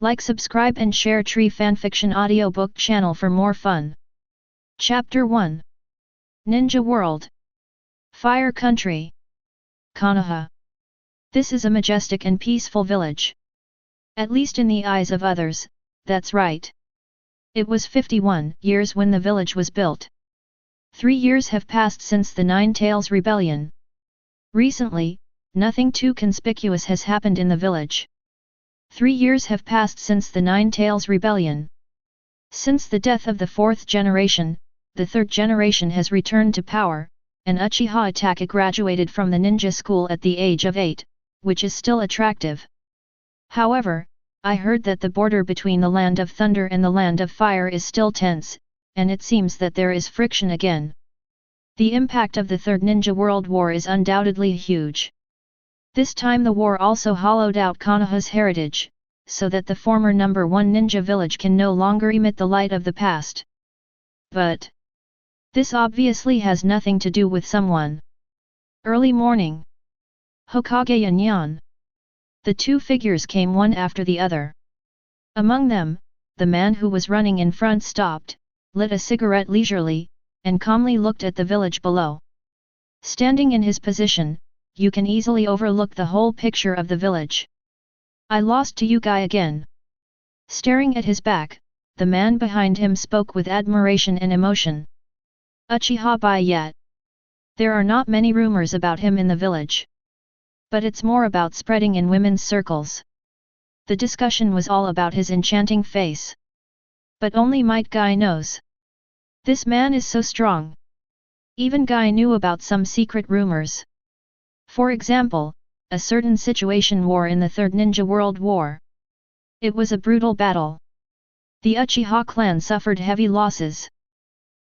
Like, subscribe and share Tree Fanfiction audiobook channel for more fun. Chapter 1. Ninja World. Fire Country. Konoha. This is a majestic and peaceful village. At least in the eyes of others, that's right. It was 51 years when the village was built. 3 years have passed since the Nine Tails Rebellion. Recently, nothing too conspicuous has happened in the village. 3 years have passed since the Nine Tails Rebellion. Since the death of the fourth generation, the third generation has returned to power, and Uchiha Itachi graduated from the ninja school at the age of 8, which is still attractive. However, I heard that the border between the Land of Thunder and the Land of Fire is still tense, and it seems that there is friction again. The impact of the Third Ninja World War is undoubtedly huge. This time the war also hollowed out Konoha's heritage, so that the former number 1 ninja village can no longer emit the light of the past. But this obviously has nothing to do with someone. Early morning. Hokage and Yan. The two figures came one after the other. Among them, the man who was running in front stopped, lit a cigarette leisurely, and calmly looked at the village below. Standing in his position, you can easily overlook the whole picture of the village. I lost to you guy again. Staring at his back, the man behind him spoke with admiration and emotion. Uchiha Bai Ye. There are not many rumors about him in the village. But it's more about spreading in women's circles. The discussion was all about his enchanting face. But only Might Guy knows. This man is so strong. Even Guy knew about some secret rumors. For example, a certain situation war in the Third Ninja World War. It was a brutal battle. The Uchiha clan suffered heavy losses.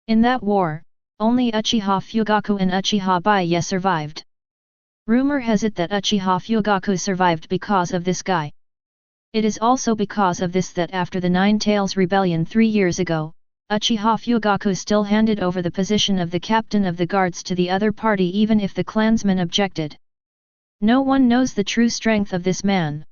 In that war, only Uchiha Fugaku and Uchiha Bai Ye survived. Rumor has it that Uchiha Fugaku survived because of this guy. It is also because of this that after the Nine Tails Rebellion 3 years ago, Uchiha Fugaku still handed over the position of the captain of the guards to the other party even if the clansmen objected. No one knows the true strength of this man.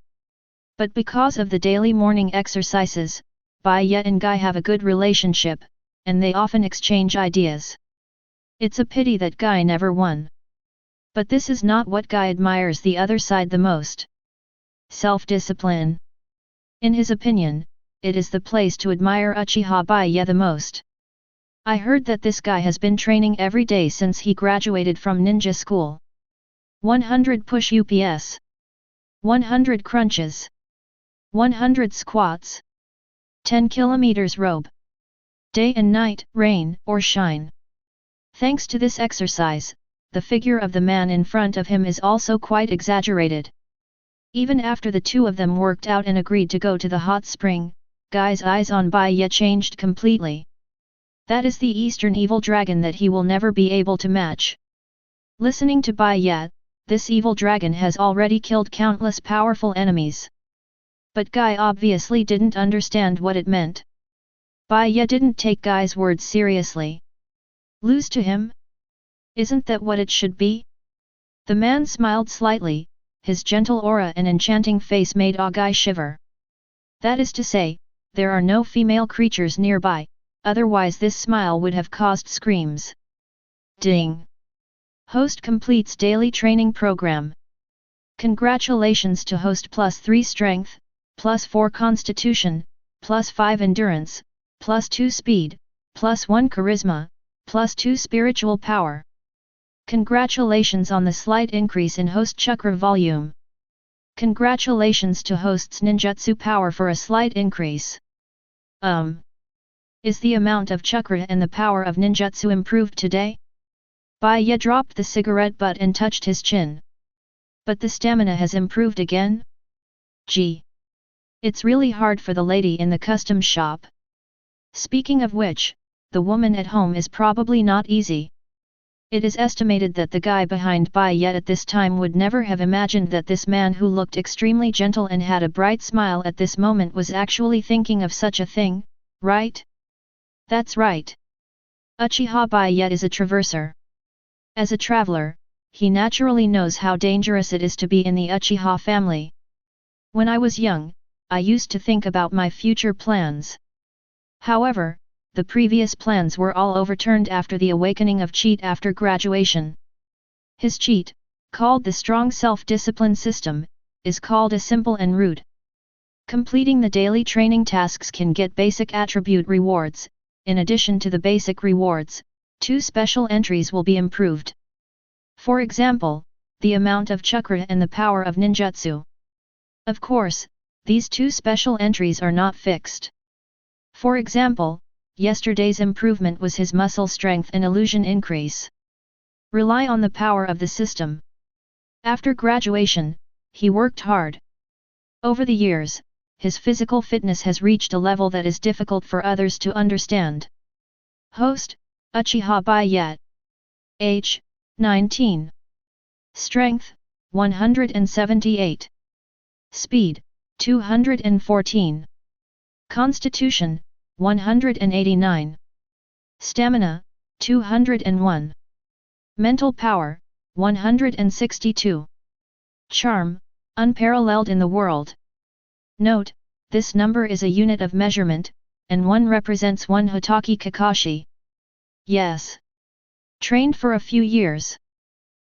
But because of the daily morning exercises, Bai Ye and Guy have a good relationship, and they often exchange ideas. It's a pity that Guy never won. But this is not what Guy admires the other side the most. Self-discipline. In his opinion, it is the place to admire Uchiha Bai Ye the most. I heard that this guy has been training every day since he graduated from ninja school. 100 push UPS. 100 crunches. 100 squats. 10 kilometers robe. Day and night, rain or shine. Thanks to this exercise, the figure of the man in front of him is also quite exaggerated. Even after the two of them worked out and agreed to go to the hot spring, Guy's eyes on Bai Ye changed completely. That is the Eastern evil dragon that he will never be able to match. Listening to Bai Ye, this evil dragon has already killed countless powerful enemies. But Guy obviously didn't understand what it meant. Bai Ye didn't take Guy's words seriously. Lose to him? Isn't that what it should be? The man smiled slightly, his gentle aura and enchanting face made Guy shiver. That is to say, there are no female creatures nearby, otherwise this smile would have caused screams. Ding! Host completes daily training program. Congratulations to host +3 strength, +4 constitution, +5 endurance, +2 speed, +1 charisma, +2 spiritual power. Congratulations on the slight increase in host chakra volume. Congratulations to host's ninjutsu power for a slight increase. Is the amount of chakra and the power of ninjutsu improved today? Bai Ye dropped the cigarette butt and touched his chin. But the stamina has improved again? Gee! It's really hard for the lady in the custom shop. Speaking of which, the woman at home is probably not easy. It is estimated that the guy behind Bai Ye at this time would never have imagined that this man who looked extremely gentle and had a bright smile at this moment was actually thinking of such a thing, right? That's right. Uchiha Bai Ye is a traverser. As a traveler, he naturally knows how dangerous it is to be in the Uchiha family. When I was young, I used to think about my future plans. However, the previous plans were all overturned after the awakening of Cheat after graduation. His cheat, called the strong self-discipline system, is called a simple and rude. Completing the daily training tasks can get basic attribute rewards. In addition to the basic rewards, 2 special entries will be improved. For example, the amount of chakra and the power of ninjutsu. Of course, these 2 special entries are not fixed. For example, yesterday's improvement was his muscle strength and illusion increase. Rely on the power of the system. After graduation, he worked hard. Over the years, his physical fitness has reached a level that is difficult for others to understand. Host, Uchiha Bai Ye. Age, 19. Strength, 178. Speed, 214. Constitution, 189. Stamina, 201. Mental power, 162. Charm, unparalleled in the world. Note, this number is a unit of measurement, and 1 represents 1 Hotake Kakashi. Yes. Trained for a few years.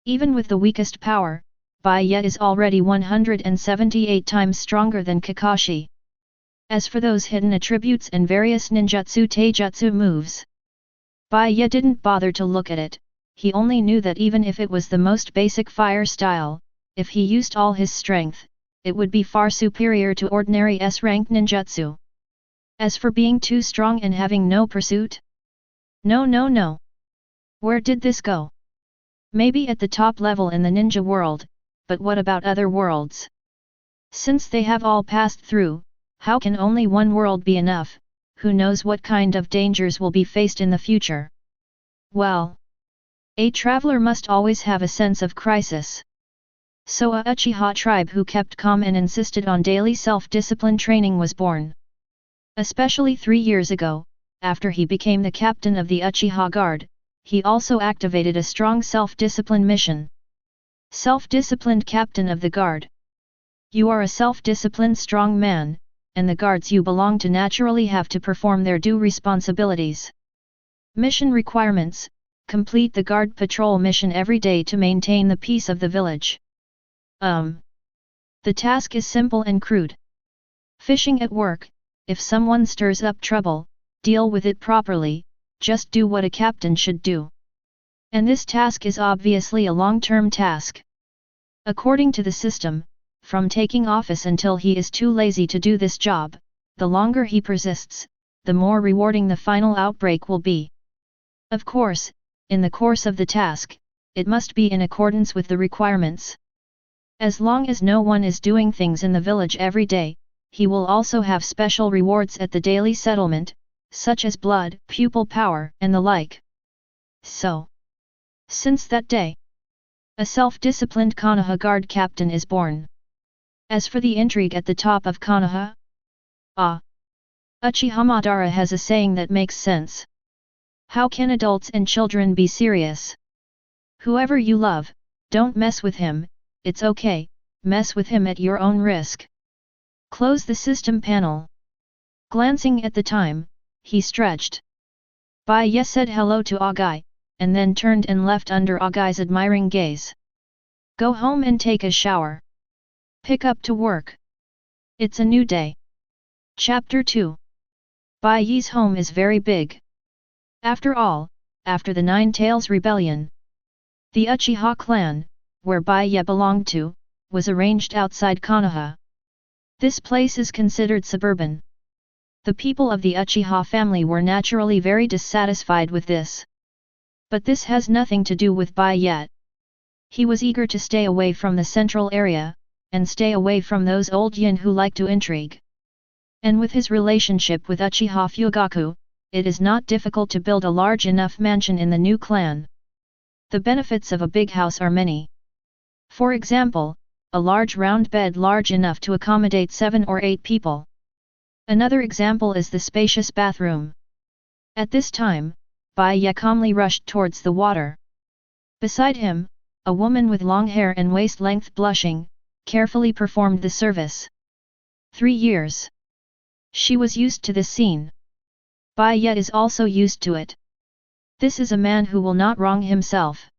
Even with the weakest power, Bai Ye is already 178 times stronger than Kakashi. As for those hidden attributes and various ninjutsu taijutsu moves, Bai Ye didn't bother to look at it. He only knew that even if it was the most basic fire style, if he used all his strength, it would be far superior to ordinary S-rank ninjutsu. As for being too strong and having no pursuit? No. Where did this go? Maybe at the top level in the ninja world, but what about other worlds? Since they have all passed through, how can only one world be enough? Who knows what kind of dangers will be faced in the future? Well, a traveler must always have a sense of crisis. So a Uchiha tribe who kept calm and insisted on daily self-discipline training was born. Especially 3 years ago, after he became the captain of the Uchiha Guard, he also activated a strong self-discipline mission. Self-disciplined captain of the guard. You are a self-disciplined strong man, and the guards you belong to naturally have to perform their due responsibilities. Mission requirements: complete the guard patrol mission every day to maintain the peace of the village. The task is simple and crude. Fishing at work: if someone stirs up trouble, deal with it properly, just do what a captain should do. And this task is obviously a long-term task. According to the system, from taking office until he is too lazy to do this job, the longer he persists, the more rewarding the final outbreak will be. Of course, in the course of the task, it must be in accordance with the requirements. As long as no one is doing things in the village every day, he will also have special rewards at the daily settlement, such as blood, pupil power, and the like. So, since that day, a self-disciplined Konoha Guard captain is born. As for the intrigue at the top of Konoha, Uchiha Madara has a saying that makes sense. How can adults and children be serious? Whoever you love, don't mess with him. It's okay, mess with him at your own risk. Close the system panel. Glancing at the time, he stretched. Bai Ye said hello to Agai, and then turned and left under Agai's admiring gaze. Go home and take a shower. Pick up to work. It's a new day. Chapter 2. Bai Ye's home is very big. After all, after the Nine Tails Rebellion, the Uchiha clan, where Bai Ye belonged to, was arranged outside Konoha. This place is considered suburban. The people of the Uchiha family were naturally very dissatisfied with this. But this has nothing to do with Bai Ye. He was eager to stay away from the central area, and stay away from those old yin who like to intrigue. And with his relationship with Uchiha Fugaku, it is not difficult to build a large enough mansion in the new clan. The benefits of a big house are many. For example, a large round bed large enough to accommodate 7 or 8 people. Another example is the spacious bathroom. At this time, Bai Ye calmly rushed towards the water. Beside him, a woman with long hair and waist-length blushing, carefully performed the service. 3 years. She was used to this scene. Bai Ye is also used to it. This is a man who will not wrong himself.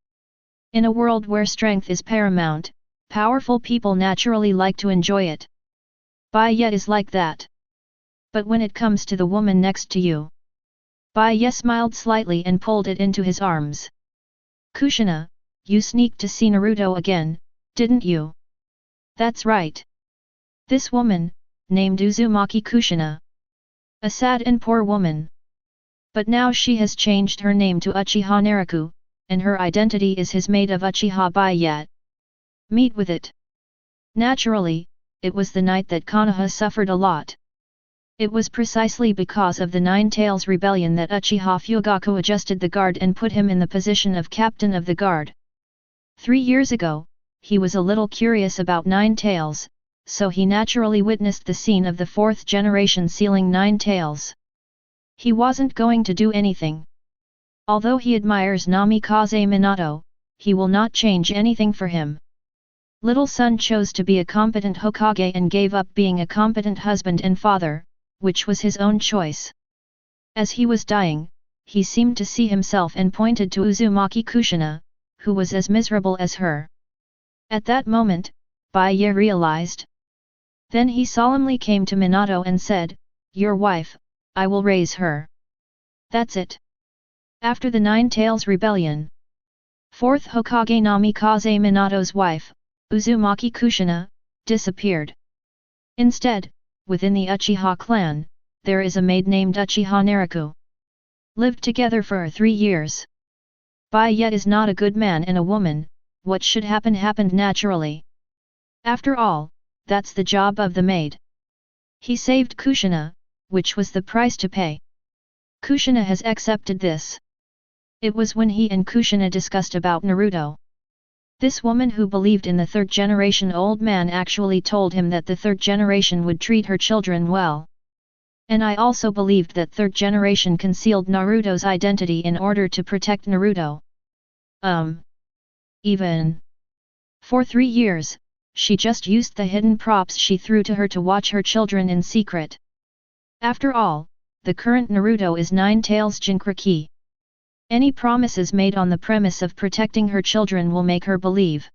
In a world where strength is paramount, powerful people naturally like to enjoy it. Bai Ye is like that. But when it comes to the woman next to you. Bai Ye smiled slightly and pulled it into his arms. Kushina, you sneaked to see Naruto again, didn't you? That's right. This woman, named Uzumaki Kushina. A sad and poor woman. But now she has changed her name to Uchiha Naraku, and her identity is his maid of Uchiha Bai Ye. Meet with it. Naturally, it was the night that Konoha suffered a lot. It was precisely because of the Nine Tails rebellion that Uchiha Fugaku adjusted the guard and put him in the position of captain of the guard. 3 years ago, he was a little curious about Nine Tails, so he naturally witnessed the scene of the fourth generation sealing Nine Tails. He wasn't going to do anything. Although he admires Namikaze Minato, he will not change anything for him. Little son chose to be a competent Hokage and gave up being a competent husband and father, which was his own choice. As he was dying, he seemed to see himself and pointed to Uzumaki Kushina, who was as miserable as her. At that moment, Bai Ye realized. Then he solemnly came to Minato and said, "Your wife, I will raise her." That's it. After the Nine Tails rebellion, fourth Hokage Namikaze Minato's wife, Uzumaki Kushina, disappeared. Instead, within the Uchiha clan, there is a maid named Uchiha Naraku. Lived together for 3 years. Bai Ye is not a good man and a woman, what should happen happened naturally. After all, that's the job of the maid. He saved Kushina, which was the price to pay. Kushina has accepted this. It was when he and Kushina discussed about Naruto. This woman who believed in the third generation old man actually told him that the third generation would treat her children well. And I also believed that third generation concealed Naruto's identity in order to protect Naruto. Even for 3 years, she just used the hidden props she threw to her to watch her children in secret. After all, the current Naruto is Nine Tails Jinchuriki. Any promises made on the premise of protecting her children will make her believe.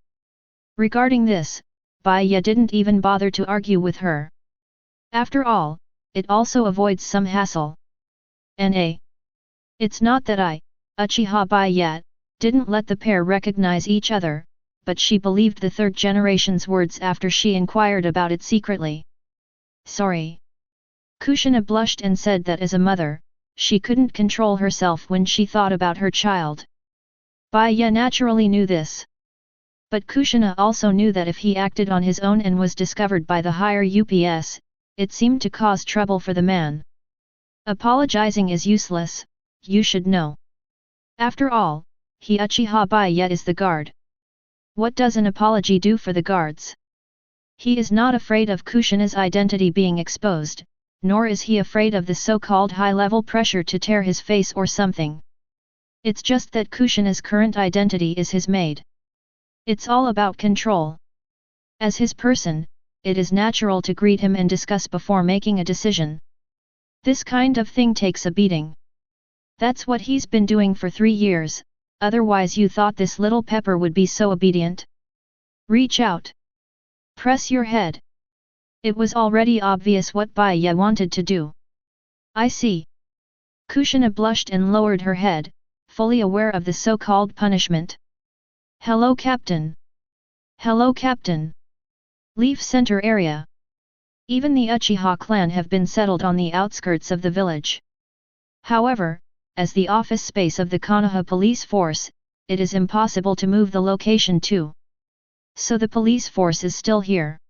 Regarding this, Bai Ye didn't even bother to argue with her. After all, it also avoids some hassle. It's not that I, Uchiha Bai Ye, didn't let the pair recognize each other, but she believed the third generation's words after she inquired about it secretly. Sorry. Kushina blushed and said that as a mother, she couldn't control herself when she thought about her child. Bai Ye naturally knew this. But Kushina also knew that if he acted on his own and was discovered by the higher UPS, it seemed to cause trouble for the man. Apologizing is useless, you should know. After all, he Uchiha Bai Ye is the guard. What does an apology do for the guards? He is not afraid of Kushina's identity being exposed, nor is he afraid of the so-called high-level pressure to tear his face or something. It's just that Kushina's current identity is his maid. It's all about control. As his person, it is natural to greet him and discuss before making a decision. This kind of thing takes a beating. That's what he's been doing for 3 years, otherwise you thought this little pepper would be so obedient? Reach out. Press your head. It was already obvious what Bai Ye wanted to do. I see. Kushina blushed and lowered her head, fully aware of the so-called punishment. Hello Captain. Hello Captain. Leaf Center area. Even the Uchiha clan have been settled on the outskirts of the village. However, as the office space of the Konoha police force, it is impossible to move the location too. So the police force is still here.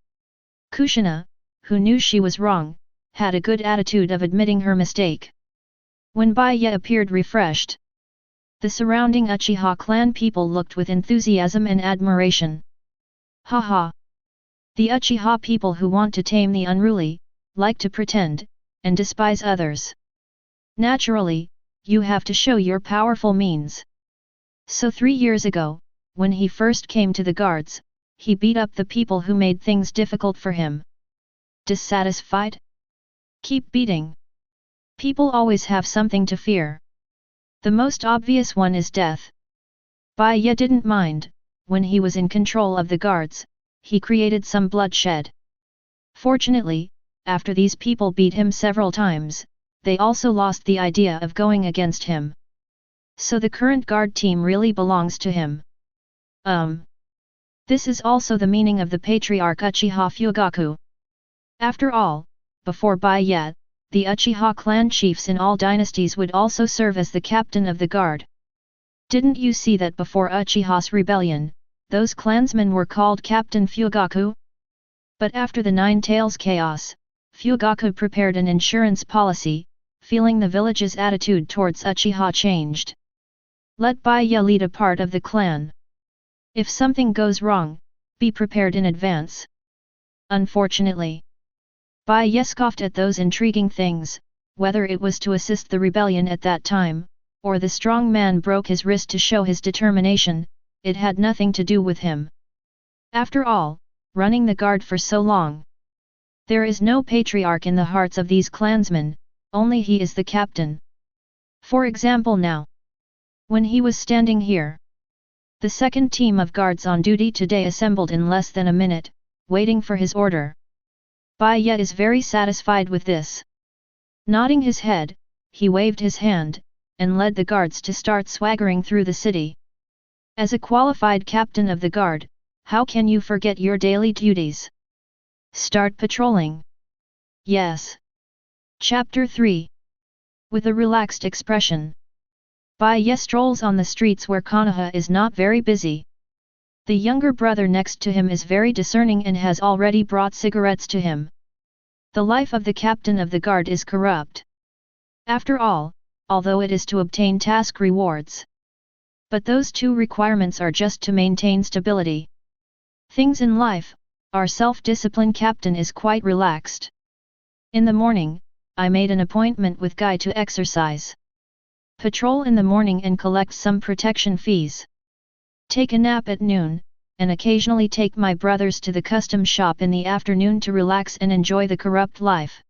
Kushina, who knew she was wrong, had a good attitude of admitting her mistake. When Bai Ye appeared refreshed, the surrounding Uchiha clan people looked with enthusiasm and admiration. Haha! The Uchiha people who want to tame the unruly, like to pretend, and despise others. Naturally, you have to show your powerful means. So 3 years ago, when he first came to the guards, he beat up the people who made things difficult for him. Dissatisfied? Keep beating. People always have something to fear. The most obvious one is death. Bai Ye didn't mind. When he was in control of the guards, he created some bloodshed. Fortunately, after these people beat him several times, they also lost the idea of going against him. So the current guard team really belongs to him. This is also the meaning of the patriarch Uchiha Fugaku. After all, before Bai Ye, the Uchiha clan chiefs in all dynasties would also serve as the captain of the guard. Didn't you see that before Uchiha's rebellion, those clansmen were called Captain Fugaku? But after the Nine Tails chaos, Fugaku prepared an insurance policy, feeling the village's attitude towards Uchiha changed. Let Bai Ye lead a part of the clan. If something goes wrong, be prepared in advance. Unfortunately, Bai Ye scoffed at those intriguing things, whether it was to assist the rebellion at that time, or the strong man broke his wrist to show his determination, it had nothing to do with him. After all, running the guard for so long. There is no patriarch in the hearts of these clansmen, only he is the captain. For example now, when he was standing here, the second team of guards on duty today assembled in less than a minute, waiting for his order. Bai Ye is very satisfied with this. Nodding his head, he waved his hand, and led the guards to start swaggering through the city. As a qualified captain of the guard, how can you forget your daily duties? Start patrolling. Yes. Chapter 3. With a relaxed expression, Bai Ye strolls on the streets where Konoha is not very busy. The younger brother next to him is very discerning and has already brought cigarettes to him. The life of the captain of the guard is corrupt. After all, although it is to obtain task rewards. But those two requirements are just to maintain stability. Things in life, our self-discipline captain is quite relaxed. In the morning, I made an appointment with Guy to exercise. Patrol in the morning and collect some protection fees. Take a nap at noon, and occasionally take my brothers to the custom shop in the afternoon to relax and enjoy the corrupt life.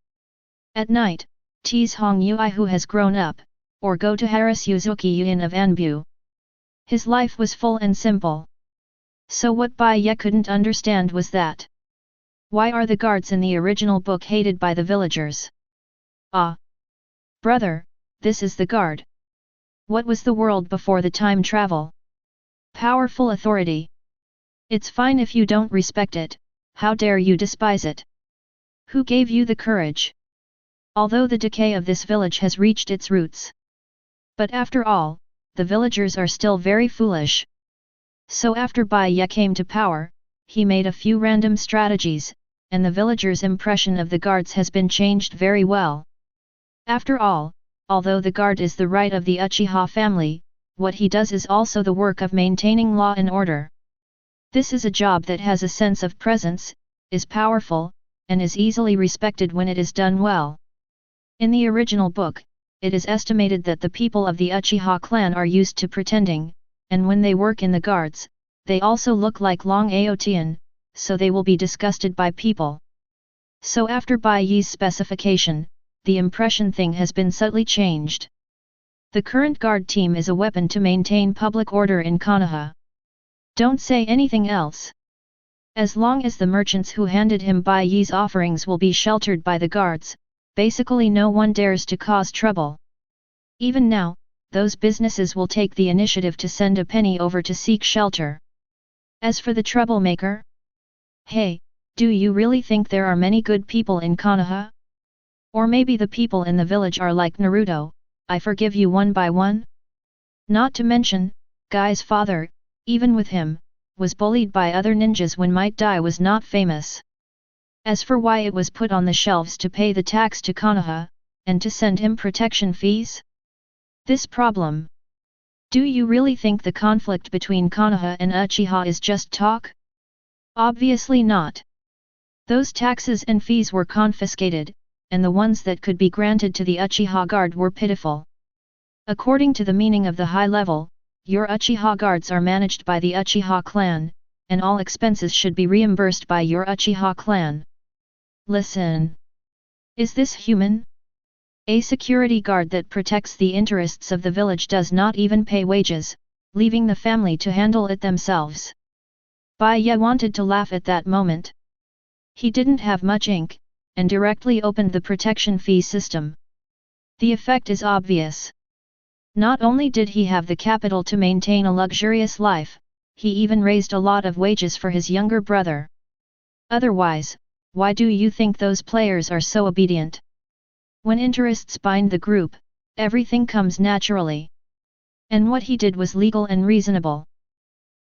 At night, tease Hong Yui who has grown up, or go to harass Yuzuki Yin of Anbu. His life was full and simple. So what Bai Ye couldn't understand was that. Why are the guards in the original book hated by the villagers? Ah! Brother, this is the guard. What was the world before the time travel? Powerful authority. It's fine if you don't respect it, how dare you despise it? Who gave you the courage? Although the decay of this village has reached its roots. But after all, the villagers are still very foolish. So after Bai Ye came to power, he made a few random strategies, and the villagers' impression of the guards has been changed very well. After all, although the guard is the right of the Uchiha family, what he does is also the work of maintaining law and order. This is a job that has a sense of presence, is powerful, and is easily respected when it is done well. In the original book, it is estimated that the people of the Uchiha clan are used to pretending, and when they work in the guards, they also look like Long Aotian, so they will be disgusted by people. So after Bai Ye's specification, the impression thing has been subtly changed. The current guard team is a weapon to maintain public order in Konoha. Don't say anything else. As long as the merchants who handed him Bai Ye's offerings will be sheltered by the guards, basically no one dares to cause trouble. Even now, those businesses will take the initiative to send a penny over to seek shelter. As for the troublemaker? Hey, do you really think there are many good people in Konoha? Or maybe the people in the village are like Naruto, I forgive you one by one? Not to mention, Guy's father, even with him, was bullied by other ninjas when Might Dai was not famous. As for why it was put on the shelves to pay the tax to Konoha, and to send him protection fees? This problem. Do you really think the conflict between Konoha and Uchiha is just talk? Obviously not. Those taxes and fees were confiscated, and the ones that could be granted to the Uchiha Guard were pitiful. According to the meaning of the high level, your Uchiha Guards are managed by the Uchiha clan, and all expenses should be reimbursed by your Uchiha clan. Listen. Is this human? A security guard that protects the interests of the village does not even pay wages, leaving the family to handle it themselves. Bai Ye wanted to laugh at that moment. He didn't have much ink, and directly opened the protection fee system. The effect is obvious. Not only did he have the capital to maintain a luxurious life, he even raised a lot of wages for his younger brother. Otherwise, why do you think those players are so obedient? When interests bind the group, everything comes naturally. And what he did was legal and reasonable.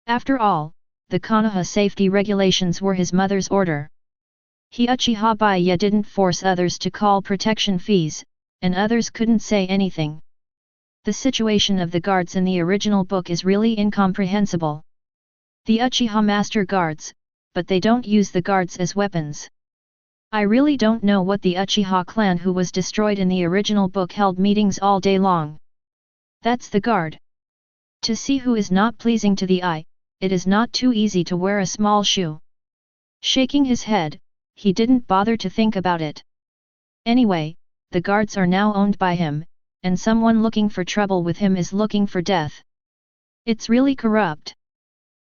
After all, the Konoha safety regulations were his mother's order. Uchiha Bai Ye didn't force others to call protection fees, and others couldn't say anything. The situation of the guards in the original book is really incomprehensible. The Uchiha master guards, but they don't use the guards as weapons. I really don't know what the Uchiha clan who was destroyed in the original book held meetings all day long. That's the guard. To see who is not pleasing to the eye, it is not too easy to wear a small shoe. Shaking his head, he didn't bother to think about it. Anyway, the guards are now owned by him, and someone looking for trouble with him is looking for death. It's really corrupt.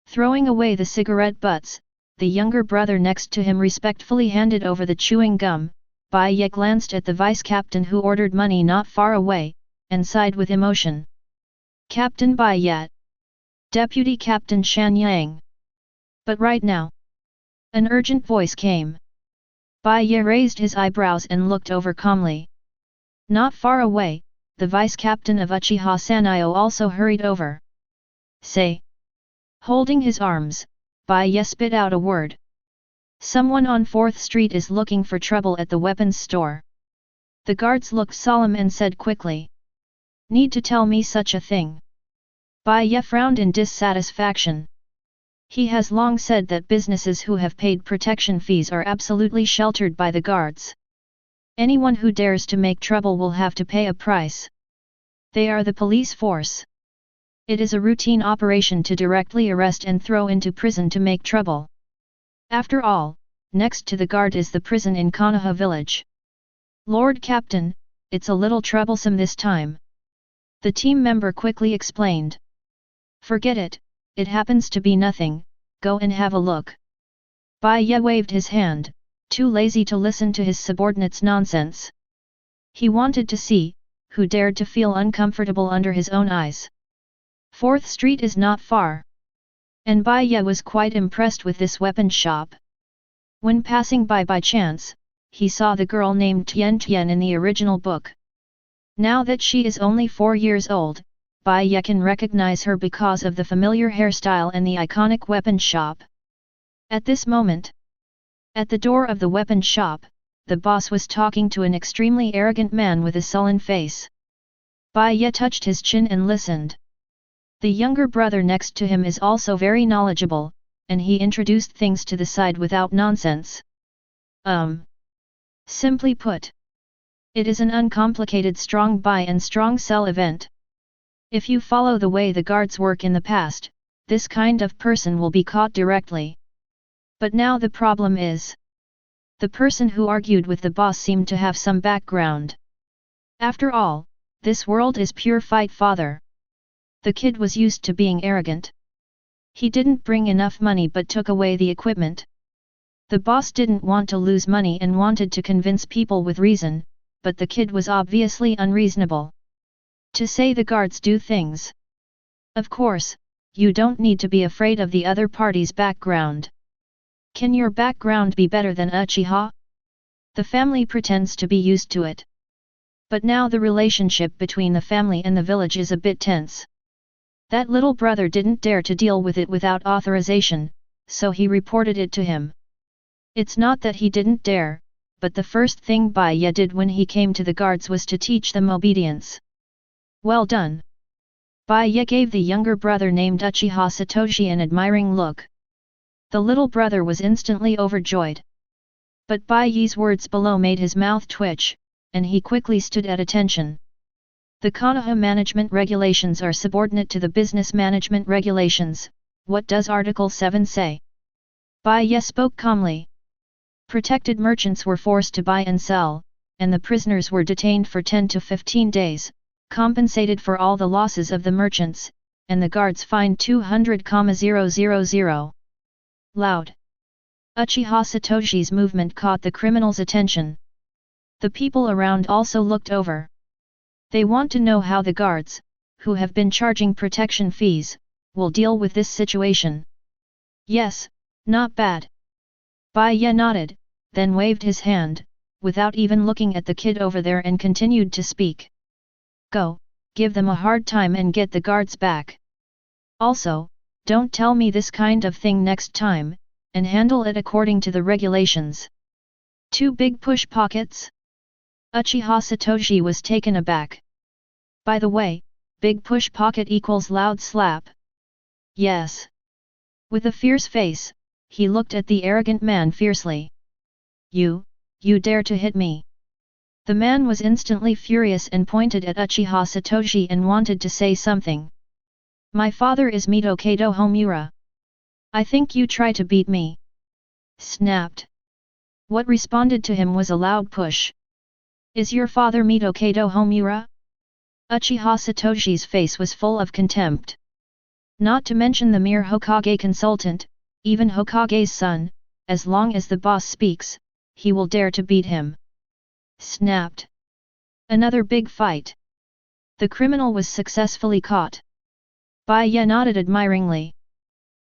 Throwing away the cigarette butts, the younger brother next to him respectfully handed over the chewing gum. Bai Ye glanced at the vice-captain who ordered money not far away, and sighed with emotion. Captain Bai Ye. Deputy Captain Shan Yang. But right now. An urgent voice came. Bai Ye raised his eyebrows and looked over calmly. Not far away, the vice-captain of Uchiha Sanyo also hurried over. Say. Holding his arms, Bai Ye spit out a word. Someone on 4th Street is looking for trouble at the weapons store. The guards looked solemn and said quickly. Need to tell me such a thing? Bai Ye frowned in dissatisfaction. He has long said that businesses who have paid protection fees are absolutely sheltered by the guards. Anyone who dares to make trouble will have to pay a price. They are the police force. It is a routine operation to directly arrest and throw into prison to make trouble. After all, next to the guard is the prison in Konoha village. Lord Captain, it's a little troublesome this time. The team member quickly explained. Forget it, it happens to be nothing, go and have a look. Bai Ye waved his hand, too lazy to listen to his subordinates' nonsense. He wanted to see, who dared to feel uncomfortable under his own eyes. 4th Street is not far. And Bai Ye was quite impressed with this weapon shop. When passing by chance, he saw the girl named Tian Tian in the original book. Now that she is only 4 years old, Bai Ye can recognize her because of the familiar hairstyle and the iconic weapon shop. At this moment, at the door of the weapon shop, the boss was talking to an extremely arrogant man with a sullen face. Bai Ye touched his chin and listened. The younger brother next to him is also very knowledgeable, and he introduced things to the side without nonsense. Simply put, it is an uncomplicated strong buy and strong sell event. If you follow the way the guards work in the past, this kind of person will be caught directly. But now the problem is, the person who argued with the boss seemed to have some background. After all, this world is pure fight father. The kid was used to being arrogant. He didn't bring enough money but took away the equipment. The boss didn't want to lose money and wanted to convince people with reason, but the kid was obviously unreasonable. To say the guards do things. Of course, you don't need to be afraid of the other party's background. Can your background be better than Uchiha? The family pretends to be used to it. But now the relationship between the family and the village is a bit tense. That little brother didn't dare to deal with it without authorization, so he reported it to him. It's not that he didn't dare, but the first thing Bai Ye did when he came to the guards was to teach them obedience. Well done. Bai Ye gave the younger brother named Uchiha Satoshi an admiring look. The little brother was instantly overjoyed. But Bai Ye's words below made his mouth twitch, and he quickly stood at attention. The Konoha management regulations are subordinate to the business management regulations. What does Article 7 say? Bai Ye spoke calmly. Protected merchants were forced to buy and sell, and the prisoners were detained for 10 to 15 days, compensated for all the losses of the merchants, and the guards fined 200,000. Loud. Uchiha Satoji's movement caught the criminals' attention. The people around also looked over. They want to know how the guards, who have been charging protection fees, will deal with this situation. Yes, not bad. Bai Ye nodded, then waved his hand, without even looking at the kid over there, and continued to speak. Go, give them a hard time and get the guards back. Also, don't tell me this kind of thing next time, and handle it according to the regulations. 2 big push pockets? Uchiha Satoji was taken aback. By the way, big push pocket equals loud slap. Yes. With a fierce face, he looked at the arrogant man fiercely. You dare to hit me. The man was instantly furious and pointed at Uchiha Satoji and wanted to say something. My father is Mito Kado Homura. I think you try to beat me. Snapped. What responded to him was a loud push. Is your father Mito Kado Homura? Uchiha Satoji's face was full of contempt. Not to mention the mere Hokage consultant, even Hokage's son, as long as the boss speaks, he will dare to beat him. Snapped. Another big fight. The criminal was successfully caught. Bai Ye nodded admiringly.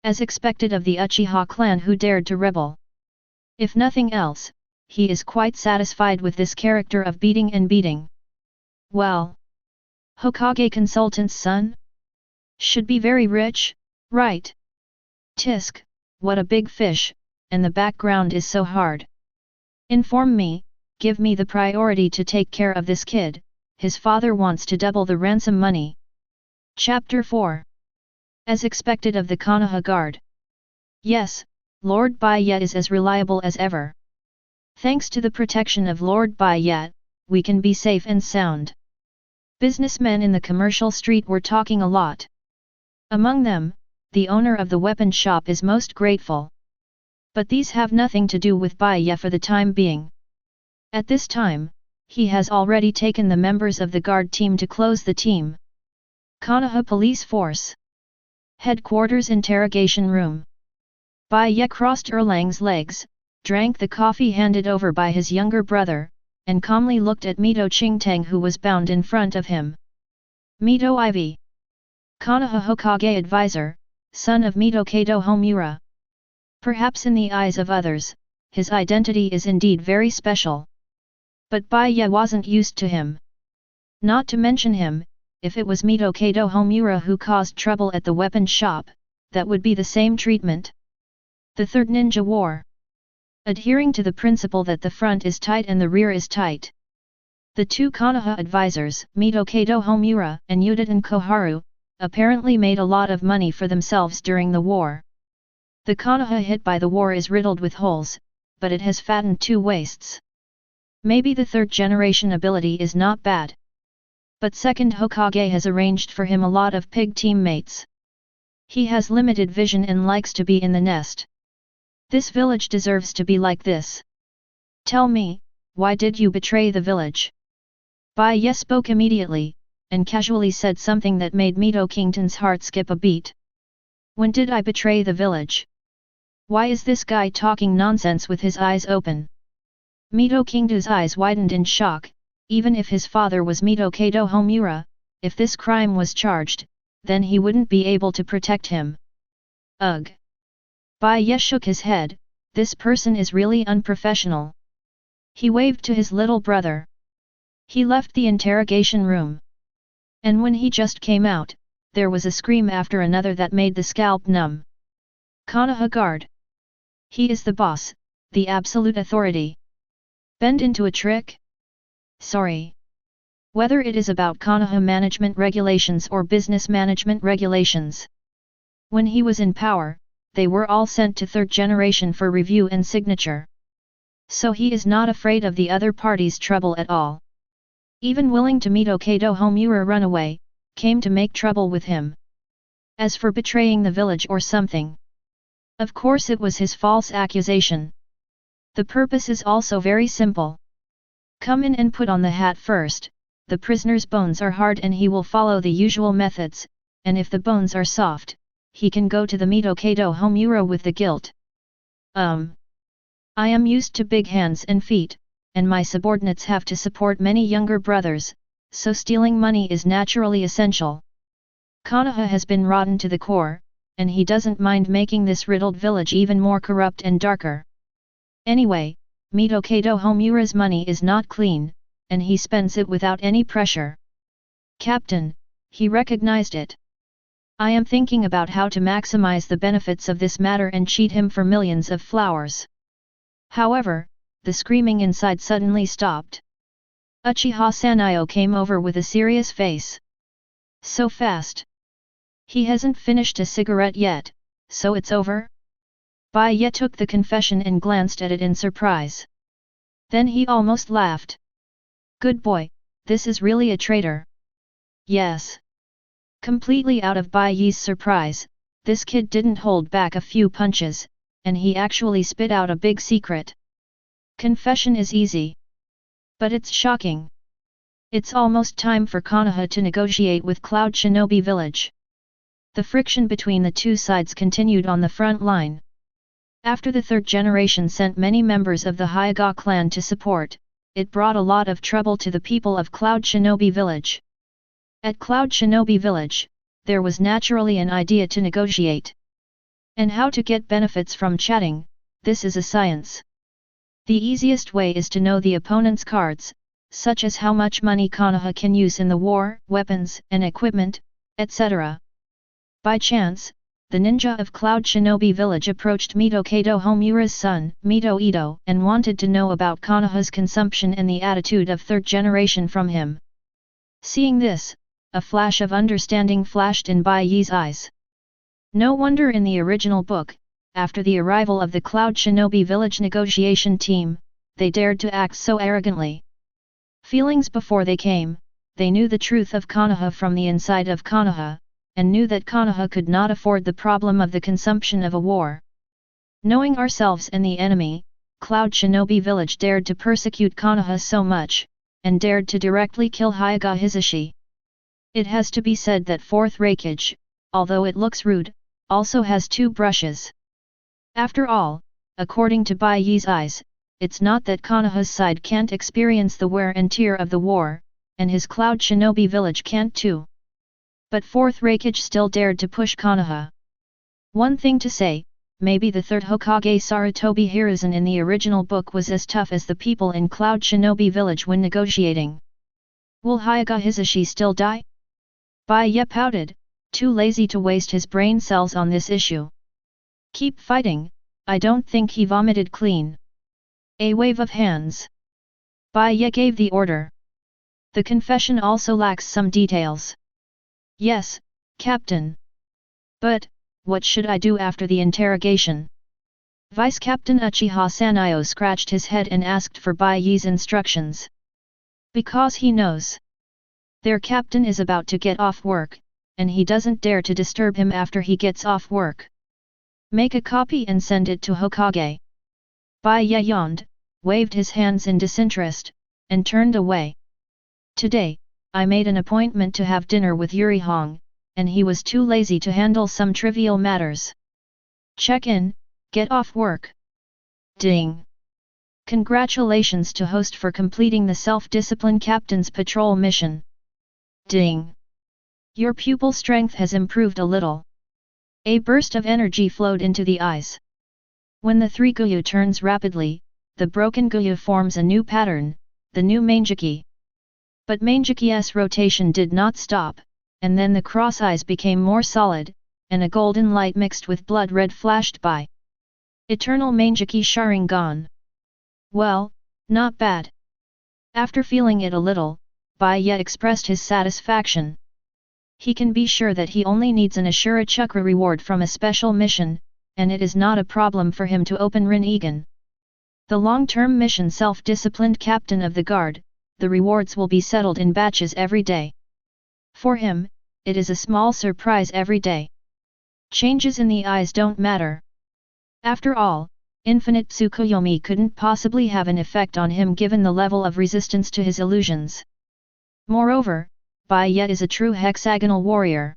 As expected of the Uchiha clan who dared to rebel. If nothing else, he is quite satisfied with this character of beating and beating. Well. Hokage consultant's son? Should be very rich, right? Tisk, what a big fish, and the background is so hard. Inform me, give me the priority to take care of this kid, his father wants to double the ransom money. Chapter 4. As expected of the Konoha Guard. Yes, Lord Bai Ye is as reliable as ever. Thanks to the protection of Lord Bai Ye, we can be safe and sound. Businessmen in the commercial street were talking a lot. Among them, the owner of the weapon shop is most grateful. But these have nothing to do with Bai Ye for the time being. At this time, he has already taken the members of the guard team to close the team. Konoha Police Force. Headquarters Interrogation Room. Bai Ye crossed Erlang's legs, drank the coffee handed over by his younger brother, and calmly looked at Mito Qingtang who was bound in front of him. Mito Ivy. Konoha Hokage advisor, son of Mito Kado Homura. Perhaps in the eyes of others, his identity is indeed very special. But Bai Ye wasn't used to him. Not to mention him, if it was Mito Kado Homura who caused trouble at the weapon shop, that would be the same treatment. The Third Ninja War. Adhering to the principle that the front is tight and the rear is tight. The 2 Konoha advisors, Mito Kado Homura and Uchiha Koharu, apparently made a lot of money for themselves during the war. The Konoha hit by the war is riddled with holes, but it has fattened 2 waists. Maybe the 3rd generation ability is not bad. But 2nd Hokage has arranged for him a lot of pig teammates. He has limited vision and likes to be in the nest. This village deserves to be like this. Tell me, why did you betray the village? Bai Ye spoke immediately, and casually said something that made Mito Kington's heart skip a beat. When did I betray the village? Why is this guy talking nonsense with his eyes open? Mito Kington's eyes widened in shock. Even if his father was Mito Kado Homura, if this crime was charged, then he wouldn't be able to protect him. Ugh. Bai Ye shook his head, this person is really unprofessional. He waved to his little brother. He left the interrogation room. And when he just came out, there was a scream after another that made the scalp numb. Konoha Guard. He is the boss, the absolute authority. Bend into a trick? Sorry. Whether it is about Konoha management regulations or business management regulations. When he was in power, they were all sent to 3rd generation for review and signature. So he is not afraid of the other party's trouble at all. Even willing to Mito Kado Homura run away, came to make trouble with him. As for betraying the village or something. Of course it was his false accusation. The purpose is also very simple. Come in and put on the hat first, the prisoner's bones are hard and he will follow the usual methods, and if the bones are soft, he can go to the Mitokado Homura with the guilt. I am used to big hands and feet, and my subordinates have to support many younger brothers, so stealing money is naturally essential. Konoha has been rotten to the core, and he doesn't mind making this riddled village even more corrupt and darker. Anyway, Mitokado Homura's money is not clean, and he spends it without any pressure. Captain, he recognized it. I am thinking about how to maximize the benefits of this matter and cheat him for millions of flowers. However, the screaming inside suddenly stopped. Uchiha Sanayo came over with a serious face. So fast. He hasn't finished a cigarette yet, so it's over? Bai Ye took the confession and glanced at it in surprise. Then he almost laughed. Good boy, this is really a traitor. Yes. Completely out of Bai Ye's surprise, this kid didn't hold back a few punches, and he actually spit out a big secret. Confession is easy. But it's shocking. It's almost time for Konoha to negotiate with Cloud Shinobi Village. The friction between the two sides continued on the front line. After the third generation sent many members of the Hyuga clan to support, it brought a lot of trouble to the people of Cloud Shinobi Village. At Cloud Shinobi Village, there was naturally an idea to negotiate. And how to get benefits from chatting, this is a science. The easiest way is to know the opponent's cards, such as how much money Konoha can use in the war, weapons and equipment, etc. By chance, the ninja of Cloud Shinobi Village approached Mitokado Homura's son, Mito Ito, and wanted to know about Konoha's consumption and the attitude of third generation from him. Seeing this, a flash of understanding flashed in Bai Ye's eyes. No wonder in the original book, after the arrival of the Cloud Shinobi Village negotiation team, they dared to act so arrogantly. Feelings before they came, they knew the truth of Konoha from the inside of Konoha, and knew that Konoha could not afford the problem of the consumption of a war. Knowing ourselves and the enemy, Cloud Shinobi Village dared to persecute Konoha so much, and dared to directly kill Hyuga Hisashi. It has to be said that fourth Raikage, although it looks rude, also has two brushes. After all, according to Bai Ye's eyes, it's not that Konoha's side can't experience the wear and tear of the war, and his Cloud Shinobi Village can't too. But fourth Raikage still dared to push Konoha. One thing to say, maybe the third Hokage Sarutobi Hiruzen in the original book was as tough as the people in Cloud Shinobi Village when negotiating. Will Hyuga Hisashi still die? Bai Ye pouted, too lazy to waste his brain cells on this issue. Keep fighting, I don't think he vomited clean. A wave of hands. Bai Ye gave the order. The confession also lacks some details. Yes, Captain. But, what should I do after the interrogation? Vice Captain Uchiha Sanayo scratched his head and asked for Bai Ye's instructions. Because he knows. Their captain is about to get off work, and he doesn't dare to disturb him after he gets off work. Make a copy and send it to Hokage. Bai Ye yawned, waved his hands in disinterest, and turned away. Today, I made an appointment to have dinner with Yuri Hong, and he was too lazy to handle some trivial matters. Check in, get off work. Ding! Congratulations to host for completing the self-discipline captain's patrol mission. Ding! Your pupil strength has improved a little. A burst of energy flowed into the eyes. When the three Guyu turns rapidly, the broken Guyu forms a new pattern, the new Manjiki. But Manjiki's rotation did not stop, and then the cross eyes became more solid, and a golden light mixed with blood red flashed by. Eternal Manjiki Sharingan. Well, not bad. After feeling it a little, Bai Ye expressed his satisfaction. He can be sure that he only needs an Ashura Chakra reward from a special mission, and it is not a problem for him to open Rinnegan. The long-term mission self-disciplined captain of the guard, the rewards will be settled in batches every day. For him, it is a small surprise every day. Changes in the eyes don't matter. After all, Infinite Tsukuyomi couldn't possibly have an effect on him given the level of resistance to his illusions. Moreover, Bai Ye is a true hexagonal warrior.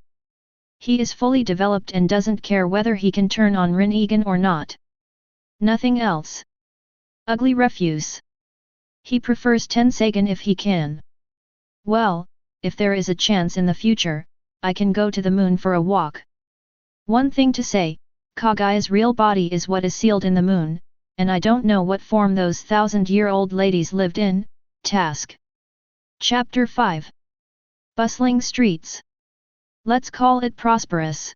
He is fully developed and doesn't care whether he can turn on Rinnegan or not. Nothing else. Ugly refuse. He prefers Tensagen if he can. Well, if there is a chance in the future, I can go to the moon for a walk. One thing to say, Kagaya's real body is what is sealed in the moon, and I don't know what form those 1,000-year-old ladies lived in. Task. Chapter 5. Bustling streets. Let's call it prosperous.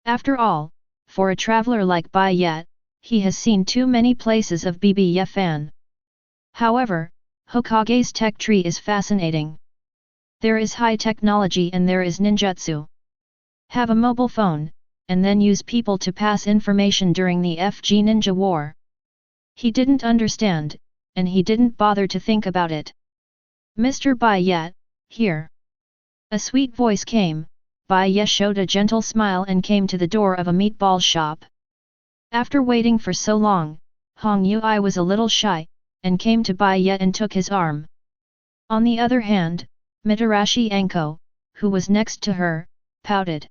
After all, for a traveler like Bai Ye, he has seen too many places of BB fan. However, Hokage's tech tree is fascinating. There is high technology and there is ninjutsu. Have a mobile phone, and then use people to pass information during the FG Ninja War. He didn't understand, and he didn't bother to think about it. Mr. Bai Ye, here. A sweet voice came. Bai Ye showed a gentle smile and came to the door of a meatball shop. After waiting for so long, Hong Yui was a little shy, and came to Bai Ye and took his arm. On the other hand, Mitarashi Anko, who was next to her, pouted.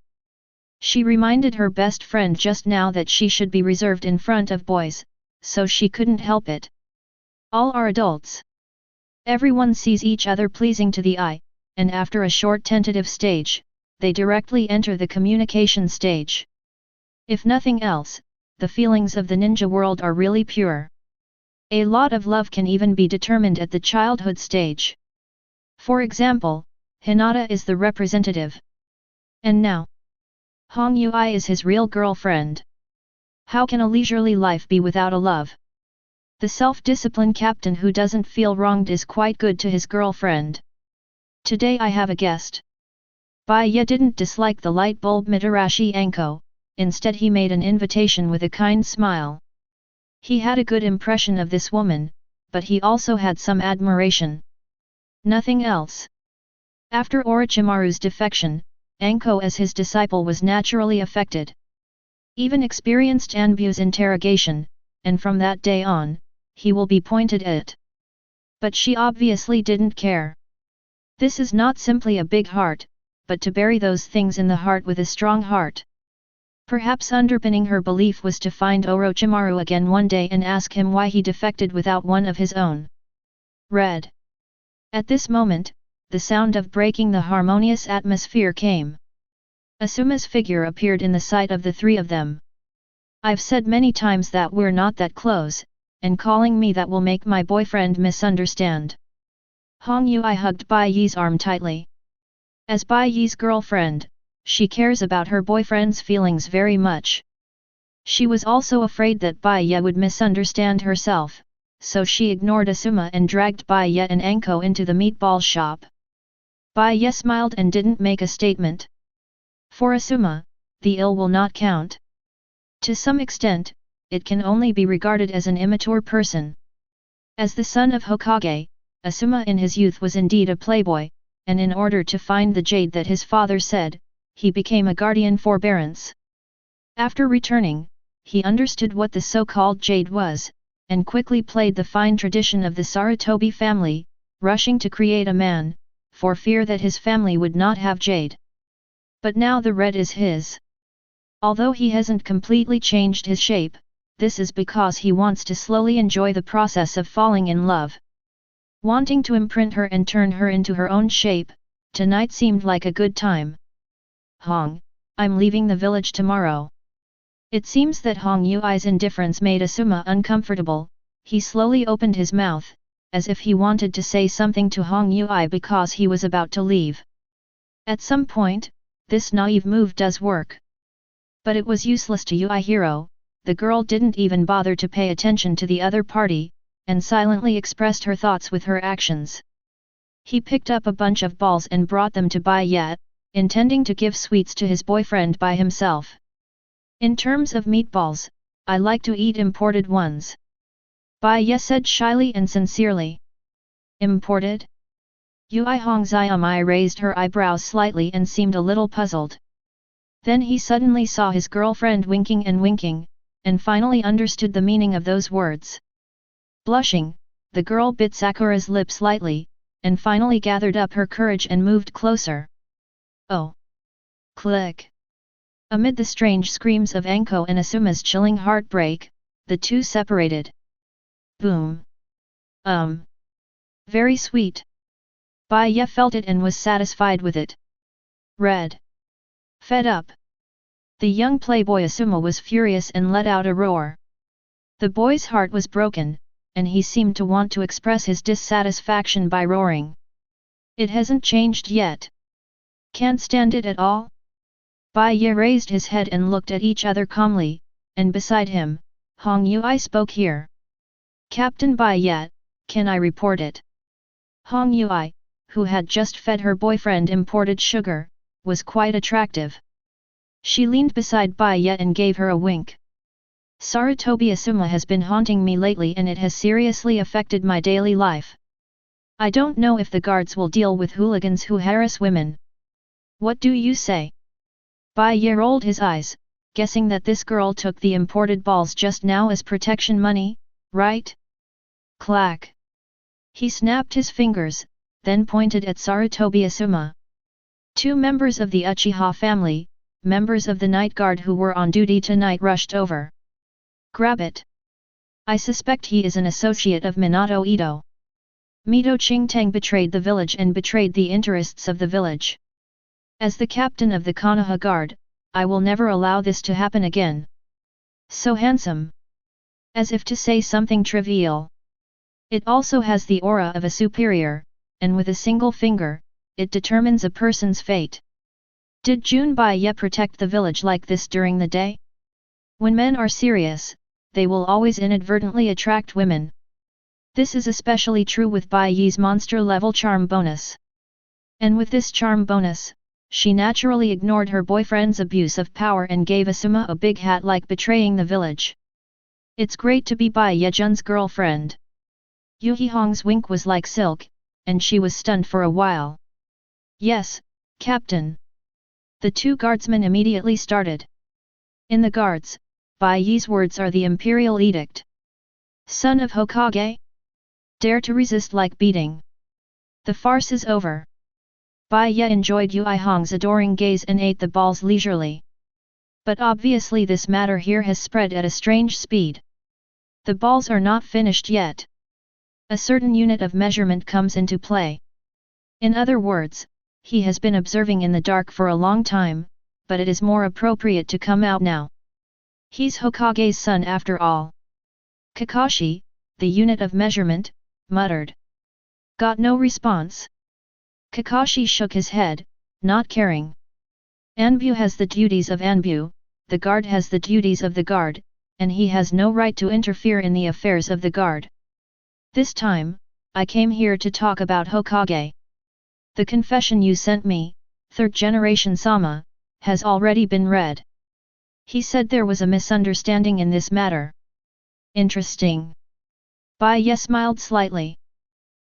She reminded her best friend just now that she should be reserved in front of boys, so she couldn't help it. All are adults. Everyone sees each other pleasing to the eye, and after a short tentative stage, they directly enter the communication stage. If nothing else, the feelings of the ninja world are really pure. A lot of love can even be determined at the childhood stage. For example, Hinata is the representative. And now, Hong Yui is his real girlfriend. How can a leisurely life be without a love? The self-disciplined captain who doesn't feel wronged is quite good to his girlfriend. Today I have a guest. Bai Ye didn't dislike the light bulb Mitarashi Anko, instead he made an invitation with a kind smile. He had a good impression of this woman, but he also had some admiration. Nothing else. After Orochimaru's defection, Anko as his disciple was naturally affected. Even experienced Anbu's interrogation, and from that day on, he will be pointed at. But she obviously didn't care. This is not simply a big heart, but to bury those things in the heart with a strong heart. Perhaps underpinning her belief was to find Orochimaru again one day and ask him why he defected without one of his own. Red. At this moment, the sound of breaking the harmonious atmosphere came. Asuma's figure appeared in the sight of the three of them. I've said many times that we're not that close, and calling me that will make my boyfriend misunderstand. Hong Yui hugged Bai Ye's arm tightly. As Bai Ye's girlfriend, she cares about her boyfriend's feelings very much. She was also afraid that Bai Ye would misunderstand herself, so she ignored Asuma and dragged Bai Ye and Anko into the meatball shop. Bai Ye smiled and didn't make a statement. For Asuma, the ill will not count. To some extent, it can only be regarded as an immature person. As the son of Hokage, Asuma in his youth was indeed a playboy, and in order to find the jade that his father said, he became a guardian forbearance. After returning, he understood what the so-called jade was, and quickly played the fine tradition of the Sarutobi family, rushing to create a man, for fear that his family would not have jade. But now the red is his. Although he hasn't completely changed his shape, this is because he wants to slowly enjoy the process of falling in love. Wanting to imprint her and turn her into her own shape, tonight seemed like a good time. Hong, I'm leaving the village tomorrow. It seems that Hong Yui's indifference made Asuma uncomfortable. He slowly opened his mouth, as if he wanted to say something to Hong Yui because he was about to leave. At some point, this naive move does work. But it was useless to Yui Hiro. The girl didn't even bother to pay attention to the other party, and silently expressed her thoughts with her actions. He picked up a bunch of balls and brought them to Bai Ye, intending to give sweets to his boyfriend by himself. In terms of meatballs, I like to eat imported ones. Bai Ye said shyly and sincerely. Imported? Yui Hongxiamai raised her eyebrows slightly and seemed a little puzzled. Then he suddenly saw his girlfriend winking and winking, and finally understood the meaning of those words. Blushing, the girl bit Sakura's lips lightly, and finally gathered up her courage and moved closer. Oh! Click! Amid the strange screams of Anko and Asuma's chilling heartbreak, the two separated. Boom! Very sweet. Bai Ye felt it and was satisfied with it. Red. Fed up. The young playboy Asuma was furious and let out a roar. The boy's heart was broken, and he seemed to want to express his dissatisfaction by roaring. It hasn't changed yet. Can't stand it at all? Bai Ye raised his head and looked at each other calmly, and beside him, Hong Yui spoke here. Captain Bai Ye, can I report it? Hong Yui, who had just fed her boyfriend imported sugar, was quite attractive. She leaned beside Bai Ye and gave her a wink. Sarutobi Asuma has been haunting me lately and it has seriously affected my daily life. I don't know if the guards will deal with hooligans who harass women. What do you say? Bai Ye rolled his eyes, guessing that this girl took the imported balls just now as protection money, right? Clack. He snapped his fingers, then pointed at Sarutobi Asuma. Two members of the Uchiha family, members of the night guard who were on duty tonight, rushed over. Grab it. I suspect he is an associate of Minato Ito. Mito Qingtang betrayed the village and betrayed the interests of the village. As the captain of the Konoha Guard, I will never allow this to happen again. So handsome. As if to say something trivial. It also has the aura of a superior, and with a single finger, it determines a person's fate. Did Jun Bai Ye protect the village like this during the day? When men are serious, they will always inadvertently attract women. This is especially true with Bai Ye's monster-level charm bonus. And with this charm bonus, she naturally ignored her boyfriend's abuse of power and gave Asuma a big hat like betraying the village. It's great to be Bai Ye-jun's girlfriend. Yuhi Hong's wink was like silk, and she was stunned for a while. Yes, Captain. The two guardsmen immediately started. In the guards, Bai Ye's words are the imperial edict. Son of Hokage? Dare to resist like beating. The farce is over. Bai Ye enjoyed Yui Hong's adoring gaze and ate the balls leisurely. But obviously this matter here has spread at a strange speed. The balls are not finished yet. A certain unit of measurement comes into play. In other words, he has been observing in the dark for a long time, but it is more appropriate to come out now. He's Hokage's son after all. Kakashi, the unit of measurement, muttered. Got no response. Kakashi shook his head, not caring. Anbu has the duties of Anbu, the guard has the duties of the guard, and he has no right to interfere in the affairs of the guard. This time, I came here to talk about Hokage. The confession you sent me, Third Generation Sama, has already been read. He said there was a misunderstanding in this matter. Interesting. Bai Ye smiled slightly.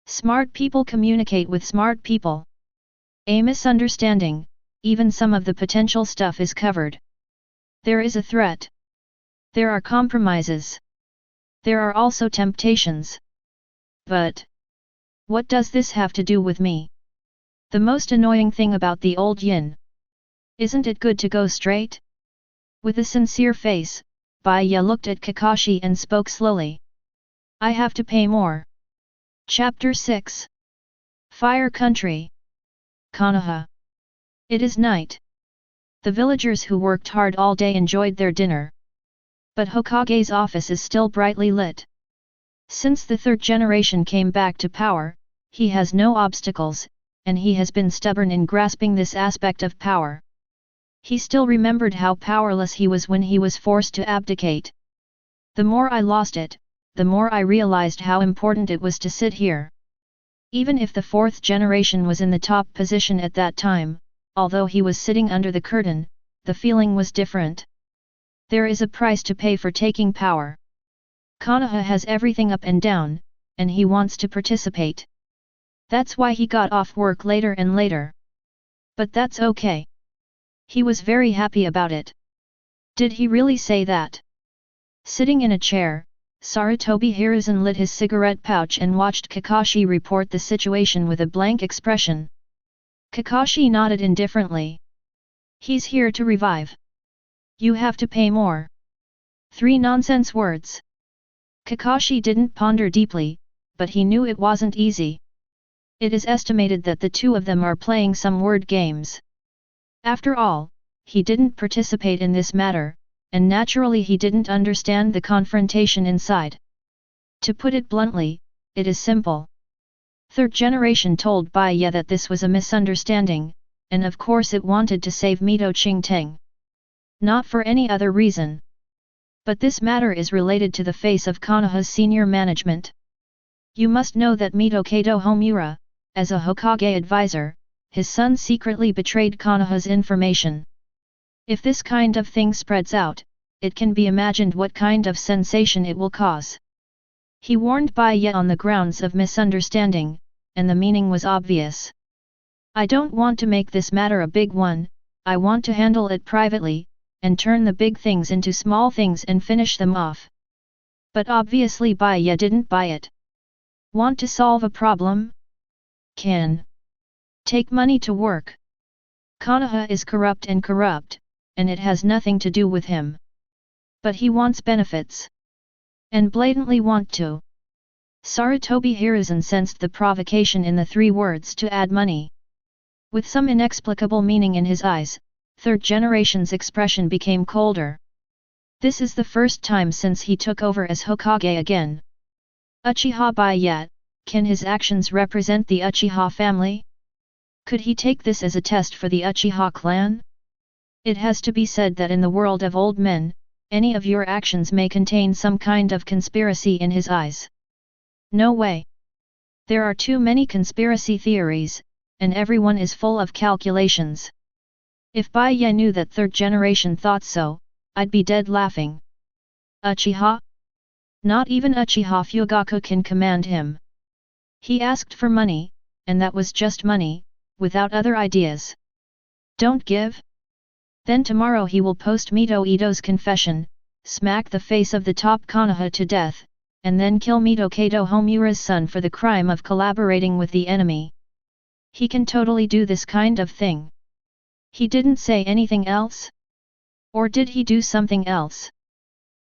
Smart people communicate with smart people. A misunderstanding, even some of the potential stuff is covered. There is a threat. There are compromises. There are also temptations. But what does this have to do with me? The most annoying thing about the old yin. Isn't it good to go straight? With a sincere face, Bai Ye looked at Kakashi and spoke slowly. I have to pay more. Chapter 6. Fire Country. Konoha. It is night. The villagers who worked hard all day enjoyed their dinner. But Hokage's office is still brightly lit. Since the third generation came back to power, he has no obstacles, and he has been stubborn in grasping this aspect of power. He still remembered how powerless he was when he was forced to abdicate. The more I lost it, the more I realized how important it was to sit here. Even if the fourth generation was in the top position at that time, although he was sitting under the curtain, the feeling was different. There is a price to pay for taking power. Konoha has everything up and down, and he wants to participate. That's why he got off work later and later. But that's okay. He was very happy about it. Did he really say that? Sitting in a chair, Sarutobi Hiruzen lit his cigarette pouch and watched Kakashi report the situation with a blank expression. Kakashi nodded indifferently. He's here to revive. You have to pay more. 3 nonsense words. Kakashi didn't ponder deeply, but he knew it wasn't easy. It is estimated that the two of them are playing some word games. After all, he didn't participate in this matter, and naturally he didn't understand the confrontation inside. To put it bluntly, it is simple. Third Generation told Bai Ye that this was a misunderstanding, and of course it wanted to save Mito Qingteng. Not for any other reason. But this matter is related to the face of Konoha's senior management. You must know that Mito Kato Homura, as a Hokage advisor, his son secretly betrayed Konoha's information. If this kind of thing spreads out, it can be imagined what kind of sensation it will cause. He warned Bai Ye on the grounds of misunderstanding, and the meaning was obvious. I don't want to make this matter a big one, I want to handle it privately, and turn the big things into small things and finish them off. But obviously Bai Ye didn't buy it. Want to solve a problem? Can. Take money to work. Konoha is corrupt, and it has nothing to do with him. But he wants benefits. And blatantly want to. Sarutobi Hiruzen sensed the provocation in the 3 words to add money. With some inexplicable meaning in his eyes, Third Generation's expression became colder. This is the first time since he took over as Hokage again. Uchiha Bai Ye, can his actions represent the Uchiha family? Could he take this as a test for the Uchiha clan? It has to be said that in the world of old men, any of your actions may contain some kind of conspiracy in his eyes. No way. There are too many conspiracy theories, and everyone is full of calculations. If Bai Ye knew that Third Generation thought so, I'd be dead laughing. Uchiha? Not even Uchiha Fugaku can command him. He asked for money, and that was just money, without other ideas. Don't give? Then tomorrow he will post Mito Ito's confession, smack the face of the top Konoha to death, and then kill Mito Kato Homura's son for the crime of collaborating with the enemy. He can totally do this kind of thing. He didn't say anything else? Or did he do something else?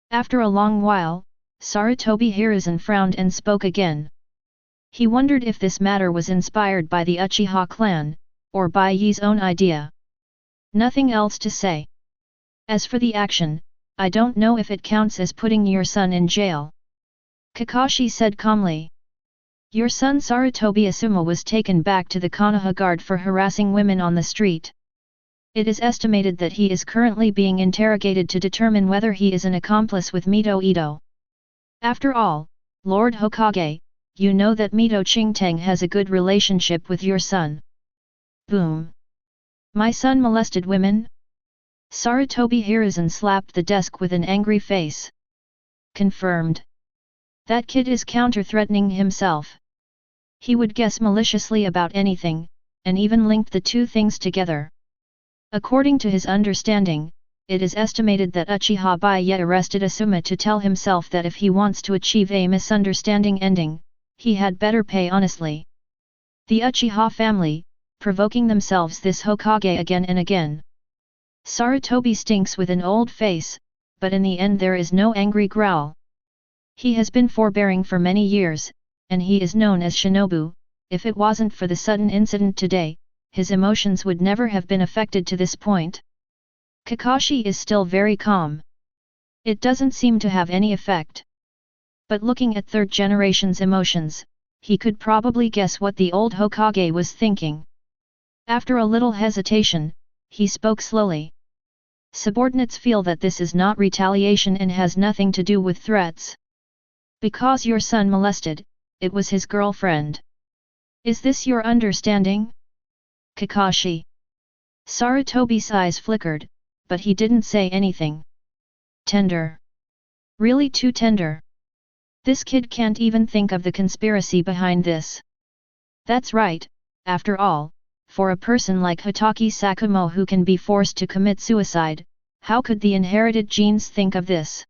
After a long while, Sarutobi Hiruzen frowned and spoke again. He wondered if this matter was inspired by the Uchiha clan, or Bai Ye's own idea. Nothing else to say. As for the action, I don't know if it counts as putting your son in jail. Kakashi said calmly. Your son Sarutobi Asuma was taken back to the Konoha Guard for harassing women on the street. It is estimated that he is currently being interrogated to determine whether he is an accomplice with Mito Ito. After all, Lord Hokage, you know that Mito Qingteng has a good relationship with your son. Boom. My son molested women? Sarutobi Hiruzen slapped the desk with an angry face. Confirmed. That kid is counter-threatening himself. He would guess maliciously about anything, and even linked the two things together. According to his understanding, it is estimated that Uchiha Bai Ye arrested Asuma to tell himself that if he wants to achieve a misunderstanding ending, he had better pay honestly. The Uchiha family, provoking themselves this Hokage again and again. Sarutobi stinks with an old face, but in the end there is no angry growl. He has been forbearing for many years, and he is known as Shinobu. If it wasn't for the sudden incident today, his emotions would never have been affected to this point. Kakashi is still very calm. It doesn't seem to have any effect. But looking at Third Generation's emotions, he could probably guess what the old Hokage was thinking. After a little hesitation, he spoke slowly. Subordinates feel that this is not retaliation and has nothing to do with threats. Because your son molested, it was his girlfriend. Is this your understanding? Kakashi. Sarutobi's eyes flickered, but he didn't say anything. Tender. Really too tender. This kid can't even think of the conspiracy behind this. That's right, after all, for a person like Hitaki Sakumo who can be forced to commit suicide, how could the inherited genes think of this?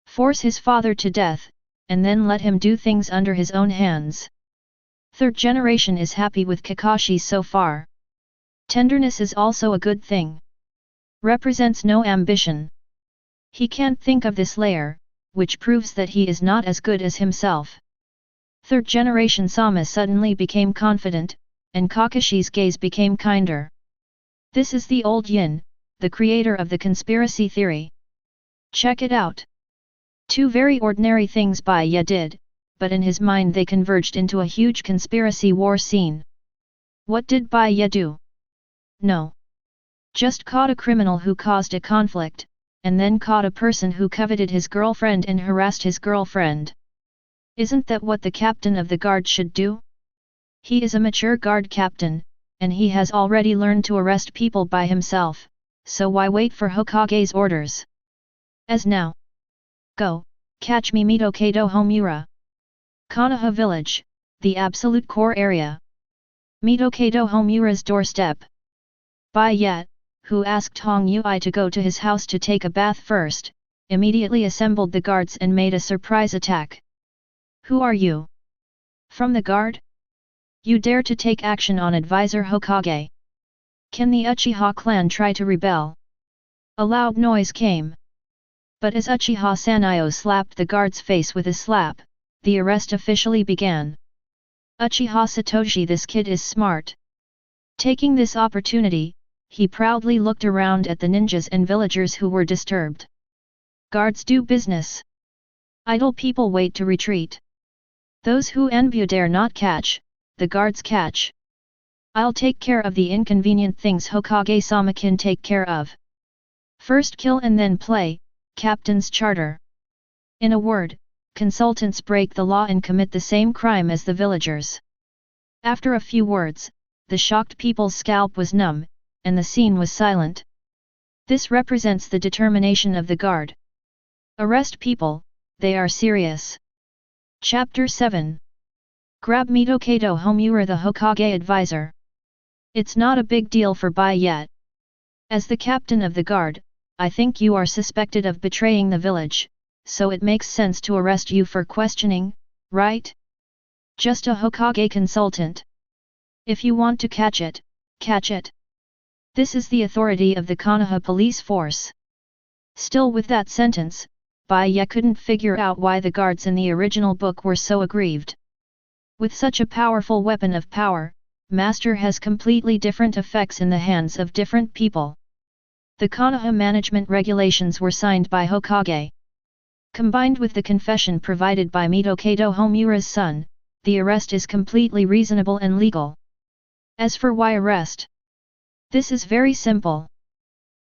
Force his father to death, and then let him do things under his own hands. Third generation is happy with Kakashi so far. Tenderness is also a good thing. Represents no ambition. He can't think of this layer, which proves that he is not as good as himself. Third generation Sama suddenly became confident, and Kakashi's gaze became kinder. This is the old Yin, the creator of the conspiracy theory. Check it out. Two very ordinary things Bai Ye did, but in his mind they converged into a huge conspiracy war scene. What did Bai Ye do? No. Just caught a criminal who caused a conflict, and then caught a person who coveted his girlfriend and harassed his girlfriend. Isn't that what the captain of the guard should do? He is a mature guard captain, and he has already learned to arrest people by himself, so why wait for Hokage's orders? As now. Go, catch me Mitokado Homura. Konoha village, the absolute core area. Mitokado Homura's doorstep. Bai Ye, who asked Hong Yui to go to his house to take a bath first, immediately assembled the guards and made a surprise attack. Who are you? From the guard? You dare to take action on Advisor Hokage? Can the Uchiha clan try to rebel? A loud noise came. But as Uchiha Sanyo slapped the guard's face with a slap, the arrest officially began. Uchiha Satoshi, this kid is smart. Taking this opportunity, he proudly looked around at the ninjas and villagers who were disturbed. Guards do business. Idle people wait to retreat. Those who envy dare not catch, the guards catch. I'll take care of the inconvenient things Hokage-sama can take care of. First kill and then play, Captain's Charter. In a word, consultants break the law and commit the same crime as the villagers. After a few words, the shocked people's scalp was numb, and the scene was silent. This represents the determination of the guard. Arrest people, they are serious. Chapter 7. Grab Mitokado Homura, the Hokage advisor. It's not a big deal for Bai Ye. As the captain of the guard, I think you are suspected of betraying the village, so it makes sense to arrest you for questioning, right? Just a Hokage consultant. If you want to catch it, catch it. This is the authority of the Konoha police force. Still with that sentence, Bai Ye couldn't figure out why the guards in the original book were so aggrieved. With such a powerful weapon of power, Master has completely different effects in the hands of different people. The Konoha management regulations were signed by Hokage. Combined with the confession provided by Mitokado Homura's son, the arrest is completely reasonable and legal. As for why arrest? This is very simple.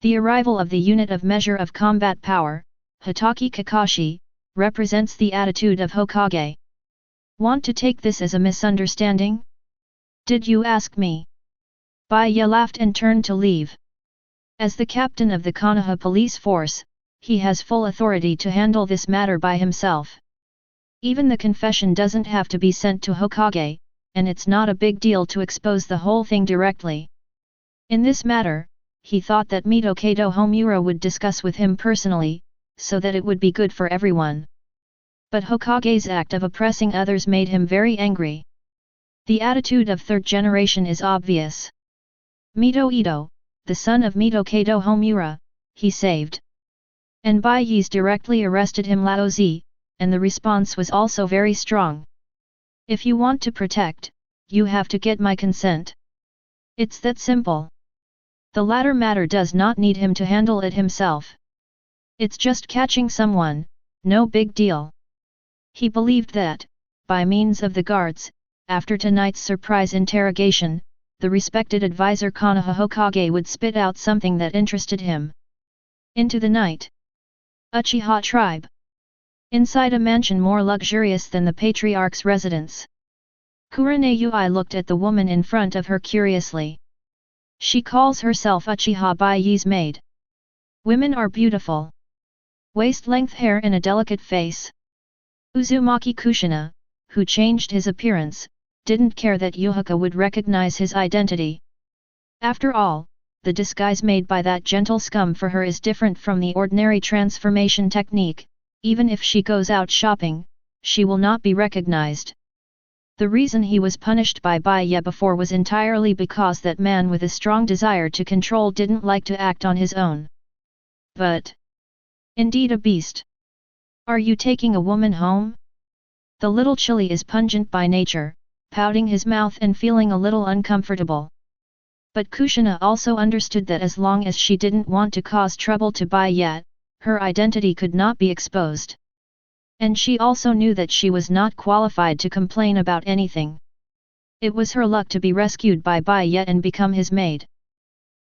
The arrival of the unit of measure of combat power, Hitaki Kakashi, represents the attitude of Hokage. Want to take this as a misunderstanding? Did you ask me? Bai Ye laughed and turned to leave. As the captain of the Konoha police force, he has full authority to handle this matter by himself. Even the confession doesn't have to be sent to Hokage, and it's not a big deal to expose the whole thing directly. In this matter, he thought that Mitokado Homura would discuss with him personally, so that it would be good for everyone. But Hokage's act of oppressing others made him very angry. The attitude of third generation is obvious. Mito Ito, the son of Mitokado Homura, he saved. And Bai Ye's directly arrested him Laozi, and the response was also very strong. If you want to protect, you have to get my consent. It's that simple. The latter matter does not need him to handle it himself. It's just catching someone, no big deal. He believed that, by means of the guards, after tonight's surprise interrogation, the respected advisor Konoha Hokage would spit out something that interested him. Into the night. Uchiha tribe. Inside a mansion more luxurious than the patriarch's residence. Kurane Yui looked at the woman in front of her curiously. She calls herself Uchiha Bai Ye's maid. Women are beautiful. Waist-length hair and a delicate face. Uzumaki Kushina, who changed his appearance, didn't care that Yuhaka would recognize his identity. After all, the disguise made by that gentle scum for her is different from the ordinary transformation technique, even if she goes out shopping, she will not be recognized. The reason he was punished by Bai Ye before was entirely because that man with a strong desire to control didn't like to act on his own. But indeed a beast. Are you taking a woman home? The little chili is pungent by nature, pouting his mouth and feeling a little uncomfortable. But Kushina also understood that as long as she didn't want to cause trouble to Bai Ye, her identity could not be exposed. And she also knew that she was not qualified to complain about anything. It was her luck to be rescued by Bai Ye and become his maid.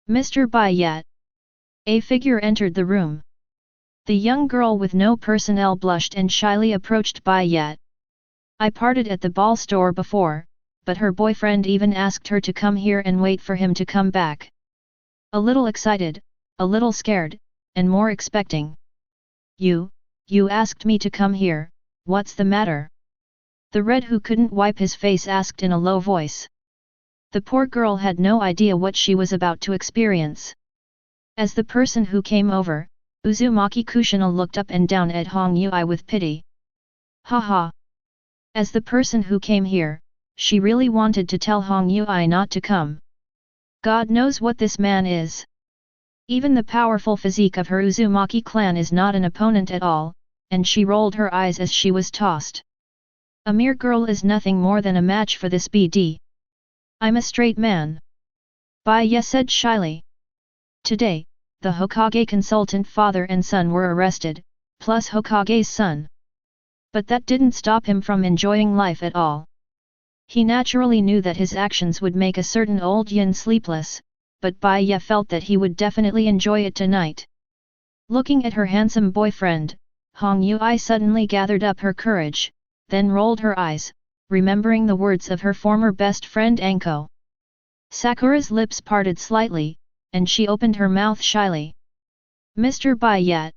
Mr. Bai Ye. A figure entered the room. The young girl with no personnel blushed and shyly approached Bai Ye. I parted at the ball store before, but her boyfriend even asked her to come here and wait for him to come back. A little excited, a little scared, and more expecting. You asked me to come here, what's the matter? The red who couldn't wipe his face asked in a low voice. The poor girl had no idea what she was about to experience. As the person who came over, Uzumaki Kushina looked up and down at Hong Yui with pity. Haha. As the person who came here, she really wanted to tell Hong Yui not to come. God knows what this man is. Even the powerful physique of her Uzumaki clan is not an opponent at all, and she rolled her eyes as she was tossed. A mere girl is nothing more than a match for this BD. I'm a straight man. Bai Ye said shyly. Today, the Hokage consultant father and son were arrested, plus Hokage's son. But that didn't stop him from enjoying life at all. He naturally knew that his actions would make a certain old yin sleepless, but Bai Ye felt that he would definitely enjoy it tonight. Looking at her handsome boyfriend, Hong Yui suddenly gathered up her courage, then rolled her eyes, remembering the words of her former best friend Anko. Sakura's lips parted slightly, and she opened her mouth shyly. Mr. Bai Ye.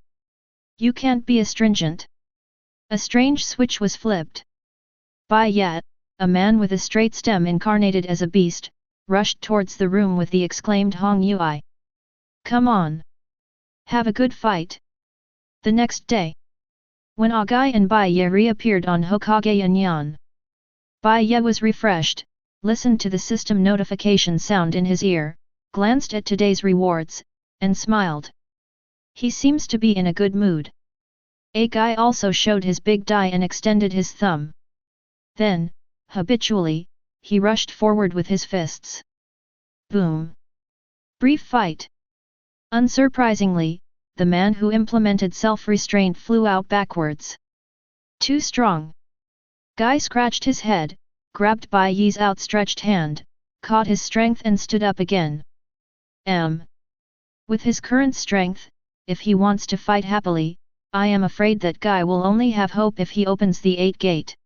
You can't be astringent. A strange switch was flipped. Bai Ye, a man with a straight stem incarnated as a beast, rushed towards the room with the exclaimed Hong Yui. Come on! Have a good fight! The next day, when Agai and Bai Ye reappeared on Hokage Yanyan, Bai Ye was refreshed, listened to the system notification sound in his ear, glanced at today's rewards, and smiled. He seems to be in a good mood. Agai also showed his big die and extended his thumb. Then, habitually, he rushed forward with his fists. Boom! Brief fight. Unsurprisingly, the man who implemented self-restraint flew out backwards. Too strong. Guy scratched his head, grabbed Bai Ye's outstretched hand, caught his strength and stood up again. With his current strength, if he wants to fight happily, I am afraid that Guy will only have hope if he opens the 8th gate.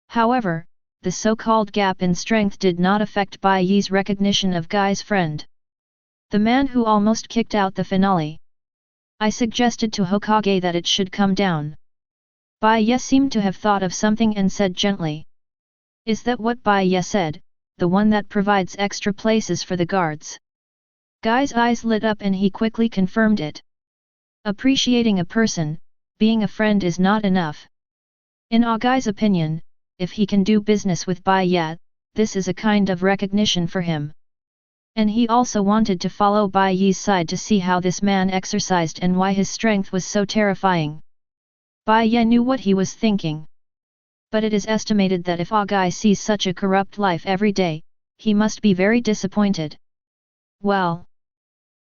However, the so-called gap in strength did not affect Bai Ye's recognition of Guy's friend. The man who almost kicked out the finale. I suggested to Hokage that it should come down. Bai Ye seemed to have thought of something and said gently. Is that what Bai Ye said, the one that provides extra places for the guards? Guy's eyes lit up and he quickly confirmed it. Appreciating a person, being a friend is not enough. In Agai's opinion, if he can do business with Bai Ye, this is a kind of recognition for him. And he also wanted to follow Bai Ye's side to see how this man exercised and why his strength was so terrifying. Bai Ye knew what he was thinking. But it is estimated that if Agai sees such a corrupt life every day, he must be very disappointed. Well.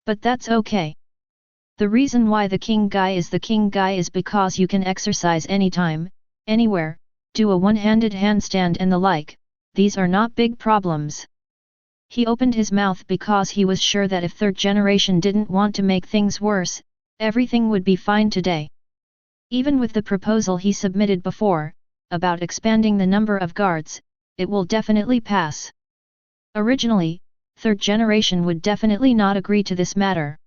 But that's okay. The reason why the King Guy is because you can exercise anytime, anywhere, do a one-handed handstand and the like, these are not big problems. He opened his mouth because he was sure that if Third Generation didn't want to make things worse, everything would be fine today. Even with the proposal he submitted before, about expanding the number of guards, it will definitely pass. Originally, Third Generation would definitely not agree to this matter.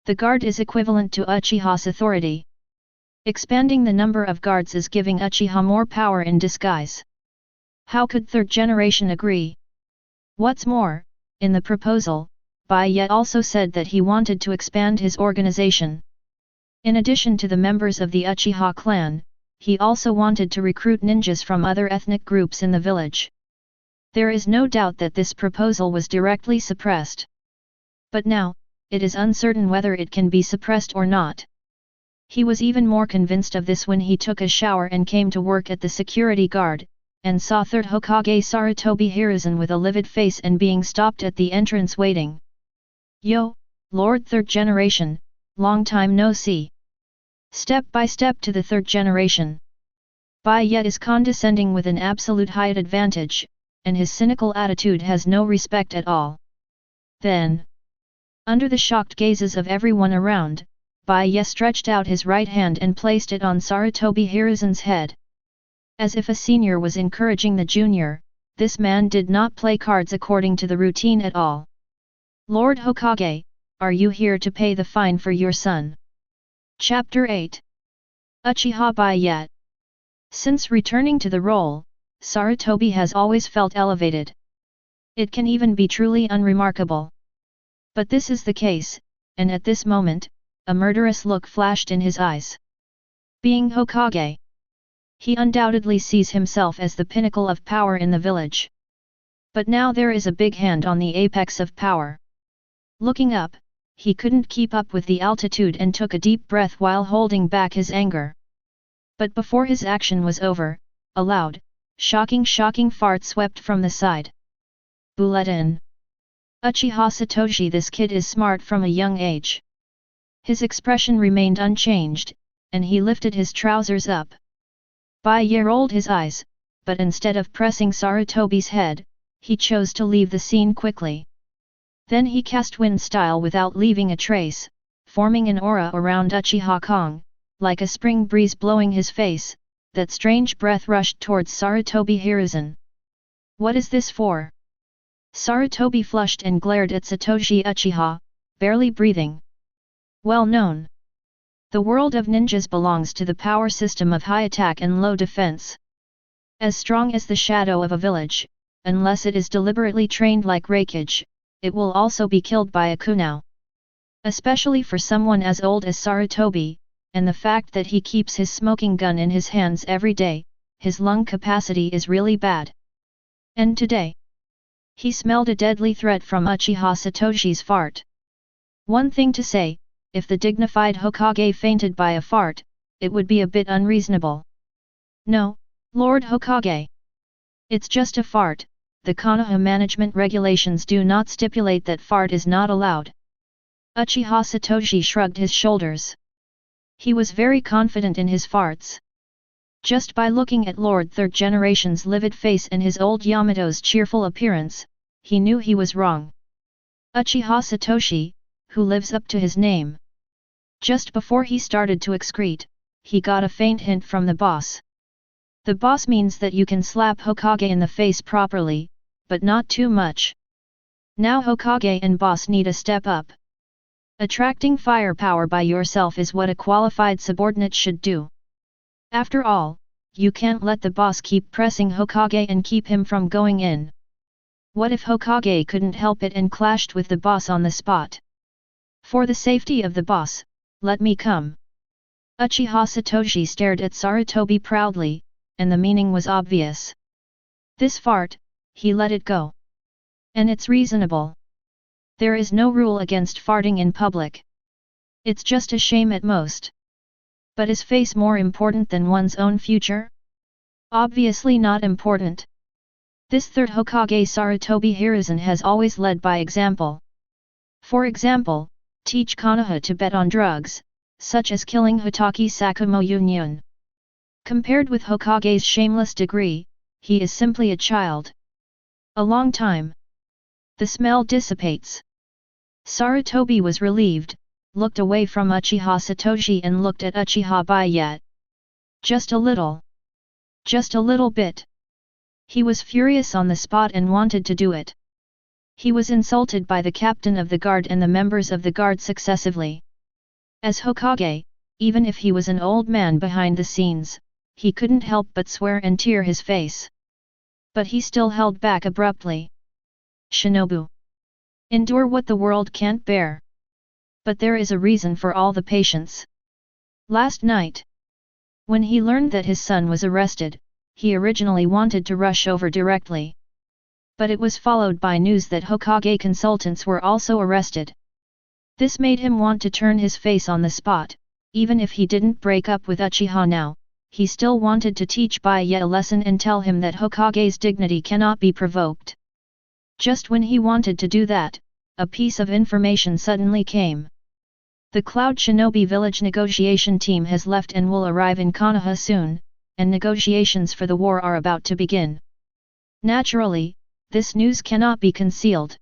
The guard is equivalent to Uchiha's authority. Expanding the number of guards is giving Uchiha more power in disguise. How could Third Generation agree? What's more, in the proposal, Bai Ye also said that he wanted to expand his organization. In addition to the members of the Uchiha clan, he also wanted to recruit ninjas from other ethnic groups in the village. There is no doubt that this proposal was directly suppressed. But now, it is uncertain whether it can be suppressed or not. He was even more convinced of this when he took a shower and came to work at the security guard, and saw Third Hokage Sarutobi Hiruzen with a livid face and being stopped at the entrance waiting. "Yo, Lord Third Generation, long time no see." Step by step to the Third Generation. Bai Ye is condescending with an absolute height advantage, and his cynical attitude has no respect at all. Then, under the shocked gazes of everyone around, Bai Ye stretched out his right hand and placed it on Sarutobi Hiruzen's head. As if a senior was encouraging the junior, this man did not play cards according to the routine at all. "Lord Hokage, are you here to pay the fine for your son?" Chapter 8. Uchiha Bai Ye. Since returning to the role, Sarutobi has always felt elevated. It can even be truly unremarkable. But this is the case, and at this moment, a murderous look flashed in his eyes. Being Hokage, he undoubtedly sees himself as the pinnacle of power in the village. But now there is a big hand on the apex of power. Looking up, he couldn't keep up with the altitude and took a deep breath while holding back his anger. But before his action was over, a loud, shocking fart swept from the side. "Bulletin! Uchiha Satoshi, this kid is smart from a young age." His expression remained unchanged, and he lifted his trousers up. Bai Ye rolled his eyes, but instead of pressing Sarutobi's head, he chose to leave the scene quickly. Then he cast wind style without leaving a trace, forming an aura around Uchiha Kong, like a spring breeze blowing his face. That strange breath rushed towards Sarutobi Hiruzen. "What is this for?" Sarutobi flushed and glared at Satoshi Uchiha, barely breathing. Well known. The world of ninjas belongs to the power system of high attack and low defense. As strong as the shadow of a village, unless it is deliberately trained like Raikage, it will also be killed by a kunao. Especially for someone as old as Sarutobi, and the fact that he keeps his smoking gun in his hands every day, his lung capacity is really bad. And today, he smelled a deadly threat from Uchiha Satoshi's fart. One thing to say, if the dignified Hokage fainted by a fart, it would be a bit unreasonable. "No, Lord Hokage. It's just a fart, the Konoha management regulations do not stipulate that fart is not allowed." Uchiha Satoshi shrugged his shoulders. He was very confident in his farts. Just by looking at Lord Third Generation's livid face and his old Yamato's cheerful appearance, he knew he was wrong. Uchiha Satoshi, who lives up to his name. Just before he started to excrete, he got a faint hint from the boss. The boss means that you can slap Hokage in the face properly, but not too much. Now Hokage and boss need a step up. Attracting firepower by yourself is what a qualified subordinate should do. After all, you can't let the boss keep pressing Hokage and keep him from going in. What if Hokage couldn't help it and clashed with the boss on the spot? For the safety of the boss, let me come. Uchiha Satoshi stared at Sarutobi proudly, and the meaning was obvious. This fart, he let it go. And it's reasonable. There is no rule against farting in public. It's just a shame at most. But is face more important than one's own future? Obviously not important. This third Hokage Sarutobi Hiruzen has always led by example. For example, teach Konoha to bet on drugs, such as killing Hitaki Sakumo Union. Compared with Hokage's shameless degree, he is simply a child. A long time. The smell dissipates. Sarutobi was relieved, looked away from Uchiha Satoshi and looked at Uchiha Bai Ye. Just a little. Just a little bit. He was furious on the spot and wanted to do it. He was insulted by the captain of the guard and the members of the guard successively. As Hokage, even if he was an old man behind the scenes, he couldn't help but swear and tear his face. But he still held back abruptly. Shinobu. Endure what the world can't bear. But there is a reason for all the patience. Last night, when he learned that his son was arrested, he originally wanted to rush over directly. But it was followed by news that Hokage consultants were also arrested. This made him want to turn his face on the spot. Even if he didn't break up with Uchiha now, he still wanted to teach Bai Ye a lesson and tell him that Hokage's dignity cannot be provoked. Just when he wanted to do that, a piece of information suddenly came. The Cloud Shinobi village negotiation team has left and will arrive in Konoha soon, and negotiations for the war are about to begin. Naturally, this news cannot be concealed.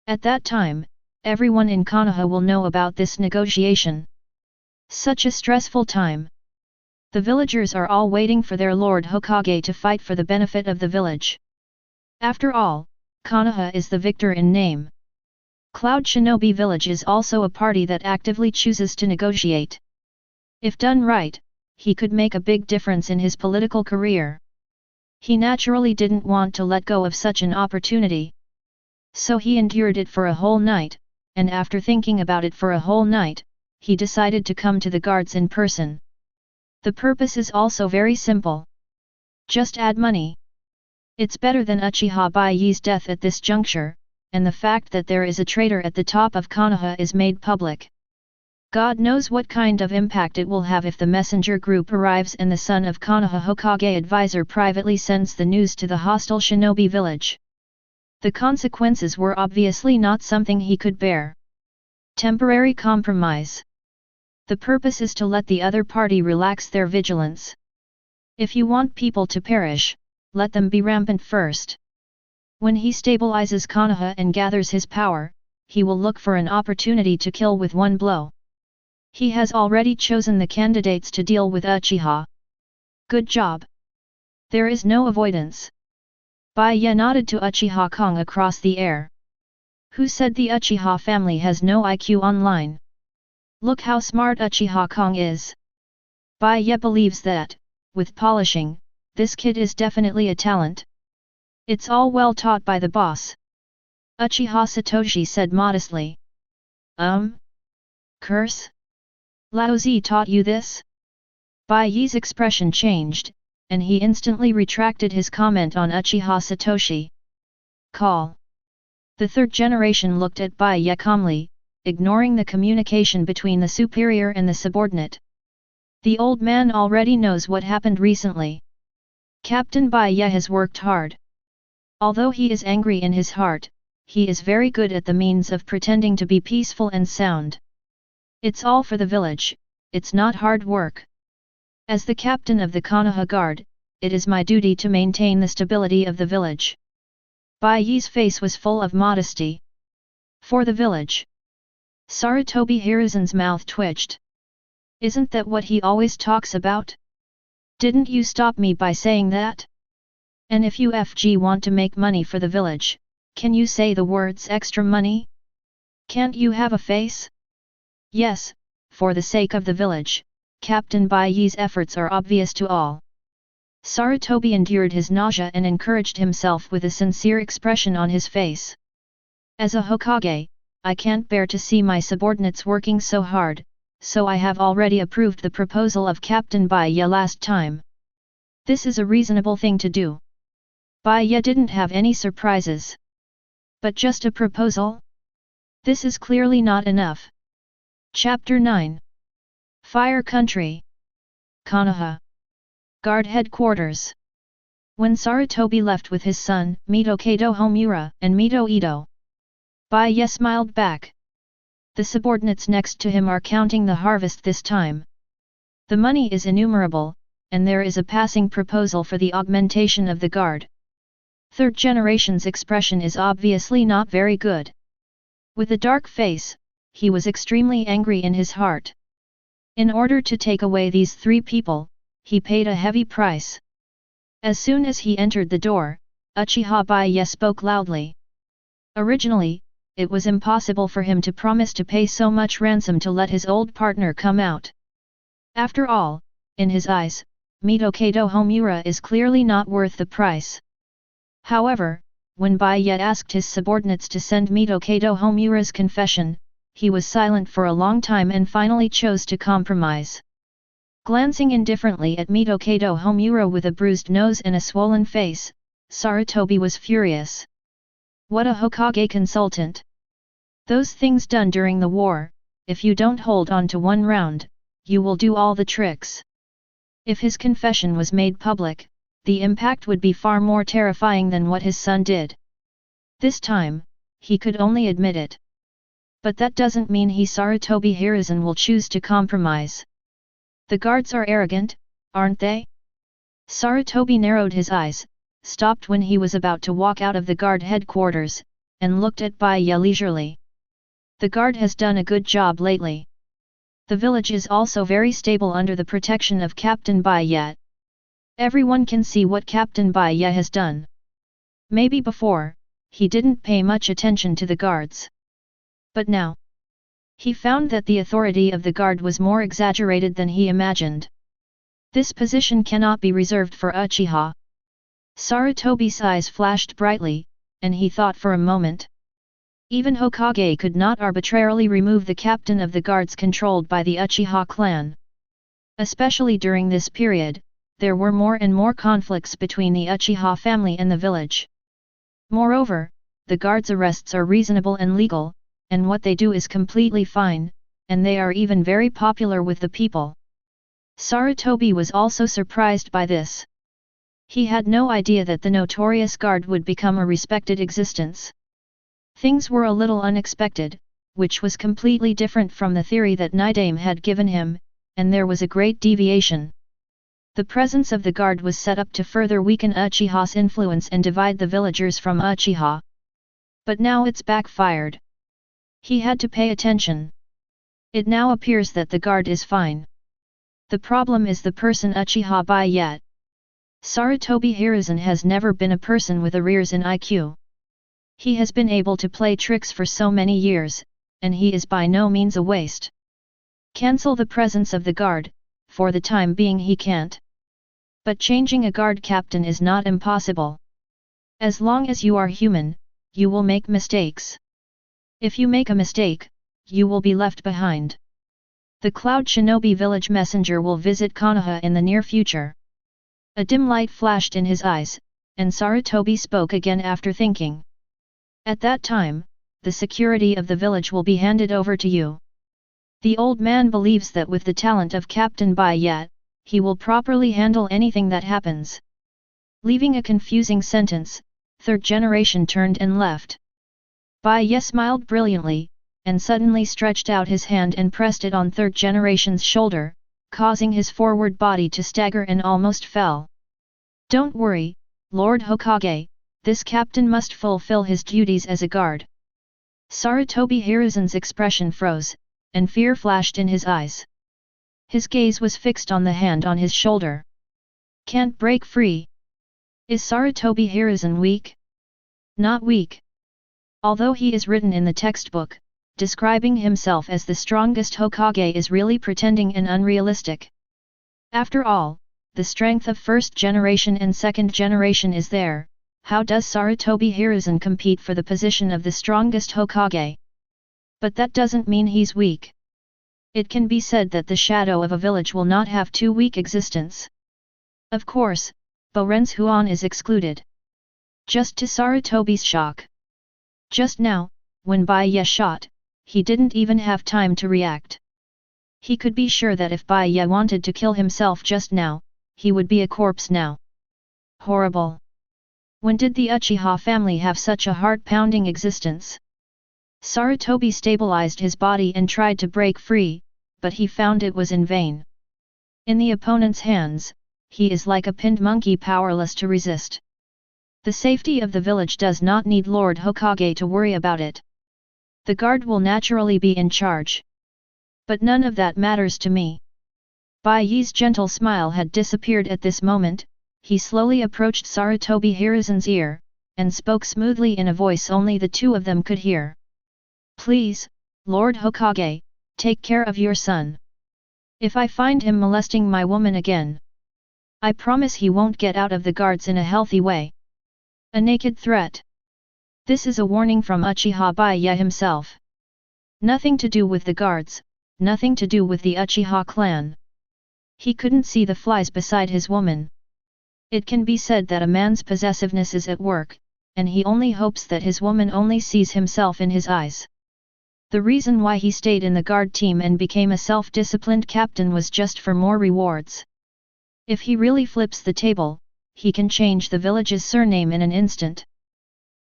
At that time, everyone in Konoha will know about this negotiation. Such a stressful time. The villagers are all waiting for their Lord Hokage to fight for the benefit of the village. After all, Konoha is the victor in name. Cloud Shinobi Village is also a party that actively chooses to negotiate. If done right, he could make a big difference in his political career. He naturally didn't want to let go of such an opportunity. So he endured it for a whole night, and after thinking about it for a whole night, he decided to come to the guards in person. The purpose is also very simple. Just add money. It's better than Uchiha Bai Ye's death at this juncture, and the fact that there is a traitor at the top of Konoha is made public. God knows what kind of impact it will have if the messenger group arrives and the son of Konoha Hokage advisor privately sends the news to the hostile shinobi village. The consequences were obviously not something he could bear. Temporary compromise. The purpose is to let the other party relax their vigilance. If you want people to perish, let them be rampant first. When he stabilizes Konoha and gathers his power, he will look for an opportunity to kill with one blow. He has already chosen the candidates to deal with Uchiha. Good job. There is no avoidance. Bai Ye nodded to Uchiha Kong across the air. Who said the Uchiha family has no IQ online? Look how smart Uchiha Kong is. Bai Ye believes that, with polishing, this kid is definitely a talent. It's all well taught by the boss. Uchiha Satoshi said modestly. Curse? Lao Zi taught you this? Bai Ye's expression changed, and he instantly retracted his comment on Uchiha Satoshi. Call. The third generation looked at Bai Ye calmly, ignoring the communication between the superior and the subordinate. The old man already knows what happened recently. Captain Bai Ye has worked hard. Although he is angry in his heart, he is very good at the means of pretending to be peaceful and sound. It's all for the village, it's not hard work. As the captain of the Konoha Guard, it is my duty to maintain the stability of the village. Bai Ye's face was full of modesty. For the village. Sarutobi Hiruzen's mouth twitched. Isn't that what he always talks about? Didn't you stop me by saying that? And if you FG want to make money for the village, can you say the words extra money? Can't you have a face? Yes, for the sake of the village, Captain Bai Ye's efforts are obvious to all. Sarutobi endured his nausea and encouraged himself with a sincere expression on his face. As a Hokage, I can't bear to see my subordinates working so hard, so I have already approved the proposal of Captain Bai Ye last time. This is a reasonable thing to do. Bai Ye didn't have any surprises. But just a proposal? This is clearly not enough. Chapter 9. Fire Country. Konoha. Guard Headquarters. When Sarutobi left with his son, Mito Kato Homura, and Mito Ito, Bai Ye smiled back. The subordinates next to him are counting the harvest this time. The money is innumerable, and there is a passing proposal for the augmentation of the guard. Third generation's expression is obviously not very good. With a dark face, he was extremely angry in his heart. In order to take away these three people, he paid a heavy price. As soon as he entered the door, Uchiha Bai Ye spoke loudly. Originally, it was impossible for him to promise to pay so much ransom to let his old partner come out. After all, in his eyes, Mito Kato Homura is clearly not worth the price. However, when Bai Ye asked his subordinates to send Mito Kato Homura's confession, he was silent for a long time and finally chose to compromise. Glancing indifferently at Mitokato Homura with a bruised nose and a swollen face, Sarutobi was furious. What a Hokage consultant! Those things done during the war, if you don't hold on to one round, you will do all the tricks. If his confession was made public, the impact would be far more terrifying than what his son did. This time, he could only admit it. But that doesn't mean Sarutobi Hiruzen will choose to compromise. The guards are arrogant, aren't they? Sarutobi narrowed his eyes, stopped when he was about to walk out of the guard headquarters, and looked at Bai Ye leisurely. The guard has done a good job lately. The village is also very stable under the protection of Captain Bai Ye. Everyone can see what Captain Bai Ye has done. Maybe before, he didn't pay much attention to the guards. But now, he found that the authority of the guard was more exaggerated than he imagined. This position cannot be reserved for Uchiha. Sarutobi's eyes flashed brightly, and he thought for a moment. Even Hokage could not arbitrarily remove the captain of the guards controlled by the Uchiha clan. Especially during this period, there were more and more conflicts between the Uchiha family and the village. Moreover, the guards' arrests are reasonable and legal, and what they do is completely fine, and they are even very popular with the people. Sarutobi was also surprised by this. He had no idea that the notorious guard would become a respected existence. Things were a little unexpected, which was completely different from the theory that Nidame had given him, and there was a great deviation. The presence of the guard was set up to further weaken Uchiha's influence and divide the villagers from Uchiha. But now it's backfired. He had to pay attention. It now appears that the guard is fine. The problem is the person Uchiha Bai Ye. Sarutobi Hiruzen has never been a person with arrears in IQ. He has been able to play tricks for so many years, and he is by no means a waste. Cancel the presence of the guard, for the time being he can't. But changing a guard captain is not impossible. As long as you are human, you will make mistakes. If you make a mistake, you will be left behind. The Cloud Shinobi village messenger will visit Konoha in the near future. A dim light flashed in his eyes, and Sarutobi spoke again after thinking. At that time, the security of the village will be handed over to you. The old man believes that with the talent of Captain Bai Ye, he will properly handle anything that happens. Leaving a confusing sentence, Third Generation turned and left. Bai Ye smiled brilliantly, and suddenly stretched out his hand and pressed it on Third Generation's shoulder, causing his forward body to stagger and almost fell. Don't worry, Lord Hokage, this captain must fulfill his duties as a guard. Sarutobi Hiruzen's expression froze, and fear flashed in his eyes. His gaze was fixed on the hand on his shoulder. Can't break free. Is Sarutobi Hiruzen weak? Not weak. Although he is written in the textbook, describing himself as the strongest Hokage is really pretending and unrealistic. After all, the strength of First Generation and Second Generation is there. How does Sarutobi Hiruzen compete for the position of the strongest Hokage? But that doesn't mean he's weak. It can be said that the shadow of a village will not have too weak existence. Of course, Boren's Huan is excluded. Just to Sarutobi's shock. Just now, when Bai Ye shot, he didn't even have time to react. He could be sure that if Bai Ye wanted to kill himself just now, he would be a corpse now. Horrible. When did the Uchiha family have such a heart-pounding existence? Sarutobi stabilized his body and tried to break free, but he found it was in vain. In the opponent's hands, he is like a pinned monkey powerless to resist. The safety of the village does not need Lord Hokage to worry about it. The guard will naturally be in charge. But none of that matters to me. Bai Ye's gentle smile had disappeared at this moment. He slowly approached Sarutobi Hiruzen's ear, and spoke smoothly in a voice only the two of them could hear. Please, Lord Hokage, take care of your son. If I find him molesting my woman again, I promise he won't get out of the guards in a healthy way. A naked threat. This is a warning from Uchiha Bai Ye himself. Nothing to do with the guards, nothing to do with the Uchiha clan. He couldn't see the flies beside his woman. It can be said that a man's possessiveness is at work, and he only hopes that his woman only sees himself in his eyes. The reason why he stayed in the guard team and became a self-disciplined captain was just for more rewards. If he really flips the table, he can change the village's surname in an instant.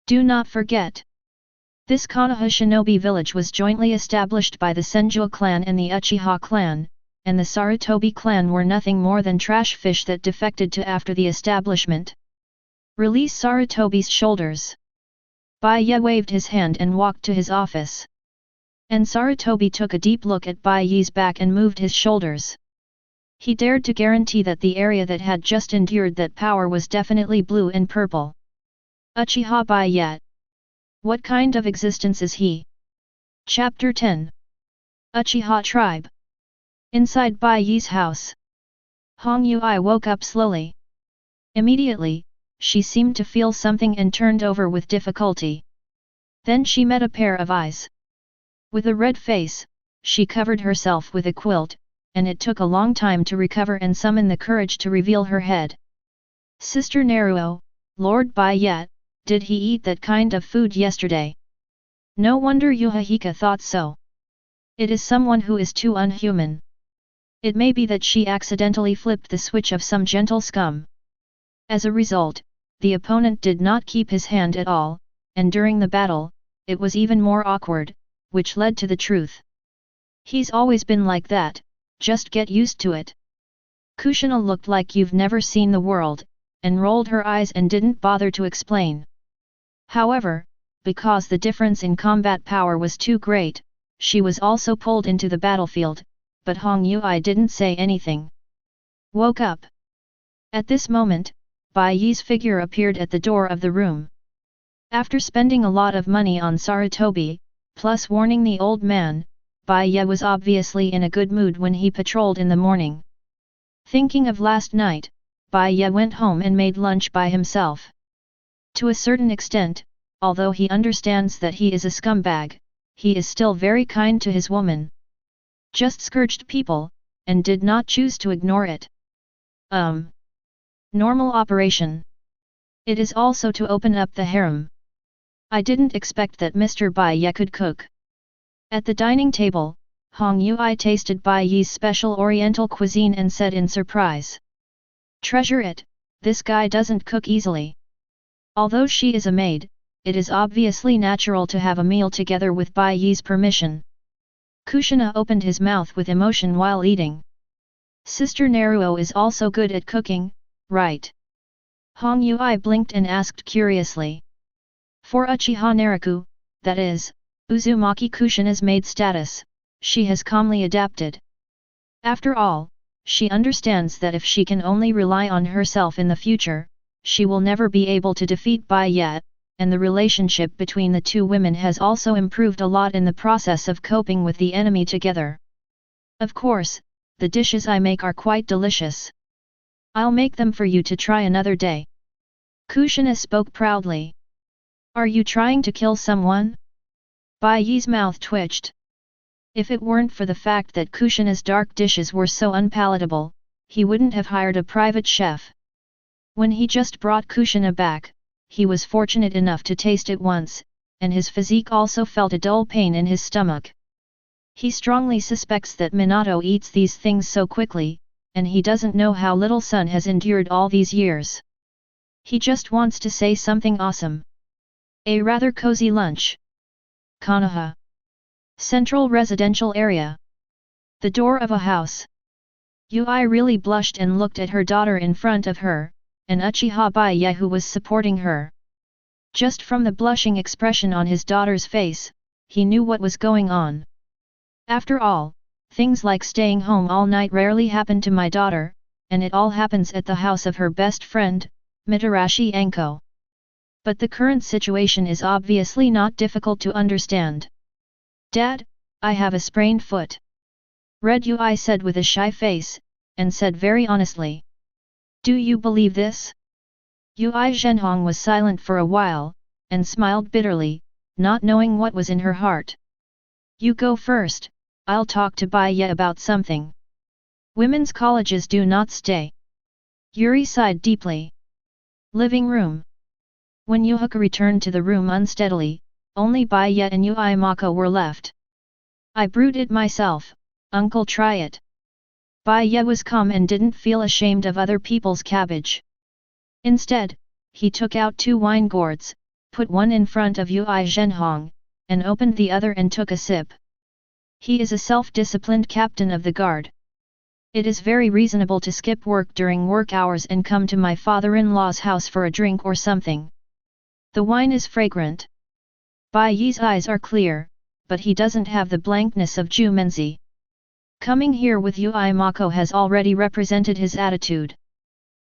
Do not forget. This Konoha shinobi village was jointly established by the Senju clan and the Uchiha clan, and the Sarutobi clan were nothing more than trash fish that defected to after the establishment. Release Sarutobi's shoulders. Bai Ye waved his hand and walked to his office. And Sarutobi took a deep look at Bai Ye's back and moved his shoulders. He dared to guarantee that the area that had just endured that power was definitely blue and purple. Uchiha Bai Ye. What kind of existence is he? Chapter 10. Uchiha Tribe. Inside Bai Ye's house. Hong Yui woke up slowly. Immediately, she seemed to feel something and turned over with difficulty. Then she met a pair of eyes. With a red face, she covered herself with a quilt, and it took a long time to recover and summon the courage to reveal her head. Sister Neruo, Lord Bai Ye, did he eat that kind of food yesterday? No wonder Yuhahika thought so. It is someone who is too unhuman. It may be that she accidentally flipped the switch of some gentle scum. As a result, the opponent did not keep his hand at all, and during the battle, it was even more awkward, which led to the truth. He's always been like that, just get used to it. Kushina looked like you've never seen the world, and rolled her eyes and didn't bother to explain. However, because the difference in combat power was too great, she was also pulled into the battlefield, but Hong Yui didn't say anything. Woke up. At this moment, Bai Ye's figure appeared at the door of the room. After spending a lot of money on Sarutobi, plus warning the old man, Bai Ye was obviously in a good mood when he patrolled in the morning. Thinking of last night, Bai Ye went home and made lunch by himself. To a certain extent, although he understands that he is a scumbag, he is still very kind to his woman. Just scourged people, and did not choose to ignore it. Normal operation. It is also to open up the harem. I didn't expect that Mr. Bai Ye could cook. At the dining table, Hong Yui tasted Bai Ye's special oriental cuisine and said in surprise. Treasure it, this guy doesn't cook easily. Although she is a maid, it is obviously natural to have a meal together with Bai Ye's permission. Kushina opened his mouth with emotion while eating. Sister Neruo is also good at cooking, right? Hong Yui blinked and asked curiously. For Uchiha Naraku, that is, Uzumaki Kushina's maid status, she has calmly adapted. After all, she understands that if she can only rely on herself in the future, she will never be able to defeat Bai Ye, and the relationship between the two women has also improved a lot in the process of coping with the enemy together. Of course, the dishes I make are quite delicious. I'll make them for you to try another day. Kushina spoke proudly. Are you trying to kill someone? Bai Ye's mouth twitched. If it weren't for the fact that Kushina's dark dishes were so unpalatable, he wouldn't have hired a private chef. When he just brought Kushina back, he was fortunate enough to taste it once, and his physique also felt a dull pain in his stomach. He strongly suspects that Minato eats these things so quickly, and he doesn't know how little Sun has endured all these years. He just wants to say something awesome. A rather cozy lunch. Konoha. Central residential area. The door of a house. Yui really blushed and looked at her daughter in front of her, and Uchiha Bai Ye who was supporting her. Just from the blushing expression on his daughter's face, he knew what was going on. After all, things like staying home all night rarely happen to my daughter, and it all happens at the house of her best friend, Mitarashi Anko. But the current situation is obviously not difficult to understand. Dad, I have a sprained foot. Red Ui said with a shy face, and said very honestly. Do you believe this? Ui Zhenhong was silent for a while, and smiled bitterly, not knowing what was in her heart. You go first, I'll talk to Bai Ye about something. Women's colleges do not stay. Yuri sighed deeply. Living room. When Yuhaka returned to the room unsteadily, only Bai Ye and Uchiha were left. I brewed it myself, uncle, try it. Bai Ye was calm and didn't feel ashamed of other people's cabbage. Instead, he took out 2 wine gourds, put one in front of Uchiha, and opened the other and took a sip. He is a self-disciplined captain of the guard. It is very reasonable to skip work during work hours and come to my father-in-law's house for a drink or something. The wine is fragrant. Bai Ye's eyes are clear, but he doesn't have the blankness of Jumenzi. Coming here with Uchiha has already represented his attitude.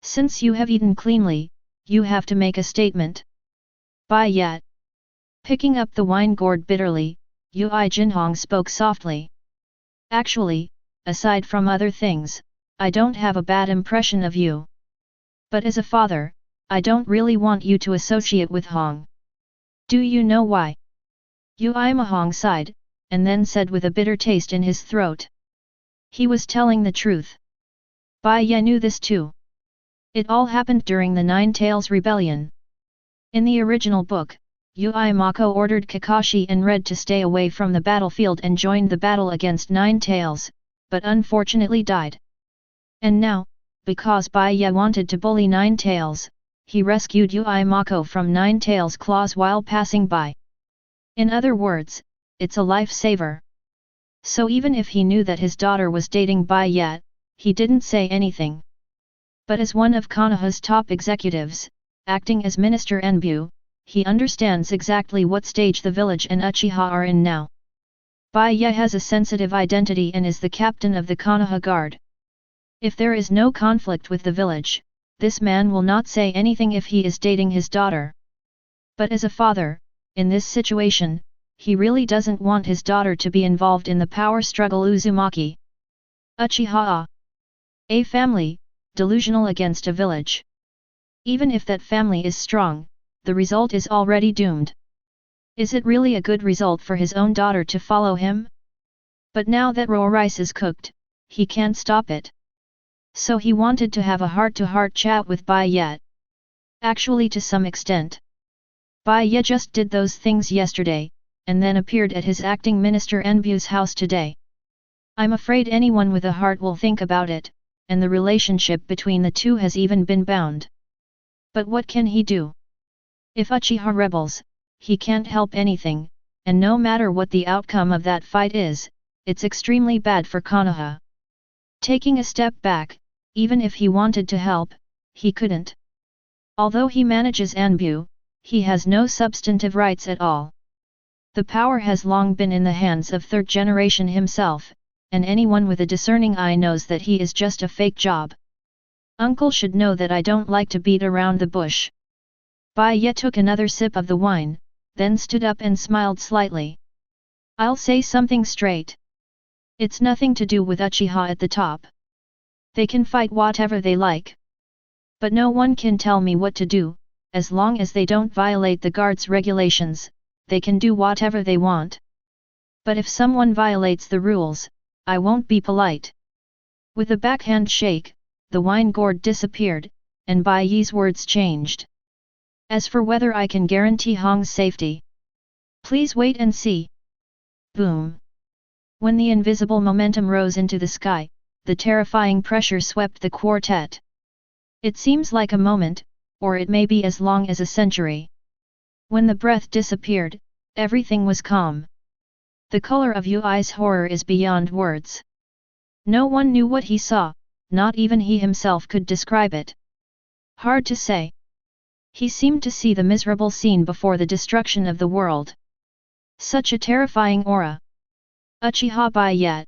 Since you have eaten cleanly, you have to make a statement. Bai Ye. Picking up the wine gourd bitterly, Uchiha spoke softly. Actually, aside from other things, I don't have a bad impression of you. But as a father, I don't really want you to associate with Hong. Do you know why? Uchiha sighed, and then said with a bitter taste in his throat. He was telling the truth. Bai Ye knew this too. It all happened during the Nine Tails Rebellion. In the original book, Uchiha ordered Kakashi and Red to stay away from the battlefield and joined the battle against Nine Tails, but unfortunately died. And now, because Bai Ye wanted to bully Nine Tails, he rescued Uchiha from Nine Tails' claws while passing by. In other words, it's a lifesaver. So even if he knew that his daughter was dating Bai Ye, he didn't say anything. But as one of Konoha's top executives, acting as Minister Enbu, he understands exactly what stage the village and Uchiha are in now. Bai Ye has a sensitive identity and is the captain of the Konoha Guard. If there is no conflict with the village, this man will not say anything if he is dating his daughter. But as a father, in this situation, he really doesn't want his daughter to be involved in the power struggle Uzumaki. Uchiha. A family, delusional against a village. Even if that family is strong, the result is already doomed. Is it really a good result for his own daughter to follow him? But now that raw rice is cooked, he can't stop it. So he wanted to have a heart-to-heart chat with Bai Ye. Actually, to some extent. Bai Ye just did those things yesterday, and then appeared at his acting minister Enbu's house today. I'm afraid anyone with a heart will think about it, and the relationship between the two has even been bound. But what can he do? If Uchiha rebels, he can't help anything, and no matter what the outcome of that fight is, it's extremely bad for Konoha. Taking a step back, even if he wanted to help, he couldn't. Although he manages Enbu, he has no substantive rights at all. The power has long been in the hands of Third Generation himself, and anyone with a discerning eye knows that he is just a fake job. Uncle should know that I don't like to beat around the bush. Bai Ye took another sip of the wine, then stood up and smiled slightly. I'll say something straight. It's nothing to do with Uchiha at the top. They can fight whatever they like. But no one can tell me what to do, as long as they don't violate the guard's regulations, they can do whatever they want. But if someone violates the rules, I won't be polite. With a backhand shake, the wine gourd disappeared, and Bai Ye's words changed. As for whether I can guarantee Hong's safety, please wait and see. Boom. When the invisible momentum rose into the sky, the terrifying pressure swept the quartet. It seems like a moment, or it may be as long as a century. When the breath disappeared, everything was calm. The color of Yui's horror is beyond words. No one knew what he saw, not even he himself could describe it. Hard to say. He seemed to see the miserable scene before the destruction of the world. Such a terrifying aura. Uchiha Bai Ye.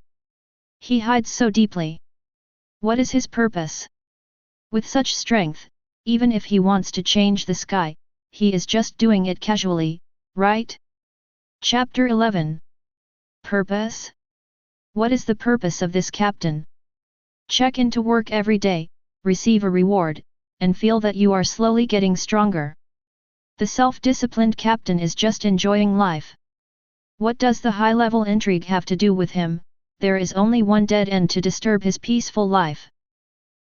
He hides so deeply. What is his purpose? With such strength, even if he wants to change the sky, he is just doing it casually, right? Chapter 11. Purpose? What is the purpose of this captain? Check into work every day, receive a reward, and feel that you are slowly getting stronger. The self-disciplined captain is just enjoying life. What does the high-level intrigue have to do with him? there is only one dead end to disturb his peaceful life.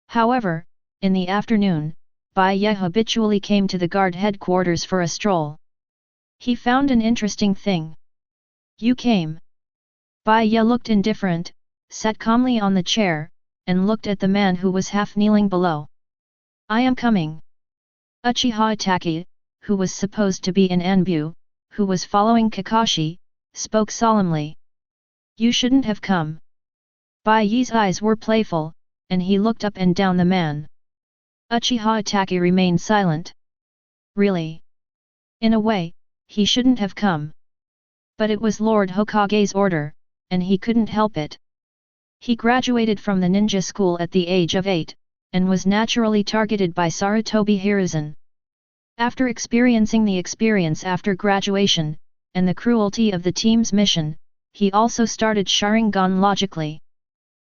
However, in the afternoon, Bai Ye habitually came to the guard headquarters for a stroll. He found an interesting thing. You came. Bai Ye looked indifferent, sat calmly on the chair, and looked at the man who was half kneeling below. I am coming. Uchiha Itachi, who was supposed to be in Anbu, who was following Kakashi, spoke solemnly. You shouldn't have come. Bai Ye's eyes were playful, and he looked up and down the man. Uchiha Itachi remained silent. Really? In a way, he shouldn't have come. But it was Lord Hokage's order, and he couldn't help it. He graduated from the ninja school at the age of 8, and was naturally targeted by Sarutobi Hiruzen. After experiencing the experience after graduation, and the cruelty of the team's mission, he also started Sharingan logically.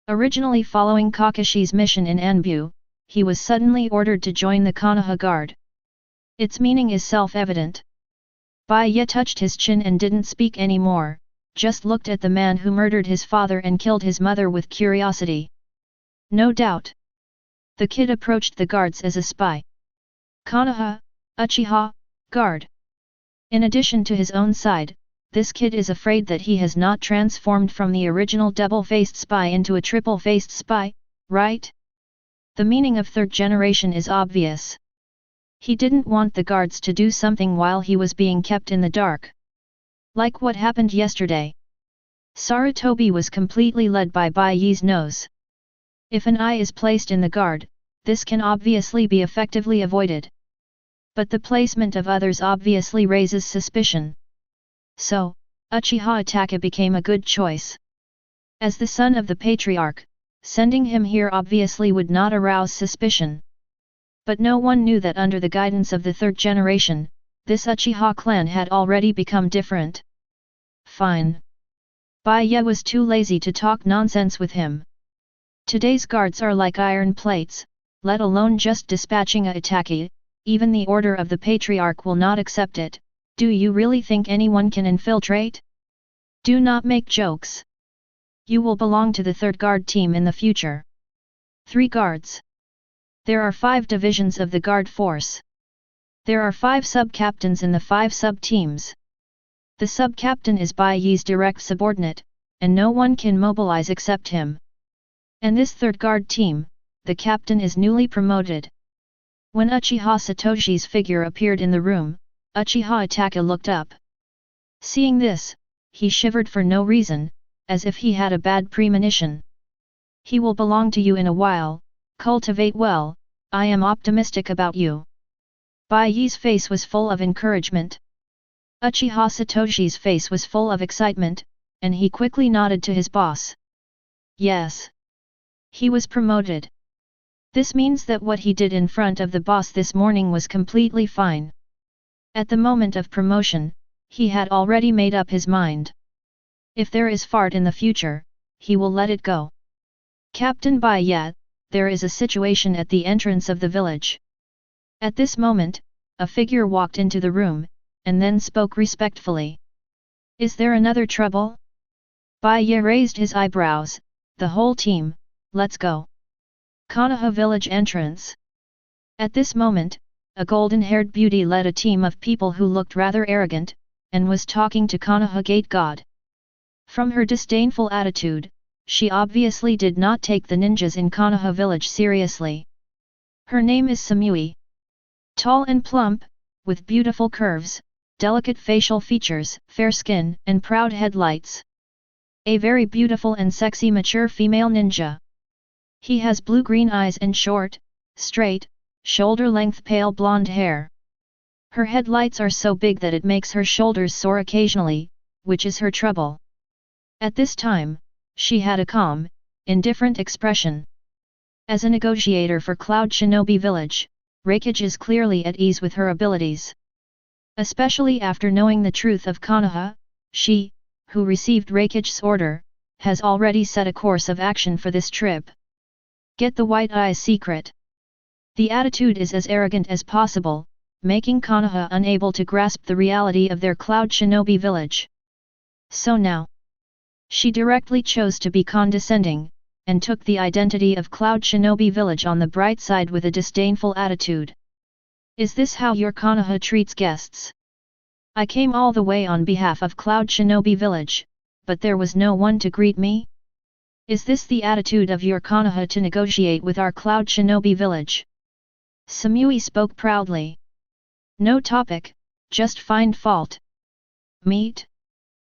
Originally following Kakashi's mission in Anbu, he was suddenly ordered to join the Konoha Guard. Its meaning is self-evident. Bai Ye touched his chin and didn't speak anymore, just looked at the man who murdered his father and killed his mother with curiosity. No doubt. The kid approached the guards as a spy. Konoha, Uchiha, Guard. In addition to his own side, this kid is afraid that he has not transformed from the original double-faced spy into a triple-faced spy, right? The meaning of third generation is obvious. He didn't want the guards to do something while he was being kept in the dark. Like what happened yesterday. Sarutobi was completely led by Bai Ye's nose. If an eye is placed in the guard, this can obviously be effectively avoided. But the placement of others obviously raises suspicion. So, Uchiha Itachi became a good choice. As the son of the patriarch, sending him here obviously would not arouse suspicion. But no one knew that under the guidance of the third generation, this Uchiha clan had already become different. Fine. Bai Ye was too lazy to talk nonsense with him. Today's guards are like iron plates, let alone just dispatching a Itachi, even the order of the patriarch will not accept it. Do you really think anyone can infiltrate? Do not make jokes. You will belong to the third guard team in the future. 3 guards. There are 5 divisions of the guard force. There are 5 sub-captains in the 5 sub-teams. The sub-captain is Bai Ye's direct subordinate, and no one can mobilize except him. And this third guard team, the captain is newly promoted. When Uchiha Satoshi's figure appeared in the room, Uchiha Itachi looked up. Seeing this, he shivered for no reason, as if he had a bad premonition. He will belong to you in a while, cultivate well, I am optimistic about you. Bai Ye's face was full of encouragement. Uchiha Satoshi's face was full of excitement, and he quickly nodded to his boss. Yes. He was promoted. This means that what he did in front of the boss this morning was completely fine. At the moment of promotion, he had already made up his mind. If there is fart in the future, he will let it go. Captain Bai Ye, there is a situation at the entrance of the village. At this moment, a figure walked into the room, and then spoke respectfully. Is there another trouble? Bai Ye raised his eyebrows. The whole team, let's go. Konoha village entrance. At this moment, a golden-haired beauty led a team of people who looked rather arrogant, and was talking to Konoha gate god. From her disdainful attitude, she obviously did not take the ninjas in Konoha village seriously. Her name is Samui. Tall and plump, with beautiful curves, delicate facial features, fair skin, and proud headlights. A very beautiful and sexy mature female ninja. He has blue-green eyes and short, straight, shoulder-length pale blonde hair. Her headlights are so big that it makes her shoulders sore occasionally, which is her trouble. At this time, she had a calm, indifferent expression. As a negotiator for Cloud Shinobi Village, Raikage is clearly at ease with her abilities. Especially after knowing the truth of Konoha, she, who received Raikage's order, has already set a course of action for this trip. Get the White Eye's secret. The attitude is as arrogant as possible, making Konoha unable to grasp the reality of their Cloud Shinobi Village. So now, She directly chose to be condescending, and took the identity of Cloud Shinobi Village on the bright side with a disdainful attitude. Is this how your Konoha treats guests? I came all the way on behalf of Cloud Shinobi Village, but there was no one to greet me? Is this the attitude of your Konoha to negotiate with our Cloud Shinobi Village? Samui spoke proudly. No topic, just find fault. Meet?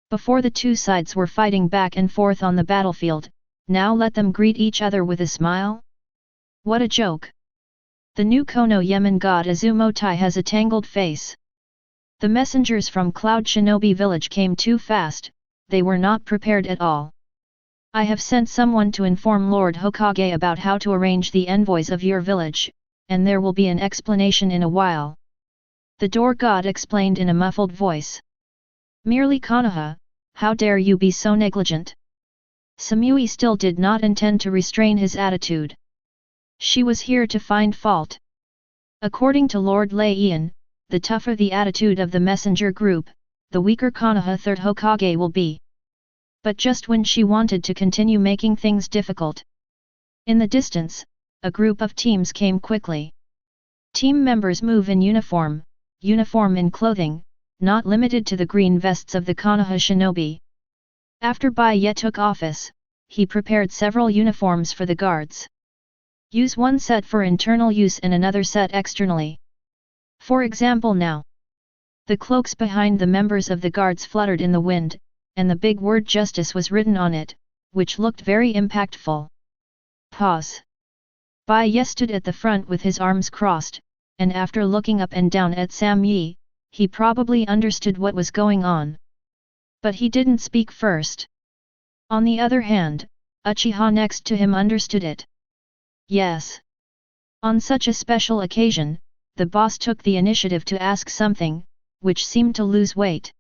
Before the two sides were fighting back and forth on the battlefield, now let them greet each other with a smile? What a joke! The new Kono Yemen god Azumotai has a tangled face. The messengers from Cloud Shinobi Village came too fast, they were not prepared at all. I have sent someone to inform Lord Hokage about how to arrange the envoys of your village, and there will be an explanation in a while. The door god explained in a muffled voice. Merely Konoha, how dare you be so negligent? Samui still did not intend to restrain his attitude. She was here to find fault. According to Lord Lei, the tougher the attitude of the messenger group, the weaker Konoha Third Hokage will be. But just when she wanted to continue making things difficult. In the distance, a group of teams came quickly. Team members move in uniform in clothing, not limited to the green vests of the Konoha shinobi. After Bai Ye took office, he prepared several uniforms for the guards. Use one set for internal use and another set externally. For example now. The cloaks behind the members of the guards fluttered in the wind, and the big word justice was written on it, which looked very impactful. Pause. Bai Ye stood at the front with his arms crossed, and after looking up and down at Sam Yi, he probably understood what was going on. But he didn't speak first. On the other hand, Uchiha next to him understood it. Yes. On such a special occasion, the boss took the initiative to ask something, which seemed to lose weight.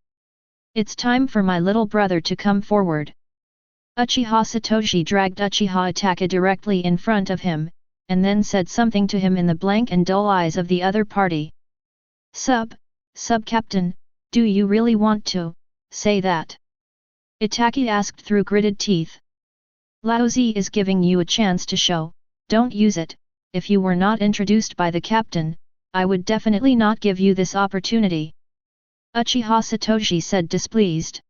It's time for my little brother to come forward. Uchiha Satoshi dragged Uchiha Itachi directly in front of him, and then said something to him in the blank and dull eyes of the other party. Sub-Captain, do you really want to say that? Itachi asked through gritted teeth. Laozi is giving you a chance to show, don't use it. If you were not introduced by the captain, I would definitely not give you this opportunity. Uchiha Satoshi said displeased.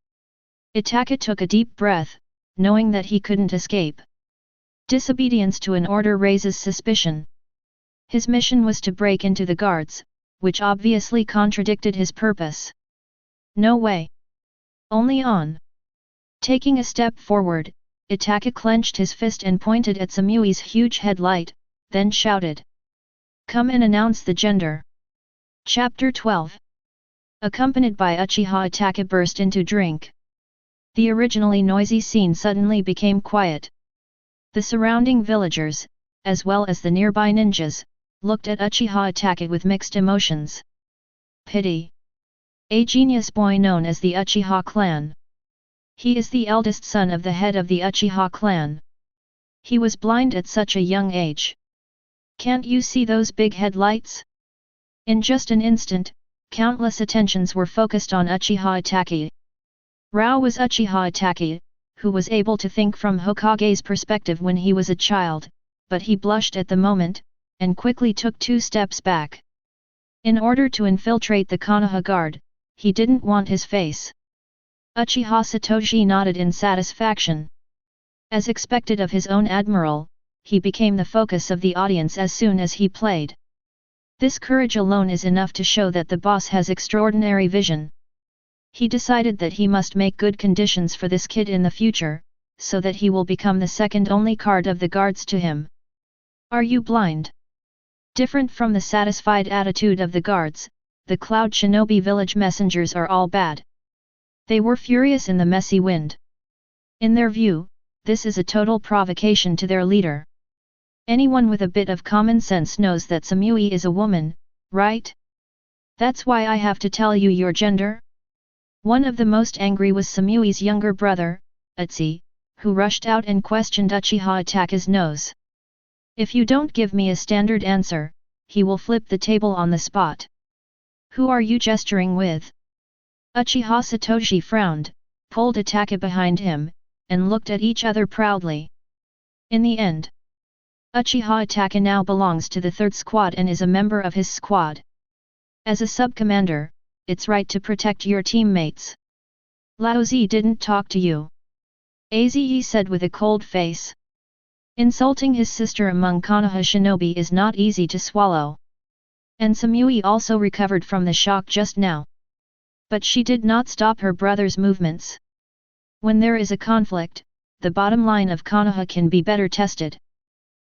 Itachi took a deep breath, knowing that he couldn't escape. Disobedience to an order raises suspicion. His mission was to break into the guards, which obviously contradicted his purpose. No way. Only on. Taking a step forward, Itachi clenched his fist and pointed at Samui's huge headlight, then shouted. Come and announce the gender. Chapter 12. Accompanied by Uchiha Itachi burst into drink. The originally noisy scene suddenly became quiet. The surrounding villagers, as well as the nearby ninjas, looked at Uchiha Itachi with mixed emotions. Pity. A genius boy known as the Uchiha clan. He is the eldest son of the head of the Uchiha clan. He was blind at such a young age. Can't you see those big headlights? In just an instant, countless attentions were focused on Uchiha Itachi. Rao was Uchiha Itachi, who was able to think from Hokage's perspective when he was a child, but he blushed at the moment, and quickly took 2 steps back. In order to infiltrate the Konoha Guard, he didn't want his face. Uchiha Satoshi nodded in satisfaction. As expected of his own admiral, he became the focus of the audience as soon as he played. This courage alone is enough to show that the boss has extraordinary vision. He decided that he must make good conditions for this kid in the future, so that he will become the second only card of the guards to him. Are you blind? Different from the satisfied attitude of the guards, the Cloud Shinobi village messengers are all bad. They were furious in the messy wind. In their view, this is a total provocation to their leader. Anyone with a bit of common sense knows that Samui is a woman, right? That's why I have to tell you your gender? One of the most angry was Samui's younger brother, Utsi, who rushed out and questioned Uchiha Itachi's nose. If you don't give me a standard answer, he will flip the table on the spot. Who are you gesturing with? Uchiha Satoshi frowned, pulled Itachi behind him, and looked at each other proudly. In the end, Uchiha Itachi now belongs to the 3rd Squad and is a member of his squad. As a sub-commander, it's right to protect your teammates. Lao Zi didn't talk to you. Aze said with a cold face. Insulting his sister among Konoha shinobi is not easy to swallow. And Samui also recovered from the shock just now. But she did not stop her brother's movements. When there is a conflict, the bottom line of Konoha can be better tested.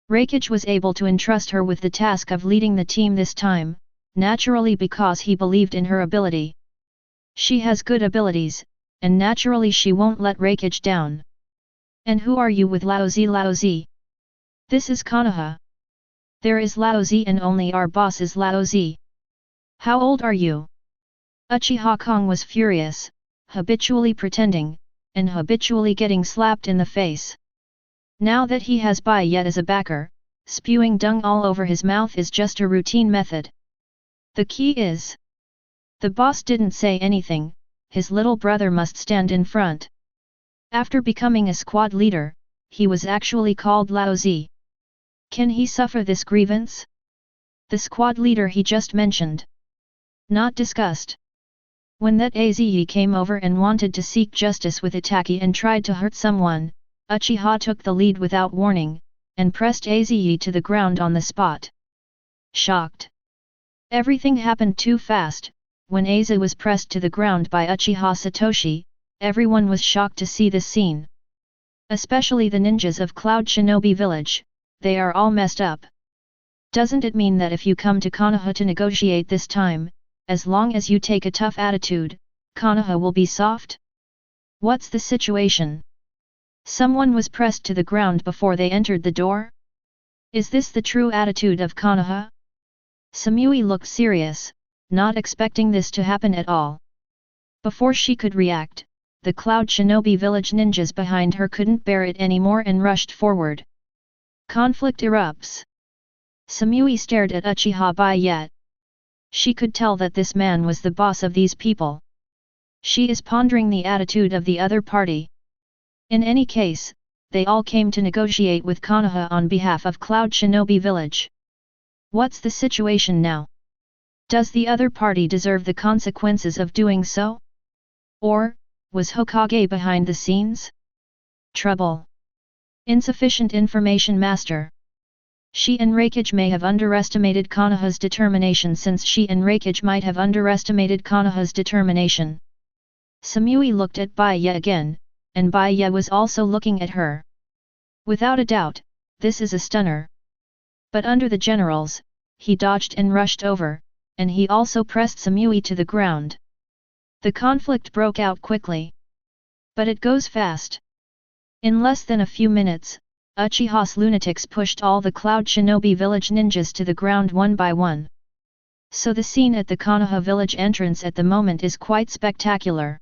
Raikage was able to entrust her with the task of leading the team this time, naturally because he believed in her ability. She has good abilities, and naturally she won't let Raikage down. And who are you with Lao Zi? Lao Zi? This is Konoha. There is Lao Zi and only our boss is Lao Zi. How old are you? Uchiha Kong was furious, habitually pretending, and habitually getting slapped in the face. Now that he has Bai Ye as a backer, spewing dung all over his mouth is just a routine method. The key is, the boss didn't say anything, his little brother must stand in front. After becoming a squad leader, he was actually called Lao Zi. Can he suffer this grievance? The squad leader he just mentioned. Not discussed. When that Aze came over and wanted to seek justice with Itachi and tried to hurt someone, Uchiha took the lead without warning, and pressed Aze to the ground on the spot. Shocked. Everything happened too fast. When Aze was pressed to the ground by Uchiha Satoshi, everyone was shocked to see this scene. Especially the ninjas of Cloud Shinobi Village, they are all messed up. Doesn't it mean that if you come to Konoha to negotiate this time, as long as you take a tough attitude, Konoha will be soft? What's the situation? Someone was pressed to the ground before they entered the door? Is this the true attitude of Konoha? Samui looked serious, not expecting this to happen at all. Before she could react, the Cloud Shinobi Village ninjas behind her couldn't bear it anymore and rushed forward. Conflict erupts. Samui stared at Uchiha Bai Ye. She could tell that this man was the boss of these people. She is pondering the attitude of the other party. In any case, they all came to negotiate with Konoha on behalf of Cloud Shinobi Village. What's the situation now? Does the other party deserve the consequences of doing so? Or, was Hokage behind the scenes? Trouble. Insufficient information, Master. She and Raikage may have underestimated Konoha's determination since she and Raikage might have underestimated Konoha's determination. Samui looked at Bai Ye again, and Bai Ye was also looking at her. Without a doubt, this is a stunner. But under the generals, he dodged and rushed over, and he also pressed Samui to the ground. The conflict broke out quickly. But it goes fast. In less than a few minutes, Uchiha's lunatics pushed all the Cloud Shinobi Village ninjas to the ground one by one. So the scene at the Konoha village entrance at the moment is quite spectacular.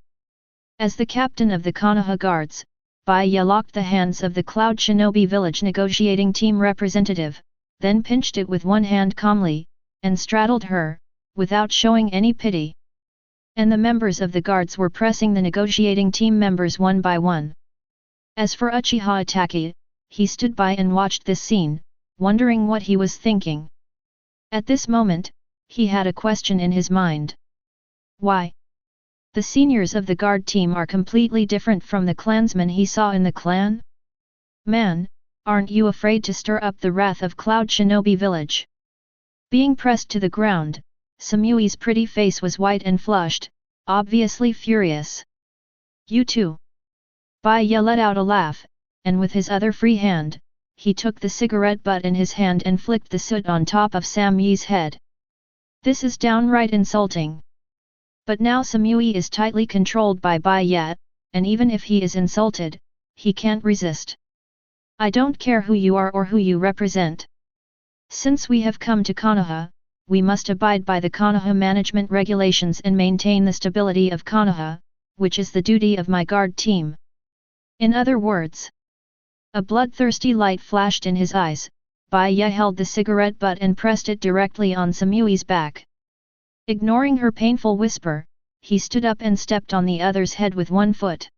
As the captain of the Konoha Guards, Bai Ye locked the hands of the Cloud Shinobi Village negotiating team representative, then pinched it with one hand calmly, and straddled her, without showing any pity. And the members of the guards were pressing the negotiating team members one by one. As for Uchiha Itachi, he stood by and watched this scene, wondering what he was thinking. At this moment, he had a question in his mind. Why? The seniors of the guard team are completely different from the clansmen he saw in the clan? Man, aren't you afraid to stir up the wrath of Cloud Shinobi Village? Being pressed to the ground, Samui's pretty face was white and flushed, obviously furious. You too. Bai Ye let out a laugh, and with his other free hand, he took the cigarette butt in his hand and flicked the soot on top of Samui's head. This is downright insulting. But now Samui is tightly controlled by Bai Ye, and even if he is insulted, he can't resist. I don't care who you are or who you represent. Since we have come to Konoha, we must abide by the Konoha management regulations and maintain the stability of Konoha, which is the duty of my guard team. In other words, a bloodthirsty light flashed in his eyes. Bai Ye held the cigarette butt and pressed it directly on Samui's back. Ignoring her painful whisper, he stood up and stepped on the other's head with one foot.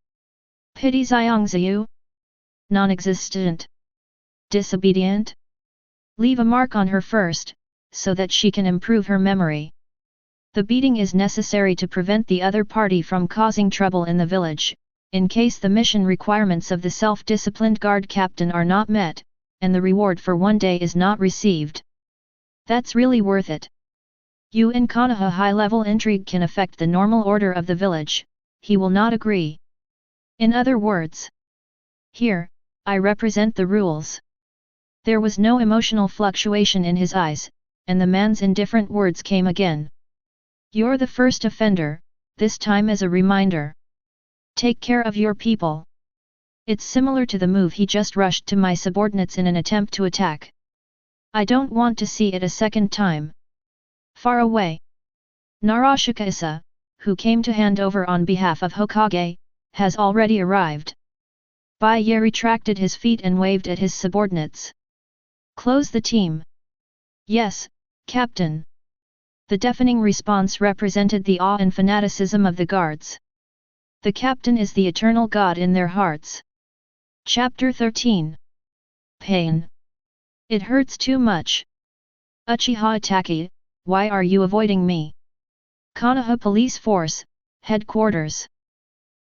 Pity Xiangziyu? Non-existent. Disobedient? Leave a mark on her first, so that she can improve her memory. The beating is necessary to prevent the other party from causing trouble in the village, in case the mission requirements of the self-disciplined guard captain are not met, and the reward for one day is not received. That's really worth it. You in Konoha high-level intrigue can affect the normal order of the village, he will not agree. In other words, here, I represent the rules. There was no emotional fluctuation in his eyes, and the man's indifferent words came again. You're the first offender, this time as a reminder. Take care of your people. It's similar to the move he just rushed to my subordinates in an attempt to attack. I don't want to see it a second time. Far away. Narashika Issa, who came to hand over on behalf of Hokage, has already arrived. Bai Ye retracted his feet and waved at his subordinates. Close the team. Yes, Captain. The deafening response represented the awe and fanaticism of the guards. The captain is the eternal god in their hearts. Chapter 13. Pain. It hurts too much. Uchiha Itachi, why are you avoiding me? Konoha Police Force, Headquarters.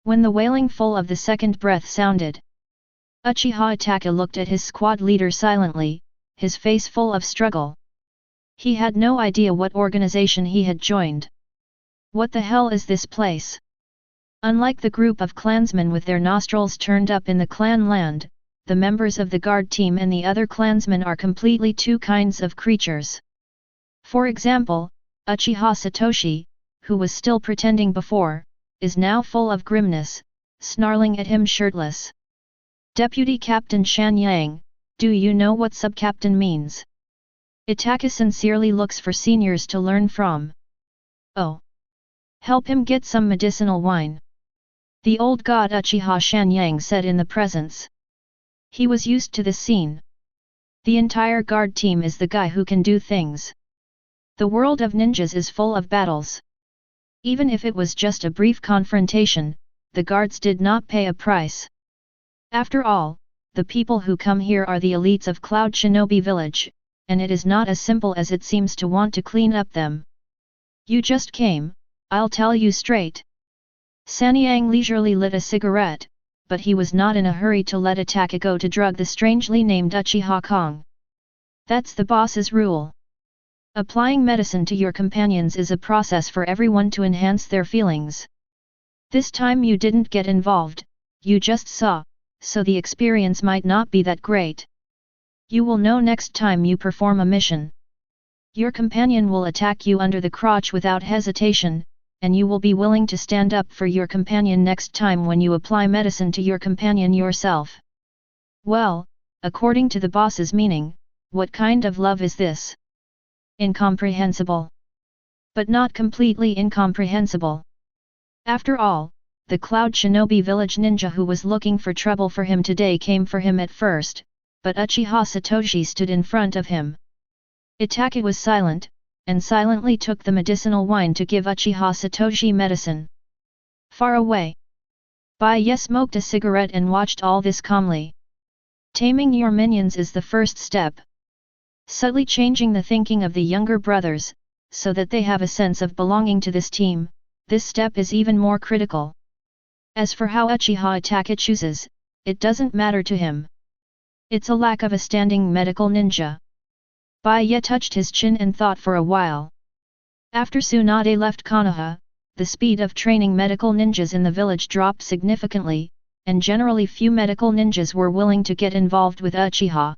When the wailing full of the second breath sounded, Uchiha Itachi looked at his squad leader silently, his face full of struggle. He had no idea what organization he had joined. What the hell is this place? Unlike the group of clansmen with their nostrils turned up in the clan land, the members of the guard team and the other clansmen are completely two kinds of creatures. For example, Uchiha Satoshi, who was still pretending before, is now full of grimness, snarling at him shirtless. Deputy Captain Shan Yang, do you know what sub-captain means? Itachi sincerely looks for seniors to learn from. Oh! Help him get some medicinal wine. The old god Uchiha Shanyang said in the presence. He was used to this scene. The entire guard team is the guy who can do things. The world of ninjas is full of battles. Even if it was just a brief confrontation, the guards did not pay a price. After all, the people who come here are the elites of Cloud Shinobi Village, and it is not as simple as it seems to want to clean up them. You just came, I'll tell you straight. Sanyang leisurely lit a cigarette, but he was not in a hurry to let Itachi go to drug the strangely named Uchiha Kong. That's the boss's rule. Applying medicine to your companions is a process for everyone to enhance their feelings. This time you didn't get involved, you just saw, so the experience might not be that great. You will know next time you perform a mission. Your companion will attack you under the crotch without hesitation, and you will be willing to stand up for your companion next time when you apply medicine to your companion yourself. Well, according to the boss's meaning, what kind of love is this? Incomprehensible. But not completely incomprehensible. After all, the Cloud Shinobi Village ninja who was looking for trouble for him today came for him at first, but Uchiha Satoshi stood in front of him. Itachi was silent, and silently took the medicinal wine to give Uchiha Satoshi medicine. Far away, Bai Ye smoked a cigarette and watched all this calmly. Taming your minions is the first step. Subtly changing the thinking of the younger brothers, so that they have a sense of belonging to this team, this step is even more critical. As for how Uchiha Itachi chooses, it doesn't matter to him. It's a lack of a standing medical ninja. Bai Ye touched his chin and thought for a while. After Tsunade left Konoha, the speed of training medical ninjas in the village dropped significantly, and generally few medical ninjas were willing to get involved with Uchiha.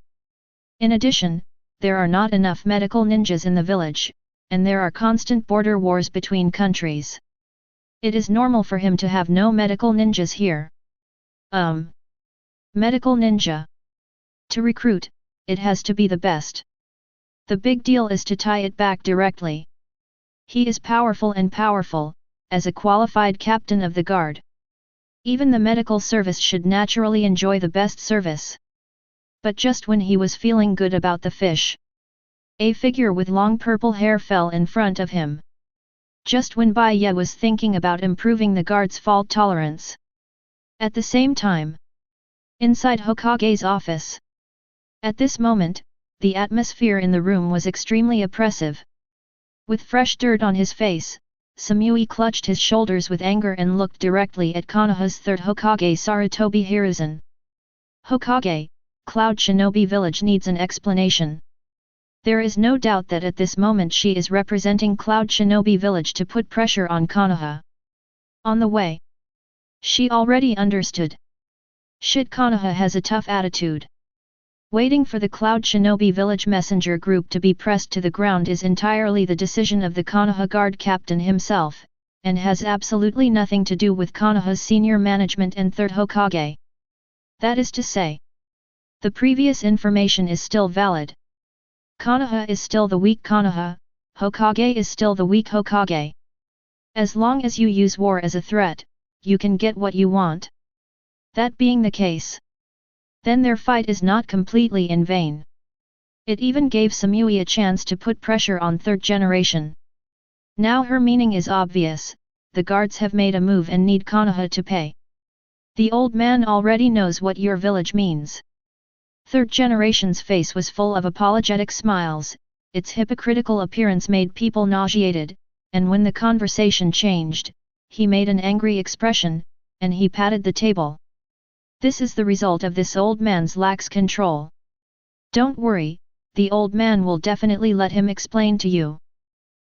In addition, there are not enough medical ninjas in the village, and there are constant border wars between countries. It is normal for him to have no medical ninjas here. Medical ninja. To recruit, it has to be the best. The big deal is to tie it back directly. He is powerful and powerful, as a qualified captain of the guard. Even the medical service should naturally enjoy the best service. But just when he was feeling good about the fish, a figure with long purple hair fell in front of him. Just when Bai Ye was thinking about improving the guard's fault tolerance. At the same time, inside Hokage's office. At this moment, the atmosphere in the room was extremely oppressive. With fresh dirt on his face, Samui clutched his shoulders with anger and looked directly at Konoha's third Hokage Sarutobi Hiruzen. Hokage, Cloud Shinobi Village needs an explanation. There is no doubt that at this moment she is representing Cloud Shinobi Village to put pressure on Konoha. On the way, she already understood. Shit, Konoha has a tough attitude. Waiting for the Cloud Shinobi Village messenger group to be pressed to the ground is entirely the decision of the Konoha Guard captain himself, and has absolutely nothing to do with Konoha's senior management and third Hokage. That is to say, the previous information is still valid. Konoha is still the weak Konoha, Hokage is still the weak Hokage. As long as you use war as a threat, you can get what you want. That being the case, then their fight is not completely in vain. It even gave Samui a chance to put pressure on Third Generation. Now her meaning is obvious, the guards have made a move and need Konoha to pay. The old man already knows what your village means. Third Generation's face was full of apologetic smiles, its hypocritical appearance made people nauseated, and when the conversation changed, he made an angry expression, and he patted the table. This is the result of this old man's lax control. Don't worry, the old man will definitely let him explain to you.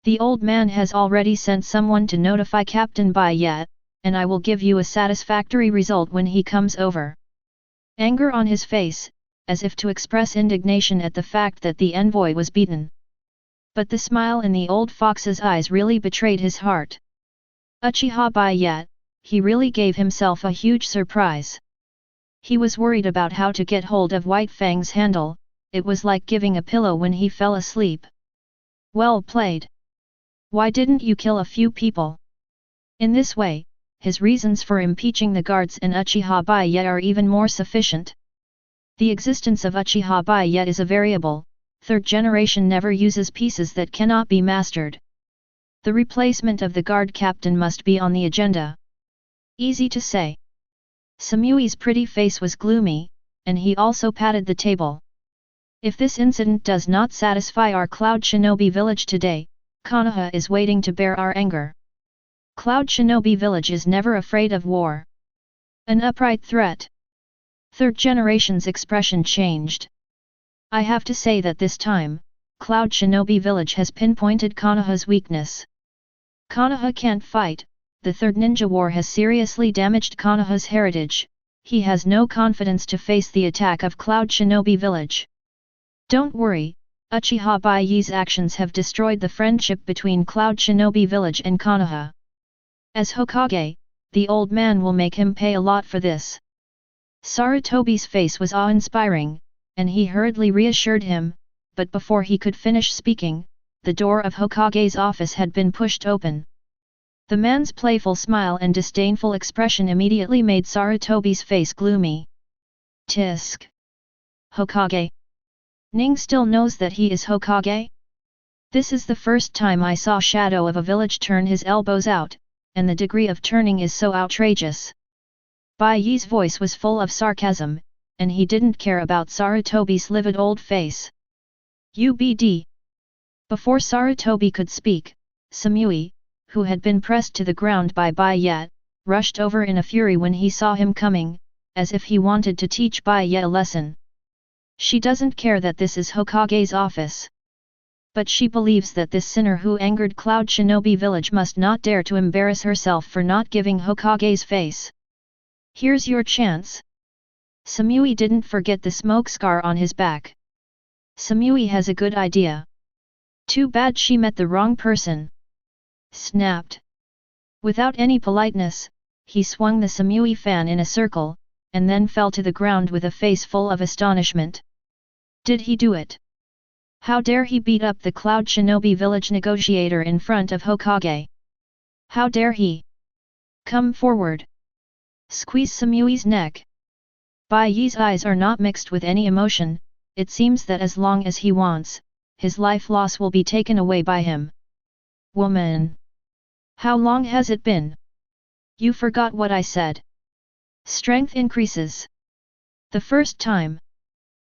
The old man has already sent someone to notify Captain Bai Ye, and I will give you a satisfactory result when he comes over. Anger on his face, as if to express indignation at the fact that the envoy was beaten. But the smile in the old fox's eyes really betrayed his heart. Uchiha Bai Ye, he really gave himself a huge surprise. He was worried about how to get hold of White Fang's handle, it was like giving a pillow when he fell asleep. Well played. Why didn't you kill a few people? In this way, his reasons for impeaching the guards and Uchiha Bai Ye are even more sufficient. The existence of Uchiha Bai Ye is a variable, Third Generation never uses pieces that cannot be mastered. The replacement of the guard captain must be on the agenda. Easy to say. Samui's pretty face was gloomy, and he also patted the table. If this incident does not satisfy our Cloud Shinobi Village today, Konoha is waiting to bear our anger. Cloud Shinobi Village is never afraid of war. An upright threat. Third Generation's expression changed. I have to say that this time, Cloud Shinobi Village has pinpointed Konoha's weakness. Konoha can't fight. The Third Ninja War has seriously damaged Konoha's heritage, he has no confidence to face the attack of Cloud Shinobi Village. Don't worry, Uchiha Bai Ye's actions have destroyed the friendship between Cloud Shinobi Village and Konoha. As Hokage, the old man will make him pay a lot for this. Sarutobi's face was awe-inspiring, and he hurriedly reassured him, but before he could finish speaking, the door of Hokage's office had been pushed open. The man's playful smile and disdainful expression immediately made Sarutobi's face gloomy. Tisk. Hokage. Ning still knows that he is Hokage? This is the first time I saw Shadow of a village turn his elbows out, and the degree of turning is so outrageous. Bai Ye's voice was full of sarcasm, and he didn't care about Sarutobi's livid old face. UBD. Before Sarutobi could speak, Samui, who had been pressed to the ground by Bai Ye, rushed over in a fury when he saw him coming, as if he wanted to teach Bai Ye a lesson. She doesn't care that this is Hokage's office. But she believes that this sinner who angered Cloud Shinobi Village must not dare to embarrass herself for not giving Hokage's face. Here's your chance. Samui didn't forget the smoke scar on his back. Samui has a good idea. Too bad she met the wrong person. Snapped. Without any politeness, he swung the Samui fan in a circle, and then fell to the ground with a face full of astonishment. Did he do it? How dare he beat up the Cloud Shinobi Village negotiator in front of Hokage? How dare he? Come forward. Squeeze Samui's neck. Bai Ye's eyes are not mixed with any emotion, it seems that as long as he wants, his life loss will be taken away by him. Woman! How long has it been? You forgot what I said. Strength increases. The first time.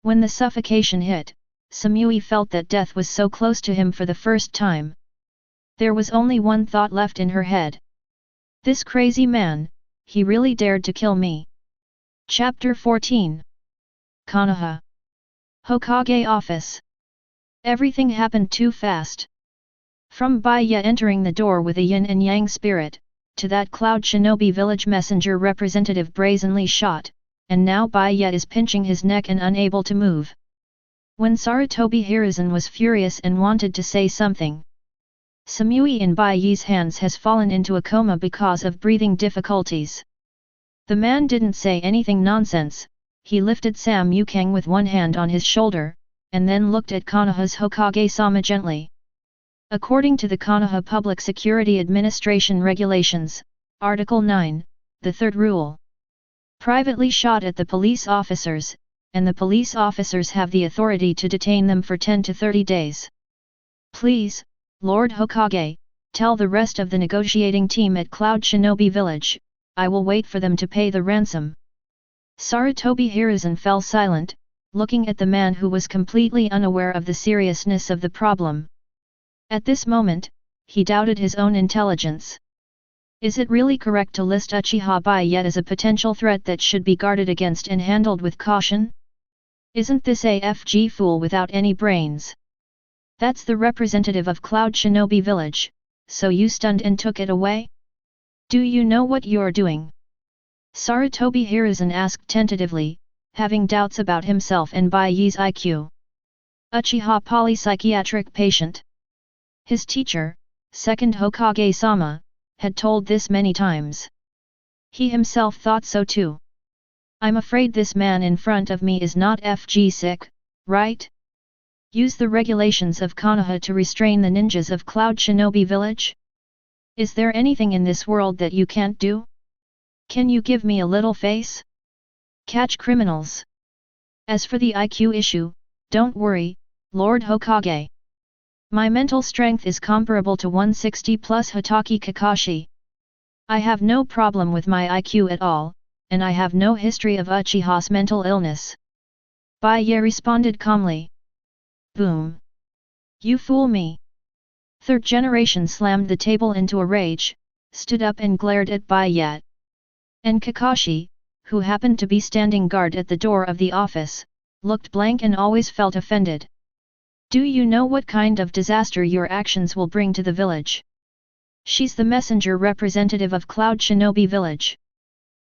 When the suffocation hit, Samui felt that death was so close to him for the first time. There was only one thought left in her head. This crazy man, he really dared to kill me. Chapter 14. Konoha Hokage Office. Everything happened too fast. From Bai Ye entering the door with a yin and yang spirit, to that Cloud Shinobi village messenger representative brazenly shot, and now Bai Ye is pinching his neck and unable to move. When Sarutobi Hiruzen was furious and wanted to say something. Samui in Bai Ye's hands has fallen into a coma because of breathing difficulties. The man didn't say anything nonsense, he lifted Sam Yukang with one hand on his shoulder, and then looked at Konoha's Hokage-sama gently. According to the Konoha Public Security Administration Regulations, Article 9, the third rule. Privately shot at the police officers, and the police officers have the authority to detain them for 10 to 30 days. Please, Lord Hokage, tell the rest of the negotiating team at Cloud Shinobi Village, I will wait for them to pay the ransom. Sarutobi Hiruzen fell silent, looking at the man who was completely unaware of the seriousness of the problem. At this moment, he doubted his own intelligence. Is it really correct to list Uchiha Bai Ye as a potential threat that should be guarded against and handled with caution? Isn't this a FG fool without any brains? That's the representative of Cloud Shinobi Village, so you stunned and took it away? Do you know what you're doing? Sarutobi Hiruzen asked tentatively, having doubts about himself and Bai Ye's IQ. Uchiha polypsychiatric patient. His teacher, second Hokage-sama, had told this many times. He himself thought so too. I'm afraid this man in front of me is not FG sick, right? Use the regulations of Konoha to restrain the ninjas of Cloud Shinobi Village? Is there anything in this world that you can't do? Can you give me a little face? Catch criminals. As for the IQ issue, don't worry, Lord Hokage. My mental strength is comparable to 160 plus Hitaki Kakashi. I have no problem with my IQ at all, and I have no history of Uchiha's mental illness. Bai Ye responded calmly. Boom. You fool me. Third Generation slammed the table into a rage, stood up and glared at Bai Ye. And Kakashi, who happened to be standing guard at the door of the office, looked blank and always felt offended. Do you know what kind of disaster your actions will bring to the village? She's the messenger representative of Cloud Shinobi Village.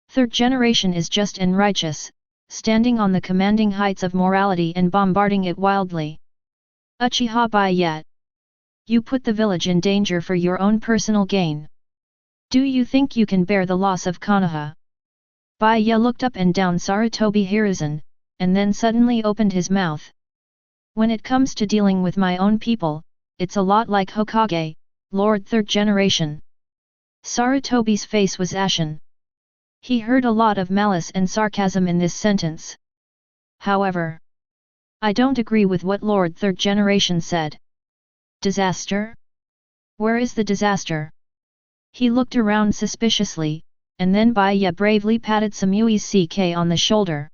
Third Generation is just and righteous, standing on the commanding heights of morality and bombarding it wildly. Uchiha Bai Ye. You put the village in danger for your own personal gain. Do you think you can bear the loss of Konoha? Bai Ye looked up and down Sarutobi Hiruzen, and then suddenly opened his mouth. When it comes to dealing with my own people, it's a lot like Hokage, Lord Third Generation. Sarutobi's face was ashen. He heard a lot of malice and sarcasm in this sentence. However, I don't agree with what Lord Third Generation said. Disaster? Where is the disaster? He looked around suspiciously, and then Bai Ye bravely patted Samui's CK on the shoulder.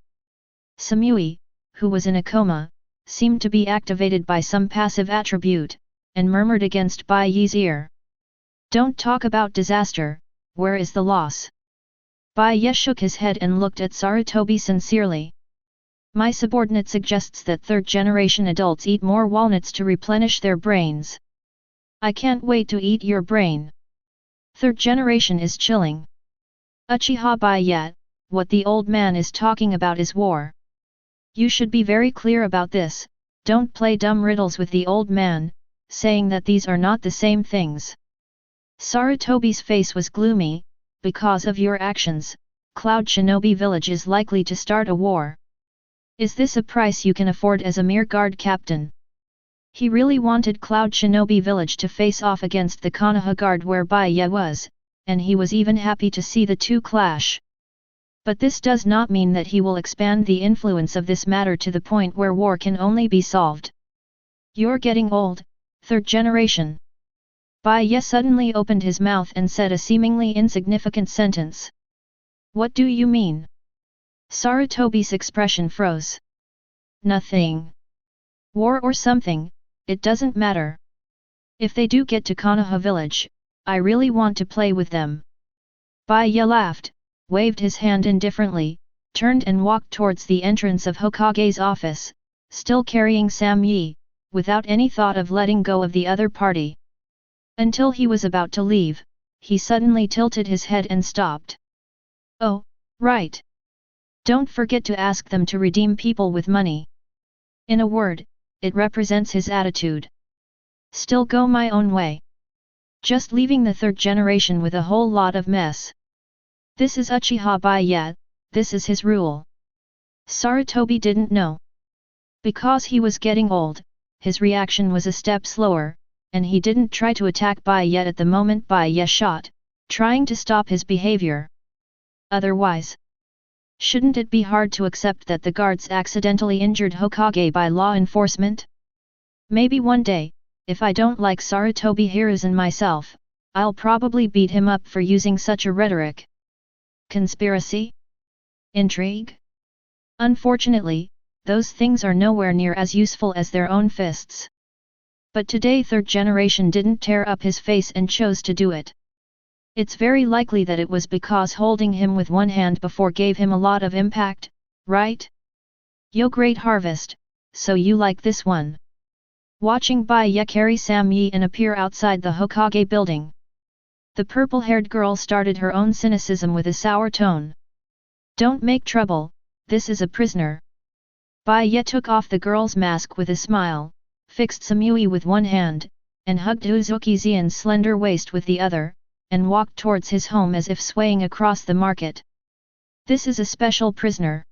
Samui, who was in a coma, seemed to be activated by some passive attribute, and murmured against Bai Ye's ear. Don't talk about disaster, where is the loss? Bai Ye shook his head and looked at Sarutobi sincerely. My subordinate suggests that third generation adults eat more walnuts to replenish their brains. I can't wait to eat your brain. Third generation is chilling. Uchiha Bai Ye, what the old man is talking about is war. You should be very clear about this, don't play dumb riddles with the old man, saying that these are not the same things. Sarutobi's face was gloomy. Because of your actions, Cloud Shinobi Village is likely to start a war. Is this a price you can afford as a mere guard captain? He really wanted Cloud Shinobi Village to face off against the Konoha Guard where Bai Ye was, and he was even happy to see the two clash. But this does not mean that he will expand the influence of this matter to the point where war can only be solved. You're getting old, Third Generation. Bai Ye suddenly opened his mouth and said a seemingly insignificant sentence. What do you mean? Sarutobi's expression froze. Nothing. War or something, it doesn't matter. If they do get to Konoha village, I really want to play with them. Bai Ye laughed, waved his hand indifferently, turned and walked towards the entrance of Hokage's office, still carrying Sam Yi, without any thought of letting go of the other party. Until he was about to leave, he suddenly tilted his head and stopped. Oh, right. Don't forget to ask them to redeem people with money. In a word, it represents his attitude. Still go my own way. Just leaving the third generation with a whole lot of mess. This is Uchiha Bai Ye, this is his rule. Sarutobi didn't know. Because he was getting old, his reaction was a step slower, and he didn't try to attack Bai Ye at the moment Bai Ye shot, trying to stop his behavior. Otherwise, shouldn't it be hard to accept that the guards accidentally injured Hokage by law enforcement? Maybe one day, if I don't like Sarutobi Hiruzen myself, I'll probably beat him up for using such a rhetoric. Conspiracy? Intrigue? Unfortunately, those things are nowhere near as useful as their own fists. But today third generation didn't tear up his face and chose to do it. It's very likely that it was because holding him with one hand before gave him a lot of impact, right? Yo, great harvest, so you like this one. Watching Bai Ye carry Sam Yi and appear outside the Hokage building. The purple-haired girl started her own cynicism with a sour tone. Don't make trouble, this is a prisoner. Bai Ye took off the girl's mask with a smile, fixed Samui with one hand, and hugged Uzuki Xian's slender waist with the other, and walked towards his home as if swaying across the market. This is a special prisoner.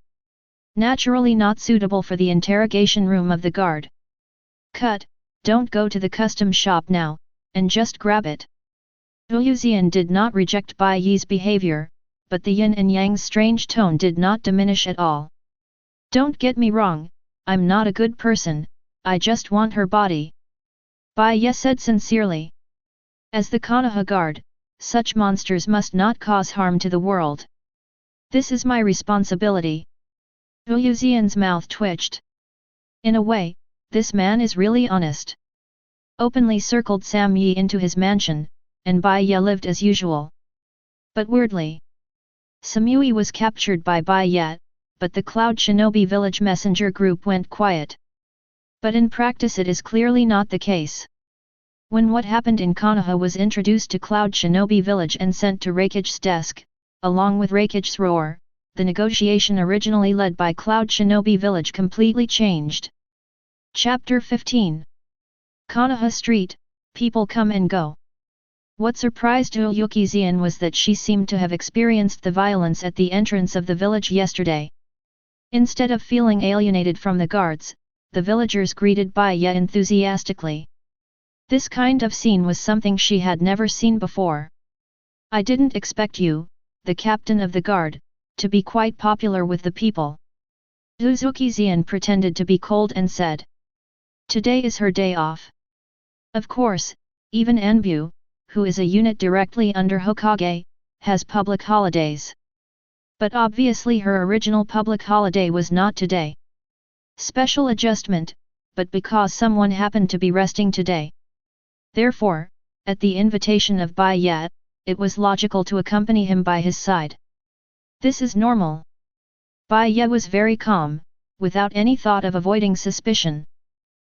Naturally not suitable for the interrogation room of the guard. Cut, don't go to the custom shop now, and just grab it. Uzuki did not reject Bai Ye's behavior, but the yin and yang's strange tone did not diminish at all. Don't get me wrong, I'm not a good person, I just want her body. Bai Ye said sincerely. As the Konoha Guard, such monsters must not cause harm to the world. This is my responsibility. Uzuki's mouth twitched. In a way, this man is really honest. Openly circled Sam Yi into his mansion, and Bai Ye lived as usual. But weirdly, Samui was captured by Bai Ye, but the Cloud Shinobi village messenger group went quiet. But in practice it is clearly not the case. When what happened in Konoha was introduced to Cloud Shinobi village and sent to Raikage's desk, along with Raikage's roar, the negotiation originally led by Cloud Shinobi village completely changed. Chapter 15. Konoha Street, people come and go. What surprised Uzuki Xian was that she seemed to have experienced the violence at the entrance of the village yesterday. Instead of feeling alienated from the guards, the villagers greeted Bai Ye enthusiastically. This kind of scene was something she had never seen before. I didn't expect you, the captain of the guard, to be quite popular with the people. Uzuki Xian pretended to be cold and said. Today is her day off. Of course, even Anbu, who is a unit directly under Hokage, has public holidays. But obviously her original public holiday was not today. Special adjustment, but because someone happened to be resting today. Therefore, at the invitation of Bai Ye, it was logical to accompany him by his side. This is normal. Bai Ye was very calm, without any thought of avoiding suspicion.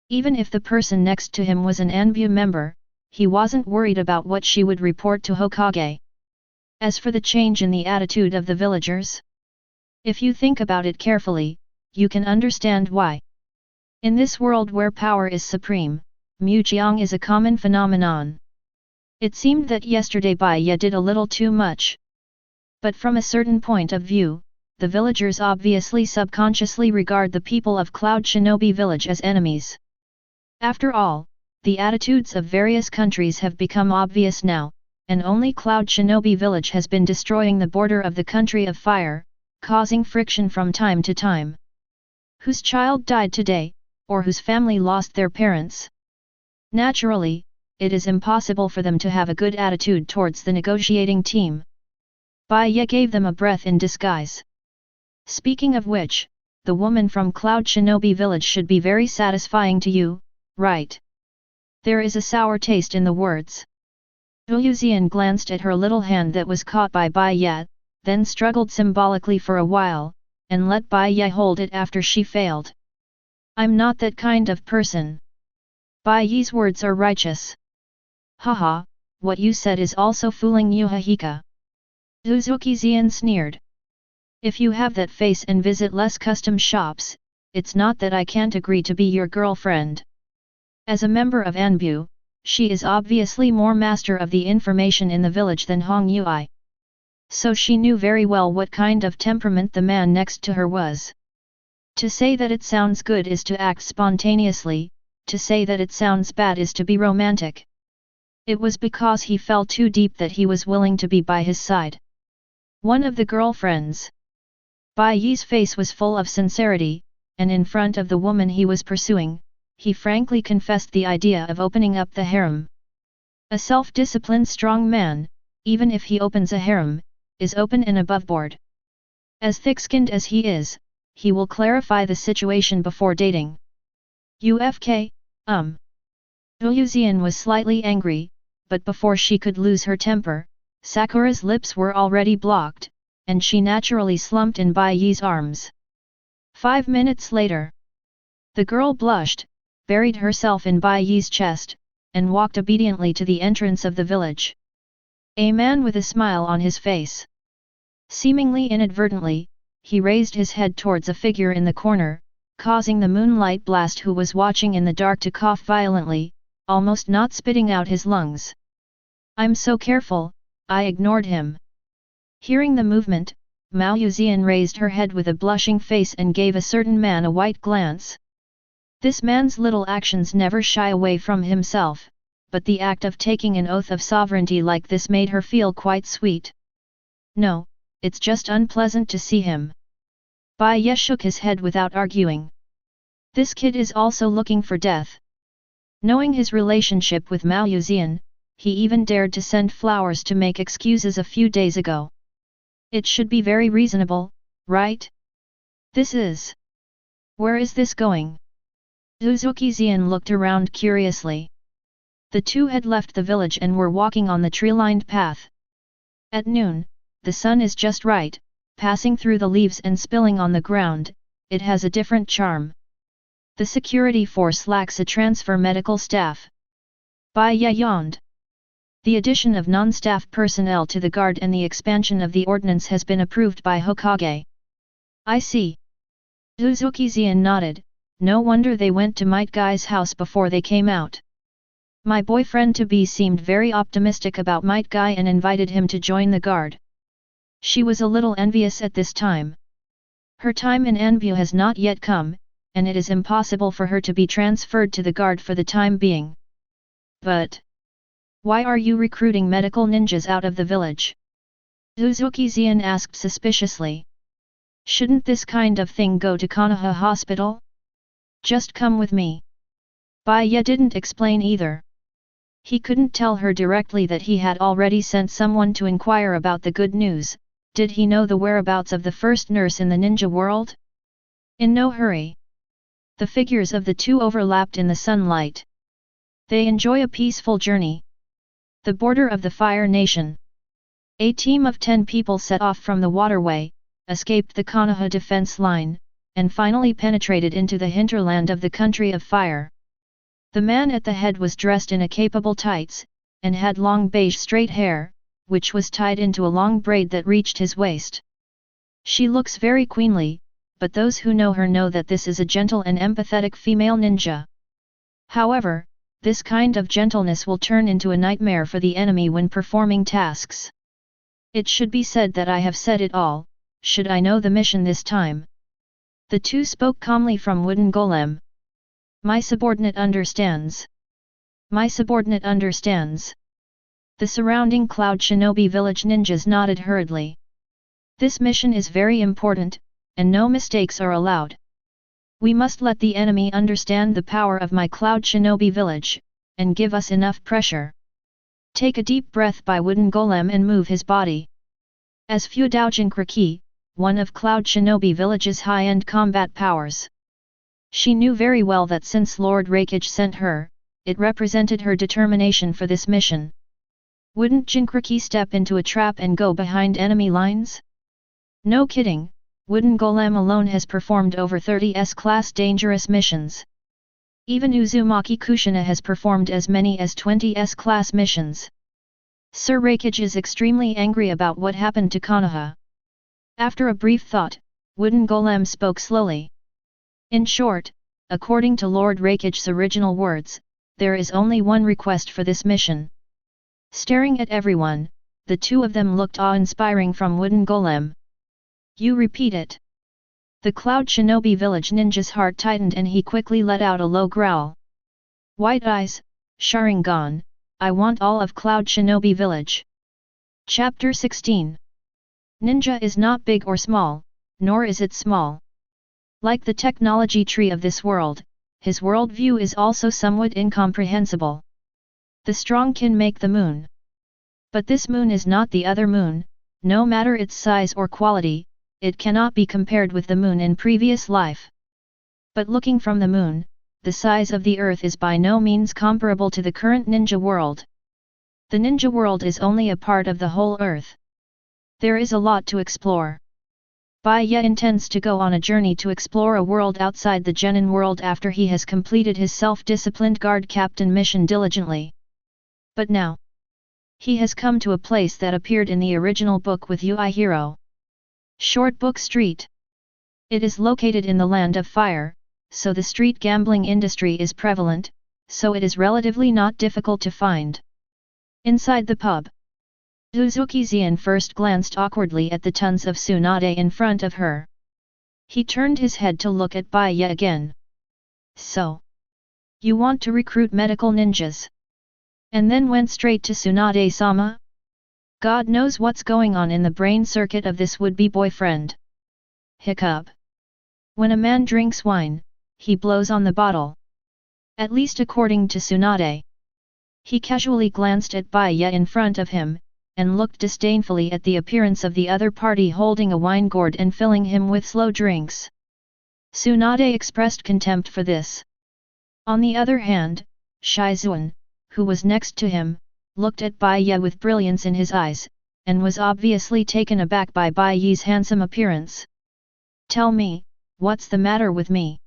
Even if the person next to him was an Anbu member, he wasn't worried about what she would report to Hokage. As for the change in the attitude of the villagers, if you think about it carefully, you can understand why. In this world where power is supreme, Mujiang is a common phenomenon. It seemed that yesterday Bai Ye did a little too much. But from a certain point of view, the villagers obviously subconsciously regard the people of Cloud Shinobi village as enemies. After all, the attitudes of various countries have become obvious now, and only Cloud Shinobi village has been destroying the border of the country of fire, causing friction from time to time. Whose child died today, or whose family lost their parents? Naturally, it is impossible for them to have a good attitude towards the negotiating team. Bai Ye gave them a breath in disguise. Speaking of which, the woman from Cloud Shinobi Village should be very satisfying to you, right? There is a sour taste in the words. Liu Zian glanced at her little hand that was caught by Bai Ye, then struggled symbolically for a while, and let Bai Ye hold it after she failed. I'm not that kind of person. Bai Ye's words are righteous. Haha, what you said is also fooling Uchiha. Uzuki Zian sneered. If you have that face and visit less custom shops, it's not that I can't agree to be your girlfriend. As a member of Anbu, she is obviously more master of the information in the village than Hong Yui. So she knew very well what kind of temperament the man next to her was. To say that it sounds good is to act spontaneously, to say that it sounds bad is to be romantic. It was because he fell too deep that he was willing to be by his side. One of the girlfriends. Bai Ye's face was full of sincerity, and in front of the woman he was pursuing, he frankly confessed the idea of opening up the harem. A self-disciplined strong man, even if he opens a harem, is open and aboveboard. As thick-skinned as he is, he will clarify the situation before dating. UFK, Liu Zian was slightly angry, but before she could lose her temper, Sakura's lips were already blocked, and she naturally slumped in Bai Ye's arms. 5 minutes later, the girl blushed, buried herself in Bai Ye's chest, and walked obediently to the entrance of the village. A man with a smile on his face. Seemingly inadvertently, he raised his head towards a figure in the corner, causing the moonlight blast who was watching in the dark to cough violently, almost not spitting out his lungs. I'm so careful, I ignored him. Hearing the movement, Mao Yuzian raised her head with a blushing face and gave a certain man a white glance. This man's little actions never shy away from himself, but the act of taking an oath of sovereignty like this made her feel quite sweet. No, it's just unpleasant to see him. Bai Ye shook his head without arguing. This kid is also looking for death. Knowing his relationship with Mao Yuzian, he even dared to send flowers to make excuses a few days ago. It should be very reasonable, right? This is... Where is this going? Uzuki Zian looked around curiously. The two had left the village and were walking on the tree-lined path. At noon, the sun is just right, passing through the leaves and spilling on the ground, it has a different charm. The security force lacks a transfer medical staff. Bai Ye yawned. The addition of non-staff personnel to the guard and the expansion of the ordnance has been approved by Hokage. I see. Uzuki Zian nodded. No wonder they went to Might Guy's house before they came out. My boyfriend-to-be seemed very optimistic about Might Guy and invited him to join the guard. She was a little envious at this time. Her time in Anbu has not yet come, and it is impossible for her to be transferred to the guard for the time being. But... why are you recruiting medical ninjas out of the village? Uzuki Zian asked suspiciously. Shouldn't this kind of thing go to Konoha Hospital? Just come with me. Bai Ye didn't explain either. He couldn't tell her directly that he had already sent someone to inquire about the good news. Did he know the whereabouts of the first nurse in the ninja world? In no hurry. The figures of the two overlapped in the sunlight. They enjoy a peaceful journey. The border of the Fire Nation. A team of 10 people set off from the waterway, escaped the Konoha defense line, and finally penetrated into the hinterland of the country of fire. The man at the head was dressed in a capable tights, and had long beige straight hair, which was tied into a long braid that reached his waist. She looks very queenly, but those who know her know that this is a gentle and empathetic female ninja. However, this kind of gentleness will turn into a nightmare for the enemy when performing tasks. It should be said that I have said it all, should I know the mission this time. The two spoke calmly from Wooden Golem. My subordinate understands. My subordinate understands. The surrounding Cloud Shinobi village ninjas nodded hurriedly. This mission is very important, and no mistakes are allowed. We must let the enemy understand the power of my Cloud Shinobi village, and give us enough pressure. Take a deep breath by Wooden Golem and move his body. As Fu Daojinkraki, one of Cloud Shinobi Village's high-end combat powers. She knew very well that since Lord Raikage sent her, it represented her determination for this mission. Wouldn't Jinkraki step into a trap and go behind enemy lines? No kidding, Wooden Golem alone has performed over 30 S-class dangerous missions. Even Uzumaki Kushina has performed as many as 20 S-class missions. Sir Raikage is extremely angry about what happened to Konoha. After a brief thought, Wooden Golem spoke slowly. In short, according to Lord Raikage's original words, there is only one request for this mission. Staring at everyone, the two of them looked awe-inspiring from Wooden Golem. You repeat it. The Cloud Shinobi Village ninja's heart tightened and he quickly let out a low growl. White eyes, Sharingan, I want all of Cloud Shinobi Village. Chapter 16. Ninja is not big or small, nor is it small. Like the technology tree of this world, his worldview is also somewhat incomprehensible. The strong can make the moon. But this moon is not the other moon, no matter its size or quality, it cannot be compared with the moon in previous life. But looking from the moon, the size of the earth is by no means comparable to the current ninja world. The ninja world is only a part of the whole earth. There is a lot to explore. Bai Ye intends to go on a journey to explore a world outside the genin world after he has completed his self-disciplined guard captain mission diligently. But now, he has come to a place that appeared in the original book with Ui Hero. Short Book Street. It is located in the Land of Fire, so the street gambling industry is prevalent, so it is relatively not difficult to find. Inside the pub, Uzuki Xian first glanced awkwardly at the tons of Tsunade in front of her. He turned his head to look at Bai Ye again. So, you want to recruit medical ninjas? And then went straight to Tsunade-sama? God knows what's going on in the brain circuit of this would-be boyfriend. Hiccup. When a man drinks wine, he blows on the bottle. At least according to Tsunade. He casually glanced at Bai Ye in front of him, and looked disdainfully at the appearance of the other party holding a wine gourd and filling him with slow drinks. Tsunade expressed contempt for this. On the other hand, Shizuan, who was next to him, looked at Bai Ye with brilliance in his eyes, and was obviously taken aback by Bai Ye's handsome appearance. Tell me, what's the matter with me?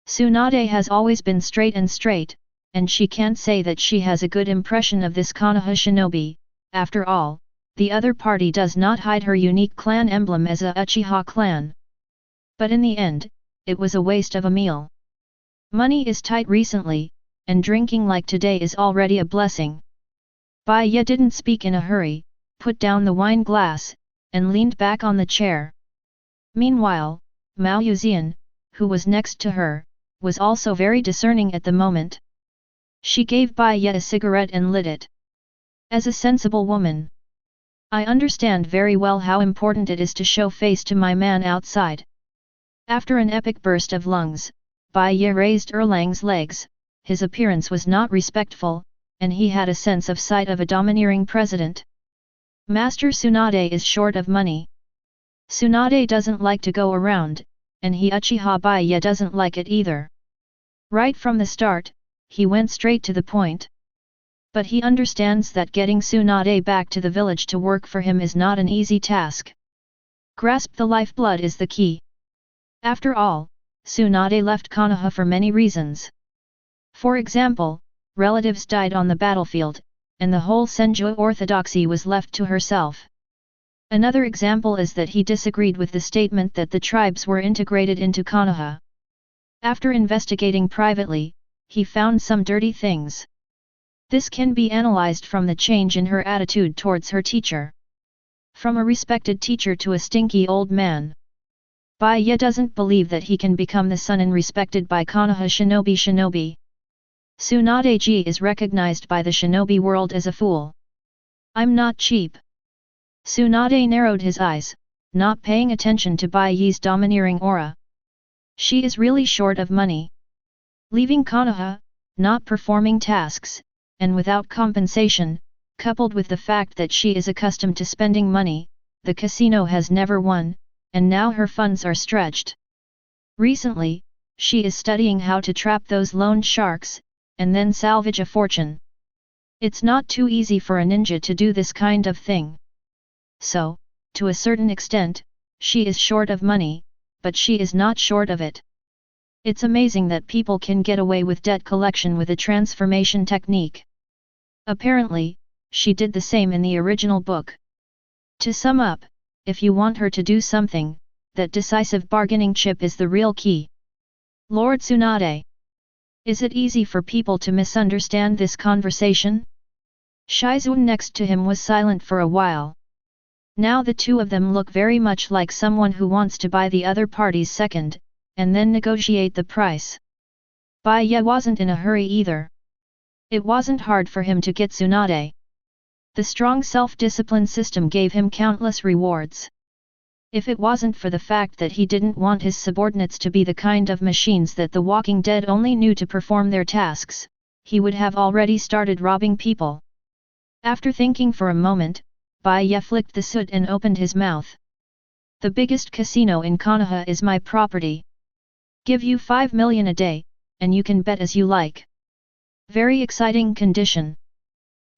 Tsunade has always been straight, and she can't say that she has a good impression of this Konoha shinobi. After all, the other party does not hide her unique clan emblem as a Uchiha clan. But in the end, it was a waste of a meal. Money is tight recently, and drinking like today is already a blessing. Bai Ye didn't speak in a hurry, put down the wine glass, and leaned back on the chair. Meanwhile, Mao Yuxian, who was next to her, was also very discerning at the moment. She gave Bai Ye a cigarette and lit it. As a sensible woman, I understand very well how important it is to show face to my man outside. After an epic burst of lungs, Bai Ye raised Erlang's legs. His appearance was not respectful, and he had a sense of sight of a domineering president. Master Tsunade is short of money. Tsunade doesn't like to go around, and he Uchiha Bai Ye doesn't like it either. Right from the start, he went straight to the point. But he understands that getting Tsunade back to the village to work for him is not an easy task. Grasp the lifeblood is the key. After all, Tsunade left Konoha for many reasons. For example, relatives died on the battlefield, and the whole Senju orthodoxy was left to herself. Another example is that he disagreed with the statement that the tribes were integrated into Konoha. After investigating privately, he found some dirty things. This can be analyzed from the change in her attitude towards her teacher. From a respected teacher to a stinky old man. Bai Ye doesn't believe that he can become the son and respected by Konoha shinobi. Tsunade-ji is recognized by the shinobi world as a fool. I'm not cheap. Tsunade narrowed his eyes, not paying attention to Bai Ye's domineering aura. She is really short of money. Leaving Konoha, not performing tasks, and without compensation, coupled with the fact that she is accustomed to spending money, the casino has never won, and now her funds are stretched. Recently, she is studying how to trap those loan sharks, and then salvage a fortune. It's not too easy for a ninja to do this kind of thing. So, to a certain extent, she is short of money, but she is not short of it. It's amazing that people can get away with debt collection with a transformation technique. Apparently, she did the same in the original book. To sum up, if you want her to do something, that decisive bargaining chip is the real key. Lord Tsunade. Is it easy for people to misunderstand this conversation? Shizun next to him was silent for a while. Now the two of them look very much like someone who wants to buy the other party's second, and then negotiate the price. Bai Ye wasn't in a hurry either. It wasn't hard for him to get Tsunade. The strong self-discipline system gave him countless rewards. If it wasn't for the fact that he didn't want his subordinates to be the kind of machines that the Walking Dead only knew to perform their tasks, he would have already started robbing people. After thinking for a moment, Bai Ye flicked the soot and opened his mouth. The biggest casino in Konoha is my property. Give you 5 million a day, and you can bet as you like. Very exciting condition.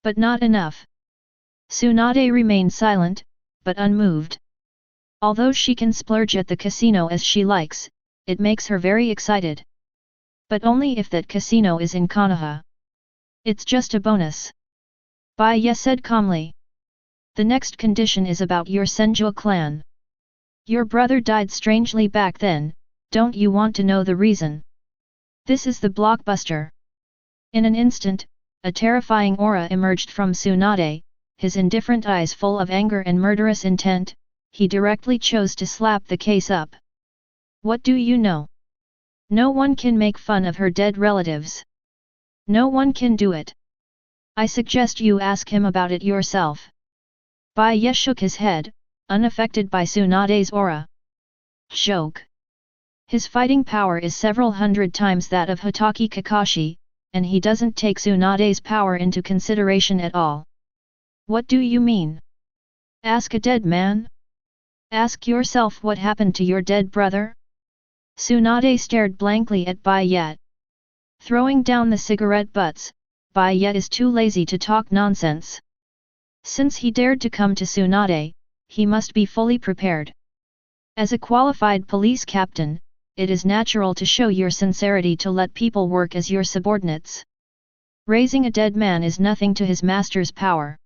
But not enough. Tsunade remained silent, but unmoved. Although she can splurge at the casino as she likes, it makes her very excited. But only if that casino is in Konoha. It's just a bonus. Bai Ye said calmly. The next condition is about your Senju clan. Your brother died strangely back then, don't you want to know the reason? This is the blockbuster. In an instant, a terrifying aura emerged from Tsunade, his indifferent eyes full of anger and murderous intent. He directly chose to slap the case up. What do you know? No one can make fun of her dead relatives. No one can do it. I suggest you ask him about it yourself. Bai Ye shook his head, unaffected by Tsunade's aura. Joke. His fighting power is several hundred times that of Hitaki Kakashi, and he doesn't take Tsunade's power into consideration at all. What do you mean? Ask a dead man? Ask yourself what happened to your dead brother? Tsunade stared blankly at Bai Ye. Throwing down the cigarette butts, Bai Ye is too lazy to talk nonsense. Since he dared to come to Tsunade, he must be fully prepared. As a qualified police captain, it is natural to show your sincerity to let people work as your subordinates. Raising a dead man is nothing to his master's power.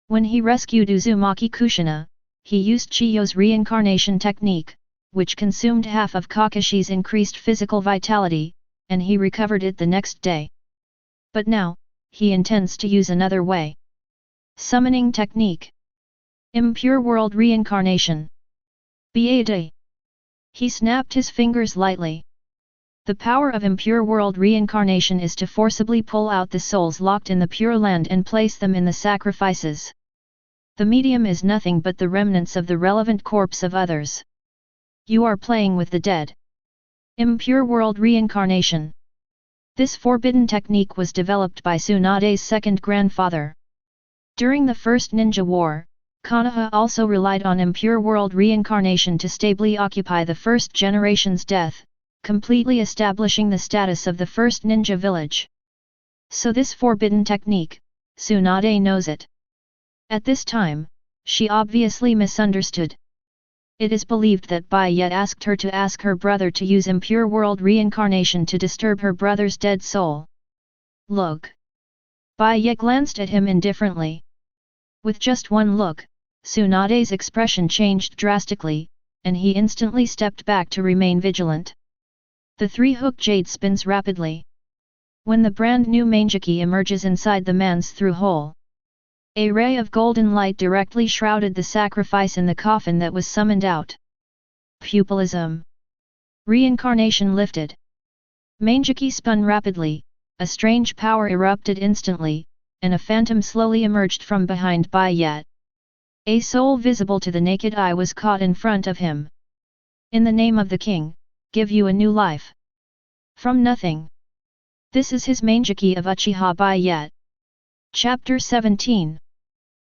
When he rescued Uzumaki Kushina, he used Chiyo's reincarnation technique, which consumed half of Kakashi's increased physical vitality, and he recovered it the next day. But now, he intends to use another way. Summoning technique. Impure world reincarnation. Bai Ye. He snapped his fingers lightly. The power of impure world reincarnation is to forcibly pull out the souls locked in the Pure Land and place them in the sacrifices. The medium is nothing but the remnants of the relevant corpse of others. You are playing with the dead. Impure world reincarnation. This forbidden technique was developed by Tsunade's second grandfather. During the First Ninja War, Konoha also relied on impure world reincarnation to stably occupy the first generation's death, completely establishing the status of the first ninja village. So this forbidden technique, Tsunade knows it. At this time, she obviously misunderstood. It is believed that Bai Ye asked her to ask her brother to use impure world reincarnation to disturb her brother's dead soul. Look. Bai Ye glanced at him indifferently. With just one look, Tsunade's expression changed drastically, and he instantly stepped back to remain vigilant. The three-hook jade spins rapidly. When the brand new Manjiki emerges inside the man's through hole, a ray of golden light directly shrouded the sacrifice in the coffin that was summoned out. Pupilism. Reincarnation lifted. Manjiki spun rapidly, a strange power erupted instantly, and a phantom slowly emerged from behind Bai Ye. A soul visible to the naked eye was caught in front of him. In the name of the king, give you a new life. From nothing. This is his Manjiki of Uchiha Bai Ye. Chapter 17.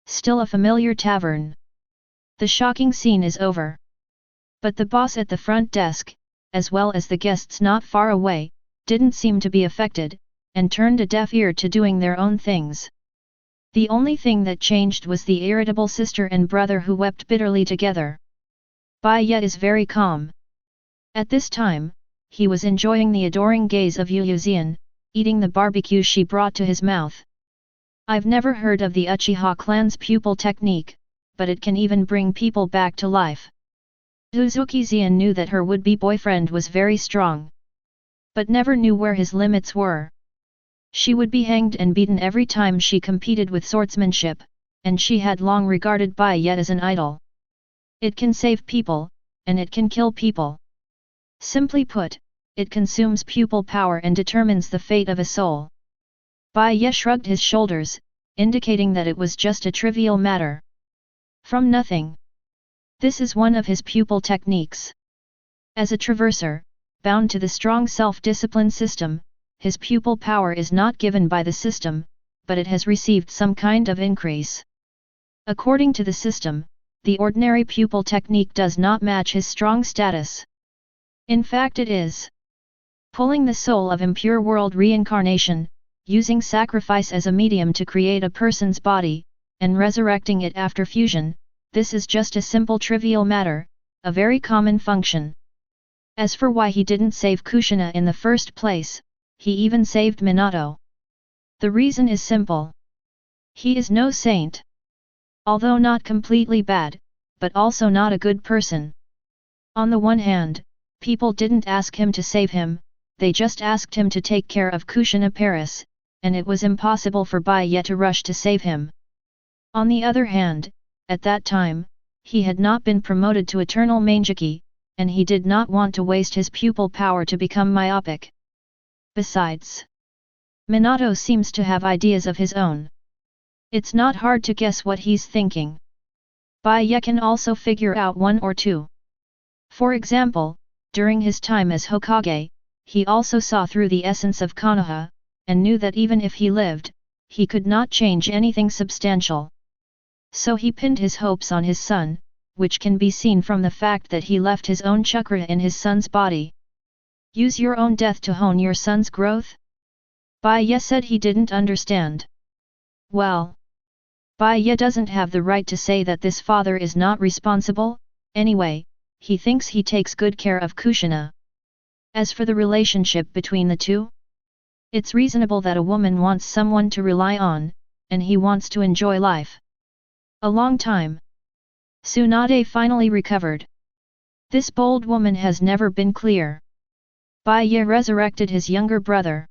Still a familiar tavern. The shocking scene is over. But the boss at the front desk, as well as the guests not far away, didn't seem to be affected, and turned a deaf ear to doing their own things. The only thing that changed was the irritable sister and brother who wept bitterly together. Bai Ye is very calm. At this time, he was enjoying the adoring gaze of Yu Yuzian, eating the barbecue she brought to his mouth. I've never heard of the Uchiha clan's pupil technique, but it can even bring people back to life. Uzuki Xian knew that her would-be boyfriend was very strong, but never knew where his limits were. She would be hanged and beaten every time she competed with swordsmanship, and she had long regarded Bai Ye as an idol. It can save people, and it can kill people. Simply put, it consumes pupil power and determines the fate of a soul. Bai Ye shrugged his shoulders, indicating that it was just a trivial matter. From nothing. This is one of his pupil techniques. As a traverser, bound to the strong self-discipline system, his pupil power is not given by the system, but it has received some kind of increase. According to the system, the ordinary pupil technique does not match his strong status. In fact, it is pulling the soul of impure world reincarnation, using sacrifice as a medium to create a person's body, and resurrecting it after fusion. This is just a simple trivial matter, a very common function. As for why he didn't save Kushina in the first place, he even saved Minato. The reason is simple. He is no saint. Although not completely bad, but also not a good person. On the one hand, people didn't ask him to save him, they just asked him to take care of Kushina Paris, and it was impossible for Bai Ye to rush to save him. On the other hand, at that time, he had not been promoted to Eternal Mangeki, and he did not want to waste his pupil power to become myopic. Besides, Minato seems to have ideas of his own. It's not hard to guess what he's thinking. Bai Ye can also figure out one or two. For example, during his time as Hokage, he also saw through the essence of Konoha, and knew that even if he lived, he could not change anything substantial. So he pinned his hopes on his son, which can be seen from the fact that he left his own chakra in his son's body. Use your own death to hone your son's growth? Bai Ye said he didn't understand. Well, Bai Ye doesn't have the right to say that this father is not responsible, anyway, he thinks he takes good care of Kushina. As for the relationship between the two, it's reasonable that a woman wants someone to rely on, and he wants to enjoy life. A long time. Tsunade finally recovered. This bold woman has never been clear. Bai Ye resurrected his younger brother.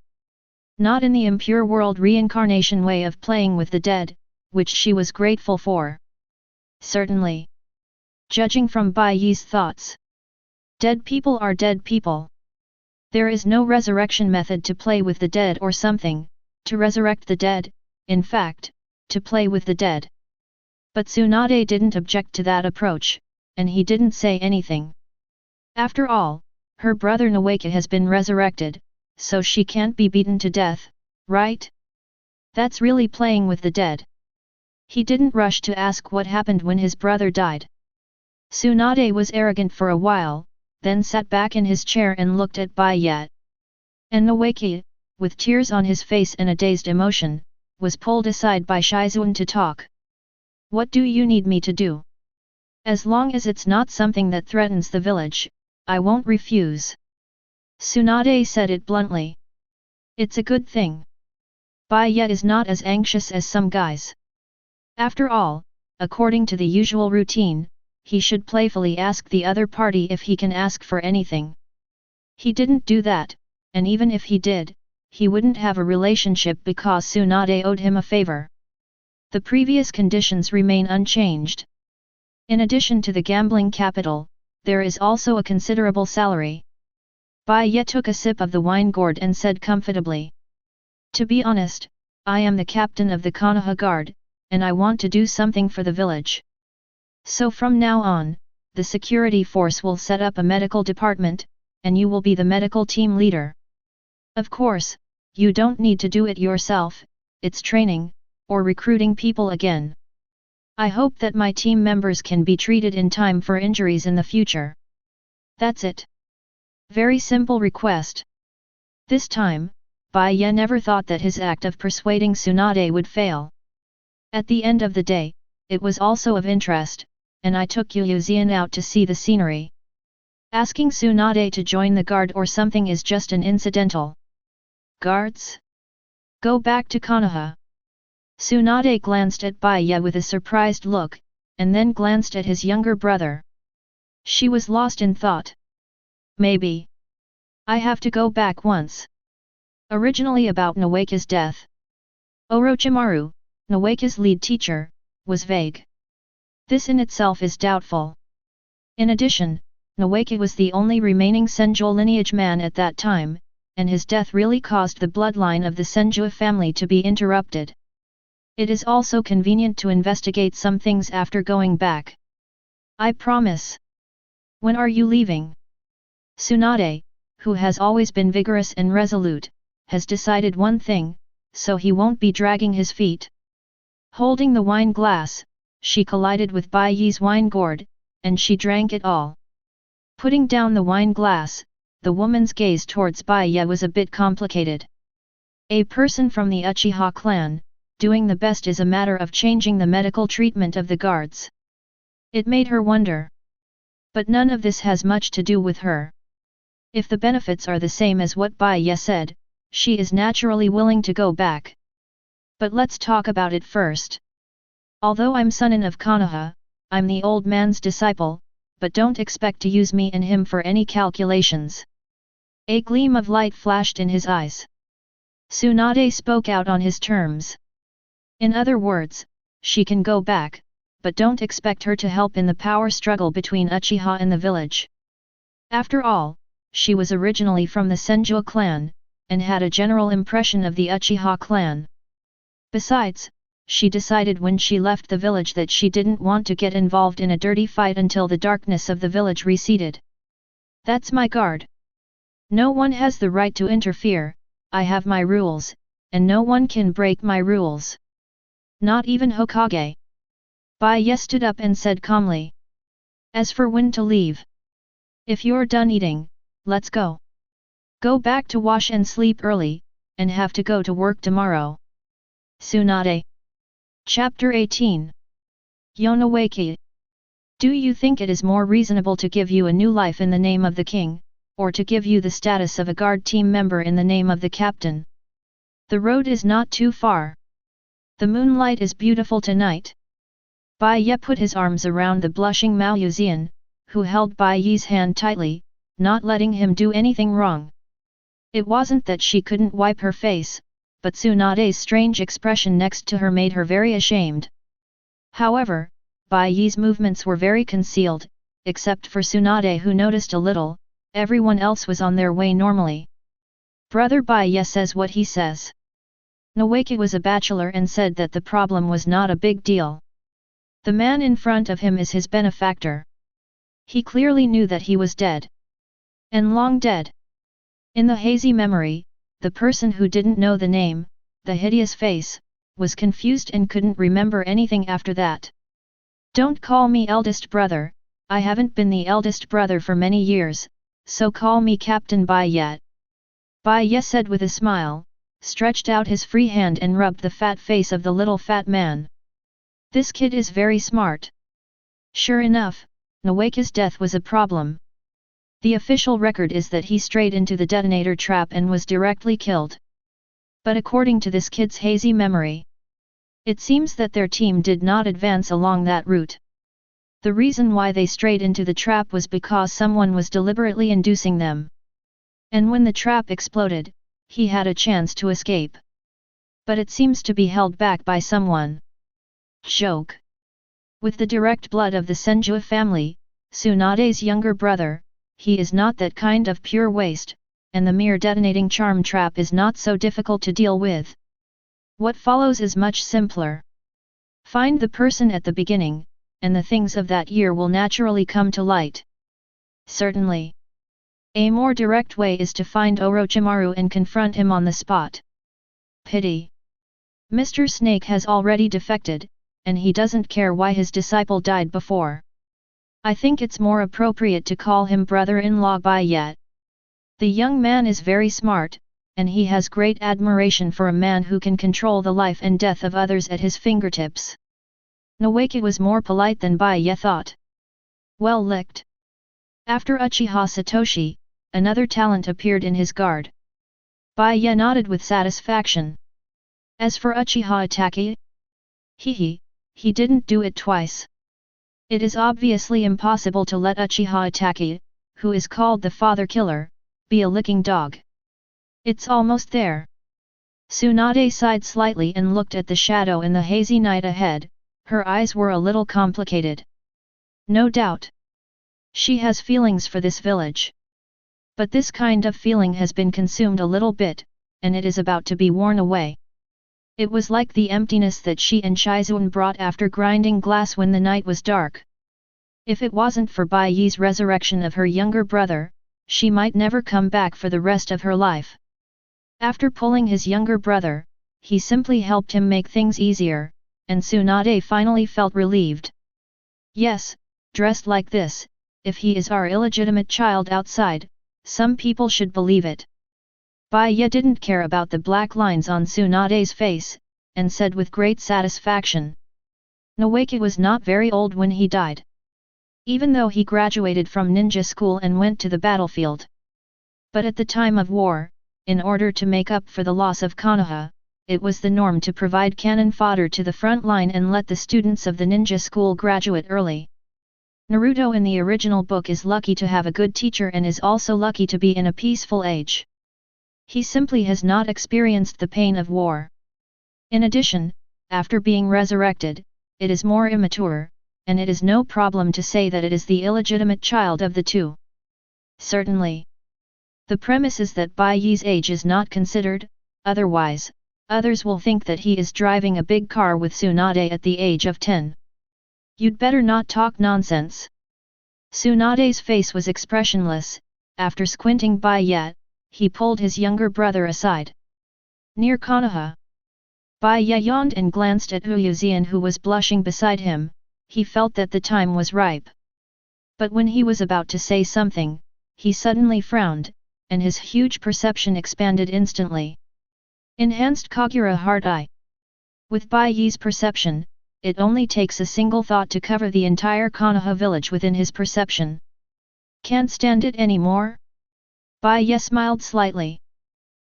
Not in the impure world reincarnation way of playing with the dead, which she was grateful for. Certainly. Judging from Bai Ye's thoughts, dead people are dead people. There is no resurrection method to play with the dead or something, to resurrect the dead, in fact, to play with the dead. But Tsunade didn't object to that approach, and he didn't say anything. After all, her brother Nawaka has been resurrected, so she can't be beaten to death, right? That's really playing with the dead. He didn't rush to ask what happened when his brother died. Tsunade was arrogant for a while, then sat back in his chair and looked at Bai Ye. And Nawaka, with tears on his face and a dazed emotion, was pulled aside by Shizuan to talk. What do you need me to do? As long as it's not something that threatens the village, I won't refuse. Tsunade said it bluntly. It's a good thing. Bai Ye is not as anxious as some guys. After all, according to the usual routine, he should playfully ask the other party if he can ask for anything. He didn't do that, and even if he did, he wouldn't have a relationship because Tsunade owed him a favor. The previous conditions remain unchanged. In addition to the gambling capital, there is also a considerable salary. Bai Ye took a sip of the wine gourd and said comfortably. To be honest, I am the captain of the Konoha Guard, and I want to do something for the village. So from now on, the security force will set up a medical department, and you will be the medical team leader. Of course, you don't need to do it yourself, it's training, or recruiting people again. I hope that my team members can be treated in time for injuries in the future. That's it. Very simple request. This time, Bai Ye never thought that his act of persuading Tsunade would fail. At the end of the day, it was also of interest, and I took Yuzian out to see the scenery. Asking Tsunade to join the guard or something is just an incidental. Guards? Go back to Konoha. Tsunade glanced at Bai Ye with a surprised look, and then glanced at his younger brother. She was lost in thought. Maybe. I have to go back once. Originally about Nawaka's death. Orochimaru, Nawaka's lead teacher, was vague. This in itself is doubtful. In addition, Nawaka was the only remaining Senju lineage man at that time, and his death really caused the bloodline of the Senju family to be interrupted. It is also convenient to investigate some things after going back. I promise. When are you leaving? Tsunade, who has always been vigorous and resolute, has decided one thing, so he won't be dragging his feet. Holding the wine glass, she collided with Bai Ye's wine gourd, and she drank it all. Putting down the wine glass, the woman's gaze towards Bai Ye was a bit complicated. A person from the Uchiha clan, doing the best is a matter of changing the medical treatment of the guards. It made her wonder. But none of this has much to do with her. If the benefits are the same as what Bai Ye said, she is naturally willing to go back. But let's talk about it first. Although I'm Sunin of Konoha, I'm the old man's disciple, but don't expect to use me and him for any calculations. A gleam of light flashed in his eyes. Tsunade spoke out on his terms. In other words, she can go back, but don't expect her to help in the power struggle between Uchiha and the village. After all, she was originally from the Senju clan, and had a general impression of the Uchiha clan. Besides, she decided when she left the village that she didn't want to get involved in a dirty fight until the darkness of the village receded. That's my guard. No one has the right to interfere, I have my rules, and no one can break my rules. Not even Hokage. Bai Ye stood up and said calmly. As for when to leave. If you're done eating, let's go. Go back to wash and sleep early, and have to go to work tomorrow. Tsunade. Chapter 18. Yonawaki. Do you think it is more reasonable to give you a new life in the name of the king, or to give you the status of a guard team member in the name of the captain? The road is not too far. The moonlight is beautiful tonight. Bai Ye put his arms around the blushing Mao Yuzian, who held Bai Ye's hand tightly, not letting him do anything wrong. It wasn't that she couldn't wipe her face, but Tsunade's strange expression next to her made her very ashamed. However, Bai Ye's movements were very concealed, except for Tsunade who noticed a little. Everyone else was on their way normally. Brother Bai Ye says what he says. Nawaka was a bachelor and said that the problem was not a big deal. The man in front of him is his benefactor. He clearly knew that he was dead. And long dead. In the hazy memory, the person who didn't know the name, the hideous face, was confused and couldn't remember anything after that. Don't call me eldest brother, I haven't been the eldest brother for many years, so call me Captain Bai Ye. Bai Ye said with a smile, stretched out his free hand and rubbed the fat face of the little fat man. This kid is very smart. Sure enough, Nawaka's death was a problem. The official record is that he strayed into the detonator trap and was directly killed. But according to this kid's hazy memory, it seems that their team did not advance along that route. The reason why they strayed into the trap was because someone was deliberately inducing them. And when the trap exploded, he had a chance to escape. But it seems to be held back by someone. Joke. With the direct blood of the Senju family, Tsunade's younger brother, he is not that kind of pure waste, and the mere detonating charm trap is not so difficult to deal with. What follows is much simpler. Find the person at the beginning, and the things of that year will naturally come to light. Certainly. A more direct way is to find Orochimaru and confront him on the spot. Pity. Mr. Snake has already defected, and he doesn't care why his disciple died before. I think it's more appropriate to call him brother-in-law Bai Ye. The young man is very smart, and he has great admiration for a man who can control the life and death of others at his fingertips. Naoki was more polite than Bai Ye thought. Well licked. After Uchiha Satoshi, another talent appeared in his guard. Bai Ye nodded with satisfaction. As for Uchiha Itachi? He didn't do it twice. It is obviously impossible to let Uchiha Itachi, who is called the father killer, be a licking dog. It's almost there. Tsunade sighed slightly and looked at the shadow in the hazy night ahead, her eyes were a little complicated. No doubt. She has feelings for this village. But this kind of feeling has been consumed a little bit, and it is about to be worn away. It was like the emptiness that she and Shizun brought after grinding glass when the night was dark. If it wasn't for Bai Ye's resurrection of her younger brother, she might never come back for the rest of her life. After pulling his younger brother, he simply helped him make things easier, and Tsunade finally felt relieved. Yes, dressed like this, if he is our illegitimate child outside, some people should believe it. Bai Ye didn't care about the black lines on Tsunade's face, and said with great satisfaction. Naoki was not very old when he died. Even though he graduated from ninja school and went to the battlefield. But at the time of war, in order to make up for the loss of Konoha, it was the norm to provide cannon fodder to the front line and let the students of the ninja school graduate early. Naruto in the original book is lucky to have a good teacher and is also lucky to be in a peaceful age. He simply has not experienced the pain of war. In addition, after being resurrected, it is more immature, and it is no problem to say that it is the illegitimate child of the two. Certainly. The premise is that Bai Ye's age is not considered, otherwise, others will think that he is driving a big car with Tsunade at the age of 10. You'd better not talk nonsense. Tsunade's face was expressionless. After squinting Bai Ye, he pulled his younger brother aside. Near Konoha. Bai Ye yawned and glanced at Uyuzian who was blushing beside him. He felt that the time was ripe. But when he was about to say something, he suddenly frowned, and his huge perception expanded instantly. Enhanced Kagura Heart Eye. With Bai Ye's perception, it only takes a single thought to cover the entire Konoha village within his perception. Can't stand it anymore? Bai Ye smiled slightly.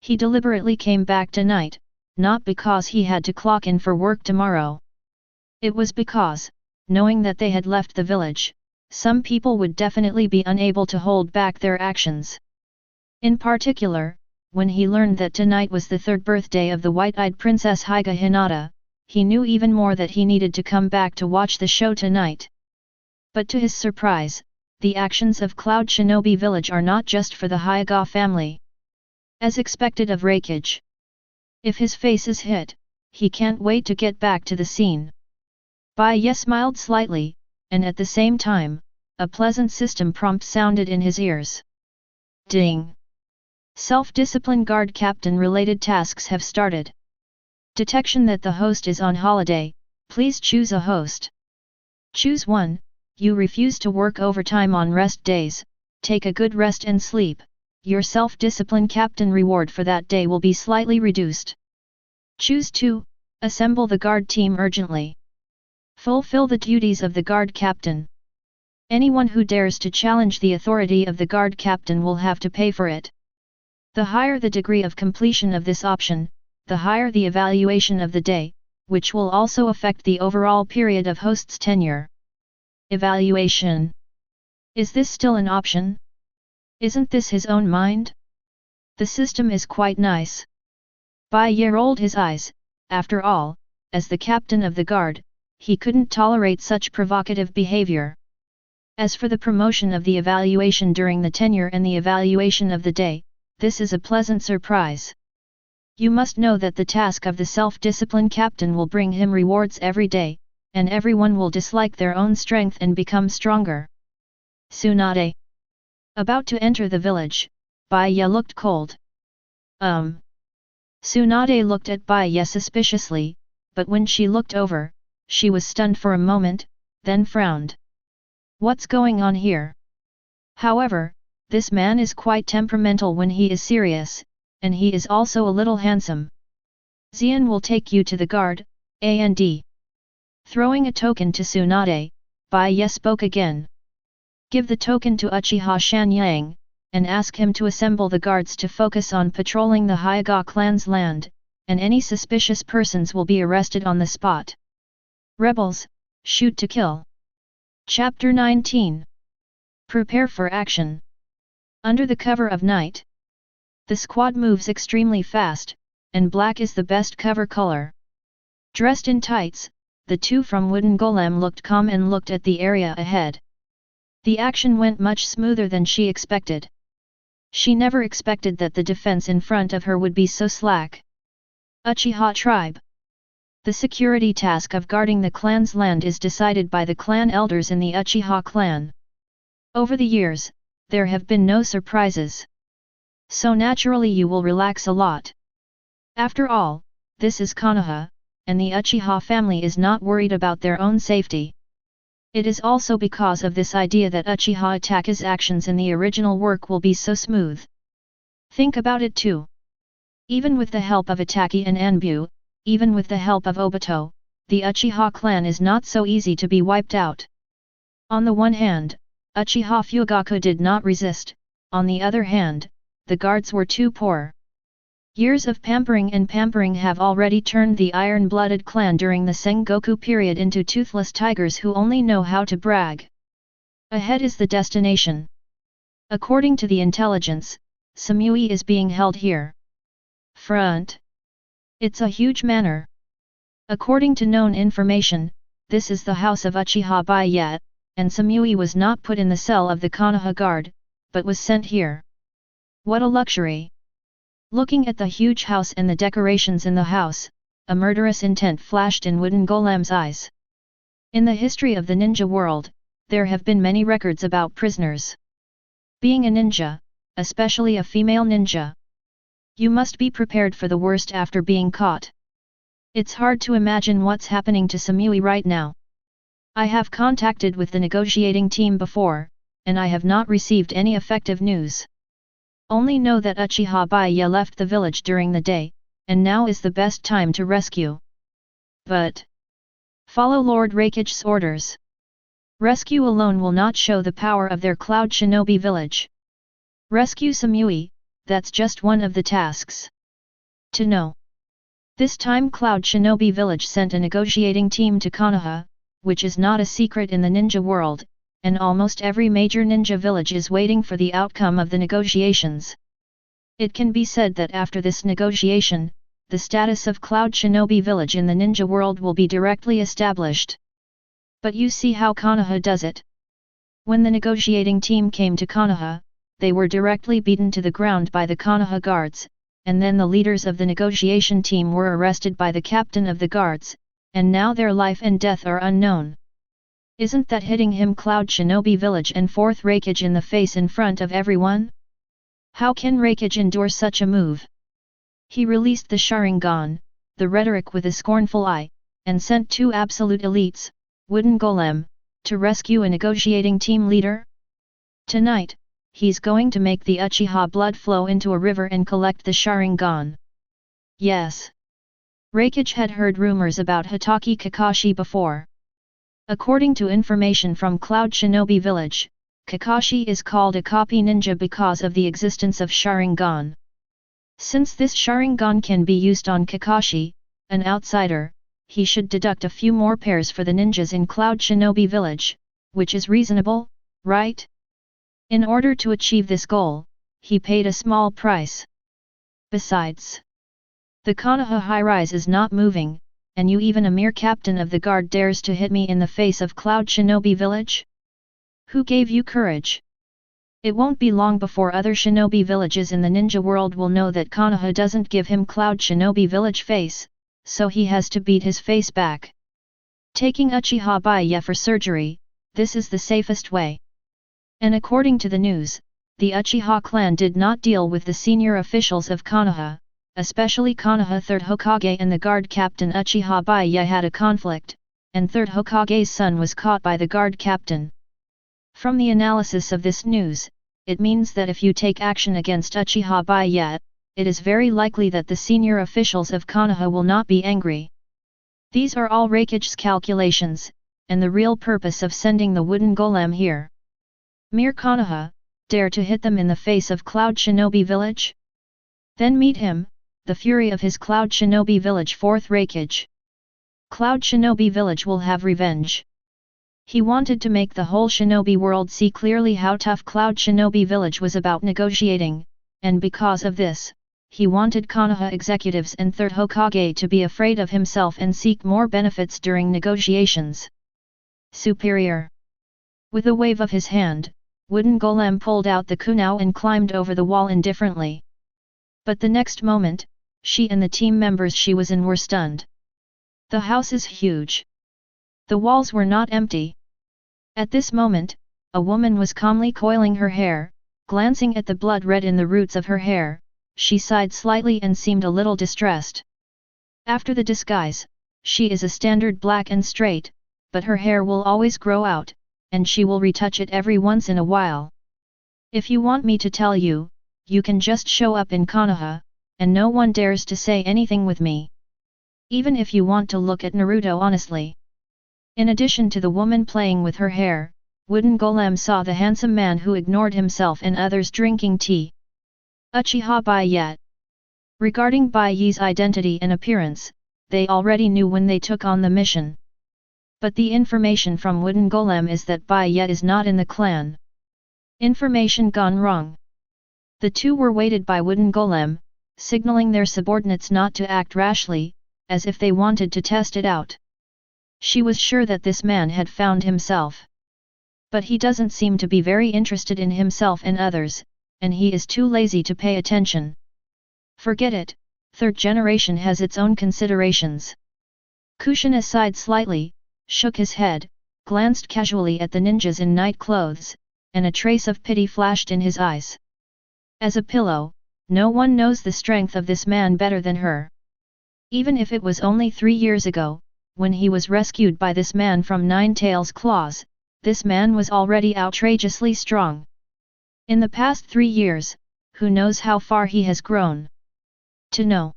He deliberately came back tonight, not because he had to clock in for work tomorrow. It was because, knowing that they had left the village, some people would definitely be unable to hold back their actions. In particular, when he learned that tonight was the third birthday of the white-eyed princess Hyga Hinata, he knew even more that he needed to come back to watch the show tonight. But to his surprise, the actions of Cloud Shinobi Village are not just for the Hyga family. As expected of Raikage. If his face is hit, he can't wait to get back to the scene. Bai Ye smiled slightly, and at the same time, a pleasant system prompt sounded in his ears. Ding! Self-discipline guard captain related tasks have started. Detection that the host is on holiday, please choose a host. Choose 1, you refuse to work overtime on rest days, take a good rest and sleep, your self-discipline captain reward for that day will be slightly reduced. Choose 2, assemble the guard team urgently. Fulfill the duties of the guard captain. Anyone who dares to challenge the authority of the guard captain will have to pay for it. The higher the degree of completion of this option, the higher the evaluation of the day, which will also affect the overall period of host's tenure. Evaluation. Is this still an option? Isn't this his own mind? The system is quite nice. Bai Ye rolled his eyes. After all, as the captain of the guard, he couldn't tolerate such provocative behavior. As for the promotion of the evaluation during the tenure and the evaluation of the day, this is a pleasant surprise. You must know that the task of the self-discipline captain will bring him rewards every day, and everyone will dislike their own strength and become stronger. Tsunade. About to enter the village, Bai Ye looked cold. Tsunade looked at Bai Ye suspiciously, but when she looked over, she was stunned for a moment, then frowned. What's going on here? However, this man is quite temperamental when he is serious, and he is also a little handsome. Xian will take you to the guard, and. Throwing a token to Tsunade, Bai Ye spoke again. Give the token to Uchiha Shanyang, and ask him to assemble the guards to focus on patrolling the Hyuga clan's land, and any suspicious persons will be arrested on the spot. Rebels, shoot to kill. Chapter 19. Prepare for action. Under the cover of night. The squad moves extremely fast, and black is the best cover color. Dressed in tights, the two from Wooden Golem looked calm and looked at the area ahead. The action went much smoother than she expected. She never expected that the defense in front of her would be so slack. Uchiha tribe. The security task of guarding the clan's land is decided by the clan elders in the Uchiha clan. Over the years, there have been no surprises. So naturally you will relax a lot. After all, this is Konoha, and the Uchiha family is not worried about their own safety. It is also because of this idea that Uchiha Itachi's actions in the original work will be so smooth. Think about it too. Even with the help of Itachi and Anbu, even with the help of Obito, the Uchiha clan is not so easy to be wiped out. On the one hand, Uchiha Fugaku did not resist, on the other hand, the guards were too poor. Years of pampering have already turned the iron-blooded clan during the Sengoku period into toothless tigers who only know how to brag. Ahead is the destination. According to the intelligence, Samui is being held here. Front. It's a huge manor. According to known information, this is the house of Uchiha Bai Ye, and Samui was not put in the cell of the Konoha Guard, but was sent here. What a luxury! Looking at the huge house and the decorations in the house, a murderous intent flashed in Wooden Golem's eyes. In the history of the ninja world, there have been many records about prisoners. Being a ninja, especially a female ninja, you must be prepared for the worst after being caught. It's hard to imagine what's happening to Samui right now. I have contacted with the negotiating team before, and I have not received any effective news. Only know that Uchiha Bai Ye left the village during the day, and now is the best time to rescue. But follow Lord Raikage's orders. Rescue alone will not show the power of their Cloud Shinobi village. Rescue Samui, that's just one of the tasks. To know. This time Cloud Shinobi village sent a negotiating team to Konoha, which is not a secret in the ninja world, and almost every major ninja village is waiting for the outcome of the negotiations. It can be said that after this negotiation, the status of Cloud Shinobi village in the ninja world will be directly established. But you see how Konoha does it. When the negotiating team came to Konoha, they were directly beaten to the ground by the Konoha guards, and then the leaders of the negotiation team were arrested by the captain of the guards, and now their life and death are unknown. Isn't that hitting him Cloud Shinobi village and fourth Raikage in the face in front of everyone? How can Raikage endure such a move? He released the Sharingan, the rhetoric with a scornful eye, and sent two absolute elites, Wooden Golem, to rescue a negotiating team leader? Tonight, he's going to make the Uchiha blood flow into a river and collect the Sharingan. Yes. Raikage had heard rumors about Hitaki Kakashi before. According to information from Cloud Shinobi village, Kakashi is called a copy ninja because of the existence of Sharingan. Since this Sharingan can be used on Kakashi, an outsider, he should deduct a few more pairs for the ninjas in Cloud Shinobi village, which is reasonable, right? In order to achieve this goal, he paid a small price. Besides, the Konoha high-rise is not moving, and you even a mere captain of the guard dares to hit me in the face of Cloud Shinobi village? Who gave you courage? It won't be long before other shinobi villages in the ninja world will know that Konoha doesn't give him Cloud Shinobi village face, so he has to beat his face back. Taking Uchiha Bai Ye for surgery, this is the safest way. And according to the news, the Uchiha clan did not deal with the senior officials of Konoha, especially Konoha Third Hokage and the guard captain Uchiha Bai Ye had a conflict, and Third Hokage's son was caught by the guard captain. From the analysis of this news, it means that if you take action against Uchiha Bai Ye, it is very likely that the senior officials of Konoha will not be angry. These are all Raikage's calculations, and the real purpose of sending the wooden golem here. Mere Konoha, dare to hit them in the face of Cloud Shinobi Village? Then meet him, the fury of his Cloud Shinobi Village. 4th Raikage. Cloud Shinobi Village will have revenge. He wanted to make the whole shinobi world see clearly how tough Cloud Shinobi Village was about negotiating, and because of this, he wanted Konoha executives and Third Hokage to be afraid of himself and seek more benefits during negotiations. Superior. With a wave of his hand, Wooden Golem pulled out the kunao and climbed over the wall indifferently. But the next moment, she and the team members she was in were stunned. The house is huge. The walls were not empty. At this moment, a woman was calmly coiling her hair, glancing at the blood red in the roots of her hair. She sighed slightly and seemed a little distressed. After the disguise, she is a standard black and straight, but her hair will always grow out, and she will retouch it every once in a while. If you want me to tell you, you can just show up in Konoha, and no one dares to say anything with me. Even if you want to look at Naruto honestly. In addition to the woman playing with her hair, Wooden Golem saw the handsome man who ignored himself and others drinking tea. Uchiha Bai Ye. Regarding Bai Ye's identity and appearance, they already knew when they took on the mission. But the information from Wooden Golem is that Bai Ye is not in the clan. Information gone wrong. The two were weighted by Wooden Golem, signaling their subordinates not to act rashly, as if they wanted to test it out. She was sure that this man had found himself. But he doesn't seem to be very interested in himself and others, and he is too lazy to pay attention. Forget it, Third Generation has its own considerations. Kushina sighed slightly, shook his head, glanced casually at the ninjas in night clothes, and a trace of pity flashed in his eyes. As a pillow, no one knows the strength of this man better than her. Even if it was only 3 years ago, when he was rescued by this man from Nine Tails' claws, this man was already outrageously strong. In the past 3 years, who knows how far he has grown? To know.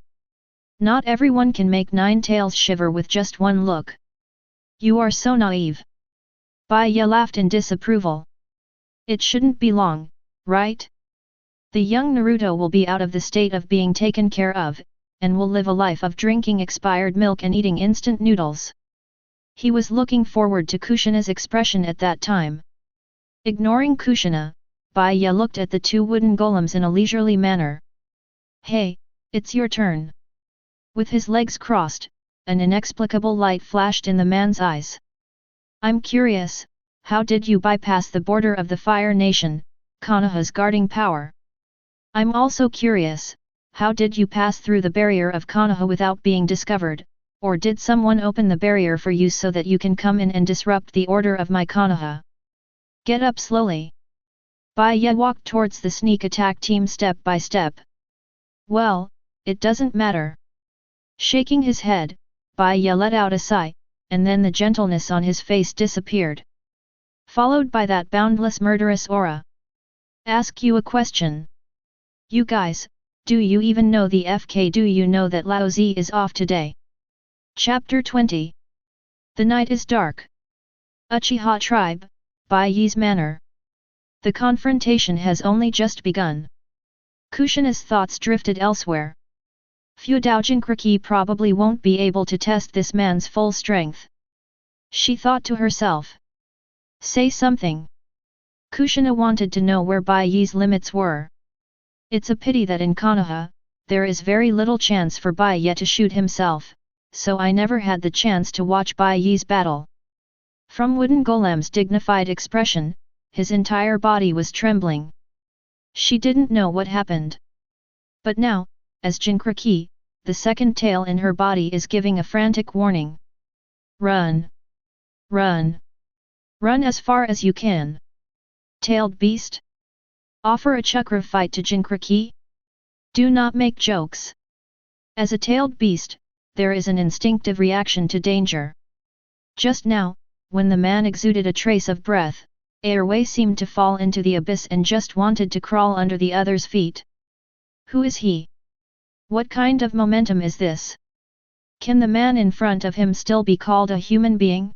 Not everyone can make Nine Tails shiver with just one look. You are so naive. Bai Ye laughed in disapproval. It shouldn't be long, right? The young Naruto will be out of the state of being taken care of, and will live a life of drinking expired milk and eating instant noodles. He was looking forward to Kushina's expression at that time. Ignoring Kushina, Bai Ye looked at the two wooden golems in a leisurely manner. Hey, it's your turn. With his legs crossed, an inexplicable light flashed in the man's eyes. I'm curious, how did you bypass the border of the Fire Nation, Konoha's guarding power? I'm also curious, how did you pass through the barrier of Konoha without being discovered, or did someone open the barrier for you so that you can come in and disrupt the order of my Konoha? Get up slowly. Bai Ye walked towards the sneak attack team step by step. Well, it doesn't matter. Shaking his head, Bai Ye let out a sigh, and then the gentleness on his face disappeared. Followed by that boundless murderous aura. Ask you a question. You guys, do you even know the FK? Do you know that Lao Zi is off today? Chapter 20. The night is dark. Uchiha Tribe, Bai Ye's manor. The confrontation has only just begun. Kushina's thoughts drifted elsewhere. Fu Daojinkriki probably won't be able to test this man's full strength. She thought to herself. Say something. Kushina wanted to know where Bai Ye's limits were. It's a pity that in Konoha, there is very little chance for Bai Ye to shoot himself, so I never had the chance to watch Bai Ye's battle. From Wooden Golem's dignified expression, his entire body was trembling. She didn't know what happened. But now, as Jinkriki, the second tail in her body is giving a frantic warning. Run! Run! Run as far as you can! Tailed beast! Offer a chakra fight to Jinkriki? Do not make jokes. As a tailed beast, there is an instinctive reaction to danger. Just now, when the man exuded a trace of breath, airway seemed to fall into the abyss and just wanted to crawl under the other's feet. Who is he? What kind of momentum is this? Can the man in front of him still be called a human being?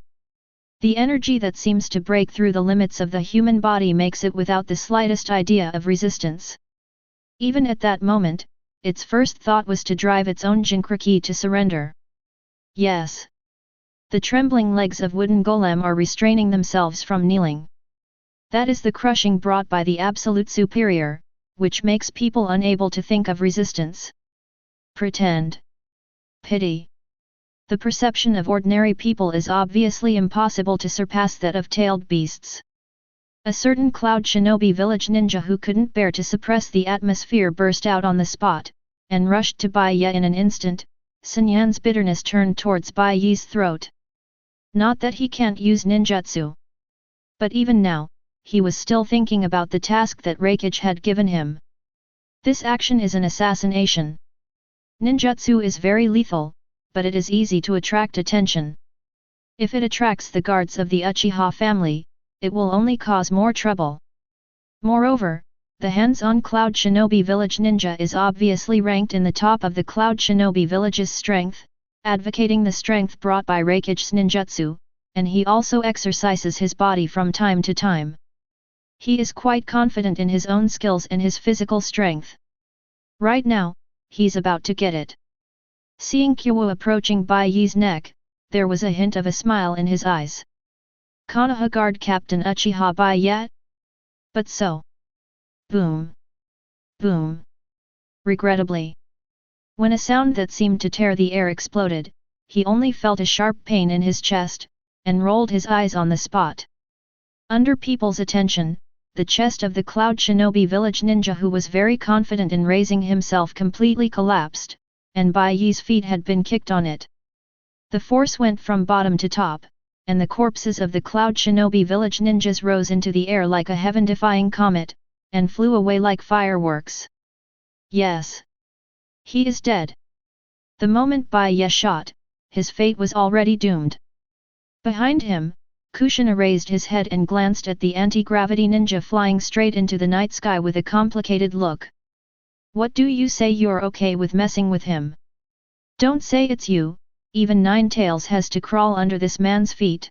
The energy that seems to break through the limits of the human body makes it without the slightest idea of resistance. Even at that moment, its first thought was to drive its own Jinkriki to surrender. Yes. The trembling legs of wooden golem are restraining themselves from kneeling. That is the crushing brought by the absolute superior, which makes people unable to think of resistance. Pretend. Pity. The perception of ordinary people is obviously impossible to surpass that of tailed beasts. A certain cloud shinobi village ninja who couldn't bear to suppress the atmosphere burst out on the spot, and rushed to Bai Ye in an instant. Sun Yan's bitterness turned towards Bai Ye's throat. Not that he can't use ninjutsu. But even now, he was still thinking about the task that Raikage had given him. This action is an assassination. Ninjutsu is very lethal, but it is easy to attract attention. If it attracts the guards of the Uchiha family, it will only cause more trouble. Moreover, the hands-on Cloud Shinobi Village ninja is obviously ranked in the top of the Cloud Shinobi Village's strength, advocating the strength brought by Raikage's ninjutsu, and he also exercises his body from time to time. He is quite confident in his own skills and his physical strength. Right now, he's about to get it. Seeing Kyo approaching Bai Ye's neck, there was a hint of a smile in his eyes. Konoha Guard Captain Uchiha Bai Ye? But so. Boom. Boom. Regrettably. When a sound that seemed to tear the air exploded, he only felt a sharp pain in his chest, and rolled his eyes on the spot. Under people's attention, the chest of the Cloud Shinobi Village ninja who was very confident in raising himself completely collapsed, and Bai Ye's feet had been kicked on it. The force went from bottom to top, and the corpses of the Cloud Shinobi Village ninjas rose into the air like a heaven-defying comet, and flew away like fireworks. Yes. He is dead. The moment Bai Ye shot, his fate was already doomed. Behind him, Kushina raised his head and glanced at the anti-gravity ninja flying straight into the night sky with a complicated look. What do you say you're okay with messing with him? Don't say it's you, even Nine Tails has to crawl under this man's feet.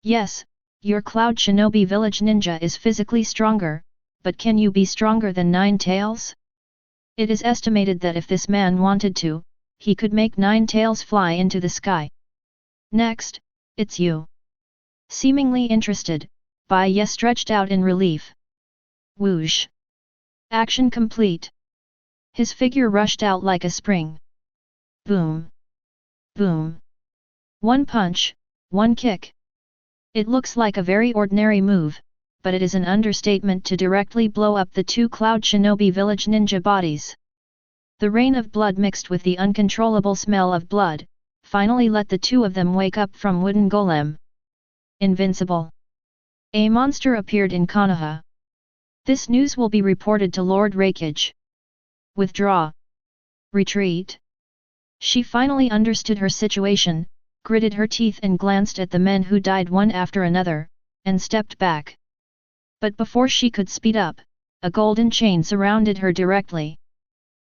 Yes, your Cloud Shinobi Village ninja is physically stronger, but can you be stronger than Nine Tails? It is estimated that if this man wanted to, he could make Nine Tails fly into the sky. Next, it's you. Seemingly interested, Bai Ye stretched out in relief. Whoosh! Action complete. His figure rushed out like a spring. Boom! Boom! One punch, one kick. It looks like a very ordinary move, but it is an understatement to directly blow up the two Cloud Shinobi Village ninja bodies. The rain of blood mixed with the uncontrollable smell of blood, finally let the two of them wake up from wooden golem. Invincible. A monster appeared in Konoha. This news will be reported to Lord Raikage. Withdraw. Retreat. She finally understood her situation, gritted her teeth and glanced at the men who died one after another, and stepped back. But before she could speed up, a golden chain surrounded her directly.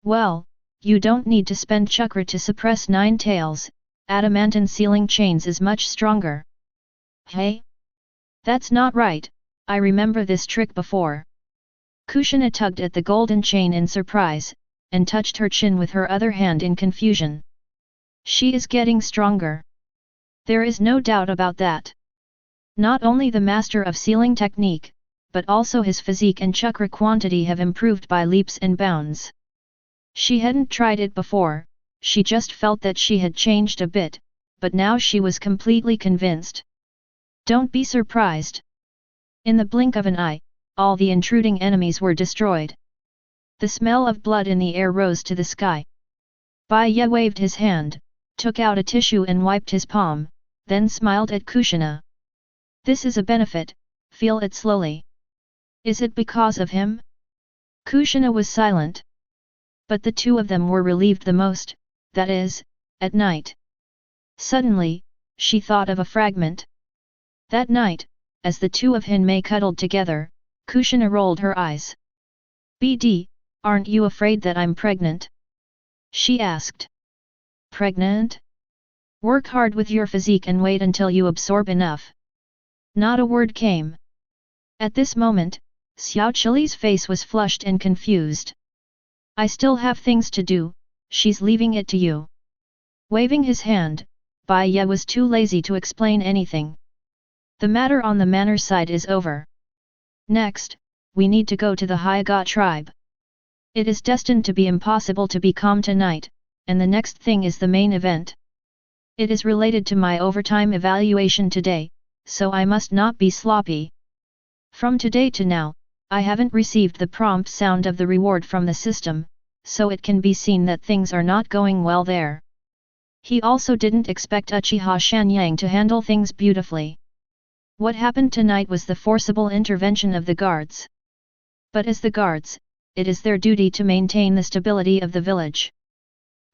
Well, you don't need to spend chakra to suppress Nine Tails, adamantine sealing chains is much stronger. Hey? That's not right, I remember this trick before. Kushina tugged at the golden chain in surprise, and touched her chin with her other hand in confusion. She is getting stronger. There is no doubt about that. Not only the master of sealing technique, but also his physique and chakra quantity have improved by leaps and bounds. She hadn't tried it before, she just felt that she had changed a bit, but now she was completely convinced. Don't be surprised. In the blink of an eye, all the intruding enemies were destroyed. The smell of blood in the air rose to the sky. Bai Ye waved his hand, took out a tissue and wiped his palm, then smiled at Kushina. This is a benefit, feel it slowly. Is it because of him? Kushina was silent. But the two of them were relieved the most, that is, at night. Suddenly, she thought of a fragment. That night, as the two of Hinmei cuddled together, Kushina rolled her eyes. "BD, aren't you afraid that I'm pregnant?" she asked. "Pregnant? Work hard with your physique and wait until you absorb enough." Not a word came. At this moment, Xiao Chili's face was flushed and confused. "I still have things to do, she's leaving it to you." Waving his hand, Bai Ye was too lazy to explain anything. "The matter on the manor side is over. Next, we need to go to the Hyuga tribe. It is destined to be impossible to be calm tonight, and the next thing is the main event. It is related to my overtime evaluation today, so I must not be sloppy. From today to now, I haven't received the prompt sound of the reward from the system, so it can be seen that things are not going well there." He also didn't expect Uchiha Shanyang to handle things beautifully. What happened tonight was the forcible intervention of the guards. But as the guards, it is their duty to maintain the stability of the village.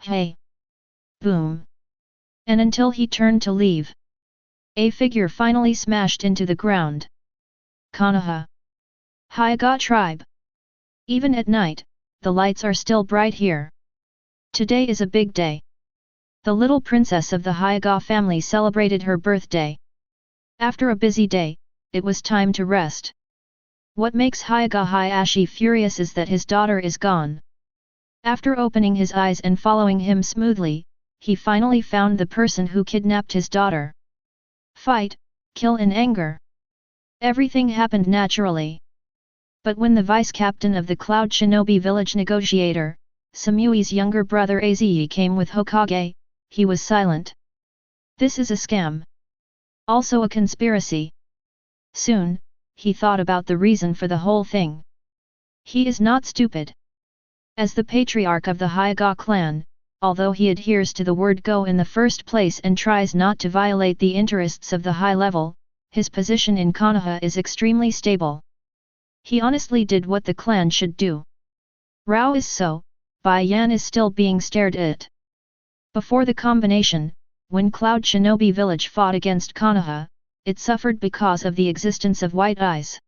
Hey! Boom! And until he turned to leave, a figure finally smashed into the ground. Konoha Hyuga tribe. Even at night, the lights are still bright here. Today is a big day. The little princess of the Hyuga family celebrated her birthday. After a busy day, it was time to rest. What makes Hyuga Hayashi furious is that his daughter is gone. After opening his eyes and following him smoothly, he finally found the person who kidnapped his daughter. Fight, kill in anger. Everything happened naturally. But when the vice-captain of the Cloud Shinobi village negotiator, Samui's younger brother Aze came with Hokage, he was silent. This is a scam. Also a conspiracy. Soon, he thought about the reason for the whole thing. He is not stupid. As the patriarch of the Hyuga clan, although he adheres to the word go in the first place and tries not to violate the interests of the high level, his position in Konoha is extremely stable. He honestly did what the clan should do. Rao is so, Bai Yan is still being stared at. Before the combination, when Cloud Shinobi village fought against Konoha, it suffered because of the existence of white eyes.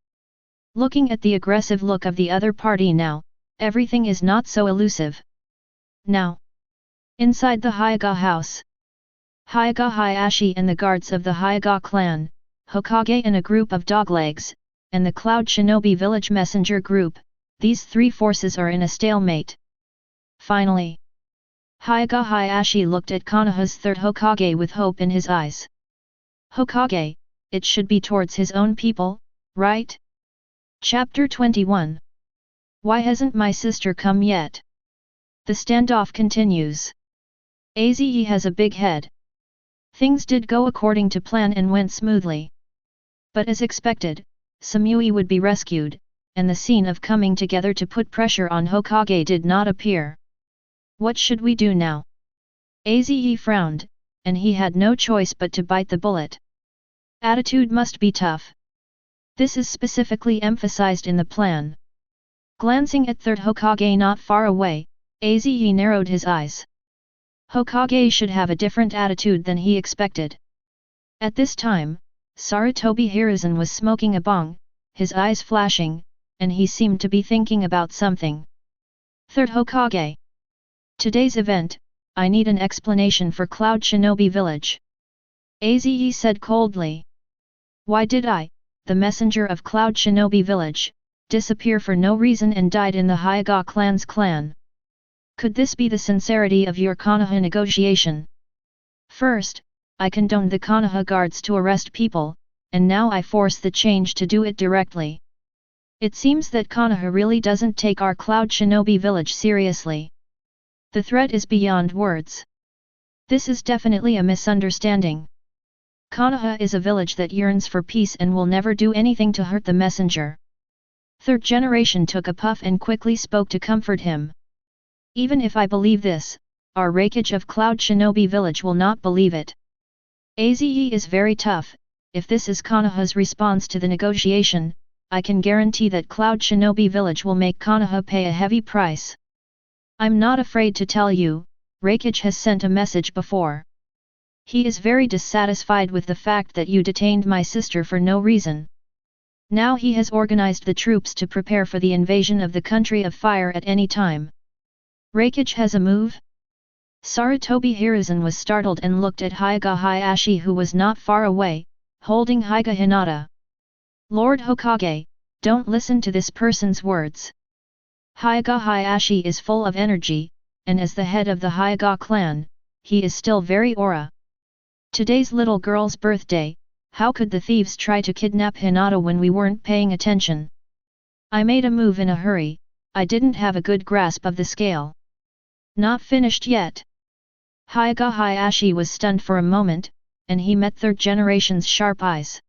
Looking at the aggressive look of the other party now, everything is not so elusive. Now, inside the Hyuga house, Hyuga Hayashi and the guards of the Hyuga clan, Hokage and a group of doglegs, and the Cloud Shinobi village messenger group, these three forces are in a stalemate. Finally, Hyuga Hayashi looked at Konoha's third Hokage with hope in his eyes. Hokage, it should be towards his own people, right? Chapter 21. Why hasn't my sister come yet? The standoff continues. Aze has a big head. Things did go according to plan and went smoothly. But as expected, Samui would be rescued, and the scene of coming together to put pressure on Hokage did not appear. What should we do now? Aze frowned, and he had no choice but to bite the bullet. Attitude must be tough. This is specifically emphasized in the plan. Glancing at third Hokage not far away, Aze narrowed his eyes. Hokage should have a different attitude than he expected. At this time, Sarutobi Hiruzen was smoking a bong, his eyes flashing, and he seemed to be thinking about something. Third Hokage. Today's event, I need an explanation for Cloud Shinobi village. Aze said coldly. Why did I, the messenger of Cloud Shinobi village, disappear for no reason and died in the Hyuga clan's clan? Could this be the sincerity of your Konoha negotiation? First, I condoned the Konoha guards to arrest people, and now I force the change to do it directly. It seems that Konoha really doesn't take our Cloud Shinobi village seriously. The threat is beyond words. This is definitely a misunderstanding. Konoha is a village that yearns for peace and will never do anything to hurt the messenger. Third Generation took a puff and quickly spoke to comfort him. Even if I believe this, our Raikage of Cloud Shinobi village will not believe it. Aze is very tough. If this is Konoha's response to the negotiation, I can guarantee that Cloud Shinobi village will make Konoha pay a heavy price. I'm not afraid to tell you, Raikage has sent a message before. He is very dissatisfied with the fact that you detained my sister for no reason. Now he has organized the troops to prepare for the invasion of the country of fire at any time. Raikage has a move? Sarutobi Hiruzen was startled and looked at Hyuga Hayashi, who was not far away, holding Hyuga Hinata. Lord Hokage, don't listen to this person's words. Hyuga Hayashi is full of energy, and as the head of the Hyuga clan, he is still very aura. Today's little girl's birthday, how could the thieves try to kidnap Hinata when we weren't paying attention? I made a move in a hurry, I didn't have a good grasp of the scale. Not finished yet. Hyuga Hayashi was stunned for a moment, and he met Third Generation's sharp eyes.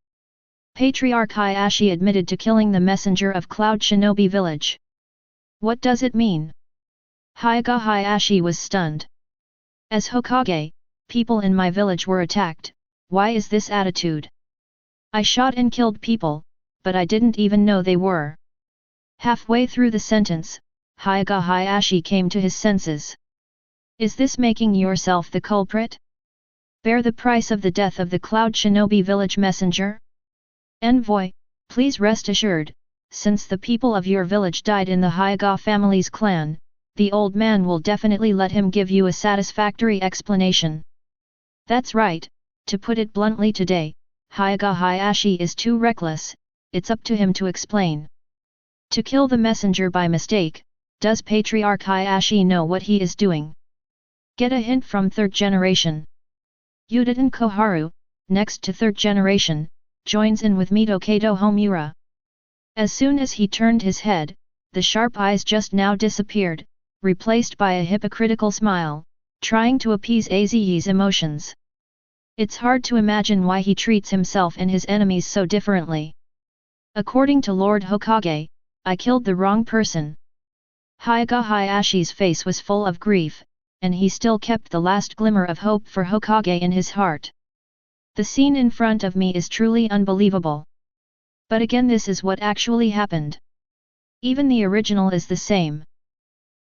Patriarch Hayashi admitted to killing the messenger of Cloud Shinobi Village. What does it mean? Hyuga Hayashi was stunned. As Hokage, people in my village were attacked, why is this attitude? I shot and killed people, but I didn't even know they were. Halfway through the sentence, Hyuga Hayashi came to his senses. Is this making yourself the culprit? Bear the price of the death of the Cloud Shinobi Village messenger? Envoy, please rest assured, since the people of your village died in the Hyuga family's clan, the old man will definitely let him give you a satisfactory explanation. That's right, to put it bluntly today, Hyuga Hayashi is too reckless, it's up to him to explain. To kill the messenger by mistake, does Patriarch Hayashi know what he is doing? Get a hint from Third Generation. Udaten Koharu, next to Third Generation, joins in with Mito Kato Homura. As soon as he turned his head, the sharp eyes just now disappeared, replaced by a hypocritical smile, trying to appease Aze's emotions. It's hard to imagine why he treats himself and his enemies so differently. According to Lord Hokage, I killed the wrong person. Hyuga Hayashi's face was full of grief, and he still kept the last glimmer of hope for Hokage in his heart. The scene in front of me is truly unbelievable. But again, this is what actually happened. Even the original is the same.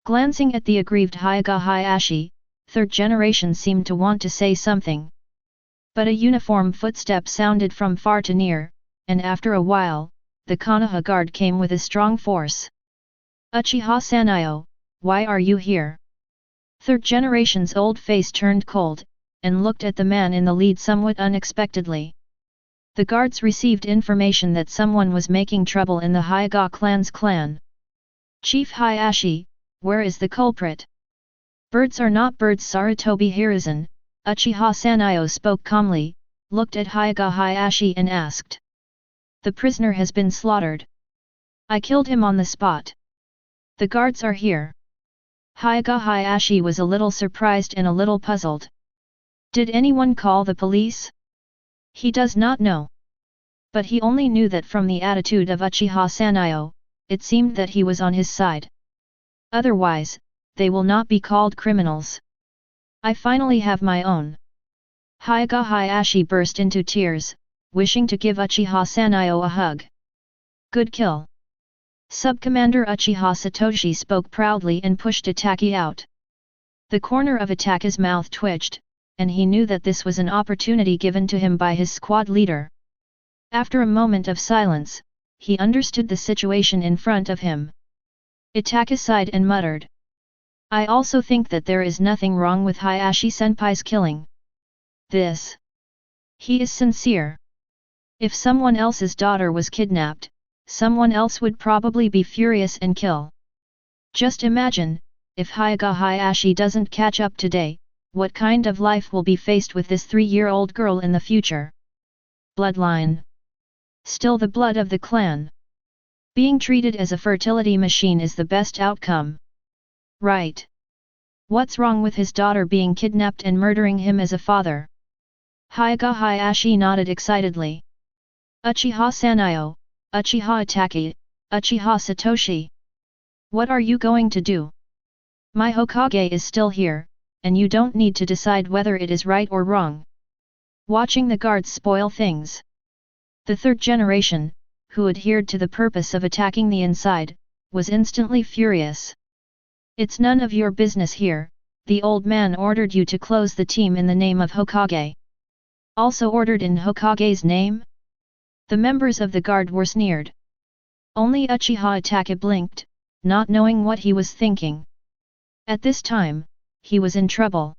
Glancing at the aggrieved Hyuga Hayashi, Third Generation seemed to want to say something. But a uniform footstep sounded from far to near, and after a while, the Konoha Guard came with a strong force. Uchiha Sanayo, why are you here? Third Generation's old face turned cold, and looked at the man in the lead somewhat unexpectedly. The guards received information that someone was making trouble in the Hyuga clan's clan. Chief Hayashi, where is the culprit? Birds are not birds. Sarutobi Hiruzen, Uchiha Sanayo spoke calmly, looked at Hyuga Hayashi and asked. The prisoner has been slaughtered. I killed him on the spot. The guards are here. Hyuga Hayashi was a little surprised and a little puzzled. Did anyone call the police? He does not know. But he only knew that from the attitude of Uchiha Sanayo, it seemed that he was on his side. Otherwise, they will not be called criminals. I finally have my own. Hyuga Hayashi burst into tears, wishing to give Uchiha Sanayo a hug. Good kill. Subcommander Uchiha Satoshi spoke proudly and pushed Itachi out. The corner of Itachi's mouth twitched, and he knew that this was an opportunity given to him by his squad leader. After a moment of silence, he understood the situation in front of him. Itachi sighed and muttered. I also think that there is nothing wrong with Hayashi-senpai's killing. He is sincere. If someone else's daughter was kidnapped, someone else would probably be furious and kill. Just imagine, if Hyuga Hayashi doesn't catch up today, what kind of life will be faced with this 3-year-old girl in the future? Bloodline. Still the blood of the clan. Being treated as a fertility machine is the best outcome. Right. What's wrong with his daughter being kidnapped and murdering him as a father? Hyuga Hayashi nodded excitedly. Uchiha Sanayo, Uchiha Itachi, Uchiha Satoshi. What are you going to do? My Hokage is still here, and you don't need to decide whether it is right or wrong. Watching the guards spoil things. The Third Generation, who adhered to the purpose of attacking the inside, was instantly furious. It's none of your business here, the old man ordered you to close the team in the name of Hokage. Also ordered in Hokage's name? The members of the guard were sneered. Only Uchiha Itachi blinked, not knowing what he was thinking. At this time, he was in trouble.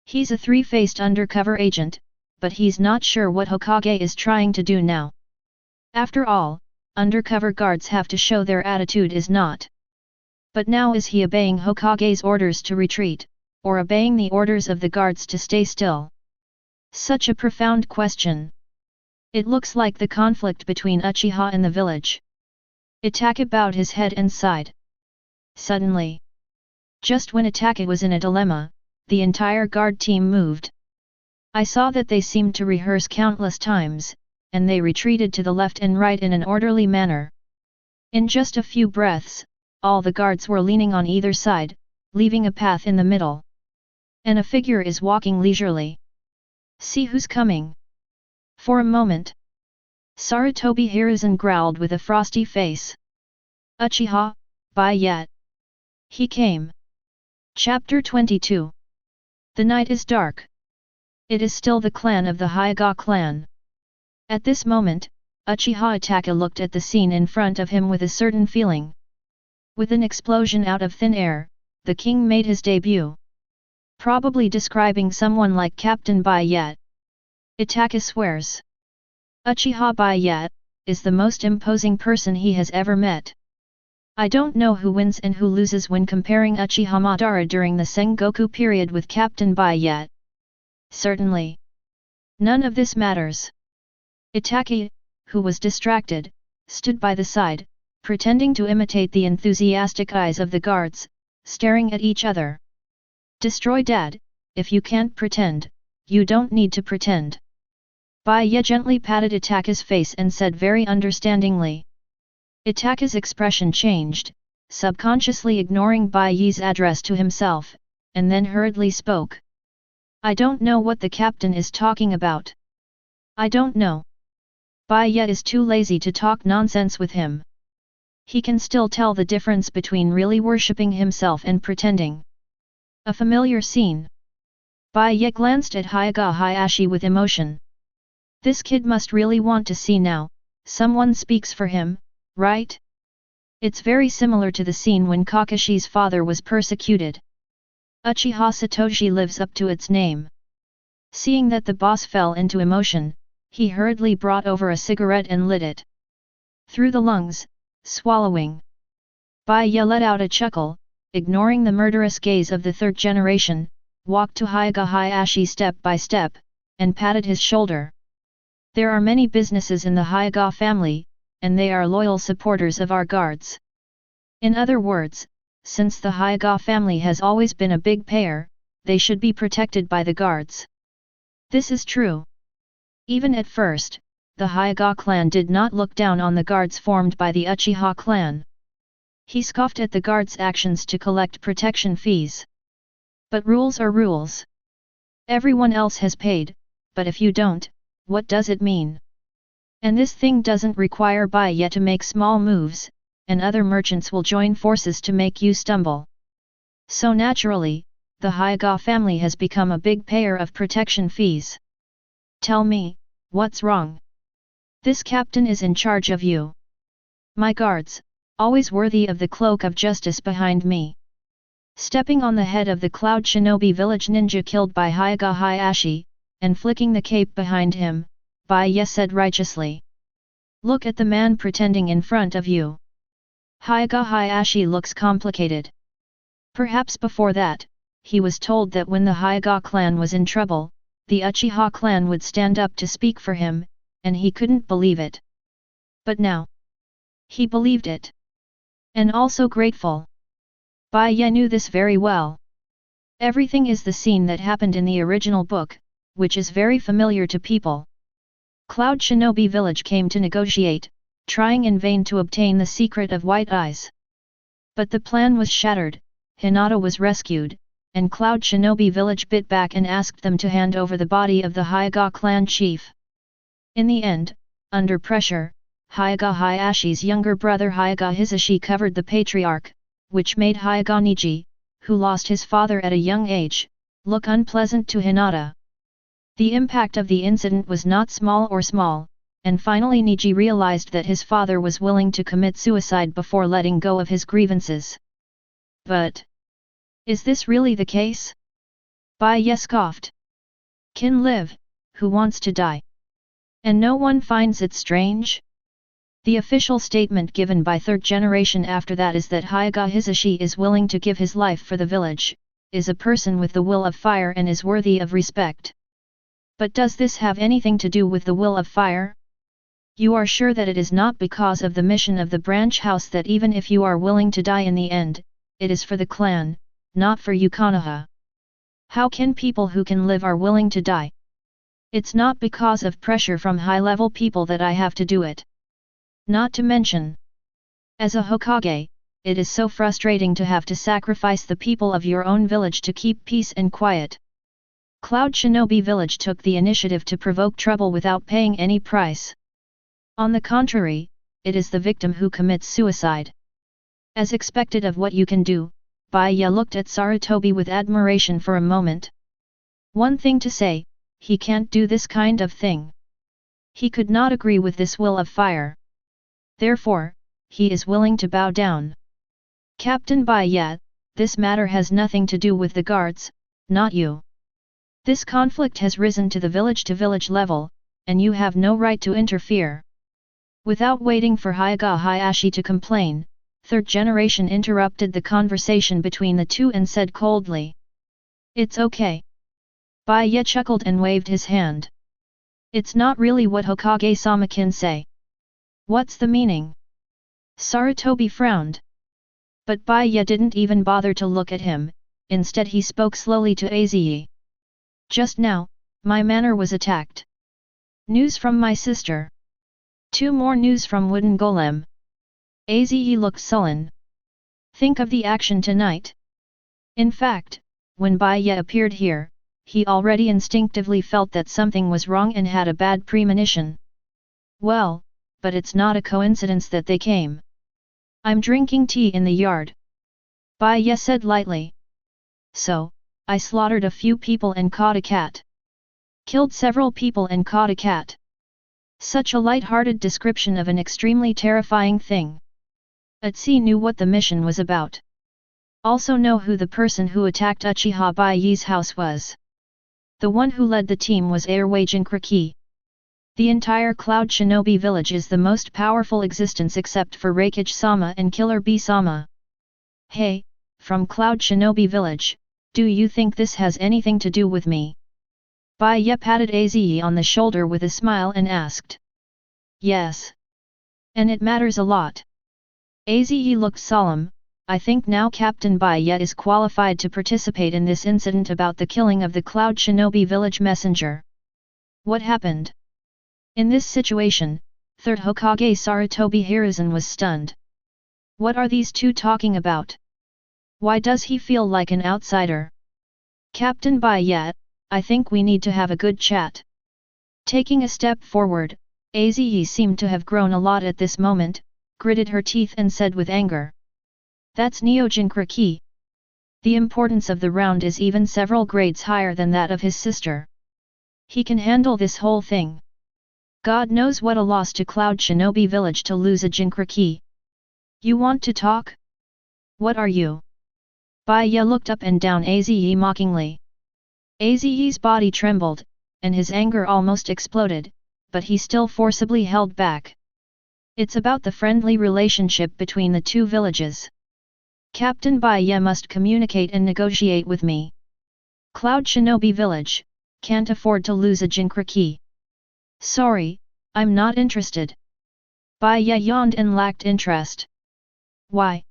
He's a three-faced undercover agent, but he's not sure what Hokage is trying to do now. After all, undercover guards have to show their attitude is not. But now is he obeying Hokage's orders to retreat, or obeying the orders of the guards to stay still? Such a profound question. It looks like the conflict between Uchiha and the village. Itachi bowed his head and sighed. Suddenly, just when Itachi was in a dilemma, the entire guard team moved. I saw that they seemed to rehearse countless times, and they retreated to the left and right in an orderly manner. In just a few breaths, all the guards were leaning on either side, leaving a path in the middle. And a figure is walking leisurely. See who's coming. For a moment, Sarutobi Hiruzen growled with a frosty face. Uchiha, Bai Ye. He came. Chapter 22. The night is dark. It is still the clan of the Hyuga clan. At this moment, Uchiha Itachi looked at the scene in front of him with a certain feeling. With an explosion out of thin air, the king made his debut. Probably describing someone like Captain Bai Ye. Itachi swears. Uchiha Bai Ye is the most imposing person he has ever met. I don't know who wins and who loses when comparing Uchiha Madara during the Sengoku period with Captain Bai Ye. Certainly, none of this matters. Itachi, who was distracted, stood by the side, pretending to imitate the enthusiastic eyes of the guards, staring at each other. Destroy Dad, if you can't pretend, you don't need to pretend. Bai Ye gently patted Itachi's face and said very understandingly. Itachi's expression changed, subconsciously ignoring Bai Ye's address to himself, and then hurriedly spoke. I don't know what the captain is talking about. I don't know. Bai Ye is too lazy to talk nonsense with him. He can still tell the difference between really worshipping himself and pretending. A familiar scene. Bai Ye glanced at Hyuga Hayashi with emotion. This kid must really want to see now, someone speaks for him, right? It's very similar to the scene when Kakashi's father was persecuted. Uchiha Satoshi lives up to its name. Seeing that the boss fell into emotion, he hurriedly brought over a cigarette and lit it. Through the lungs, swallowing. Bai Ye let out a chuckle, ignoring the murderous gaze of the third generation, walked to Hyuga Hayashi step by step, and patted his shoulder. There are many businesses in the Hyuga family, and they are loyal supporters of our guards. In other words, since the Hyuga family has always been a big payer, they should be protected by the guards. This is true. Even at first, the Hyuga clan did not look down on the guards formed by the Uchiha clan. He scoffed at the guards' actions to collect protection fees. But rules are rules. Everyone else has paid, but if you don't, what does it mean? And this thing doesn't require Bai Ye to make small moves, and other merchants will join forces to make you stumble. So naturally, the Hyuga family has become a big payer of protection fees. Tell me, what's wrong? This captain is in charge of you. My guards, always worthy of the cloak of justice behind me. Stepping on the head of the Cloud Shinobi village ninja killed by Hyuga Hayashi, and flicking the cape behind him, Bai Ye said righteously. Look at the man pretending in front of you. Hyuga Hayashi looks complicated. Perhaps before that, he was told that when the Hyuga clan was in trouble, the Uchiha clan would stand up to speak for him, and he couldn't believe it. But now, he believed it. And also grateful. Bai Ye knew this very well. Everything is the scene that happened in the original book, which is very familiar to people. Cloud Shinobi village came to negotiate, trying in vain to obtain the secret of White Eyes. But the plan was shattered, Hinata was rescued, and Cloud Shinobi village bit back and asked them to hand over the body of the Hyuga clan chief. In the end, under pressure, Hyuga Hayashi's younger brother Hyuga Hisashi covered the patriarch, which made Hyuga Niji, who lost his father at a young age, look unpleasant to Hinata. The impact of the incident was not small, and finally Niji realized that his father was willing to commit suicide before letting go of his grievances. But is this really the case? Bai Ye scoffed. Can live, who wants to die? And no one finds it strange? The official statement given by Third Generation after that is that Hyuga Hisashi is willing to give his life for the village, is a person with the will of fire and is worthy of respect. But does this have anything to do with the will of fire? You are sure that it is not because of the mission of the branch house that even if you are willing to die in the end, it is for the clan, not for you Konoha. How can people who can live are willing to die? It's not because of pressure from high-level people that I have to do it. Not to mention, as a Hokage, it is so frustrating to have to sacrifice the people of your own village to keep peace and quiet. Cloud Shinobi Village took the initiative to provoke trouble without paying any price. On the contrary, it is the victim who commits suicide. As expected of what you can do, Bai Ye looked at Sarutobi with admiration for a moment. One thing to say, he can't do this kind of thing. He could not agree with this will of fire. Therefore, he is willing to bow down. Captain Bai Ye, this matter has nothing to do with the guards, not you. This conflict has risen to the village-to-village level, and you have no right to interfere. Without waiting for Hyuga Hayashi to complain, Third Generation interrupted the conversation between the two and said coldly. It's okay. Bai Ye chuckled and waved his hand. It's not really what Hokage-sama can say. What's the meaning? Sarutobi frowned. But Bai Ye didn't even bother to look at him, instead he spoke slowly to Aziye. Just now, my manor was attacked. News from my sister. 2 more news from Wooden Golem. Aziye looked sullen. Think of the action tonight. In fact, when Bai Ye appeared here, he already instinctively felt that something was wrong and had a bad premonition. Well, but it's not a coincidence that they came. I'm drinking tea in the yard. Bai Ye said lightly. So, I slaughtered a few people and caught a cat. Killed several people and caught a cat. Such a light-hearted description of an extremely terrifying thing. Utsi knew what the mission was about. Also know who the person who attacked Uchiha Bai Ye's house was. The one who led the team was Airway Jinkraki. The entire Cloud Shinobi village is the most powerful existence except for Raikage-sama and Killer Bee-sama. Hey, from Cloud Shinobi village, do you think this has anything to do with me? Bai Ye patted Aziye on the shoulder with a smile and asked. Yes. And it matters a lot. Aziye looked solemn. I think now Captain Bai Ye is qualified to participate in this incident about the killing of the Cloud Shinobi village messenger. What happened? In this situation, Third Hokage Sarutobi Hiruzen was stunned. What are these two talking about? Why does he feel like an outsider? Captain Bai Ye, I think we need to have a good chat. Taking a step forward, Aziye seemed to have grown a lot at this moment, gritted her teeth and said with anger. That's Neo-Jinkraki. The importance of the round is even several grades higher than that of his sister. He can handle this whole thing. God knows what a loss to Cloud Shinobi village to lose a Jinkraki. You want to talk? What are you? Bai Ye looked up and down Aziye mockingly. Aziye's body trembled, and his anger almost exploded, but he still forcibly held back. It's about the friendly relationship between the two villages. Captain Bai Ye must communicate and negotiate with me. Cloud Shinobi village, can't afford to lose a Jinkraki. Sorry, I'm not interested. Bai Ye yawned and lacked interest. Why?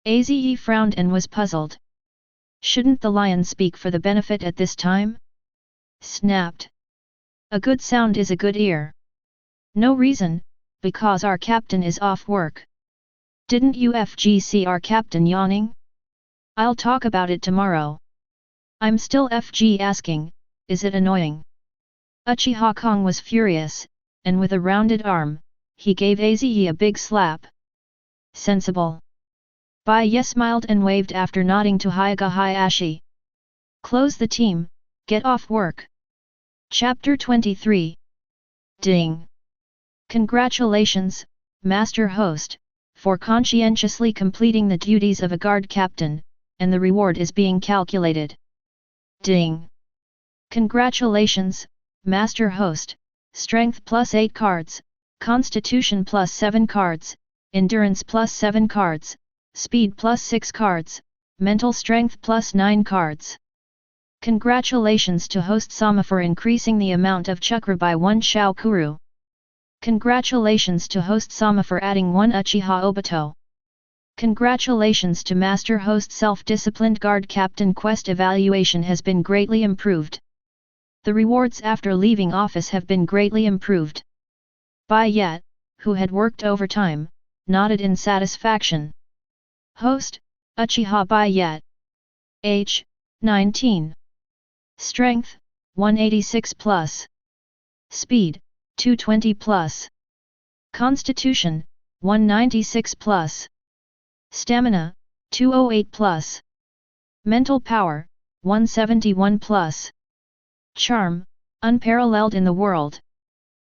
Aziye frowned and was puzzled. Shouldn't the lion speak for the benefit at this time? Snapped. A good sound is a good ear. No reason, because our captain is off work. Didn't you FG see our captain yawning? I'll talk about it tomorrow. I'm still FG asking, is it annoying? Uchiha Kong was furious, and with a rounded arm, he gave Aziye a big slap. Sensible. Bai Ye smiled and waved after nodding to Hyuga Hayashi. Close the team, get off work. Chapter 23. Ding! Congratulations, Master Host, for conscientiously completing the duties of a guard captain, and the reward is being calculated. Ding! Congratulations, Master Host, Strength plus 8 cards, Constitution plus 7 cards, Endurance plus 7 cards, Speed plus 6 cards, Mental Strength plus 9 cards. Congratulations to Host Sama for increasing the amount of chakra by 1 Shao Kuru. Congratulations to Host Sama for adding 1 Uchiha Obito. Congratulations to Master Host Self-Disciplined Guard Captain Quest evaluation has been greatly improved. The rewards after leaving office have been greatly improved. Bai Ye, who had worked overtime, nodded in satisfaction. Host, Uchiha Bai Ye. Age, 19. Strength, 186 plus. Speed, 220 plus. Constitution, 196 plus. Stamina, 208 plus. Mental power, 171 plus. Charm, unparalleled in the world.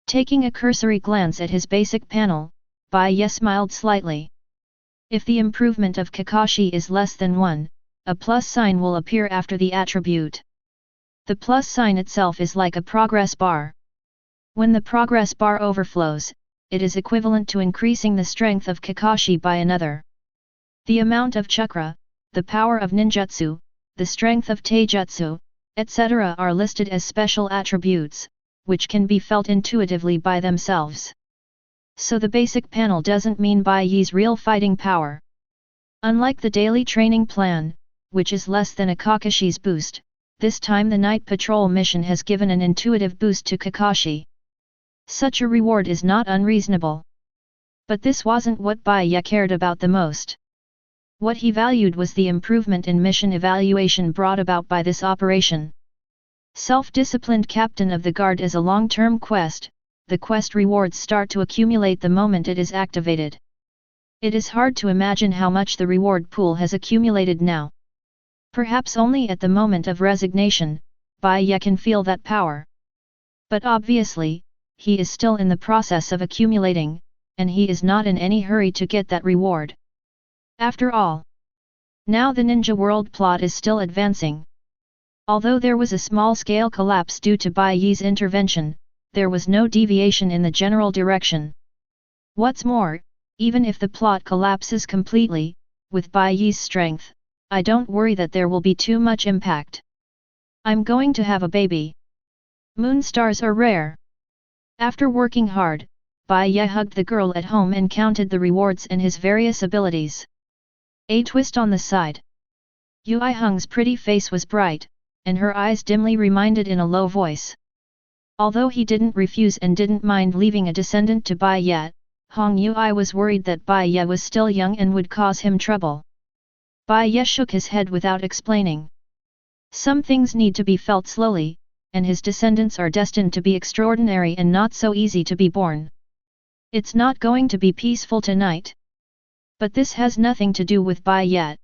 Taking a cursory glance at his basic panel, Bai Ye smiled slightly. If the improvement of Kakashi is less than 1, a plus sign will appear after the attribute. The plus sign itself is like a progress bar. When the progress bar overflows, it is equivalent to increasing the strength of Kakashi by another. The amount of chakra, the power of ninjutsu, the strength of taijutsu, etc. are listed as special attributes, which can be felt intuitively by themselves. So the basic panel doesn't mean Bai Ye's real fighting power. Unlike the daily training plan, which is less than a Kakashi's boost, this time the night patrol mission has given an intuitive boost to Kakashi. Such a reward is not unreasonable. But this wasn't what Bai Ye cared about the most. What he valued was the improvement in mission evaluation brought about by this operation. Self-disciplined captain of the guard is a long-term quest. The quest rewards start to accumulate the moment it is activated. It is hard to imagine how much the reward pool has accumulated now. Perhaps only at the moment of resignation, Bai Ye can feel that power. But obviously, he is still in the process of accumulating, and he is not in any hurry to get that reward. After all, now the ninja world plot is still advancing. Although there was a small-scale collapse due to Bai Ye's intervention, there was no deviation in the general direction. What's more, even if the plot collapses completely, with Bai Ye's strength, I don't worry that there will be too much impact. I'm going to have a baby. Moonstars are rare. After working hard, Bai Ye hugged the girl at home and counted the rewards and his various abilities. A twist on the side. Yui Hung's pretty face was bright, and her eyes dimly reminded in a low voice. Although he didn't refuse and didn't mind leaving a descendant to Bai Ye, Hong Yui was worried that Bai Ye was still young and would cause him trouble. Bai Ye shook his head without explaining. Some things need to be felt slowly, and his descendants are destined to be extraordinary and not so easy to be born. It's not going to be peaceful tonight. But this has nothing to do with Bai Ye.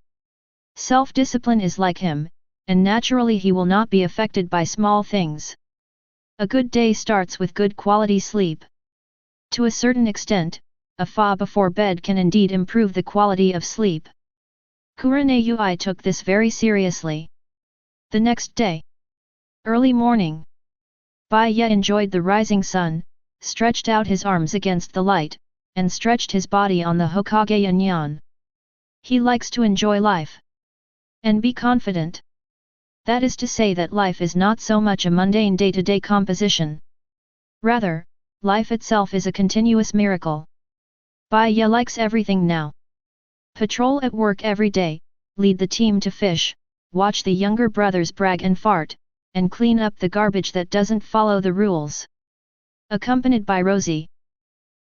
Self-discipline is like him, and naturally he will not be affected by small things. A good day starts with good quality sleep. To a certain extent, a fa before bed can indeed improve the quality of sleep. Kurane Yui took this very seriously. The next day, early morning, Bai Ye enjoyed the rising sun, stretched out his arms against the light, and stretched his body on the Hokage Yanyan. He likes to enjoy life. And be confident. That is to say that life is not so much a mundane day-to-day composition. Rather, life itself is a continuous miracle. Bai Ye likes everything now. Patrol at work every day, lead the team to fish, watch the younger brothers brag and fart, and clean up the garbage that doesn't follow the rules. Accompanied by Rosie.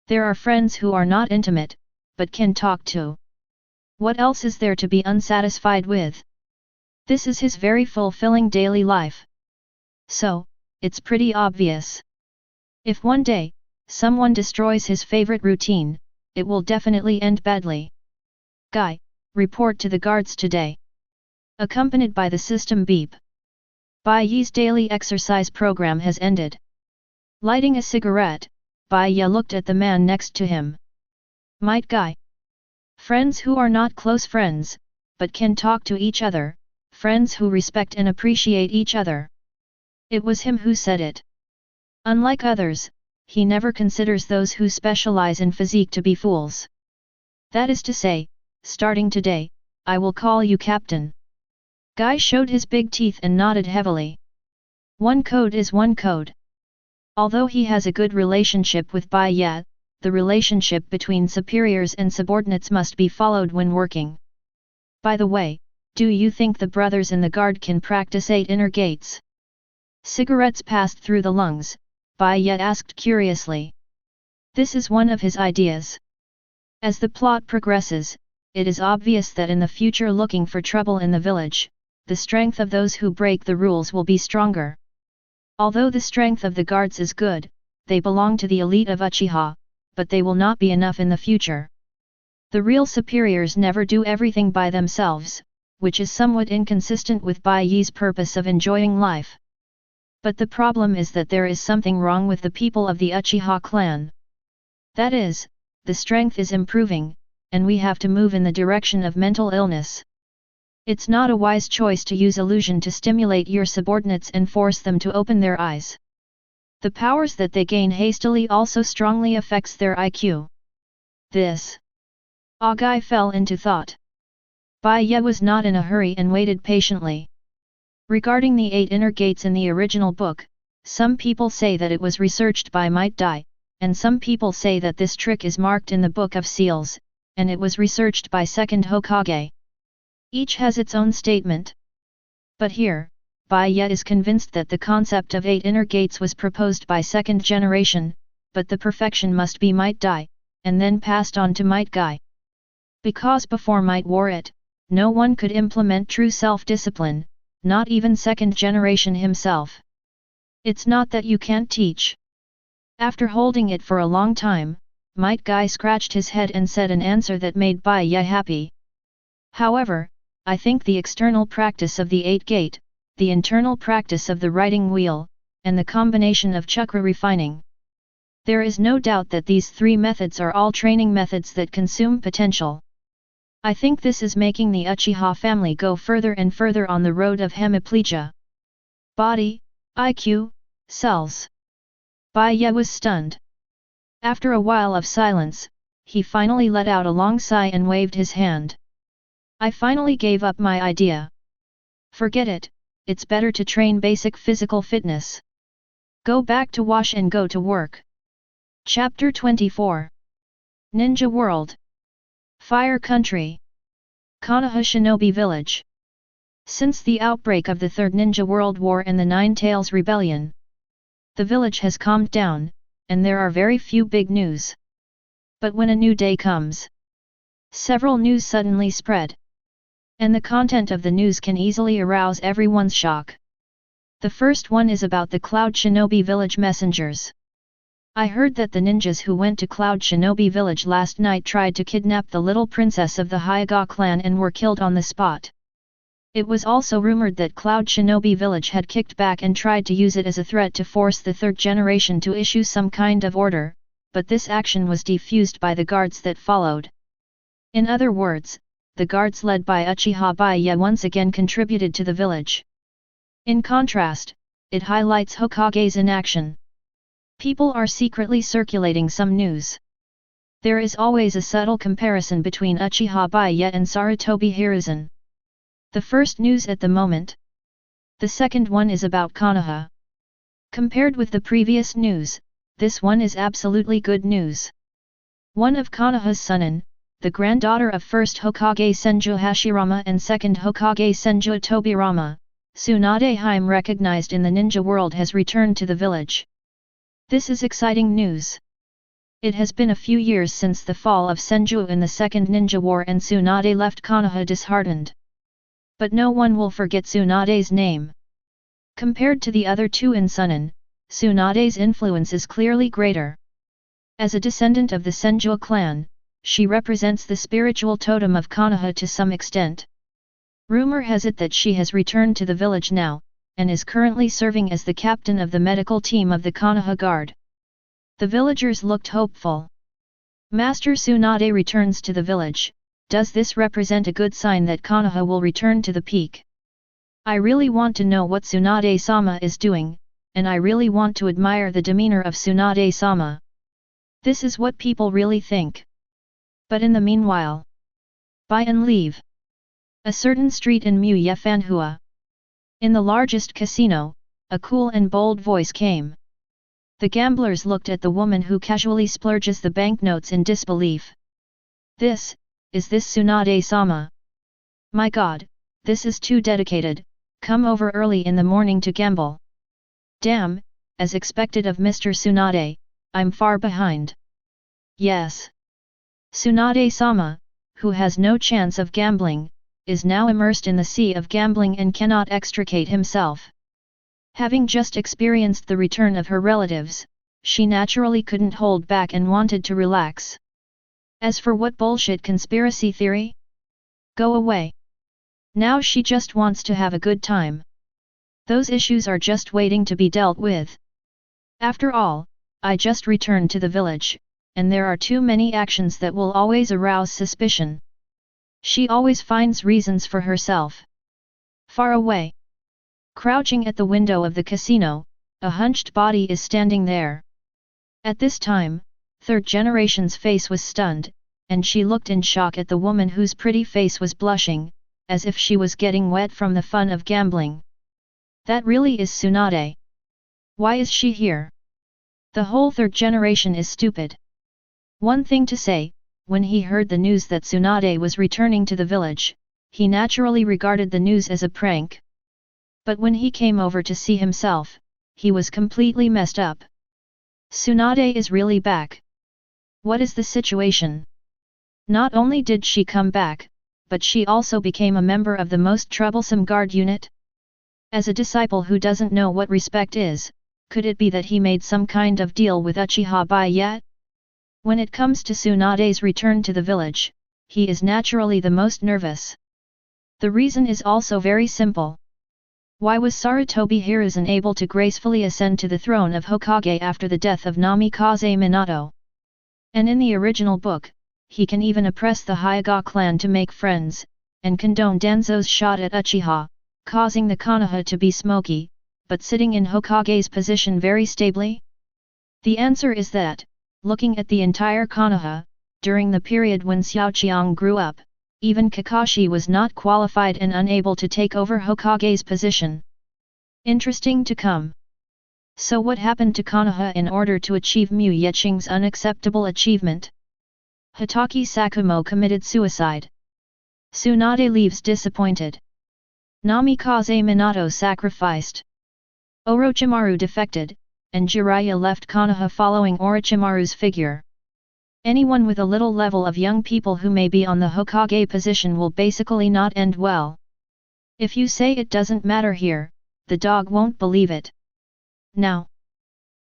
There are friends who are not intimate, but can talk to. What else is there to be unsatisfied with? This is his very fulfilling daily life. So, it's pretty obvious. If one day, someone destroys his favorite routine, it will definitely end badly. Guy, report to the guards today. Accompanied by the system beep. Bai Ye's daily exercise program has ended. Lighting a cigarette, Bai Ye looked at the man next to him. Might Guy. Friends who are not close friends, but can talk to each other, friends who respect and appreciate each other. It was him who said it. Unlike others, he never considers those who specialize in physique to be fools. That is to say, starting today, I will call you Captain. Guy showed his big teeth and nodded heavily. One code is one code. Although he has a good relationship with Bai Ye, the relationship between superiors and subordinates must be followed when working. By the way, do you think the brothers in the guard can practice 8 inner gates? Cigarettes passed through the lungs, Bai Ye asked curiously. This is one of his ideas. As the plot progresses, it is obvious that in the future, looking for trouble in the village, the strength of those who break the rules will be stronger. Although the strength of the guards is good, they belong to the elite of Uchiha, but they will not be enough in the future. The real superiors never do everything by themselves, which is somewhat inconsistent with Bai Ye's purpose of enjoying life. But the problem is that there is something wrong with the people of the Uchiha clan. That is, the strength is improving, and we have to move in the direction of mental illness. It's not a wise choice to use illusion to stimulate your subordinates and force them to open their eyes. The powers that they gain hastily also strongly affects their IQ. This. Guy fell into thought. Bai Ye was not in a hurry and waited patiently. Regarding the 8 inner gates in the original book, some people say that it was researched by Might Dai, and some people say that this trick is marked in the Book of Seals, and it was researched by Second Hokage. Each has its own statement. But here, Bai Ye is convinced that the concept of 8 inner gates was proposed by Second Generation, but the perfection must be Might Dai, and then passed on to Might Guy. Because before Might wore it, no one could implement true self-discipline, not even Second Generation himself. It's not that you can't teach. After holding it for a long time, Might Guy scratched his head and said an answer that made Bai Ye happy. However, I think the external practice of the 8 gate, the internal practice of the writing wheel, and the combination of chakra refining. There is no doubt that these 3 methods are all training methods that consume potential. I think this is making the Uchiha family go further and further on the road of hemiplegia. Body, IQ, cells. Bai Ye was stunned. After a while of silence, he finally let out a long sigh and waved his hand. I finally gave up my idea. Forget it, it's better to train basic physical fitness. Go back to wash and go to work. Chapter 24. Ninja World. Fire Country. Konoha Shinobi Village. Since the outbreak of the Third Ninja World War and the Nine Tails Rebellion, the village has calmed down, and there are very few big news. But when a new day comes, several news suddenly spread. And the content of the news can easily arouse everyone's shock. The first one is about the Cloud Shinobi Village messengers. I heard that the ninjas who went to Cloud Shinobi Village last night tried to kidnap the little princess of the Hyuga clan and were killed on the spot. It was also rumored that Cloud Shinobi Village had kicked back and tried to use it as a threat to force the Third Generation to issue some kind of order, but this action was defused by the guards that followed. In other words, the guards led by Uchiha Bai Ye once again contributed to the village. In contrast, it highlights Hokage's inaction. People are secretly circulating some news. There is always a subtle comparison between Uchiha Bai Ye and Sarutobi Hiruzen. The first news at the moment. The second one is about Konoha. Compared with the previous news, this one is absolutely good news. One of Konoha's Sunin, the granddaughter of first Hokage Senju Hashirama and second Hokage Senju Tobirama, Tsunade Hime recognized in the ninja world, has returned to the village. This is exciting news. It has been a few years since the fall of Senju in the Second Ninja War and Tsunade left Konoha disheartened. But no one will forget Tsunade's name. Compared to the other 2 in Sunin, Tsunade's influence is clearly greater. As a descendant of the Senju clan, she represents the spiritual totem of Konoha to some extent. Rumor has it that she has returned to the village now, and is currently serving as the captain of the medical team of the Konoha Guard. The villagers looked hopeful. Master Tsunade returns to the village. Does this represent a good sign that Konoha will return to the peak? I really want to know what Tsunade-sama is doing, and I really want to admire the demeanor of Tsunade-sama. This is what people really think. But in the meanwhile, buy and leave. A certain street in Muye Fanhua. In the largest casino, a cool and bold voice came. The gamblers looked at the woman who casually splurges the banknotes in disbelief. Is this Tsunade-sama? My god, this is too dedicated, come over early in the morning to gamble. Damn, as expected of Mr. Tsunade, I'm far behind. Yes. Tsunade-sama, who has no chance of gambling, is now immersed in the sea of gambling and cannot extricate himself. Having just experienced the return of her relatives, she naturally couldn't hold back and wanted to relax. As for what bullshit conspiracy theory? Go away. Now she just wants to have a good time. Those issues are just waiting to be dealt with. After all, I just returned to the village, and there are too many actions that will always arouse suspicion. She always finds reasons for herself. Far away, crouching at the window of the casino, a hunched body is standing there. At this time, Third Generation's face was stunned, and she looked in shock at the woman whose pretty face was blushing, as if she was getting wet from the fun of gambling. That really is Tsunade. Why is she here? The whole Third Generation is stupid. One thing to say, when he heard the news that Tsunade was returning to the village, he naturally regarded the news as a prank. But when he came over to see himself, he was completely messed up. Tsunade is really back. What is the situation? Not only did she come back, but she also became a member of the most troublesome guard unit? As a disciple who doesn't know what respect is, could it be that he made some kind of deal with Uchiha Bai Ye? When it comes to Tsunade's return to the village, he is naturally the most nervous. The reason is also very simple. Why was Sarutobi Hiruzen able to gracefully ascend to the throne of Hokage after the death of Namikaze Minato? And in the original book, he can even oppress the Hyuga clan to make friends, and condone Danzo's shot at Uchiha, causing the Konoha to be smoky, but sitting in Hokage's position very stably? The answer is that, looking at the entire Konoha, during the period when Xiaoqiang grew up, even Kakashi was not qualified and unable to take over Hokage's position. Interesting to come. So what happened to Konoha in order to achieve Mu Yeqing's unacceptable achievement? Hitaki Sakumo committed suicide. Tsunade leaves disappointed. Namikaze Minato sacrificed. Orochimaru defected, and Jiraiya left Konoha following Orochimaru's figure. Anyone with a little level of young people who may be on the Hokage position will basically not end well. If you say it doesn't matter here, the dog won't believe it. Now,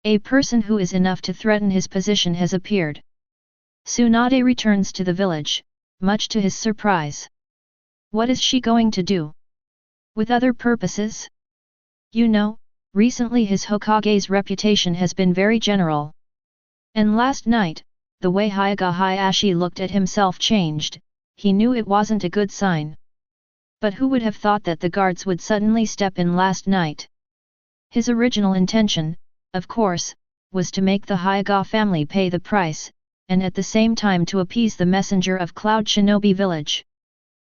a person who is enough to threaten his position has appeared. Tsunade returns to the village, much to his surprise. What is she going to do? With other purposes? You know, recently his Hokage's reputation has been very general. And last night, the way Hyuga Hayashi looked at himself changed, he knew it wasn't a good sign. But who would have thought that the guards would suddenly step in last night? His original intention, of course, was to make the Hyuga family pay the price, and at the same time to appease the messenger of Cloud Shinobi Village.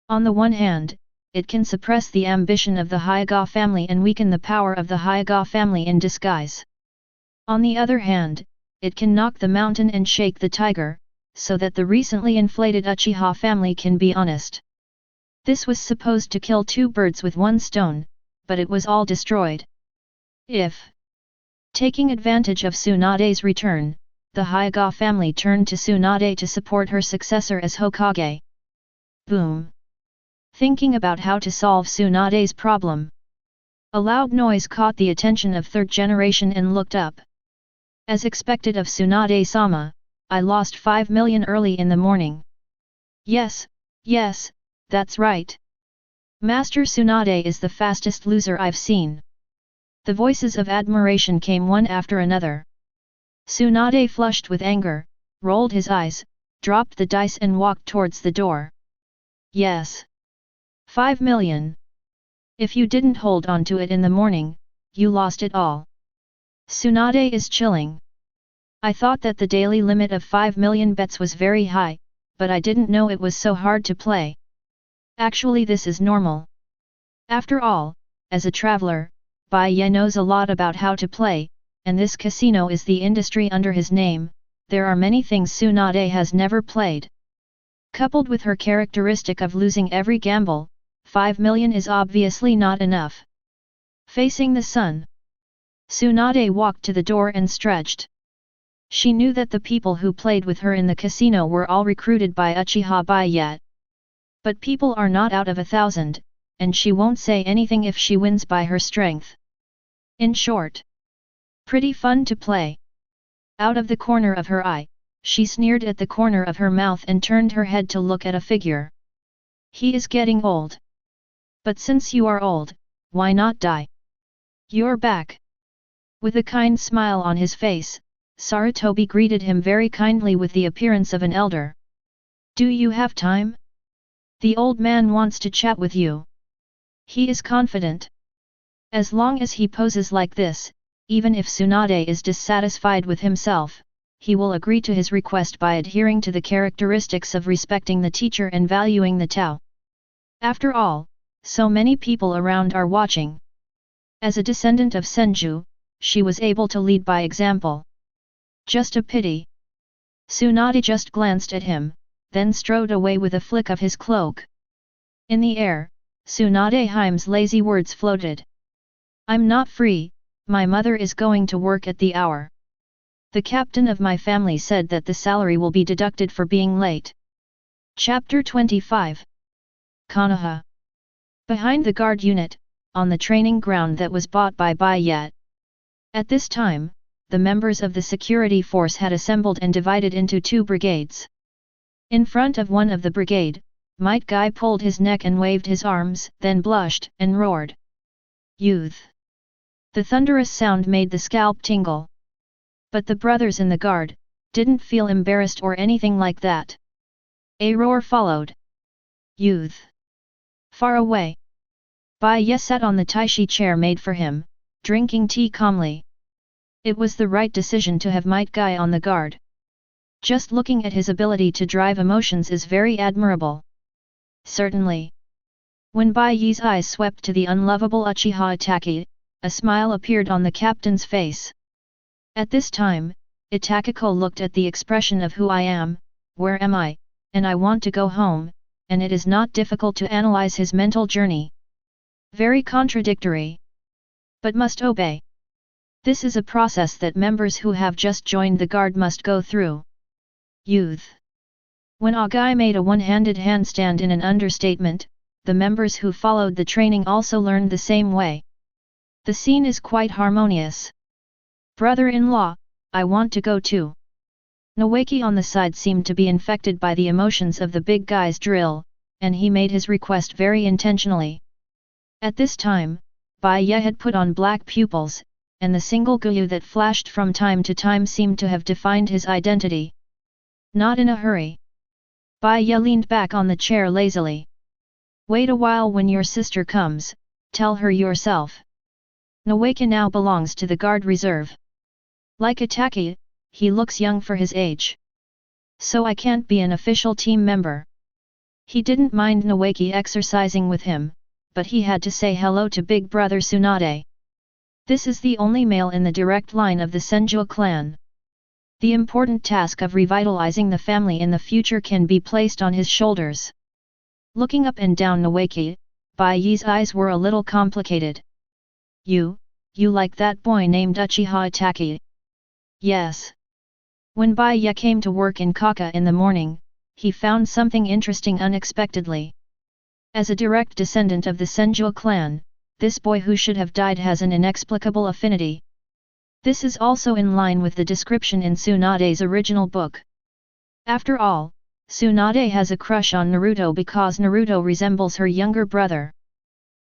On the one hand, it can suppress the ambition of the Hyuga family and weaken the power of the Hyuga family in disguise. On the other hand, it can knock the mountain and shake the tiger, so that the recently inflated Uchiha family can be honest. This was supposed to kill two birds with one stone, but it was all destroyed. If, taking advantage of Tsunade's return, the Hyuga family turned to Tsunade to support her successor as Hokage. Boom! Thinking about how to solve Tsunade's problem. A loud noise caught the attention of Third Generation and looked up. As expected of Tsunade-sama, I lost 5 million early in the morning. Yes, that's right. Master Tsunade is the fastest loser I've seen. The voices of admiration came one after another. Tsunade flushed with anger, rolled his eyes, dropped the dice and walked towards the door. Yes. 5 million. If you didn't hold on to it in the morning, you lost it all. Tsunade is chilling. I thought that the daily limit of 5 million bets was very high, but I didn't know it was so hard to play. Actually, this is normal. After all, as a traveler, Bai Ye knows a lot about how to play, and this casino is the industry under his name. There are many things Tsunade has never played. Coupled with her characteristic of losing every gamble, 5 million is obviously not enough. Facing the sun, Tsunade walked to the door and stretched. She knew that the people who played with her in the casino were all recruited by Uchiha Bai Ye. But people are not out of 1,000, and she won't say anything if she wins by her strength. In short, pretty fun to play. Out of the corner of her eye, she sneered at the corner of her mouth and turned her head to look at a figure. He is getting old. But since you are old, why not die? You're back. With a kind smile on his face, Sarutobi greeted him very kindly with the appearance of an elder. Do you have time? The old man wants to chat with you. He is confident. As long as he poses like this, even if Tsunade is dissatisfied with himself, he will agree to his request by adhering to the characteristics of respecting the teacher and valuing the Tao. After all, so many people around are watching. As a descendant of Senju, she was able to lead by example. Just a pity. Tsunade just glanced at him, then strode away with a flick of his cloak. In the air, Tsunade Hime's lazy words floated. I'm not free, my mother is going to work at the hour. The captain of my family said that the salary will be deducted for being late. Chapter 25. Konoha. Behind the guard unit, on the training ground that was bought by Bai Ye. At this time, the members of the security force had assembled and divided into 2 brigades. In front of one of the brigade, Might Guy pulled his neck and waved his arms, then blushed and roared. Youth! The thunderous sound made the scalp tingle. But the brothers in the guard didn't feel embarrassed or anything like that. A roar followed. Youth! Far away. Bai Ye sat on the taishi chair made for him, drinking tea calmly. It was the right decision to have Might Guy on the guard. Just looking at his ability to drive emotions is very admirable. Certainly. When Bai Ye's eyes swept to the unlovable Uchiha Itachi, a smile appeared on the captain's face. At this time, Itachiko looked at the expression of who I am, where am I, and I want to go home, and it is not difficult to analyze his mental journey. Very contradictory. But must obey. This is a process that members who have just joined the guard must go through. Youth. When Agai made a one-handed handstand in an understatement, the members who followed the training also learned the same way. The scene is quite harmonious. Brother-in-law, I want to go too. Noeki on the side seemed to be infected by the emotions of the big guy's drill, and he made his request very intentionally. At this time, Bai Ye had put on black pupils, and the single guyu that flashed from time to time seemed to have defined his identity. Not in a hurry. Bai Ye leaned back on the chair lazily. Wait a while, when your sister comes, tell her yourself. Noeki now belongs to the guard reserve. Like Itachi, he looks young for his age. So I can't be an official team member. He didn't mind Noeki exercising with him, but he had to say hello to big brother Tsunade. This is the only male in the direct line of the Senju clan. The important task of revitalizing the family in the future can be placed on his shoulders. Looking up and down Noeki, Bai Ye's eyes were a little complicated. You like that boy named Uchiha Itachi? Yes. When Bai Ye came to work in Kaka in the morning, he found something interesting unexpectedly. As a direct descendant of the Senju clan, this boy who should have died has an inexplicable affinity. This is also in line with the description in Tsunade's original book. After all, Tsunade has a crush on Naruto because Naruto resembles her younger brother.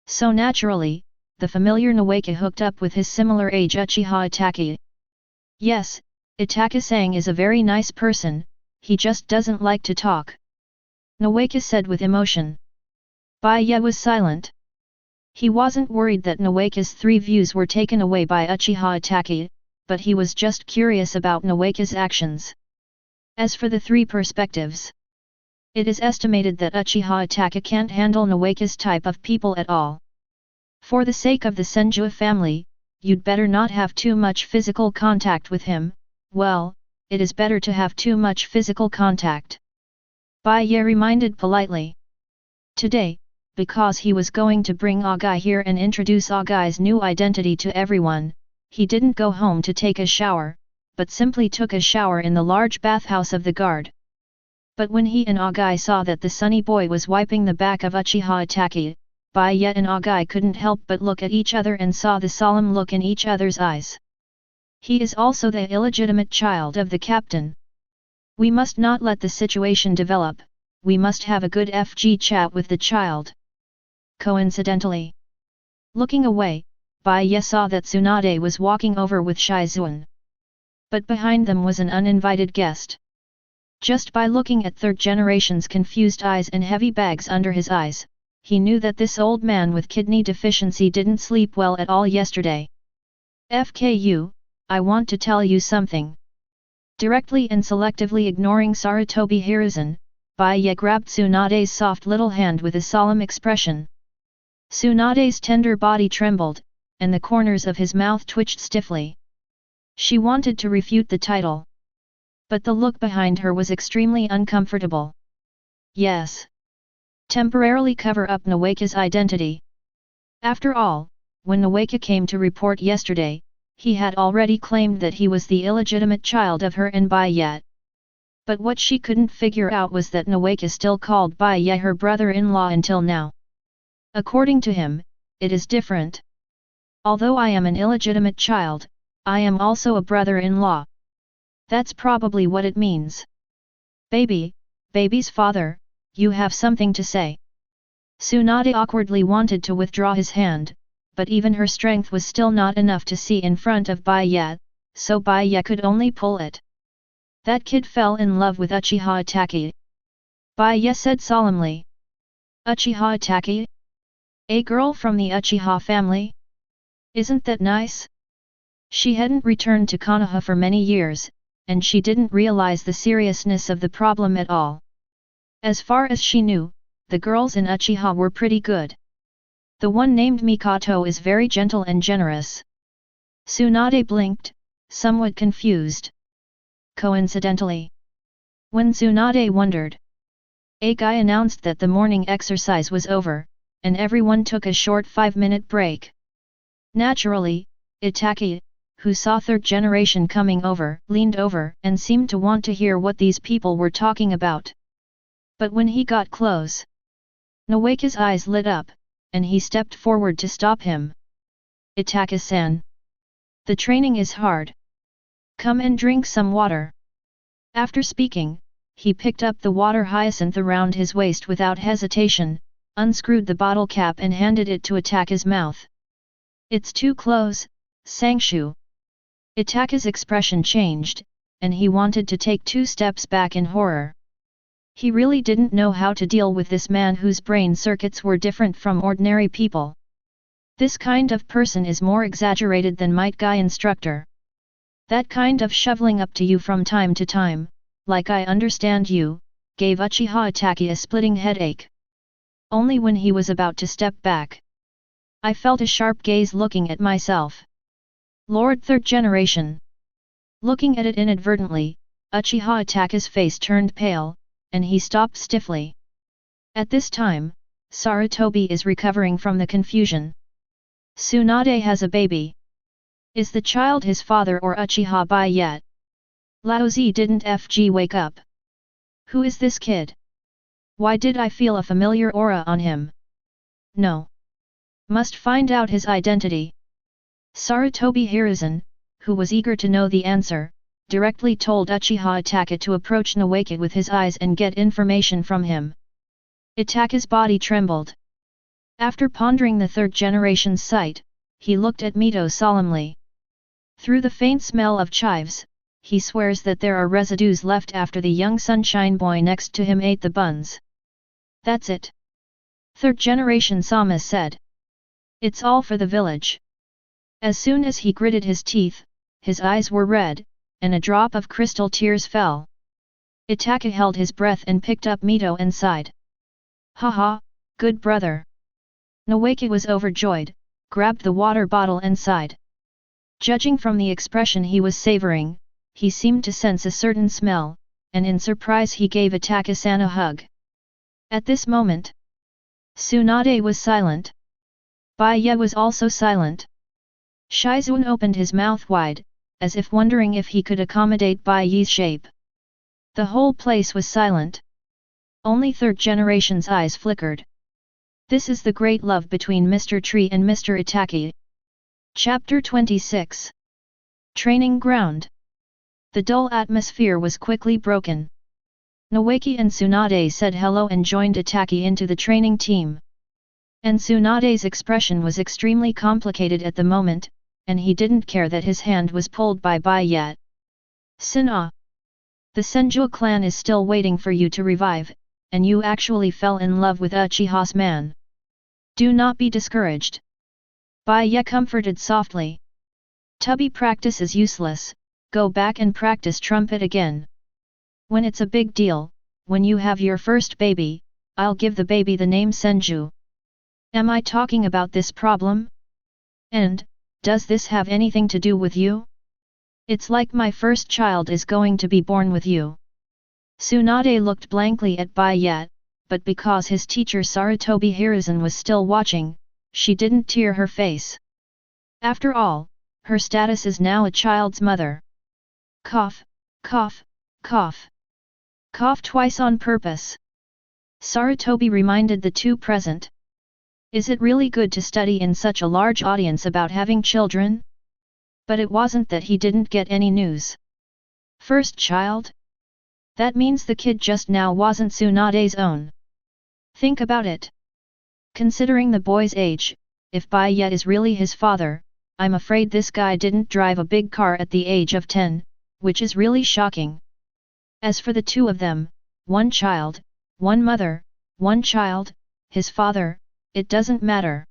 So naturally, the familiar Noaka hooked up with his similar age Uchiha Itachi. Yes, Itachi-san is a very nice person, he just doesn't like to talk. Noaka said with emotion. Bai Ye was silent. He wasn't worried that Noaka's 3 views were taken away by Uchiha Itachi, but he was just curious about Noaka's actions. As for the 3 perspectives, it is estimated that Uchiha Itachi can't handle Noaka's type of people at all. For the sake of the Senju family, you'd better not have too much physical contact with him. Well, it is better to have too much physical contact. Bai Ye reminded politely. Today, because he was going to bring Agai here and introduce Agai's new identity to everyone, he didn't go home to take a shower, but simply took a shower in the large bathhouse of the guard. But when he and Agai saw that the sunny boy was wiping the back of Uchiha Itachi, Bai Ye and Agai couldn't help but look at each other and saw the solemn look in each other's eyes. He is also the illegitimate child of the captain. We must not let the situation develop, we must have a good FG chat with the child. Coincidentally, looking away, Bai Ye saw that Tsunade was walking over with Shizuan. But behind them was an uninvited guest. Just by looking at Third Generation's confused eyes and heavy bags under his eyes, he knew that this old man with kidney deficiency didn't sleep well at all yesterday. FKU, I want to tell you something. Directly and selectively ignoring Sarutobi Hiruzen, Bai Ye grabbed Tsunade's soft little hand with a solemn expression. Tsunade's tender body trembled, and the corners of his mouth twitched stiffly. She wanted to refute the title. But the look behind her was extremely uncomfortable. Yes. Temporarily cover up Noaka's identity. After all, when Noaka came to report yesterday, he had already claimed that he was the illegitimate child of her and Bai Ye. But what she couldn't figure out was that Noaka still called Bai Ye her brother-in-law until now. According to him, it is different. Although I am an illegitimate child, I am also a brother-in-law. That's probably what it means. Baby's father, you have something to say. Tsunade awkwardly wanted to withdraw his hand, but even her strength was still not enough to see in front of Bai Ye, so Bai Ye could only pull it. That kid fell in love with Uchiha Itachi. Bai Ye said solemnly. Uchiha Itachi? A girl from the Uchiha family? Isn't that nice? She hadn't returned to Konoha for many years, and she didn't realize the seriousness of the problem at all. As far as she knew, the girls in Uchiha were pretty good. The one named Mikoto is very gentle and generous. Tsunade blinked, somewhat confused. Coincidentally, when Tsunade wondered, a guy announced that the morning exercise was over, and everyone took a short 5-minute break. Naturally, Itachi, who saw Third Generation coming over, leaned over and seemed to want to hear what these people were talking about. But when he got close, Noaka's eyes lit up, and he stepped forward to stop him. Itachi-san. The training is hard. Come and drink some water. After speaking, he picked up the water hyacinth around his waist without hesitation, unscrewed the bottle cap and handed it to Itachi's mouth. It's too close, Sangshu. Itachi's expression changed, and he wanted to take 2 steps back in horror. He really didn't know how to deal with this man whose brain circuits were different from ordinary people. This kind of person is more exaggerated than might guy instructor. That kind of shoveling up to you from time to time, like I understand you, gave Uchiha Itachi a splitting headache. Only when he was about to step back, I felt a sharp gaze looking at myself. Lord Third Generation. Looking at it inadvertently, Uchiha Itachi's face turned pale, and he stopped stiffly. At this time, Sarutobi is recovering from the confusion. Tsunade has a baby. Is the child his father or Uchiha Bai Ye? Laozi didn't FG wake up. Who is this kid? Why did I feel a familiar aura on him? No. Must find out his identity. Sarutobi Hiruzen, who was eager to know the answer, directly told Uchiha Itachi to approach Noaka with his eyes and get information from him. Itachi's body trembled. After pondering the Third Generation's sight, he looked at Mito solemnly. Through the faint smell of chives, he swears that there are residues left after the young sunshine boy next to him ate the buns. That's it. Third Generation Sama said. It's all for the village. As soon as he gritted his teeth, his eyes were red, and a drop of crystal tears fell. Itachi held his breath and picked up Mito and sighed. Haha, good brother. Noeke was overjoyed, grabbed the water bottle and sighed. Judging from the expression he was savoring, he seemed to sense a certain smell, and in surprise he gave Itachi-san a hug. At this moment, Tsunade was silent. Bai Ye was also silent. Shizuan opened his mouth wide, as if wondering if he could accommodate Bai Ye's shape. The whole place was silent. Only Third Generation's eyes flickered. This is the great love between Mr. Tree and Mr. Itachi. Chapter 26. Training Ground. The dull atmosphere was quickly broken. Noeke and Tsunade said hello and joined Itachi into the training team. And Tsunade's expression was extremely complicated at the moment, and he didn't care that his hand was pulled by Bai Ye. Sina. The Senju clan is still waiting for you to revive, and you actually fell in love with Uchiha's man. Do not be discouraged. Bai Ye comforted softly. Tubby practice is useless, go back and practice trumpet again. When it's a big deal, when you have your first baby, I'll give the baby the name Senju. Am I talking about this problem? And, does this have anything to do with you? It's like my first child is going to be born with you. Tsunade looked blankly at Bai Ye, but because his teacher Sarutobi Hiruzen was still watching, she didn't tear her face. After all, her status is now a child's mother. Cough, cough, cough. Cough twice on purpose. Sarutobi reminded the two present. Is it really good to study in such a large audience about having children? But it wasn't that he didn't get any news. First child? That means the kid just now wasn't Tsunade's own. Think about it. Considering the boy's age, if Bai Ye is really his father, I'm afraid this guy didn't drive a big car at the age of 10, which is really shocking. As for the two of them, one child, one mother, one child, his father, it doesn't matter.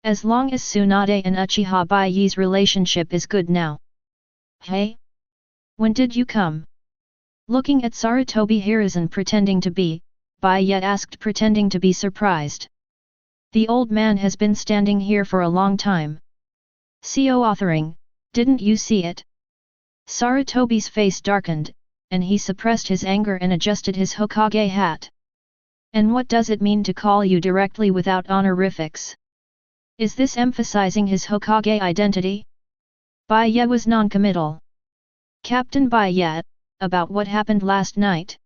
As long as Tsunade and Uchiha Bai Ye's relationship is good now. Hey? When did you come? Looking at Sarutobi Hiruzen pretending to be, Bai Ye asked pretending to be surprised. The old man has been standing here for a long time. CO authoring, didn't you see it? Sarutobi's face darkened, and he suppressed his anger and adjusted his Hokage hat. And what does it mean to call you directly without honorifics? Is this emphasizing his Hokage identity? Bai Ye was non-committal. Captain Bai Ye, about what happened last night?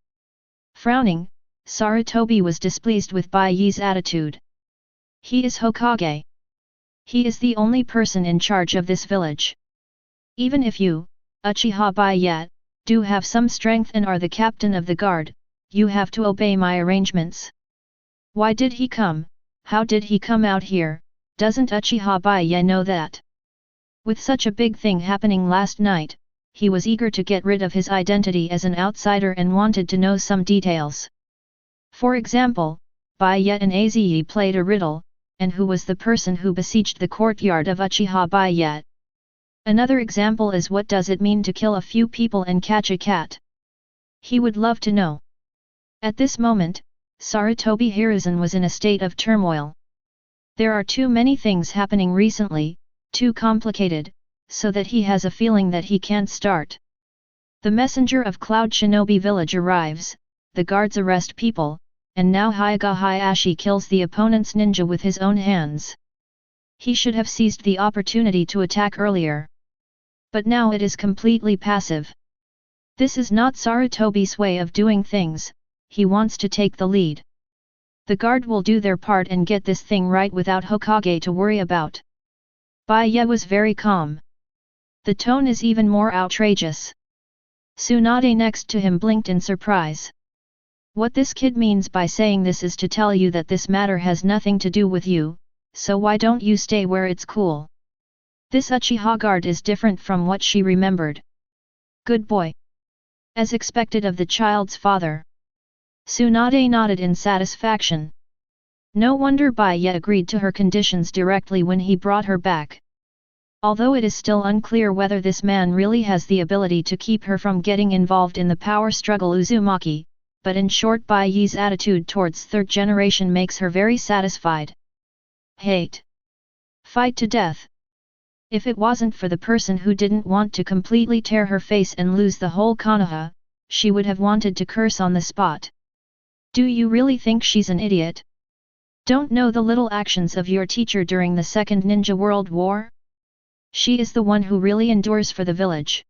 Frowning, Sarutobi was displeased with Bai Ye's attitude. He is Hokage. He is the only person in charge of this village. Even if you, Uchiha Bai Ye, do have some strength and are the captain of the guard, you have to obey my arrangements. Why did he come? How did he come out here? Doesn't Uchiha Bai Ye know that? With such a big thing happening last night, he was eager to get rid of his identity as an outsider and wanted to know some details. For example, Bai Ye and Aze played a riddle, and who was the person who besieged the courtyard of Uchiha Bai Ye? Another example is what does it mean to kill a few people and catch a cat? He would love to know. At this moment, Sarutobi Hiruzen was in a state of turmoil. There are too many things happening recently, too complicated, so that he has a feeling that he can't start. The messenger of Cloud Shinobi village arrives, the guards arrest people, and now Hyuga Hayashi kills the opponent's ninja with his own hands. He should have seized the opportunity to attack earlier. But now it is completely passive. This is not Sarutobi's way of doing things, he wants to take the lead. The guard will do their part and get this thing right without Hokage to worry about. Bai Ye was very calm. The tone is even more outrageous. Tsunade next to him blinked in surprise. What this kid means by saying this is to tell you that this matter has nothing to do with you, so why don't you stay where it's cool? This Uchiha Guard is different from what she remembered. Good boy. As expected of the child's father. Tsunade nodded in satisfaction. No wonder Bai Ye agreed to her conditions directly when he brought her back. Although it is still unclear whether this man really has the ability to keep her from getting involved in the power struggle Uzumaki, but in short Bai Ye's attitude towards third generation makes her very satisfied. Hate. Fight to death. If it wasn't for the person who didn't want to completely tear her face and lose the whole Konoha, she would have wanted to curse on the spot. Do you really think she's an idiot? Don't know the little actions of your teacher during the Second Ninja World War? She is the one who really endures for the village.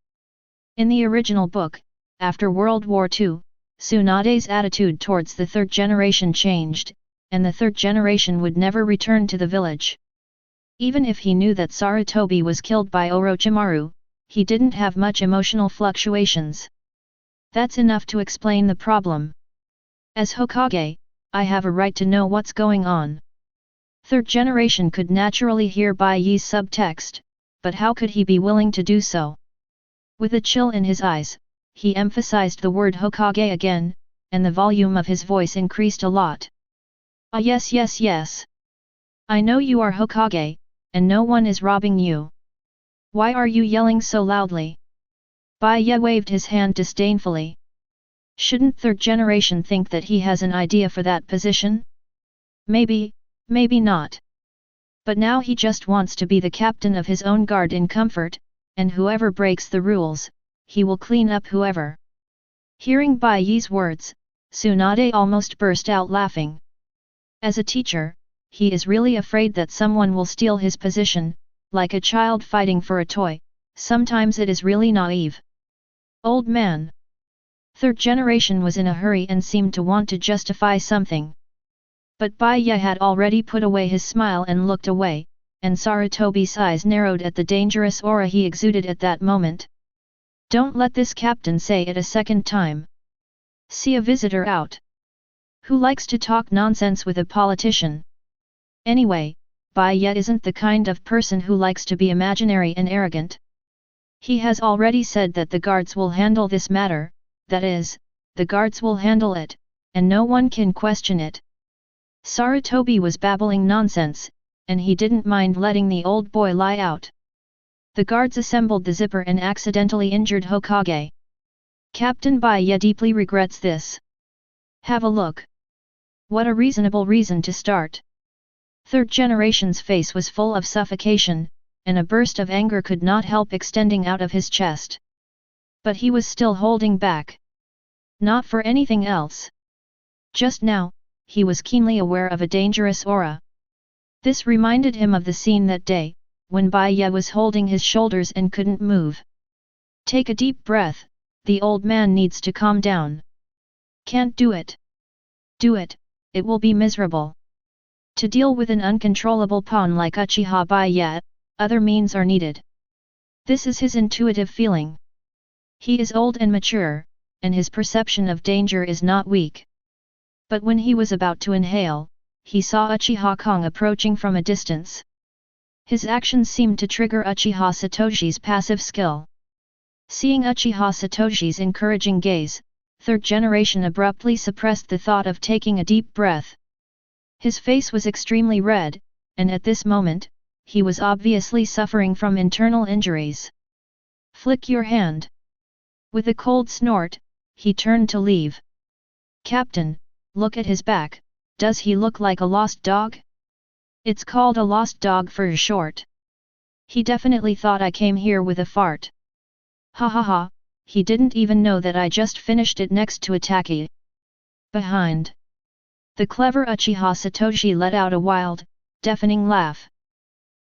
In the original book, after World War II, Tsunade's attitude towards the third generation changed, and the third generation would never return to the village. Even if he knew that Sarutobi was killed by Orochimaru, he didn't have much emotional fluctuations. That's enough to explain the problem. As Hokage, I have a right to know what's going on. Third generation could naturally hear Bai Ye's subtext, but how could he be willing to do so? With a chill in his eyes, he emphasized the word Hokage again, and the volume of his voice increased a lot. Ah yes yes yes. I know you are Hokage, and no one is robbing you. Why are you yelling so loudly? Bai Ye waved his hand disdainfully. Shouldn't third generation think that he has an idea for that position? Maybe, maybe not. But now he just wants to be the captain of his own guard in comfort, and whoever breaks the rules, he will clean up whoever. Hearing Bai Ye's words, Tsunade almost burst out laughing. As a teacher, he is really afraid that someone will steal his position, like a child fighting for a toy. Sometimes it is really naive. Old man. Third generation was in a hurry and seemed to want to justify something. But Bai Ye had already put away his smile and looked away, and Sarutobi's eyes narrowed at the dangerous aura he exuded at that moment. Don't let this captain say it a second time. See a visitor out. Who likes to talk nonsense with a politician? Anyway, Bai Ye isn't the kind of person who likes to be imaginary and arrogant. He has already said that the guards will handle this matter, that is, the guards will handle it, and no one can question it. Sarutobi was babbling nonsense, and he didn't mind letting the old boy lie out. The guards assembled the zipper and accidentally injured Hokage. Captain Bai Ye deeply regrets this. Have a look. What a reasonable reason to start. Third generation's face was full of suffocation, and a burst of anger could not help extending out of his chest. But he was still holding back. Not for anything else. Just now, he was keenly aware of a dangerous aura. This reminded him of the scene that day, when Bai Ye was holding his shoulders and couldn't move. Take a deep breath, the old man needs to calm down. Can't do it. Do it, it will be miserable. To deal with an uncontrollable pawn like Uchiha Bai Ye, other means are needed. This is his intuitive feeling. He is old and mature, and his perception of danger is not weak. But when he was about to inhale, he saw Uchiha Kong approaching from a distance. His actions seemed to trigger Uchiha Satoshi's passive skill. Seeing Uchiha Satoshi's encouraging gaze, third generation abruptly suppressed the thought of taking a deep breath. His face was extremely red, and at this moment, he was obviously suffering from internal injuries. Flick your hand. With a cold snort, he turned to leave. Captain, look at his back, does he look like a lost dog? It's called a lost dog for short. He definitely thought I came here with a fart. Ha ha ha, he didn't even know that I just finished it next to Itachi. Behind. The clever Uchiha Satoshi let out a wild, deafening laugh.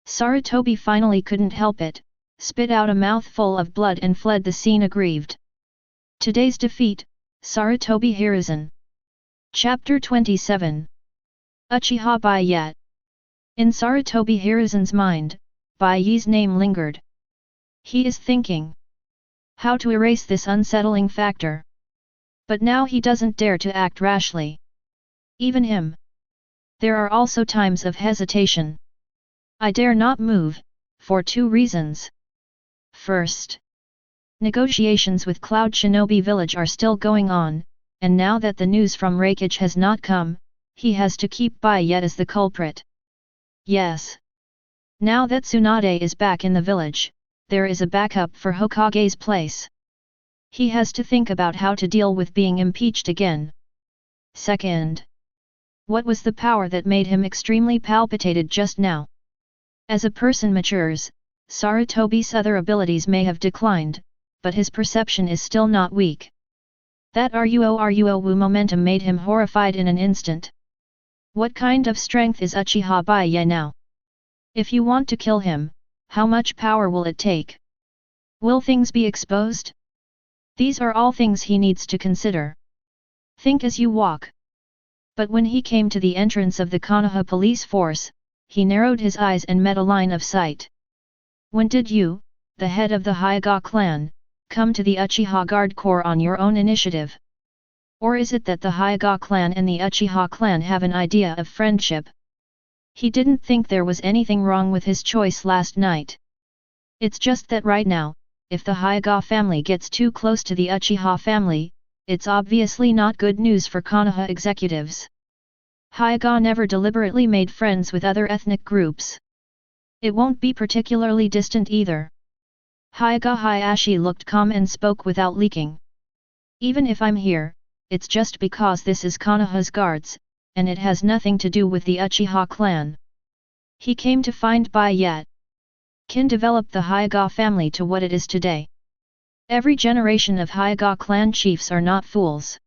Sarutobi finally couldn't help it, spit out a mouthful of blood and fled the scene aggrieved. Today's defeat, Sarutobi Hiruzen. Chapter 27. Uchiha Bai Ye. In Sarutobi Hiruzen's mind, Bai Ye's name lingered. He is thinking how to erase this unsettling factor. But now he doesn't dare to act rashly. Even him. There are also times of hesitation. I dare not move, for two reasons. First, negotiations with Cloud Shinobi Village are still going on, and now that the news from Raikage has not come, he has to keep Bai Ye as the culprit. Yes. Now that Tsunade is back in the village, there is a backup for Hokage's place. He has to think about how to deal with being impeached again. Second, what was the power that made him extremely palpitated just now? As a person matures, Sarutobi's other abilities may have declined, but his perception is still not weak. That Ruo momentum made him horrified in an instant. What kind of strength is Uchiha Bai Ye now? If you want to kill him, how much power will it take? Will things be exposed? These are all things he needs to consider. Think as you walk. But when he came to the entrance of the Konoha police force, he narrowed his eyes and met a line of sight. When did you, the head of the Hyuga clan, come to the Uchiha Guard Corps on your own initiative? Or is it that the Hyuga clan and the Uchiha clan have an idea of friendship? He didn't think there was anything wrong with his choice last night. It's just that right now, if the Hyuga family gets too close to the Uchiha family, it's obviously not good news for Konoha executives. Hyuga never deliberately made friends with other ethnic groups. It won't be particularly distant either. Hyuga Hayashi looked calm and spoke without leaking. Even if I'm here, it's just because this is Konoha's guards, and it has nothing to do with the Uchiha clan. He came to find Bai Ye. Kin developed the Hyuga family to what it is today. Every generation of Hyuga clan chiefs are not fools.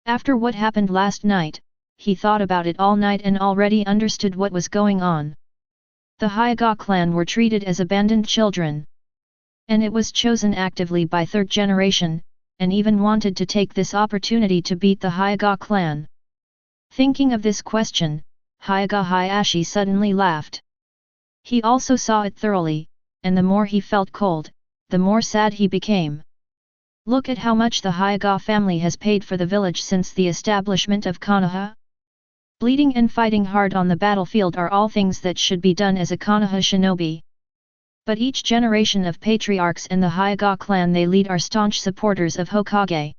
After what happened last night, he thought about it all night and already understood what was going on. The Hyuga clan were treated as abandoned children. And it was chosen actively by Third Generation, and even wanted to take this opportunity to beat the Hyuga clan. Thinking of this question, Hyuga Hayashi suddenly laughed. He also saw it thoroughly, and the more he felt cold, the more sad he became. Look at how much the Hyuga family has paid for the village since the establishment of Konoha. Bleeding and fighting hard on the battlefield are all things that should be done as a Konoha shinobi. But each generation of patriarchs in the Hyuga clan they lead are staunch supporters of Hokage.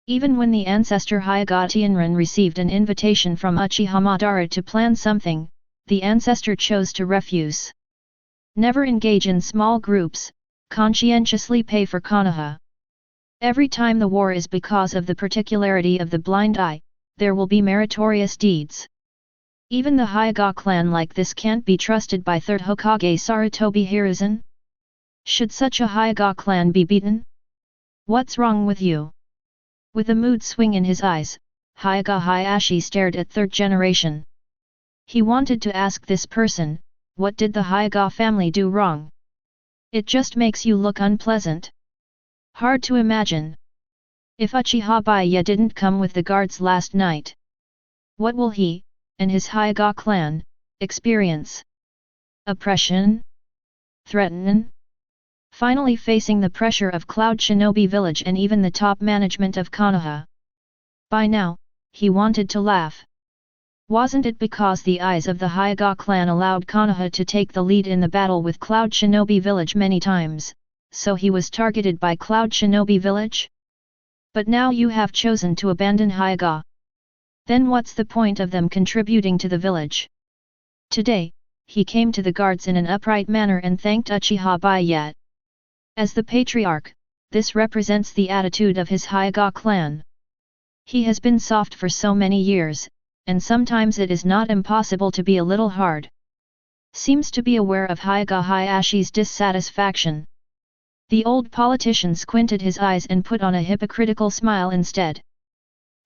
Even when the ancestor Hyuga Tianren received an invitation from Uchiha Madara to plan something, the ancestor chose to refuse. Never engage in small groups, conscientiously pay for Konoha. Every time the war is because of the particularity of the blind eye, there will be meritorious deeds. Even the Hyuga clan like this can't be trusted by Third Hokage Sarutobi Hiruzen? Should such a Hyuga clan be beaten? What's wrong with you? With a mood swing in his eyes, Hyuga Hayashi stared at Third Generation. He wanted to ask this person, what did the Hyuga family do wrong? It just makes you look unpleasant. Hard to imagine. If Uchiha Bai Ye didn't come with the guards last night, what will he, and his Hyuga clan, experience? Oppression? Threaten? Finally facing the pressure of Cloud Shinobi Village and even the top management of Konoha. By now, he wanted to laugh. Wasn't it because the eyes of the Hyuga clan allowed Konoha to take the lead in the battle with Cloud Shinobi Village many times, so he was targeted by Cloud Shinobi Village? But now you have chosen to abandon Hyuga. Then what's the point of them contributing to the village? Today, he came to the guards in an upright manner and thanked Uchiha Bai Ye. As the patriarch, this represents the attitude of his Hyuga clan. He has been soft for so many years, and sometimes it is not impossible to be a little hard. Seems to be aware of Hyuga Hayashi's dissatisfaction. The old politician squinted his eyes and put on a hypocritical smile instead.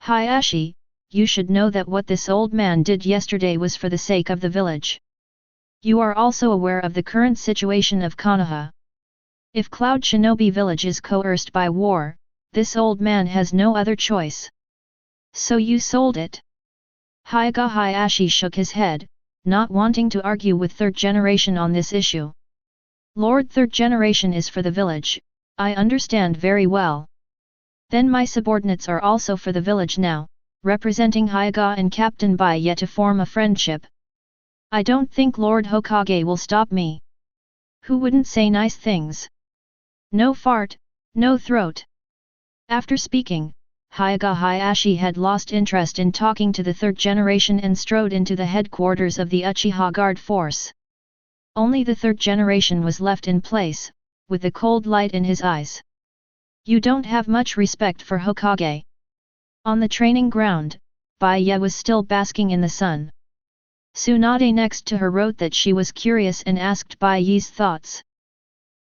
Hayashi, you should know that what this old man did yesterday was for the sake of the village. You are also aware of the current situation of Konoha. If Cloud Shinobi Village is coerced by war, this old man has no other choice. So you sold it? Hyuga Hayashi shook his head, not wanting to argue with Third Generation on this issue. Lord, Third Generation is for the village, I understand very well. Then my subordinates are also for the village now, representing Hyuga and Captain Bai Ye to form a friendship. I don't think Lord Hokage will stop me. Who wouldn't say nice things? No fart, no throat. After speaking, Hayashi had lost interest in talking to the third generation and strode into the headquarters of the Uchiha Guard force. Only the third generation was left in place, with the cold light in his eyes. You don't have much respect for Hokage. On the training ground, Bai Ye was still basking in the sun. Tsunade next to her wrote that she was curious and asked Bai Ye's thoughts.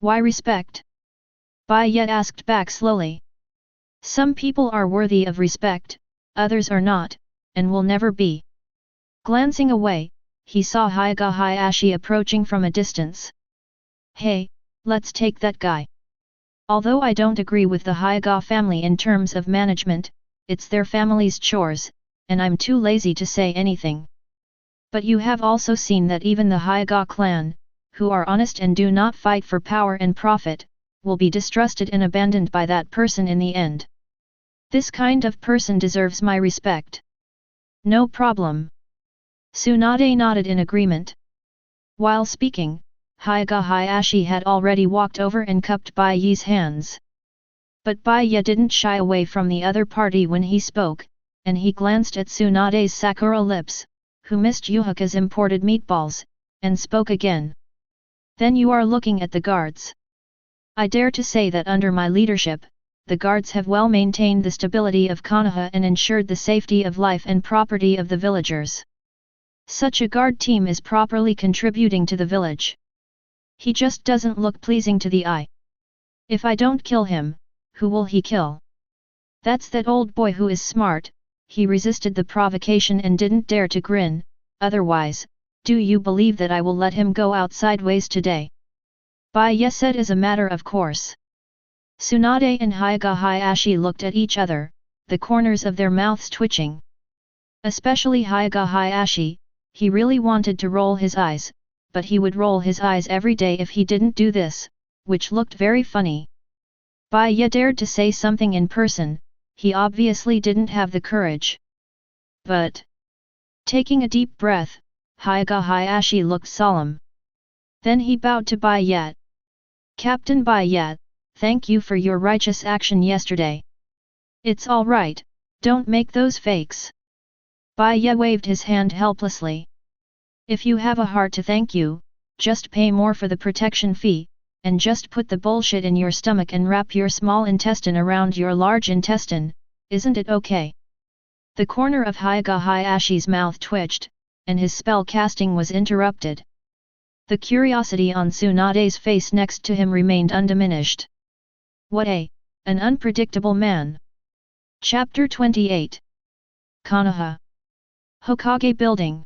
Why respect? Bai Ye asked back slowly. Some people are worthy of respect, others are not, and will never be. Glancing away, he saw Hayashi approaching from a distance. Hey, let's take that guy. Although I don't agree with the Hayaga family in terms of management, it's their family's chores, and I'm too lazy to say anything. But you have also seen that even the Hayaga clan, who are honest and do not fight for power and profit, will be distrusted and abandoned by that person in the end. This kind of person deserves my respect. No problem. Tsunade nodded in agreement. While speaking, Hayashi had already walked over and cupped Bai Ye's hands. But Bai Ye didn't shy away from the other party when he spoke, and he glanced at Tsunade's Sakura lips, who missed Yuhaka's imported meatballs, and spoke again. Then you are looking at the guards. I dare to say that under my leadership, the guards have well maintained the stability of Konoha and ensured the safety of life and property of the villagers. Such a guard team is properly contributing to the village. He just doesn't look pleasing to the eye. If I don't kill him, who will he kill? That's that old boy who is smart. He resisted the provocation and didn't dare to grin. Otherwise, do you believe that I will let him go out sideways today? Bai Ye said as a matter of course. Tsunade and Hayashi looked at each other, the corners of their mouths twitching. Especially Hayashi, he really wanted to roll his eyes, but he would roll his eyes every day if he didn't do this, which looked very funny. Bai Ye dared to say something in person, he obviously didn't have the courage. But, taking a deep breath, Hayashi looked solemn. Then he bowed to Bai Ye. Captain Bai Ye, thank you for your righteous action yesterday. It's all right, don't make those fakes. Bai Ye waved his hand helplessly. If you have a heart to thank you, just pay more for the protection fee, and just put the bullshit in your stomach and wrap your small intestine around your large intestine, isn't it okay? The corner of Hayashi's mouth twitched, and his spell casting was interrupted. The curiosity on Tsunade's face next to him remained undiminished. What an unpredictable man. Chapter 28. Konoha Hokage Building.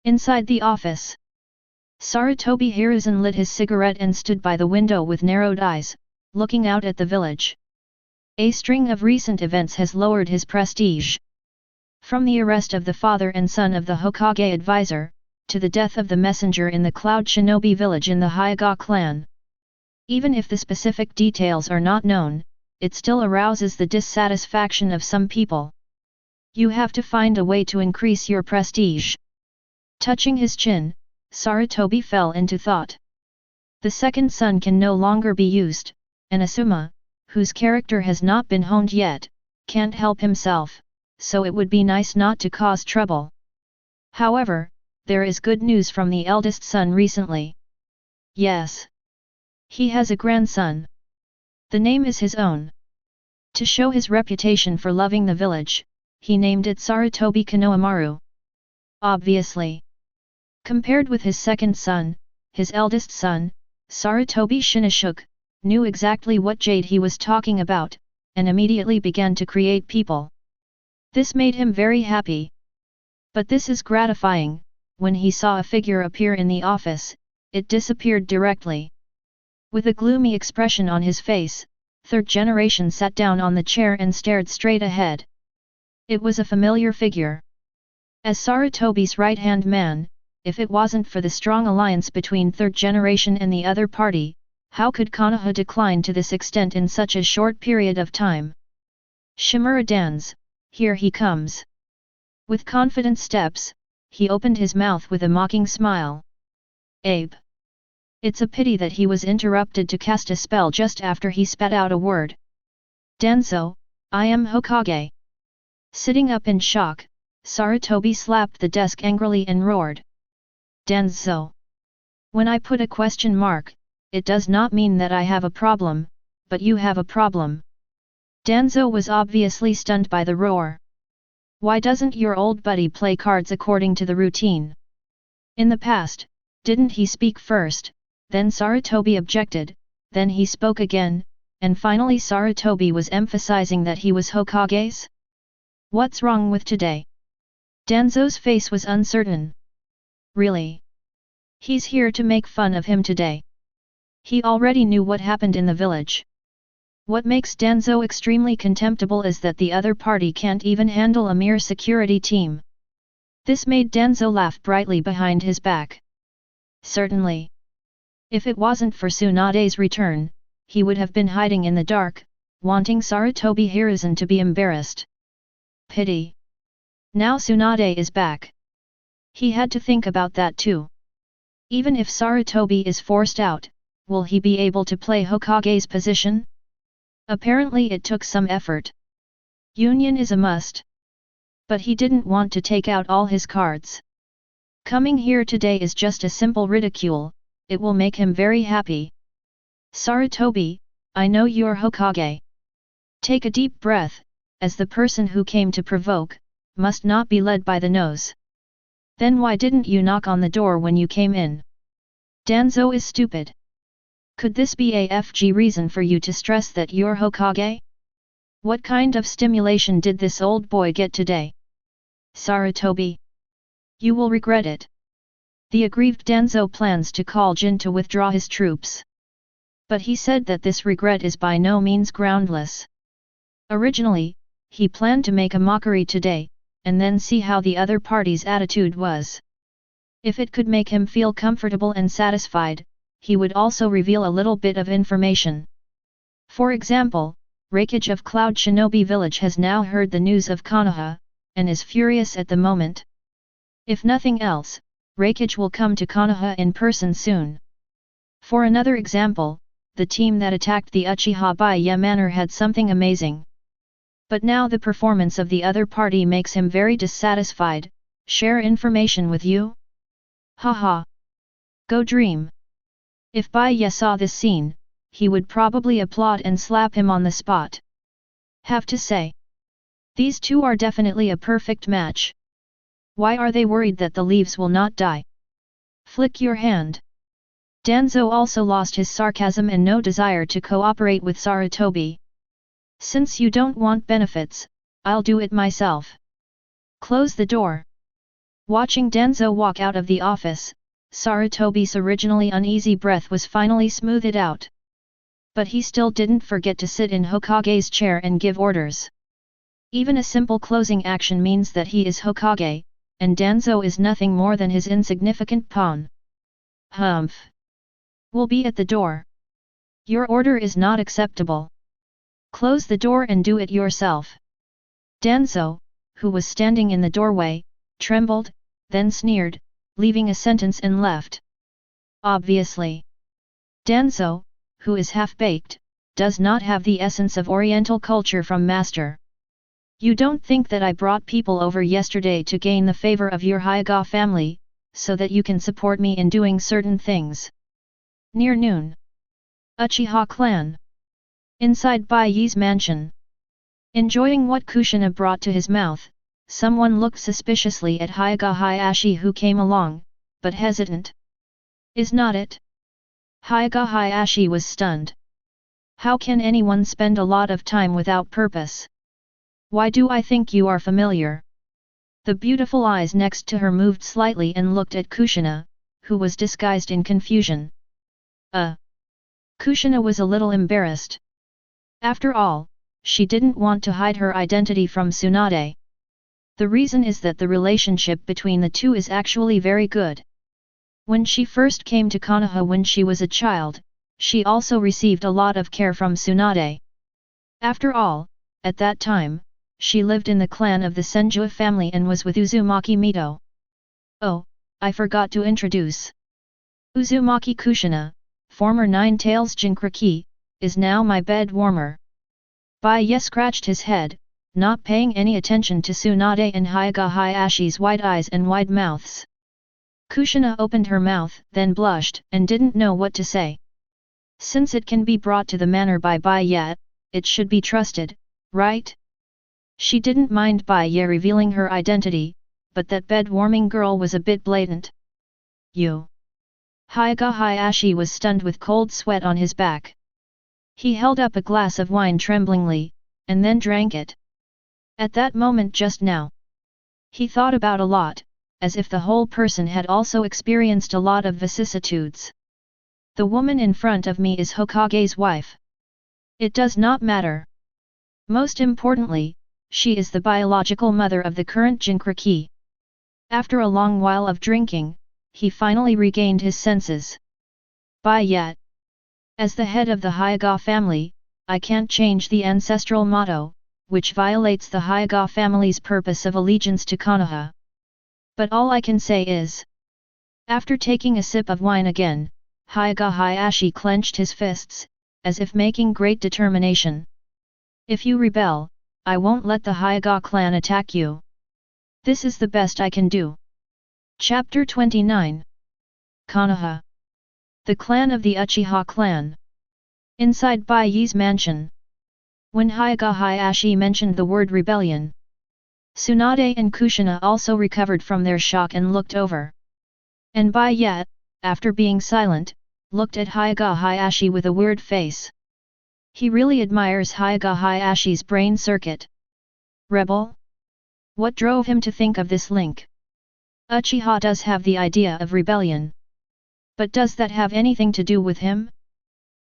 Inside the office, Sarutobi Hiruzen lit his cigarette and stood by the window with narrowed eyes, looking out at the village. A string of recent events has lowered his prestige. From the arrest of the father and son of the Hokage advisor, to the death of the messenger in the Cloud Shinobi village in the Hayaga clan. Even if the specific details are not known, it still arouses the dissatisfaction of some people. You have to find a way to increase your prestige. Touching his chin, Sarutobi fell into thought. The second son can no longer be used, and Asuma, whose character has not been honed yet, can't help himself, so it would be nice not to cause trouble. However, there is good news from the eldest son recently. Yes. He has a grandson. The name is his own. To show his reputation for loving the village, he named it Sarutobi Konohamaru. Obviously. Compared with his second son, his eldest son, Sarutobi Shinoshuke, knew exactly what jade he was talking about, and immediately began to create people. This made him very happy. But this is gratifying. When he saw a figure appear in the office, it disappeared directly. With a gloomy expression on his face, Third Generation sat down on the chair and stared straight ahead. It was a familiar figure. As Sarutobi's right-hand man, if it wasn't for the strong alliance between Third Generation and the other party, how could Konoha decline to this extent in such a short period of time? Shimura Dan's, here he comes. With confident steps, he opened his mouth with a mocking smile. Abe. It's a pity that he was interrupted to cast a spell just after he spat out a word. Danzo, I am Hokage. Sitting up in shock, Sarutobi slapped the desk angrily and roared. Danzo. When I put a question mark, it does not mean that I have a problem, but you have a problem. Danzo was obviously stunned by the roar. Why doesn't your old buddy play cards according to the routine? In the past, didn't he speak first, then Sarutobi objected, then he spoke again, and finally Sarutobi was emphasizing that he was Hokage's? What's wrong with today? Danzo's face was uncertain. Really? He's here to make fun of him today. He already knew what happened in the village. What makes Danzo extremely contemptible is that the other party can't even handle a mere security team. This made Danzo laugh brightly behind his back. Certainly. If it wasn't for Tsunade's return, he would have been hiding in the dark, wanting Sarutobi Hiruzen to be embarrassed. Pity. Now Tsunade is back. He had to think about that too. Even if Sarutobi is forced out, will he be able to play Hokage's position? Apparently it took some effort. Union is a must. But he didn't want to take out all his cards. Coming here today is just a simple ridicule, it will make him very happy. Sarutobi, I know you're Hokage. Take a deep breath, as the person who came to provoke, must not be led by the nose. Then why didn't you knock on the door when you came in? Danzo is stupid. Could this be a FG reason for you to stress that you're Hokage? What kind of stimulation did this old boy get today? Sarutobi. You will regret it. The aggrieved Danzo plans to call Jin to withdraw his troops. But he said that this regret is by no means groundless. Originally, he planned to make a mockery today, and then see how the other party's attitude was. If it could make him feel comfortable and satisfied, he would also reveal a little bit of information. For example, Raikage of Cloud Shinobi Village has now heard the news of Konoha, and is furious at the moment. If nothing else, Raikage will come to Konoha in person soon. For another example, the team that attacked the Uchiha Bai Ye manor had something amazing. But now the performance of the other party makes him very dissatisfied. Share information with you? Haha. Go dream. If Bai Ye saw this scene, he would probably applaud and slap him on the spot. Have to say, these two are definitely a perfect match. Why are they worried that the leaves will not die? Flick your hand. Danzo also lost his sarcasm and no desire to cooperate with Sarutobi. Since you don't want benefits, I'll do it myself. Close the door. Watching Danzo walk out of the office, Sarutobi's originally uneasy breath was finally smoothed out. But he still didn't forget to sit in Hokage's chair and give orders. Even a simple closing action means that he is Hokage, and Danzo is nothing more than his insignificant pawn. Humph. We'll be at the door. Your order is not acceptable. Close the door and do it yourself. Danzo, who was standing in the doorway, trembled, then sneered, leaving a sentence and left. Obviously. Danzo, who is half-baked, does not have the essence of Oriental culture from Master. You don't think that I brought people over yesterday to gain the favor of your Hyuga family, so that you can support me in doing certain things. Near noon. Uchiha clan. Inside Bai Ye's mansion. Enjoying what Kushina brought to his mouth, someone looked suspiciously at Hyuga Hayashi who came along, but hesitant. Is not it? Hyuga Hayashi was stunned. How can anyone spend a lot of time without purpose? Why do I think you are familiar? The beautiful eyes next to her moved slightly and looked at Kushina, who was disguised in confusion. Kushina was a little embarrassed. After all, she didn't want to hide her identity from Tsunade. The reason is that the relationship between the two is actually very good. When she first came to Konoha when she was a child, she also received a lot of care from Tsunade. After all, at that time, she lived in the clan of the Senju family and was with Uzumaki Mito. Oh, I forgot to introduce. Uzumaki Kushina, former Nine Tails Jinkraki, is now my bed warmer. Bai Ye scratched his head, not paying any attention to Tsunade and Hyuga Hayashi's wide eyes and wide mouths. Kushina opened her mouth, then blushed, and didn't know what to say. Since it can be brought to the manor by Bai Ye, it should be trusted, right? She didn't mind Bai Ye revealing her identity, but that bed-warming girl was a bit blatant. You. Hyuga Hayashi was stunned with cold sweat on his back. He held up a glass of wine tremblingly, and then drank it. At that moment just now, he thought about a lot, as if the whole person had also experienced a lot of vicissitudes. The woman in front of me is Hokage's wife. It does not matter. Most importantly, she is the biological mother of the current Jinkraki. After a long while of drinking, he finally regained his senses. Bai Ye. As the head of the Hyuga family, I can't change the ancestral motto, which violates the Hyuga family's purpose of allegiance to Konoha. But all I can say is... After taking a sip of wine again, Hyuga Hayashi clenched his fists, as if making great determination. If you rebel, I won't let the Hyuga clan attack you. This is the best I can do. Chapter 29. Konoha. The clan of the Uchiha clan. Inside Bai Ye's mansion. When Hyuga Hayashi mentioned the word rebellion, Tsunade and Kushina also recovered from their shock and looked over. And Bai Ye, after being silent, looked at Hyuga Hayashi with a weird face. He really admires Hyuga Hayashi's brain circuit. Rebel? What drove him to think of this link? Uchiha does have the idea of rebellion. But does that have anything to do with him?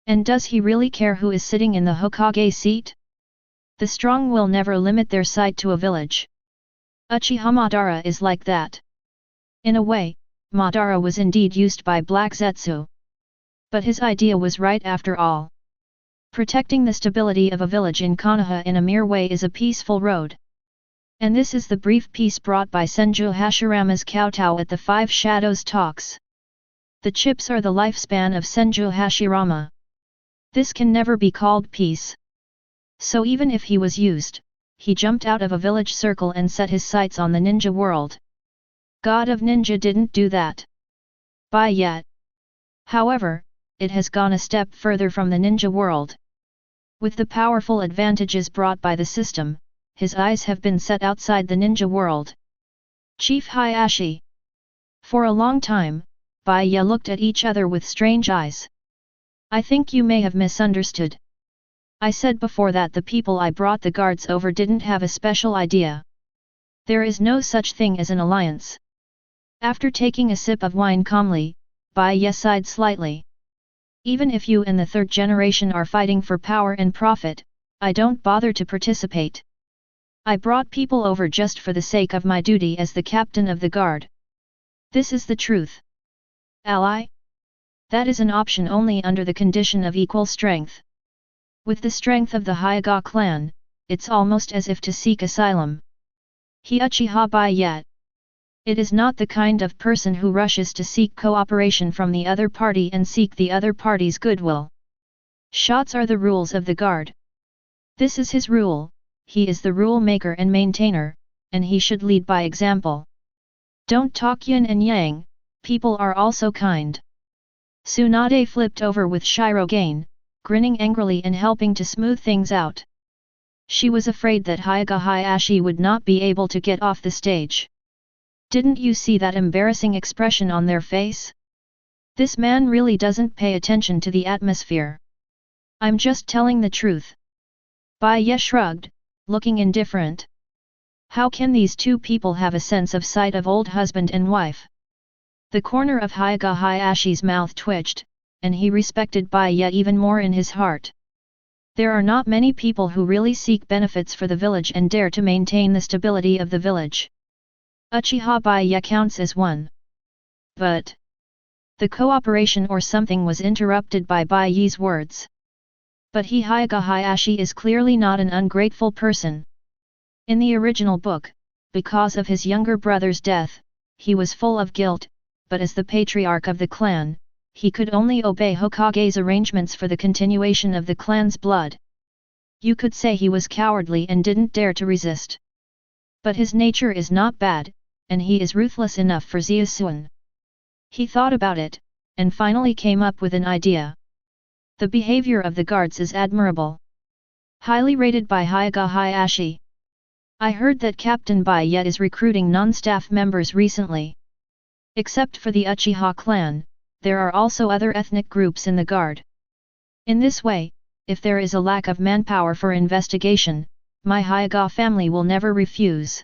And does he really care who is sitting in the Hokage seat? The strong will never limit their sight to a village. Uchiha Madara is like that. In a way, Madara was indeed used by Black Zetsu. But his idea was right after all. Protecting the stability of a village in Konoha in a mere way is a peaceful road. And this is the brief piece brought by Senju Hashirama's kowtow at the Five Shadows talks. The chips are the lifespan of Senju Hashirama. This can never be called peace. So even if he was used, he jumped out of a village circle and set his sights on the ninja world. God of Ninja didn't do that. Bai Ye. However, it has gone a step further from the ninja world. With the powerful advantages brought by the system, his eyes have been set outside the ninja world. Chief Hayashi. For a long time, Bai Ye looked at each other with strange eyes. I think you may have misunderstood. I said before that the people I brought the guards over didn't have a special idea. There is no such thing as an alliance. After taking a sip of wine calmly, Bai Ye sighed slightly. Even if you and the third generation are fighting for power and profit, I don't bother to participate. I brought people over just for the sake of my duty as the captain of the guard. This is the truth. Ally? That is an option only under the condition of equal strength. With the strength of the Hyuga clan, it's almost as if to seek asylum. He Uchiha Bai Ye. It is not the kind of person who rushes to seek cooperation from the other party and seek the other party's goodwill. Shots are the rules of the guard. This is his rule, he is the rule maker and maintainer, and he should lead by example. Don't talk yin and yang, people are also kind. Tsunade flipped over with Shirogane, grinning angrily and helping to smooth things out. She was afraid that Hyuga Hayashi would not be able to get off the stage. Didn't you see that embarrassing expression on their face? This man really doesn't pay attention to the atmosphere. I'm just telling the truth. Bai Ye shrugged, looking indifferent. How can these two people have a sense of sight of old husband and wife? The corner of Hyuga Hayashi's mouth twitched, and he respected Bai Ye even more in his heart. There are not many people who really seek benefits for the village and dare to maintain the stability of the village. Uchiha Bai Ye counts as one. But the cooperation or something was interrupted by Bai Ye's words. But he Hyuga Hayashi is clearly not an ungrateful person. In the original book, because of his younger brother's death, he was full of guilt, but as the patriarch of the clan, he could only obey Hokage's arrangements for the continuation of the clan's blood. You could say he was cowardly and didn't dare to resist. But his nature is not bad, and he is ruthless enough for Ziyasuan. He thought about it, and finally came up with an idea. The behavior of the guards is admirable. Highly rated by Hyaga Hayashi. I heard that Captain Bai Ye is recruiting non-staff members recently. Except for the Uchiha clan, there are also other ethnic groups in the guard. In this way, if there is a lack of manpower for investigation, my Hyaga family will never refuse.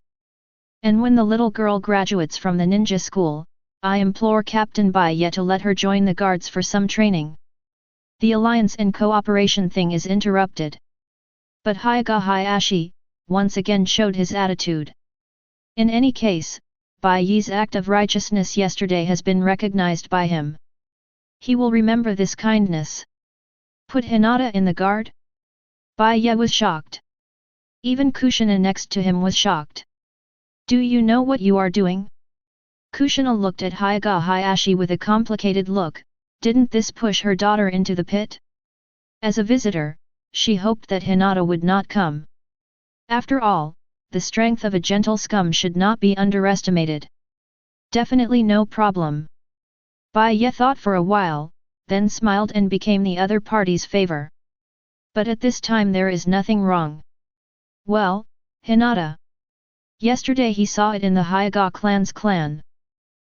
And when the little girl graduates from the ninja school, I implore Captain Bai Ye to let her join the guards for some training. The alliance and cooperation thing is interrupted. But Hyaga Hayashi once again showed his attitude. In any case, Bai Ye's act of righteousness yesterday has been recognized by him. He will remember this kindness. Put Hinata in the guard? Bai Ye was shocked. Even Kushina next to him was shocked. Do you know what you are doing? Kushina looked at Hyaga Hayashi with a complicated look. Didn't this push her daughter into the pit? As a visitor, she hoped that Hinata would not come. After all, the strength of a gentle scum should not be underestimated. Definitely no problem. Bai Ye thought for a while, then smiled and became the other party's favor. But at this time there is nothing wrong. Well, Hinata. Yesterday he saw it in the Hyaga clan's clan.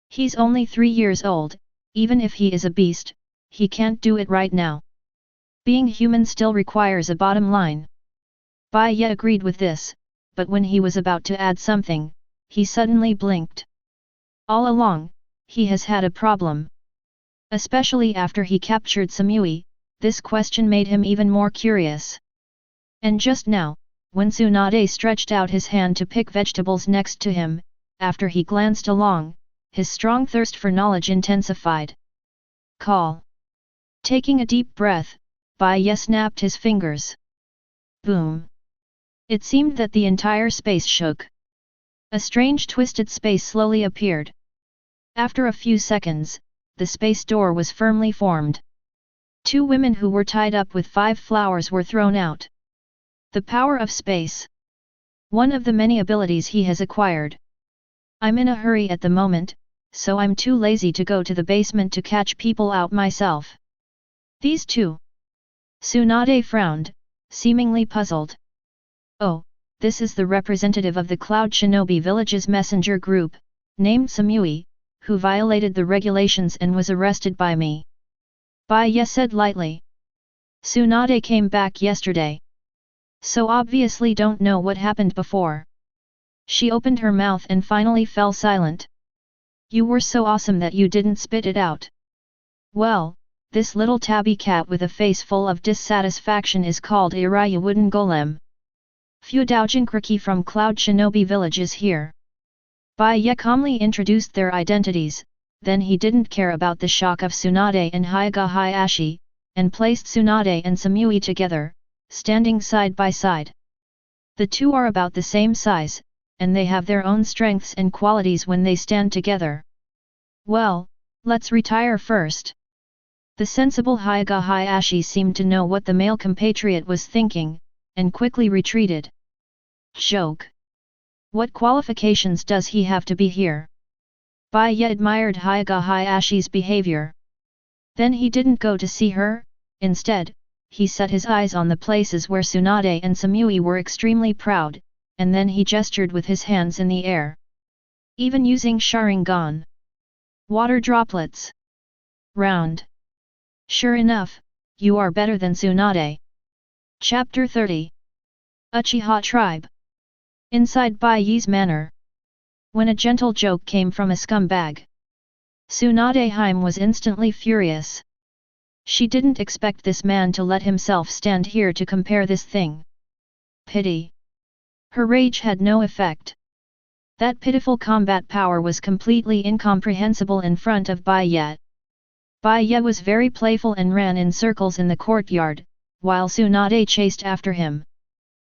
He's only 3 years old, even if he is a beast, he can't do it right now. Being human still requires a bottom line. Bai Ye agreed with this, but when he was about to add something, he suddenly blinked. All along, he has had a problem. Especially after he captured Samui, this question made him even more curious. And just now, when Tsunade stretched out his hand to pick vegetables next to him, after he glanced along, his strong thirst for knowledge intensified. Call. Taking a deep breath, Bai Ye snapped his fingers. Boom. It seemed that the entire space shook. A strange twisted space slowly appeared. After a few seconds, the space door was firmly formed. 2 women who were tied up with 5 flowers were thrown out. The power of space. One of the many abilities he has acquired. I'm in a hurry at the moment, so I'm too lazy to go to the basement to catch people out myself. These 2. Tsunade frowned, seemingly puzzled. Oh, this is the representative of the Cloud Shinobi Village's messenger group, named Samui, who violated the regulations and was arrested by me. Bai Ye said lightly. Tsunade came back yesterday. So obviously don't know what happened before. She opened her mouth and finally fell silent. You were so awesome that you didn't spit it out. Well, this little tabby cat with a face full of dissatisfaction is called Iraya Wooden Golem. Fu Daojinkriki from Cloud Shinobi Village is here. Bai Ye calmly introduced their identities, then he didn't care about the shock of Tsunade and Hyaga Hayashi, and placed Tsunade and Samui together, standing side by side. The 2 are about the same size, and they have their own strengths and qualities when they stand together. Well, let's retire first. The sensible Hyaga Hayashi seemed to know what the male compatriot was thinking, and quickly retreated. Joke. What qualifications does he have to be here? Bai Ye admired Hyaga Hayashi's behavior. Then he didn't go to see her, instead, he set his eyes on the places where Tsunade and Samui were extremely proud, and then he gestured with his hands in the air. Even using Sharingan. Water droplets. Round. Sure enough, you are better than Tsunade. Chapter 30. Uchiha Tribe. Inside Bai Ye's manor. When a gentle joke came from a scumbag, Tsunade Heim was instantly furious. She didn't expect this man to let himself stand here to compare this thing. Pity. Her rage had no effect. That pitiful combat power was completely incomprehensible in front of Bai Ye. Bai Ye was very playful and ran in circles in the courtyard, while Tsunade chased after him.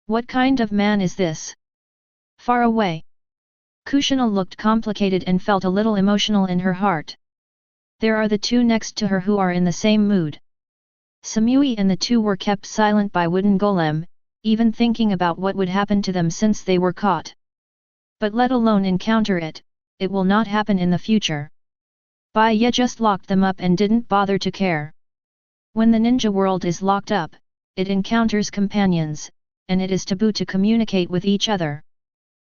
What kind of man is this? Far away. Kushina looked complicated and felt a little emotional in her heart. There are the two next to her who are in the same mood. Samui and the two were kept silent by Wooden Golem, even thinking about what would happen to them since they were caught. But let alone encounter it, it will not happen in the future. Bai Ye just locked them up and didn't bother to care. When the ninja world is locked up, it encounters companions, and it is taboo to communicate with each other.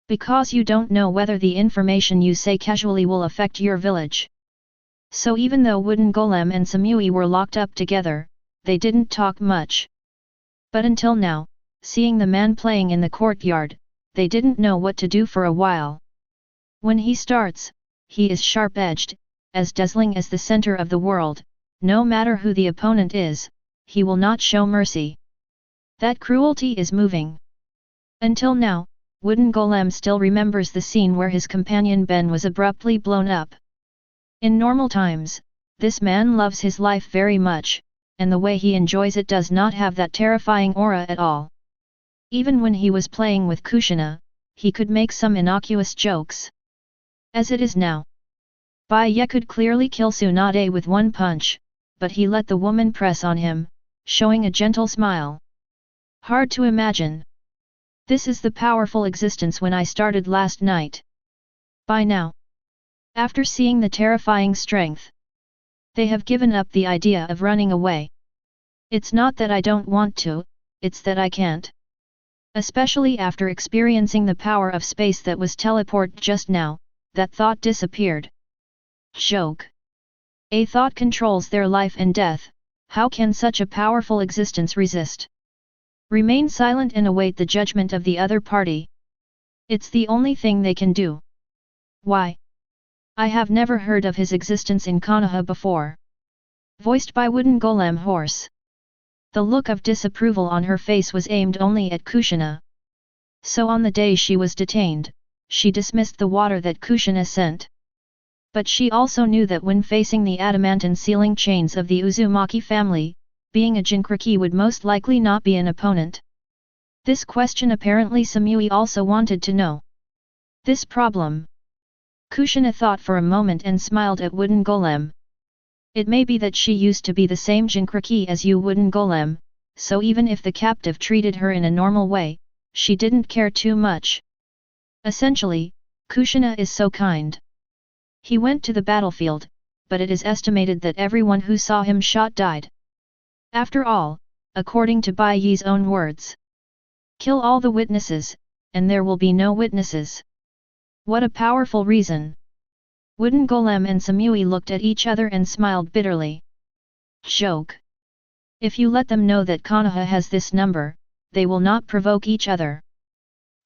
Because you don't know whether the information you say casually will affect your village. So even though Wooden Golem and Samui were locked up together, they didn't talk much. But until now, seeing the man playing in the courtyard, they didn't know what to do for a while. When he starts, he is sharp-edged, as dazzling as the center of the world, no matter who the opponent is, he will not show mercy. That cruelty is moving. Until now, Wooden Golem still remembers the scene where his companion Ben was abruptly blown up. In normal times, this man loves his life very much, and the way he enjoys it does not have that terrifying aura at all. Even when he was playing with Kushina, he could make some innocuous jokes. As it is now, Bai Ye could clearly kill Tsunade with one punch, but he let the woman press on him, showing a gentle smile. Hard to imagine. This is the powerful existence when I started last night. By now, after seeing the terrifying strength, they have given up the idea of running away. It's not that I don't want to, it's that I can't. Especially after experiencing the power of space that was teleport just now, that thought disappeared. Joke. A thought controls their life and death, how can such a powerful existence resist? Remain silent and await the judgment of the other party. It's the only thing they can do. Why? I have never heard of his existence in Konoha before. Voiced by Wooden Golem Horse. The look of disapproval on her face was aimed only at Kushina. So on the day she was detained, she dismissed the water that Kushina sent. But she also knew that when facing the adamantine sealing chains of the Uzumaki family, being a Jinchuriki would most likely not be an opponent. This question apparently Samui also wanted to know. This problem. Kushina thought for a moment and smiled at Wooden Golem. It may be that she used to be the same Jinchuriki as you Wooden Golem, so even if the captive treated her in a normal way, she didn't care too much. Essentially, Kushina is so kind. He went to the battlefield, but it is estimated that everyone who saw him shot died. After all, according to Bai Ye's own words. Kill all the witnesses, and there will be no witnesses. What a powerful reason! Wooden Golem and Samui looked at each other and smiled bitterly. Joke. If you let them know that Konoha has this number, they will not provoke each other.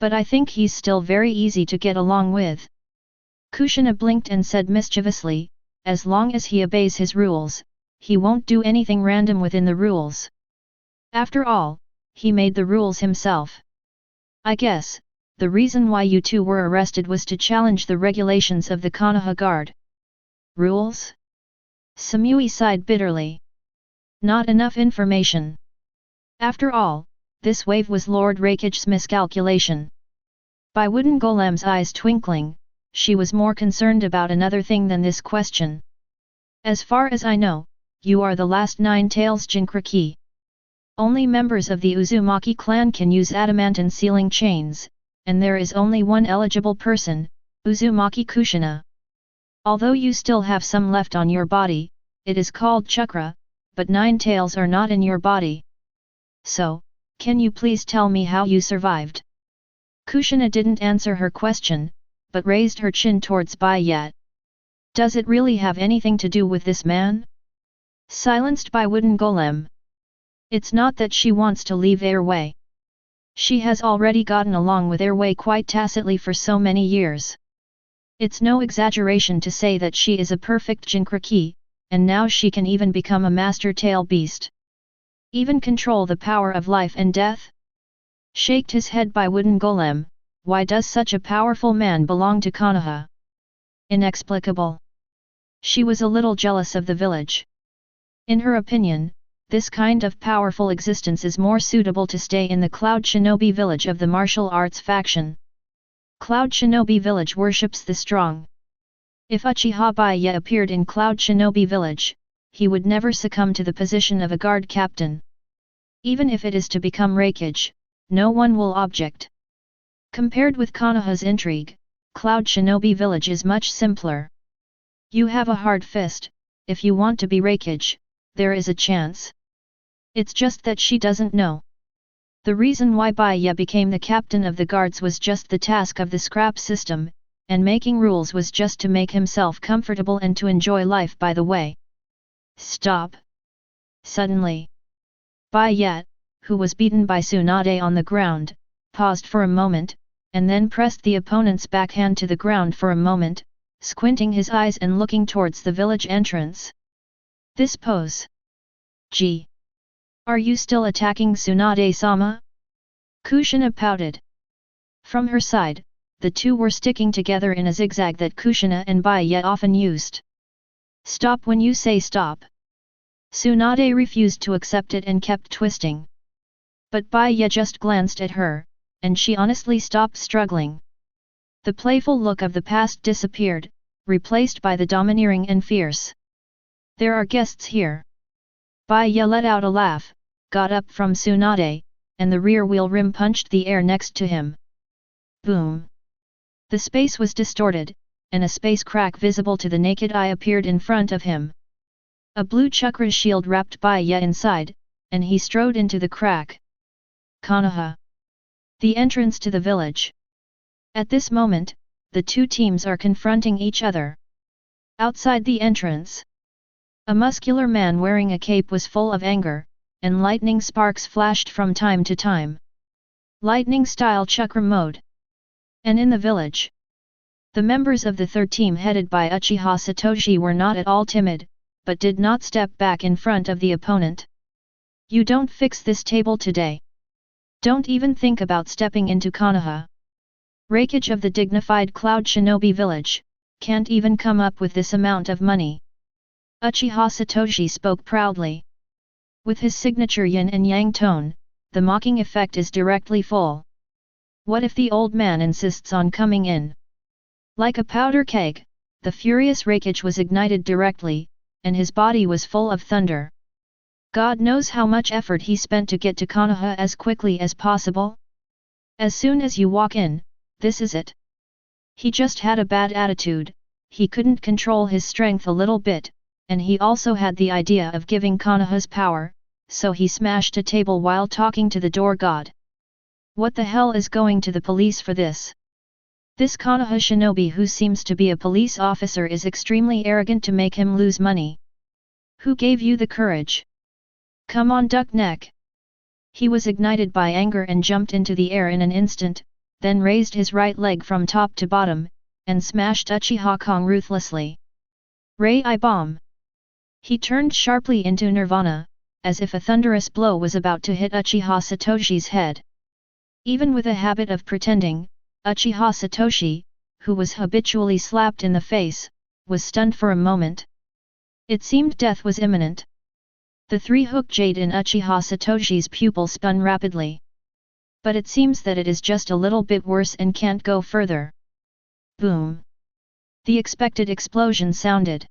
But I think he's still very easy to get along with. Kushina blinked and said mischievously, as long as he obeys his rules, he won't do anything random within the rules. After all, he made the rules himself. I guess, the reason why you two were arrested was to challenge the regulations of the Konoha Guard. Rules? Samui sighed bitterly. Not enough information. After all, this wave was Lord Raikage's miscalculation. By Wooden Golem's eyes twinkling, she was more concerned about another thing than this question. As far as I know, you are the last Nine Tails Jinchuriki. Only members of the Uzumaki clan can use adamantine sealing chains, and there is only one eligible person, Uzumaki Kushina. Although you still have some left on your body, it is called chakra, but 9 tails are not in your body. So, can you please tell me how you survived? Kushina didn't answer her question, but raised her chin towards Bai Ye. Does it really have anything to do with this man? Silenced by Wooden Golem. It's not that she wants to leave Airway. She has already gotten along with Airway quite tacitly for so many years. It's no exaggeration to say that she is a perfect Jinchuriki, and now she can even become a master tail beast. Even control the power of life and death? Shaked his head by Wooden Golem, why does such a powerful man belong to Konoha? Inexplicable. She was a little jealous of the village. In her opinion, this kind of powerful existence is more suitable to stay in the Cloud Shinobi village of the martial arts faction. Cloud Shinobi village worships the strong. If Uchiha Bai Ye appeared in Cloud Shinobi Village, he would never succumb to the position of a guard captain. Even if it is to become Raikage, no one will object. Compared with Konoha's intrigue, Cloud Shinobi Village is much simpler. You have a hard fist. If you want to be Raikage, there is a chance. It's just that she doesn't know. The reason why Bai Ye became the captain of the guards was just the task of the scrap system, and making rules was just to make himself comfortable and to enjoy life by the way. Stop! Suddenly, Bai Ye, who was beaten by Tsunade on the ground, paused for a moment, and then pressed the opponent's backhand to the ground for a moment, squinting his eyes and looking towards the village entrance. This pose. Gee! Are you still attacking Tsunade-sama? Kushina pouted. From her side, the two were sticking together in a zigzag that Kushina and Bai Ye often used. Stop when you say stop. Tsunade refused to accept it and kept twisting. But Bai Ye just glanced at her, and she honestly stopped struggling. The playful look of the past disappeared, replaced by the domineering and fierce. There are guests here. Bai Ye let out a laugh, got up from Tsunade, and the rear wheel rim punched the air next to him. Boom! The space was distorted, and a space crack visible to the naked eye appeared in front of him. A blue chakra shield wrapped Bai Ye inside, and he strode into the crack. Konoha. The entrance to the village. At this moment, the two teams are confronting each other. Outside the entrance, a muscular man wearing a cape was full of anger, and lightning sparks flashed from time to time. Lightning-style chakra mode. And in the village, the members of the third team headed by Uchiha Satoshi were not at all timid, but did not step back in front of the opponent. You don't fix this table today. Don't even think about stepping into Konoha. Raikage of the dignified Cloud Shinobi Village, can't even come up with this amount of money. Uchiha Satoshi spoke proudly. With his signature yin and yang tone, the mocking effect is directly full. What if the old man insists on coming in? Like a powder keg, the furious Raikage was ignited directly, and his body was full of thunder. God knows how much effort he spent to get to Konoha as quickly as possible. As soon as you walk in, this is it. He just had a bad attitude, he couldn't control his strength a little bit, and he also had the idea of giving Konoha's power, so he smashed a table while talking to the door god. What the hell is going to the police for this? This Konoha shinobi who seems to be a police officer is extremely arrogant to make him lose money. Who gave you the courage? Come on, duck neck! He was ignited by anger and jumped into the air in an instant, then raised his right leg from top to bottom, and smashed Uchiha Kong ruthlessly. Rai bomb! He turned sharply into Nirvana, as if a thunderous blow was about to hit Uchiha Satoshi's head. Even with a habit of pretending, Uchiha Satoshi, who was habitually slapped in the face, was stunned for a moment. It seemed death was imminent. The three-hook jade in Uchiha Satoshi's pupil spun rapidly. But it seems that it is just a little bit worse and can't go further. Boom! The expected explosion sounded.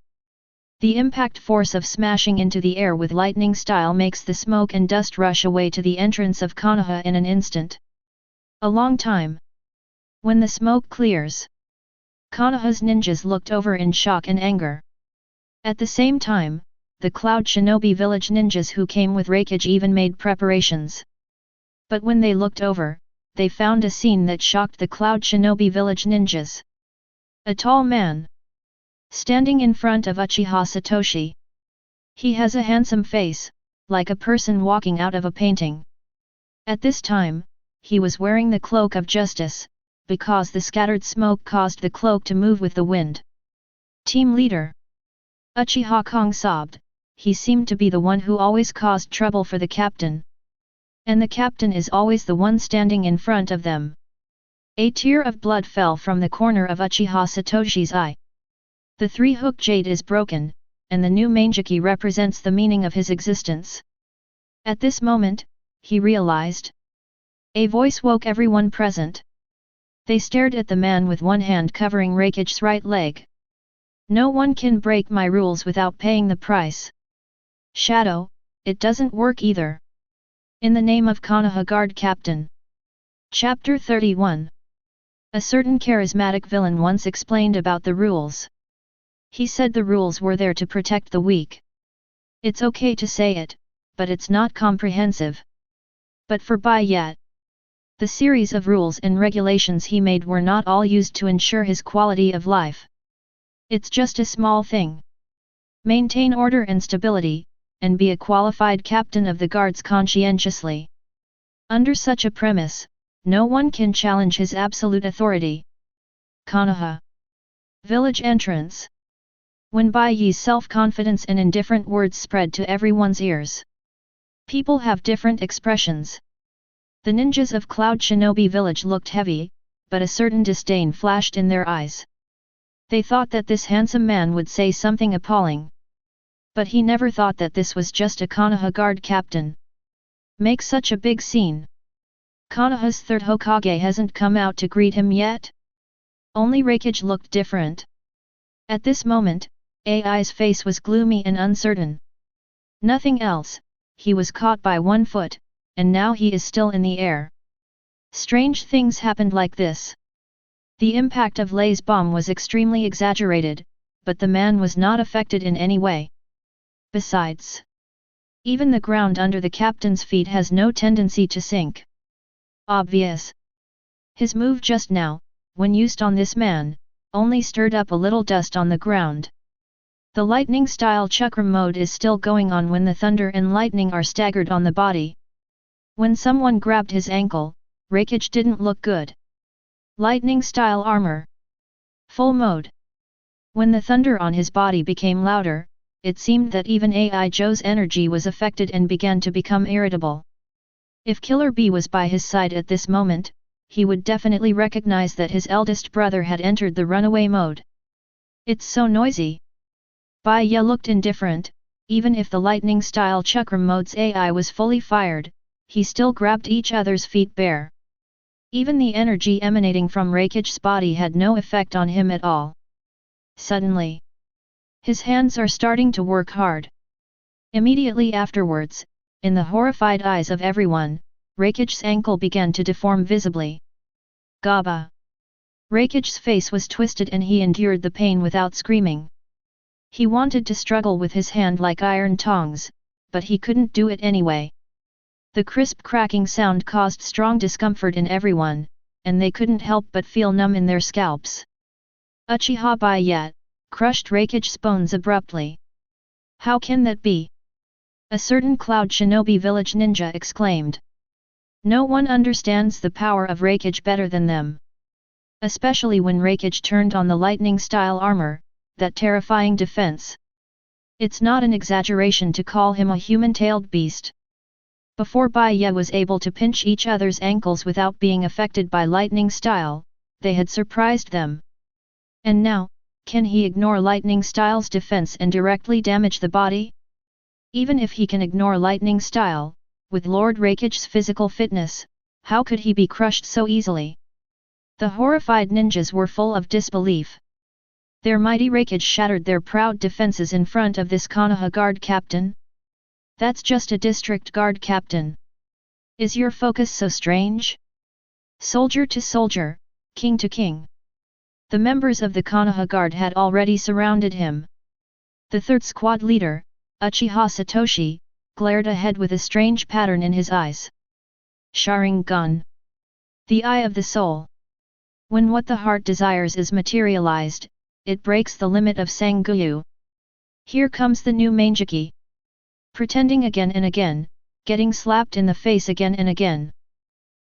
The impact force of smashing into the air with lightning style makes the smoke and dust rush away to the entrance of Konoha in an instant. A long time. When the smoke clears, Konoha's ninjas looked over in shock and anger. At the same time, the Cloud Shinobi Village ninjas who came with Raikage even made preparations. But when they looked over, they found a scene that shocked the Cloud Shinobi Village ninjas. A tall man, standing in front of Uchiha Satoshi. He has a handsome face, like a person walking out of a painting. At this time, he was wearing the cloak of justice, because the scattered smoke caused the cloak to move with the wind. Team leader. Uchiha Kong sobbed, he seemed to be the one who always caused trouble for the captain. And the captain is always the one standing in front of them. A tear of blood fell from the corner of Uchiha Satoshi's eye. The three-hook jade is broken, and the new Manjiki represents the meaning of his existence. At this moment, he realized. A voice woke everyone present. They stared at the man with one hand covering Raikage's right leg. No one can break my rules without paying the price. Shadow, it doesn't work either. In the name of Konoha Guard Captain. Chapter 31. A certain charismatic villain once explained about the rules. He said the rules were there to protect the weak. It's okay to say it, but it's not comprehensive. But for Bai Ye, the series of rules and regulations he made were not all used to ensure his quality of life. It's just a small thing. Maintain order and stability, and be a qualified captain of the guards conscientiously. Under such a premise, no one can challenge his absolute authority. Konoha village entrance. When Bai Ye's self-confidence and indifferent words spread to everyone's ears, people have different expressions. The ninjas of Cloud Shinobi Village looked heavy, but a certain disdain flashed in their eyes. They thought that this handsome man would say something appalling. But he never thought that this was just a Konoha Guard captain. Make such a big scene. Konoha's third Hokage hasn't come out to greet him yet? Only Raikage looked different. At this moment, AI's face was gloomy and uncertain. Nothing else, he was caught by one foot, and now he is still in the air. Strange things happened like this. The impact of Lei's bomb was extremely exaggerated, but the man was not affected in any way. Besides, even the ground under the captain's feet has no tendency to sink. Obvious. His move just now, when used on this man, only stirred up a little dust on the ground. The lightning-style chakram mode is still going on when the thunder and lightning are staggered on the body. When someone grabbed his ankle, Raikage didn't look good. Lightning-style armor. Full mode. When the thunder on his body became louder, it seemed that even AI Joe's energy was affected and began to become irritable. If Killer B was by his side at this moment, he would definitely recognize that his eldest brother had entered the runaway mode. It's so noisy. Bai Ye looked indifferent. Even if the lightning-style chakram mode's AI was fully fired, he still grabbed each other's feet bare. Even the energy emanating from Raikage's body had no effect on him at all. Suddenly, his hands are starting to work hard. Immediately afterwards, in the horrified eyes of everyone, Raikage's ankle began to deform visibly. Gaba! Raikage's face was twisted and he endured the pain without screaming. He wanted to struggle with his hand like iron tongs, but he couldn't do it anyway. The crisp cracking sound caused strong discomfort in everyone, and they couldn't help but feel numb in their scalps. Uchiha Bai Ye crushed Raikage's bones abruptly. How can that be? A certain Cloud Shinobi Village ninja exclaimed. No one understands the power of Raikage better than them. Especially when Raikage turned on the lightning-style armor, that terrifying defense. It's not an exaggeration to call him a human-tailed beast. Before Bai Ye was able to pinch each other's ankles without being affected by lightning style, they had surprised them. And now, can he ignore lightning style's defense and directly damage the body? Even if he can ignore lightning style, with Lord Raikage's physical fitness, how could he be crushed so easily? The horrified ninjas were full of disbelief. Their mighty Raikage shattered their proud defenses in front of this Konoha Guard captain? That's just a district guard captain. Is your focus so strange? Soldier to soldier, king to king. The members of the Konoha Guard had already surrounded him. The third squad leader, Uchiha Satoshi, glared ahead with a strange pattern in his eyes. Sharingan. The eye of the soul. When what the heart desires is materialized, it breaks the limit of Sangyu. Here comes the new Manjiki. Pretending again and again, getting slapped in the face again and again.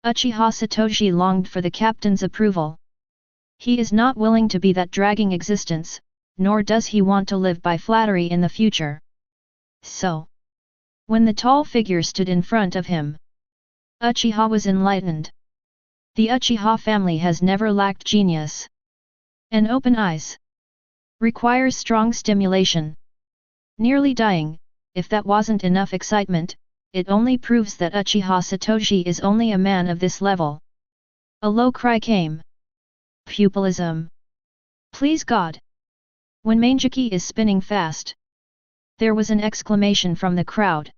Uchiha Satoshi longed for the captain's approval. He is not willing to be that dragging existence, nor does he want to live by flattery in the future. So, when the tall figure stood in front of him, Uchiha was enlightened. The Uchiha family has never lacked genius. And open eyes requires strong stimulation. Nearly dying, if that wasn't enough excitement, it only proves that Uchiha Satoshi is only a man of this level. A low cry came. Pupilism. Please God. When Manjiki is spinning fast. There was an exclamation from the crowd.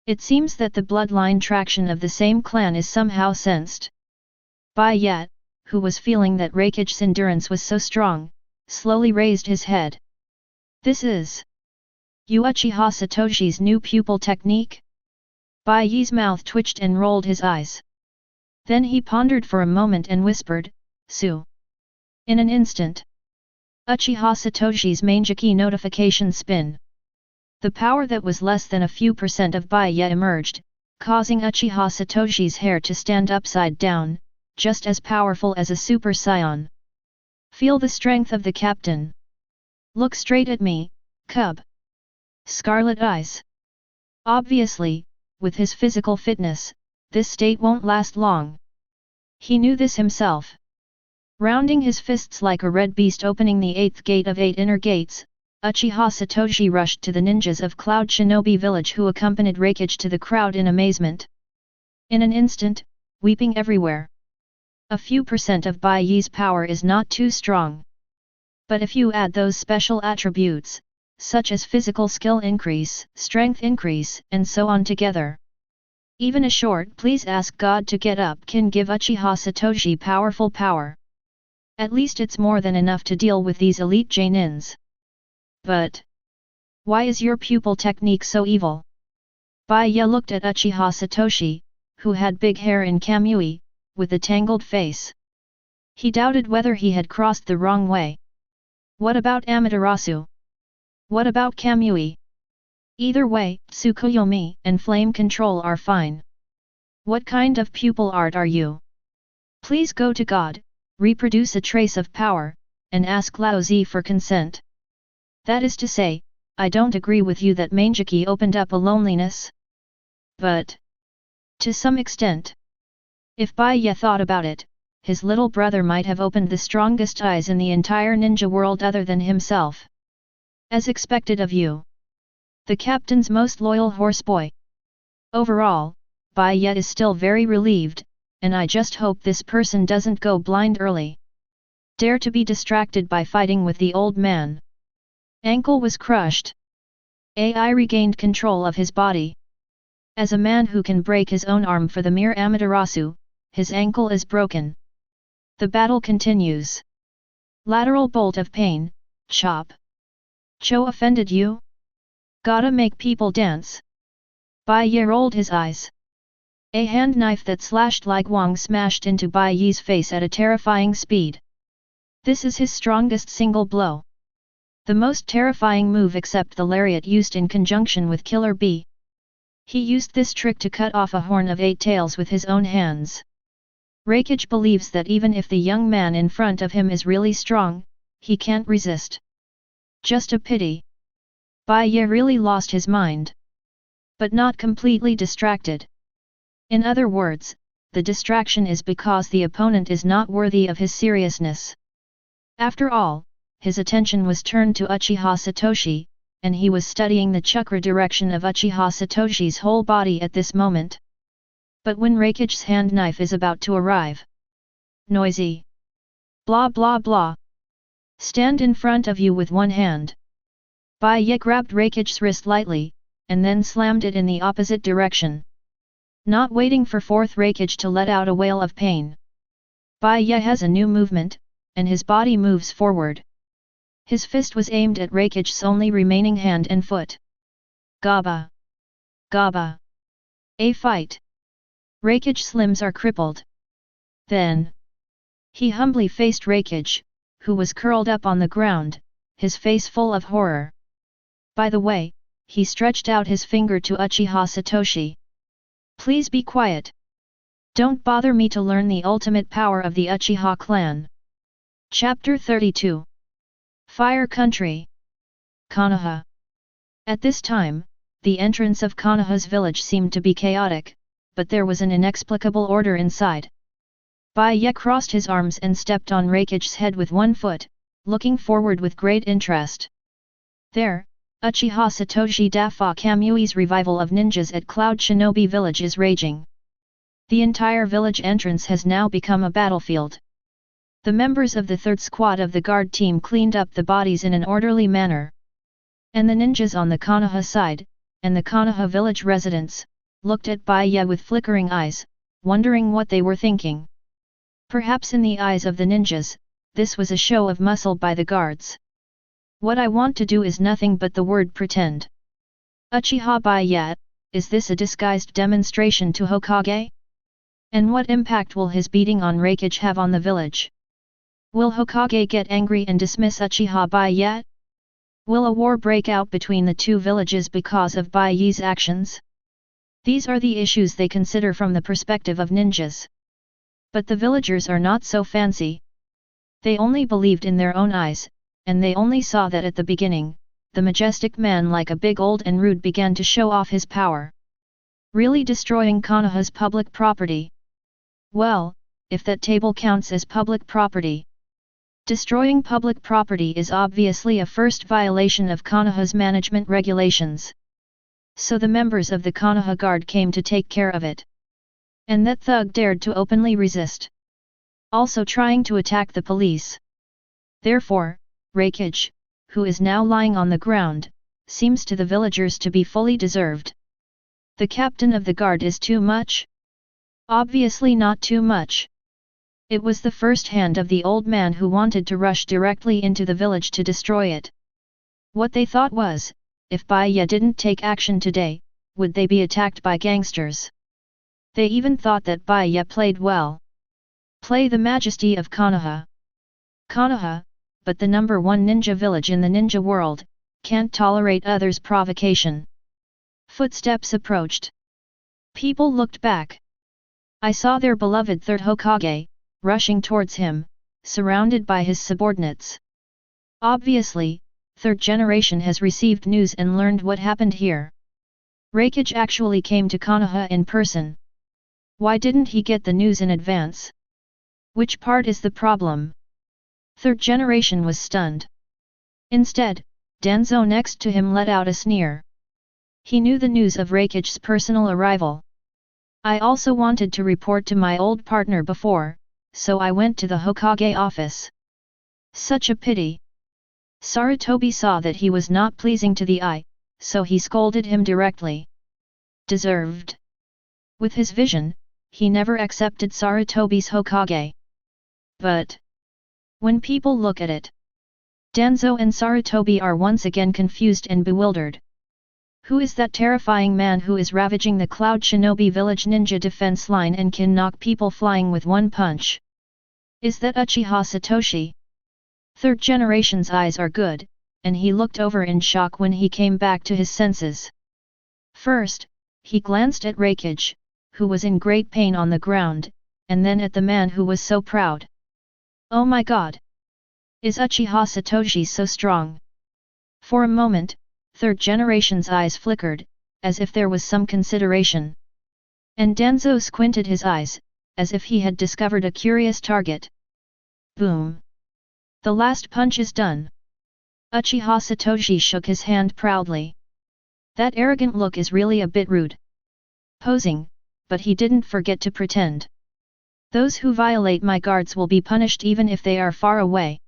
It seems that the bloodline traction of the same clan is somehow sensed. Bai Ye, who was feeling that Raikage's endurance was so strong, slowly raised his head. This is Uchiha Satoshi's new pupil technique? Bai Ye's mouth twitched and rolled his eyes. Then he pondered for a moment and whispered, Su. In an instant, Uchiha Satoshi's Manjiki notification spin. The power that was less than a few % of Bai Ye emerged, causing Uchiha Satoshi's hair to stand upside down, just as powerful as a super scion. Feel the strength of the captain. Look straight at me, cub. Scarlet eyes. Obviously, with his physical fitness, this state won't last long. He knew this himself. Rounding his fists like a red beast opening the 8th gate of 8 inner gates, Uchiha Satoshi rushed to the ninjas of Cloud Shinobi village who accompanied Raikage to the crowd in amazement. In an instant, weeping everywhere. A few % of Bai Ye's power is not too strong. But if you add those special attributes, such as physical skill increase, strength increase, and so on together. Even a short please ask God to get up can give Uchiha Satoshi powerful power. At least it's more than enough to deal with these elite Jainins. But why is your pupil technique so evil? Bai Ye looked at Uchiha Satoshi, who had big hair in Kamui, with a tangled face. He doubted whether he had crossed the wrong way. What about Amaterasu? What about Kamui? Either way, Tsukuyomi and flame control are fine. What kind of pupil art are you? Please go to God, reproduce a trace of power, and ask Lao Zi for consent. That is to say, I don't agree with you that Manjiki opened up a loneliness. But to some extent. If Bai Ye thought about it, his little brother might have opened the strongest eyes in the entire ninja world other than himself. As expected of you. The captain's most loyal horseboy. Overall, Bai Ye is still very relieved, and I just hope this person doesn't go blind early. Dare to be distracted by fighting with the old man. Ankle was crushed. AI regained control of his body. As a man who can break his own arm for the mere Amaterasu, his ankle is broken. The battle continues. Lateral bolt of pain, chop. Cho offended you? Gotta make people dance. Bai Ye rolled his eyes. A hand knife that slashed like Wang smashed into Bai Ye's face at a terrifying speed. This is his strongest single blow. The most terrifying move except the lariat used in conjunction with Killer Bee. He used this trick to cut off a horn of 8 tails with his own hands. Raikage believes that even if the young man in front of him is really strong, he can't resist. Just a pity. Bai Ye really lost his mind. But not completely distracted. In other words, the distraction is because the opponent is not worthy of his seriousness. After all, his attention was turned to Uchiha Satoshi, and he was studying the chakra direction of Uchiha Satoshi's whole body at this moment. But when Raikage's hand knife is about to arrive. Noisy. Blah blah blah. Stand in front of you with one hand. Bai Ye grabbed Raikage's wrist lightly, and then slammed it in the opposite direction. Not waiting for fourth Raikage to let out a wail of pain. Bai Ye has a new movement, and his body moves forward. His fist was aimed at Raikage's only remaining hand and foot. Gaba. Gaba. A fight. Raikage's limbs are crippled. Then. He humbly faced Raikage, who was curled up on the ground, his face full of horror. By the way, he stretched out his finger to Uchiha Satoshi. Please be quiet. Don't bother me to learn the ultimate power of the Uchiha clan. Chapter 32. Fire Country. Konoha. At this time, the entrance of Konoha's village seemed to be chaotic, but there was an inexplicable order inside. Bai Ye crossed his arms and stepped on Raikage's head with one foot, looking forward with great interest. There, Uchiha Satoshi Dafa Kamui's revival of ninjas at Cloud Shinobi village is raging. The entire village entrance has now become a battlefield. The members of the third squad of the guard team cleaned up the bodies in an orderly manner. And the ninjas on the Konoha side, and the Konoha village residents, looked at Bai Ye with flickering eyes, wondering what they were thinking. Perhaps in the eyes of the ninjas, this was a show of muscle by the guards. What I want to do is nothing but the word pretend. Uchiha Bai Ye, is this a disguised demonstration to Hokage? And what impact will his beating on Raikage have on the village? Will Hokage get angry and dismiss Uchiha Bai Ye? Will a war break out between the two villages because of Bai Ye's actions? These are the issues they consider from the perspective of ninjas. But the villagers are not so fancy. They only believed in their own eyes, and they only saw that at the beginning, the majestic man like a big old and rude began to show off his power. Really destroying Konoha's public property. Well, if that table counts as public property. Destroying public property is obviously a first violation of Konoha's management regulations. So the members of the Konoha Guard came to take care of it. And that thug dared to openly resist. Also trying to attack the police. Therefore, Raikage, who is now lying on the ground, seems to the villagers to be fully deserved. The captain of the guard is too much? Obviously not too much. It was the first hand of the old man who wanted to rush directly into the village to destroy it. What they thought was, if Bai Ye didn't take action today, would they be attacked by gangsters? They even thought that Bai Ye played well. Play the majesty of Konoha. Konoha, but the number one ninja village in the ninja world, can't tolerate others' provocation. Footsteps approached. People looked back. I saw their beloved third Hokage, rushing towards him, surrounded by his subordinates. Obviously, Third Generation has received news and learned what happened here. Raikage actually came to Konoha in person. Why didn't he get the news in advance? Which part is the problem? Third Generation was stunned. Instead, Danzo next to him let out a sneer. He knew the news of Raikage's personal arrival. I also wanted to report to my old partner before, so I went to the Hokage office. Such a pity. Sarutobi saw that he was not pleasing to the eye, so he scolded him directly. Deserved. With his vision, he never accepted Sarutobi's Hokage. But when people look at it, Danzo and Sarutobi are once again confused and bewildered. Who is that terrifying man who is ravaging the Cloud Shinobi Village ninja defense line and can knock people flying with one punch? Is that Uchiha Satoshi? Third Generation's eyes are good, and he looked over in shock when he came back to his senses. First, he glanced at Raikage, who was in great pain on the ground, and then at the man who was so proud. Oh my god! Is Uchiha Satoshi so strong? For a moment, Third Generation's eyes flickered, as if there was some consideration. And Danzo squinted his eyes, as if he had discovered a curious target. Boom! The last punch is done. Uchiha Satoshi shook his hand proudly. That arrogant look is really a bit rude. Posing, but he didn't forget to pretend. Those who violate my guards will be punished even if they are far away.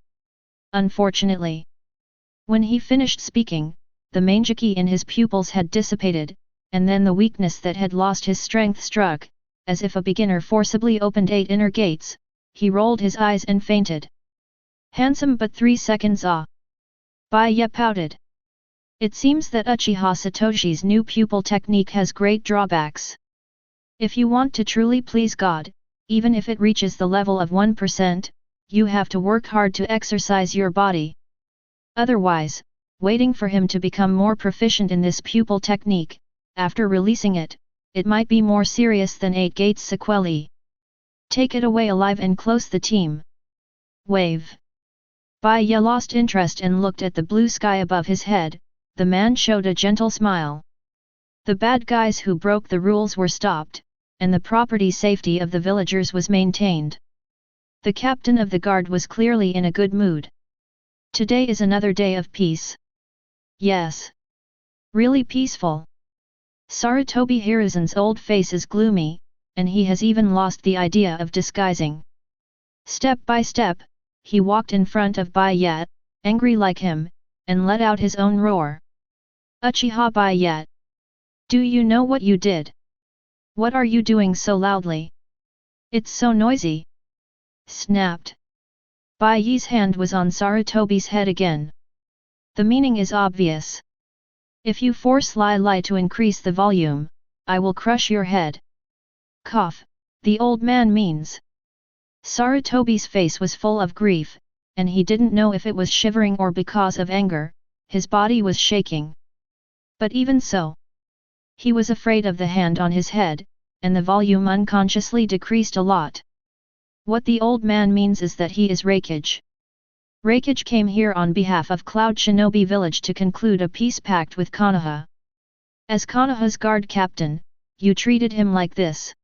Unfortunately. When he finished speaking, the manjiki in his pupils had dissipated, and then the weakness that had lost his strength struck, as if a beginner forcibly opened 8 inner gates, he rolled his eyes and fainted. Handsome but 3 seconds Bai Ye pouted. It seems that Uchiha Satoshi's new pupil technique has great drawbacks. If you want to truly please God, even if it reaches the level of 1%, you have to work hard to exercise your body. Otherwise, waiting for him to become more proficient in this pupil technique, after releasing it, it might be more serious than 8 gates sequelae. Take it away alive and close the team. Wave. Bai Ye lost interest and looked at the blue sky above his head. The man showed a gentle smile. The bad guys who broke the rules were stopped, and the property safety of the villagers was maintained. The captain of the guard was clearly in a good mood. Today is another day of peace. Yes. Really peaceful. Sarutobi Hiruzen's old face is gloomy, and he has even lost the idea of disguising. Step by step, he walked in front of Bai Ye, angry like him, and let out his own roar. Uchiha Bai Ye! Do you know what you did? What are you doing so loudly? It's so noisy! Snapped. Bai Ye's hand was on Sarutobi's head again. The meaning is obvious. If you force Lai to increase the volume, I will crush your head. Cough, the old man means. Sarutobi's face was full of grief, and he didn't know if it was shivering or because of anger, his body was shaking. But even so, he was afraid of the hand on his head, and the volume unconsciously decreased a lot. What the old man means is that he is Raikage. Raikage came here on behalf of Cloud Shinobi Village to conclude a peace pact with Konoha. As Konoha's guard captain, you treated him like this.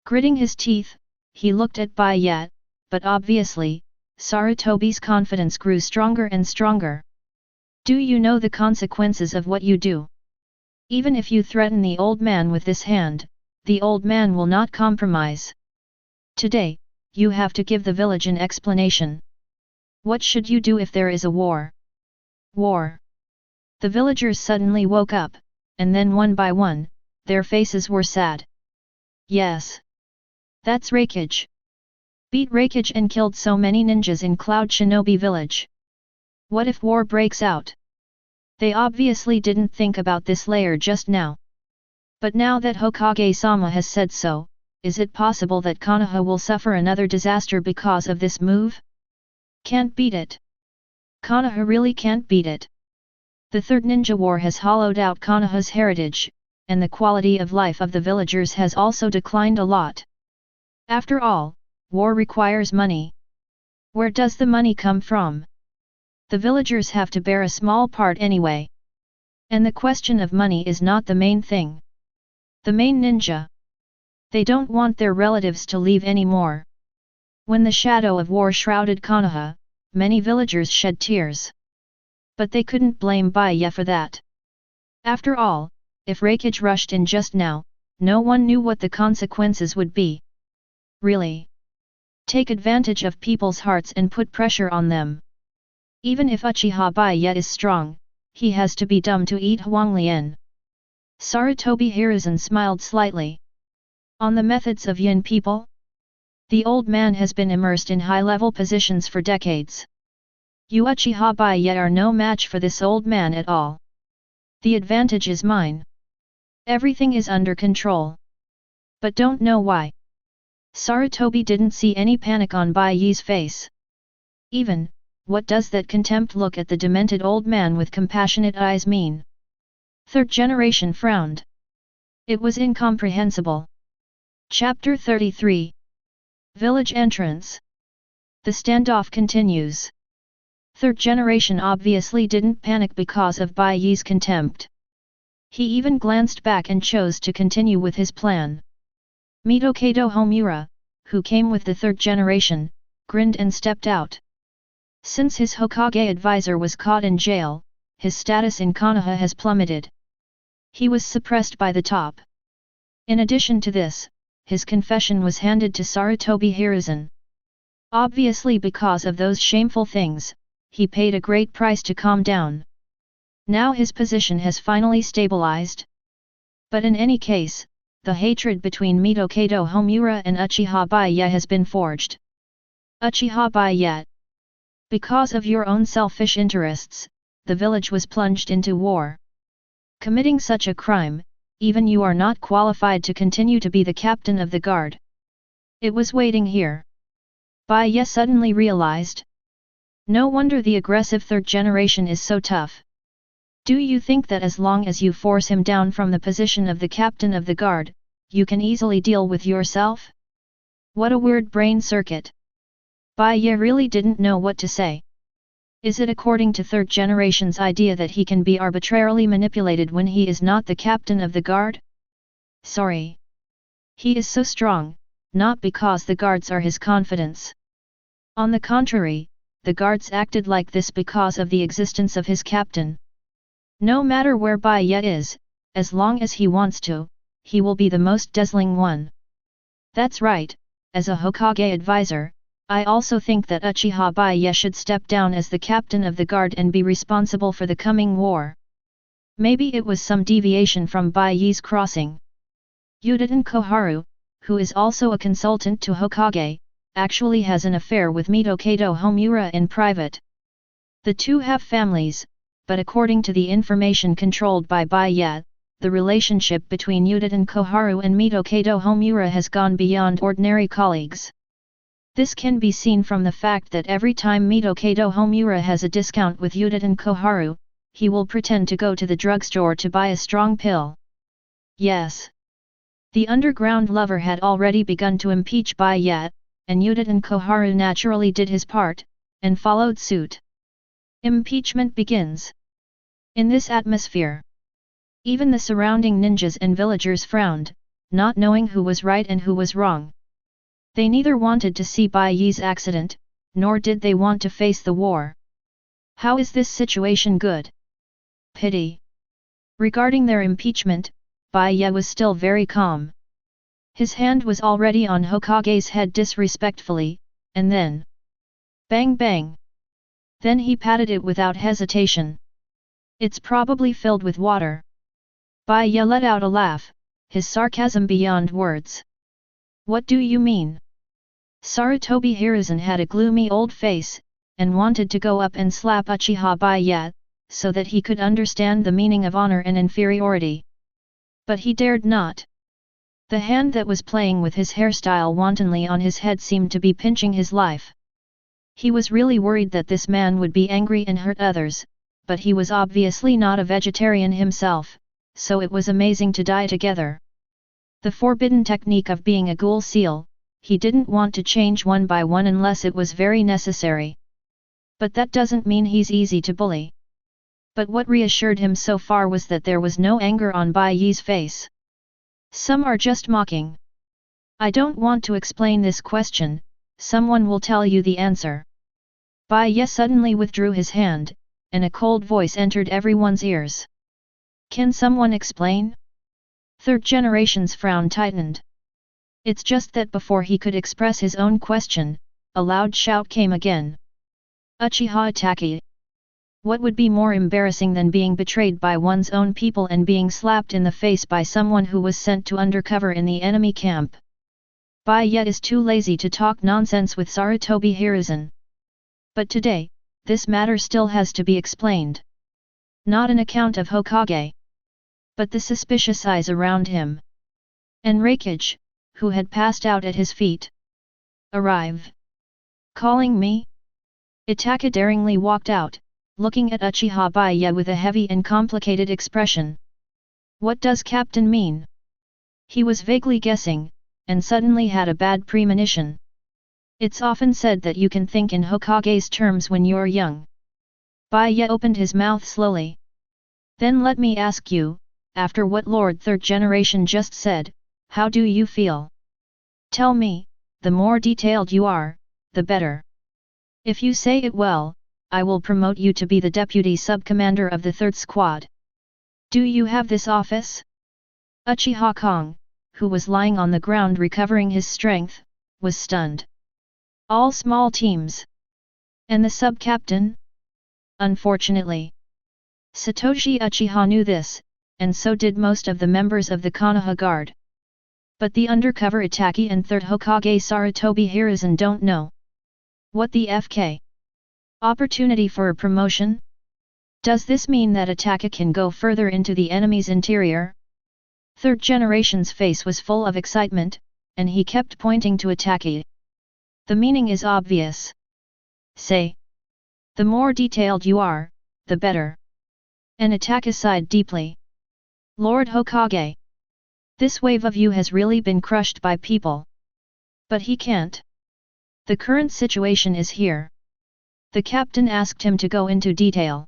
Gritting his teeth, he looked at Bai Ye, but obviously, Sarutobi's confidence grew stronger and stronger. Do you know the consequences of what you do? Even if you threaten the old man with this hand, the old man will not compromise. Today, you have to give the village an explanation. What should you do if there is a war? War. The villagers suddenly woke up, and then one by one, their faces were sad. Yes. That's Raikage. Beat Raikage and killed so many ninjas in Cloud Shinobi Village. What if war breaks out? They obviously didn't think about this layer just now. But now that Hokage-sama has said so, is it possible that Konoha will suffer another disaster because of this move? Can't beat it. Konoha really can't beat it. The Third Ninja War has hollowed out Konoha's heritage, and the quality of life of the villagers has also declined a lot. After all, war requires money. Where does the money come from? The villagers have to bear a small part anyway. And the question of money is not the main thing. The main ninja. They don't want their relatives to leave anymore. When the shadow of war shrouded Konoha, many villagers shed tears. But they couldn't blame Bai Ye for that. After all, if Raikage rushed in just now, no one knew what the consequences would be. Really? Take advantage of people's hearts and put pressure on them. Even if Uchiha Bai Ye is strong, he has to be dumb to eat Huanglian. Sarutobi Hiruzen smiled slightly. On the methods of Yin people? The old man has been immersed in high-level positions for decades. You Uchiha Bai Ye are no match for this old man at all. The advantage is mine. Everything is under control. But don't know why. Sarutobi didn't see any panic on Bai Ye's face. Even, what does that contempt look at the demented old man with compassionate eyes mean? Third Generation frowned. It was incomprehensible. Chapter 33. Village Entrance. The standoff continues. Third Generation obviously didn't panic because of Bai Ye's contempt. He even glanced back and chose to continue with his plan. Mitokado Homura, who came with the Third Generation, grinned and stepped out. Since his Hokage advisor was caught in jail, his status in Konoha has plummeted. He was suppressed by the top. In addition to this, his confession was handed to Sarutobi Hiruzen. Obviously because of those shameful things, he paid a great price to calm down. Now his position has finally stabilized. But in any case, the hatred between Mitokado Homura and Uchiha Bai Ye has been forged. Uchiha Bai Ye. Because of your own selfish interests, the village was plunged into war. Committing such a crime, even you are not qualified to continue to be the captain of the guard. It was waiting here. Bai Ye suddenly realized. No wonder the aggressive Third Generation is so tough. Do you think that as long as you force him down from the position of the captain of the guard, you can easily deal with yourself? What a weird brain circuit. Bai Ye really didn't know what to say. Is it according to Third Generation's idea that he can be arbitrarily manipulated when he is not the captain of the guard? Sorry. He is so strong, not because the guards are his confidants. On the contrary, the guards acted like this because of the existence of his captain. No matter where Bai Ye is, as long as he wants to, he will be the most dazzling one. That's right, as a Hokage advisor, I also think that Uchiha Bai Ye should step down as the captain of the guard and be responsible for the coming war. Maybe it was some deviation from Bai Ye's crossing. Uchiha Koharu, who is also a consultant to Hokage, actually has an affair with Mitokado Homura in private. The two have families, but according to the information controlled by Bai Ye, the relationship between Uchiha Koharu and Mitokado Homura has gone beyond ordinary colleagues. This can be seen from the fact that every time Mitokado Homura has a discount with Uchiha Koharu, he will pretend to go to the drugstore to buy a strong pill. Yes. The underground lover had already begun to impeach Bai Ye, and Uchiha Koharu naturally did his part, and followed suit. Impeachment begins. In this atmosphere, even the surrounding ninjas and villagers frowned, not knowing who was right and who was wrong. They neither wanted to see Bai Ye's accident, nor did they want to face the war. How is this situation good? Pity. Regarding their impeachment, Bai Ye was still very calm. His hand was already on Hokage's head disrespectfully, and then bang bang. Then he patted it without hesitation. It's probably filled with water. Bai Ye let out a laugh, his sarcasm beyond words. What do you mean? Sarutobi Hiruzen had a gloomy old face, and wanted to go up and slap Uchiha Bai Ye, so that he could understand the meaning of honor and inferiority. But he dared not. The hand that was playing with his hairstyle wantonly on his head seemed to be pinching his life. He was really worried that this man would be angry and hurt others, but he was obviously not a vegetarian himself, so it was amazing to die together. The forbidden technique of being a ghoul seal, he didn't want to change one by one unless it was very necessary. But that doesn't mean he's easy to bully. But what reassured him so far was that there was no anger on Bai Ye's face. Some are just mocking. I don't want to explain this question, someone will tell you the answer. Bai Ye suddenly withdrew his hand, and a cold voice entered everyone's ears. Can someone explain? Third Generation's frown tightened. It's just that before he could express his own question, a loud shout came again. Uchiha Itachi. What would be more embarrassing than being betrayed by one's own people and being slapped in the face by someone who was sent to undercover in the enemy camp? Bai Ye is too lazy to talk nonsense with Sarutobi Hiruzen. But today, this matter still has to be explained. Not an account of Hokage, but the suspicious eyes around him. And Raikage, who had passed out at his feet. Arrive. Calling me? Itachi daringly walked out, looking at Uchiha Bai Ye with a heavy and complicated expression. What does Captain mean? He was vaguely guessing, and suddenly had a bad premonition. It's often said that you can think in Hokage's terms when you're young. Bai Ye opened his mouth slowly. Then let me ask you, after what Lord Third Generation just said, how do you feel? Tell me, the more detailed you are, the better. If you say it well, I will promote you to be the deputy sub-commander of the 3rd Squad. Do you have this office? Uchiha Kong, who was lying on the ground recovering his strength, was stunned. All small teams. And the sub-captain? Unfortunately. Satoshi Uchiha knew this, and so did most of the members of the Konoha Guard. But the undercover Itachi and 3rd Hokage Sarutobi Hiruzen don't know. What the FK? Opportunity for a promotion? Does this mean that Itachi can go further into the enemy's interior? Third Generation's face was full of excitement, and he kept pointing to Itachi. The meaning is obvious. Say. The more detailed you are, the better. And Itachi sighed deeply. Lord Hokage. This wave of you has really been crushed by people. But he can't. The current situation is here. The captain asked him to go into detail.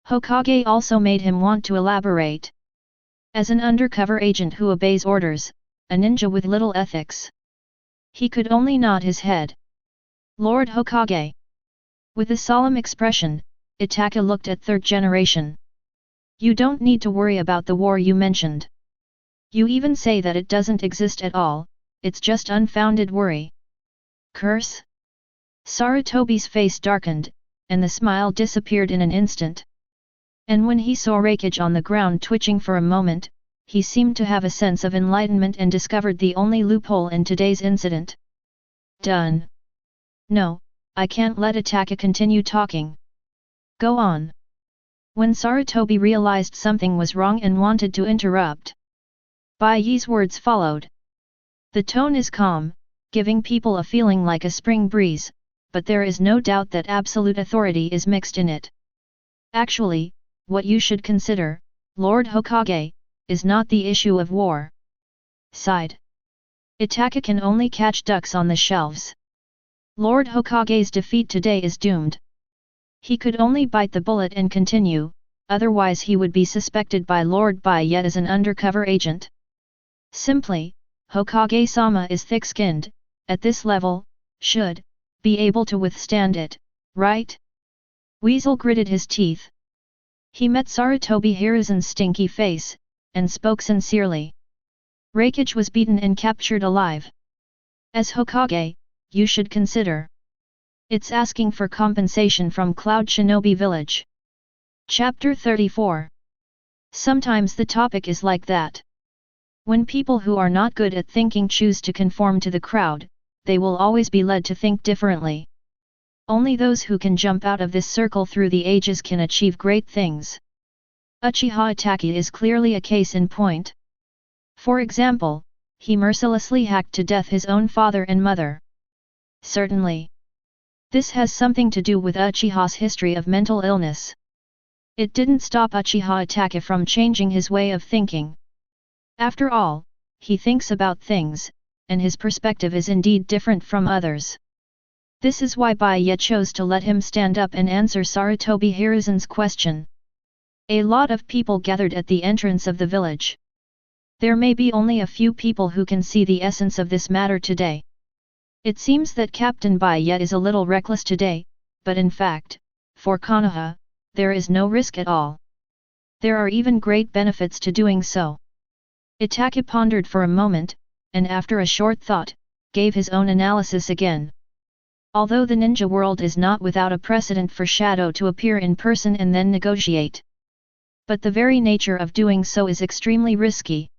Hokage also made him want to elaborate. As an undercover agent who obeys orders, a ninja with little ethics. He could only nod his head. Lord Hokage. With a solemn expression, Itachi looked at Third Generation. You don't need to worry about the war you mentioned. You even say that it doesn't exist at all, it's just unfounded worry. Curse? Sarutobi's face darkened, and the smile disappeared in an instant. And when he saw Raikage on the ground twitching for a moment, he seemed to have a sense of enlightenment and discovered the only loophole in today's incident. Done. No, I can't let Itachi continue talking. Go on. When Sarutobi realized something was wrong and wanted to interrupt, Bai Ye's words followed. The tone is calm, giving people a feeling like a spring breeze, but there is no doubt that absolute authority is mixed in it. Actually, what you should consider, Lord Hokage, is not the issue of war. Sighed. Itachi can only catch ducks on the shelves. Lord Hokage's defeat today is doomed. He could only bite the bullet and continue, otherwise he would be suspected by Lord Bai Ye as an undercover agent. Simply, Hokage-sama is thick-skinned, at this level, should be able to withstand it, right? Weasel gritted his teeth. He met Sarutobi Hiruzen's stinky face, and spoke sincerely. Raikage was beaten and captured alive. As Hokage, you should consider. It's asking for compensation from Cloud Shinobi Village. Chapter 34. Sometimes the topic is like that. When people who are not good at thinking choose to conform to the crowd, they will always be led to think differently. Only those who can jump out of this circle through the ages can achieve great things. Uchiha Itachi is clearly a case in point. For example, he mercilessly hacked to death his own father and mother. Certainly. This has something to do with Uchiha's history of mental illness. It didn't stop Uchiha Itachi from changing his way of thinking. After all, he thinks about things, and his perspective is indeed different from others. This is why Bai Ye chose to let him stand up and answer Sarutobi Hiruzen's question. A lot of people gathered at the entrance of the village. There may be only a few people who can see the essence of this matter today. It seems that Captain Bai Ye is a little reckless today, but in fact, for Konoha, there is no risk at all. There are even great benefits to doing so. Itachi pondered for a moment, and after a short thought, gave his own analysis again. Although the ninja world is not without a precedent for Shadow to appear in person and then negotiate. But the very nature of doing so is extremely risky.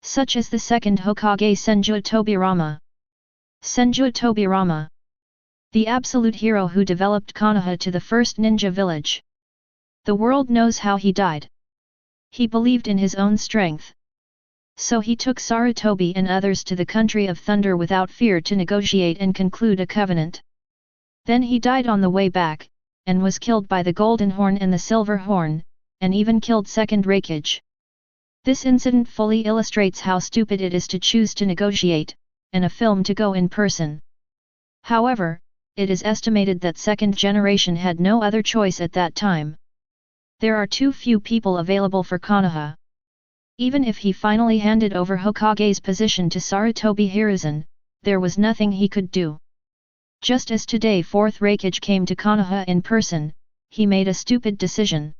Such as the second Hokage Senju Tobirama. Senju Tobirama. The absolute hero who developed Konoha to the first ninja village. The world knows how he died. He believed in his own strength. So he took Sarutobi and others to the country of thunder without fear to negotiate and conclude a covenant. Then he died on the way back, and was killed by the Golden Horn and the Silver Horn, and even killed second Raikage. This incident fully illustrates how stupid it is to choose to negotiate, and a film to go in person. However, it is estimated that second generation had no other choice at that time. There are too few people available for Konoha. Even if he finally handed over Hokage's position to Sarutobi Hiruzen, there was nothing he could do. Just as today fourth Raikage came to Konoha in person, he made a stupid decision.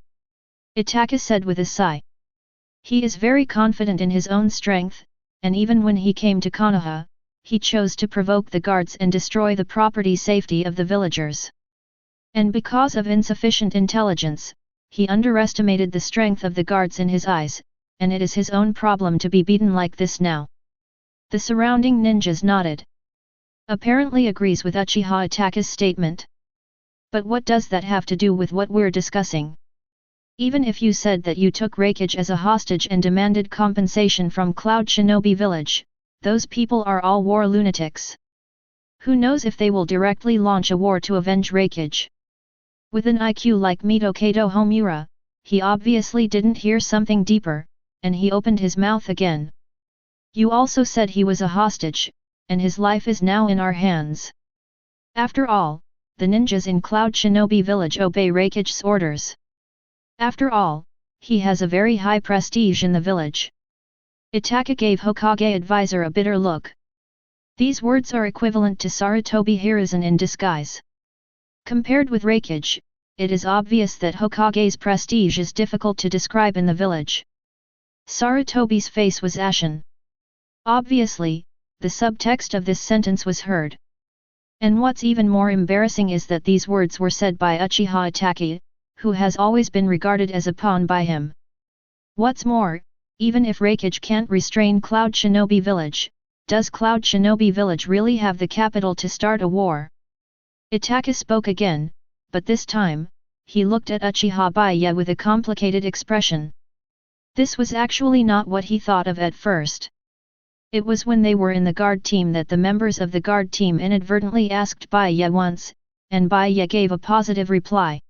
Itachi said with a sigh. He is very confident in his own strength, and even when he came to Konoha, he chose to provoke the guards and destroy the property safety of the villagers. And because of insufficient intelligence, he underestimated the strength of the guards in his eyes, and it is his own problem to be beaten like this now. The surrounding ninjas nodded. Apparently agrees with Uchiha Itachi's statement. But what does that have to do with what we're discussing? Even if you said that you took Raikage as a hostage and demanded compensation from Cloud Shinobi Village, those people are all war lunatics. Who knows if they will directly launch a war to avenge Raikage? With an IQ like Mitokado Homura, he obviously didn't hear something deeper, and he opened his mouth again. You also said he was a hostage, and his life is now in our hands. After all, the ninjas in Cloud Shinobi Village obey Raikage's orders. After all, he has a very high prestige in the village. Itachi gave Hokage advisor a bitter look. These words are equivalent to Sarutobi Hiruzen in disguise. Compared with Raikage, it is obvious that Hokage's prestige is difficult to describe in the village. Sarutobi's face was ashen. Obviously, the subtext of this sentence was heard. And what's even more embarrassing is that these words were said by Uchiha Itachi, who has always been regarded as a pawn by him. What's more, even if Raikage can't restrain Cloud Shinobi Village, does Cloud Shinobi Village really have the capital to start a war? Itachi spoke again, but this time, he looked at Uchiha Bai Ye with a complicated expression. This was actually not what he thought of at first. It was when they were in the guard team that the members of the guard team inadvertently asked Bai Ye once, and Bai Ye gave a positive reply.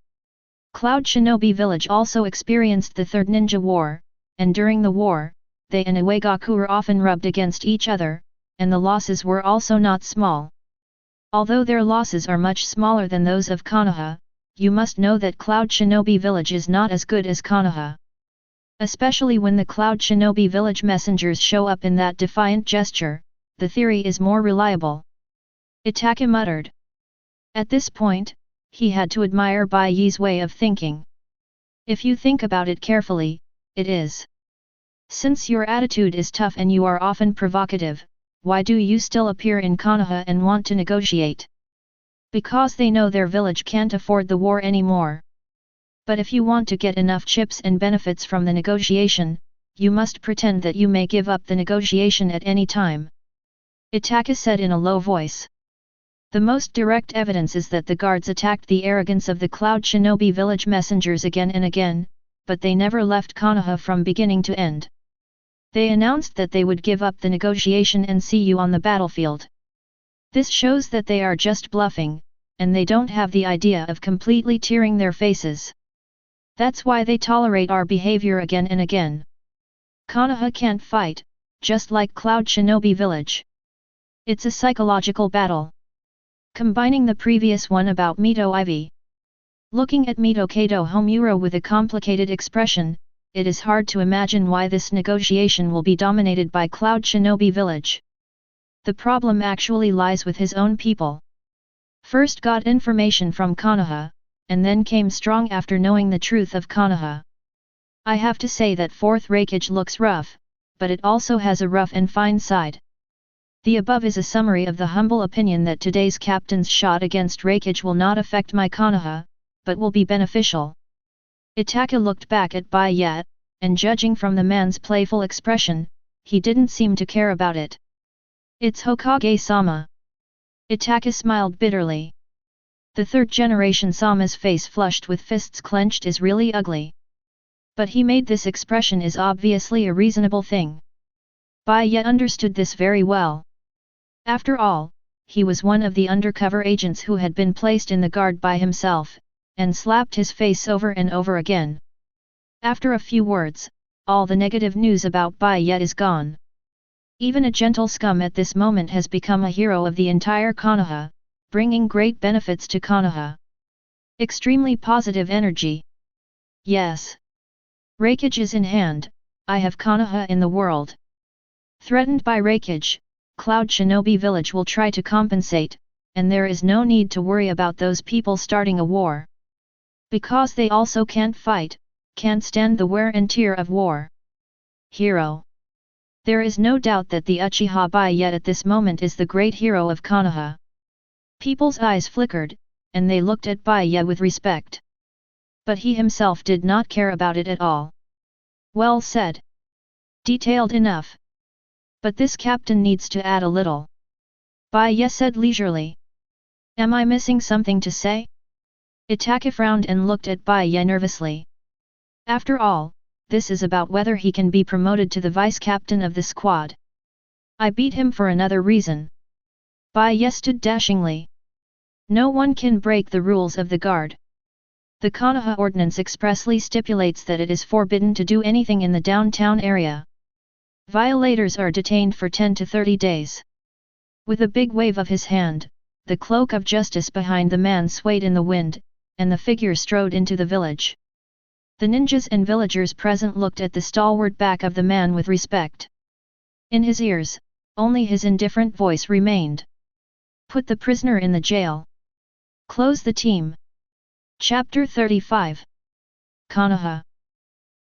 Cloud Shinobi Village also experienced the Third Ninja War, and during the war, they and Uegaku were often rubbed against each other, and the losses were also not small. Although their losses are much smaller than those of Konoha, you must know that Cloud Shinobi Village is not as good as Konoha. Especially when the Cloud Shinobi Village messengers show up in that defiant gesture, the theory is more reliable. Itachi muttered. At this point, he had to admire Bai Ye's way of thinking. If you think about it carefully, it is. Since your attitude is tough and you are often provocative, why do you still appear in Konoha and want to negotiate? Because they know their village can't afford the war anymore. But if you want to get enough chips and benefits from the negotiation, you must pretend that you may give up the negotiation at any time. Itachi said in a low voice. The most direct evidence is that the guards attacked the arrogance of the Cloud Shinobi Village messengers again and again, but they never left Konoha from beginning to end. They announced that they would give up the negotiation and see you on the battlefield. This shows that they are just bluffing, and they don't have the idea of completely tearing their faces. That's why they tolerate our behavior again and again. Konoha can't fight, just like Cloud Shinobi Village. It's a psychological battle. Combining the previous one about Mito Ivy. Looking at Mito Kato Homuro with a complicated expression, it is hard to imagine why this negotiation will be dominated by Cloud Shinobi Village. The problem actually lies with his own people. First got information from Konoha, and then came strong after knowing the truth of Konoha. I have to say that 4th Raikage looks rough, but it also has a rough and fine side. The above is a summary of the humble opinion that today's captain's shot against Raikage will not affect my Konoha, but will be beneficial. Itachi looked back at Bai Ye, and judging from the man's playful expression, he didn't seem to care about it. It's Hokage-sama. Itachi smiled bitterly. The 3rd generation Sama's face flushed with fists clenched is really ugly. But he made this expression is obviously a reasonable thing. Bai Ye understood this very well. After all, he was one of the undercover agents who had been placed in the guard by himself, and slapped his face over and over again. After a few words, all the negative news about Bai Ye is gone. Even a gentle scum at this moment has become a hero of the entire Konoha, bringing great benefits to Konoha. Extremely positive energy. Yes. Raikage is in hand, I have Konoha in the world. Threatened by Raikage, Cloud Shinobi Village will try to compensate, and there is no need to worry about those people starting a war. Because they also can't fight, can't stand the wear and tear of war. Hero. There is no doubt that the Uchiha Bai Ye at this moment is the great hero of Konoha. People's eyes flickered, and they looked at Bai Ye with respect. But he himself did not care about it at all. Well said. Detailed enough. But this captain needs to add a little. Bai Ye said leisurely. Am I missing something to say? Itachi frowned and looked at Bai Ye nervously. After all, this is about whether he can be promoted to the vice-captain of the squad. I beat him for another reason. Bai Ye stood dashingly. No one can break the rules of the guard. The Konoha Ordinance expressly stipulates that it is forbidden to do anything in the downtown area. Violators are detained for 10 to 30 days. With a big wave of his hand, the cloak of justice behind the man swayed in the wind, and the figure strode into the village. The ninjas and villagers present looked at the stalwart back of the man with respect. In his ears, only his indifferent voice remained. Put the prisoner in the jail. Close the team. Chapter 35. Konoha.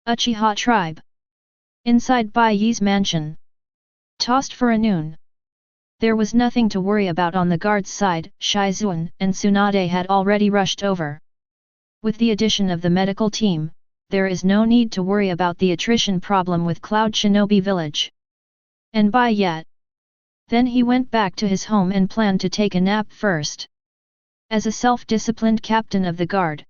Uchiha Tribe. Inside Bai Ye's mansion. Tossed for a noon. There was nothing to worry about on the guard's side. Shizuan and Tsunade had already rushed over. With the addition of the medical team, there is no need to worry about the attrition problem with Cloud Shinobi Village. And Bai Ye. Then he went back to his home and planned to take a nap first. As a self-disciplined captain of the guard,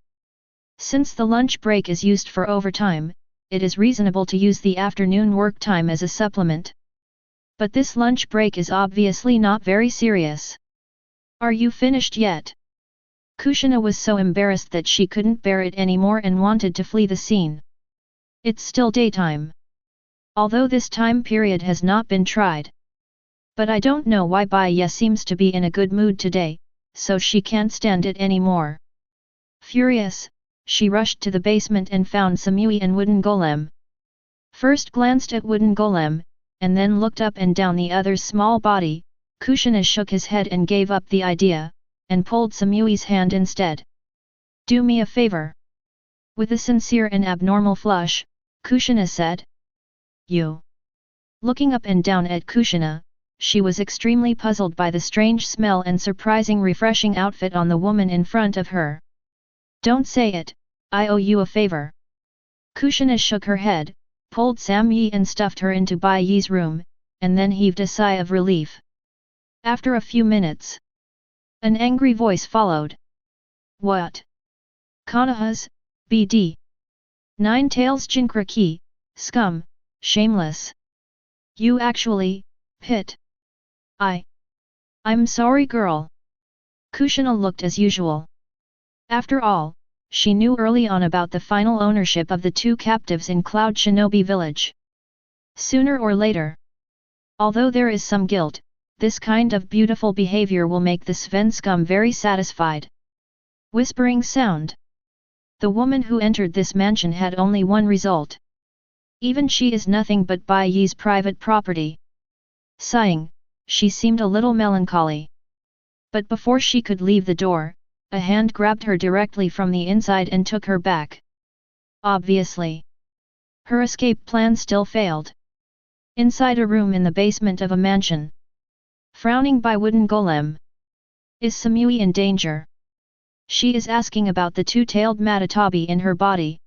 since the lunch break is used for overtime, it is reasonable to use the afternoon work time as a supplement. But this lunch break is obviously not very serious. Are you finished yet? Kushina was so embarrassed that she couldn't bear it anymore and wanted to flee the scene. It's still daytime. Although this time period has not been tried. But I don't know why Bai Ye seems to be in a good mood today, so she can't stand it anymore. Furious, she rushed to the basement and found Samui and Wooden Golem. First glanced at Wooden Golem, and then looked up and down the other's small body. Kushina shook his head and gave up the idea, and pulled Samui's hand instead. Do me a favor. With a sincere and abnormal flush, Kushina said. You. Looking up and down at Kushina, she was extremely puzzled by the strange smell and surprising refreshing outfit on the woman in front of her. Don't say it, I owe you a favor. Kushina shook her head, pulled Samui and stuffed her into Bai Ye's room, and then heaved a sigh of relief. After a few minutes, an angry voice followed. What? Konoha's, BD. Nine Tails Jinkraki, scum, shameless. You actually, hit. I'm sorry girl. Kushina looked as usual. After all, she knew early on about the final ownership of the two captives in Cloud Shinobi Village. Sooner or later. Although there is some guilt, this kind of beautiful behavior will make the Sven scum very satisfied. Whispering sound. The woman who entered this mansion had only one result. Even she is nothing but Bai Ye's private property. Sighing, she seemed a little melancholy. But before she could leave the door, a hand grabbed her directly from the inside and took her back. Obviously, her escape plan still failed. Inside a room in the basement of a mansion. Frowning by Wooden Golem. Is Samui in danger? She is asking about the two-tailed Matatabi in her body.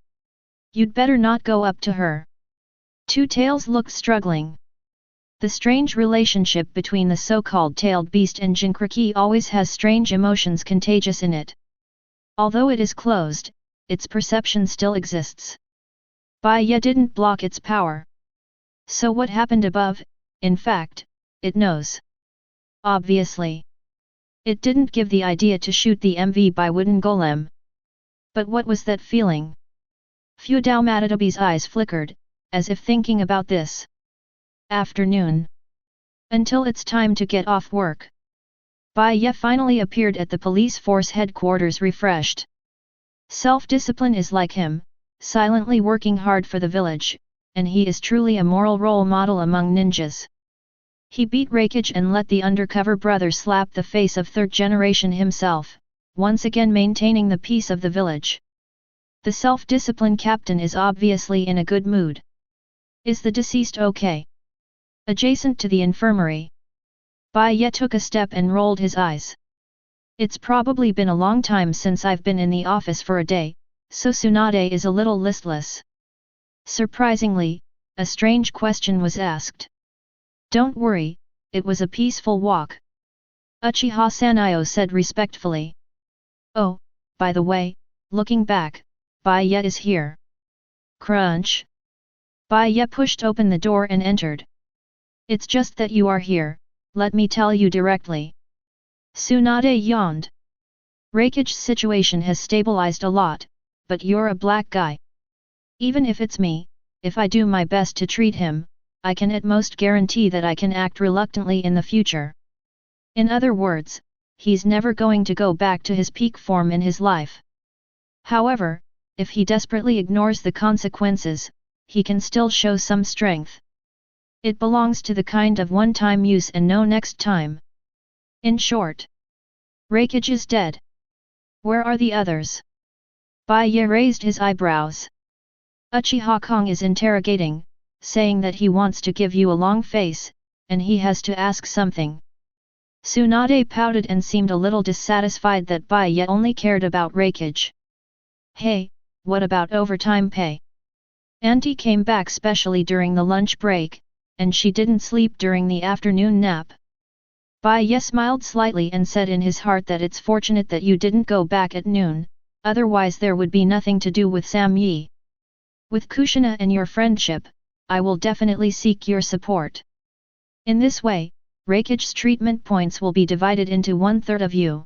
You'd better not go up to her. Two Tails looked struggling. The strange relationship between the so-called tailed beast and Jinkraki always has strange emotions contagious in it. Although it is closed, its perception still exists. Bai Ye didn't block its power. So what happened above, in fact, it knows. Obviously. It didn't give the idea to shoot the MV by Wooden Golem. But what was that feeling? Feudal Matatabi's eyes flickered, as if thinking about this. Afternoon. Until it's time to get off work. Bai Ye finally appeared at the police force headquarters refreshed. Self-discipline is like him, silently working hard for the village, and he is truly a moral role model among ninjas. He beat Raikage and let the undercover brother slap the face of Third Generation himself, once again maintaining the peace of the village. The self-discipline captain is obviously in a good mood. Is the deceased okay? Adjacent to the infirmary, Bai Ye took a step and rolled his eyes. It's probably been a long time since I've been in the office for a day, so Tsunade is a little listless. Surprisingly, a strange question was asked. Don't worry, it was a peaceful walk. Uchiha Sanayo said respectfully. Oh, by the way, looking back, Bai Ye is here. Crunch. Bai Ye pushed open the door and entered. It's just that you are here, let me tell you directly. Tsunade yawned. Raikage's situation has stabilized a lot, but you're a black guy. Even if it's me, if I do my best to treat him, I can at most guarantee that I can act reluctantly in the future. In other words, he's never going to go back to his peak form in his life. However, if he desperately ignores the consequences, he can still show some strength. It belongs to the kind of one-time use and no next time. In short, Raikage is dead. Where are the others? Bai Ye raised his eyebrows. Uchiha Kong is interrogating, saying that he wants to give you a long face, and he has to ask something. Tsunade pouted and seemed a little dissatisfied that Bai Ye only cared about Raikage. Hey, what about overtime pay? Auntie came back specially during the lunch break, and she didn't sleep during the afternoon nap. Bai Ye smiled slightly and said in his heart that it's fortunate that you didn't go back at noon, otherwise there would be nothing to do with Sam Yi. With Kushina and your friendship, I will definitely seek your support. In this way, Raikage's treatment points will be divided into 1/3 of you.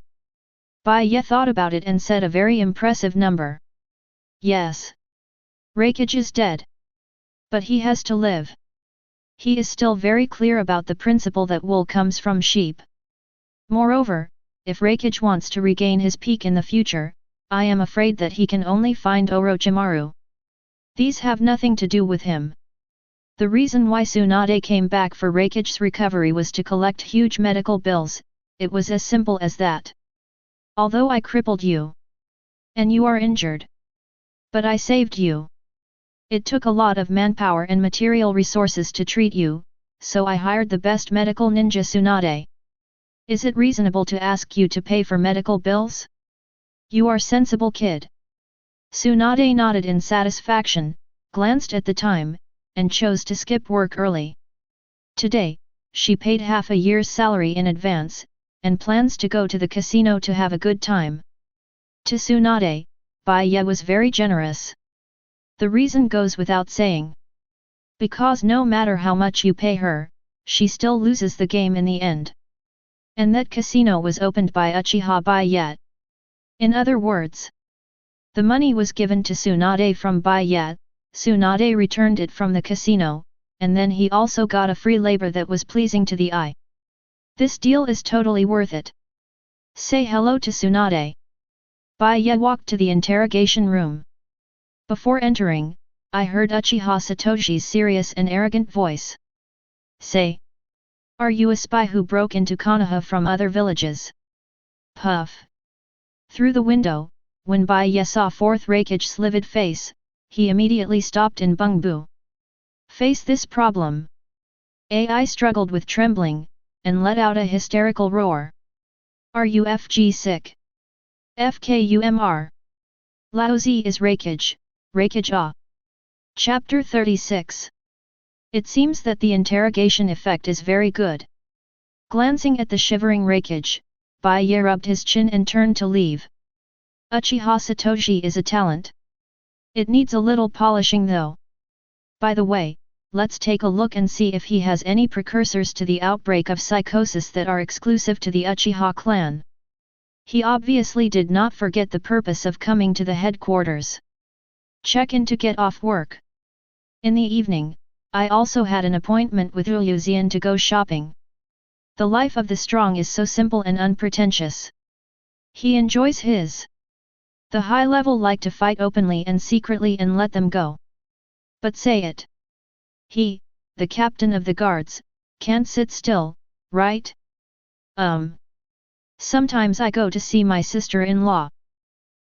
Bai Ye thought about it and said a very impressive number. Yes. Raikage is dead. But he has to live. He is still very clear about the principle that wool comes from sheep. Moreover, if Raikage wants to regain his peak in the future, I am afraid that he can only find Orochimaru. These have nothing to do with him. The reason why Tsunade came back for Raikage's recovery was to collect huge medical bills, it was as simple as that. Although I crippled you. And you are injured. But I saved you. It took a lot of manpower and material resources to treat you, so I hired the best medical ninja Tsunade. Is it reasonable to ask you to pay for medical bills? You are sensible kid. Tsunade nodded in satisfaction, glanced at the time, and chose to skip work early. Today, she paid half a year's salary in advance, and plans to go to the casino to have a good time. To Tsunade, Bai Ye was very generous. The reason goes without saying. Because no matter how much you pay her, she still loses the game in the end. And that casino was opened by Uchiha Bai Ye. In other words, the money was given to Tsunade from Bai Ye, Tsunade returned it from the casino, and then he also got a free labor that was pleasing to the eye. This deal is totally worth it. Say hello to Tsunade. Bai Ye walked to the interrogation room. Before entering, I heard Uchiha Satoshi's serious and arrogant voice. Say. Are you a spy who broke into Konoha from other villages? Puff. Through the window, when Bai Ye saw fourth Raikage's livid face, he immediately stopped in Bungbu. Face this problem. AI struggled with trembling, and let out a hysterical roar. Are you FG sick? FKUMR. Laozi is Raikage, Raikage ah. Chapter 36. It seems that the interrogation effect is very good. Glancing at the shivering Raikage, Bai Ye rubbed his chin and turned to leave. Uchiha Satoshi is a talent. It needs a little polishing though. By the way, let's take a look and see if he has any precursors to the outbreak of psychosis that are exclusive to the Uchiha clan. He obviously did not forget the purpose of coming to the headquarters. Check in to get off work. In the evening, I also had an appointment with Liu Xian to go shopping. The life of the strong is so simple and unpretentious. He enjoys his. The high level like to fight openly and secretly and let them go. But say it. He, the captain of the guards, can't sit still, right? Sometimes I go to see my sister-in-law.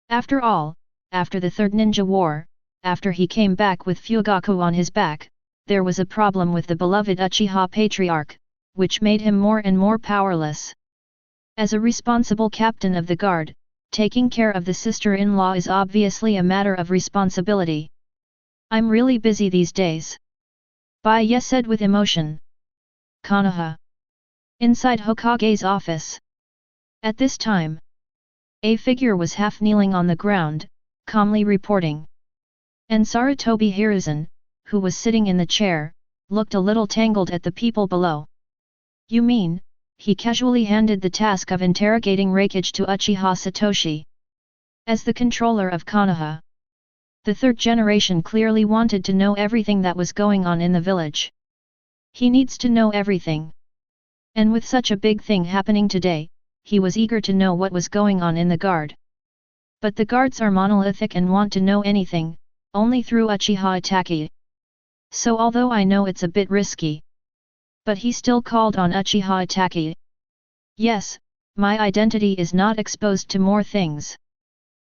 After all, after the Third Ninja War, after he came back with Fugaku on his back, there was a problem with the beloved Uchiha Patriarch, which made him more and more powerless. As a responsible captain of the guard, taking care of the sister-in-law is obviously a matter of responsibility. I'm really busy these days. Bai Ye said with emotion. Konoha. Inside Hokage's office. At this time, a figure was half kneeling on the ground, calmly reporting. And Sarutobi Hiruzen, who was sitting in the chair, looked a little tangled at the people below. You mean, he casually handed the task of interrogating Raikage to Uchiha Satoshi. As the controller of Konoha, the third generation clearly wanted to know everything that was going on in the village. He needs to know everything. And with such a big thing happening today, he was eager to know what was going on in the guard. But the guards are monolithic and want to know anything, only through Uchiha Itachi. So although I know it's a bit risky, but he still called on Uchiha Itachi. Yes, my identity is not exposed to more things.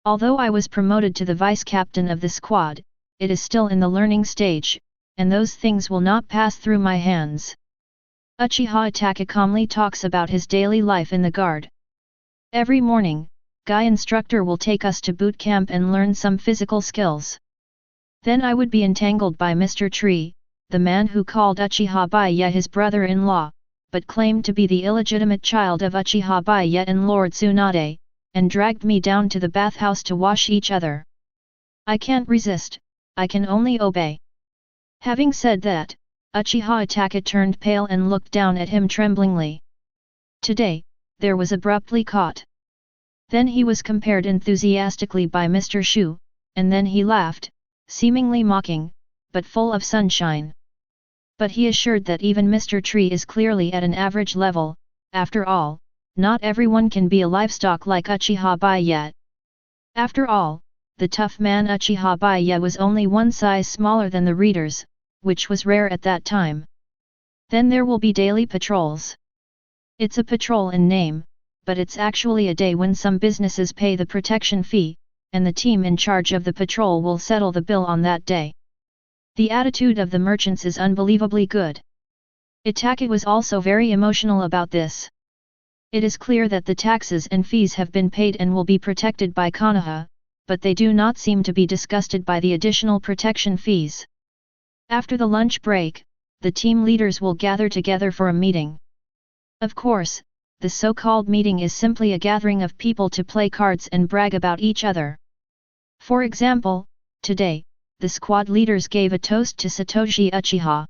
Although I was promoted to the vice captain of the squad, it is still in the learning stage, and those things will not pass through my hands. Uchiha Itachi calmly talks about his daily life in the guard. Every morning, Guy instructor will take us to boot camp and learn some physical skills. Then I would be entangled by Mr. Tree, the man who called Uchiha Bai Ye his brother-in-law, but claimed to be the illegitimate child of Uchiha Bai Ye and Lord Tsunade, and dragged me down to the bathhouse to wash each other. I can't resist, I can only obey. Having said that, Uchiha Itachi turned pale and looked down at him tremblingly. Today, there was abruptly caught. Then he was compared enthusiastically by Mr. Shu, and then he laughed, seemingly mocking, but full of sunshine. But he assured that even Mr. Tree is clearly at an average level. After all, not everyone can be a livestock like Uchiha Bai Ye. After all, the tough man Uchiha Bai Ye was only one size smaller than the readers, which was rare at that time. Then there will be daily patrols. It's a patrol in name, but it's actually a day when some businesses pay the protection fee, and the team in charge of the patrol will settle the bill on that day. The attitude of the merchants is unbelievably good. Itachi was also very emotional about this. It is clear that the taxes and fees have been paid and will be protected by Konoha, but they do not seem to be disgusted by the additional protection fees. After the lunch break, the team leaders will gather together for a meeting. Of course, the so-called meeting is simply a gathering of people to play cards and brag about each other. For example, today, the squad leaders gave a toast to Satoshi Uchiha.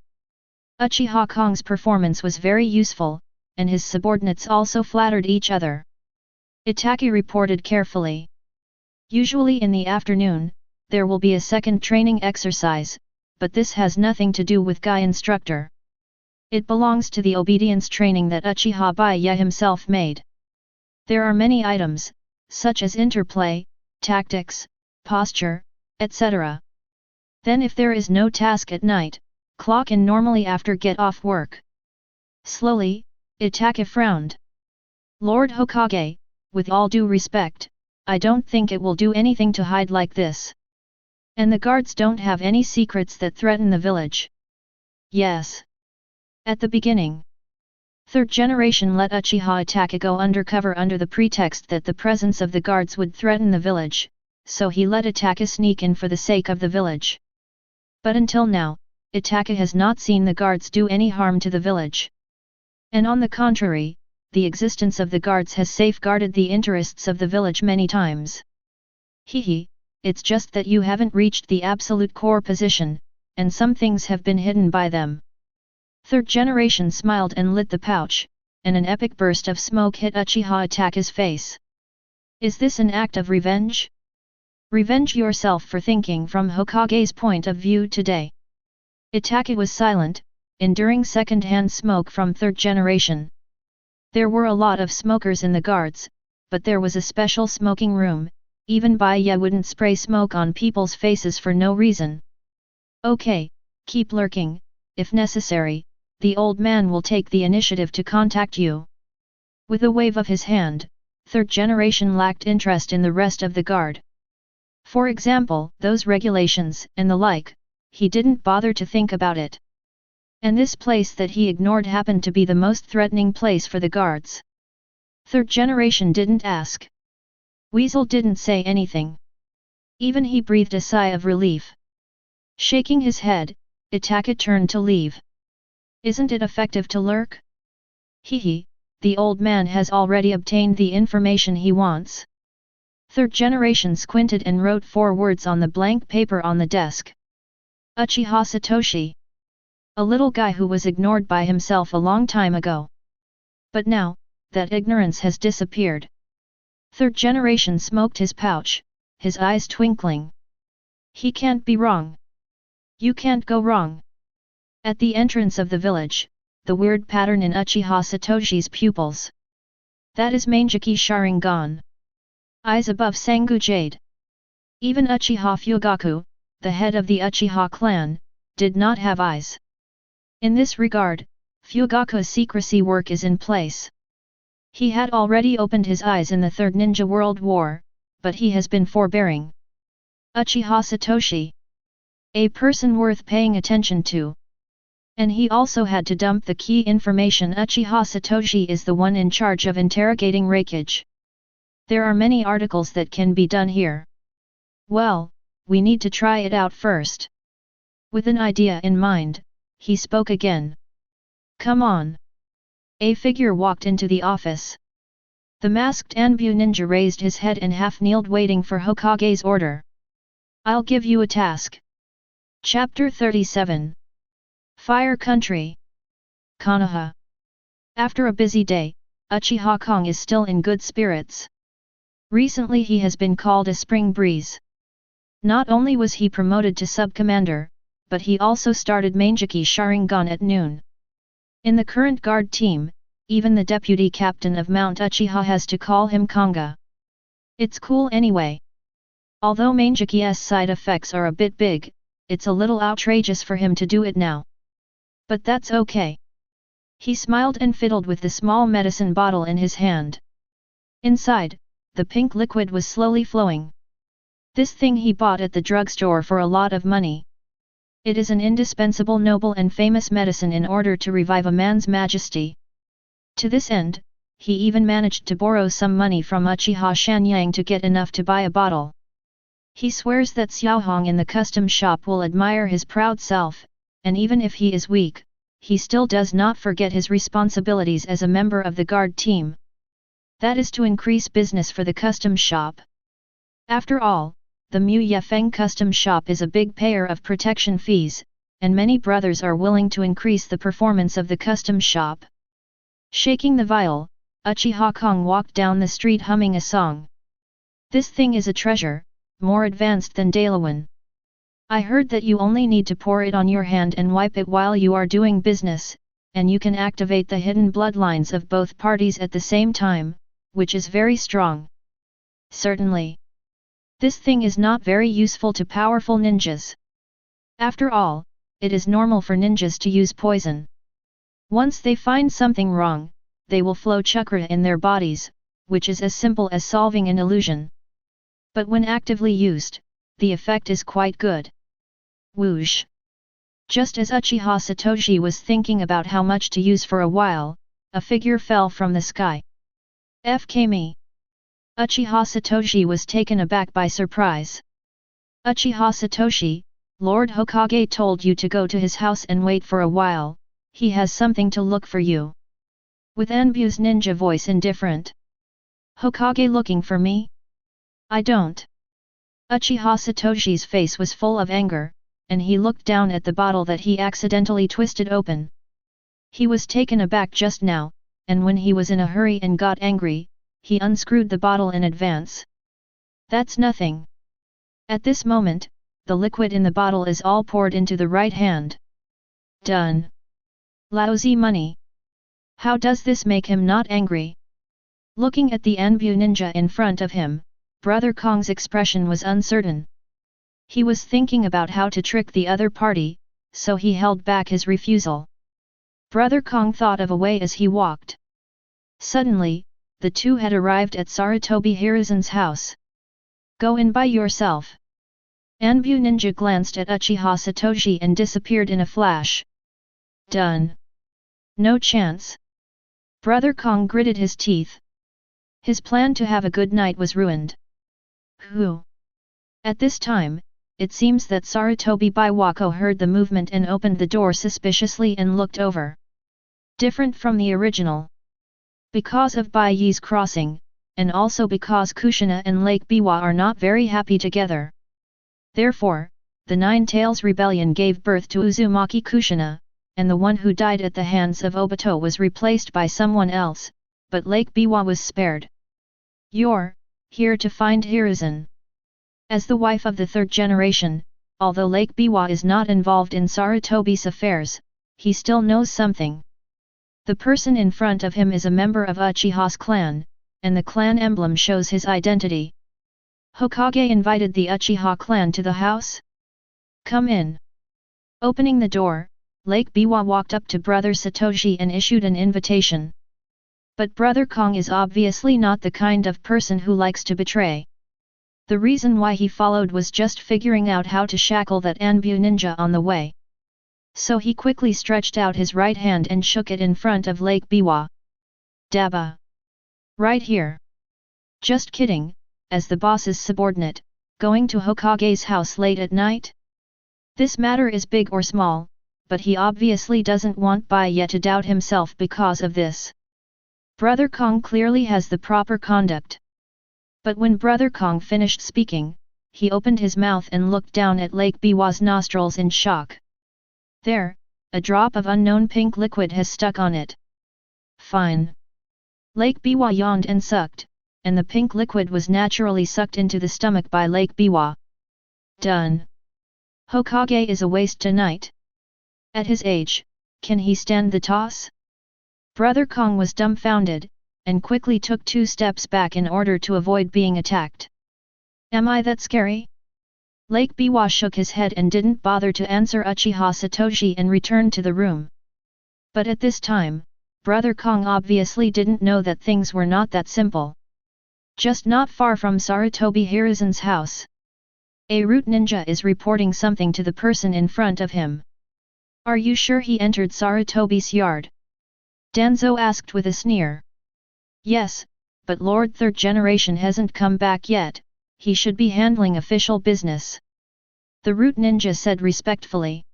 Uchiha Kong's performance was very useful, and his subordinates also flattered each other. Itachi reported carefully. Usually in the afternoon, there will be a second training exercise, but this has nothing to do with Guy instructor. It belongs to the obedience training that Uchiha Bai Ye himself made. There are many items, such as interplay, tactics, posture, etc. Then if there is no task at night, clock in normally after get off work. Slowly, Itachi frowned. Lord Hokage, with all due respect, I don't think it will do anything to hide like this. And the guards don't have any secrets that threaten the village. Yes. At the beginning, Third Generation let Uchiha Itachi go undercover under the pretext that the presence of the guards would threaten the village, so he let Itachi sneak in for the sake of the village. But until now, Itachi has not seen the guards do any harm to the village. And on the contrary, the existence of the guards has safeguarded the interests of the village many times. Hehe, it's just that you haven't reached the absolute core position, and some things have been hidden by them. Third Generation smiled and lit the pouch, and an epic burst of smoke hit Uchiha Itachi's face. Is this an act of revenge? Revenge yourself for thinking from Hokage's point of view today. Itachi was silent, enduring second-hand smoke from Third Generation. There were a lot of smokers in the guards, but there was a special smoking room. Even Bai Ye wouldn't spray smoke on people's faces for no reason. Okay, keep lurking, if necessary, the old man will take the initiative to contact you. With a wave of his hand, Third Generation lacked interest in the rest of the guard. For example, those regulations and the like, he didn't bother to think about it. And this place that he ignored happened to be the most threatening place for the guards. Third Generation didn't ask. Weasel didn't say anything. Even he breathed a sigh of relief. Shaking his head, Itachi turned to leave. Isn't it effective to lurk? Hehe, the old man has already obtained the information he wants. Third Generation squinted and wrote 4 words on the blank paper on the desk. Uchiha Satoshi. A little guy who was ignored by himself a long time ago. But now, that ignorance has disappeared. Third Generation smoked his pouch, his eyes twinkling. He can't be wrong. You can't go wrong. At the entrance of the village, the weird pattern in Uchiha Satoshi's pupils. That is Mangeki Sharingan. Eyes above Sangu Jade. Even Uchiha Fugaku, the head of the Uchiha clan, did not have eyes. In this regard, Fugaku's secrecy work is in place. He had already opened his eyes in the Third Ninja World War, but he has been forbearing. Uchiha Satoshi. A person worth paying attention to. And he also had to dump the key information. Uchiha Satoshi is the one in charge of interrogating Raikage. There are many articles that can be done here. Well, we need to try it out first. With an idea in mind, he spoke again. Come on. A figure walked into the office. The masked Anbu ninja raised his head and half-kneeled waiting for Hokage's order. I'll give you a task. Chapter 37. Fire Country. Konoha. After a busy day, Uchiha Kong is still in good spirits. Recently he has been called a spring breeze. Not only was he promoted to sub-commander, but he also started Manjiki Sharingan at noon. In the current guard team, even the deputy captain of Mount Uchiha has to call him Konga. It's cool anyway. Although Manjiki's side effects are a bit big, it's a little outrageous for him to do it now. But that's okay. He smiled and fiddled with the small medicine bottle in his hand. Inside, the pink liquid was slowly flowing. This thing he bought at the drugstore for a lot of money. It is an indispensable noble and famous medicine in order to revive a man's majesty. To this end, he even managed to borrow some money from Uchiha Shanyang to get enough to buy a bottle. He swears that Xiaohong in the custom shop will admire his proud self, and even if he is weak, he still does not forget his responsibilities as a member of the guard team. That is to increase business for the custom shop. After all, the Mu Yefeng custom shop is a big payer of protection fees, and many brothers are willing to increase the performance of the custom shop. Shaking the vial, Uchiha Kong walked down the street humming a song. This thing is a treasure, more advanced than Dalawan. I heard that you only need to pour it on your hand and wipe it while you are doing business, and you can activate the hidden bloodlines of both parties at the same time, which is very strong. Certainly. This thing is not very useful to powerful ninjas. After all, it is normal for ninjas to use poison. Once they find something wrong, they will flow chakra in their bodies, which is as simple as solving an illusion. But when actively used, the effect is quite good. Whoosh! Just as Uchiha Satoshi was thinking about how much to use for a while, a figure fell from the sky. FK me! Uchiha Satoshi was taken aback by surprise. Uchiha Satoshi, Lord Hokage told you to go to his house and wait for a while, he has something to look for you. With Anbu's ninja voice indifferent. Hokage looking for me? I don't. Uchiha Satoshi's face was full of anger, and he looked down at the bottle that he accidentally twisted open. He was taken aback just now, and when he was in a hurry and got angry, he unscrewed the bottle in advance. That's nothing. At this moment, the liquid in the bottle is all poured into the right hand. Done. Lousy money. How does this make him not angry? Looking at the Anbu ninja in front of him, Brother Kong's expression was uncertain. He was thinking about how to trick the other party, so he held back his refusal. Brother Kong thought of a way as he walked. Suddenly, the two had arrived at Sarutobi Hiruzen's house. Go in by yourself. Anbu ninja glanced at Uchiha Satoshi and disappeared in a flash. Done. No chance. Brother Kong gritted his teeth. His plan to have a good night was ruined. Who? At this time, it seems that Sarutobi Baiwako heard the movement and opened the door suspiciously and looked over. Different from the original. Because of Bai Ye's crossing, and also because Kushina and Lake Biwa are not very happy together. Therefore, the Nine Tails Rebellion gave birth to Uzumaki Kushina, and the one who died at the hands of Obito was replaced by someone else, but Lake Biwa was spared. You're here to find Hiruzen. As the wife of the third generation, although Lake Biwa is not involved in Sarutobi's affairs, he still knows something. The person in front of him is a member of Uchiha's clan, and the clan emblem shows his identity. Hokage invited the Uchiha clan to the house? Come in. Opening the door, Lake Biwa walked up to Brother Satoshi and issued an invitation. But Brother Kong is obviously not the kind of person who likes to betray. The reason why he followed was just figuring out how to shackle that Anbu ninja on the way. So he quickly stretched out his right hand and shook it in front of Lake Biwa. Dabba. Right here. Just kidding, as the boss's subordinate, going to Hokage's house late at night? This matter is big or small, but he obviously doesn't want Bai Ye to doubt himself because of this. Brother Kong clearly has the proper conduct. But when Brother Kong finished speaking, he opened his mouth and looked down at Lake Biwa's nostrils in shock. There, a drop of unknown pink liquid has stuck on it. Fine. Lake Biwa yawned and sucked, and the pink liquid was naturally sucked into the stomach by Lake Biwa. Done. Hokage is a waste tonight. At his age, can he stand the toss? Brother Kong was dumbfounded, and quickly took 2 steps back in order to avoid being attacked. Am I that scary? Lake Biwa shook his head and didn't bother to answer Uchiha Satoshi and returned to the room. But at this time, Brother Kong obviously didn't know that things were not that simple. Just not far from Sarutobi Hiruzen's house, a root ninja is reporting something to the person in front of him. Are you sure he entered Sarutobi's yard? Danzo asked with a sneer. Yes, but Lord Third Generation hasn't come back yet, he should be handling official business. The root ninja said respectfully.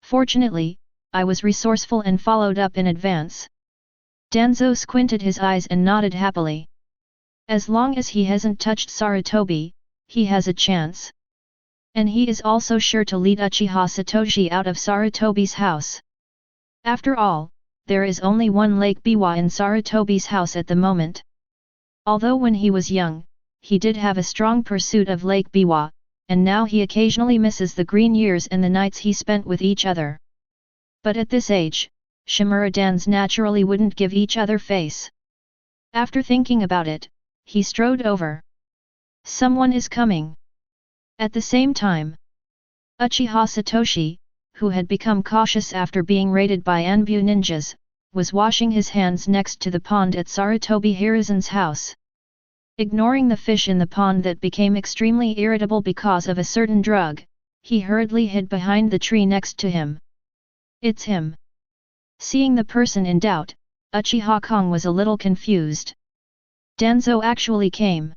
Fortunately, I was resourceful and followed up in advance. Danzo squinted his eyes and nodded happily. As long as he hasn't touched Sarutobi, he has a chance. And he is also sure to lead Uchiha Satoshi out of Sarutobi's house. After all, there is only one Lake Biwa in Sarutobi's house at the moment. Although when he was young, he did have a strong pursuit of Lake Biwa, and now he occasionally misses the green years and the nights he spent with each other. But at this age, Shimura-dans naturally wouldn't give each other face. After thinking about it, he strode over. Someone is coming. At the same time, Uchiha Satoshi, who had become cautious after being raided by Anbu ninjas, was washing his hands next to the pond at Sarutobi Hiruzen's house. Ignoring the fish in the pond that became extremely irritable because of a certain drug, he hurriedly hid behind the tree next to him. It's him. Seeing the person in doubt, Uchiha Kong was a little confused. Danzo actually came.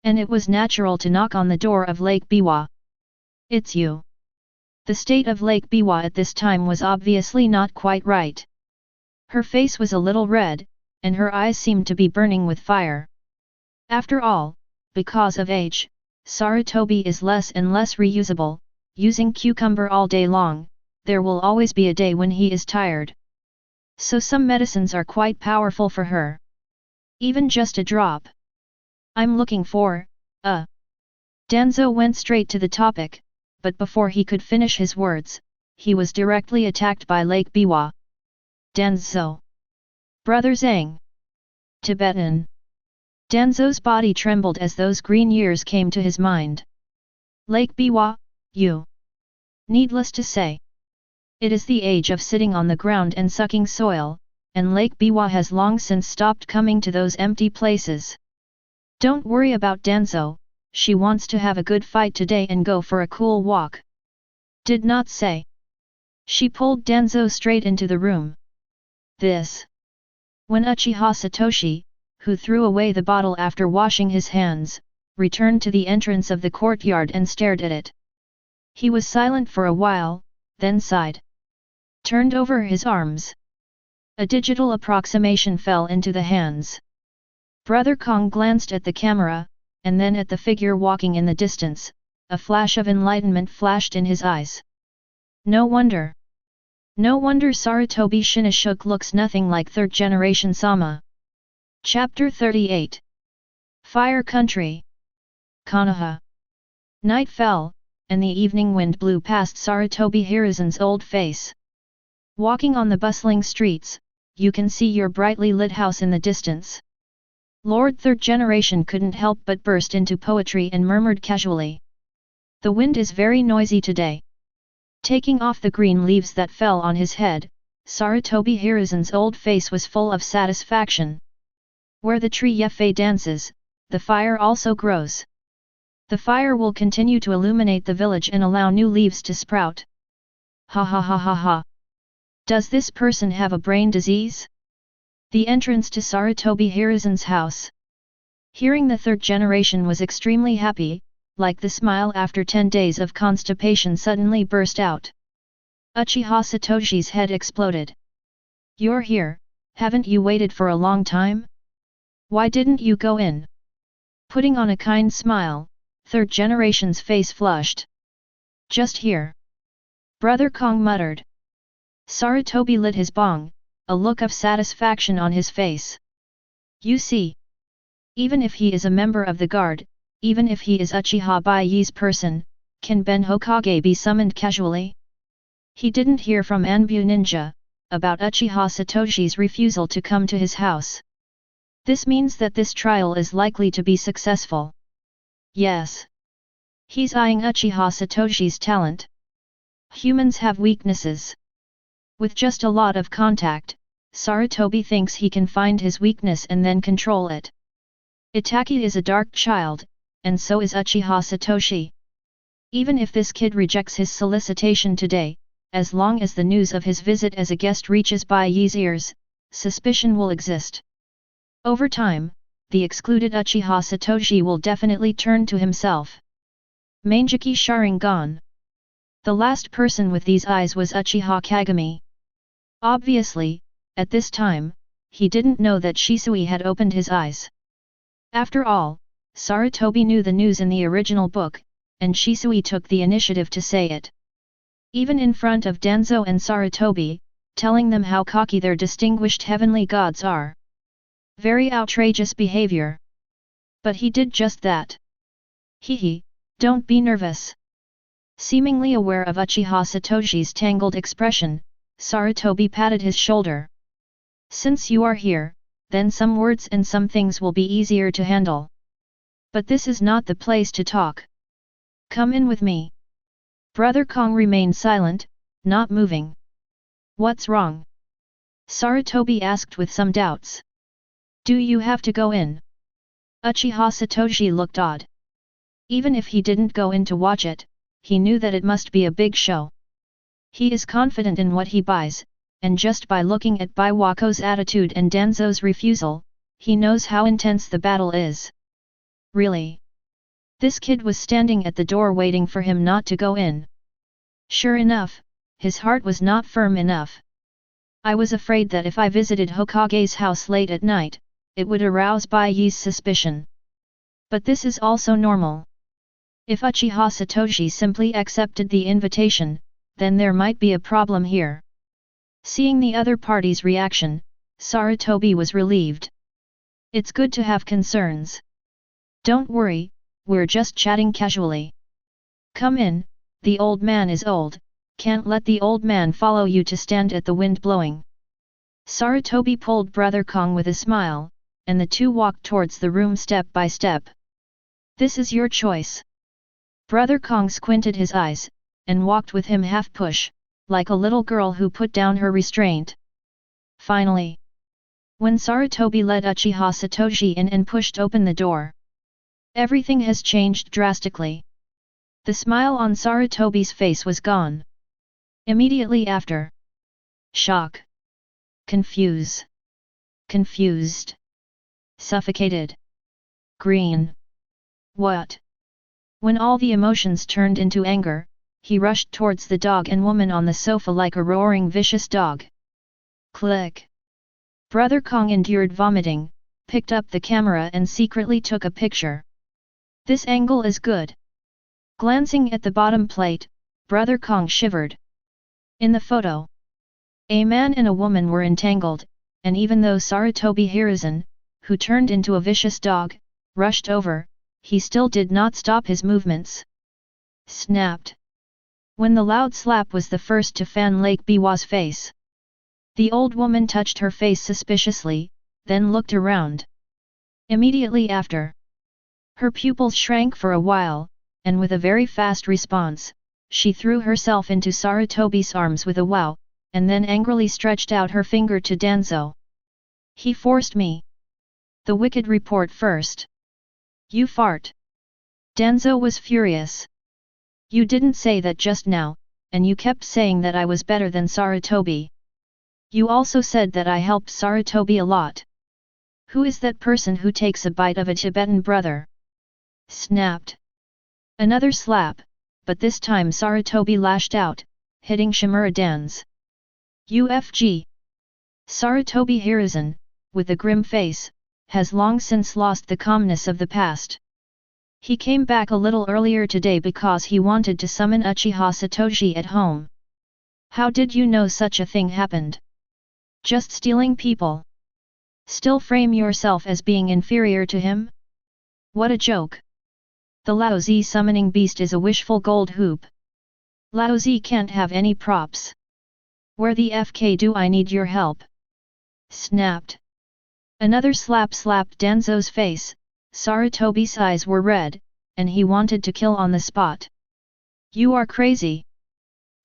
And it was natural to knock on the door of Lake Biwa. It's you. The state of Lake Biwa at this time was obviously not quite right. Her face was a little red, and her eyes seemed to be burning with fire. After all, because of age, Sarutobi is less and less reusable, using cucumber all day long, there will always be a day when he is tired. So some medicines are quite powerful for her. Even just a drop. I'm looking for, Danzo went straight to the topic, but before he could finish his words, he was directly attacked by Lake Biwa. Danzo. Brother Zhang. Tibetan. Danzo's body trembled as those green years came to his mind. Lake Biwa, you. Needless to say, it is the age of sitting on the ground and sucking soil, and Lake Biwa has long since stopped coming to those empty places. Don't worry about Danzo, she wants to have a good fight today and go for a cool walk. Did not say. She pulled Danzo straight into the room. This. When Uchiha Satoshi, who threw away the bottle after washing his hands, returned to the entrance of the courtyard and stared at it. He was silent for a while, then sighed. Turned over his arms. A digital approximation fell into the hands. Brother Kong glanced at the camera, and then at the figure walking in the distance. A flash of enlightenment flashed in his eyes. No wonder. No wonder Sarutobi Shinashuk looks nothing like Third Generation Sama. Chapter 38. Fire Country. Konoha. Night fell, and the evening wind blew past Sarutobi Hiruzen's old face. Walking on the bustling streets, you can see your brightly lit house in the distance. Lord Third Generation couldn't help but burst into poetry and murmured casually. The wind is very noisy today. Taking off the green leaves that fell on his head, Sarutobi Hiruzen's old face was full of satisfaction. Where the tree Yefei dances, the fire also grows. The fire will continue to illuminate the village and allow new leaves to sprout. Ha ha ha ha ha. Does this person have a brain disease? The entrance to Sarutobi Hiruzen's house. Hearing the third generation was extremely happy, like the smile after 10 days of constipation suddenly burst out. Uchiha Satoshi's head exploded. You're here, haven't you waited for a long time? Why didn't you go in? Putting on a kind smile, third generation's face flushed. Just here. Brother Kong muttered. Sarutobi lit his bong, a look of satisfaction on his face. You see. Even if he is a member of the guard, even if he is Uchiha Bai Ye's person, can Ben Hokage be summoned casually? He didn't hear from Anbu Ninja about Uchiha Satoshi's refusal to come to his house. This means that this trial is likely to be successful. Yes. He's eyeing Uchiha Satoshi's talent. Humans have weaknesses. With just a lot of contact, Sarutobi thinks he can find his weakness and then control it. Itachi is a dark child, and so is Uchiha Satoshi. Even if this kid rejects his solicitation today, as long as the news of his visit as a guest reaches Bai Ye's ears, suspicion will exist. Over time, the excluded Uchiha Satoshi will definitely turn to himself. Manjiki Sharingan. The last person with these eyes was Uchiha Kagami. Obviously, at this time, he didn't know that Shisui had opened his eyes. After all, Sarutobi knew the news in the original book, and Shisui took the initiative to say it. Even in front of Danzo and Sarutobi, telling them how cocky their distinguished heavenly gods are. Very outrageous behavior. But he did just that. Hehe, don't be nervous. Seemingly aware of Uchiha Satoshi's tangled expression, Sarutobi patted his shoulder. Since you are here, then some words and some things will be easier to handle. But this is not the place to talk. Come in with me. Brother Kong remained silent, not moving. What's wrong? Sarutobi asked with some doubts. Do you have to go in? Uchiha Satoshi looked odd. Even if he didn't go in to watch it, he knew that it must be a big show. He is confident in what he buys, and just by looking at Baiwako's attitude and Danzo's refusal, he knows how intense the battle is. Really? This kid was standing at the door waiting for him not to go in. Sure enough, his heart was not firm enough. I was afraid that if I visited Hokage's house late at night, it would arouse Bai Ye's suspicion. But this is also normal. If Uchiha Satoshi simply accepted the invitation, then there might be a problem here. Seeing the other party's reaction, Sarutobi was relieved. It's good to have concerns. Don't worry, we're just chatting casually. Come in, the old man is old, can't let the old man follow you to stand at the wind blowing. Sarutobi pulled Brother Kong with a smile, and the two walked towards the room step by step. This is your choice. Brother Kong squinted his eyes, and walked with him half-push, like a little girl who put down her restraint. Finally, when Sarutobi led Uchiha Satoshi in and pushed open the door, everything has changed drastically. The smile on Sarutobi's face was gone. Immediately after. Shock. Confused, suffocated. Green. What? When all the emotions turned into anger, he rushed towards the dog and woman on the sofa like a roaring vicious dog. Click. Brother Kong endured vomiting, picked up the camera and secretly took a picture. This angle is good. Glancing at the bottom plate, Brother Kong shivered. In the photo, a man and a woman were entangled, and even though Sarutobi Hiruzen, who turned into a vicious dog, rushed over, he still did not stop his movements. Snapped. When the loud slap was the first to fan Lake Biwa's face. The old woman touched her face suspiciously, then looked around. Immediately after, her pupils shrank for a while, and with a very fast response, she threw herself into Sarutobi's arms with a wow, and then angrily stretched out her finger to Danzo. He forced me. The wicked report first. You fart. Danzo was furious. You didn't say that just now, and you kept saying that I was better than Sarutobi. You also said that I helped Sarutobi a lot. Who is that person who takes a bite of a Tibetan brother? Snapped. Another slap, but this time Sarutobi lashed out, hitting Shimura-dan's. UFG. Sarutobi Hiruzen, with a grim face, has long since lost the calmness of the past. He came back a little earlier today because he wanted to summon Uchiha Satoshi at home. How did you know such a thing happened? Just stealing people. Still frame yourself as being inferior to him? What a joke. The Laozi summoning beast is a wishful gold hoop. Laozi can't have any props. Where the FK do I need your help? Snapped. Another slap slapped Danzo's face. Sarutobi's eyes were red, and he wanted to kill on the spot. You are crazy.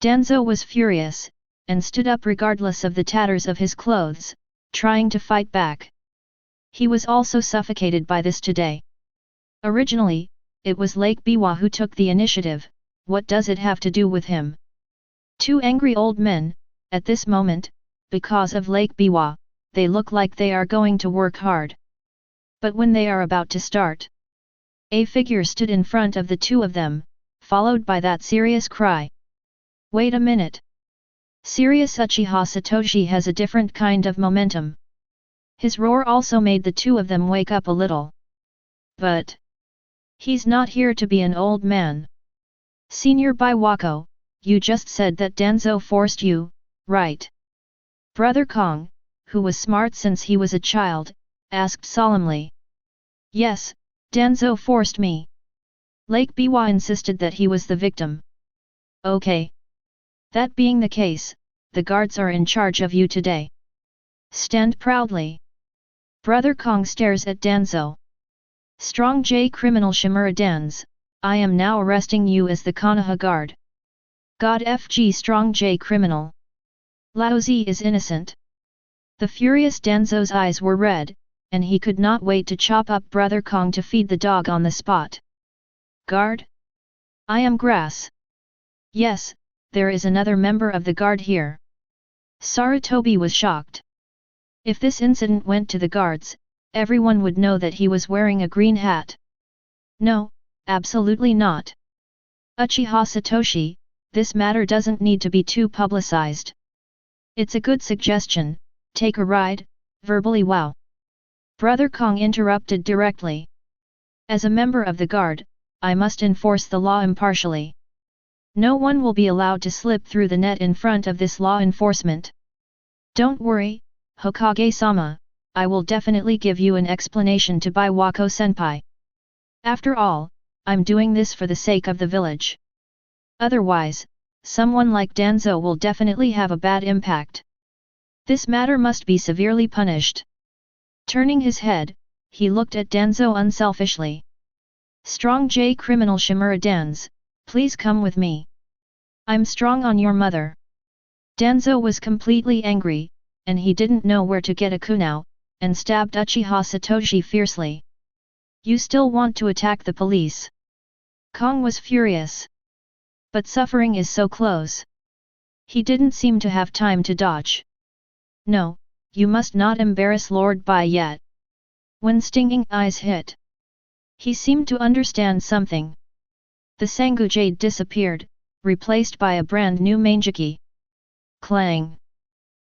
Danzo was furious, and stood up regardless of the tatters of his clothes, trying to fight back. He was also suffocated by this today. Originally, it was Lake Biwa who took the initiative. What does it have to do with him? Two angry old men, at this moment, because of Lake Biwa, they look like they are going to work hard. But when they are about to start, a figure stood in front of the two of them, followed by that serious cry. Wait a minute. Serious Uchiha Satoshi has a different kind of momentum. His roar also made the two of them wake up a little. But he's not here to be an old man. Senior Baiwako, you just said that Danzo forced you, right? Brother Kong, who was smart since he was a child, asked solemnly. Yes, Danzo forced me. Lake Biwa insisted that he was the victim. Okay. That being the case, the guards are in charge of you today. Stand proudly. Brother Kong stares at Danzo. Strong J criminal Shimura-dans, I am now arresting you as the Konoha Guard. God FG Strong J criminal. Laozi is innocent. The furious Danzo's eyes were red, and he could not wait to chop up Brother Kong to feed the dog on the spot. Guard? I am grass. Yes, there is another member of the guard here. Sarutobi was shocked. If this incident went to the guards, everyone would know that he was wearing a green hat. No, absolutely not. Uchiha Satoshi, this matter doesn't need to be too publicized. It's a good suggestion, take a ride, verbally wow. Brother Kong interrupted directly. As a member of the guard, I must enforce the law impartially. No one will be allowed to slip through the net in front of this law enforcement. Don't worry, Hokage-sama, I will definitely give you an explanation to Baiwako-senpai. After all, I'm doing this for the sake of the village. Otherwise, someone like Danzo will definitely have a bad impact. This matter must be severely punished. Turning his head, he looked at Danzo unselfishly. Strong J criminal Shimura-dans, please come with me. I'm strong on your mother. Danzo was completely angry, and he didn't know where to get a kunao, and stabbed Uchiha Satoshi fiercely. You still want to attack the police? Kong was furious. But suffering is so close. He didn't seem to have time to dodge. No, you must not embarrass Lord Bai yet. When stinging eyes hit, he seemed to understand something. The Sangu Jade disappeared, replaced by a brand new Manjiki. Clang!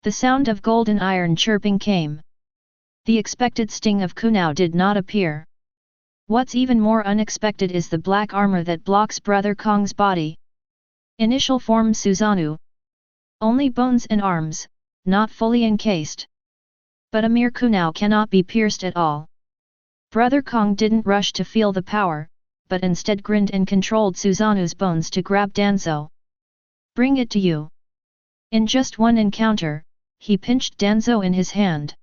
The sound of golden iron chirping came. The expected sting of Kunao did not appear. What's even more unexpected is the black armor that blocks Brother Kong's body. Initial form Susanoo. Only bones and arms, not fully encased. But a mere Kunao cannot be pierced at all. Brother Kong didn't rush to feel the power, but instead grinned and controlled Susanoo's bones to grab Danzo. Bring it to you. In just one encounter, he pinched Danzo in his hand.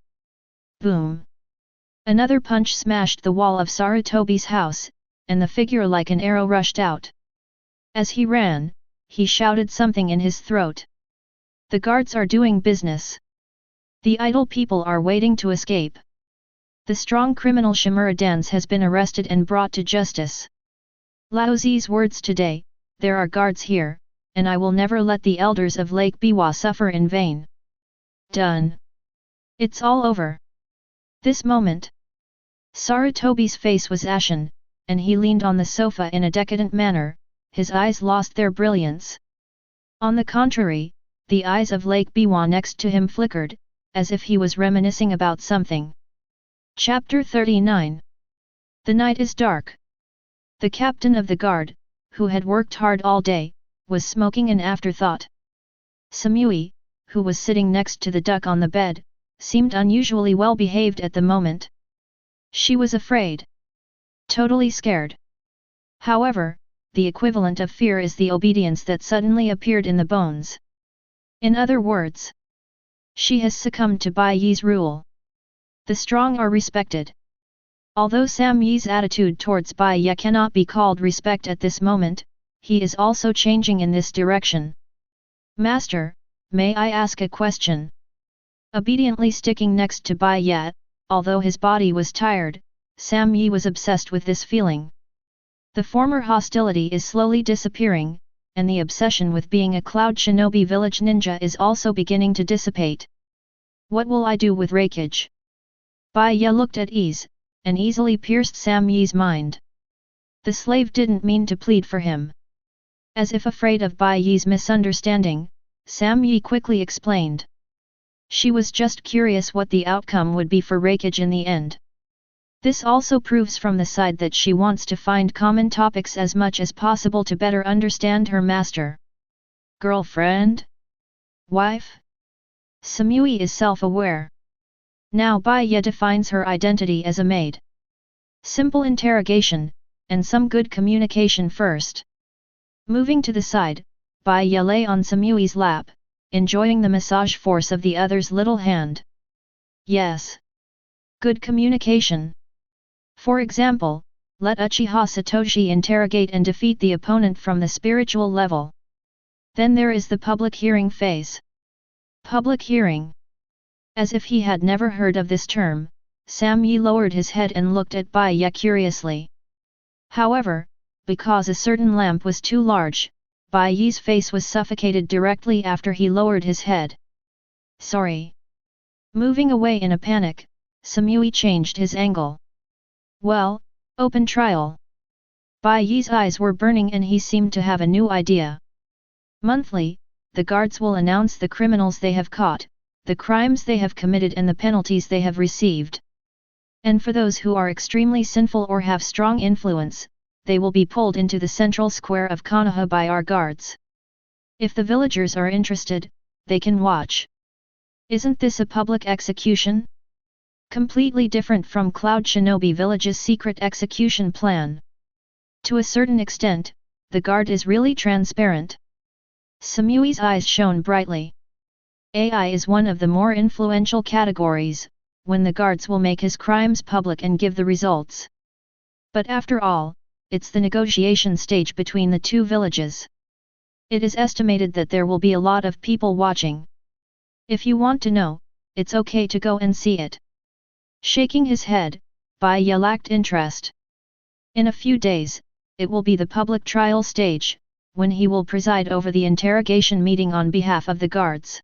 Boom! Another punch smashed the wall of Sarutobi's house, and the figure like an arrow rushed out. As he ran, he shouted something in his throat. The guards are doing business. The idle people are waiting to escape. The strong criminal Shimura-dans has been arrested and brought to justice. Laozi's words today, there are guards here, and I will never let the elders of Lake Biwa suffer in vain. Done. It's all over. This moment. Sarutobi's face was ashen, and he leaned on the sofa in a decadent manner, his eyes lost their brilliance. On the contrary, the eyes of Lake Biwa next to him flickered, as if he was reminiscing about something. Chapter 39. The night is dark. The captain of the guard, who had worked hard all day, was smoking an afterthought. Samui, who was sitting next to the duck on the bed, seemed unusually well behaved at the moment. She was afraid. Totally scared. However, the equivalent of fear is the obedience that suddenly appeared in the bones. In other words, she has succumbed to Bai Ye's rule. The strong are respected. Although Sam Yi's attitude towards Bai Ye cannot be called respect at this moment, he is also changing in this direction. Master, may I ask a question? Obediently sticking next to Bai Ye, although his body was tired, Sam Yi was obsessed with this feeling. The former hostility is slowly disappearing, and the obsession with being a cloud shinobi village ninja is also beginning to dissipate. What will I do with Raikage? Bai Ye looked at ease, and easily pierced Sam Yi's mind. The slave didn't mean to plead for him. As if afraid of Bai Ye's misunderstanding, Sam Yi quickly explained. She was just curious what the outcome would be for Raikage in the end. This also proves from the side that she wants to find common topics as much as possible to better understand her master. Girlfriend? Wife? Samui is self-aware. Now Bai Ye defines her identity as a maid. Simple interrogation, and some good communication first. Moving to the side, Bai Ye lay on Samui's lap, enjoying the massage force of the other's little hand. Yes. Good communication. For example, let Uchiha Satoshi interrogate and defeat the opponent from the spiritual level. Then there is the public hearing phase. Public hearing. As if he had never heard of this term, Sam Yi lowered his head and looked at Bai Ye curiously. However, because a certain lamp was too large, Bai Ye's face was suffocated directly after he lowered his head. Sorry. Moving away in a panic, Samui changed his angle. Well, open trial. Bai Ye's eyes were burning and he seemed to have a new idea. Monthly, the guards will announce the criminals they have caught, the crimes they have committed and the penalties they have received. And for those who are extremely sinful or have strong influence, they will be pulled into the central square of Konoha by our guards. If the villagers are interested, they can watch. Isn't this a public execution? Completely different from Cloud Shinobi Village's secret execution plan. To a certain extent, the guard is really transparent. Samui's eyes shone brightly. AI is one of the more influential categories, when the guards will make his crimes public and give the results. But after all, it's the negotiation stage between the two villages. It is estimated that there will be a lot of people watching. If you want to know, it's okay to go and see it. Shaking his head, Bai Ye lacked interest. In a few days, it will be the public trial stage, when he will preside over the interrogation meeting on behalf of the guards.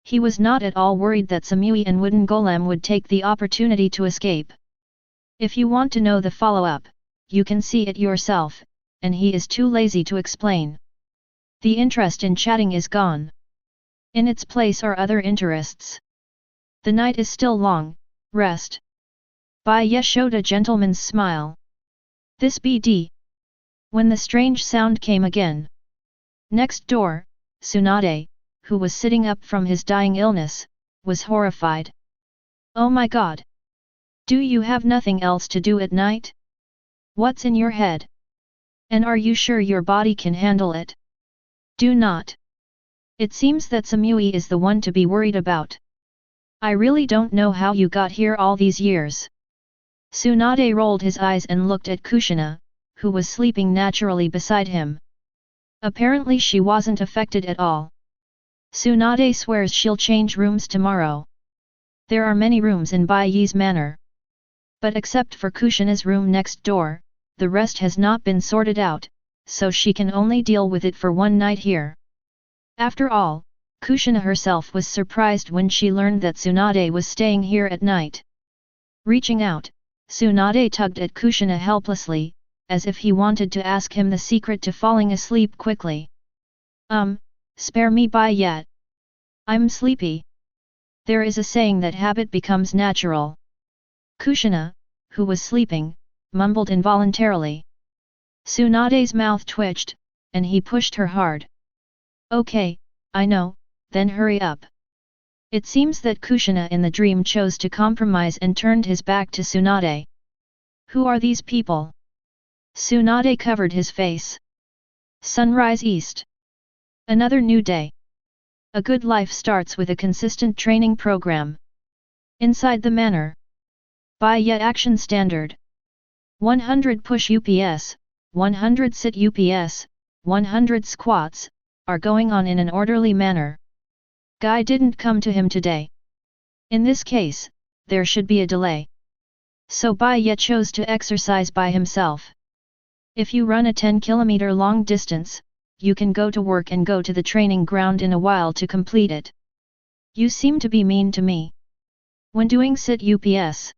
He was not at all worried that Samui and Wooden Golem would take the opportunity to escape. If you want to know the follow-up, you can see it yourself, and he is too lazy to explain. The interest in chatting is gone. In its place are other interests. The night is still long, rest. Bai Ye showed a gentleman's smile. This BD. When the strange sound came again. Next door, Tsunade, who was sitting up from his dying illness, was horrified. Oh my god! Do you have nothing else to do at night? What's in your head? And are you sure your body can handle it? Do not. It seems that Samui is the one to be worried about. I really don't know how you got here all these years. Tsunade rolled his eyes and looked at Kushina, who was sleeping naturally beside him. Apparently she wasn't affected at all. Tsunade swears she'll change rooms tomorrow. There are many rooms in Bai Ye's manor. But except for Kushina's room next door, the rest has not been sorted out, so she can only deal with it for one night here. After all, Kushina herself was surprised when she learned that Tsunade was staying here at night. Reaching out, Tsunade tugged at Kushina helplessly, as if he wanted to ask him the secret to falling asleep quickly. Spare me Bai Ye. I'm sleepy. There is a saying that habit becomes natural. Kushina, who was sleeping, mumbled involuntarily. Tsunade's mouth twitched, and he pushed her hard. Okay, I know, then hurry up. It seems that Kushina in the dream chose to compromise and turned his back to Tsunade. Who are these people? Tsunade covered his face. Sunrise East. Another new day. A good life starts with a consistent training program. Inside the manor. Bai Ye action standard. 100 push UPS, 100 sit UPS, 100 squats, are going on in an orderly manner. Guy didn't come to him today. In this case, there should be a delay. So Bai Ye chose to exercise by himself. If you run a 10-kilometer long distance, you can go to work and go to the training ground in a while to complete it. You seem to be mean to me. When doing sit UPS.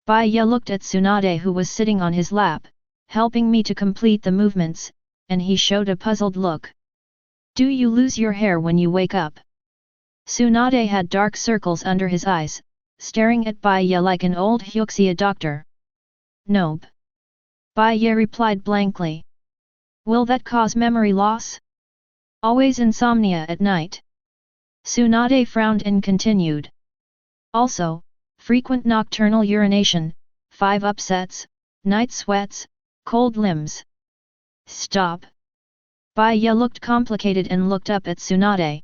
Bai Ye looked at Tsunade who was sitting on his lap, helping me to complete the movements, and he showed a puzzled look. Do you lose your hair when you wake up? Tsunade had dark circles under his eyes, staring at Bai Ye like an old Uchiha doctor. Nope. Bai Ye replied blankly. Will that cause memory loss? Always insomnia at night. Tsunade frowned and continued. Also, frequent nocturnal urination, 5 upsets, night sweats, cold limbs. Stop. Bai Ye looked complicated and looked up at Tsunade.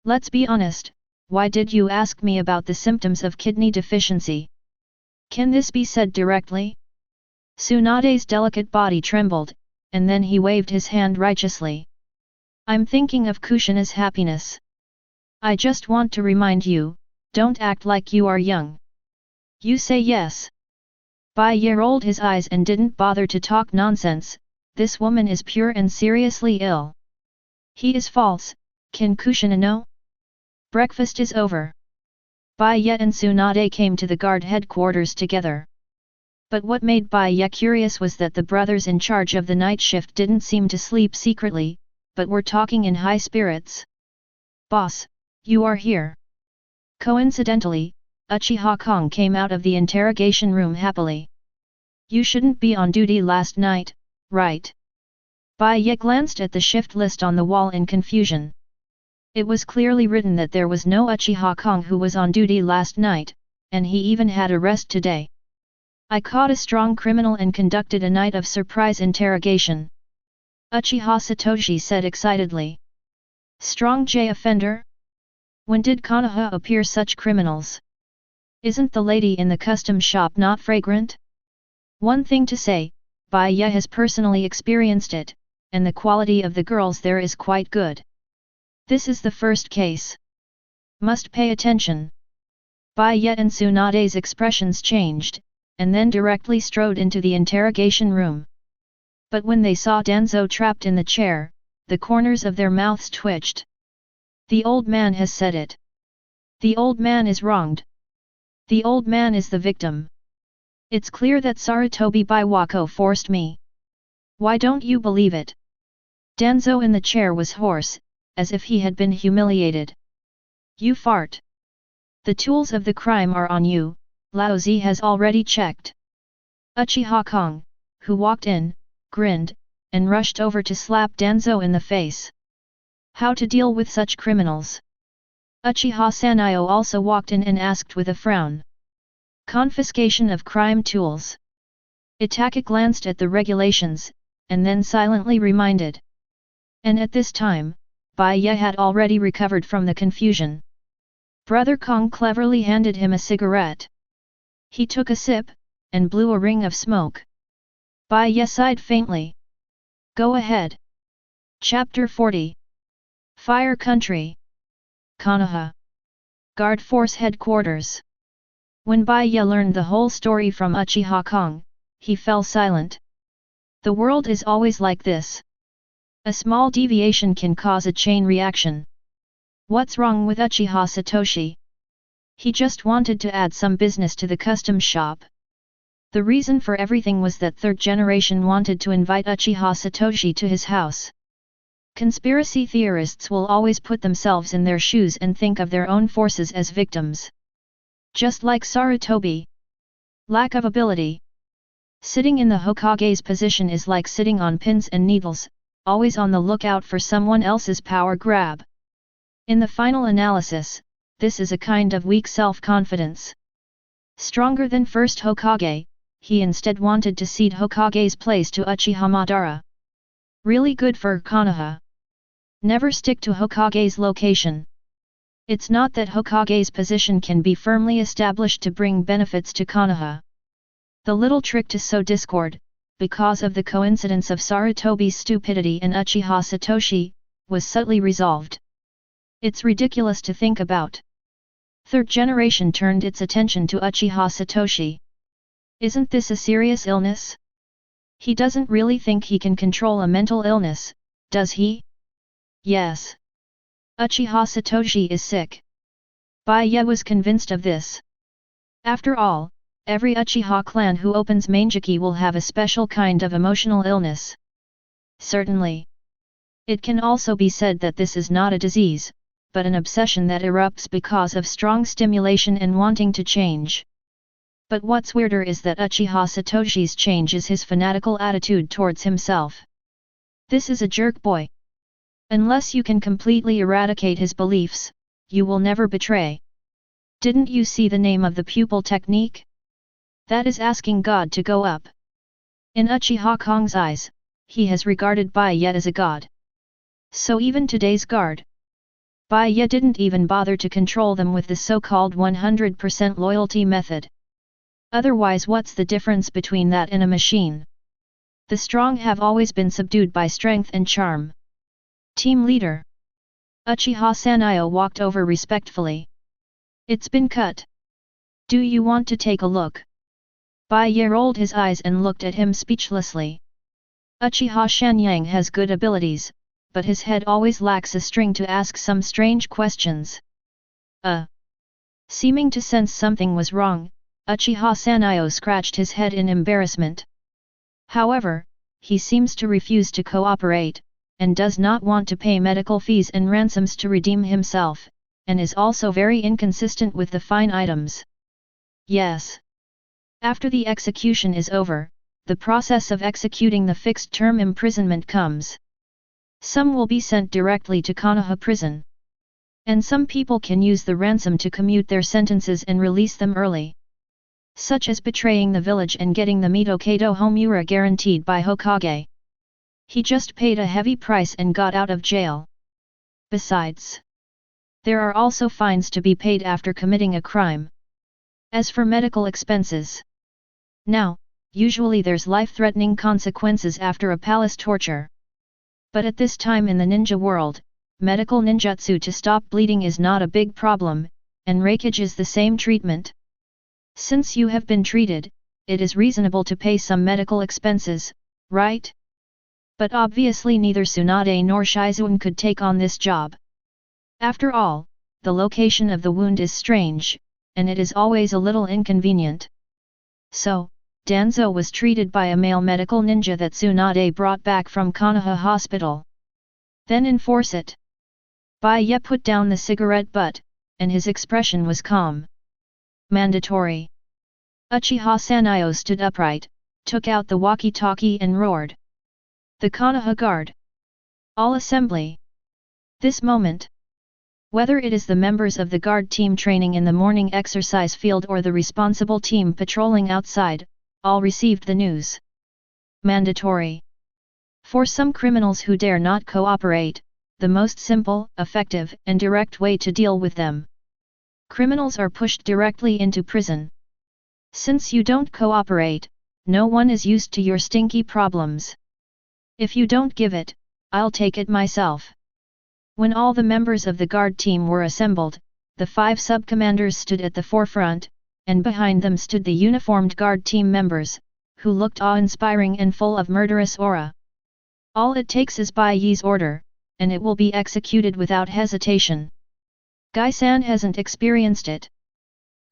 Let's be honest, why did you ask me about the symptoms of kidney deficiency? Can this be said directly? Tsunade's delicate body trembled, and then he waved his hand righteously. I'm thinking of Kushina's happiness. I just want to remind you, don't act like you are young. You say yes. Bai Ye rolled his eyes and didn't bother to talk nonsense, this woman is pure and seriously ill. He is false, can Kushina know? Breakfast is over. Bai Ye and Tsunade came to the guard headquarters together. But what made Bai Ye curious was that the brothers in charge of the night shift didn't seem to sleep secretly, but were talking in high spirits. Boss, you are here. Coincidentally, Uchiha Kong came out of the interrogation room happily. You shouldn't be on duty last night, right? Bai Ye glanced at the shift list on the wall in confusion. It was clearly written that there was no Uchiha Kong who was on duty last night, and he even had a rest today. I caught a strong criminal and conducted a night of surprise interrogation. Uchiha Satoshi said excitedly. Strong J offender? When did Konoha appear such criminals? Isn't the lady in the custom shop not fragrant? One thing to say, Bai Ye has personally experienced it, and the quality of the girls there is quite good. This is the first case. Must pay attention. Bai Ye and Tsunade's expressions changed, and then directly strode into the interrogation room. But when they saw Danzo trapped in the chair, the corners of their mouths twitched. The old man has said it. The old man is wronged. The old man is the victim. It's clear that Sarutobi Biwako forced me. Why don't you believe it? Danzo in the chair was hoarse, as if he had been humiliated. You fart. The tools of the crime are on you, Lao Zi has already checked. Uchiha Kong, who walked in, grinned, and rushed over to slap Danzo in the face. How to deal with such criminals? Uchiha Sanayo also walked in and asked with a frown. Confiscation of crime tools. Itachi glanced at the regulations, and then silently reminded. And at this time, Bai Ye had already recovered from the confusion. Brother Kong cleverly handed him a cigarette. He took a sip, and blew a ring of smoke. Bai Ye sighed faintly. Go ahead. Chapter 40. Fire Country. Konoha Guard Force Headquarters. When Bai Ye learned the whole story from Uchiha Kong, he fell silent. The world is always like this. A small deviation can cause a chain reaction. What's wrong with Uchiha Satoshi? He just wanted to add some business to the custom shop. The reason for everything was that Third Generation wanted to invite Uchiha Satoshi to his house. Conspiracy theorists will always put themselves in their shoes and think of their own forces as victims. Just like Sarutobi. Lack of ability. Sitting in the Hokage's position is like sitting on pins and needles, always on the lookout for someone else's power grab. In the final analysis, this is a kind of weak self-confidence. Stronger than first Hokage, he instead wanted to cede Hokage's place to Uchiha Madara. Really good for Konoha. Never stick to Hokage's location. It's not that Hokage's position can be firmly established to bring benefits to Konoha. The little trick to sow discord, because of the coincidence of Sarutobi's stupidity and Uchiha Satoshi, was subtly resolved. It's ridiculous to think about. Third Generation turned its attention to Uchiha Satoshi. Isn't this a serious illness? He doesn't really think he can control a mental illness, does he? Yes. Uchiha Satoshi is sick. Bai Ye was convinced of this. After all, every Uchiha clan who opens Manjiki will have a special kind of emotional illness. Certainly. It can also be said that this is not a disease, but an obsession that erupts because of strong stimulation and wanting to change. But what's weirder is that Uchiha Satoshi's change is his fanatical attitude towards himself. This is a jerk boy. Unless you can completely eradicate his beliefs, you will never betray. Didn't you see the name of the pupil technique? That is asking God to go up. In Uchiha Kong's eyes, he has regarded Bai Ye as a god. So even today's guard. Bai Ye didn't even bother to control them with the so-called 100% loyalty method. Otherwise, what's the difference between that and a machine? The strong have always been subdued by strength and charm. Team leader. Uchiha Sanyo walked over respectfully. It's been cut. Do you want to take a look? Bai Ye rolled his eyes and looked at him speechlessly. Uchiha Shanyang has good abilities, but his head always lacks a string to ask some strange questions. Seeming to sense something was wrong, Uchiha Sanyo scratched his head in embarrassment. However, he seems to refuse to cooperate, and does not want to pay medical fees and ransoms to redeem himself, and is also very inconsistent with the fine items. Yes. After the execution is over, the process of executing the fixed-term imprisonment comes. Some will be sent directly to Konoha Prison. And some people can use the ransom to commute their sentences and release them early. Such as betraying the village and getting the Mitokado Homura guaranteed by Hokage. He just paid a heavy price and got out of jail. Besides, there are also fines to be paid after committing a crime. As for medical expenses, now, usually there's life-threatening consequences after a palace torture. But at this time in the ninja world, medical ninjutsu to stop bleeding is not a big problem, and Raikage is the same treatment. Since you have been treated, it is reasonable to pay some medical expenses, right? But obviously neither Tsunade nor Shizune could take on this job. After all, the location of the wound is strange, and it is always a little inconvenient. So, Danzo was treated by a male medical ninja that Tsunade brought back from Konoha Hospital. Then enforce it. Bai Ye put down the cigarette butt, and his expression was calm. Mandatory. Uchiha Sanyo stood upright, took out the walkie-talkie and roared. The Konoha Guard. All assembly. This moment. Whether it is the members of the guard team training in the morning exercise field or the responsible team patrolling outside, all received the news. Mandatory. For some criminals who dare not cooperate, the most simple, effective, and direct way to deal with them. Criminals are pushed directly into prison. Since you don't cooperate, no one is used to your stinky problems. If you don't give it, I'll take it myself. When all the members of the guard team were assembled, the 5 sub-commanders stood at the forefront, and behind them stood the uniformed guard team members, who looked awe-inspiring and full of murderous aura. All it takes is Bai Ye's order, and it will be executed without hesitation. Gai-san hasn't experienced it.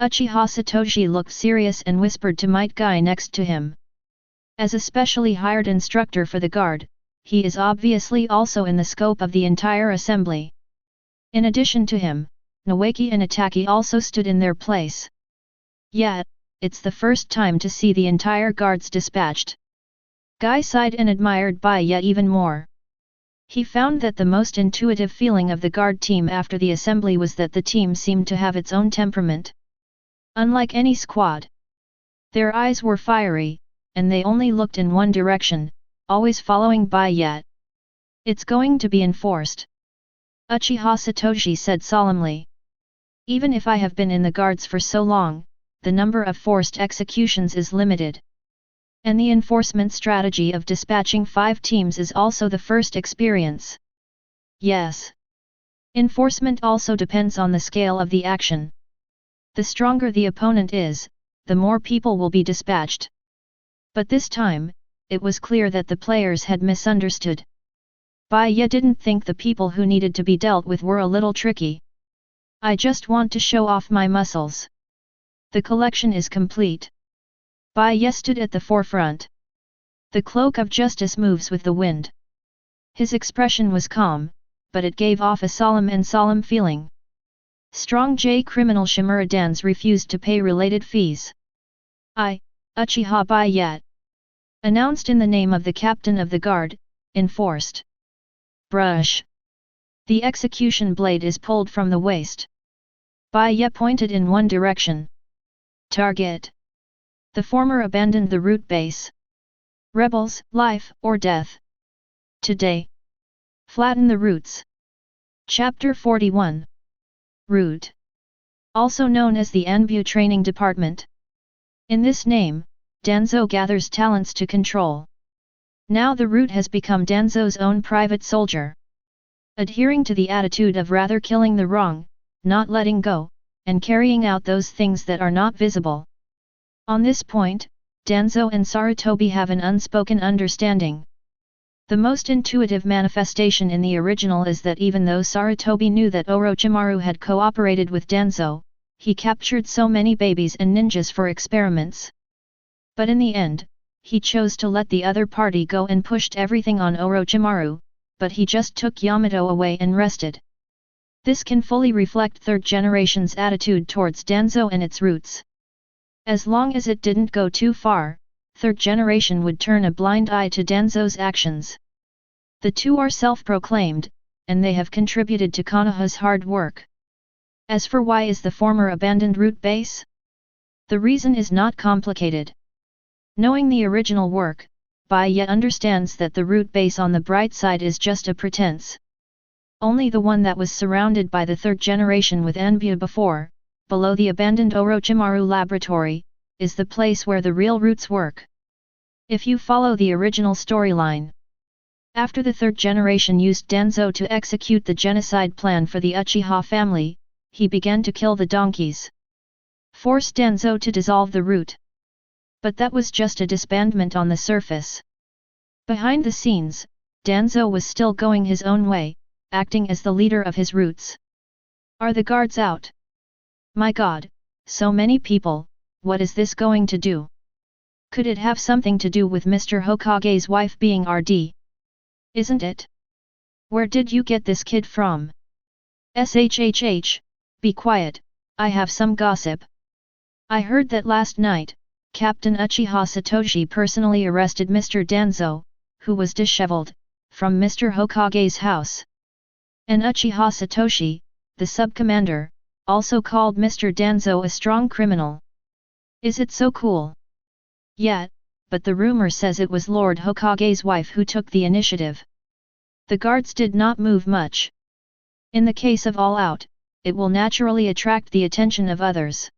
Uchiha Satoshi looked serious and whispered to Might Guy next to him. As a specially hired instructor for the guard, he is obviously also in the scope of the entire assembly. In addition to him, Nawaki and Itachi also stood in their place. Yet, it's the first time to see the entire guards dispatched. Guy sighed and admired Bai Ye even more. He found that the most intuitive feeling of the guard team after the assembly was that the team seemed to have its own temperament. Unlike any squad. Their eyes were fiery, and they only looked in one direction, always following Bai Ye. It's going to be enforced. Uchiha Satoshi said solemnly. Even if I have been in the guards for so long, the number of forced executions is limited. And the enforcement strategy of dispatching 5 teams is also the first experience. Yes. Enforcement also depends on the scale of the action. The stronger the opponent is, the more people will be dispatched. But this time, it was clear that the players had misunderstood. Bai Ye didn't think the people who needed to be dealt with were a little tricky. I just want to show off my muscles. The collection is complete. Bai Ye stood at the forefront. The cloak of justice moves with the wind. His expression was calm, but it gave off a solemn feeling. Strong J criminal Shimuradans refused to pay related fees. I, Uchiha Bai Ye, announced in the name of the captain of the guard, enforced. Brush. The execution blade is pulled from the waist. Bai Ye pointed in one direction. Target. The former abandoned the root base. Rebels, life or death. Today. Flatten the roots. Chapter 41. Root. Also known as the Anbu Training Department. In this name, Danzo gathers talents to control. Now the root has become Danzo's own private soldier. Adhering to the attitude of rather killing the wrong, not letting go, and carrying out those things that are not visible. On this point, Danzo and Sarutobi have an unspoken understanding. The most intuitive manifestation in the original is that even though Sarutobi knew that Orochimaru had cooperated with Danzo, he captured so many babies and ninjas for experiments. But in the end, he chose to let the other party go and pushed everything on Orochimaru, but he just took Yamato away and rested. This can fully reflect Third Generation's attitude towards Danzo and its roots. As long as it didn't go too far, Third Generation would turn a blind eye to Danzo's actions. The two are self-proclaimed, and they have contributed to Konoha's hard work. As for why is the former abandoned root base? The reason is not complicated. Knowing the original work, Bai Ye understands that the root base on the bright side is just a pretense. Only the one that was surrounded by the Third Generation with Anbu before, below the abandoned Orochimaru laboratory, is the place where the real roots work. If you follow the original storyline. After the Third Generation used Danzo to execute the genocide plan for the Uchiha family, he began to kill the donkeys. Forced Danzo to dissolve the root. But that was just a disbandment on the surface. Behind the scenes, Danzo was still going his own way, acting as the leader of his roots. Are the guards out? My God, so many people, what is this going to do? Could it have something to do with Mr. Hokage's wife being RD? Isn't it? Where did you get this kid from? SHHH, be quiet, I have some gossip. I heard that last night, Captain Uchiha Satoshi personally arrested Mr. Danzo, who was disheveled, from Mr. Hokage's house. And Uchiha Satoshi, the sub-commander, also called Mr. Danzo a strong criminal. Is it so cool? Yeah, but the rumor says it was Lord Hokage's wife who took the initiative. The guards did not move much. In the case of All Out, it will naturally attract the attention of others.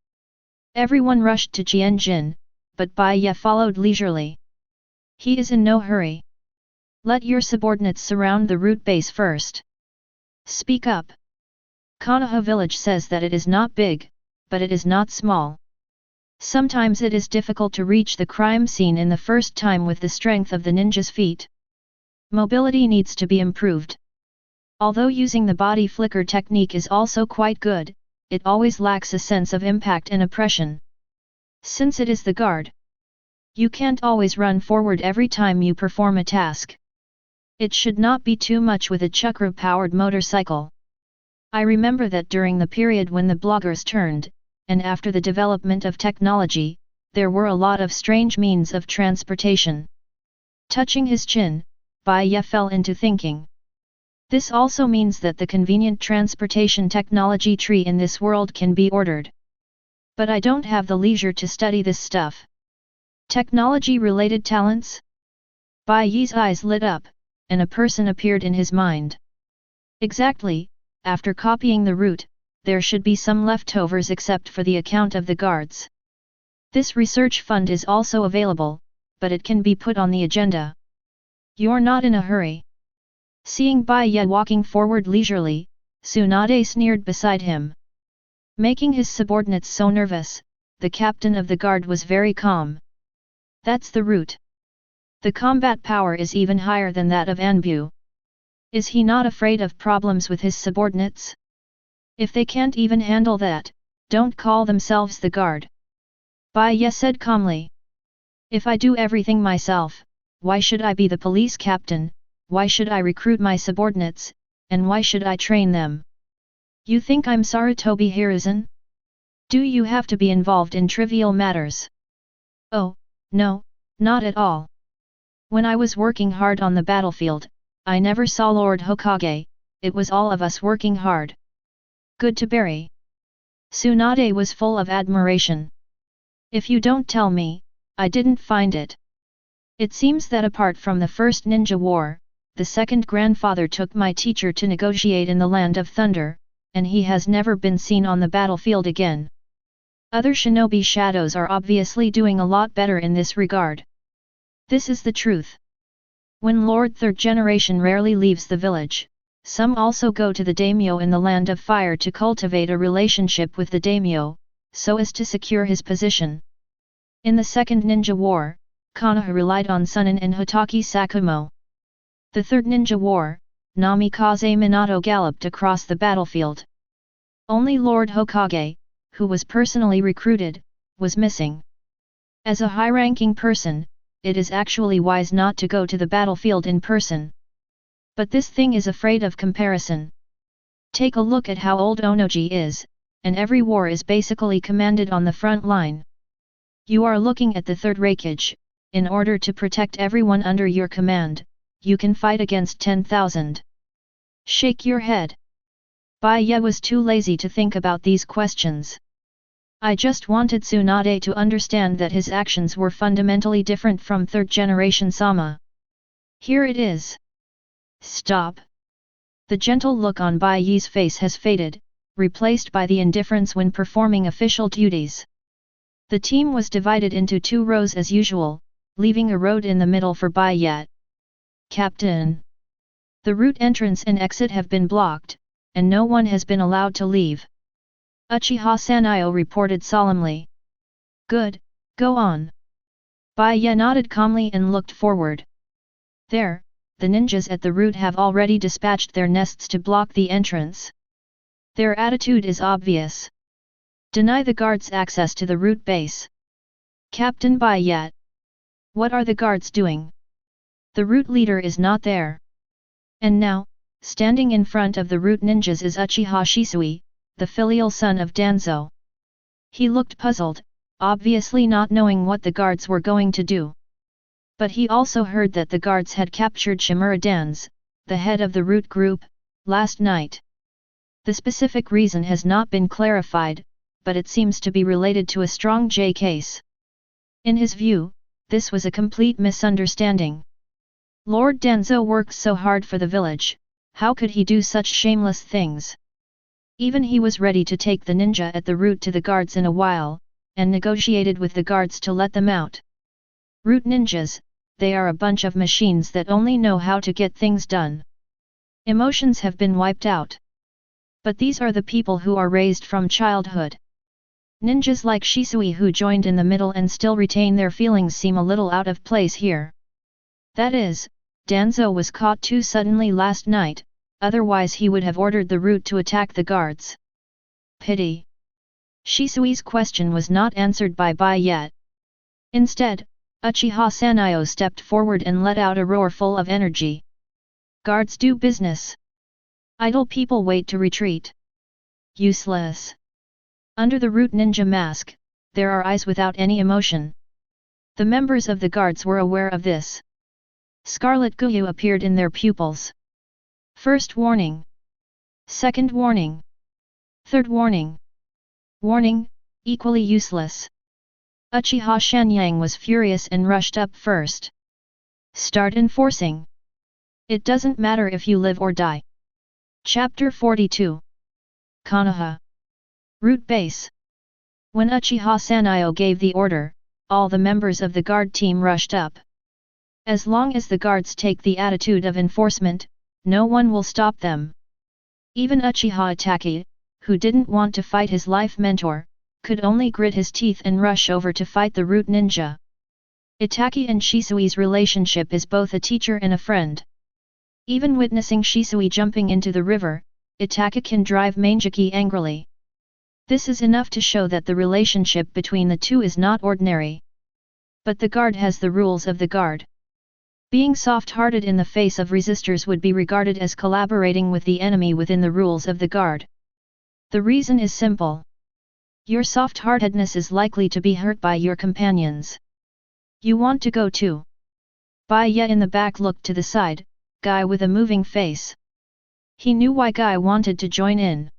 Everyone rushed to Jianjin, but Bai Ye followed leisurely. He is in no hurry. Let your subordinates surround the root base first. Speak up. Konoha village says that it is not big, but it is not small. Sometimes it is difficult to reach the crime scene in the first time with the strength of the ninja's feet. Mobility needs to be improved. Although using the body flicker technique is also quite good, it always lacks a sense of impact and oppression. Since it is the guard, you can't always run forward every time you perform a task. It should not be too much with a chakra-powered motorcycle. I remember that during the period when the bloggers turned, and after the development of technology, there were a lot of strange means of transportation. Touching his chin, Bai Ye fell into thinking. This also means that the convenient transportation technology tree in this world can be ordered. But I don't have the leisure to study this stuff. Technology-related talents? Bai Ye's eyes lit up, and a person appeared in his mind. Exactly, after copying the route, there should be some leftovers except for the account of the guards. This research fund is also available, but it can be put on the agenda. You're not in a hurry. Seeing Bai Ye walking forward leisurely, Tsunade sneered beside him. Making his subordinates so nervous, the captain of the guard was very calm. That's the route. The combat power is even higher than that of Anbu. Is he not afraid of problems with his subordinates? If they can't even handle that, don't call themselves the guard. Bai Ye said calmly. If I do everything myself, why should I be the police captain? Why should I recruit my subordinates, and why should I train them? You think I'm Sarutobi Hiruzen? Do you have to be involved in trivial matters? Oh, no, not at all. When I was working hard on the battlefield, I never saw Lord Hokage, it was all of us working hard. Good to bury. Tsunade was full of admiration. If you don't tell me, I didn't find it. It seems that apart from the first ninja war, the second grandfather took my teacher to negotiate in the Land of Thunder, and he has never been seen on the battlefield again. Other shinobi shadows are obviously doing a lot better in this regard. This is the truth. When Lord Third Generation rarely leaves the village, some also go to the daimyo in the Land of Fire to cultivate a relationship with the daimyo, so as to secure his position. In the Second Ninja War, Konoha relied on Sunin and Hotaki Sakumo. The Third Ninja War, Namikaze Minato galloped across the battlefield. Only Lord Hokage, who was personally recruited, was missing. As a high-ranking person, it is actually wise not to go to the battlefield in person. But this thing is afraid of comparison. Take a look at how old Onoji is, and every war is basically commanded on the front line. You are looking at the Third Raikage. In order to protect everyone under your command, you can fight against 10,000. Shake your head. Bai Ye was too lazy to think about these questions. I just wanted Tsunade to understand that his actions were fundamentally different from Third Generation Sama. Here it is. Stop. The gentle look on Bai Ye's face has faded, replaced by the indifference when performing official duties. The team was divided into 2 rows as usual, leaving a road in the middle for Bai Ye. Captain. The route entrance and exit have been blocked, and no one has been allowed to leave. Uchiha Sanyo reported solemnly. Good, go on. Bai Ye nodded calmly and looked forward. There, the ninjas at the route have already dispatched their nests to block the entrance. Their attitude is obvious. Deny the guards access to the route base. Captain Bai Ye. What are the guards doing? The route leader is not there. And now, standing in front of the route ninjas is Uchiha Shisui, the filial son of Danzo. He looked puzzled, obviously not knowing what the guards were going to do. But he also heard that the guards had captured Shimura Danz, the head of the route group, last night. The specific reason has not been clarified, but it seems to be related to a strong J case. In his view, this was a complete misunderstanding. Lord Danzo worked so hard for the village, how could he do such shameless things? Even he was ready to take the ninja at the route to the guards in a while, and negotiated with the guards to let them out. Route ninjas, they are a bunch of machines that only know how to get things done. Emotions have been wiped out. But these are the people who are raised from childhood. Ninjas like Shisui who joined in the middle and still retain their feelings seem a little out of place here. That is, Danzo was caught too suddenly last night, otherwise he would have ordered the route to attack the guards. Pity. Shisui's question was not answered by Bai Ye. Instead, Uchiha Sanyo stepped forward and let out a roar full of energy. Guards do business. Idle people wait to retreat. Useless. Under the root ninja mask, there are eyes without any emotion. The members of the guards were aware of this. Scarlet Guyu appeared in their pupils. First warning. Second warning. Third warning. Warning, equally useless. Uchiha Shanyang was furious and rushed up first. Start enforcing. It doesn't matter if you live or die. Chapter 42. Konoha. Root base. When Uchiha Sanyo gave the order, all the members of the guard team rushed up. As long as the guards take the attitude of enforcement, no one will stop them. Even Uchiha Itachi, who didn't want to fight his life mentor, could only grit his teeth and rush over to fight the root ninja. Itachi and Shisui's relationship is both a teacher and a friend. Even witnessing Shisui jumping into the river, Itachi can drive Manjiki angrily. This is enough to show that the relationship between the two is not ordinary. But the guard has the rules of the guard. Being soft-hearted in the face of resistors would be regarded as collaborating with the enemy within the rules of the guard. The reason is simple. Your soft-heartedness is likely to be hurt by your companions. You want to go too. Bai Ye in the back looked to the side, Guy with a moving face. He knew why Guy wanted to join in.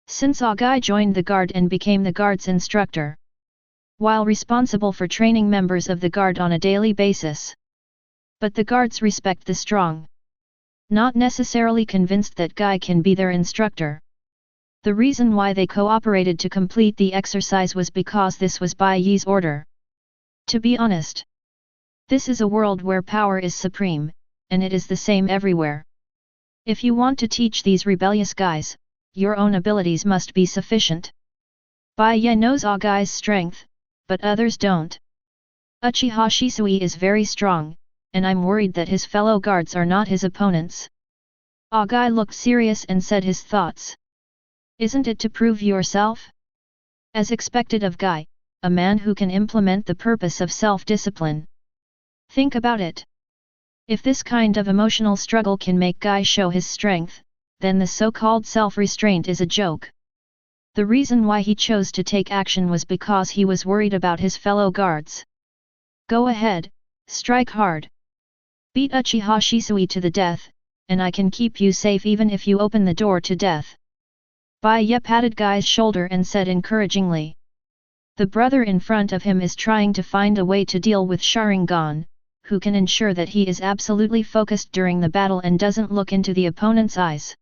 Since Guy joined the guard and became the guard's instructor. While responsible for training members of the guard on a daily basis. But the guards respect the strong. Not necessarily convinced that Guy can be their instructor. The reason why they cooperated to complete the exercise was because this was Bai Ye's order. To be honest, this is a world where power is supreme, and it is the same everywhere. If you want to teach these rebellious guys, your own abilities must be sufficient. Bai Ye knows Guy's strength, but others don't. Uchiha Shisui is very strong, and I'm worried that his fellow guards are not his opponents. Guy looked serious and said his thoughts. Isn't it to prove yourself? As expected of Guy, a man who can implement the purpose of self-discipline. Think about it. If this kind of emotional struggle can make Guy show his strength, then the so-called self-restraint is a joke. The reason why he chose to take action was because he was worried about his fellow guards. Go ahead, strike hard. Beat Uchiha Shisui to the death, and I can keep you safe even if you open the door to death. Bai Ye patted Guy's shoulder and said encouragingly. The brother in front of him is trying to find a way to deal with Sharingan, who can ensure that he is absolutely focused during the battle and doesn't look into the opponent's eyes.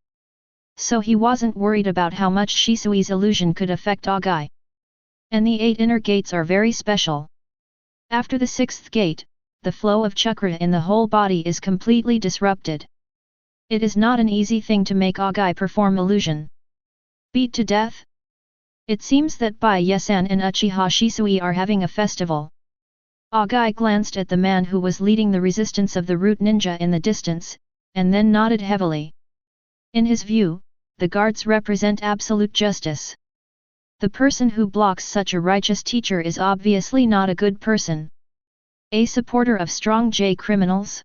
So he wasn't worried about how much Shisui's illusion could affect Guy. And the 8 inner gates are very special. After the 6th gate, the flow of chakra in the whole body is completely disrupted. It is not an easy thing to make Guy perform illusion. Beat to death? It seems that Bai Ye-san and Uchiha Shisui are having a festival. Guy glanced at the man who was leading the resistance of the root ninja in the distance, and then nodded heavily. In his view, the guards represent absolute justice. The person who blocks such a righteous teacher is obviously not a good person. A supporter of strong J criminals?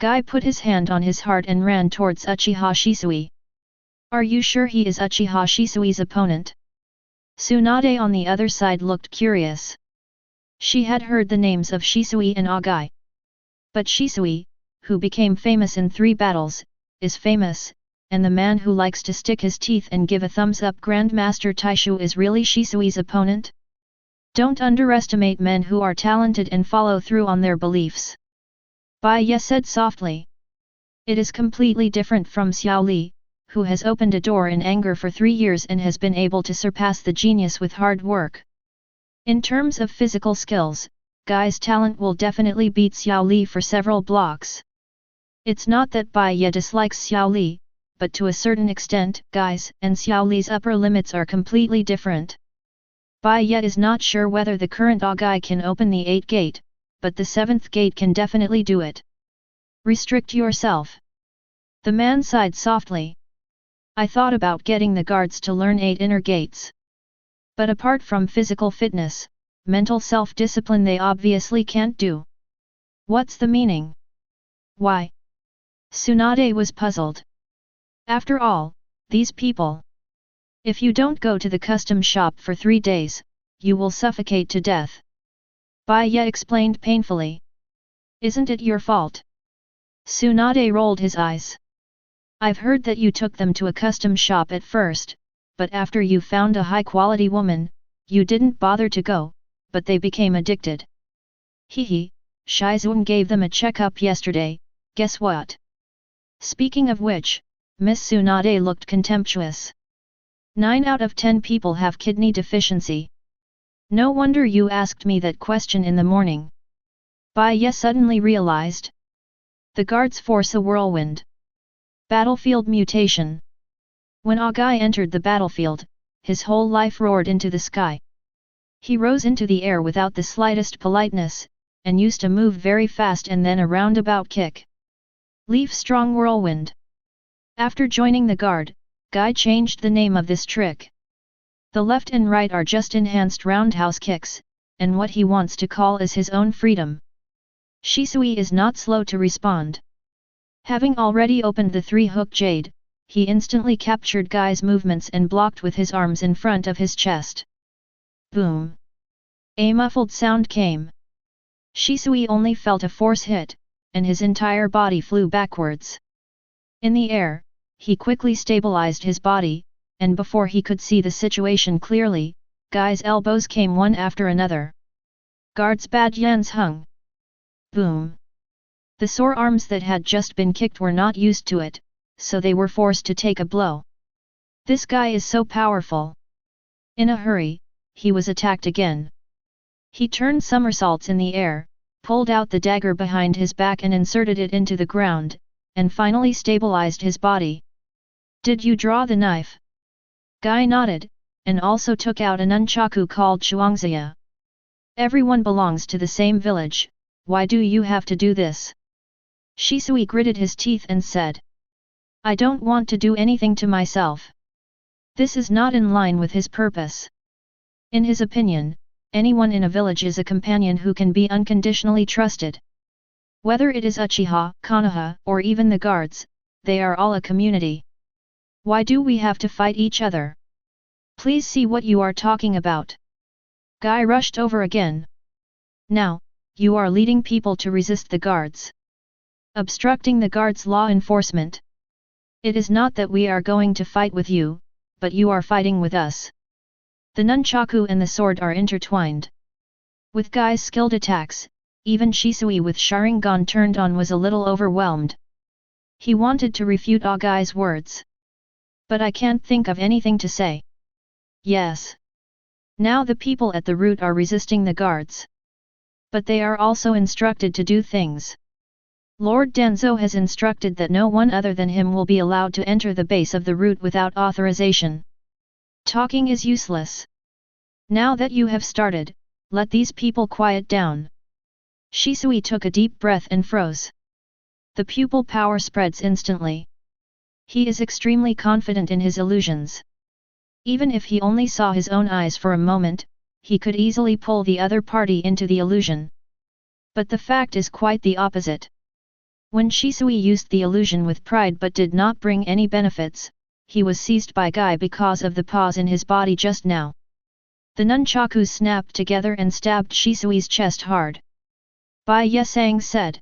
Guy put his hand on his heart and ran towards Uchiha Shisui. Are you sure he is Uchiha Shisui's opponent? Tsunade on the other side looked curious. She had heard the names of Shisui and Guy. But Shisui, who became famous in 3 battles, is famous, and the man who likes to stick his teeth and give a thumbs up Grandmaster Taishu is really Shisui's opponent? Don't underestimate men who are talented and follow through on their beliefs. Bai Ye said softly. It is completely different from Xiao Li, who has opened a door in anger for 3 years and has been able to surpass the genius with hard work. In terms of physical skills, Guy's talent will definitely beat Xiao Li for several blocks. It's not that Bai Ye dislikes Xiao Li, but to a certain extent, Guy's and Xiao Li's upper limits are completely different. Bai Ye is not sure whether the current Hokage can open the 8th gate, but the 7th gate can definitely do it. Restrict yourself. The man sighed softly. I thought about getting the guards to learn 8 inner gates. But apart from physical fitness, mental self-discipline they obviously can't do. What's the meaning? Why? Tsunade was puzzled. After all, these people. If you don't go to the custom shop for 3 days, you will suffocate to death. Bai Ye explained painfully. Isn't it your fault? Tsunade rolled his eyes. I've heard that you took them to a custom shop at first, but after you found a high-quality woman, you didn't bother to go, but they became addicted. Hehe, Shizun gave them a checkup yesterday, guess what? Speaking of which, Miss Tsunade looked contemptuous. 9 out of 10 people have kidney deficiency. No wonder you asked me that question in the morning. Bai Ye suddenly realized. The guards force a whirlwind. Battlefield mutation. When Hokage entered the battlefield, his whole life roared into the sky. He rose into the air without the slightest politeness, and used to move very fast and then a roundabout kick. Leaf strong whirlwind. After joining the guard, Guy changed the name of this trick. The left and right are just enhanced roundhouse kicks, and what he wants to call is his own freedom. Shisui is not slow to respond. Having already opened the 3-hook jade, he instantly captured Guy's movements and blocked with his arms in front of his chest. Boom! A muffled sound came. Shisui only felt a force hit, and his entire body flew backwards. In the air, he quickly stabilized his body, and before he could see the situation clearly, Guy's elbows came one after another. Guards Bad Yans hung. Boom! The sore arms that had just been kicked were not used to it, so they were forced to take a blow. This guy is so powerful. In a hurry, he was attacked again. He turned somersaults in the air, pulled out the dagger behind his back and inserted it into the ground, and finally stabilized his body. Did you draw the knife? Guy nodded, and also took out a nunchaku called Chuangzia. Everyone belongs to the same village, why do you have to do this? Shisui gritted his teeth and said. I don't want to do anything to myself. This is not in line with his purpose. In his opinion, anyone in a village is a companion who can be unconditionally trusted. Whether it is Uchiha, Konoha, or even the guards, they are all a community. Why do we have to fight each other? Please see what you are talking about. Guy rushed over again. Now, you are leading people to resist the guards. Obstructing the guards' law enforcement. It is not that we are going to fight with you, but you are fighting with us. The nunchaku and the sword are intertwined. With Guy's skilled attacks, even Shisui with Sharingan turned on was a little overwhelmed. He wanted to refute Hokai's words. But I can't think of anything to say. Yes. Now the people at the route are resisting the guards. But they are also instructed to do things. Lord Danzo has instructed that no one other than him will be allowed to enter the base of the route without authorization. Talking is useless. Now that you have started, let these people quiet down. Shisui took a deep breath and froze. The pupil power spreads instantly. He is extremely confident in his illusions. Even if he only saw his own eyes for a moment, he could easily pull the other party into the illusion. But the fact is quite the opposite. When Shisui used the illusion with pride but did not bring any benefits, he was seized by Guy because of the pause in his body just now. The nunchakus snapped together and stabbed Shisui's chest hard. Bai Ye said.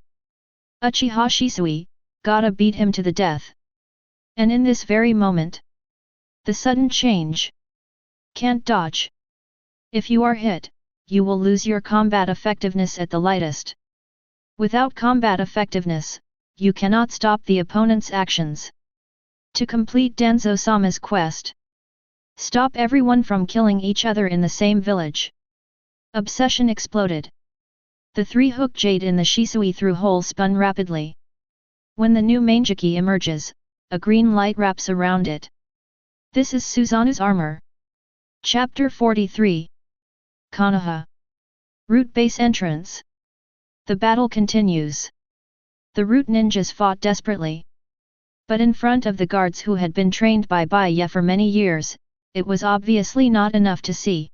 Uchiha Shisui, gotta beat him to the death. And in this very moment, the sudden change. Can't dodge. If you are hit, you will lose your combat effectiveness at the lightest. Without combat effectiveness, you cannot stop the opponent's actions. To complete Danzo-sama's quest. Stop everyone from killing each other in the same village. Obsession exploded. The 3-hook jade in the Shisui through hole spun rapidly. When the new Manjiki emerges, a green light wraps around it. This is Suzanu's armor. Chapter 43. Konoha. Root base entrance. The battle continues. The root ninjas fought desperately. But in front of the guards who had been trained by Bai Ye for many years, it was obviously not enough to see.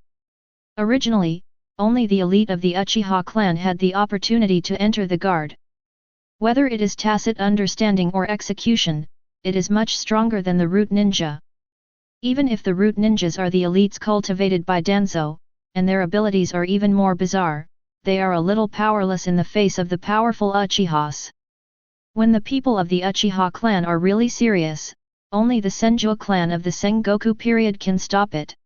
Originally, only the elite of the Uchiha clan had the opportunity to enter the guard. Whether it is tacit understanding or execution, it is much stronger than the root ninja. Even if the root ninjas are the elites cultivated by Danzo, and their abilities are even more bizarre, they are a little powerless in the face of the powerful Uchihas. When the people of the Uchiha clan are really serious, only the Senju clan of the Sengoku period can stop it.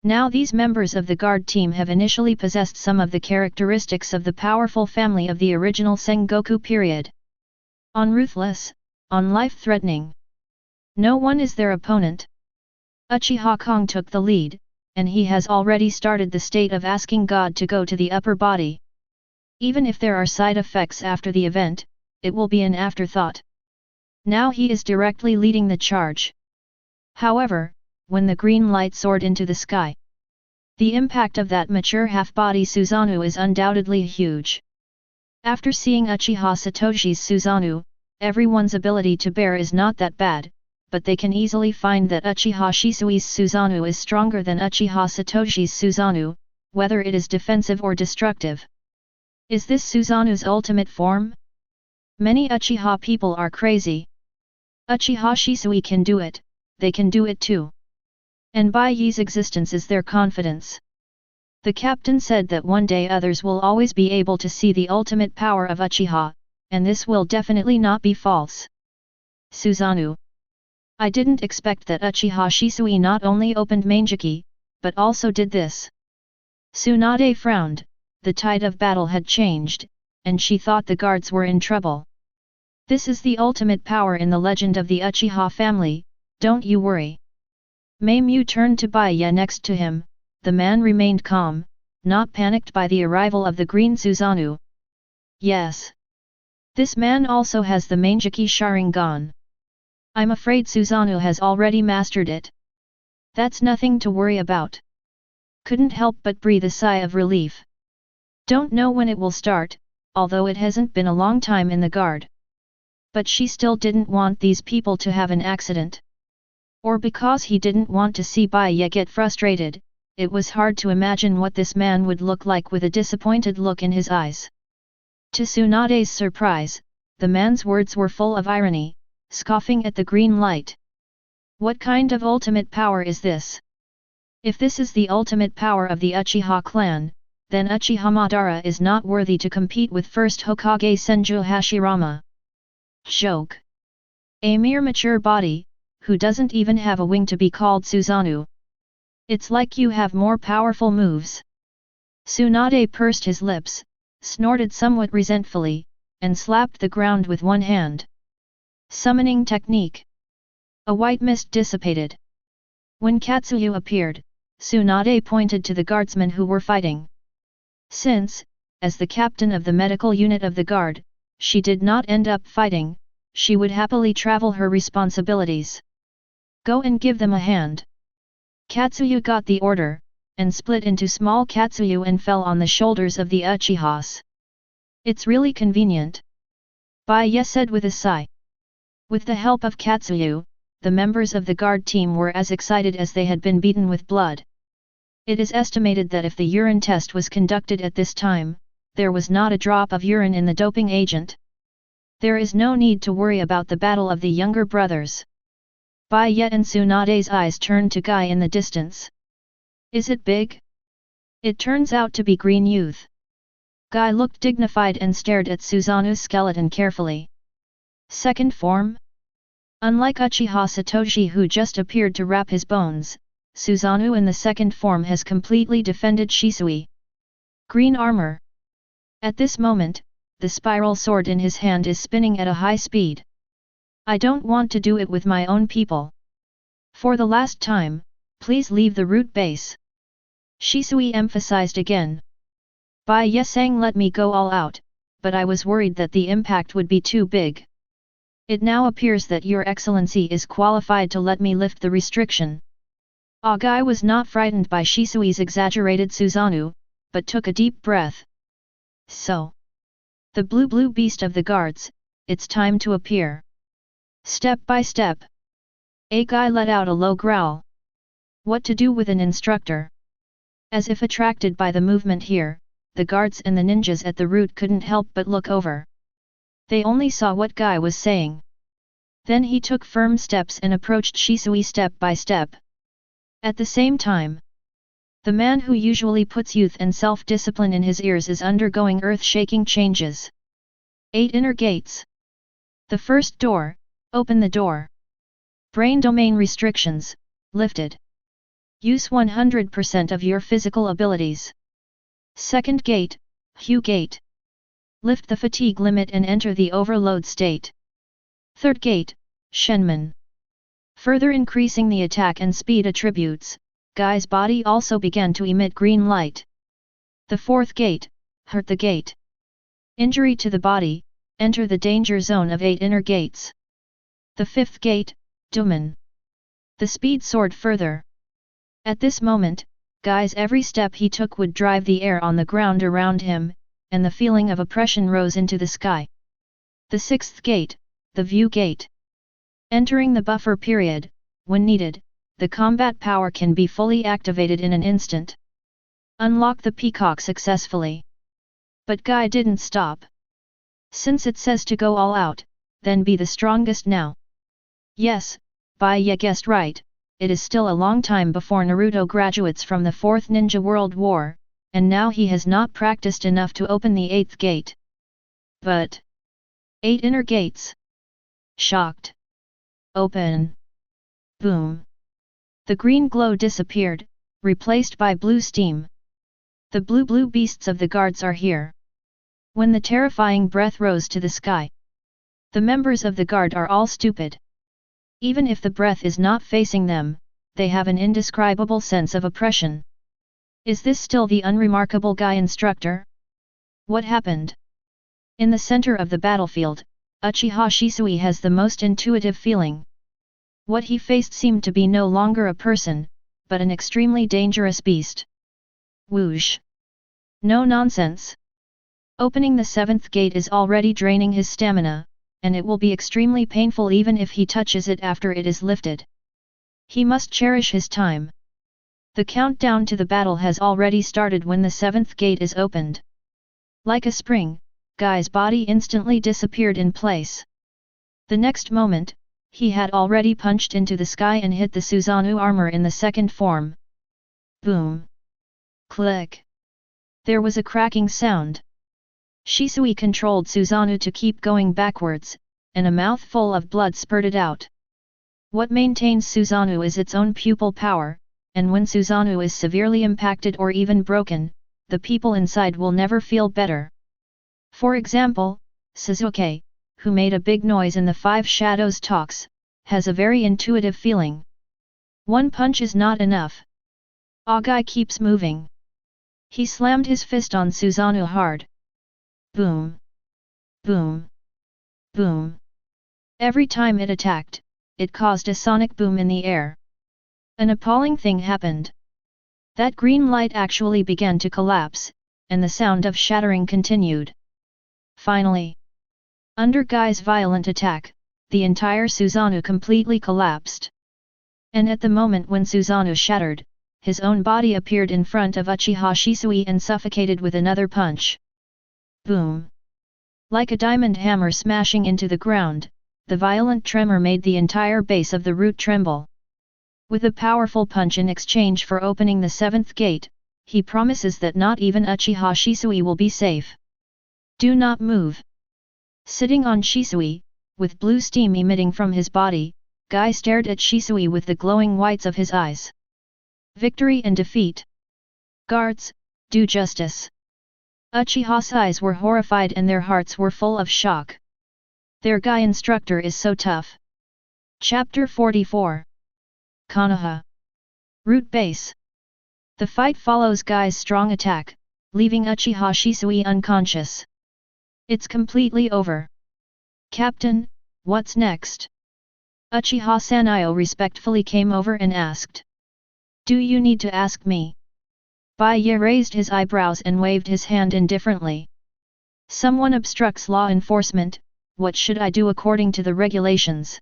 Now these members of the guard team have initially possessed some of the characteristics of the powerful family of the original Sengoku period. On ruthless, on life-threatening. No one is their opponent. Uchiha Kong took the lead, and he has already started the state of asking God to go to the upper body. Even if there are side effects after the event, it will be an afterthought. Now he is directly leading the charge. However, when the green light soared into the sky, the impact of that mature half-body Susanoo is undoubtedly huge. After seeing Uchiha Satoshi's Susanoo, everyone's ability to bear is not that bad, but they can easily find that Uchiha Shisui's Susanoo is stronger than Uchiha Satoshi's Susanoo, whether it is defensive or destructive. Is this Susanoo's ultimate form? Many Uchiha people are crazy. Uchiha Shisui can do it, they can do it too. And Bai Ye's existence is their confidence. The captain said that one day others will always be able to see the ultimate power of Uchiha, and this will definitely not be false. Susanoo. I didn't expect that Uchiha Shisui not only opened Mangeki, but also did this. Tsunade frowned, the tide of battle had changed, and she thought the guards were in trouble. This is the ultimate power in the legend of the Uchiha family, don't you worry. Mei Mu turned to Bai Ye next to him, the man remained calm, not panicked by the arrival of the green Susanoo. Yes. This man also has the Mangeki Sharingan. I'm afraid Susanoo has already mastered it. That's nothing to worry about. Couldn't help but breathe a sigh of relief. Don't know when it will start, although it hasn't been a long time in the guard. But she still didn't want these people to have an accident. Or because he didn't want to see Bai Ye get frustrated, it was hard to imagine what this man would look like with a disappointed look in his eyes. To Tsunade's surprise, the man's words were full of irony, scoffing at the green light. What kind of ultimate power is this? If this is the ultimate power of the Uchiha clan, then Uchiha Madara is not worthy to compete with first Hokage Senju Hashirama. Joke. A mere mature body, who doesn't even have a wing to be called Susanoo. It's like you have more powerful moves. Tsunade pursed his lips, snorted somewhat resentfully, and slapped the ground with one hand. Summoning technique. A white mist dissipated. When Katsuyu appeared, Tsunade pointed to the guardsmen who were fighting. Since, as the captain of the medical unit of the guard, she did not end up fighting, she would happily travel her responsibilities. Go and give them a hand. Katsuyu got the order, and split into small Katsuyu and fell on the shoulders of the Uchihas. It's really convenient. Bai Ye said with a sigh. With the help of Katsuyu, the members of the guard team were as excited as they had been beaten with blood. It is estimated that if the urine test was conducted at this time, there was not a drop of urine in the doping agent. There is no need to worry about the battle of the younger brothers. Bai Ye and Tsunade's eyes turned to Guy in the distance. Is it big? It turns out to be green youth. Guy looked dignified and stared at Susanoo's skeleton carefully. Second form? Unlike Uchiha Satoshi who just appeared to wrap his bones, Susanoo in the second form has completely defended Shisui. Green armor. At this moment, the spiral sword in his hand is spinning at a high speed. I don't want to do it with my own people. For the last time, please leave the root base. Shisui emphasized again. Bai Ye sang let me go all out, but I was worried that the impact would be too big. It now appears that Your Excellency is qualified to let me lift the restriction. Guy was not frightened by Shisui's exaggerated Susanoo, but took a deep breath. So. The blue beast of the guards, it's time to appear. Step by step. Guy let out a low growl. What to do with an instructor? As if attracted by the movement here, the guards and the ninjas at the root couldn't help but look over. They only saw what Guy was saying. Then he took firm steps and approached Shisui step by step. At the same time, the man who usually puts youth and self-discipline in his ears is undergoing earth-shaking changes. 8 inner gates. The first door, open the door. Brain domain restrictions, lifted. Use 100% of your physical abilities. Second gate, Hue gate. Lift the fatigue limit and enter the overload state. Third gate, Shenman. Further increasing the attack and speed attributes, Guy's body also began to emit green light. The fourth gate, Hurt the gate. Injury to the body, enter the danger zone of 8 inner gates. The fifth gate, Duman. The speed soared further. At this moment, Guy's every step he took would drive the air on the ground around him, and the feeling of oppression rose into the sky. The sixth gate, the View gate. Entering the buffer period, when needed, the combat power can be fully activated in an instant. Unlock the peacock successfully. But Guy didn't stop. Since it says to go all out, then be the strongest now. Yes, Bai Ye guessed right, it is still a long time before Naruto graduates from the 4th Ninja World War, and now he has not practiced enough to open the 8th gate. But 8 inner gates. Shocked. Open. Boom. The green glow disappeared, replaced by blue steam. The blue beasts of the guards are here. When the terrifying breath rose to the sky, the members of the guard are all stupid. Even if the breath is not facing them, they have an indescribable sense of oppression. Is this still the unremarkable Guy instructor? What happened? In the center of the battlefield, Uchiha Shisui has the most intuitive feeling. What he faced seemed to be no longer a person, but an extremely dangerous beast. Whoosh! No nonsense! Opening the 7th gate is already draining his stamina, and it will be extremely painful even if he touches it after it is lifted. He must cherish his time. The countdown to the battle has already started when the 7th gate is opened. Like a spring, Guy's body instantly disappeared in place. The next moment, he had already punched into the sky and hit the Susanoo armor in the second form. Boom! Click! There was a cracking sound. Shisui controlled Susanoo to keep going backwards, and a mouthful of blood spurted out. What maintains Susanoo is its own pupil power, and when Susanoo is severely impacted or even broken, the people inside will never feel better. For example, Sasuke, who made a big noise in the 5 Shadows talks, has a very intuitive feeling. One punch is not enough. Guy keeps moving. He slammed his fist on Susanoo hard. Boom! Boom! Boom! Every time it attacked, it caused a sonic boom in the air. An appalling thing happened. That green light actually began to collapse, and the sound of shattering continued. Finally, under Guy's violent attack, the entire Susanoo completely collapsed. And at the moment when Susanoo shattered, his own body appeared in front of Uchiha Shisui and suffocated with another punch. Boom! Like a diamond hammer smashing into the ground, the violent tremor made the entire base of the root tremble. With a powerful punch in exchange for opening the 7th gate, he promises that not even Uchiha Shisui will be safe. Do not move. Sitting on Shisui, with blue steam emitting from his body, Guy stared at Shisui with the glowing whites of his eyes. Victory and defeat. Guards, do justice. Uchiha's eyes were horrified and their hearts were full of shock. Their Guy instructor is so tough. Chapter 44. Konoha. Root base. The fight follows Guy's strong attack, leaving Uchiha Shisui unconscious. It's completely over. Captain, what's next? Uchiha Sanyo respectfully came over and asked. Do you need to ask me? Bai Ye raised his eyebrows and waved his hand indifferently. Someone obstructs law enforcement, what should I do according to the regulations?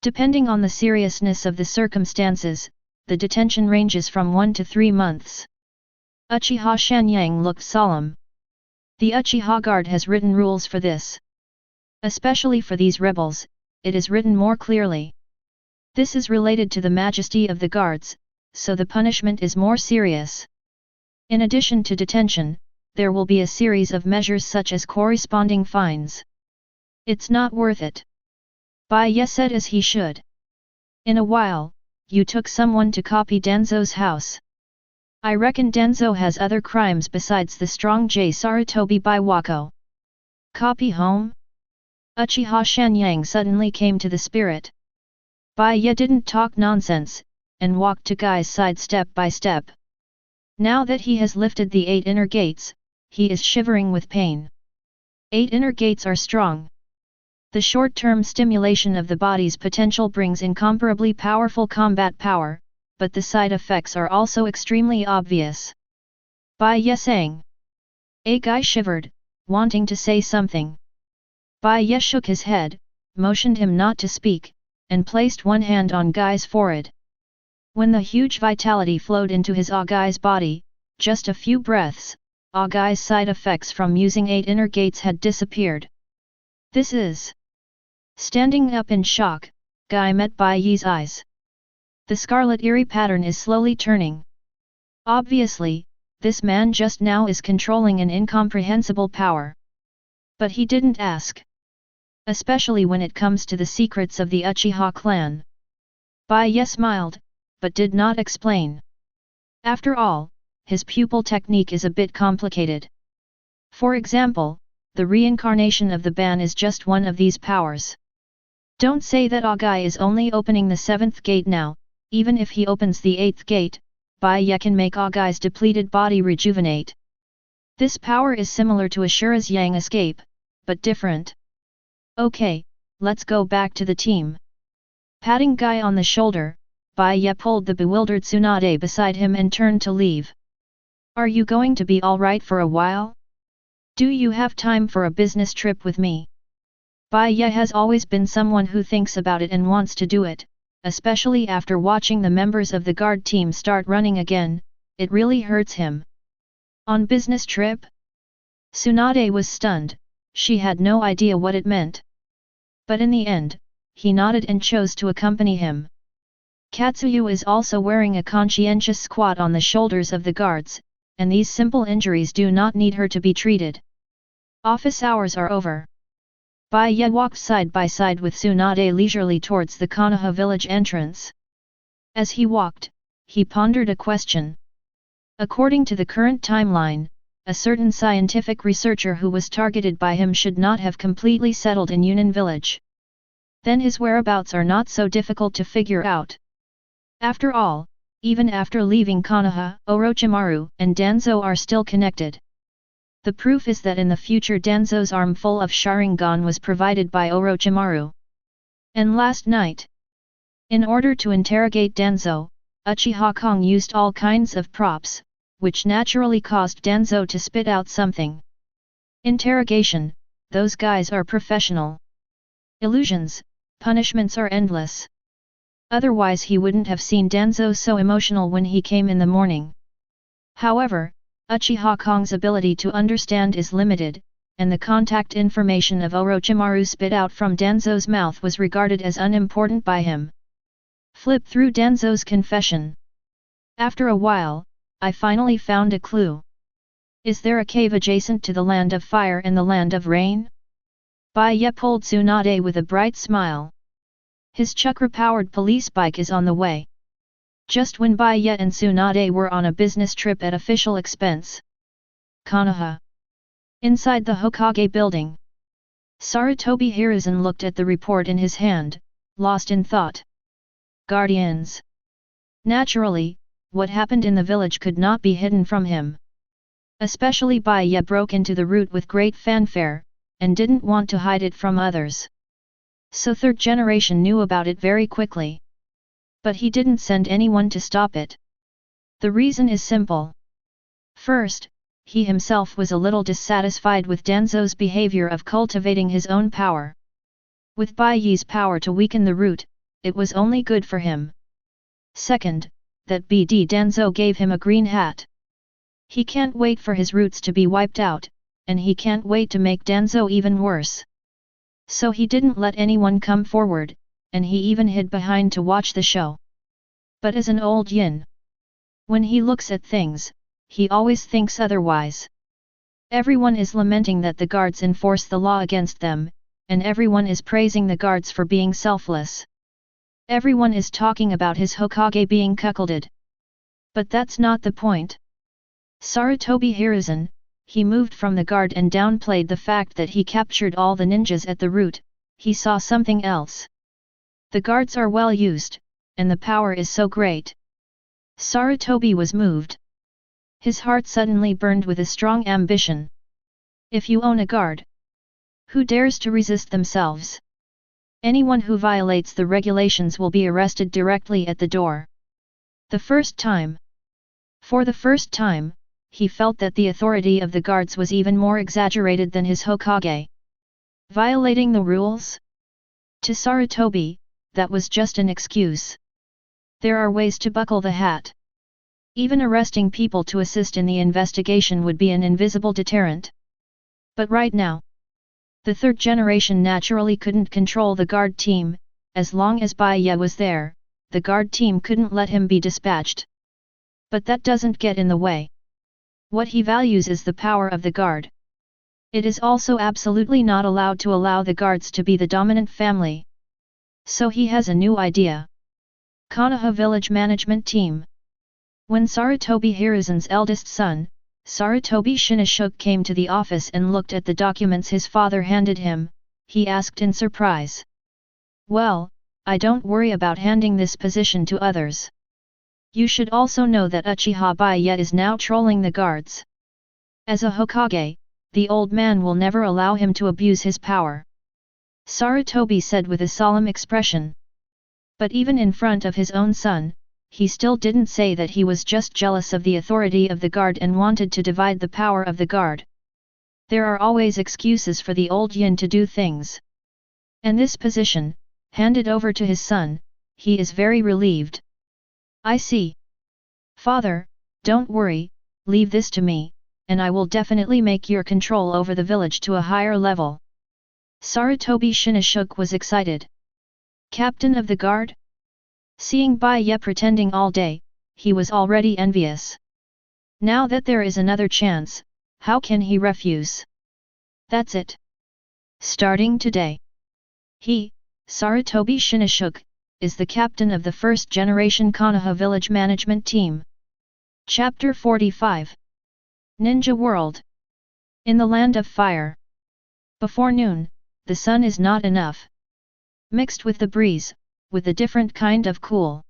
Depending on the seriousness of the circumstances, the detention ranges from 1 to 3 months. Uchiha Shanyang looked solemn. The Uchiha Guard has written rules for this. Especially for these rebels, it is written more clearly. This is related to the majesty of the guards, so the punishment is more serious. In addition to detention, there will be a series of measures such as corresponding fines. It's not worth it. Bai Ye said as he should. In a while, you took someone to copy Danzo's house. I reckon Danzo has other crimes besides the strong J Sarutobi Biwako. Copy home? Uchiha Shanyang suddenly came to the spirit. Bai Ye didn't talk nonsense, and walked to Guy's side step by step. Now that he has lifted the 8 inner gates, he is shivering with pain. 8 inner gates are strong. The short-term stimulation of the body's potential brings incomparably powerful combat power, but the side effects are also extremely obvious. Bai Ye sang. A Guy shivered, wanting to say something. Bai Ye shook his head, motioned him not to speak, and placed one hand on Guy's forehead. When the huge vitality flowed into his Guy's body, just a few breaths, Guy's side effects from using 8 inner gates had disappeared. This is... Standing up in shock, Guy met Bai Ye's eyes. The scarlet eerie pattern is slowly turning. Obviously, this man just now is controlling an incomprehensible power. But he didn't ask. Especially when it comes to the secrets of the Uchiha clan. Bai Ye smiled, but did not explain. After all, his pupil technique is a bit complicated. For example, the reincarnation of the ban is just one of these powers. Don't say that Guy is only opening the 7th gate now. Even if he opens the 8th gate, Bai Ye can make Guy's depleted body rejuvenate. This power is similar to Ashura's Yang escape, but different. Okay, let's go back to the team. Patting Guy on the shoulder, Bai Ye pulled the bewildered Tsunade beside him and turned to leave. Are you going to be alright for a while? Do you have time for a business trip with me? Bai Ye has always been someone who thinks about it and wants to do it. Especially after watching the members of the guard team start running again, it really hurts him. On business trip? Tsunade was stunned, she had no idea what it meant. But in the end, he nodded and chose to accompany him. Katsuyu is also wearing a conscientious squat on the shoulders of the guards, and these simple injuries do not need her to be treated. Office hours are over. Bai Ye walked side by side with Tsunade leisurely towards the Konoha village entrance. As he walked, he pondered a question. According to the current timeline, a certain scientific researcher who was targeted by him should not have completely settled in Yunan village. Then his whereabouts are not so difficult to figure out. After all, even after leaving Konoha, Orochimaru and Danzo are still connected. The proof is that in the future Danzo's armful of Sharingan was provided by Orochimaru. And last night, in order to interrogate Danzo, Uchiha Kong used all kinds of props, which naturally caused Danzo to spit out something. Interrogation, those guys are professional. Illusions, punishments are endless. Otherwise he wouldn't have seen Danzo so emotional when he came in the morning. However, Uchiha Kong's ability to understand is limited, and the contact information of Orochimaru spit out from Danzo's mouth was regarded as unimportant by him. Flip through Danzo's confession. After a while, I finally found a clue. Is there a cave adjacent to the land of fire and the land of rain? Bai Ye pulled Tsunade with a bright smile. His chakra-powered police bike is on the way. Just when Bai Ye and Tsunade were on a business trip at official expense. Konoha. Inside the Hokage building. Sarutobi Hiruzen looked at the report in his hand, lost in thought. Guardians. Naturally, what happened in the village could not be hidden from him. Especially Bai Ye broke into the route with great fanfare, and didn't want to hide it from others. So Third Generation knew about it very quickly. But he didn't send anyone to stop it. The reason is simple. First, he himself was a little dissatisfied with Danzo's behavior of cultivating his own power. With Bai Ye's power to weaken the root, it was only good for him. Second, that BD Danzo gave him a green hat. He can't wait for his roots to be wiped out, and he can't wait to make Danzo even worse. So he didn't let anyone come forward, and he even hid behind to watch the show. But as an old yin, when he looks at things, he always thinks otherwise. Everyone is lamenting that the guards enforce the law against them, and everyone is praising the guards for being selfless. Everyone is talking about his Hokage being cuckolded. But that's not the point. Sarutobi Hiruzen, he moved from the guard and downplayed the fact that he captured all the ninjas at the root. He saw something else. The guards are well used, and the power is so great. Sarutobi was moved. His heart suddenly burned with a strong ambition. If you own a guard, who dares to resist themselves? Anyone who violates the regulations will be arrested directly at the door. For the first time, he felt that the authority of the guards was even more exaggerated than his Hokage. Violating the rules? To Sarutobi, that was just an excuse. There are ways to buckle the hat. Even arresting people to assist in the investigation would be an invisible deterrent. But right now, the third generation naturally couldn't control the guard team. As long as Bai Ye was there, the guard team couldn't let him be dispatched. But that doesn't get in the way. What he values is the power of the guard. It is also absolutely not allowed to allow the guards to be the dominant family. So he has a new idea. Konoha Village Management Team. When Sarutobi Hiruzen's eldest son, Sarutobi Shinashuk came to the office and looked at the documents his father handed him, he asked in surprise. Well, I don't worry about handing this position to others. You should also know that Uchiha Bai Ye is now trolling the guards. As a Hokage, the old man will never allow him to abuse his power. Sarutobi said with a solemn expression. But even in front of his own son, he still didn't say that he was just jealous of the authority of the guard and wanted to divide the power of the guard. There are always excuses for the old yin to do things. And this position, handed over to his son, he is very relieved. I see. Father, don't worry, leave this to me, and I will definitely make your control over the village to a higher level. Sarutobi Shinashuk was excited. Captain of the guard? Seeing Bai Ye pretending all day, he was already envious. Now that there is another chance, how can he refuse? That's it. Starting today, he, Sarutobi Shinashuk, is the captain of the first generation Konoha Village Management Team. Chapter 45. Ninja World. In the Land of Fire. Before noon, the sun is not enough. Mixed with the breeze, with a different kind of cool.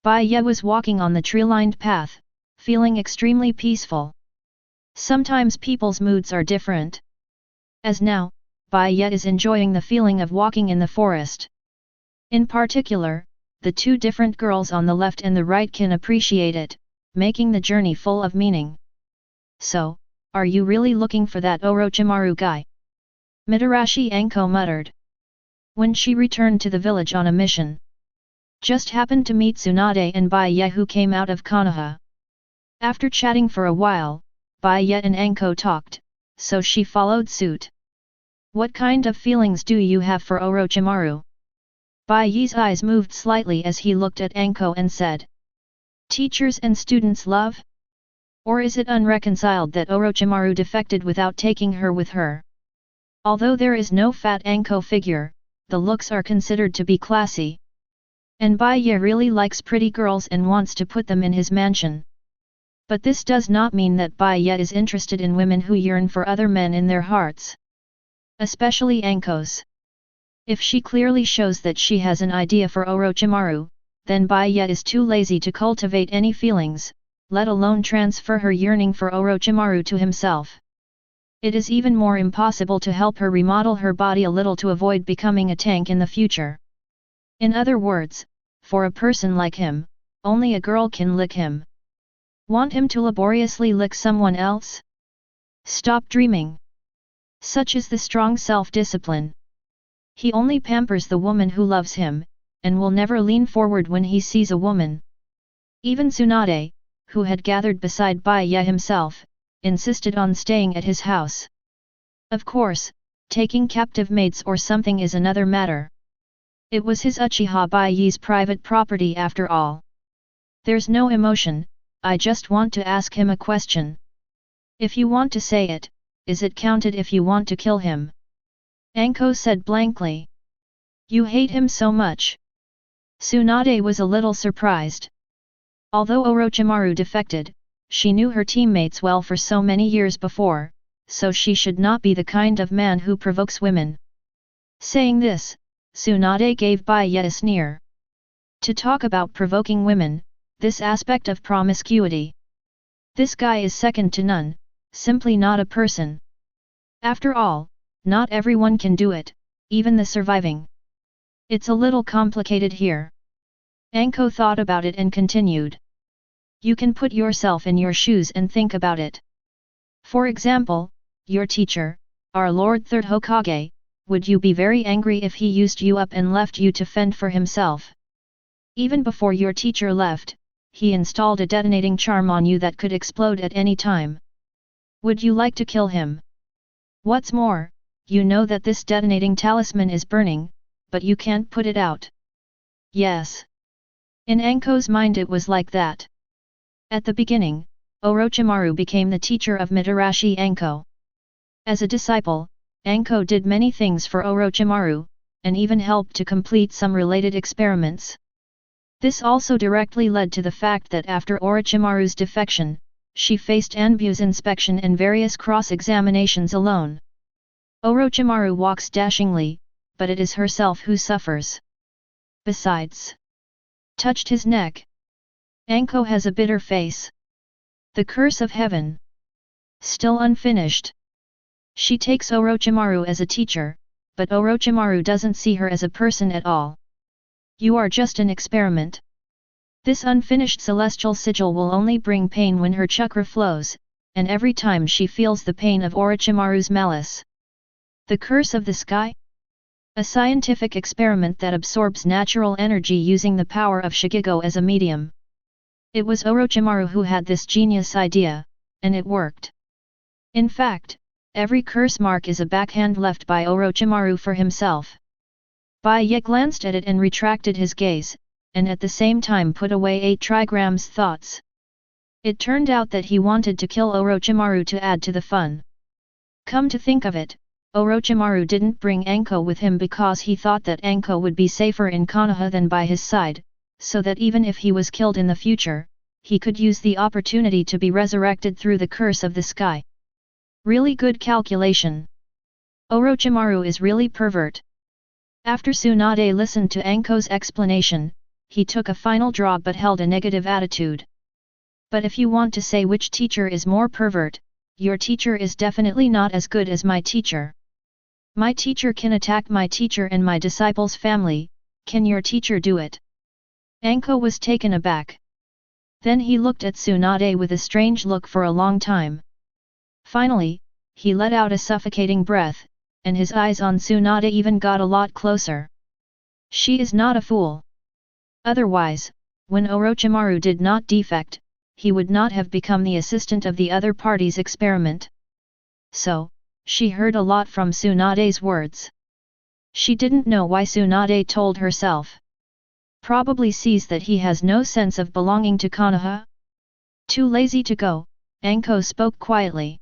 Bai Ye was walking on the tree-lined path, feeling extremely peaceful. Sometimes people's moods are different. As now, Bai Ye is enjoying the feeling of walking in the forest. In particular, the two different girls on the left and the right can appreciate it, making the journey full of meaning. So, are you really looking for that Orochimaru guy? Mitarashi Anko muttered. When she returned to the village on a mission. Just happened to meet Tsunade and Bai Ye who came out of Konoha. After chatting for a while, Bai Ye and Anko talked, so she followed suit. What kind of feelings do you have for Orochimaru? Bai Ye's eyes moved slightly as he looked at Anko and said. Teachers and students love? Or is it unreconciled that Orochimaru defected without taking her with her? Although there is no fat Anko figure, the looks are considered to be classy. And Bai Ye really likes pretty girls and wants to put them in his mansion. But this does not mean that Bai Ye is interested in women who yearn for other men in their hearts. Especially Anko's. If she clearly shows that she has an idea for Orochimaru, then Bai Ye is too lazy to cultivate any feelings, let alone transfer her yearning for Orochimaru to himself. It is even more impossible to help her remodel her body a little to avoid becoming a tank in the future. In other words, for a person like him, only a girl can lick him. Want him to laboriously lick someone else? Stop dreaming. Such is the strong self-discipline. He only pampers the woman who loves him, and will never lean forward when he sees a woman. Even Tsunade, who had gathered beside Bai Ye himself, insisted on staying at his house. Of course, taking captive mates or something is another matter. It was his Uchiha Bai Ye's private property after all. There's no emotion, I just want to ask him a question. If you want to say it, is it counted if you want to kill him? Anko said blankly. You hate him so much. Tsunade was a little surprised. Although Orochimaru defected, she knew her teammates well for so many years before, so she should not be the kind of man who provokes women. Saying this, Tsunade gave Bai Ye a sneer. To talk about provoking women, this aspect of promiscuity. This guy is second to none, simply not a person. After all, not everyone can do it, even the surviving. It's a little complicated here. Anko thought about it and continued. You can put yourself in your shoes and think about it. For example, your teacher, our Lord Third Hokage, would you be very angry if he used you up and left you to fend for himself? Even before your teacher left, he installed a detonating charm on you that could explode at any time. Would you like to kill him? What's more, you know that this detonating talisman is burning, but you can't put it out. Yes. In Anko's mind it was like that. At the beginning, Orochimaru became the teacher of Mitarashi Anko. As a disciple, Anko did many things for Orochimaru, and even helped to complete some related experiments. This also directly led to the fact that after Orochimaru's defection, she faced Anbu's inspection and various cross-examinations alone. Orochimaru walks dashingly, but it is herself who suffers. Besides, touched his neck. Anko has a bitter face. The curse of heaven. Still unfinished. She takes Orochimaru as a teacher, but Orochimaru doesn't see her as a person at all. You are just an experiment. This unfinished celestial sigil will only bring pain when her chakra flows, and every time she feels the pain of Orochimaru's malice. The curse of the sky? A scientific experiment that absorbs natural energy using the power of Shikigo as a medium. It was Orochimaru who had this genius idea, and it worked. In fact, every curse mark is a backhand left by Orochimaru for himself. Bai Ye glanced at it and retracted his gaze, and at the same time put away 8 trigrams thoughts. It turned out that he wanted to kill Orochimaru to add to the fun. Come to think of it, Orochimaru didn't bring Anko with him because he thought that Anko would be safer in Konoha than by his side, so that even if he was killed in the future, he could use the opportunity to be resurrected through the curse of the sky. Really good calculation. Orochimaru is really pervert. After Tsunade listened to Anko's explanation, he took a final draw but held a negative attitude. But if you want to say which teacher is more pervert, your teacher is definitely not as good as my teacher. My teacher can attack my teacher and my disciple's family, can your teacher do it? Anko was taken aback. Then he looked at Tsunade with a strange look for a long time. Finally, he let out a suffocating breath, and his eyes on Tsunade even got a lot closer. She is not a fool. Otherwise, when Orochimaru did not defect, he would not have become the assistant of the other party's experiment. So, she heard a lot from Tsunade's words. She didn't know why Tsunade told herself. Probably sees that he has no sense of belonging to Konoha. Too lazy to go, Anko spoke quietly.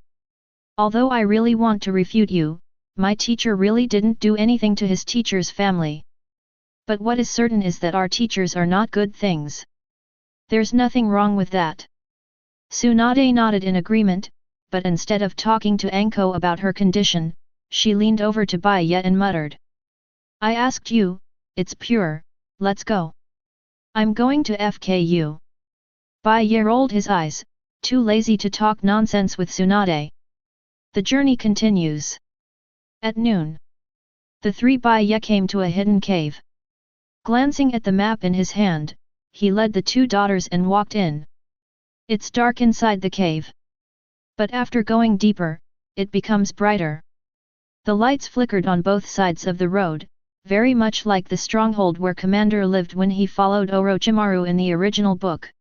Although I really want to refute you, my teacher really didn't do anything to his teacher's family. But what is certain is that our teachers are not good things. There's nothing wrong with that. Tsunade nodded in agreement, but instead of talking to Anko about her condition, she leaned over to Bai Ye and muttered. I asked you, it's pure, let's go. I'm going to FKU. Bai Ye rolled his eyes, too lazy to talk nonsense with Tsunade. The journey continues. At noon, the 3 Bai Ye came to a hidden cave. Glancing at the map in his hand, he led the 2 daughters and walked in. It's dark inside the cave. But after going deeper, it becomes brighter. The lights flickered on both sides of the road, very much like the stronghold where Commander lived when he followed Orochimaru in the original book.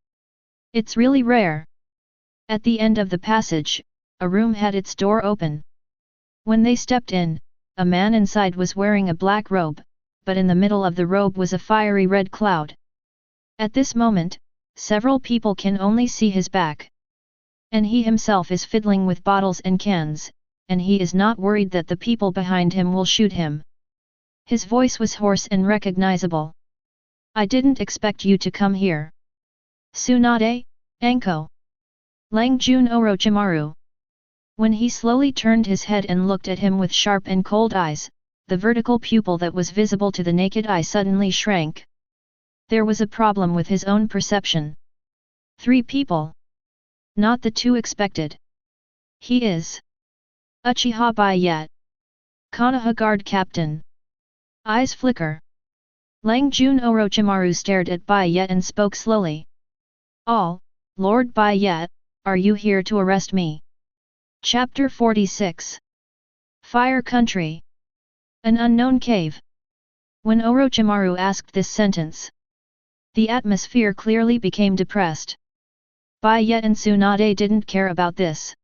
It's really rare. At the end of the passage, a room had its door open. When they stepped in, a man inside was wearing a black robe, but in the middle of the robe was a fiery red cloud. At this moment, several people can only see his back. And he himself is fiddling with bottles and cans, and he is not worried that the people behind him will shoot him. His voice was hoarse and recognizable. I didn't expect you to come here. Tsunade, Anko. Langjun Orochimaru. When he slowly turned his head and looked at him with sharp and cold eyes, the vertical pupil that was visible to the naked eye suddenly shrank. There was a problem with his own perception. 3 people. Not the 2 expected. He is Uchiha Bai Ye, Konoha Guard Captain. Eyes flicker. Langjun Orochimaru stared at Bai Ye and spoke slowly. Lord Bai Ye, are you here to arrest me? Chapter 46. Fire Country. An unknown cave. When Orochimaru asked this sentence, the atmosphere clearly became depressed. Bai Ye and Tsunade didn't care about this.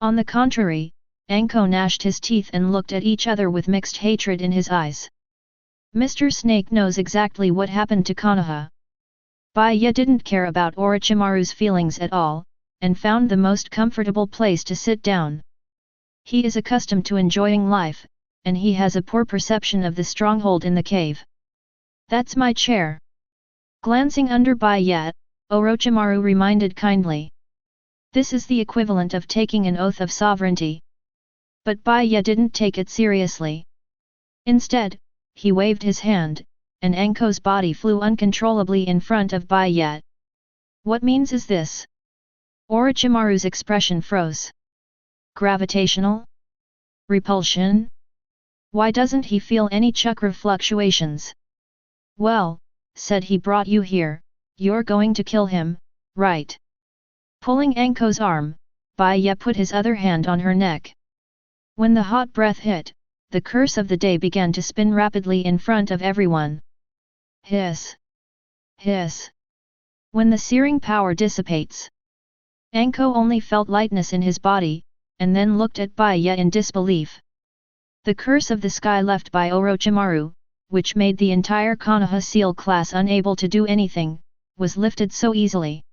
On the contrary, Anko gnashed his teeth and looked at each other with mixed hatred in his eyes. Mr. Snake knows exactly what happened to Konoha. Bai Ye didn't care about Orochimaru's feelings at all, and found the most comfortable place to sit down. He is accustomed to enjoying life, and he has a poor perception of the stronghold in the cave. That's my chair. Glancing under Bai Ye, Orochimaru reminded kindly. This is the equivalent of taking an oath of sovereignty. But Bai Ye didn't take it seriously. Instead, he waved his hand, and Anko's body flew uncontrollably in front of Bai Ye. What means is this? Orochimaru's expression froze. Gravitational? Repulsion? Why doesn't he feel any chakra fluctuations? Well, said he brought you here, you're going to kill him, right? Pulling Anko's arm, Bai Ye put his other hand on her neck. When the hot breath hit, the curse of the day began to spin rapidly in front of everyone. Hiss! Hiss! When the searing power dissipates, Anko only felt lightness in his body, and then looked at Bai Ye in disbelief. The curse of the sky left by Orochimaru, which made the entire Konoha SEAL class unable to do anything, was lifted so easily.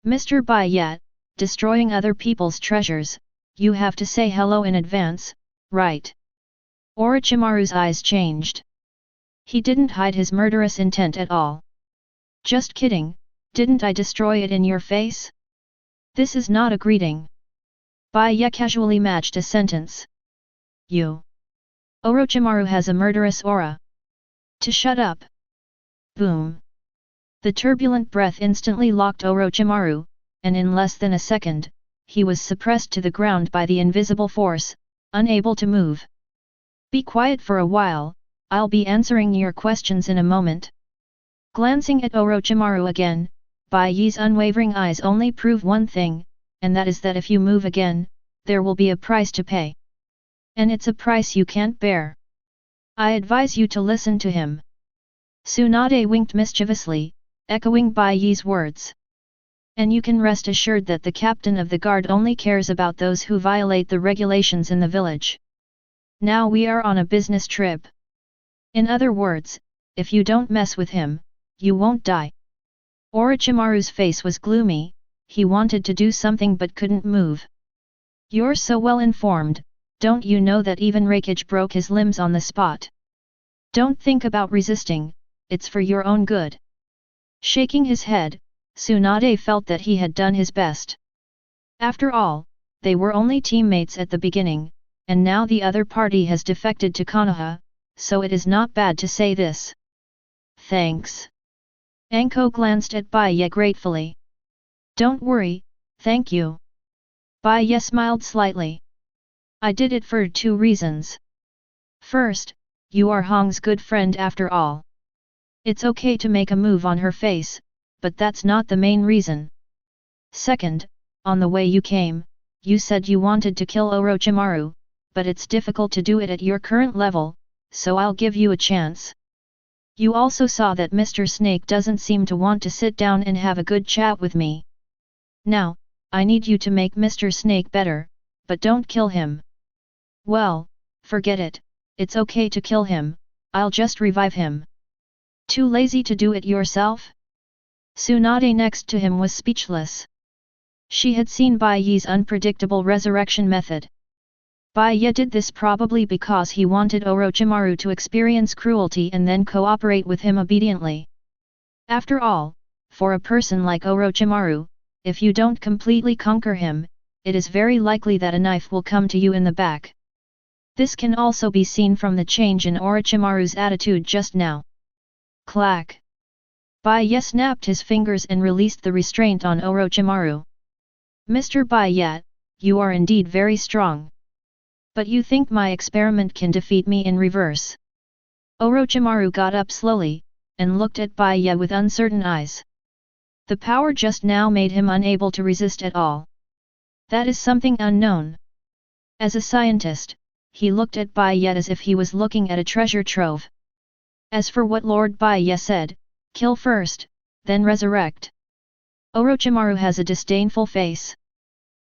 Mr. Bai Ye, destroying other people's treasures, you have to say hello in advance, right? Orochimaru's eyes changed. He didn't hide his murderous intent at all. Just kidding, didn't I destroy it in your face? This is not a greeting. Bai Ye casually matched a sentence. You. Orochimaru has a murderous aura. To shut up. Boom. The turbulent breath instantly locked Orochimaru, and in less than a second, he was suppressed to the ground by the invisible force, unable to move. Be quiet for a while, I'll be answering your questions in a moment. Glancing at Orochimaru again, Bai Ye's unwavering eyes only prove one thing, and that is that if you move again, there will be a price to pay. And it's a price you can't bear. I advise you to listen to him. Tsunade winked mischievously, echoing Bai Ye's words. And you can rest assured that the captain of the guard only cares about those who violate the regulations in the village. Now we are on a business trip. In other words, if you don't mess with him, you won't die. Orochimaru's face was gloomy, he wanted to do something but couldn't move. You're so well informed, don't you know that even Raikage broke his limbs on the spot? Don't think about resisting, it's for your own good. Shaking his head, Tsunade felt that he had done his best. After all, they were only teammates at the beginning, and now the other party has defected to Konoha, so it is not bad to say this. Thanks. Anko glanced at Bai Ye gratefully. Don't worry, thank you. Bai Ye smiled slightly. I did it for 2 reasons. First, you are Hong's good friend after all. It's okay to make a move on her face, but that's not the main reason. Second, on the way you came, you said you wanted to kill Orochimaru, but it's difficult to do it at your current level, so I'll give you a chance. You also saw that Mr. Snake doesn't seem to want to sit down and have a good chat with me. Now, I need you to make Mr. Snake better, but don't kill him. Well, forget it, it's okay to kill him, I'll just revive him. Too lazy to do it yourself? Tsunade next to him was speechless. She had seen Bai Ye's unpredictable resurrection method. Bai Ye did this probably because he wanted Orochimaru to experience cruelty and then cooperate with him obediently. After all, for a person like Orochimaru, if you don't completely conquer him, it is very likely that a knife will come to you in the back. This can also be seen from the change in Orochimaru's attitude just now. Clack! Bai Ye snapped his fingers and released the restraint on Orochimaru. Mr. Bai Ye, you are indeed very strong. But you think my experiment can defeat me in reverse? Orochimaru got up slowly, and looked at Bai Ye with uncertain eyes. The power just now made him unable to resist at all. That is something unknown. As a scientist, he looked at Bai Ye as if he was looking at a treasure trove. As for what Lord Bai Ye said, kill first, then resurrect. Orochimaru has a disdainful face.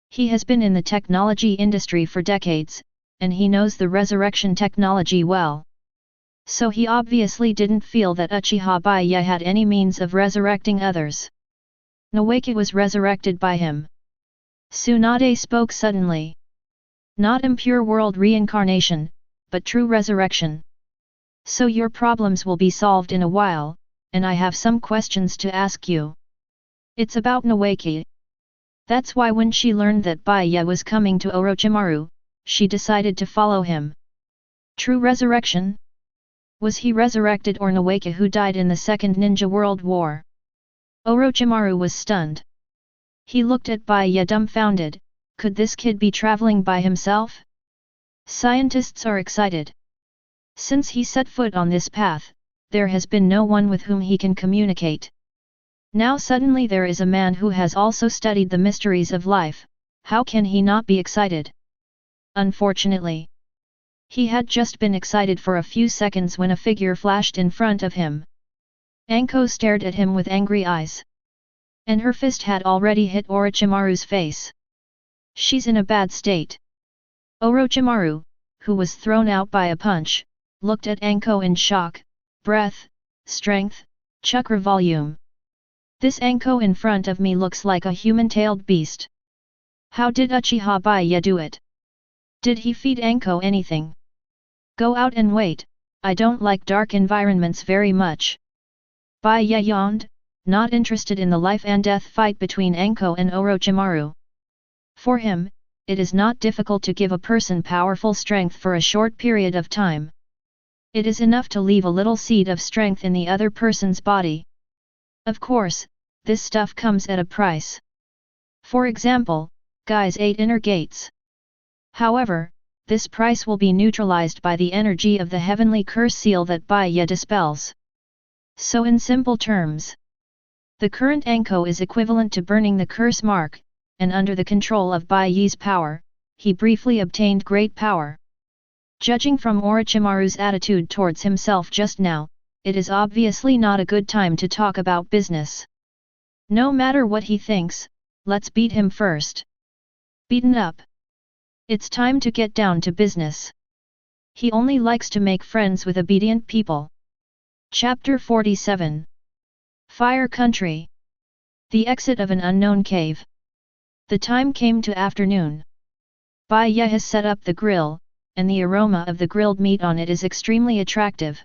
He has been in the technology industry for decades, and he knows the resurrection technology well. So he obviously didn't feel that Uchiha Bai Ye had any means of resurrecting others. Naoki was resurrected by him. Tsunade spoke suddenly. Not impure world reincarnation, but true resurrection. So your problems will be solved in a while, and I have some questions to ask you. It's about Naoki. That's why when she learned that Bai Ye was coming to Orochimaru, she decided to follow him. True resurrection? Was he resurrected or Naoki who died in the Second Ninja World War? Orochimaru was stunned. He looked at Bai Ye dumbfounded. Could this kid be traveling by himself? Scientists are excited. Since he set foot on this path, there has been no one with whom he can communicate. Now suddenly there is a man who has also studied the mysteries of life, how can he not be excited? Unfortunately, he had just been excited for a few seconds when a figure flashed in front of him. Anko stared at him with angry eyes. And her fist had already hit Orochimaru's face. She's in a bad state. Orochimaru, who was thrown out by a punch, looked at Anko in shock. Breath, strength, chakra volume. This Anko in front of me looks like a human-tailed beast. How did Uchiha Bai Ye do it? Did he feed Anko anything? Go out and wait, I don't like dark environments very much. Bai Ye yawned, not interested in the life and death fight between Anko and Orochimaru. For him, it is not difficult to give a person powerful strength for a short period of time. It is enough to leave a little seed of strength in the other person's body. Of course, this stuff comes at a price. For example, Guy's 8 inner gates. However, this price will be neutralized by the energy of the heavenly curse seal that Bai Ye dispels. So in simple terms, the current Anko is equivalent to burning the curse mark, and under the control of Bai Ye's power, he briefly obtained great power. Judging from Orochimaru's attitude towards himself just now, it is obviously not a good time to talk about business. No matter what he thinks, let's beat him first. Beaten up. It's time to get down to business. He only likes to make friends with obedient people. Chapter 47. Fire Country. The exit of an unknown cave. The time came to afternoon. Bai Ye has set up the grill, and the aroma of the grilled meat on it is extremely attractive.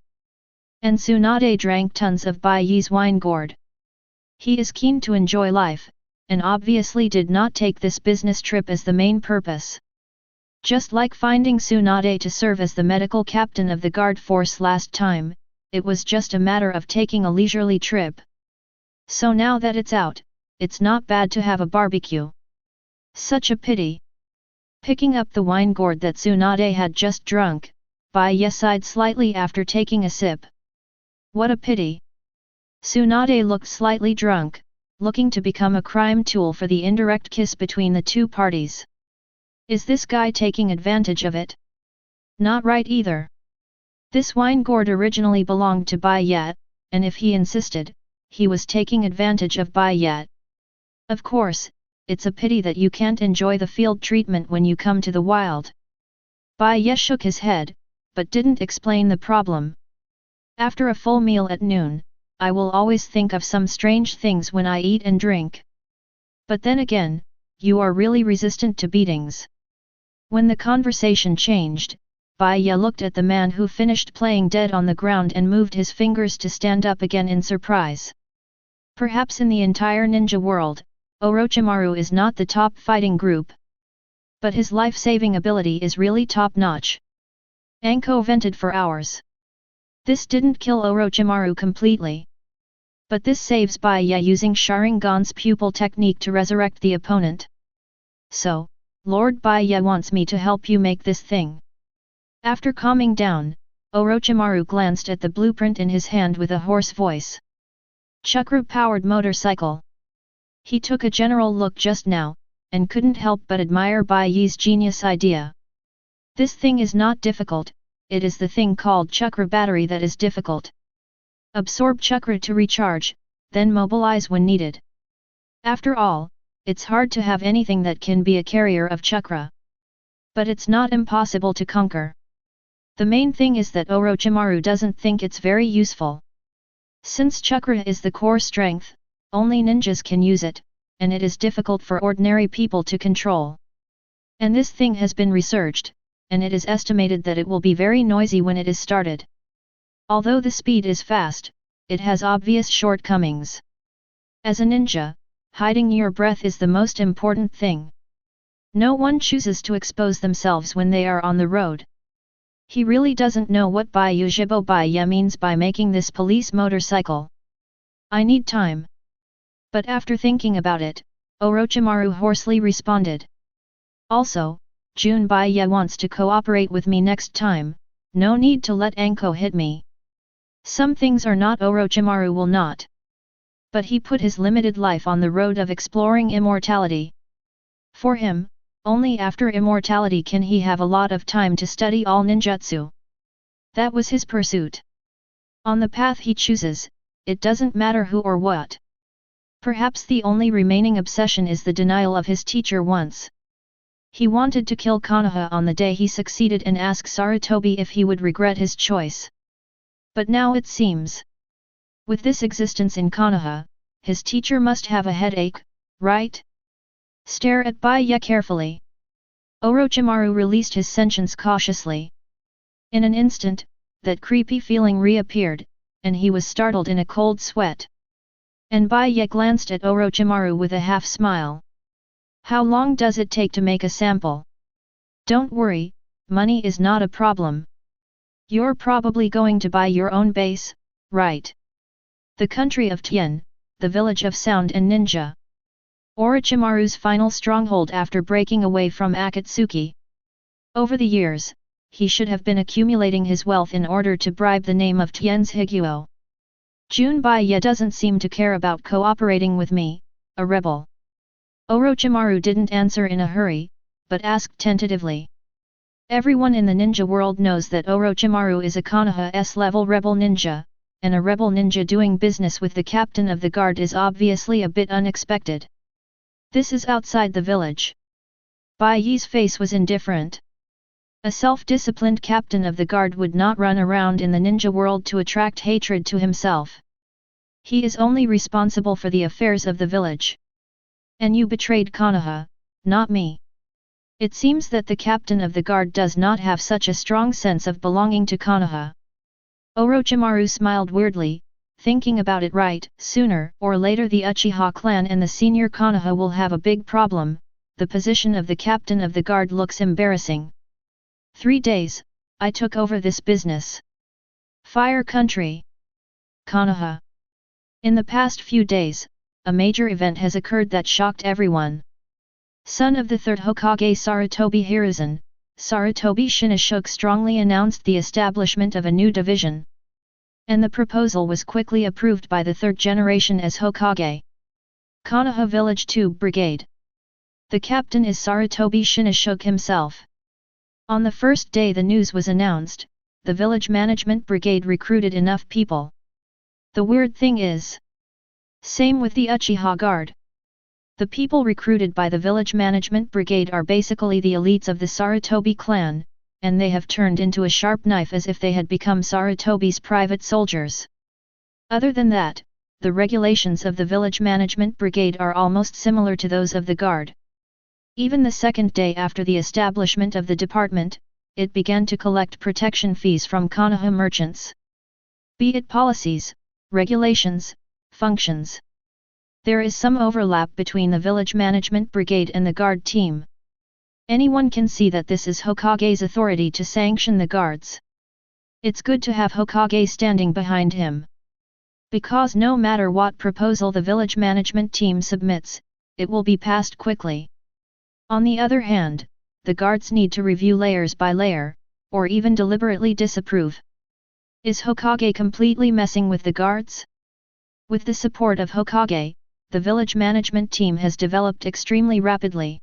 And Tsunade drank tons of Bai Ye's wine gourd. He is keen to enjoy life, and obviously did not take this business trip as the main purpose. Just like finding Tsunade to serve as the medical captain of the guard force last time, it was just a matter of taking a leisurely trip. So now that it's out, it's not bad to have a barbecue. Such a pity. Picking up the wine gourd that Tsunade had just drunk, Bai Ye sighed slightly after taking a sip. What a pity. Tsunade looked slightly drunk, looking to become a crime tool for the indirect kiss between the two parties. Is this guy taking advantage of it? Not right either. This wine gourd originally belonged to Bai Ye, and if he insisted, he was taking advantage of Bai Ye. Of course, it's a pity that you can't enjoy the field treatment when you come to the wild. Bai Ye shook his head, but didn't explain the problem. After a full meal at noon, I will always think of some strange things when I eat and drink. But then again, you are really resistant to beatings. When the conversation changed, Bai Ye looked at the man who finished playing dead on the ground and moved his fingers to stand up again in surprise. Perhaps in the entire ninja world, Orochimaru is not the top fighting group. But his life-saving ability is really top-notch. Anko vented for hours. This didn't kill Orochimaru completely. But this saves Bai Ye using Sharingan's pupil technique to resurrect the opponent. So, Lord Bai Ye wants me to help you make this thing. After calming down, Orochimaru glanced at the blueprint in his hand with a hoarse voice. Chakra-powered motorcycle. He took a general look just now, and couldn't help but admire Bai Ye's genius idea. This thing is not difficult, it is the thing called chakra battery that is difficult. Absorb chakra to recharge, then mobilize when needed. After all, it's hard to have anything that can be a carrier of chakra. But it's not impossible to conquer. The main thing is that Orochimaru doesn't think it's very useful. Since chakra is the core strength, only ninjas can use it, and it is difficult for ordinary people to control. And this thing has been researched, and it is estimated that it will be very noisy when it is started. Although the speed is fast, it has obvious shortcomings. As a ninja, hiding your breath is the most important thing. No one chooses to expose themselves when they are on the road. He really doesn't know what Bai Ye means by making this police motorcycle. I need time. But after thinking about it, Orochimaru hoarsely responded. Also, Jun Bai Ye wants to cooperate with me next time, no need to let Anko hit me. Some things are not Orochimaru will not. But he put his limited life on the road of exploring immortality. For him, only after immortality can he have a lot of time to study all ninjutsu. That was his pursuit. On the path he chooses, it doesn't matter who or what. Perhaps the only remaining obsession is the denial of his teacher once. He wanted to kill Konoha on the day he succeeded and ask Sarutobi if he would regret his choice. But now it seems. With this existence in Konoha, his teacher must have a headache, right? Stare at Bai Ye carefully. Orochimaru released his sentience cautiously. In an instant, that creepy feeling reappeared, and he was startled in a cold sweat. And Bai Ye glanced at Orochimaru with a half-smile. How long does it take to make a sample? Don't worry, money is not a problem. You're probably going to buy your own base, right? The country of Tien, the village of sound and ninja. Orochimaru's final stronghold after breaking away from Akatsuki. Over the years, he should have been accumulating his wealth in order to bribe the name of Tien's Higuo. Jun Bai Ye doesn't seem to care about cooperating with me, a rebel. Orochimaru didn't answer in a hurry, but asked tentatively. Everyone in the ninja world knows that Orochimaru is a Konoha S-level rebel ninja, and a rebel ninja doing business with the captain of the guard is obviously a bit unexpected. This is outside the village. Bai Ye's face was indifferent. A self-disciplined captain of the guard would not run around in the ninja world to attract hatred to himself. He is only responsible for the affairs of the village. And you betrayed Konoha, not me. It seems that the captain of the guard does not have such a strong sense of belonging to Konoha. Orochimaru smiled weirdly, thinking about it right, sooner or later the Uchiha clan and the senior Konoha will have a big problem, the position of the captain of the guard looks embarrassing. 3 days, I took over this business. Fire country. Konoha. In the past few days, a major event has occurred that shocked everyone. Son of the third Hokage Sarutobi Hiruzen, Sarutobi Shinnishuk strongly announced the establishment of a new division. And the proposal was quickly approved by the third generation as Hokage. Konoha Village 2 Brigade. The captain is Sarutobi Shinashuk himself. On the first day the news was announced, the village management brigade recruited enough people. The weird thing is, same with the Uchiha Guard. The people recruited by the village management brigade are basically the elites of the Sarutobi clan, and they have turned into a sharp knife as if they had become Sarutobi's private soldiers. Other than that, the regulations of the village management brigade are almost similar to those of the guard. Even the second day after the establishment of the department, it began to collect protection fees from Konoha merchants. Be it policies, regulations, functions. There is some overlap between the village management brigade and the guard team. Anyone can see that this is Hokage's authority to sanction the guards. It's good to have Hokage standing behind him. Because no matter what proposal the village management team submits, it will be passed quickly. On the other hand, the guards need to review layers by layer, or even deliberately disapprove. Is Hokage completely messing with the guards? With the support of Hokage, the village management team has developed extremely rapidly.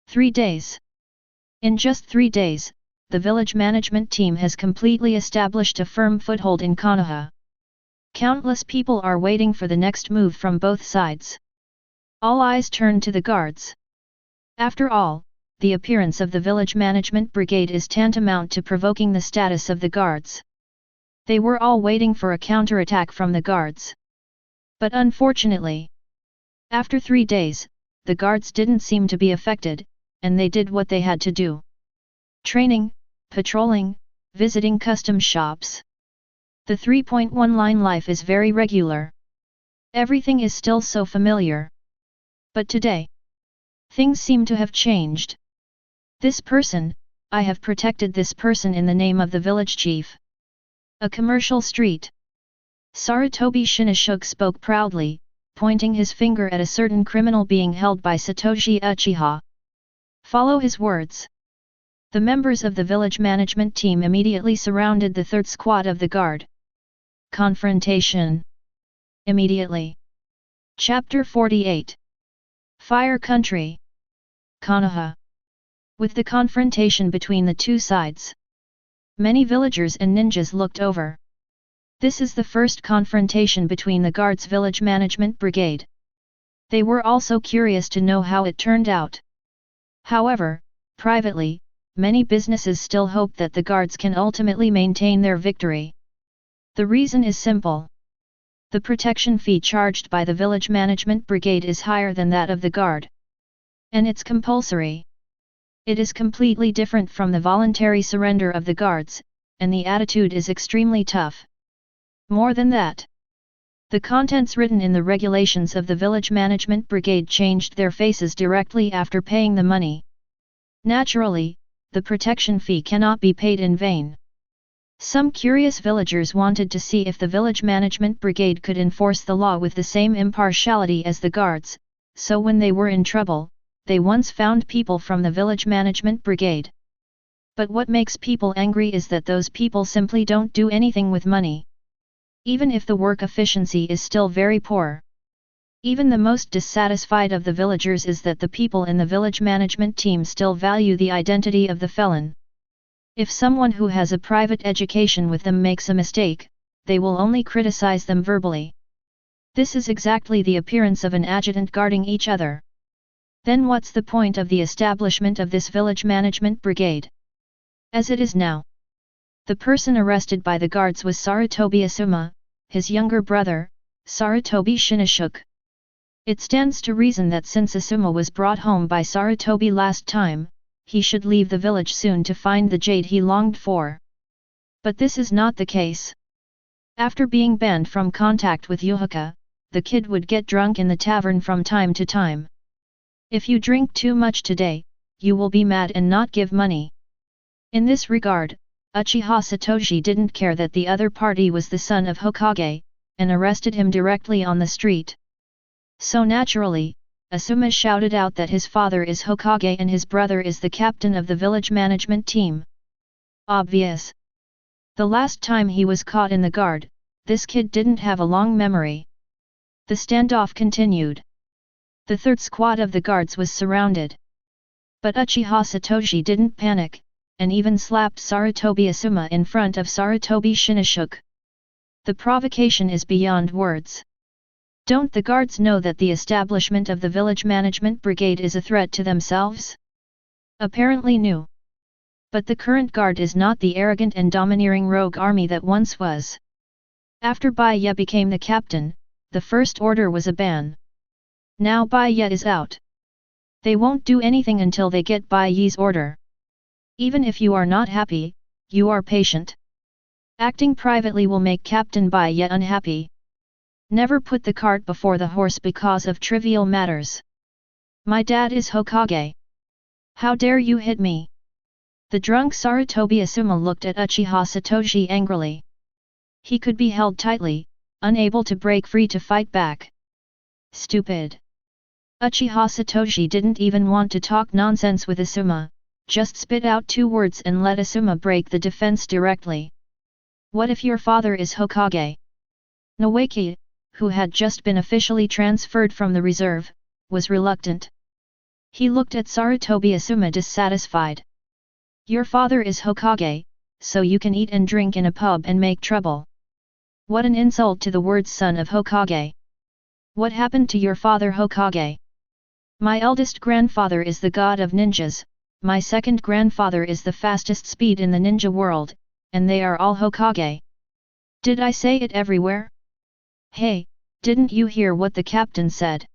3 days. In just 3 days, the village management team has completely established a firm foothold in Konoha. Countless people are waiting for the next move from both sides. All eyes turn to the guards. After all, the appearance of the village management brigade is tantamount to provoking the status of the guards. They were all waiting for a counterattack from the guards. But unfortunately, after 3 days, the guards didn't seem to be affected, and they did what they had to do. Training, patrolling, visiting custom shops. The 3.1 line life is very regular. Everything is still so familiar. But today, things seem to have changed. This person, I have protected this person in the name of the village chief. A commercial street. Sarutobi Shinashuk spoke proudly, pointing his finger at a certain criminal being held by Satoshi Uchiha. Follow his words. The members of the village management team immediately surrounded the third squad of the guard. Confrontation. Immediately. Chapter 48. Fire Country. Konoha. With the confrontation between the two sides, many villagers and ninjas looked over. This is the first confrontation between the guard's village management brigade. They were also curious to know how it turned out. However, privately, many businesses still hope that the guards can ultimately maintain their victory. The reason is simple. The protection fee charged by the village management brigade is higher than that of the guard. And it's compulsory. It is completely different from the voluntary surrender of the guards, and the attitude is extremely tough. More than that, the contents written in the regulations of the village management brigade changed their faces directly after paying the money. Naturally, the protection fee cannot be paid in vain. Some curious villagers wanted to see if the village management brigade could enforce the law with the same impartiality as the guards, so when they were in trouble, they once found people from the village management brigade. But what makes people angry is that those people simply don't do anything with money. Even if the work efficiency is still very poor. Even the most dissatisfied of the villagers is that the people in the village management team still value the identity of the felon. If someone who has a private education with them makes a mistake, they will only criticize them verbally. This is exactly the appearance of an adjutant guarding each other. Then what's the point of the establishment of this village management brigade? As it is now, the person arrested by the guards was Sarutobi Asuma, his younger brother, Sarutobi Shinashuk. It stands to reason that since Asuma was brought home by Sarutobi last time, he should leave the village soon to find the jade he longed for. But this is not the case. After being banned from contact with Yuhaka, the kid would get drunk in the tavern from time to time. If you drink too much today, you will be mad and not give money. In this regard, Uchiha Satoshi didn't care that the other party was the son of Hokage, and arrested him directly on the street. So naturally, Asuma shouted out that his father is Hokage and his brother is the captain of the village management team. Obvious. The last time he was caught in the guard, this kid didn't have a long memory. The standoff continued. The third squad of the guards was surrounded. But Uchiha Satoshi didn't panic, and even slapped Sarutobi Asuma in front of Sarutobi Shinoshuke. The provocation is beyond words. Don't the guards know that the establishment of the village management brigade is a threat to themselves? Apparently new. But the current guard is not the arrogant and domineering rogue army that once was. After Bai Ye became the captain, the first order was a ban. Now Bai Ye is out. They won't do anything until they get Bai Ye's order. Even if you are not happy, you are patient. Acting privately will make Captain Bai Ye unhappy. Never put the cart before the horse because of trivial matters. My dad is Hokage. How dare you hit me? The drunk Sarutobi Asuma looked at Uchiha Satoshi angrily. He could be held tightly, unable to break free to fight back. Stupid. Uchiha Satoshi didn't even want to talk nonsense with Asuma, just spit out 2 words and let Asuma break the defense directly. What if your father is Hokage? Noeki, who had just been officially transferred from the reserve, was reluctant. He looked at Sarutobi Asuma dissatisfied. Your father is Hokage, so you can eat and drink in a pub and make trouble. What an insult to the words son of Hokage. What happened to your father Hokage? My eldest grandfather is the god of ninjas, my second grandfather is the fastest speed in the ninja world, and they are all Hokage. Did I say it everywhere? Hey, didn't you hear what the captain said?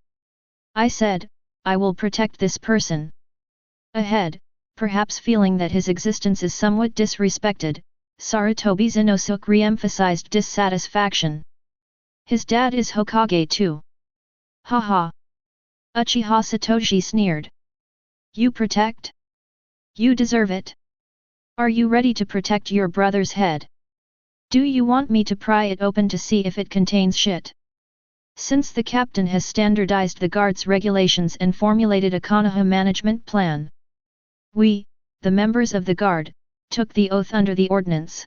I said, I will protect this person. Ahead, perhaps feeling that his existence is somewhat disrespected, Sarutobi Inosuke re-emphasized dissatisfaction. His dad is Hokage too. Haha. Uchiha Satoshi sneered. You protect? You deserve it. Are you ready to protect your brother's head? Do you want me to pry it open to see if it contains shit? Since the captain has standardized the guard's regulations and formulated a Konoha management plan, we, the members of the guard, took the oath under the ordinance.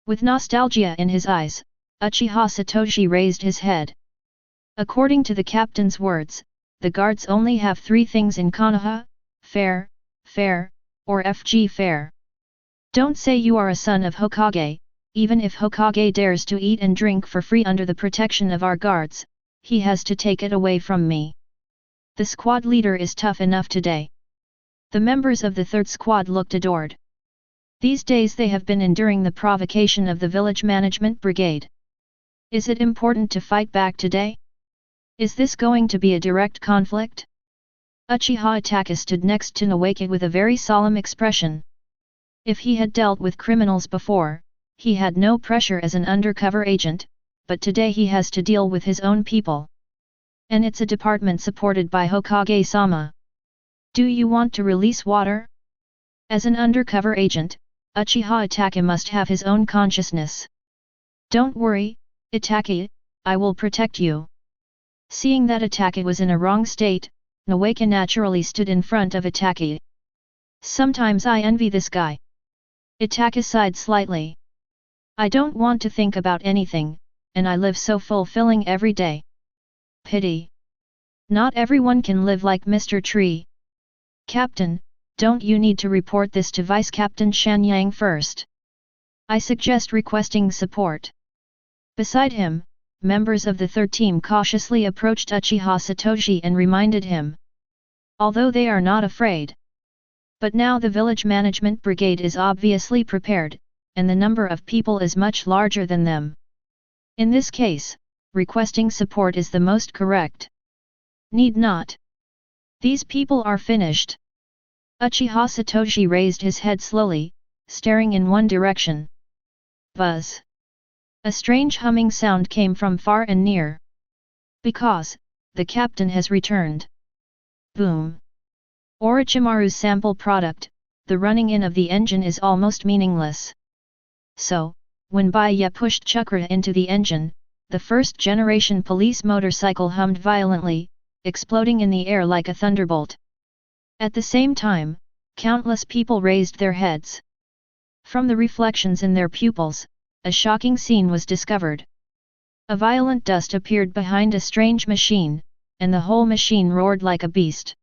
With nostalgia in his eyes, Uchiha Satoshi raised his head. According to the captain's words, the guards only have 3 things in Konoha: fair, fair, or FG fair. Don't say you are a son of Hokage. Even if Hokage dares to eat and drink for free under the protection of our guards, he has to take it away from me. The squad leader is tough enough today. The members of the third squad looked adored. These days they have been enduring the provocation of the village management brigade. Is it important to fight back today? Is this going to be a direct conflict? Uchiha Itachi stood next to Noeki with a very solemn expression. If he had dealt with criminals before, he had no pressure as an undercover agent, but today he has to deal with his own people. And it's a department supported by Hokage-sama. Do you want to release water? As an undercover agent, Uchiha Itachi must have his own consciousness. Don't worry, Itachi, I will protect you. Seeing that Itachi was in a wrong state, Noeki naturally stood in front of Itachi. Sometimes I envy this guy. Itachi sighed slightly. I don't want to think about anything, and I live so fulfilling every day. Pity. Not everyone can live like Mr. Tree. Captain, don't you need to report this to Vice Captain Shanyang first? I suggest requesting support. Beside him, members of the third team cautiously approached Uchiha Satoshi and reminded him. Although they are not afraid. But now the village management brigade is obviously prepared, and the number of people is much larger than them. In this case, requesting support is the most correct. Need not. These people are finished. Uchiha Satoshi raised his head slowly, staring in one direction. Buzz. A strange humming sound came from far and near. Because, the captain has returned. Boom. Orochimaru's sample product, the running in of the engine is almost meaningless. So, when Bai Ye pushed Chakra into the engine, the first-generation police motorcycle hummed violently, exploding in the air like a thunderbolt. At the same time, countless people raised their heads. From the reflections in their pupils, a shocking scene was discovered. A violent dust appeared behind a strange machine, and the whole machine roared like a beast.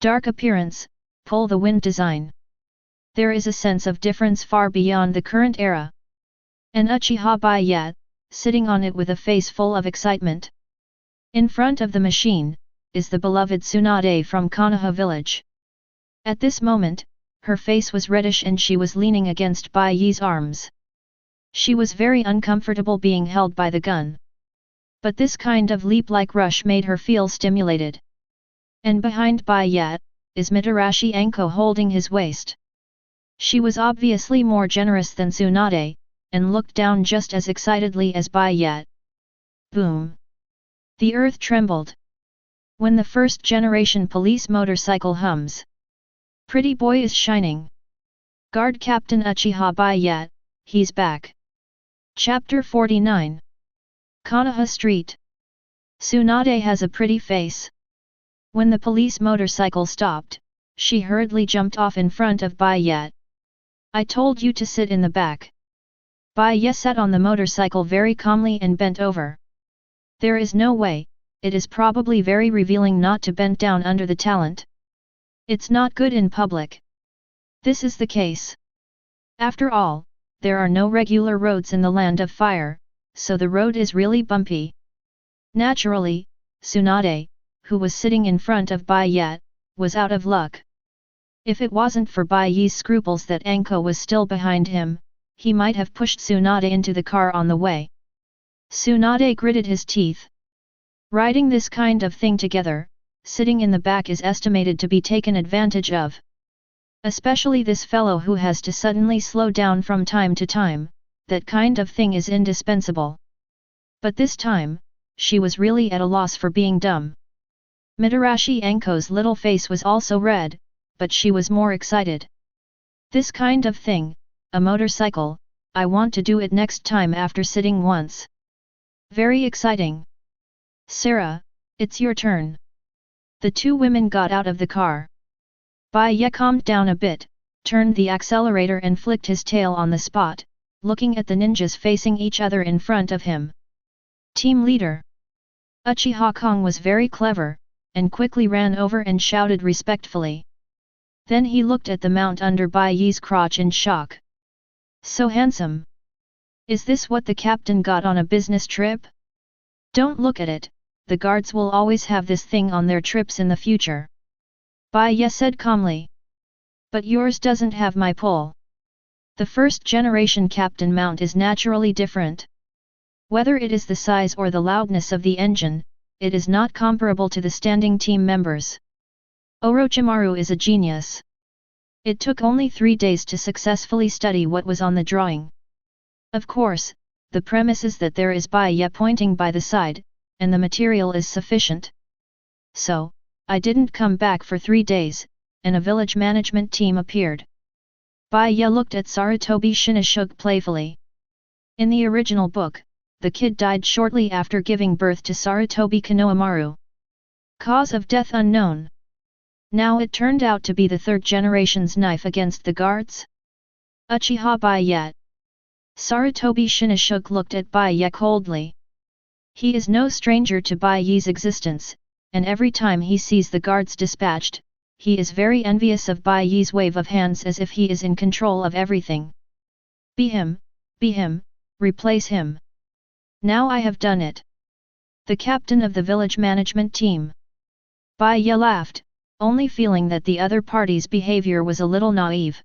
Dark appearance, pull the wind design. There is a sense of difference far beyond the current era. And Uchiha Bai Ye, sitting on it with a face full of excitement. In front of the machine, is the beloved Tsunade from Konoha village. At this moment, her face was reddish and she was leaning against Bai Ye's arms. She was very uncomfortable being held by the gun. But this kind of leap-like rush made her feel stimulated. And behind Bai Ye, is Mitarashi Anko holding his waist. She was obviously more generous than Tsunade, and looked down just as excitedly as Bai Ye. Boom! The earth trembled. When the first-generation police motorcycle hums. Pretty boy is shining. Guard Captain Uchiha Bai Ye, he's back. Chapter 49. Konoha Street. Tsunade has a pretty face. When the police motorcycle stopped, she hurriedly jumped off in front of Bai Ye. I told you to sit in the back. Bai Ye sat on the motorcycle very calmly and bent over. There is no way, it is probably very revealing not to bend down under the talent. It's not good in public. This is the case. After all, there are no regular roads in the land of fire, so the road is really bumpy. Naturally, Tsunade, who was sitting in front of Bai Ye, was out of luck. If it wasn't for Bai Ye's scruples that Anko was still behind him, he might have pushed Tsunade into the car on the way. Tsunade gritted his teeth. Riding this kind of thing together, sitting in the back is estimated to be taken advantage of. Especially this fellow who has to suddenly slow down from time to time, that kind of thing is indispensable. But this time, she was really at a loss for being dumb. Mitarashi Anko's little face was also red, but she was more excited. This kind of thing, a motorcycle, I want to do it next time after sitting once. Very exciting. Sarah, it's your turn. The two women got out of the car. Bai Ye calmed down a bit, turned the accelerator and flicked his tail on the spot, looking at the ninjas facing each other in front of him. Team leader. Uchiha Kong was very clever, and quickly ran over and shouted respectfully. Then he looked at the mount under Bai Ye's crotch in shock. So handsome. Is this what the captain got on a business trip? Don't look at it, the guards will always have this thing on their trips in the future. Bai Ye said calmly. But yours doesn't have my pull. The first-generation captain mount is naturally different. Whether it is the size or the loudness of the engine, it is not comparable to the standing team members. Orochimaru is a genius. It took only 3 days to successfully study what was on the drawing. Of course, the premise is that there is Bai Ye pointing by the side, and the material is sufficient. So, I didn't come back for 3 days, and a village management team appeared. Bai Ye looked at Sarutobi Shinashug playfully. In the original book, the kid died shortly after giving birth to Sarutobi Konohamaru. Cause of death unknown. Now it turned out to be the third generation's knife against the guards? Uchiha Bai Ye. Sarutobi Shinashug looked at Bai Ye coldly. He is no stranger to Bai Ye's existence, and every time he sees the guards dispatched, he is very envious of Bai Ye's wave of hands as if he is in control of everything. Be him, replace him. Now I have done it. The captain of the village management team. Bai Ye laughed, only feeling that the other party's behavior was a little naive.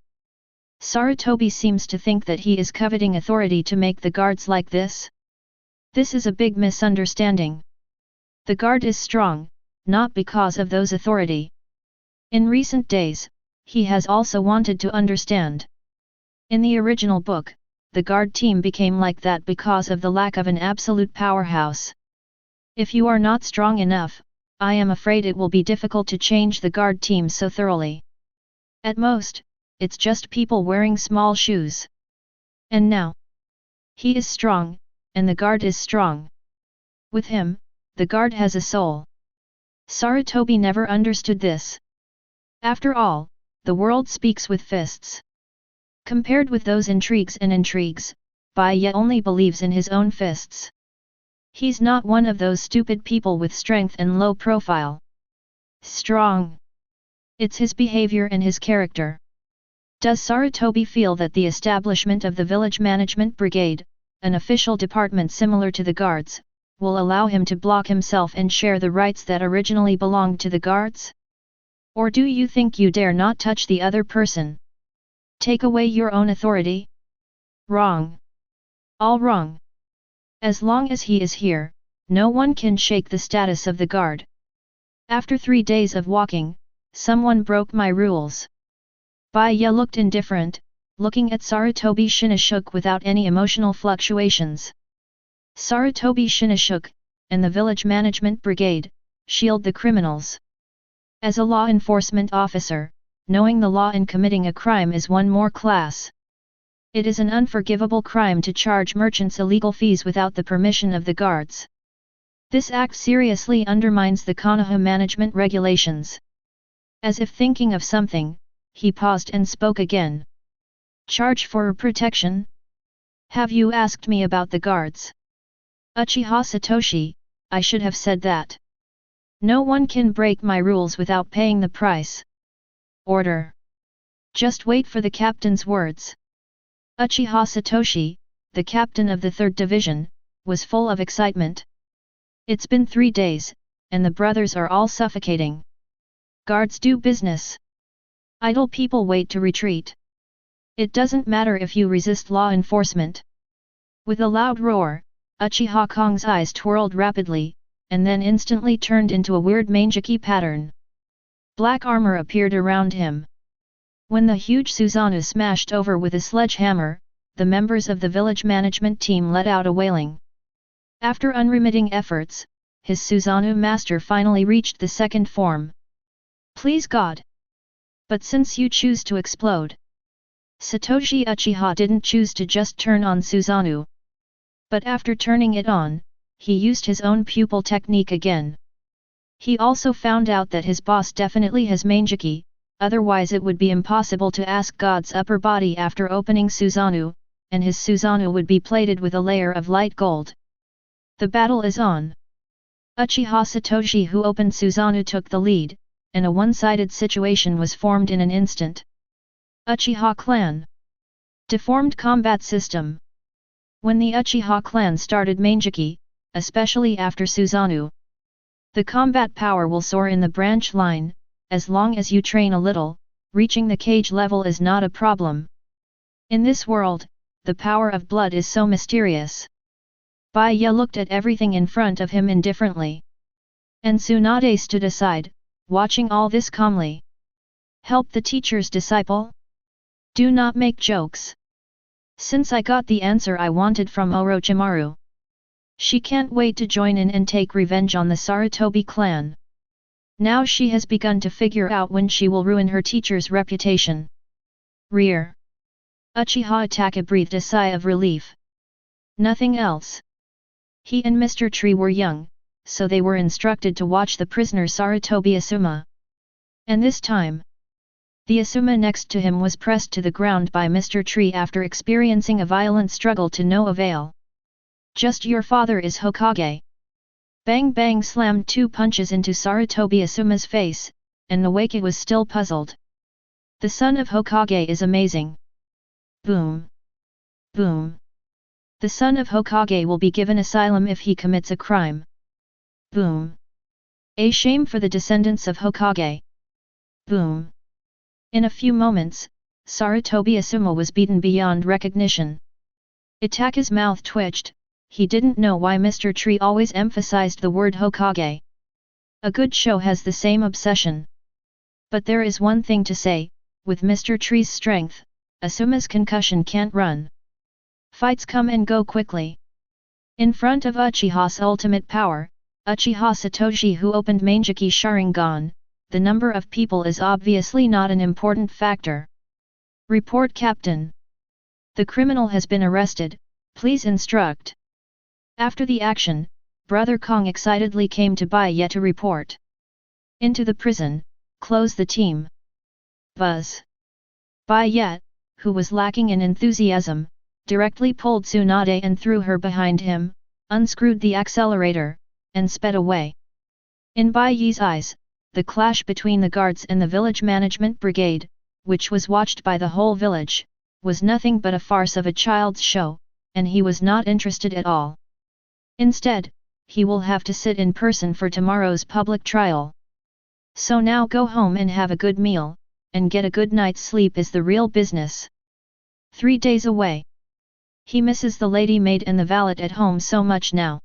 Sarutobi seems to think that he is coveting authority to make the guards like this. This is a big misunderstanding. The guard is strong, not because of those authority. In recent days, he has also wanted to understand. In the original book, the guard team became like that because of the lack of an absolute powerhouse. If you are not strong enough, I am afraid it will be difficult to change the guard team so thoroughly. At most, it's just people wearing small shoes. And now, he is strong, and the guard is strong. With him, the guard has a soul. Sarutobi never understood this. After all, the world speaks with fists. Compared with those intrigues, Bai Ye only believes in his own fists. He's not one of those stupid people with strength and low profile. Strong. It's his behavior and his character. Does Sarutobi feel that the establishment of the village management brigade, an official department similar to the guards, will allow him to block himself and share the rights that originally belonged to the guards? Or do you think you dare not touch the other person? Take away your own authority? Wrong. All wrong. As long as he is here, no one can shake the status of the guard. After 3 days of walking, someone broke my rules. Bai Ye looked indifferent, looking at Sarutobi Shinashuk without any emotional fluctuations. Sarutobi Shinashuk, and the village management brigade, shield the criminals. As a law enforcement officer, knowing the law and committing a crime is one more class. It is an unforgivable crime to charge merchants illegal fees without the permission of the guards. This act seriously undermines the Konoha management regulations. As if thinking of something, he paused and spoke again. Charge for protection? Have you asked me about the guards? Uchiha Satoshi, I should have said that. No one can break my rules without paying the price. Order. Just wait for the captain's words. Uchiha Satoshi, the captain of the 3rd Division, was full of excitement. It's been 3 days, and the brothers are all suffocating. Guards do business. Idle people wait to retreat. It doesn't matter if you resist law enforcement. With a loud roar, Uchiha Kong's eyes twirled rapidly, and then instantly turned into a weird manjiki pattern. Black armor appeared around him. When the huge Susanoo smashed over with a sledgehammer, the members of the village management team let out a wailing. After unremitting efforts, his Susanoo master finally reached the 2nd form. Please God! But since you choose to explode. Satoshi Uchiha didn't choose to just turn on Susanoo. But after turning it on, he used his own pupil technique again. He also found out that his boss definitely has manjiki, otherwise it would be impossible to ask God's upper body after opening Susanoo, and his Susanoo would be plated with a layer of light gold. The battle is on. Uchiha Satoshi who opened Susanoo took the lead, and a one-sided situation was formed in an instant. Uchiha clan. Deformed combat system. When the Uchiha clan started manjiki, especially after Susanoo, the combat power will soar in the branch line. As long as you train a little, reaching the cage level is not a problem. In this world, the power of blood is so mysterious. Bai Ye looked at everything in front of him indifferently. And Tsunade stood aside, watching all this calmly. Help the teacher's disciple? Do not make jokes. Since I got the answer I wanted from Orochimaru. She can't wait to join in and take revenge on the Sarutobi clan. Now she has begun to figure out when she will ruin her teacher's reputation. Rear. Uchiha Itachi breathed a sigh of relief. Nothing else. He and Mr. Tree were young, so they were instructed to watch the prisoner Sarutobi Asuma. And this time, the Asuma next to him was pressed to the ground by Mr. Tree after experiencing a violent struggle to no avail. Just your father is Hokage. Bang Bang slammed 2 punches into Sarutobi Asuma's face, and Nawake was still puzzled. The son of Hokage is amazing. Boom. Boom. The son of Hokage will be given asylum if he commits a crime. Boom. A shame for the descendants of Hokage. Boom. In a few moments, Sarutobi Asuma was beaten beyond recognition. Itachi's mouth twitched. He didn't know why Mr. Tree always emphasized the word Hokage. A good show has the same obsession. But there is one thing to say, with Mr. Tree's strength, Asuma's concussion can't run. Fights come and go quickly. In front of Uchiha's ultimate power, Uchiha Satoshi who opened Manjiki Sharingan, the number of people is obviously not an important factor. Report Captain. The criminal has been arrested, please instruct. After the action, Brother Kong excitedly came to Bai Ye to report. Into the prison, close the team. Buzz. Bai Ye, who was lacking in enthusiasm, directly pulled Tsunade and threw her behind him. unscrewed the accelerator, and sped away. In Bai Ye's eyes, the clash between the guards and the village management brigade, which was watched by the whole village, was nothing but a farce of a child's show, and he was not interested at all. Instead, he will have to sit in person for tomorrow's public trial. So now go home and have a good meal, and get a good night's sleep is the real business. 3 days away. He misses the lady maid and the valet at home so much now.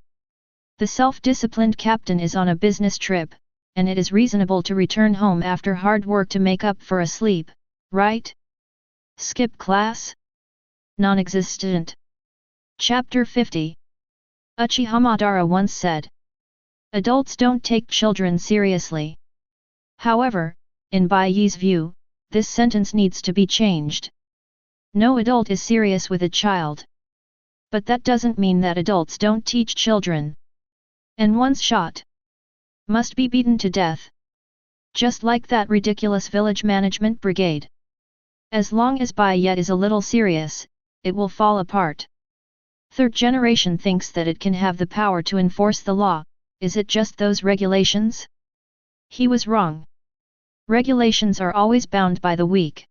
The self-disciplined captain is on a business trip, and it is reasonable to return home after hard work to make up for a sleep, right? Skip class? Non-existent. Chapter 50. Uchiha Madara once said, "Adults don't take children seriously." However, in Bai Ye's view, this sentence needs to be changed. No adult is serious with a child. But that doesn't mean that adults don't teach children. And once shot, must be beaten to death. Just like that ridiculous village management brigade. As long as Bai Ye is a little serious, it will fall apart. Third Generation thinks that it can have the power to enforce the law. Is it just those regulations? He was wrong. Regulations are always bound by the weak.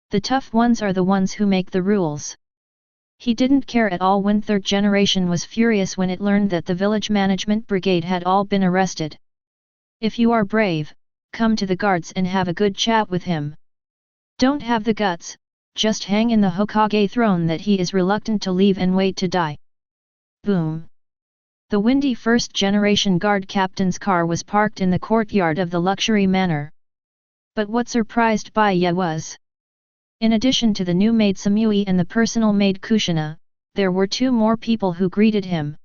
The tough ones are the ones who make the rules. He didn't care at all when Third Generation was furious when it learned that the village management brigade had all been arrested. If you are brave, come to the guards and have a good chat with him. Don't have the guts, just hang in the Hokage throne that he is reluctant to leave and wait to die. Boom. The windy First Generation Guard captain's car was parked in the courtyard of the luxury manor. But what surprised Bai Ye was, in addition to the new maid Samui and the personal maid Kushina, there were 2 more people who greeted him.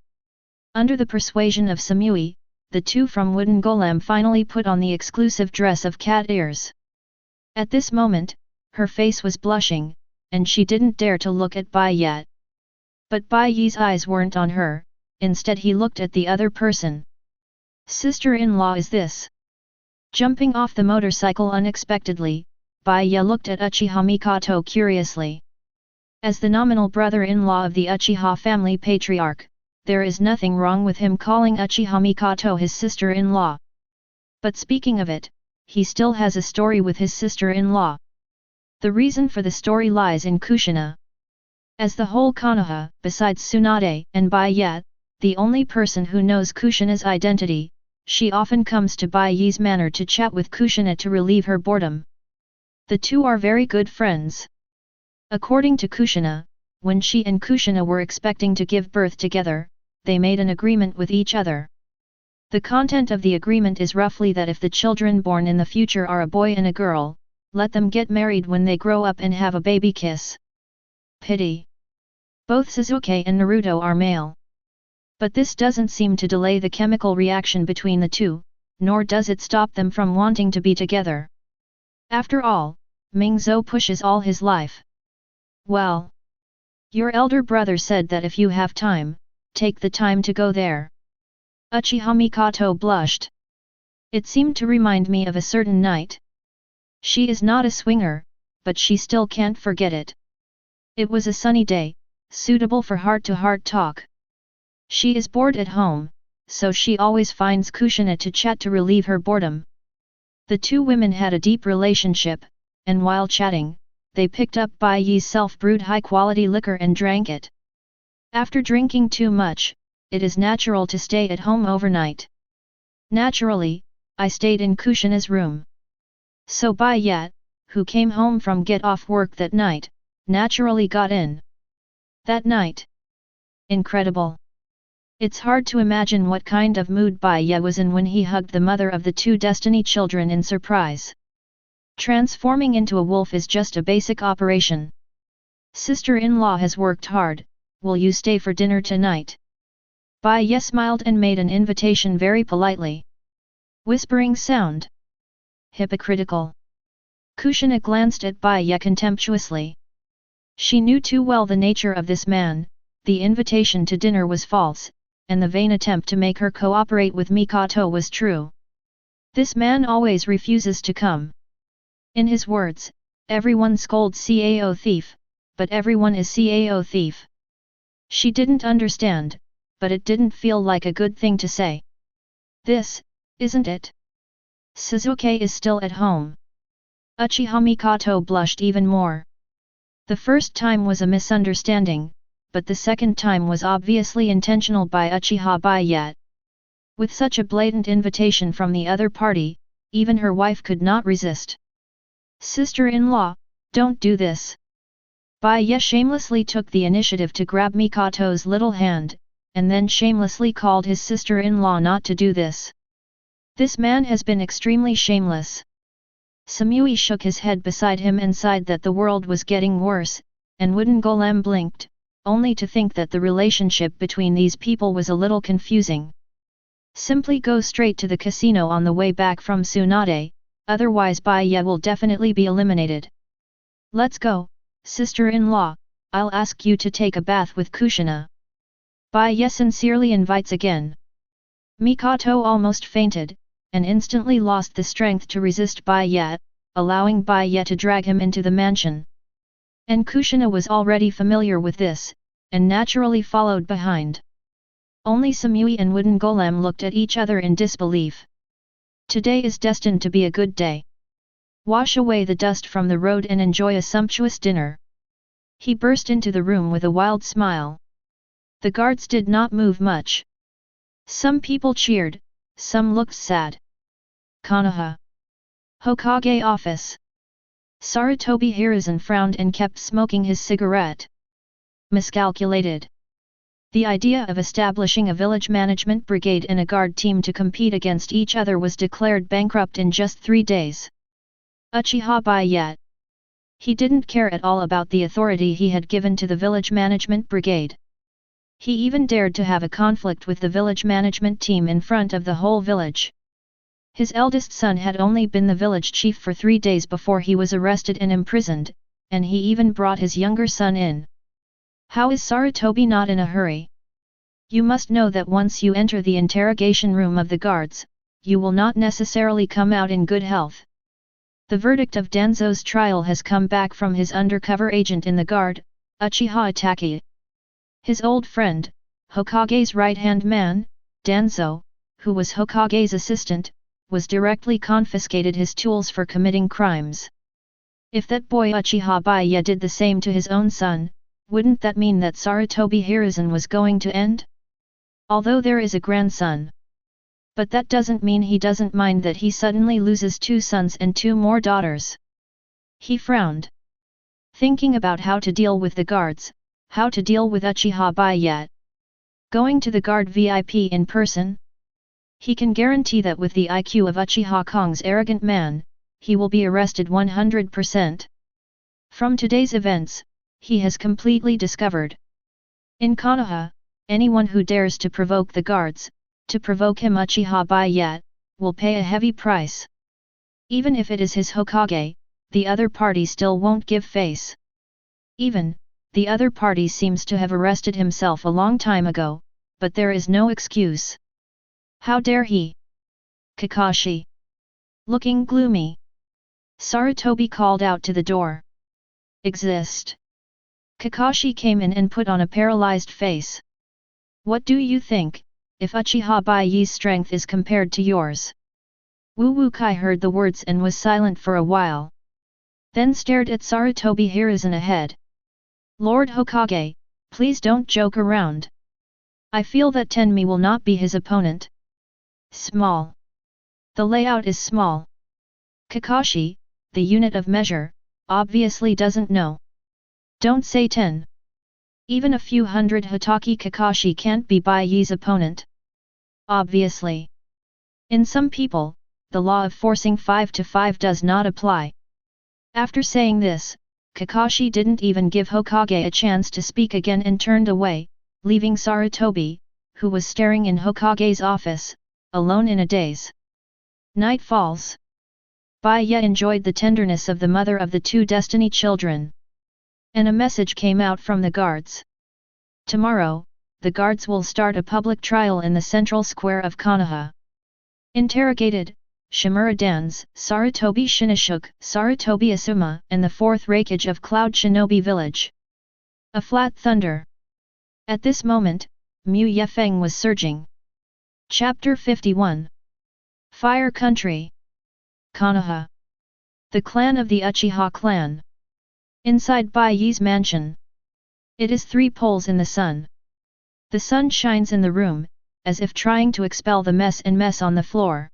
Under the persuasion of Samui, the 2 from Wooden Golem finally put on the exclusive dress of cat ears. At this moment, her face was blushing, and she didn't dare to look at Bai Ye. But Bai Ye's eyes weren't on her, instead he looked at the other person. Sister-in-law is this? Jumping off the motorcycle unexpectedly, Bai Ye looked at Uchiha Mikoto curiously. As the nominal brother-in-law of the Uchiha family patriarch, there is nothing wrong with him calling Uchiha Mikoto his sister-in-law. But speaking of it, he still has a story with his sister-in-law. The reason for the story lies in Kushina. As the whole Konoha, besides Tsunade and Bai Ye, the only person who knows Kushina's identity, she often comes to Bai Ye's manor to chat with Kushina to relieve her boredom. The 2 are very good friends. According to Kushina, when she and Kushina were expecting to give birth together, they made an agreement with each other. The content of the agreement is roughly that if the children born in the future are a boy and a girl, let them get married when they grow up and have a baby kiss. Pity. Both Sasuke and Naruto are male. But this doesn't seem to delay the chemical reaction between the 2, nor does it stop them from wanting to be together. After all, Mingzou pushes all his life. Well, your elder brother said that if you have time, take the time to go there. Uchiha Mikoto blushed. It seemed to remind me of a certain night. She is not a swinger, but she still can't forget it. It was a sunny day, suitable for heart-to-heart talk. She is bored at home, so she always finds Kushina to chat to relieve her boredom. The 2 women had a deep relationship, and while chatting, they picked up Bai Ye's self-brewed high-quality liquor and drank it. After drinking too much, it is natural to stay at home overnight. Naturally, I stayed in Kushina's room. So Bai Ye, who came home from get-off work that night, naturally got in. That night. Incredible. It's hard to imagine what kind of mood Bai Ye was in when he hugged the mother of the 2 Destiny children in surprise. Transforming into a wolf is just a basic operation. Sister-in-law has worked hard, will you stay for dinner tonight? Bai Ye smiled and made an invitation very politely. Whispering sound. Hypocritical. Kushina glanced at Bai Ye contemptuously. She knew too well the nature of this man, the invitation to dinner was false, and the vain attempt to make her cooperate with Mikoto was true. This man always refuses to come. In his words, everyone scolds Cao thief, but everyone is Cao thief. She didn't understand, but it didn't feel like a good thing to say. This, isn't it? Suzuki is still at home. Uchiha Mikoto blushed even more. The first time was a misunderstanding, but the second time was obviously intentional by Uchiha Bai Ye. With such a blatant invitation from the other party, even her wife could not resist. Sister-in-law, don't do this. Bai Ye shamelessly took the initiative to grab Mikoto's little hand, and then shamelessly called his sister-in-law not to do this. This man has been extremely shameless. Samui shook his head beside him and sighed that the world was getting worse, and Wooden Golem blinked, only to think that the relationship between these people was a little confusing. Simply go straight to the casino on the way back from Tsunade, otherwise Bai Ye will definitely be eliminated. Let's go, sister-in-law, I'll ask you to take a bath with Kushina. Bai Ye sincerely invites again. Mikoto almost fainted, and instantly lost the strength to resist Bai Ye, allowing Bai Ye to drag him into the mansion. And Kushina was already familiar with this, and naturally followed behind. Only Samui and Wooden Golem looked at each other in disbelief. Today is destined to be a good day. Wash away the dust from the road and enjoy a sumptuous dinner. He burst into the room with a wild smile. The guards did not move much. Some people cheered, some looked sad. Konoha Hokage office. Sarutobi Hiruzen frowned and kept smoking his cigarette. Miscalculated. The idea of establishing a village management brigade and a guard team to compete against each other was declared bankrupt in just 3 days. Uchiha Bai Ye. He didn't care at all about the authority he had given to the village management brigade. He even dared to have a conflict with the village management team in front of the whole village. His eldest son had only been the village chief for 3 days before he was arrested and imprisoned, and he even brought his younger son in. How is Sarutobi not in a hurry? You must know that once you enter the interrogation room of the guards, you will not necessarily come out in good health. The verdict of Danzo's trial has come back from his undercover agent in the guard, Uchiha Itachi. His old friend, Hokage's right-hand man, Danzo, who was Hokage's assistant, was directly confiscated his tools for committing crimes. If that boy Uchiha Bai Ye did the same to his own son, wouldn't that mean that Sarutobi Hiruzen was going to end? Although there is a grandson. But that doesn't mean he doesn't mind that he suddenly loses 2 sons and 2 more daughters. He frowned. Thinking about how to deal with the guards, how to deal with Uchiha Bai Ye. Going to the guard VIP in person? He can guarantee that with the IQ of Uchiha Kong's arrogant man, he will be arrested 100%. From today's events, he has completely discovered. In Konoha, anyone who dares to provoke the guards, to provoke him Uchiha Bai Ye, will pay a heavy price. Even if it is his Hokage, the other party still won't give face. Even, the other party seems to have arrested himself a long time ago, but there is no excuse. How dare he? Kakashi. Looking gloomy. Sarutobi called out to the door. Exist. Kakashi came in and put on a paralyzed face. What do you think, if Uchiha Bai Ye's strength is compared to yours? Wu Wukai heard the words and was silent for a while. Then stared at Sarutobi Hiruzen ahead. Lord Hokage, please don't joke around. I feel that Tenmi will not be his opponent. Small. The layout is small. Kakashi, the unit of measure, obviously doesn't know. Don't say 10. Even a few hundred Hitaki Kakashi can't be Bai Ye's opponent. Obviously. In some people, the law of forcing 5 to 5 does not apply. After saying this, Kakashi didn't even give Hokage a chance to speak again and turned away, leaving Sarutobi, who was staring in Hokage's office, alone in a daze. Night falls. Bai Ye enjoyed the tenderness of the mother of the 2 destiny children. And a message came out from the guards. Tomorrow, the guards will start a public trial in the central square of Konoha. Interrogated, Shimura Dans, Sarutobi Shinishuk, Sarutobi Asuma, and the 4th Raikage of Cloud Shinobi Village. A flat thunder. At this moment, Mu Yefeng was surging. Chapter 51. Fire Country. Konoha. The clan of the Uchiha clan. Inside Bai Ye's mansion. It is 3 poles in the sun. The sun shines in the room, as if trying to expel the mess on the floor.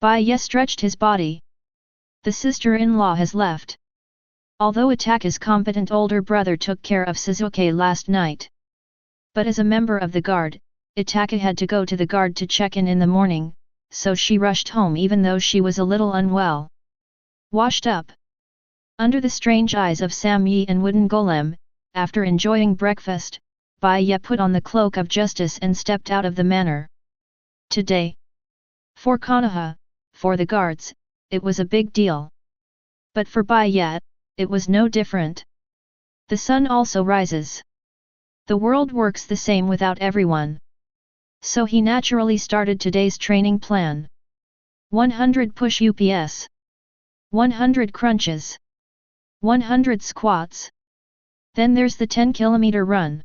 Bai Ye stretched his body. The sister-in-law has left. Although Itachi's competent older brother took care of Suzuki last night. But as a member of the guard, Itachi had to go to the guard to check in the morning, so she rushed home even though she was a little unwell. Washed up. Under the strange eyes of Sam Yi and Wooden Golem, after enjoying breakfast, Bai Ye put on the cloak of justice and stepped out of the manor. Today. For Konoha, for the guards, it was a big deal. But for Bai Ye, it was no different. The sun also rises. The world works the same without everyone. So he naturally started today's training plan. 100 push UPS. 100 crunches. 100 squats. Then there's the 10-kilometer run.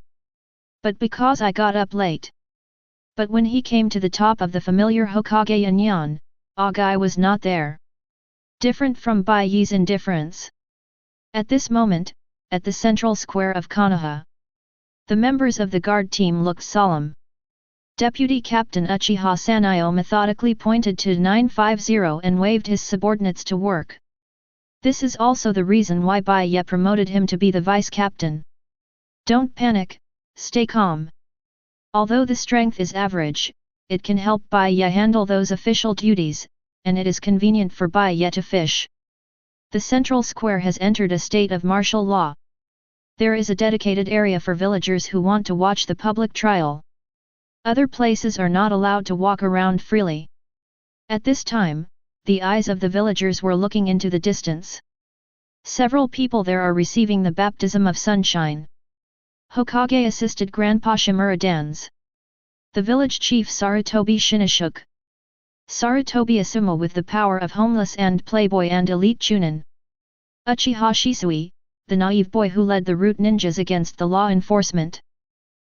But because I got up late. But when he came to the top of the familiar Hokage Yanyan, Agai was not there. Different from Bai Ye's indifference. At this moment, at the central square of Konoha, the members of the guard team looked solemn. Deputy Captain Uchiha Sanyo methodically pointed to 950 and waved his subordinates to work. This is also the reason why Bai Ye promoted him to be the vice captain. Don't panic, stay calm. Although the strength is average, it can help Bai Ye handle those official duties, and it is convenient for Bai Ye to fish. The central square has entered a state of martial law. There is a dedicated area for villagers who want to watch the public trial. Other places are not allowed to walk around freely. At this time, the eyes of the villagers were looking into the distance. Several people there are receiving the baptism of sunshine. Hokage assisted Grandpa Shimura Dans. The village chief Sarutobi Shinashuk. Sarutobi Asuma with the power of homeless and playboy and elite chunin. Uchiha Shisui, the naive boy who led the root ninjas against the law enforcement.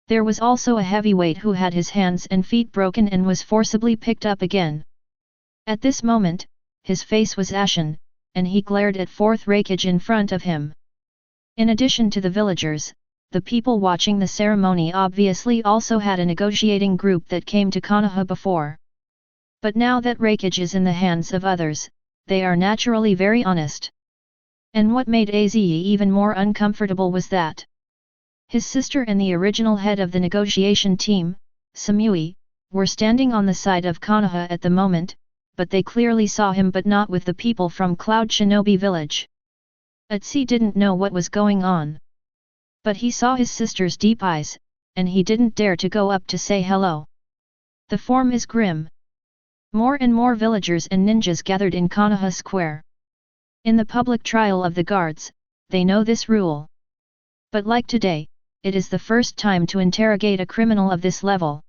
There was also a heavyweight who had his hands and feet broken and was forcibly picked up again. At this moment, his face was ashen, and he glared at fourth Raikage in front of him. In addition to the villagers, the people watching the ceremony obviously also had a negotiating group that came to Konoha before. But now that Raikage is in the hands of others, they are naturally very honest. And what made Aze even more uncomfortable was that his sister and the original head of the negotiation team, Samui, were standing on the side of Konoha at the moment, but they clearly saw him but not with the people from Cloud Shinobi village. Atsi didn't know what was going on. But he saw his sister's deep eyes, and he didn't dare to go up to say hello. The form is grim. More and more villagers and ninjas gathered in Konoha Square. In the public trial of the guards, they know this rule. But like today, it is the first time to interrogate a criminal of this level.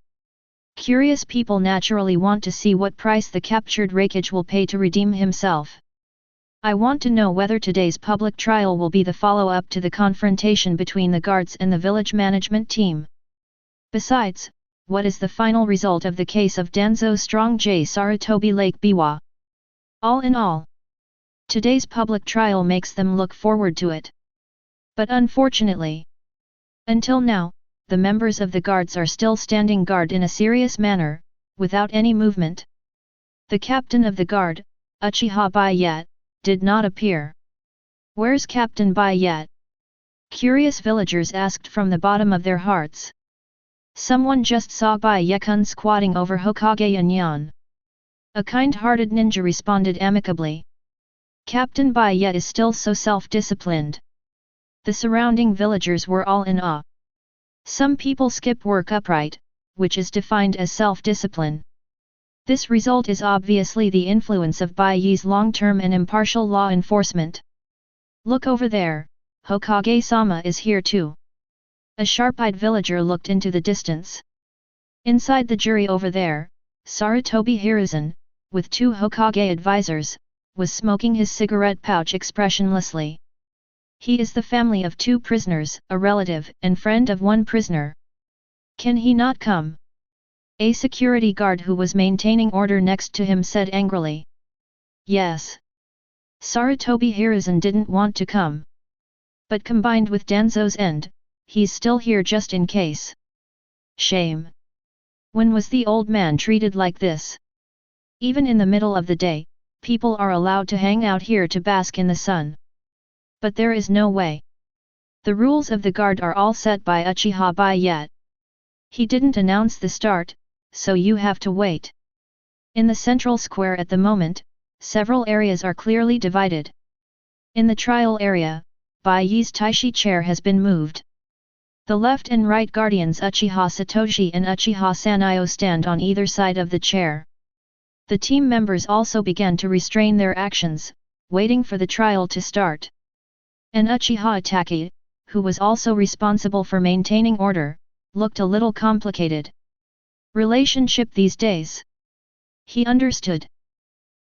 Curious people naturally want to see what price the captured Raikage will pay to redeem himself. I want to know whether today's public trial will be the follow-up to the confrontation between the guards and the village management team. Besides, what is the final result of the case of Danzo Strong J Sarutobi Lake Biwa? All in all, today's public trial makes them look forward to it. But unfortunately, until now, the members of the guards are still standing guard in a serious manner, without any movement. The captain of the guard, Uchiha Bai Ye, did not appear. Where's Captain Bai Ye? Curious villagers asked from the bottom of their hearts. Someone just saw Bai Ye-kun squatting over Hokage Yanyan. A kind-hearted ninja responded amicably. Captain Bai Ye is still so self-disciplined. The surrounding villagers were all in awe. Some people skip work upright, which is defined as self-discipline. This result is obviously the influence of Bai Ye's long-term and impartial law enforcement. Look over there, Hokage-sama is here too. A sharp-eyed villager looked into the distance. Inside the jury over there, Sarutobi Hiruzen, with 2 Hokage advisors, was smoking his cigarette pouch expressionlessly. He is the family of 2 prisoners, a relative and friend of one prisoner. Can he not come? A security guard who was maintaining order next to him said angrily. Yes. Sarutobi Hiruzen didn't want to come. But combined with Danzo's end, he's still here just in case. Shame. When was the old man treated like this? Even in the middle of the day, people are allowed to hang out here to bask in the sun. But there is no way. The rules of the guard are all set by Uchiha Bai Ye. He didn't announce the start, so you have to wait. In the central square at the moment, several areas are clearly divided. In the trial area, Bai Ye's Taishi chair has been moved. The left and right guardians Uchiha Satoshi and Uchiha Sanayo stand on either side of the chair. The team members also began to restrain their actions, waiting for the trial to start. And Uchiha Itachi, who was also responsible for maintaining order, looked a little complicated. Relationship these days. He understood.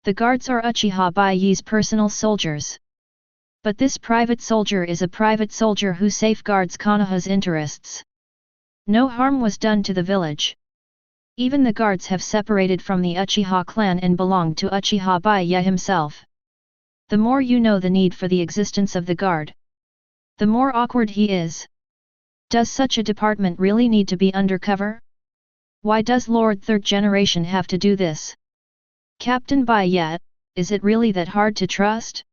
The guards are Uchiha Bai Ye's personal soldiers. But this private soldier is a private soldier who safeguards Konoha's interests. No harm was done to the village. Even the guards have separated from the Uchiha clan and belong to Uchiha Bai Ye himself. The more you know the need for the existence of the guard, the more awkward he is. Does such a department really need to be undercover? Why does Lord Third Generation have to do this? Captain Bai Ye, is it really that hard to trust?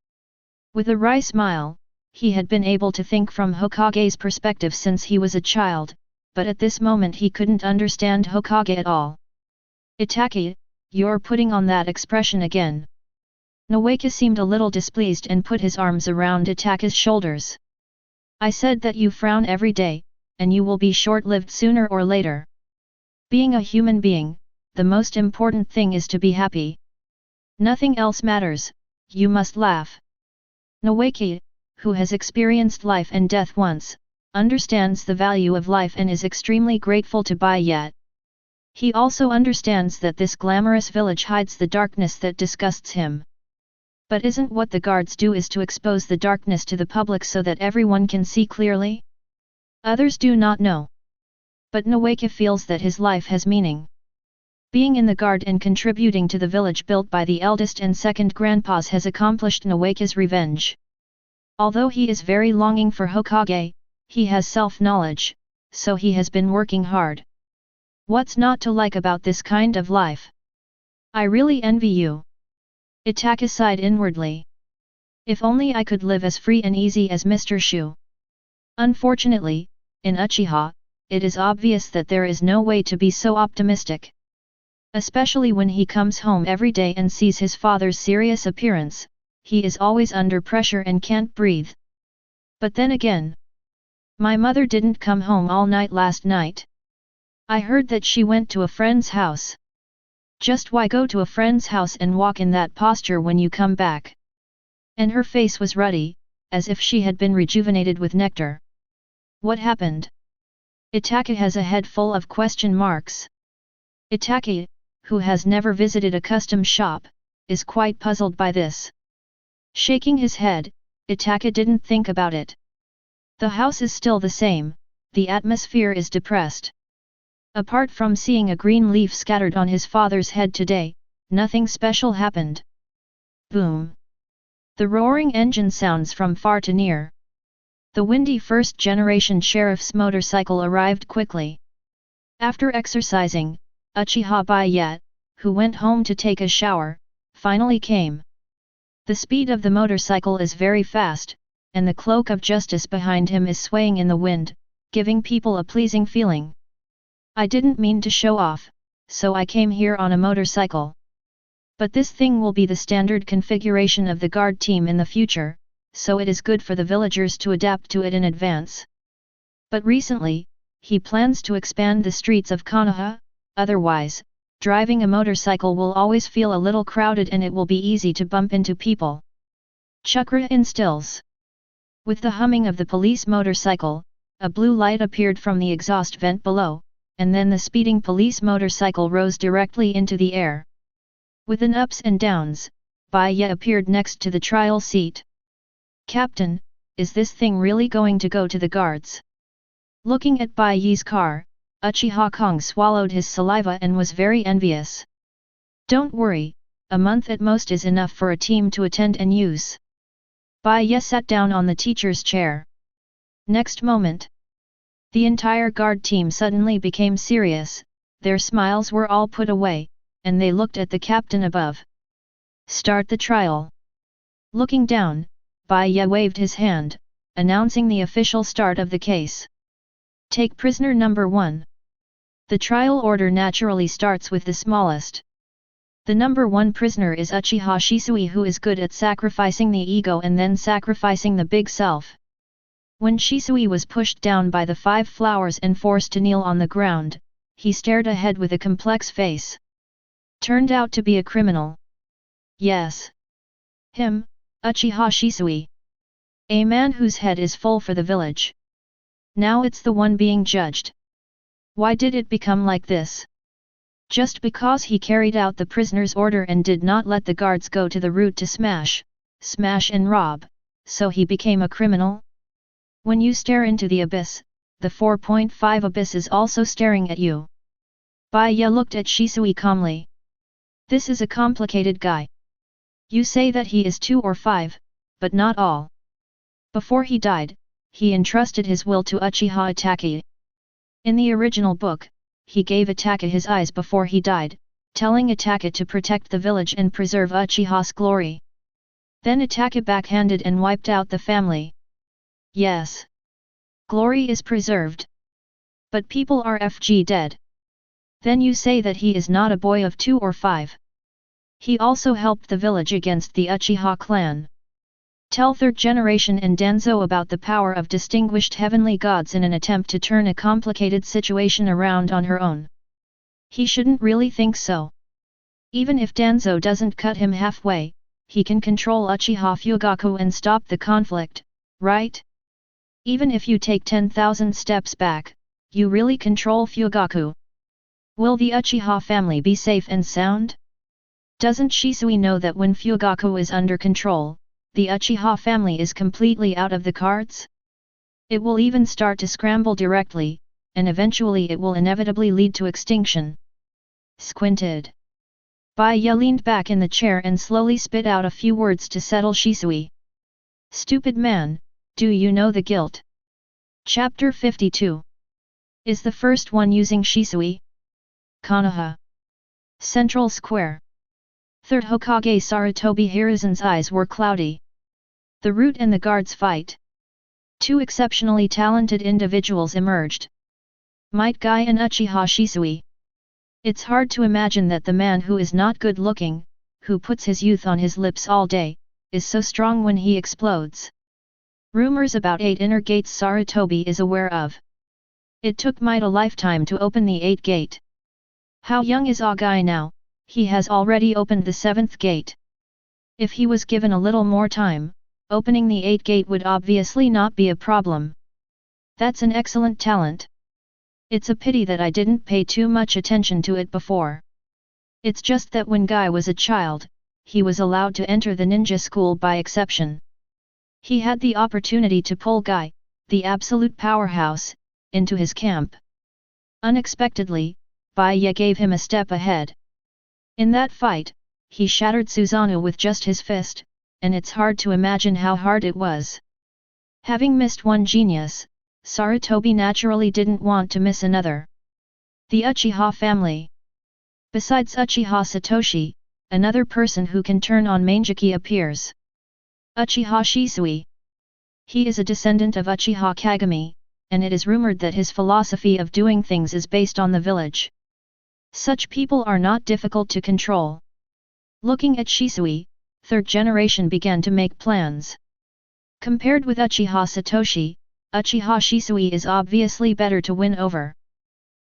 With a wry smile, he had been able to think from Hokage's perspective since he was a child, but at this moment he couldn't understand Hokage at all. Itachi, you're putting on that expression again. Noeka seemed a little displeased and put his arms around Itachi's shoulders. I said that you frown every day, and you will be short-lived sooner or later. Being a human being, the most important thing is to be happy. Nothing else matters, you must laugh. Noeki, who has experienced life and death once, understands the value of life and is extremely grateful to Bai Ye. He also understands that this glamorous village hides the darkness that disgusts him. But isn't what the guards do is to expose the darkness to the public so that everyone can see clearly? Others do not know. But Noeka feels that his life has meaning. Being in the guard and contributing to the village built by the eldest and second grandpas has accomplished Noeka's revenge. Although he is very longing for Hokage, he has self-knowledge, so he has been working hard. What's not to like about this kind of life? I really envy you. Itachi sighed inwardly. If only I could live as free and easy as Mr. Shu. Unfortunately, in Uchiha, it is obvious that there is no way to be so optimistic. Especially when he comes home every day and sees his father's serious appearance, he is always under pressure and can't breathe. But then again, my mother didn't come home all night last night. I heard that she went to a friend's house. Just why go to a friend's house and walk in that posture when you come back? And her face was ruddy, as if she had been rejuvenated with nectar. What happened? Itachi has a head full of question marks. Itachi, who has never visited a custom shop, is quite puzzled by this. Shaking his head, Itachi didn't think about it. The house is still the same, the atmosphere is depressed. Apart from seeing a green leaf scattered on his father's head today, nothing special happened. Boom! The roaring engine sounds from far to near. The windy first-generation sheriff's motorcycle arrived quickly. After exercising, Uchiha Bai Ye, who went home to take a shower, finally came. The speed of the motorcycle is very fast, and the cloak of justice behind him is swaying in the wind, giving people a pleasing feeling. I didn't mean to show off, so I came here on a motorcycle. But this thing will be the standard configuration of the guard team in the future, so it is good for the villagers to adapt to it in advance. But recently, he plans to expand the streets of Konoha, otherwise, driving a motorcycle will always feel a little crowded and it will be easy to bump into people. Chakra instills. With the humming of the police motorcycle, a blue light appeared from the exhaust vent below, and then the speeding police motorcycle rose directly into the air. With an ups and downs, Bai Ye appeared next to the trial seat. Captain, is this thing really going to go to the guards? Looking at Bai Ye's car, Uchiha Kong swallowed his saliva and was very envious. Don't worry, a month at most is enough for a team to attend and use. Bai Ye sat down on the teacher's chair. Next moment, the entire guard team suddenly became serious, their smiles were all put away, and they looked at the captain above. Start the trial. Looking down, Bai Ye waved his hand, announcing the official start of the case. Take prisoner number 1. The trial order naturally starts with the smallest. The number 1 prisoner is Uchiha Shisui, who is good at sacrificing the ego and then sacrificing the big self. When Shisui was pushed down by the 5 flowers and forced to kneel on the ground, he stared ahead with a complex face. Turned out to be a criminal. Yes. Him, Uchiha Shisui. A man whose head is full for the village. Now it's the one being judged. Why did it become like this? Just because he carried out the prisoner's order and did not let the guards go to the route to smash and rob, so he became a criminal? When you stare into the abyss, the 4.5 abyss is also staring at you. Bai Ye looked at Shisui calmly. This is a complicated guy. You say that he is 2 or 5, but not all. Before he died, he entrusted his will to Uchiha Itachi. In the original book, he gave Itachi his eyes before he died, telling Itachi to protect the village and preserve Uchiha's glory. Then Itachi backhanded and wiped out the family. Yes. Glory is preserved. But people are FG dead. Then you say that he is not a boy of 2 or 5. He also helped the village against the Uchiha clan. Tell Third Generation and Danzo about the power of distinguished heavenly gods in an attempt to turn a complicated situation around on her own. He shouldn't really think so. Even if Danzo doesn't cut him halfway, he can control Uchiha Fugaku and stop the conflict, right? Even if you take 10,000 steps back, you really control Fugaku. Will the Uchiha family be safe and sound? Doesn't Shisui know that when Fugaku is under control, the Uchiha family is completely out of the cards? It will even start to scramble directly, and eventually it will inevitably lead to extinction. Squinted. Bai Ye leaned back in the chair and slowly spit out a few words to settle Shisui. Stupid man, do you know the guilt? Chapter 52. Is the first one using Shisui? Konoha. Central Square. Third Hokage Sarutobi Hiruzen's eyes were cloudy. The root and the guards fight. 2 exceptionally talented individuals emerged. Might Guy and Uchiha Shisui. It's hard to imagine that the man who is not good looking, who puts his youth on his lips all day, is so strong when he explodes. Rumors about 8 inner gates Sarutobi is aware of. It took Might a lifetime to open the 8th gate. How young is Guy now? He has already opened the 7th gate. If he was given a little more time, opening the 8th gate would obviously not be a problem. That's an excellent talent. It's a pity that I didn't pay too much attention to it before. It's just that when Guy was a child, he was allowed to enter the ninja school by exception. He had the opportunity to pull Guy, the absolute powerhouse, into his camp. Unexpectedly, Bai Ye gave him a step ahead. In that fight, he shattered Susanoo with just his fist, and it's hard to imagine how hard it was. Having missed one genius, Sarutobi naturally didn't want to miss another. The Uchiha family. Besides Uchiha Satoshi, another person who can turn on Manjiki appears. Uchiha Shisui. He is a descendant of Uchiha Kagami, and it is rumored that his philosophy of doing things is based on the village. Such people are not difficult to control. Looking at Shisui, Third Generation began to make plans. Compared with Uchiha Satoshi, Uchiha Shisui is obviously better to win over.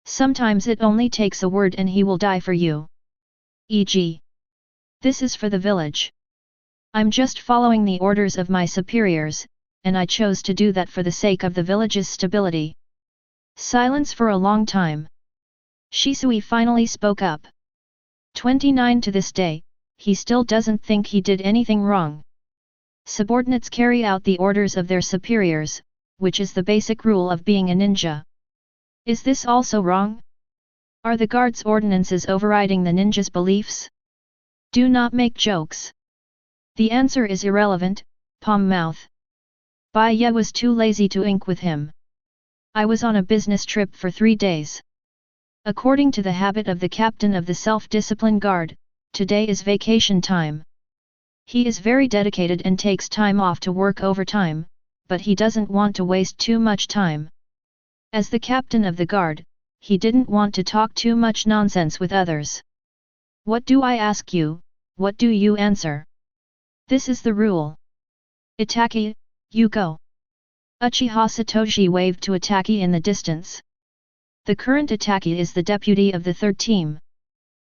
Sometimes it only takes a word and he will die for you. E.g. This is for the village. I'm just following the orders of my superiors, and I chose to do that for the sake of the village's stability. Silence for a long time. Shisui finally spoke up. 29 to this day, he still doesn't think he did anything wrong. Subordinates carry out the orders of their superiors, which is the basic rule of being a ninja. Is this also wrong? Are the guard's ordinances overriding the ninja's beliefs? Do not make jokes. The answer is irrelevant, palm mouth. Bai Ye was too lazy to ink with him. I was on a business trip for 3 days. According to the habit of the captain of the self-discipline guard, today is vacation time. He is very dedicated and takes time off to work overtime, but he doesn't want to waste too much time. As the captain of the guard, he didn't want to talk too much nonsense with others. What do I ask you, what do you answer? This is the rule. Itachi, you go. Uchiha Satoshi waved to Itachi in the distance. The current Itachi is the deputy of the third team.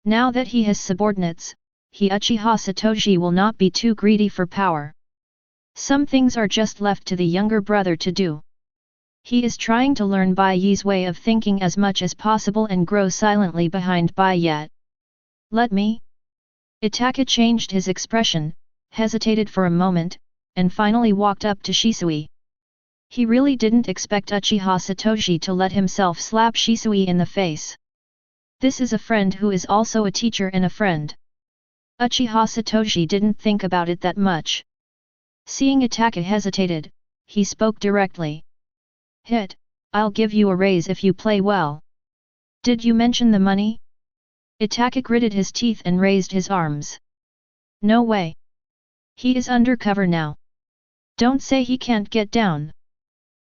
Now that he has subordinates, Uchiha Satoshi will not be too greedy for power. Some things are just left to the younger brother to do. He is trying to learn Bai Ye's way of thinking as much as possible and grow silently behind Bai Ye. Let me? Itachi changed his expression, hesitated for a moment, and finally walked up to Shisui. He really didn't expect Uchiha Satoshi to let himself slap Shisui in the face. This is a friend who is also a teacher and a friend. Uchiha Satoshi didn't think about it that much. Seeing Itachi hesitated, he spoke directly. Hit, I'll give you a raise if you play well. Did you mention the money? Itachi gritted his teeth and raised his arms. No way. He is undercover now. Don't say he can't get down.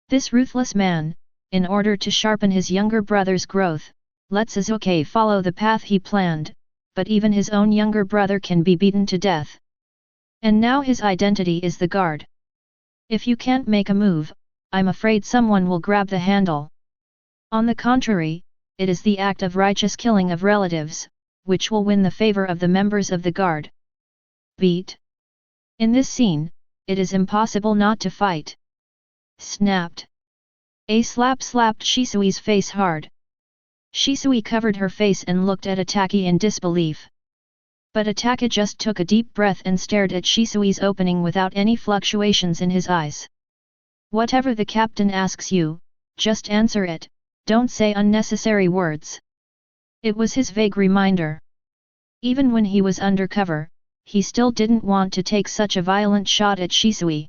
This ruthless man, in order to sharpen his younger brother's growth, let Sasuke follow the path he planned, but even his own younger brother can be beaten to death. And now his identity is the guard. If you can't make a move, I'm afraid someone will grab the handle. On the contrary, it is the act of righteous killing of relatives, which will win the favor of the members of the guard. Beat. In this scene, it is impossible not to fight. Snapped. A slap slapped Shisui's face hard. Shisui covered her face and looked at Itachi in disbelief. But Itachi just took a deep breath and stared at Shisui's opening without any fluctuations in his eyes. Whatever the captain asks you, just answer it, don't say unnecessary words. It was his vague reminder. Even when he was undercover, he still didn't want to take such a violent shot at Shisui.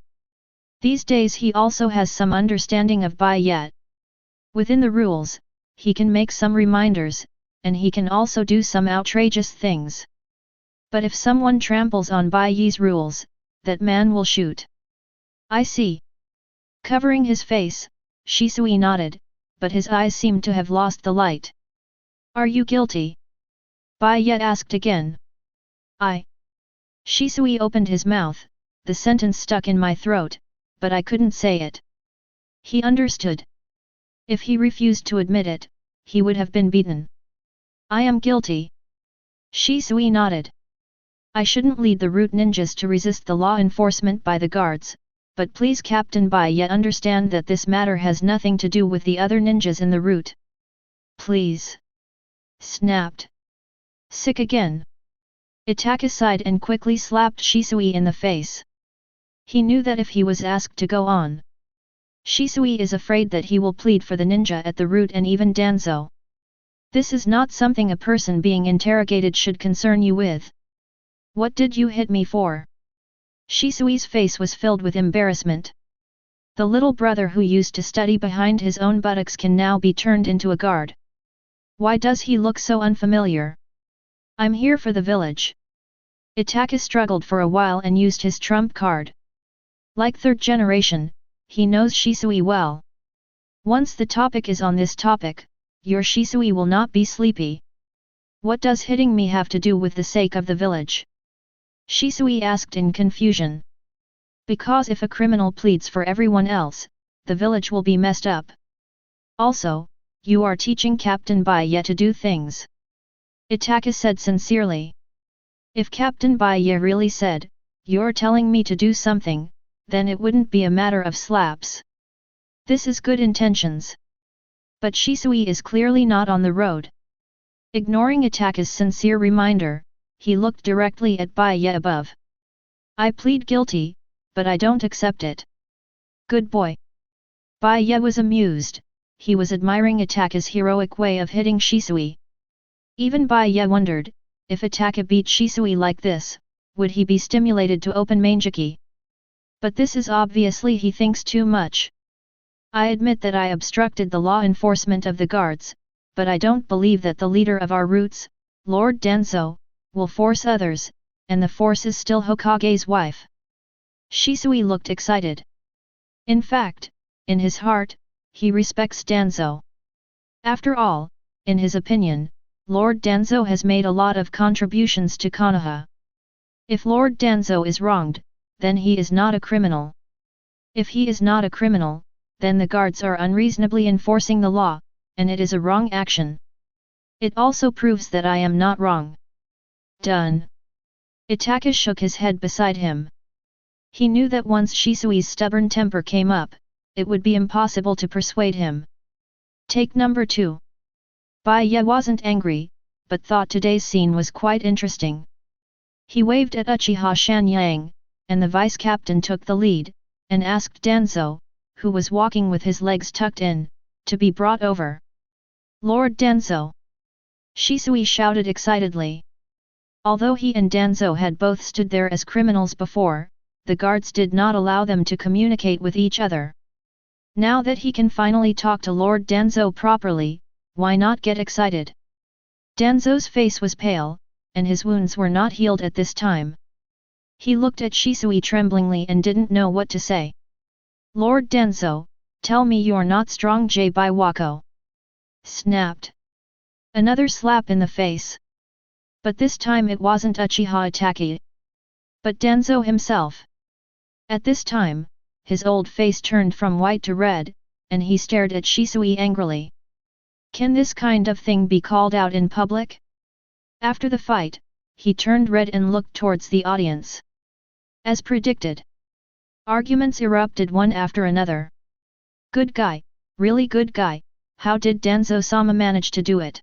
These days he also has some understanding of Bai Ye. Within the rules, he can make some reminders, and he can also do some outrageous things. But if someone tramples on Bai Ye's rules, that man will shoot. I see. Covering his face, Shisui nodded, but his eyes seemed to have lost the light. Are you guilty? Bai Ye asked again. Shisui opened his mouth, the sentence stuck in my throat, but I couldn't say it. He understood. If he refused to admit it, he would have been beaten. I am guilty. Shisui nodded. I shouldn't lead the root ninjas to resist the law enforcement by the guards, but please Captain Bai Ye understand that this matter has nothing to do with the other ninjas in the route. Please. Snapped. Sick again. Itachi sighed and quickly slapped Shisui in the face. He knew that if he was asked to go on, Shisui is afraid that he will plead for the ninja at the root and even Danzo. This is not something a person being interrogated should concern you with. What did you hit me for? Shisui's face was filled with embarrassment. The little brother who used to study behind his own buttocks can now be turned into a guard. Why does he look so unfamiliar? I'm here for the village. Itachi struggled for a while and used his trump card. Like third generation, he knows Shisui well. Once the topic is on this topic, your Shisui will not be sleepy. What does hitting me have to do with the sake of the village? Shisui asked in confusion. Because if a criminal pleads for everyone else, the village will be messed up. Also, you are teaching Captain Bai Ye to do things. Itachi said sincerely. If Captain Bai Ye really said, you're telling me to do something, then it wouldn't be a matter of slaps. This is good intentions. But Shisui is clearly not on the road. Ignoring Itachi's sincere reminder, he looked directly at Bai Ye above. I plead guilty, but I don't accept it. Good boy. Bai Ye was amused, he was admiring Itachi's heroic way of hitting Shisui. Even Bai Ye wondered, if Itachi beat Shisui like this, would he be stimulated to open Manjiki? But this is obviously he thinks too much. I admit that I obstructed the law enforcement of the guards, but I don't believe that the leader of our roots, Lord Danzo, will force others, and the force is still Hokage's wife. Shisui looked excited. In fact, in his heart, he respects Danzo. After all, in his opinion, Lord Danzo has made a lot of contributions to Konoha. If Lord Danzo is wronged, then he is not a criminal. If he is not a criminal, then the guards are unreasonably enforcing the law, and it is a wrong action. It also proves that I am not wrong. Done. Itachi shook his head beside him. He knew that once Shisui's stubborn temper came up, it would be impossible to persuade him. Take number 2. Bai Ye wasn't angry, but thought today's scene was quite interesting. He waved at Uchiha Shanyang, and the vice-captain took the lead, and asked Danzo, who was walking with his legs tucked in, to be brought over. Lord Danzo! Shisui shouted excitedly. Although he and Danzo had both stood there as criminals before, the guards did not allow them to communicate with each other. Now that he can finally talk to Lord Danzo properly, why not get excited? Danzo's face was pale, and his wounds were not healed at this time. He looked at Shisui tremblingly and didn't know what to say. Lord Danzo, tell me you're not strong J. Bai Wako. Snapped. Another slap in the face. But this time it wasn't Uchiha Itachi, but Danzo himself. At this time, his old face turned from white to red, and he stared at Shisui angrily. Can this kind of thing be called out in public? After the fight, he turned red and looked towards the audience. As predicted, arguments erupted one after another. Good guy, really good guy, how did Danzo-sama manage to do it?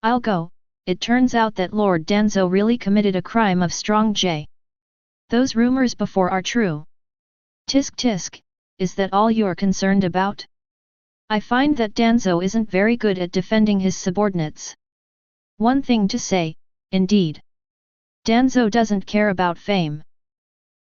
I'll go, it turns out that Lord Danzo really committed a crime of strong J. Those rumors before are true. Tisk tisk, is that all you're concerned about? I find that Danzo isn't very good at defending his subordinates. One thing to say, indeed. Danzo doesn't care about fame.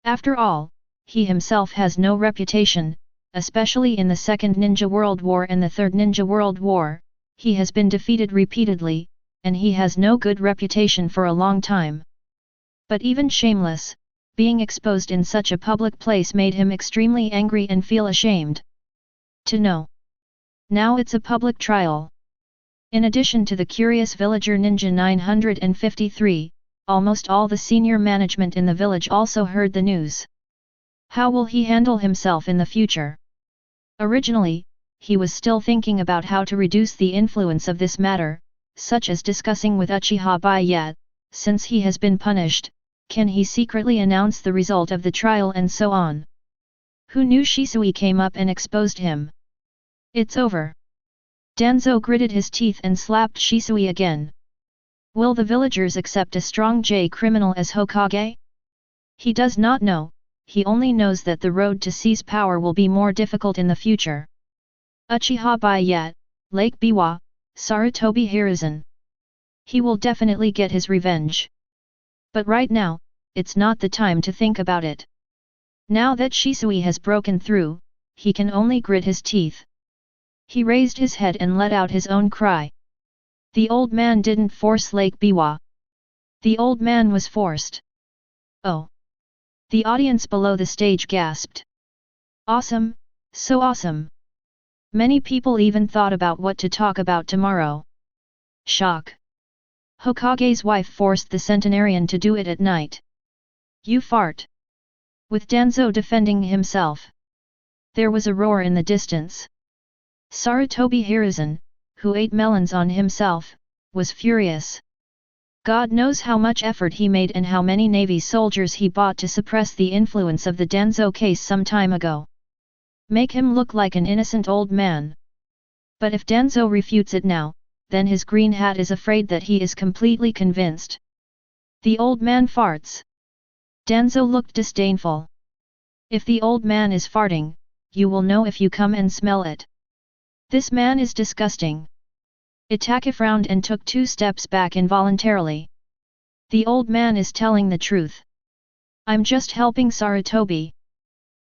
After all, he himself has no reputation, especially in the Second Ninja World War and the Third Ninja World War. He has been defeated repeatedly, and he has no good reputation for a long time. But even shameless, being exposed in such a public place made him extremely angry and feel ashamed. To know. Now it's a public trial. In addition to the curious villager Ninja 953, almost all the senior management in the village also heard the news. How will he handle himself in the future? Originally, he was still thinking about how to reduce the influence of this matter, such as discussing with Uchiha Bai Ye, since he has been punished, can he secretly announce the result of the trial and so on. Who knew Shisui came up and exposed him? It's over. Danzo gritted his teeth and slapped Shisui again. Will the villagers accept a strong J criminal as Hokage? He does not know, he only knows that the road to seize power will be more difficult in the future. Uchiha Bai Ye, Lake Biwa, Sarutobi Hiruzen. He will definitely get his revenge. But right now, it's not the time to think about it. Now that Shisui has broken through, he can only grit his teeth. He raised his head and let out his own cry. The old man didn't force Lake Biwa. The old man was forced. Oh! The audience below the stage gasped. Awesome, so awesome. Many people even thought about what to talk about tomorrow. Shock. Hokage's wife forced the centenarian to do it at night. You fart. With Danzo defending himself. There was a roar in the distance. Sarutobi Hiruzen, who ate melons on himself, was furious. God knows how much effort he made and how many Navy soldiers he bought to suppress the influence of the Danzo case some time ago. Make him look like an innocent old man. But if Danzo refutes it now, then his green hat is afraid that he is completely convinced. The old man farts. Danzo looked disdainful. If the old man is farting, you will know if you come and smell it. This man is disgusting. Itachi frowned and took 2 steps back involuntarily. The old man is telling the truth. I'm just helping Sarutobi.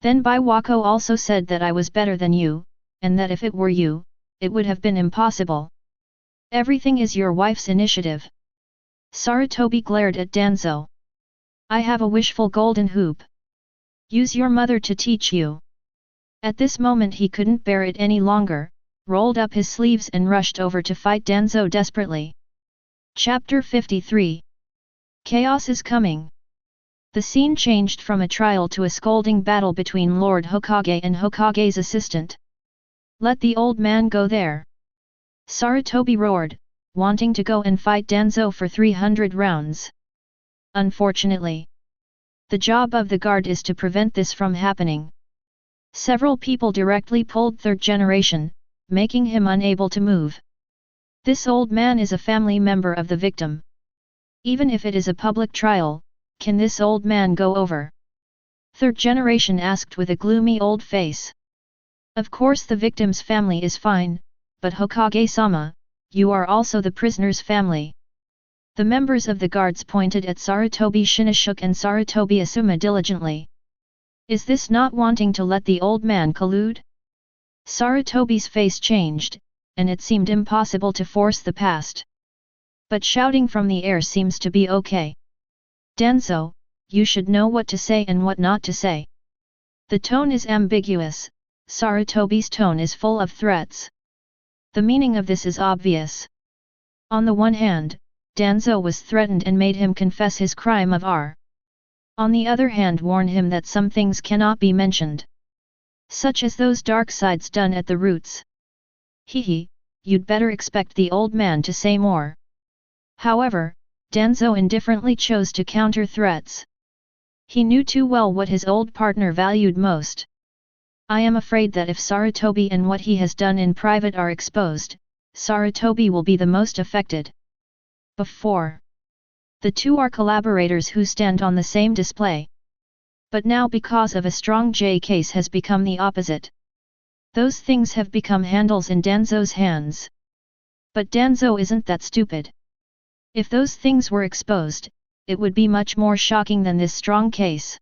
Then Baiwako also said that I was better than you, and that if it were you, it would have been impossible. Everything is your wife's initiative. Sarutobi glared at Danzo. I have a wishful golden hoop. Use your mother to teach you. At this moment he couldn't bear it any longer, rolled up his sleeves and rushed over to fight Danzo desperately. Chapter 53. Chaos is coming. The scene changed from a trial to a scolding battle between Lord Hokage and Hokage's assistant. Let the old man go there. Sarutobi roared, wanting to go and fight Danzo for 300 rounds. Unfortunately, the job of the guard is to prevent this from happening. Several people directly pulled Third Generation, making him unable to move. This old man is a family member of the victim. Even if it is a public trial, can this old man go over? Third Generation asked with a gloomy old face. Of course the victim's family is fine, but Hokage-sama, you are also the prisoner's family. The members of the guards pointed at Sarutobi Shinoshook and Sarutobi Asuma diligently. Is this not wanting to let the old man collude? Sarutobi's face changed, and it seemed impossible to force the past. But shouting from the air seems to be okay. Danzo, you should know what to say and what not to say. The tone is ambiguous, Sarutobi's tone is full of threats. The meaning of this is obvious. On the one hand, Danzo was threatened and made him confess his crime of R. On the other hand warn him that some things cannot be mentioned. Such as those dark sides done at the roots. Hehe, you'd better expect the old man to say more. However, Danzo indifferently chose to counter threats. He knew too well what his old partner valued most. I am afraid that if Sarutobi and what he has done in private are exposed, Sarutobi will be the most affected. Before, the two are collaborators who stand on the same display. But now because of a strong J case has become the opposite. Those things have become handles in Danzo's hands. But Danzo isn't that stupid. If those things were exposed, it would be much more shocking than this strong case.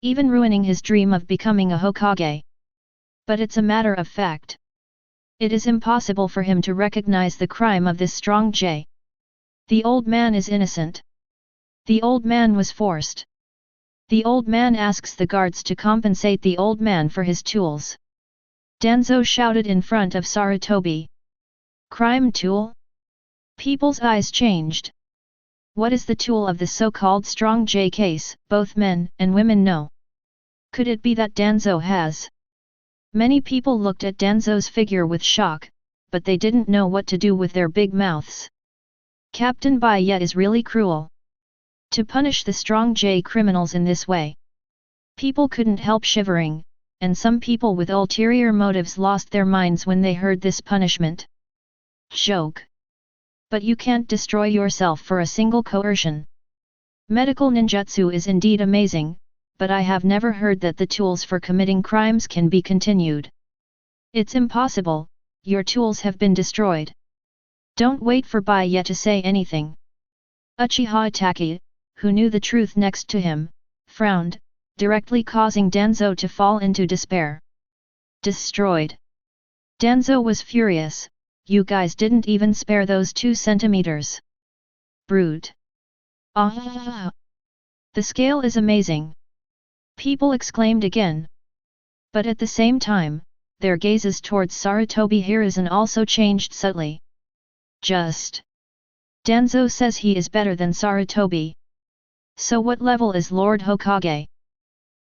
Even ruining his dream of becoming a Hokage. But it's a matter of fact. It is impossible for him to recognize the crime of this strong J. The old man is innocent. The old man was forced. The old man asks the guards to compensate the old man for his tools. Danzo shouted in front of Sarutobi. Crime tool? People's eyes changed. What is the tool of the so-called strong J case, both men and women know? Could it be that Danzo has? Many people looked at Danzo's figure with shock, but they didn't know what to do with their big mouths. Captain Bai Ye is really cruel. To punish the strong J criminals in this way. People couldn't help shivering, and some people with ulterior motives lost their minds when they heard this punishment. Joke. But you can't destroy yourself for a single coercion. Medical ninjutsu is indeed amazing, but I have never heard that the tools for committing crimes can be continued. It's impossible, your tools have been destroyed. Don't wait for Bai Ye to say anything. Uchiha Itachi, who knew the truth next to him, frowned, directly causing Danzo to fall into despair. Destroyed. Danzo was furious, you guys didn't even spare those 2 centimeters. Brute. Ah! The scale is amazing. People exclaimed again. But at the same time, their gazes towards Sarutobi Hiruzen also changed subtly. Just. Danzo says he is better than Sarutobi. So what level is Lord Hokage?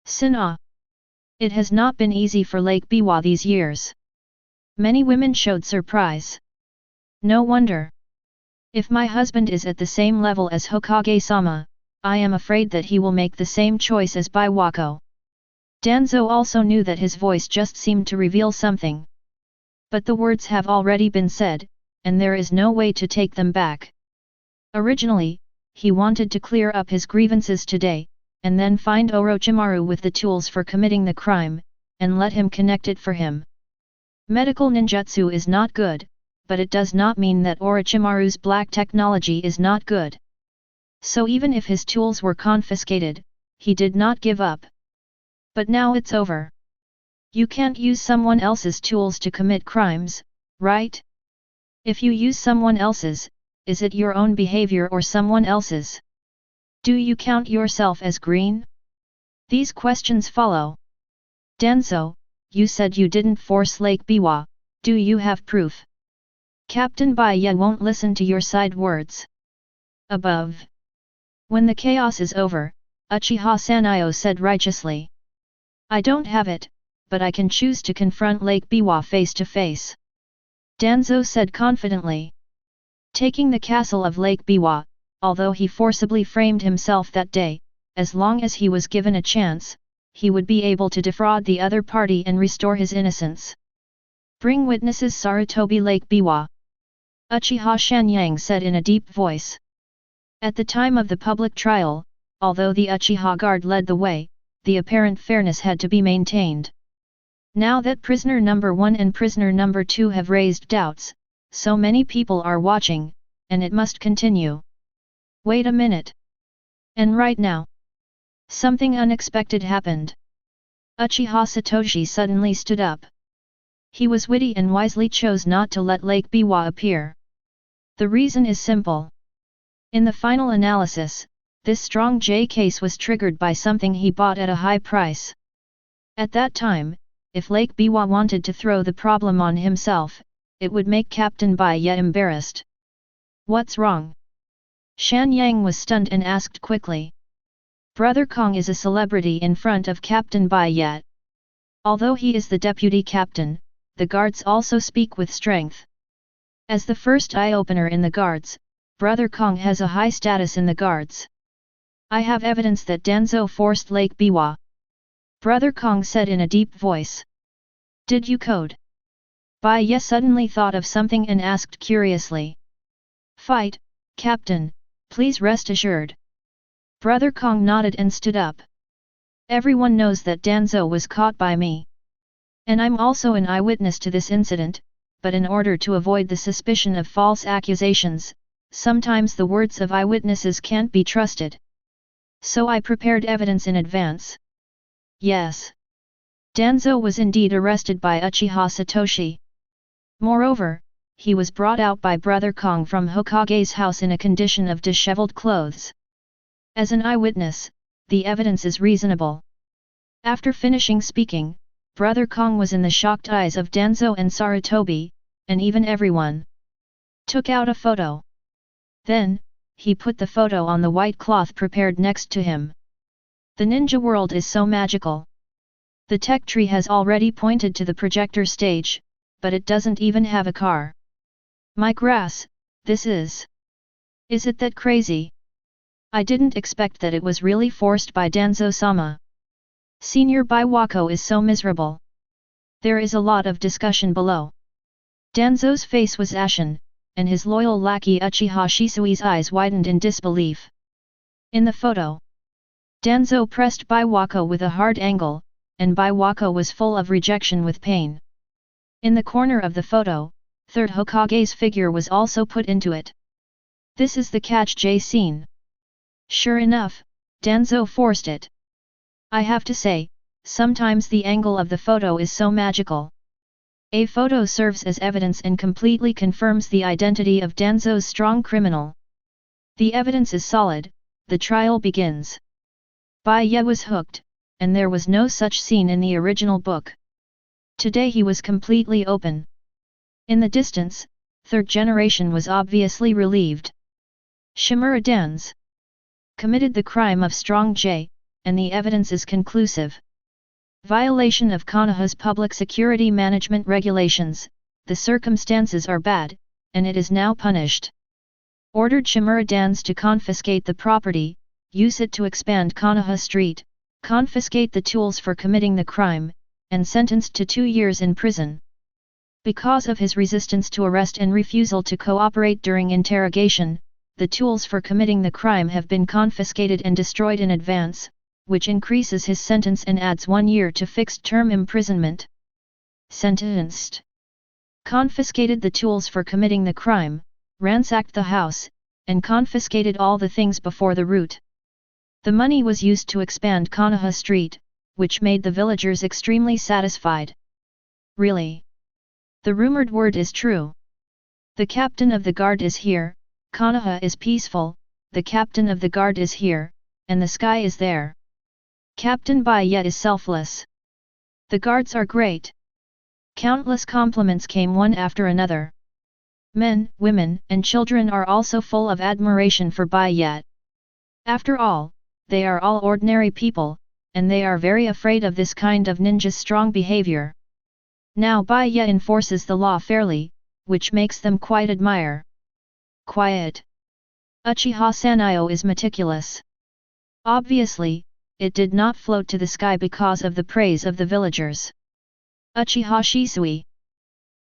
Sinah. It has not been easy for Lake Biwa these years. Many women showed surprise. No wonder. If my husband is at the same level as Hokage-sama, I am afraid that he will make the same choice as Baiwako. Danzo also knew that his voice just seemed to reveal something. But the words have already been said, and there is no way to take them back. Originally, he wanted to clear up his grievances today, and then find Orochimaru with the tools for committing the crime, and let him connect it for him. Medical ninjutsu is not good, but it does not mean that Orochimaru's black technology is not good. So even if his tools were confiscated, he did not give up. But now it's over. You can't use someone else's tools to commit crimes, right? If you use someone else's, is it your own behavior or someone else's? Do you count yourself as green? These questions follow. Danzo, you said you didn't force Lake Biwa, do you have proof? Captain Bai Ye won't listen to your side words. Above. When the chaos is over, Uchiha Sanyo said righteously. I don't have it, but I can choose to confront Lake Biwa face to face. Danzo said confidently. Taking the castle of Lake Biwa, although he forcibly framed himself that day, as long as he was given a chance, he would be able to defraud the other party and restore his innocence. Bring witnesses Sarutobi Lake Biwa. Uchiha Shanyang said in a deep voice. At the time of the public trial, although the Uchiha Guard led the way, the apparent fairness had to be maintained. Now that prisoner number 1 and prisoner number 2 have raised doubts, so many people are watching, and it must continue. Wait a minute. And right now, something unexpected happened. Uchiha Satoshi suddenly stood up. He was witty and wisely chose not to let Lake Biwa appear. The reason is simple. In the final analysis, this strong J case was triggered by something he bought at a high price. At that time, if Lake Biwa wanted to throw the problem on himself, it would make Captain Bai Ye embarrassed. What's wrong? Shan Yang was stunned and asked quickly. Brother Kong is a celebrity in front of Captain Bai Ye. Although he is the deputy captain, the guards also speak with strength. As the first eye-opener in the guards, Brother Kong has a high status in the guards. I have evidence that Danzo forced Lake Biwa. Brother Kong said in a deep voice. Did you code? Bai Ye suddenly thought of something and asked curiously. Fight, Captain, please rest assured. Brother Kong nodded and stood up. Everyone knows that Danzo was caught by me. And I'm also an eyewitness to this incident, but in order to avoid the suspicion of false accusations, sometimes the words of eyewitnesses can't be trusted. So I prepared evidence in advance. Yes. Danzo was indeed arrested by Uchiha Satoshi. Moreover, he was brought out by Brother Kong from Hokage's house in a condition of disheveled clothes. As an eyewitness, the evidence is reasonable. After finishing speaking, Brother Kong was in the shocked eyes of Danzo and Sarutobi, and even everyone. Took out a photo. Then, he put the photo on the white cloth prepared next to him. The ninja world is so magical. The tech tree has already pointed to the projector stage, but it doesn't even have a car. My grass, this is. Is it that crazy? I didn't expect that it was really forced by Danzo-sama. Senior Biwako is so miserable. There is a lot of discussion below. Danzo's face was ashen, and his loyal lackey Uchiha Shisui's eyes widened in disbelief. In the photo, Danzo pressed Biwako with a hard angle, and Biwako was full of rejection with pain. In the corner of the photo, Third Hokage's figure was also put into it. This is the catch J scene. Sure enough, Danzo forced it. I have to say, sometimes the angle of the photo is so magical. A photo serves as evidence and completely confirms the identity of Danzo's strong criminal. The evidence is solid, the trial begins. Bai Ye was hooked, and there was no such scene in the original book. Today he was completely open. In the distance, Third Generation was obviously relieved. Shimura Danz committed the crime of Strong J, and the evidence is conclusive. Violation of Konoha's public security management regulations, the circumstances are bad, and it is now punished. Ordered Shimura Danz to confiscate the property, use it to expand Konoha Street, confiscate the tools for committing the crime, and sentenced to 2 years in prison. Because of his resistance to arrest and refusal to cooperate during interrogation, the tools for committing the crime have been confiscated and destroyed in advance, which increases his sentence and adds 1 year to fixed term imprisonment. Sentenced. confiscated the tools for committing the crime, ransacked the house, and confiscated all the things before the route. The money was used to expand Konoha Street, which made the villagers extremely satisfied. Really? The rumored word is true. The captain of the guard is here, Konoha is peaceful, the captain of the guard is here, and the sky is there. Captain Bai Ye is selfless. The guards are great. Countless compliments came one after another. Men, women, and children are also full of admiration for Bai Ye. After all, they are all ordinary people, and they are very afraid of this kind of ninja's strong behavior. Now Bai Ye enforces the law fairly, which makes them quite admire. Quiet. Uchiha Sanyo is meticulous. Obviously, it did not float to the sky because of the praise of the villagers. Uchiha Shisui.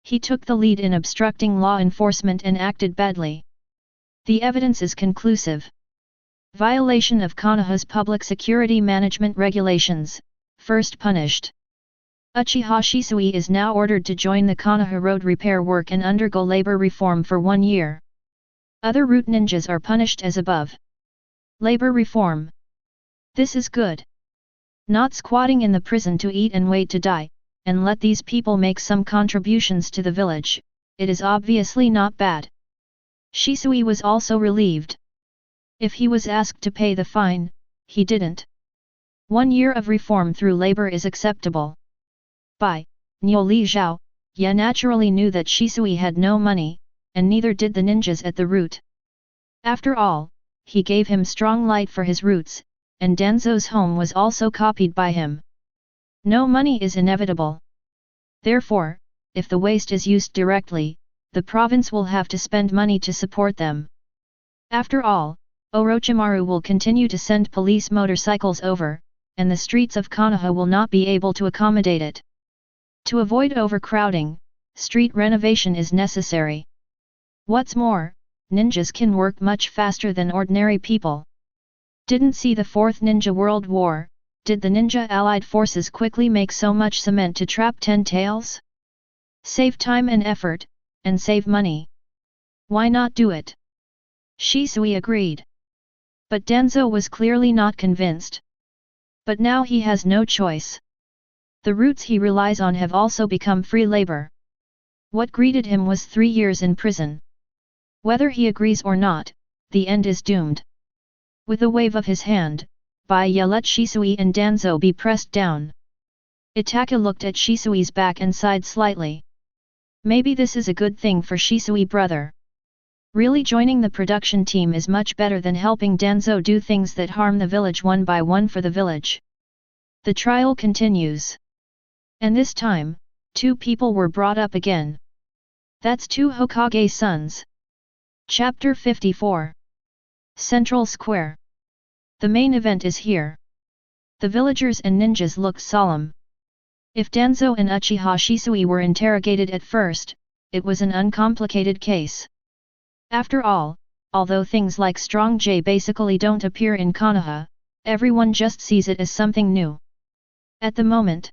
He took the lead in obstructing law enforcement and acted badly. The evidence is conclusive. Violation of Konoha's public security management regulations, first punished. Uchiha Shisui is now ordered to join the Konoha road repair work and undergo labor reform for 1 year. Other root ninjas are punished as above. Labor reform. This is good. Not squatting in the prison to eat and wait to die, and let these people make some contributions to the village, it is obviously not bad. Shisui was also relieved. If he was asked to pay the fine, he didn't. 1 year of reform through labor is acceptable. By Niu Li Zhao, Ye naturally knew that Shisui had no money, and neither did the ninjas at the root. After all, he gave him strong light for his roots, and Danzo's home was also copied by him. No money is inevitable. Therefore, if the waste is used directly, the province will have to spend money to support them. After all, Orochimaru will continue to send police motorcycles over, and the streets of Konoha will not be able to accommodate it. To avoid overcrowding, street renovation is necessary. What's more, ninjas can work much faster than ordinary people. Didn't see the Fourth Ninja World War, did the ninja allied forces quickly make so much cement to trap 10 tails? Save time and effort, and save money. Why not do it? Shisui agreed. But Danzo was clearly not convinced. But now he has no choice. The roots he relies on have also become free labor. What greeted him was 3 years in prison. Whether he agrees or not, the end is doomed. With a wave of his hand, Bai Ye let Shisui and Danzo be pressed down. Itachi looked at Shisui's back and sighed slightly. Maybe this is a good thing for Shisui brother. Really joining the production team is much better than helping Danzo do things that harm the village one by one for the village. The trial continues. And this time, 2 people were brought up again. That's 2 Hokage sons. Chapter 54. Central Square. The main event is here. The villagers and ninjas look solemn. If Danzo and Uchiha Shisui were interrogated at first, it was an uncomplicated case. After all, although things like Strong J basically don't appear in Konoha, everyone just sees it as something new. At the moment,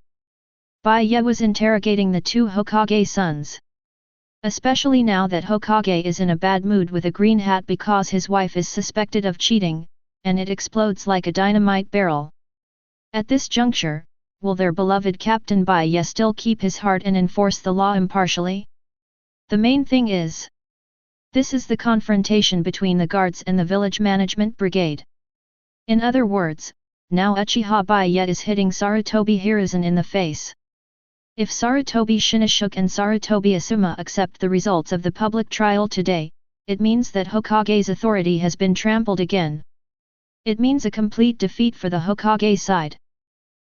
Bai Ye was interrogating the 2 Hokage sons. Especially now that Hokage is in a bad mood with a green hat because his wife is suspected of cheating, and it explodes like a dynamite barrel. At this juncture, will their beloved Captain Bai Ye still keep his heart and enforce the law impartially? The main thing is, this is the confrontation between the guards and the village management brigade. In other words, now Uchiha Bai Ye is hitting Sarutobi Hiruzen in the face. If Sarutobi Shinashuk and Sarutobi Asuma accept the results of the public trial today, it means that Hokage's authority has been trampled again. It means a complete defeat for the Hokage side.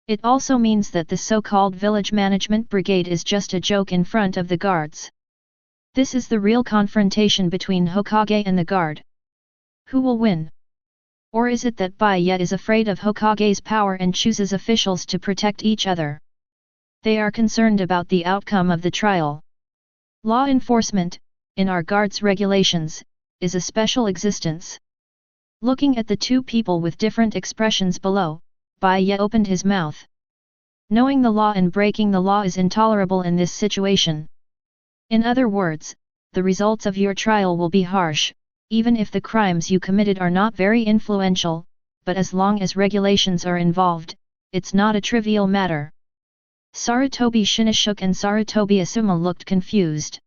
It also means that the so-called village management brigade is just a joke in front of the guards. This is the real confrontation between Hokage and the guard. Who will win? Or is it that Bai Ye is afraid of Hokage's power and chooses officials to protect each other? They are concerned about the outcome of the trial. Law enforcement, in our guard's regulations, is a special existence. Looking at the 2 people with different expressions below, Bai Ye opened his mouth. Knowing the law and breaking the law is intolerable in this situation. In other words, the results of your trial will be harsh, even if the crimes you committed are not very influential, but as long as regulations are involved, it's not a trivial matter. Sarutobi Shinashuk and Sarutobi Asuma looked confused.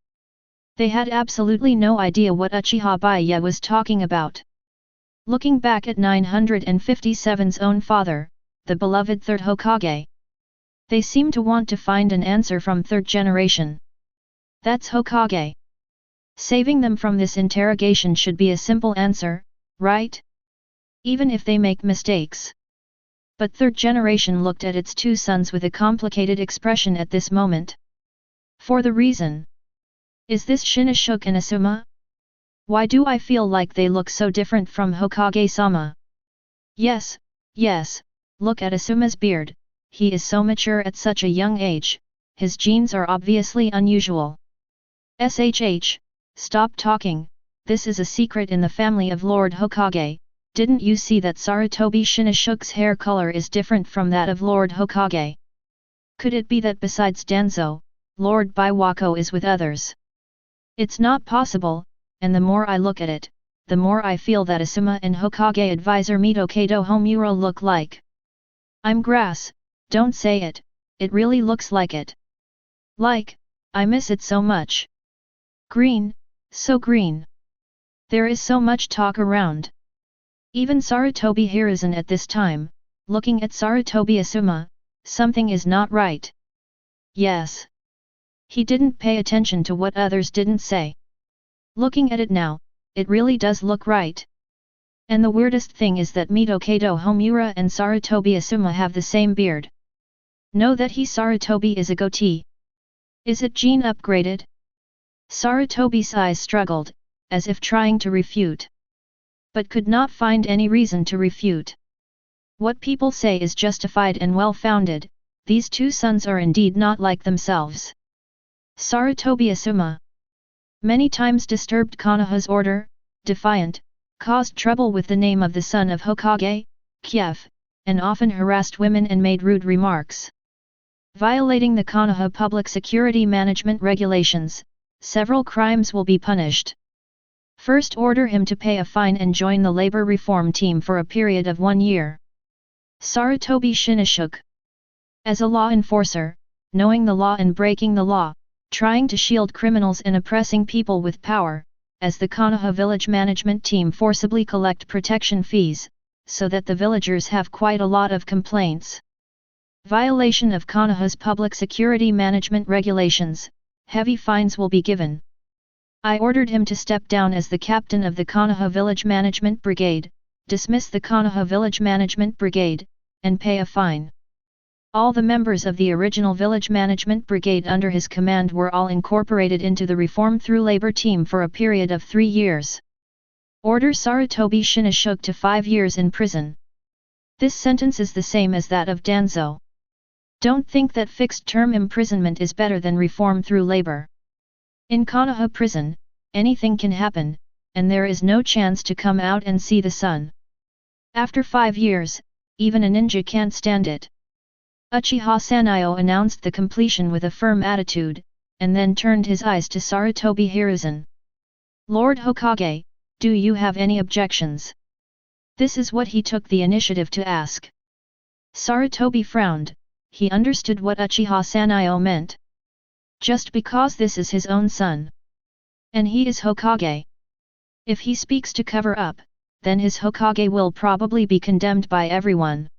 They had absolutely no idea what Uchiha Bai Ye was talking about. Looking back at 957's own father, the beloved Third Hokage, they seemed to want to find an answer from Third Generation. That's Hokage. Saving them from this interrogation should be a simple answer, right? Even if they make mistakes. But Third Generation looked at its two sons with a complicated expression at this moment. For the reason. Is this Shinashuk and Asuma? Why do I feel like they look so different from Hokage-sama? Yes, look at Asuma's beard, he is so mature at such a young age, his genes are obviously unusual. SHH, stop talking, this is a secret in the family of Lord Hokage, didn't you see that Sarutobi Shinashuk's hair color is different from that of Lord Hokage? Could it be that besides Danzo, Lord Biwako is with others? It's not possible, and the more I look at it, the more I feel that Asuma and Hokage advisor Mito Homura look like. I'm grass, don't say it, it really looks like it. Like, I miss it so much. Green, so green. There is so much talk around. Even Sarutobi Hiruzen at this time, looking at Sarutobi Asuma, something is not right. Yes. He didn't pay attention to what others didn't say. Looking at it now, it really does look right. And the weirdest thing is that Mito Homura and Sarutobi Asuma have the same beard. Know that Sarutobi is a goatee. Is it gene upgraded? Sarutobi's eyes struggled, as if trying to refute. But could not find any reason to refute. What people say is justified and well-founded, these two sons are indeed not like themselves. Sarutobi Asuma many times disturbed Konoha's order, defiant, caused trouble with the name of the son of Hokage, Kiev, and often harassed women and made rude remarks. Violating the Konoha public security management regulations, several crimes will be punished. First, order him to pay a fine and join the labor reform team for a period of 1 year. Sarutobi Shinashuk. As a law enforcer, knowing the law and breaking the law, trying to shield criminals and oppressing people with power, as the Konoha village management team forcibly collect protection fees, so that the villagers have quite a lot of complaints. Violation of Konoha's public security management regulations, heavy fines will be given. I ordered him to step down as the captain of the Konoha Village Management Brigade, dismiss the Konoha Village Management Brigade, and pay a fine. All the members of the original Village Management Brigade under his command were all incorporated into the Reform Through Labor team for a period of 3 years. Order Sarutobi Shinashuk to 5 years in prison. This sentence is the same as that of Danzo. Don't think that fixed-term imprisonment is better than reform through labor. In Konoha Prison, anything can happen, and there is no chance to come out and see the sun. After 5 years, even a ninja can't stand it. Uchiha Sanyo announced the completion with a firm attitude, and then turned his eyes to Sarutobi Hiruzen. Lord Hokage, do you have any objections? This is what he took the initiative to ask. Sarutobi frowned, he understood what Uchiha Sanyo meant. Just because this is his own son. And he is Hokage. If he speaks to cover up, then his Hokage will probably be condemned by everyone.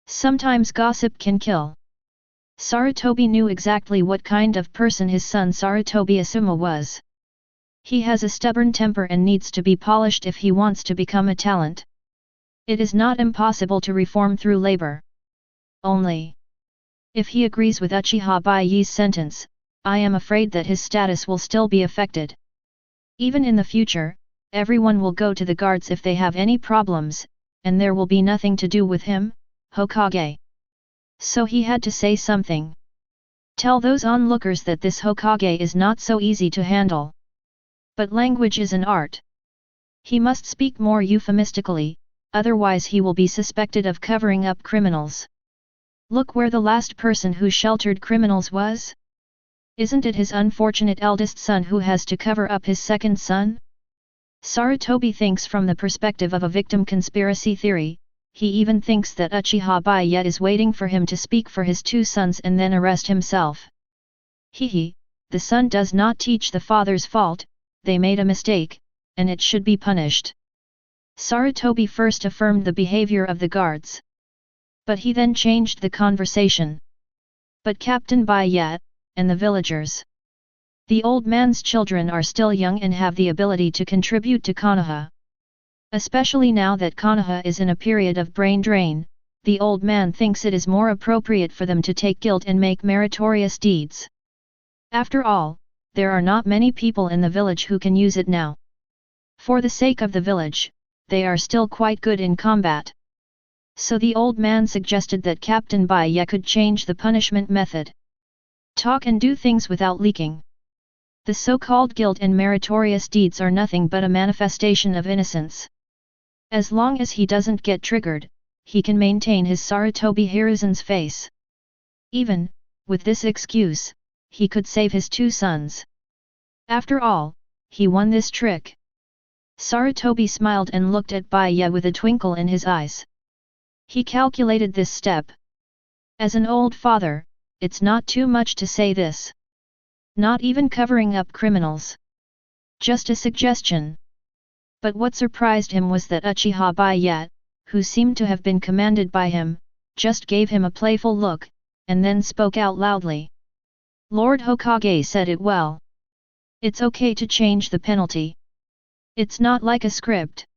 Sometimes gossip can kill. Sarutobi knew exactly what kind of person his son Sarutobi Asuma was. He has a stubborn temper and needs to be polished if he wants to become a talent. It is not impossible to reform through labor. Only, if he agrees with Uchiha Bai Ye's sentence, I am afraid that his status will still be affected. Even in the future, everyone will go to the guards if they have any problems, and there will be nothing to do with him, Hokage. So he had to say something. Tell those onlookers that this Hokage is not so easy to handle. But language is an art. He must speak more euphemistically, otherwise he will be suspected of covering up criminals. Look where the last person who sheltered criminals was. Isn't it his unfortunate eldest son who has to cover up his second son? Sarutobi thinks from the perspective of a victim conspiracy theory. He even thinks that Uchiha Bai Ye is waiting for him to speak for his two sons and then arrest himself. Hehe, the son does not teach the father's fault, they made a mistake, and it should be punished. Sarutobi first affirmed the behavior of the guards. But he then changed the conversation. But Captain Bai Ye, and the villagers. The old man's children are still young and have the ability to contribute to Konoha. Especially now that Konoha is in a period of brain drain, the old man thinks it is more appropriate for them to take guilt and make meritorious deeds. After all, there are not many people in the village who can use it now. For the sake of the village, they are still quite good in combat. So the old man suggested that Captain Bai Ye could change the punishment method. Talk and do things without leaking. The so-called guilt and meritorious deeds are nothing but a manifestation of innocence. As long as he doesn't get triggered, he can maintain his Sarutobi Hiruzen's face. Even, with this excuse, he could save his two sons. After all, he won this trick. Sarutobi smiled and looked at Bai Ye with a twinkle in his eyes. He calculated this step. As an old father, it's not too much to say this. Not even covering up criminals. Just a suggestion. But what surprised him was that Uchiha Bai Ye, who seemed to have been commanded by him, just gave him a playful look, and then spoke out loudly. Lord Hokage said it well. It's okay to change the penalty. It's not like a script.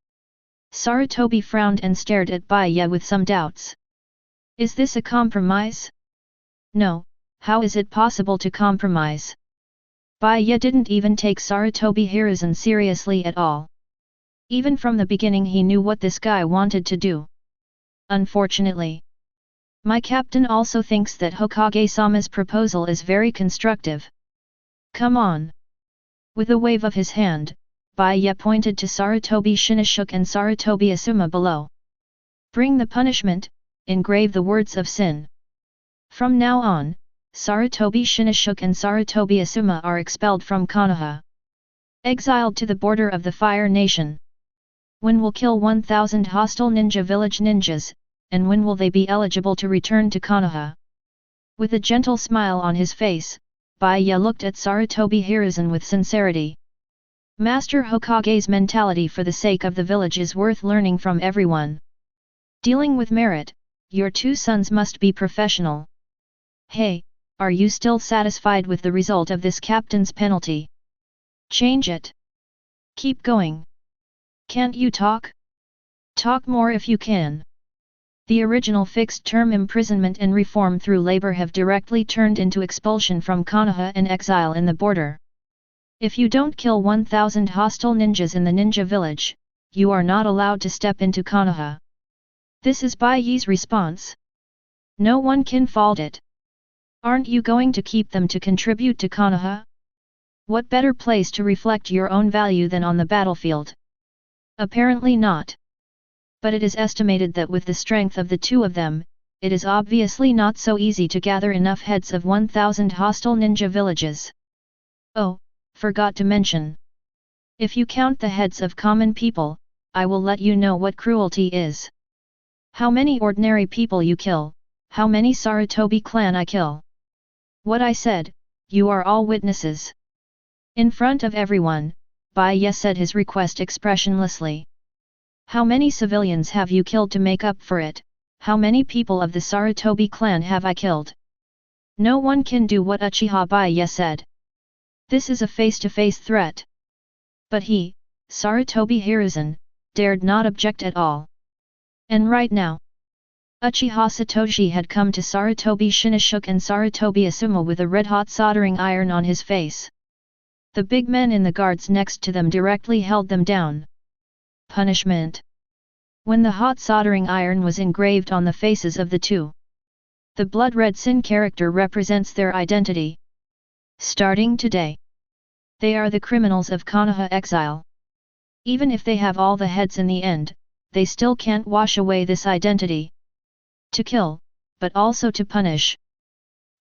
Sarutobi frowned and stared at Bai Ye with some doubts. Is this a compromise? No, how is it possible to compromise? Bai Ye didn't even take Sarutobi Hiruzen seriously at all. Even from the beginning he knew what this guy wanted to do. Unfortunately. My captain also thinks that Hokage-sama's proposal is very constructive. Come on. With a wave of his hand, Bai Ye pointed to Sarutobi Shinashuk and Sarutobi Asuma below. Bring the punishment, engrave the words of sin. From now on, Sarutobi Shinashuk and Sarutobi Asuma are expelled from Konoha. Exiled to the border of the Fire Nation. When will kill 1,000 hostile ninja village ninjas, and when will they be eligible to return to Konoha? With a gentle smile on his face, Bai Ye looked at Sarutobi Hiruzen with sincerity. Master Hokage's mentality for the sake of the village is worth learning from everyone. Dealing with merit, your two sons must be professional. Hey, are you still satisfied with the result of this captain's penalty? Change it. Keep going. Can't you talk? Talk more if you can. The original fixed-term imprisonment and reform through labor have directly turned into expulsion from Konoha and exile in the border. If you don't kill 1,000 hostile ninjas in the ninja village, you are not allowed to step into Konoha. This is Bai Ye's response. No one can fault it. Aren't you going to keep them to contribute to Konoha? What better place to reflect your own value than on the battlefield? Apparently not. But it is estimated that with the strength of the two of them, it is obviously not so easy to gather enough heads of 1,000 hostile ninja villages. Oh, forgot to mention. If you count the heads of common people, I will let you know what cruelty is. How many ordinary people you kill, how many Sarutobi clan I kill. What I said, you are all witnesses. In front of everyone, Bai Ye said his request expressionlessly. How many civilians have you killed to make up for it? How many people of the Sarutobi clan have I killed? No one can do what Uchiha Bai Ye said. This is a face-to-face threat. But he, Sarutobi Hiruzen, dared not object at all. And right now, Uchiha Satoshi had come to Sarutobi Shinashuk and Sarutobi Asuma with a red-hot soldering iron on his face. The big men in the guards next to them directly held them down. Punishment. When the hot soldering iron was engraved on the faces of the two, the blood-red sin character represents their identity. Starting today, they are the criminals of Konoha exile. Even if they have all the heads in the end, they still can't wash away this identity. To kill, but also to punish.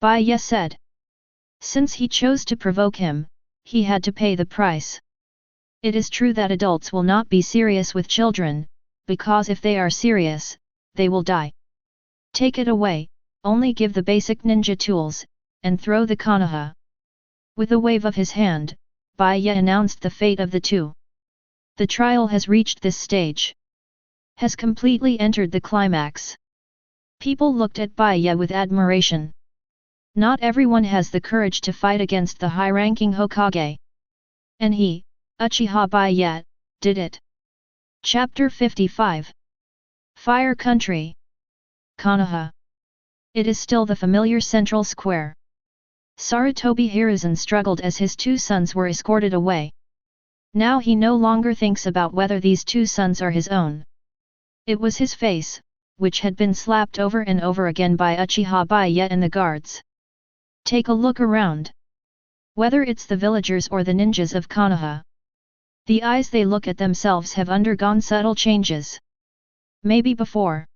Bai Ye said. Since he chose to provoke him, he had to pay the price. It is true that adults will not be serious with children, because if they are serious, they will die. Take it away, only give the basic ninja tools, and throw the Konoha. With a wave of his hand, Bai Ye announced the fate of the two. The trial has reached this stage. Has completely entered the climax. People looked at Bai Ye with admiration. Not everyone has the courage to fight against the high-ranking Hokage. And he, Uchiha Bai Ye, did it. Chapter 55. Fire Country. Konoha. It is still the familiar central square. Sarutobi Hiruzen struggled as his two sons were escorted away. Now he no longer thinks about whether these two sons are his own. It was his face, which had been slapped over and over again by Uchiha Bai Ye and the guards. Take a look around. Whether it's the villagers or the ninjas of Konoha, the eyes they look at themselves have undergone subtle changes. Maybe before.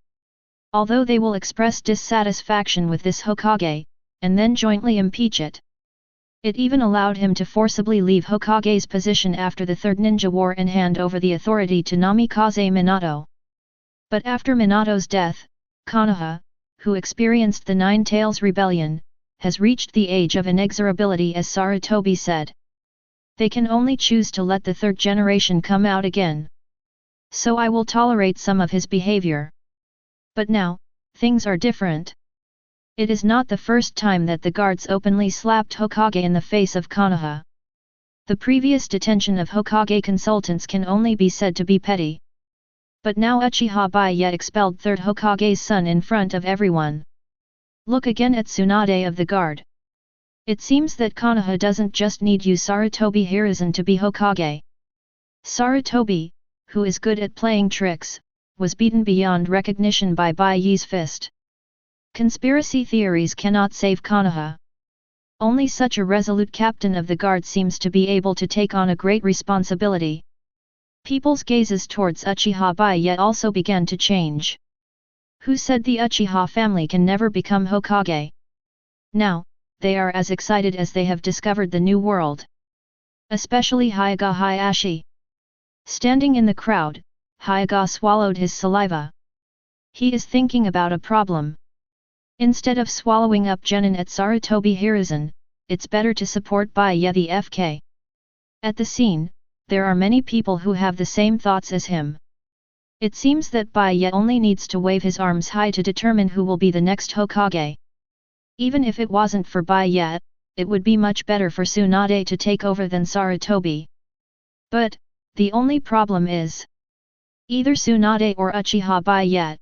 Although they will express dissatisfaction with this Hokage, and then jointly impeach it. It even allowed him to forcibly leave Hokage's position after the Third Ninja War and hand over the authority to Namikaze Minato. But after Minato's death, Konoha, who experienced the Nine Tails Rebellion, has reached the age of inexorability, as Sarutobi said. They can only choose to let the third generation come out again. So I will tolerate some of his behavior. But now, things are different. It is not the first time that the guards openly slapped Hokage in the face of Konoha. The previous detention of Hokage consultants can only be said to be petty. But now Uchiha Bai Ye expelled third Hokage's son in front of everyone. Look again at Tsunade of the guard. It seems that Konoha doesn't just need you Sarutobi Hiruzen to be Hokage. Sarutobi, who is good at playing tricks, was beaten beyond recognition by Bai Ye's fist. Conspiracy theories cannot save Konoha. Only such a resolute captain of the guard seems to be able to take on a great responsibility. People's gazes towards Uchiha Bai Ye also began to change. Who said the Uchiha family can never become Hokage? Now, they are as excited as they have discovered the new world. Especially Hyaga Hayashi. Standing in the crowd, Hyaga swallowed his saliva. He is thinking about a problem. Instead of swallowing up genin at Sarutobi Hiruzen, it's better to support Bai Ye the FK. At the scene, there are many people who have the same thoughts as him. It seems that Bai Ye only needs to wave his arms high to determine who will be the next Hokage. Even if it wasn't for Bai Ye, it would be much better for Tsunade to take over than Sarutobi. But, the only problem is, either Tsunade or Uchiha Bai Ye.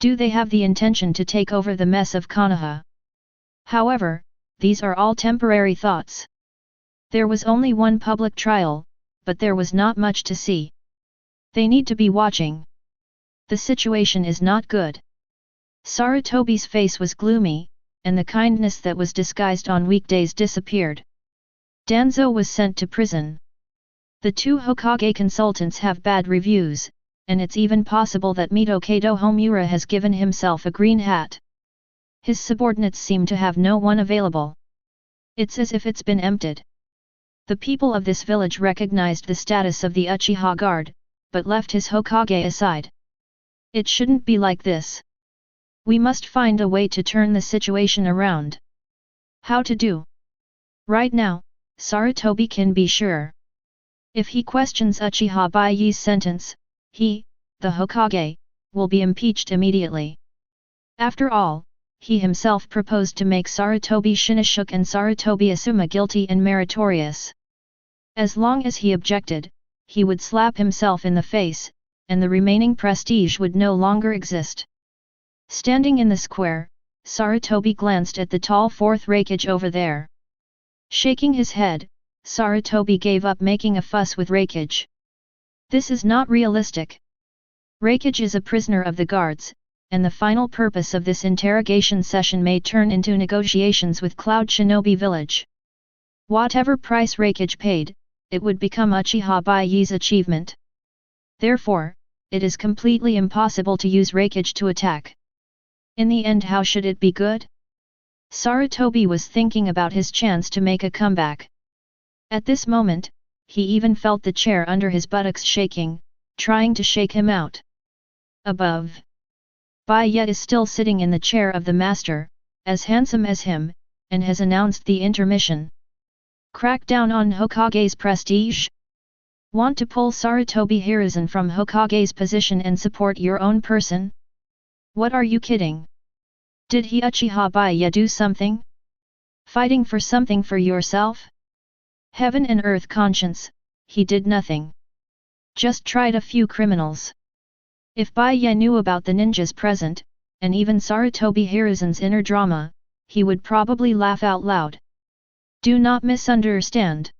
Do they have the intention to take over the mess of Konoha? However, these are all temporary thoughts. There was only one public trial, but there was not much to see. They need to be watching. The situation is not good. Sarutobi's face was gloomy, and the kindness that was disguised on weekdays disappeared. Danzo was sent to prison. The two Hokage consultants have bad reviews, and it's even possible that Mito Kato Homura has given himself a green hat. His subordinates seem to have no one available. It's as if it's been emptied. The people of this village recognized the status of the Uchiha Guard, but left his Hokage aside. It shouldn't be like this. We must find a way to turn the situation around. How to do? Right now, Sarutobi can be sure. If he questions Uchiha Bai Ye's sentence, he, the Hokage, will be impeached immediately. After all, he himself proposed to make Sarutobi Shinoshuke and Sarutobi Asuma guilty and meritorious. As long as he objected, he would slap himself in the face, and the remaining prestige would no longer exist. Standing in the square, Sarutobi glanced at the tall fourth Raikage over there. Shaking his head, Sarutobi gave up making a fuss with Raikage. This is not realistic. Raikage is a prisoner of the guards, and the final purpose of this interrogation session may turn into negotiations with Cloud Shinobi Village. Whatever price Raikage paid, it would become Uchiha Bai Ye's achievement. Therefore, it is completely impossible to use Raikage to attack. In the end, how should it be good? Sarutobi was thinking about his chance to make a comeback. At this moment, he even felt the chair under his buttocks shaking, trying to shake him out. Above, Bai Ye is still sitting in the chair of the master, as handsome as him, and has announced the intermission. Crack down on Hokage's prestige? Want to pull Sarutobi Hiruzen from Hokage's position and support your own person? What are you kidding? Did he Uchiha Bai Ye do something? Fighting for something for yourself? Heaven and earth conscience, he did nothing. Just tried a few criminals. If Bai Ye knew about the ninjas present, and even Sarutobi Hiruzen's inner drama, he would probably laugh out loud. Do not misunderstand.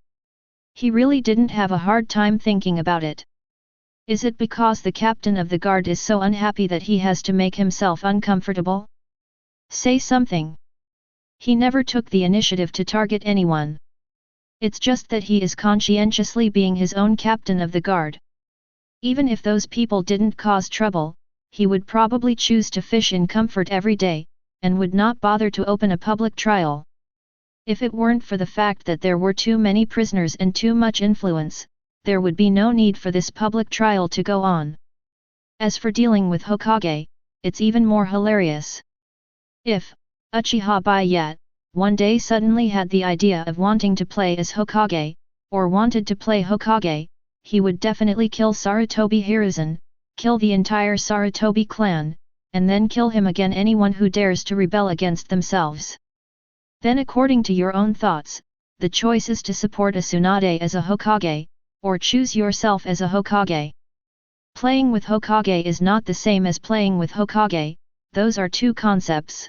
He really didn't have a hard time thinking about it. Is it because the captain of the guard is so unhappy that he has to make himself uncomfortable? Say something. He never took the initiative to target anyone. It's just that he is conscientiously being his own captain of the guard. Even if those people didn't cause trouble, he would probably choose to fish in comfort every day, and would not bother to open a public trial. If it weren't for the fact that there were too many prisoners and too much influence, there would be no need for this public trial to go on. As for dealing with Hokage, it's even more hilarious. If Uchiha Bai Ye one day suddenly had the idea of wanting to play as Hokage, or wanted to play Hokage, he would definitely kill Sarutobi Hiruzen, kill the entire Sarutobi clan, and then kill him again anyone who dares to rebel against themselves. Then according to your own thoughts, the choice is to support a Tsunade as a Hokage, or choose yourself as a Hokage. Playing with Hokage is not the same as playing with Hokage, those are two concepts.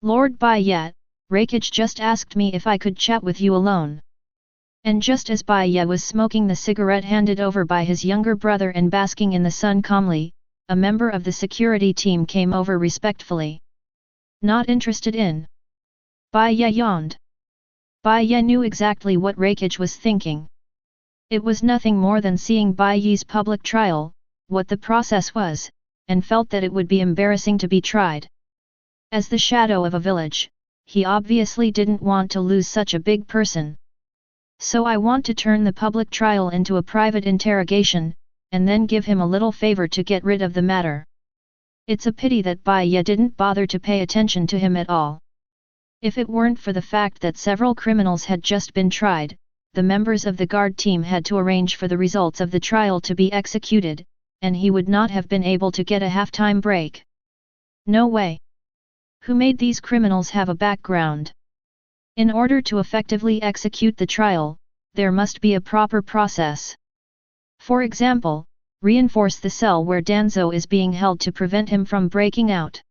Lord Bai Ye, Raikage just asked me if I could chat with you alone. And just as Bai Ye was smoking the cigarette handed over by his younger brother and basking in the sun calmly, a member of the security team came over respectfully. Not interested in. Bai Ye yawned. Bai Ye knew exactly what Raikage was thinking. It was nothing more than seeing Bai Ye's public trial, what the process was, and felt that it would be embarrassing to be tried. As the shadow of a village, he obviously didn't want to lose such a big person. So I want to turn the public trial into a private interrogation, and then give him a little favor to get rid of the matter. It's a pity that Bai Ye didn't bother to pay attention to him at all. If it weren't for the fact that several criminals had just been tried, the members of the guard team had to arrange for the results of the trial to be executed, and he would not have been able to get a half-time break. No way. Who made these criminals have a background? In order to effectively execute the trial, there must be a proper process. For example, reinforce the cell where Danzo is being held to prevent him from breaking out.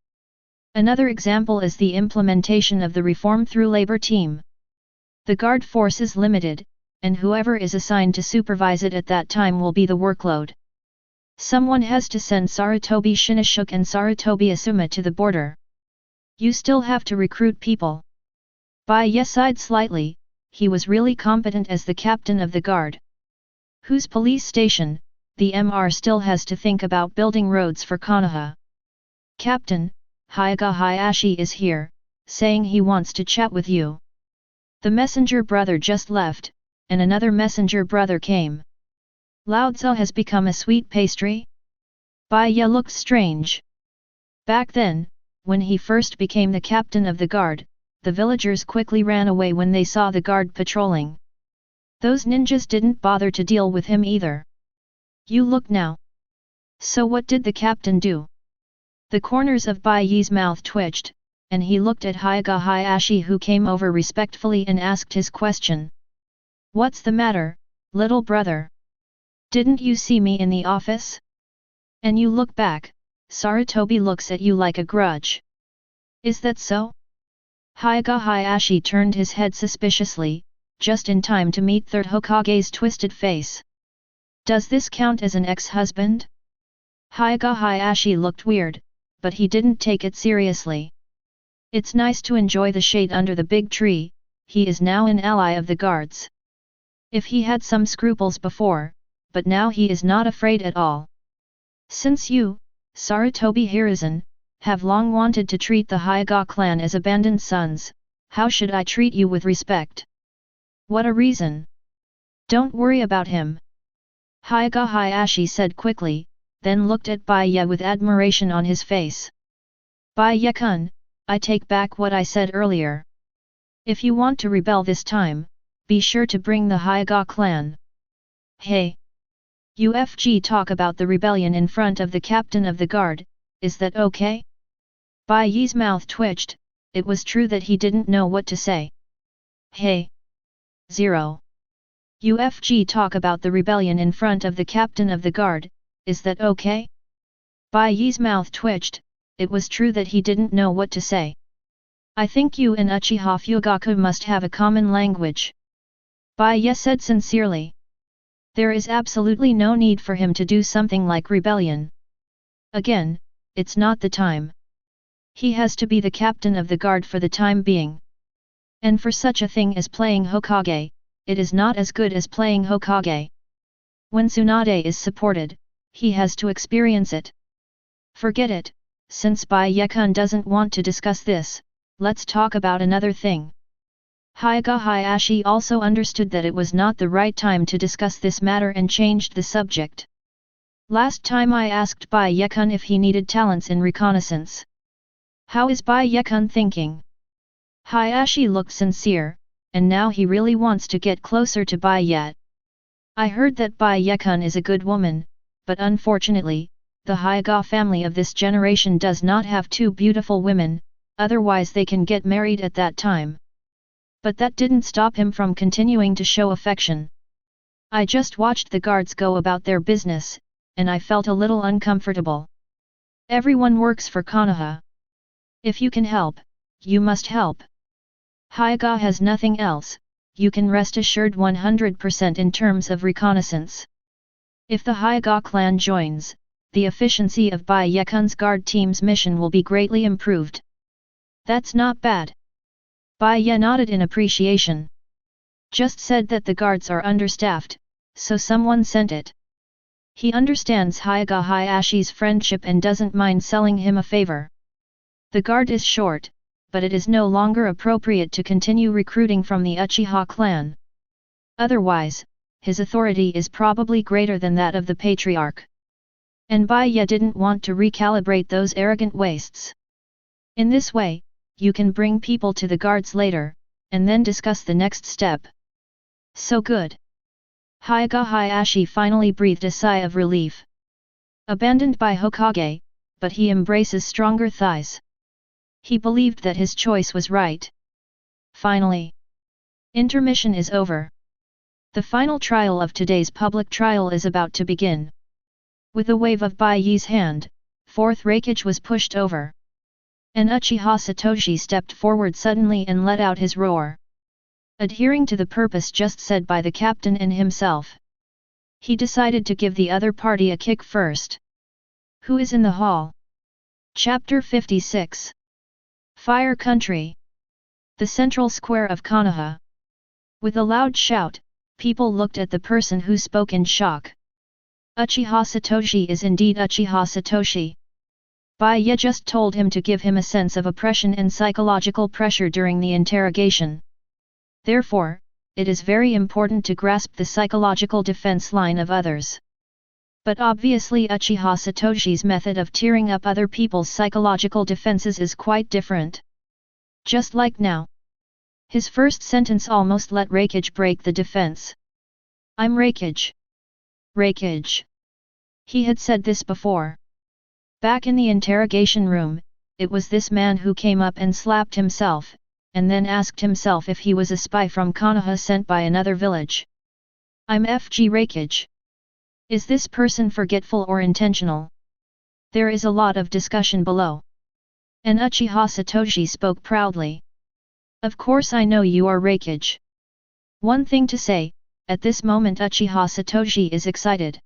Another example is the implementation of the reform through labor team. The guard force is limited, and whoever is assigned to supervise it at that time will be the workload. Someone has to send Sarutobi Shinashuk and Sarutobi Asuma to the border. You still have to recruit people. Bai Ye sighed slightly, he was really competent as the captain of the guard. Whose police station, the MR still has to think about building roads for Konoha. Captain, Hyuga Hayashi is here, saying he wants to chat with you. The messenger brother just left, and another messenger brother came. Laozi has become a sweet pastry? Bai Ye looked strange. Back then, when he first became the captain of the guard, the villagers quickly ran away when they saw the guard patrolling. Those ninjas didn't bother to deal with him either. You look now. So what did the captain do? The corners of Bai Ye's mouth twitched, and he looked at Hyuga Hayashi, who came over respectfully and asked his question. What's the matter, little brother? Didn't you see me in the office? And you look back, Sarutobi looks at you like a grudge. Is that so? Hyuga Hayashi turned his head suspiciously, just in time to meet Third Hokage's twisted face. Does this count as an ex-husband? Hyuga Hayashi looked weird, but he didn't take it seriously. It's nice to enjoy the shade under the big tree, he is now an ally of the guards. If he had some scruples before, but now he is not afraid at all. Since you, Sarutobi Hiruzen, have long wanted to treat the Hyuga clan as abandoned sons. How should I treat you with respect? What a reason! Don't worry about him. Hyuga Hayashi said quickly, then looked at Bai Ye with admiration on his face. Bai Ye-kun, I take back what I said earlier. If you want to rebel this time, be sure to bring the Hyuga clan. Hey! UFG talk about the rebellion in front of the captain of the guard, is that okay? Bai Ye's mouth twitched, it was true that he didn't know what to say. Hey! 0. UFG talk about the rebellion in front of the captain of the guard, is that okay? Bai Ye's mouth twitched, it was true that he didn't know what to say. I think you and Uchiha Fugaku must have a common language. Bai Ye said sincerely. There is absolutely no need for him to do something like rebellion. Again, it's not the time. He has to be the captain of the guard for the time being. And for such a thing as playing Hokage, it is not as good as playing Hokage. When Tsunade is supported, he has to experience it. Forget it, since Bai Ye-kun doesn't want to discuss this, let's talk about another thing. Hyuga Hayashi also understood that it was not the right time to discuss this matter and changed the subject. Last time I asked Bai Ye-kun if he needed talents in reconnaissance. How is Bai Ye-kun thinking? Hayashi looked sincere, and now he really wants to get closer to Bai Ye. I heard that Bai Ye-kun is a good woman, but unfortunately, the Hyuga family of this generation does not have two beautiful women, otherwise they can get married at that time. But that didn't stop him from continuing to show affection. I just watched the guards go about their business, and I felt a little uncomfortable. Everyone works for Konoha. If you can help, you must help. Hyuga has nothing else, you can rest assured 100% in terms of reconnaissance. If the Hyuga clan joins, the efficiency of Bai Ye-kun's guard team's mission will be greatly improved. That's not bad. Bai Ye nodded in appreciation. Just said that the guards are understaffed, so someone sent it. He understands Hyuga Hayashi's friendship and doesn't mind selling him a favor. The guard is short, but it is no longer appropriate to continue recruiting from the Uchiha clan. Otherwise, his authority is probably greater than that of the patriarch. And Bai Ye didn't want to recalibrate those arrogant wastes. In this way, you can bring people to the guards later, and then discuss the next step. So good. Hyuga Hayashi finally breathed a sigh of relief. Abandoned by Hokage, but he embraces stronger thighs. He believed that his choice was right. Finally. Intermission is over. The final trial of today's public trial is about to begin. With a wave of Bai Ye's hand, fourth Raikage was pushed over. And Uchiha Satoshi stepped forward suddenly and let out his roar. Adhering to the purpose just said by the captain and himself, he decided to give the other party a kick first. Who is in the hall? Chapter 56. Fire Country. The central square of Konoha. With a loud shout, people looked at the person who spoke in shock. Uchiha Satoshi is indeed Uchiha Satoshi. Bai Ye just told him to give him a sense of oppression and psychological pressure during the interrogation. Therefore, it is very important to grasp the psychological defense line of others. But obviously Uchiha Satoshi's method of tearing up other people's psychological defenses is quite different. Just like now. His first sentence almost let Raikage break the defense. I'm Raikage. Raikage. He had said this before. Back in the interrogation room, it was this man who came up and slapped himself, and then asked himself if he was a spy from Konoha sent by another village. I'm FG Raikage. Is this person forgetful or intentional? There is a lot of discussion below. And Uchiha Satoshi spoke proudly. Of course I know you are Raikage. One thing to say, at this moment Uchiha Satoshi is excited.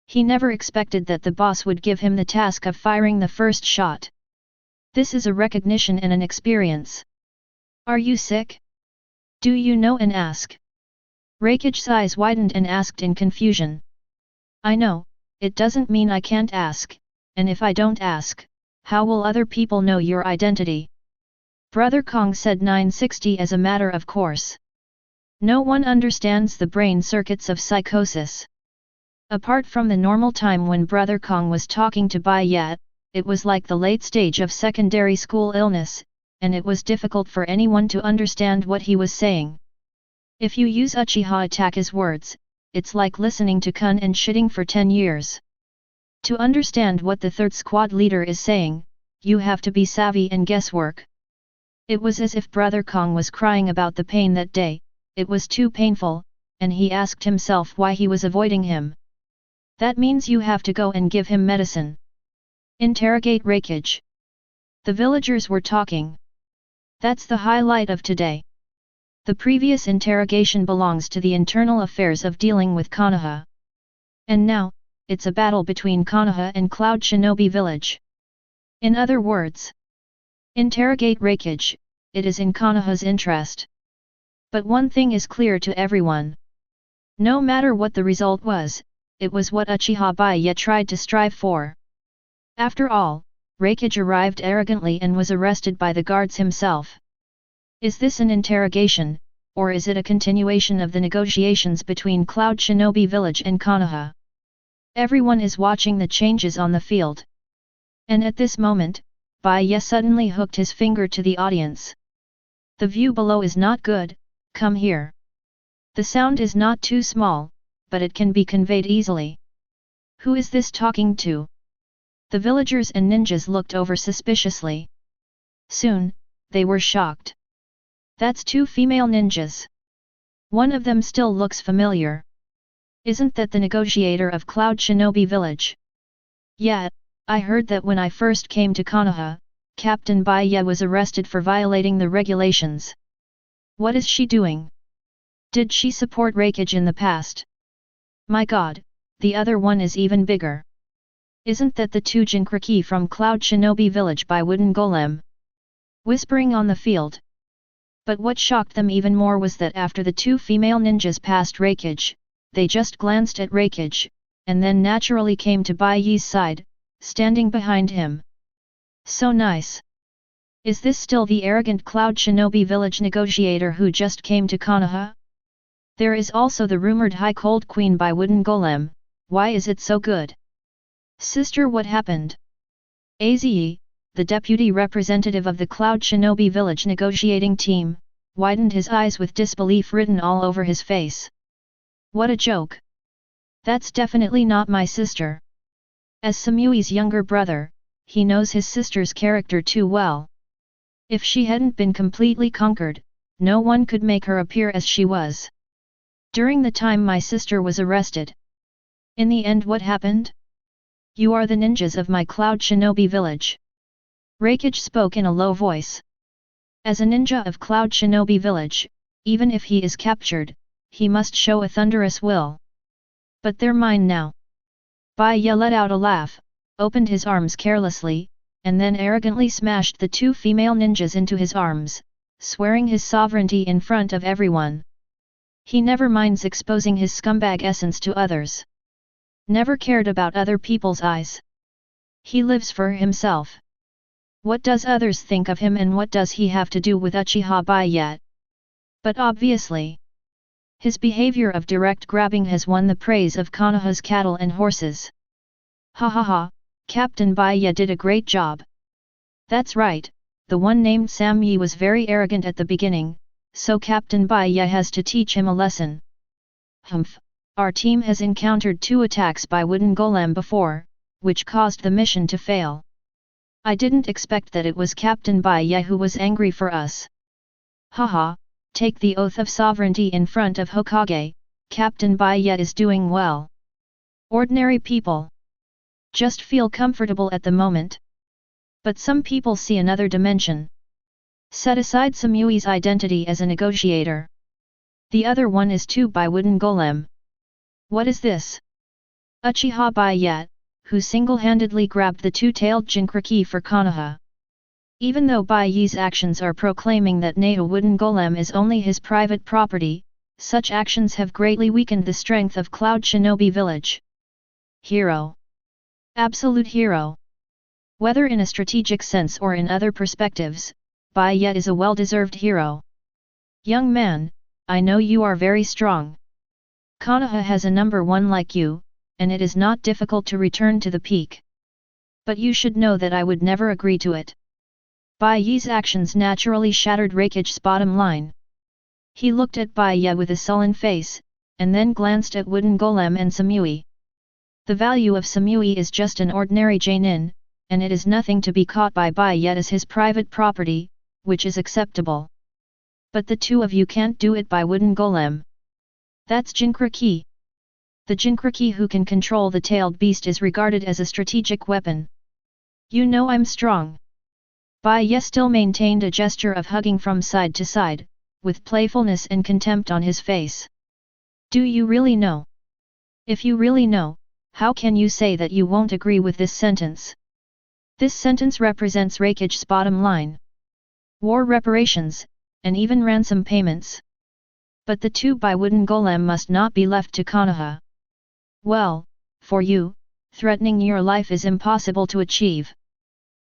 He never expected that the boss would give him the task of firing the first shot. This is a recognition and an experience. Are you sick? Do you know and ask? Raikage's eyes widened and asked in confusion. I know, it doesn't mean I can't ask, and if I don't ask, How will other people know your identity? Brother Kong said 960 as a matter of course. No one understands the brain circuits of psychosis. Apart from the normal time when Brother Kong was talking to Bai Ye, it was like the late stage of secondary school illness, and it was difficult for anyone to understand what he was saying. If you use Uchiha Itachi's words, it's like listening to kun and shitting for 10 years. To understand what the third squad leader is saying, you have to be savvy and guesswork. It was as if Brother Kong was crying about the pain that day. It was too painful, and he asked himself why he was avoiding him. That means you have to go and give him medicine. Interrogate Raikage. The villagers were talking. That's the highlight of today. The previous interrogation belongs to the internal affairs of dealing with Konoha. And now, it's a battle between Konoha and Cloud Shinobi Village. In other words, interrogate Raikage, it is in Konoha's interest. But one thing is clear to everyone. No matter what the result was, it was what Uchiha Bai Ye tried to strive for. After all, Raikage arrived arrogantly and was arrested by the guards himself. Is this an interrogation, or is it a continuation of the negotiations between Cloud Shinobi Village and Konoha? Everyone is watching the changes on the field. And at this moment, Bai Ye suddenly hooked his finger to the audience. The view below is not good, come here. The sound is not too small, but it can be conveyed easily. Who is this talking to? The villagers and ninjas looked over suspiciously. Soon, they were shocked. That's 2 female ninjas. One of them still looks familiar. Isn't that the negotiator of Cloud Shinobi Village? Yeah, I heard that when I first came to Konoha, Captain Bai Ye was arrested for violating the regulations. What is she doing? Did she support Raikage in the past? My god, the other one is even bigger. Isn't that the 2 Jinkriki from Cloud Shinobi Village by Wooden Golem? Whispering on the field. But what shocked them even more was that after the 2 female ninjas passed Raikage, they just glanced at Raikage, and then naturally came to Bai Ye's side, standing behind him. So nice. Is this still the arrogant Cloud Shinobi Village negotiator who just came to Konoha? There is also the rumored High Cold Queen by Wooden Golem, why is it so good? Sister, what happened? Aze, the deputy representative of the Cloud Shinobi Village negotiating team, widened his eyes with disbelief written all over his face. What a joke! That's definitely not my sister. As Samui's younger brother, he knows his sister's character too well. If she hadn't been completely conquered, no one could make her appear as she was. During the time my sister was arrested. In the end, what happened? You are the ninjas of my Cloud Shinobi Village. Raikage spoke in a low voice. As a ninja of Cloud Shinobi Village, even if he is captured, he must show a thunderous will. But they're mine now. Bai Ye let out a laugh, opened his arms carelessly, and then arrogantly smashed the 2 female ninjas into his arms, swearing his sovereignty in front of everyone. He never minds exposing his scumbag essence to others. Never cared about other people's eyes. He lives for himself. What does others think of him and what does he have to do with Uchiha Bai Ye? But obviously, his behavior of direct grabbing has won the praise of Konoha's cattle and horses. Ha ha ha, Captain Bai Ye did a great job. That's right, the one named Sam Yi was very arrogant at the beginning, so Captain Bai Ye has to teach him a lesson. Humph, our team has encountered 2 attacks by Wooden Golem before, which caused the mission to fail. I didn't expect that it was Captain Bai Ye who was angry for us. Haha, take the oath of sovereignty in front of Hokage, Captain Bai Ye is doing well. Ordinary people just feel comfortable at the moment. But some people see another dimension. Set aside Samui's identity as a negotiator. The other one is too by Wooden Golem. What is this? Uchiha Bai Ye, who single-handedly grabbed the 2-tailed Jinkriki for Konoha. Even though Bai Ye's actions are proclaiming that Nato Wooden Golem is only his private property, such actions have greatly weakened the strength of Cloud Shinobi Village. Hero. Absolute hero. Whether in a strategic sense or in other perspectives, Bai Ye is a well-deserved hero. Young man, I know you are very strong. Konoha has a number one like you, and it is not difficult to return to the peak. But you should know that I would never agree to it. Bai Ye's actions naturally shattered Raikage's bottom line. He looked at Bai Ye with a sullen face, and then glanced at Wooden Golem and Samui. The value of Samui is just an ordinary Jainin, and it is nothing to be caught by Bai Ye as his private property, which is acceptable. But the two of you can't do it by Wooden Golem. That's Jinkraki. The Jinkraki who can control the tailed beast is regarded as a strategic weapon. You know I'm strong. Bai Ye still maintained a gesture of hugging from side to side, with playfulness and contempt on his face. Do you really know? If you really know, how can you say that you won't agree with this sentence? This sentence represents Raikage's bottom line. War reparations, and even ransom payments. But the two by Wooden Golem must not be left to Konoha. Well, for you, threatening your life is impossible to achieve.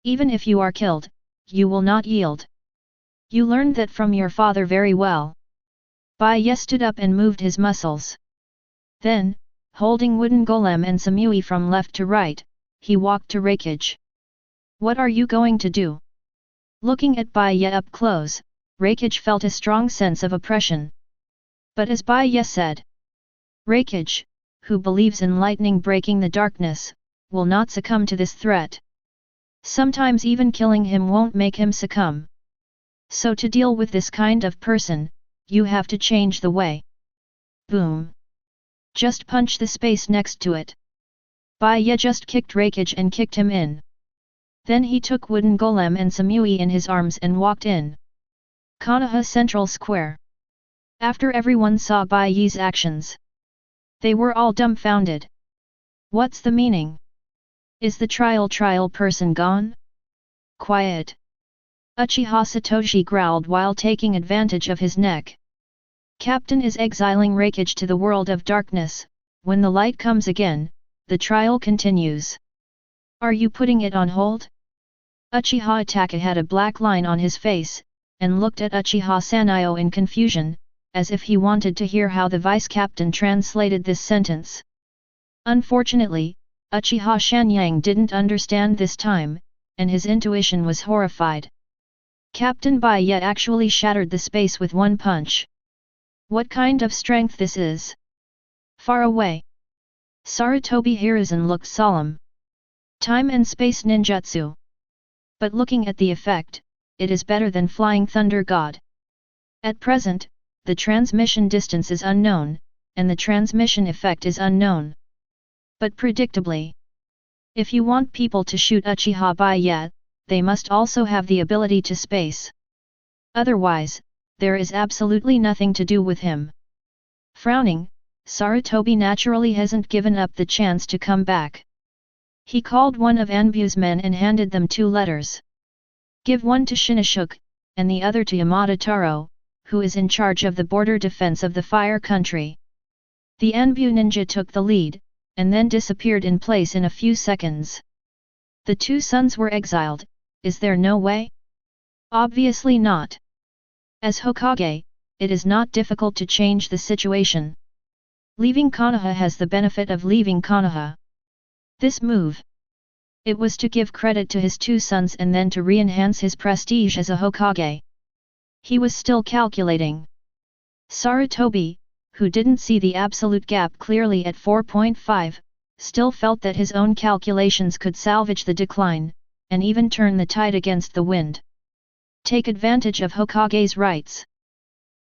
Even if you are killed, you will not yield. You learned that from your father very well. Bai Ye stood up and moved his muscles. Then, holding Wooden Golem and Samui from left to right, he walked to Raikage. What are you going to do? Looking at Bai Ye up close, Raikage felt a strong sense of oppression. But as Bai Ye said, Raikage, who believes in lightning breaking the darkness, will not succumb to this threat. Sometimes even killing him won't make him succumb. So to deal with this kind of person, you have to change the way. Boom. Just punch the space next to it. Bai Ye just kicked Raikage and kicked him in. Then he took Wooden Golem and Samui in his arms and walked in Konoha Central Square. After everyone saw Bai Ye's actions, they were all dumbfounded. What's the meaning? Is the trial person gone? Quiet. Uchiha Satoshi growled while taking advantage of his neck. Captain is exiling Raikage to the world of darkness. When the light comes again, the trial continues. Are you putting it on hold? Uchiha Itachi had a black line on his face, and looked at Uchiha Sanyo in confusion, as if he wanted to hear how the vice-captain translated this sentence. Unfortunately, Uchiha Shanyang didn't understand this time, and his intuition was horrified. Captain Bai Ye actually shattered the space with one punch. What kind of strength this is? Far away. Sarutobi Hiruzen looked solemn. Time and space ninjutsu. But looking at the effect, it is better than Flying Thunder God. At present, the transmission distance is unknown, and the transmission effect is unknown. But predictably, if you want people to shoot Uchiha Bai Ye, they must also have the ability to space. Otherwise, there is absolutely nothing to do with him. Frowning, Sarutobi naturally hasn't given up the chance to come back. He called one of Anbu's men and handed them 2 letters. Give one to Shinashuk, and the other to Yamada Taro, who is in charge of the border defense of the Fire Country. The Anbu ninja took the lead, and then disappeared in place in a few seconds. The 2 sons were exiled. Is there no way? Obviously not. As Hokage, it is not difficult to change the situation. Leaving Konoha has the benefit of leaving Konoha. This move. It was to give credit to his 2 sons and then to re-enhance his prestige as a Hokage. He was still calculating. Sarutobi, who didn't see the absolute gap clearly at 4.5, still felt that his own calculations could salvage the decline, and even turn the tide against the wind. Take advantage of Hokage's rights.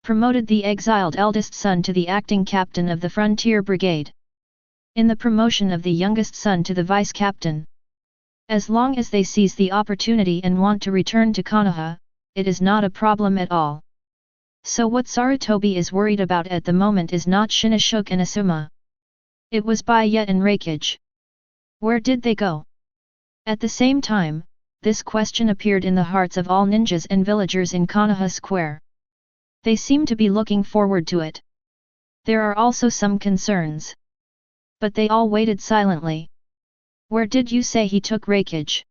Promoted the exiled eldest son to the acting captain of the Frontier Brigade. In the promotion of the youngest son to the vice-captain. As long as they seize the opportunity and want to return to Konoha, it is not a problem at all. So what Sarutobi is worried about at the moment is not Shinashuk and Asuma. It was Bai Ye and Raikage. Where did they go? At the same time, this question appeared in the hearts of all ninjas and villagers in Konoha Square. They seem to be looking forward to it. There are also some concerns. But they all waited silently. Where did you say he took Raikage?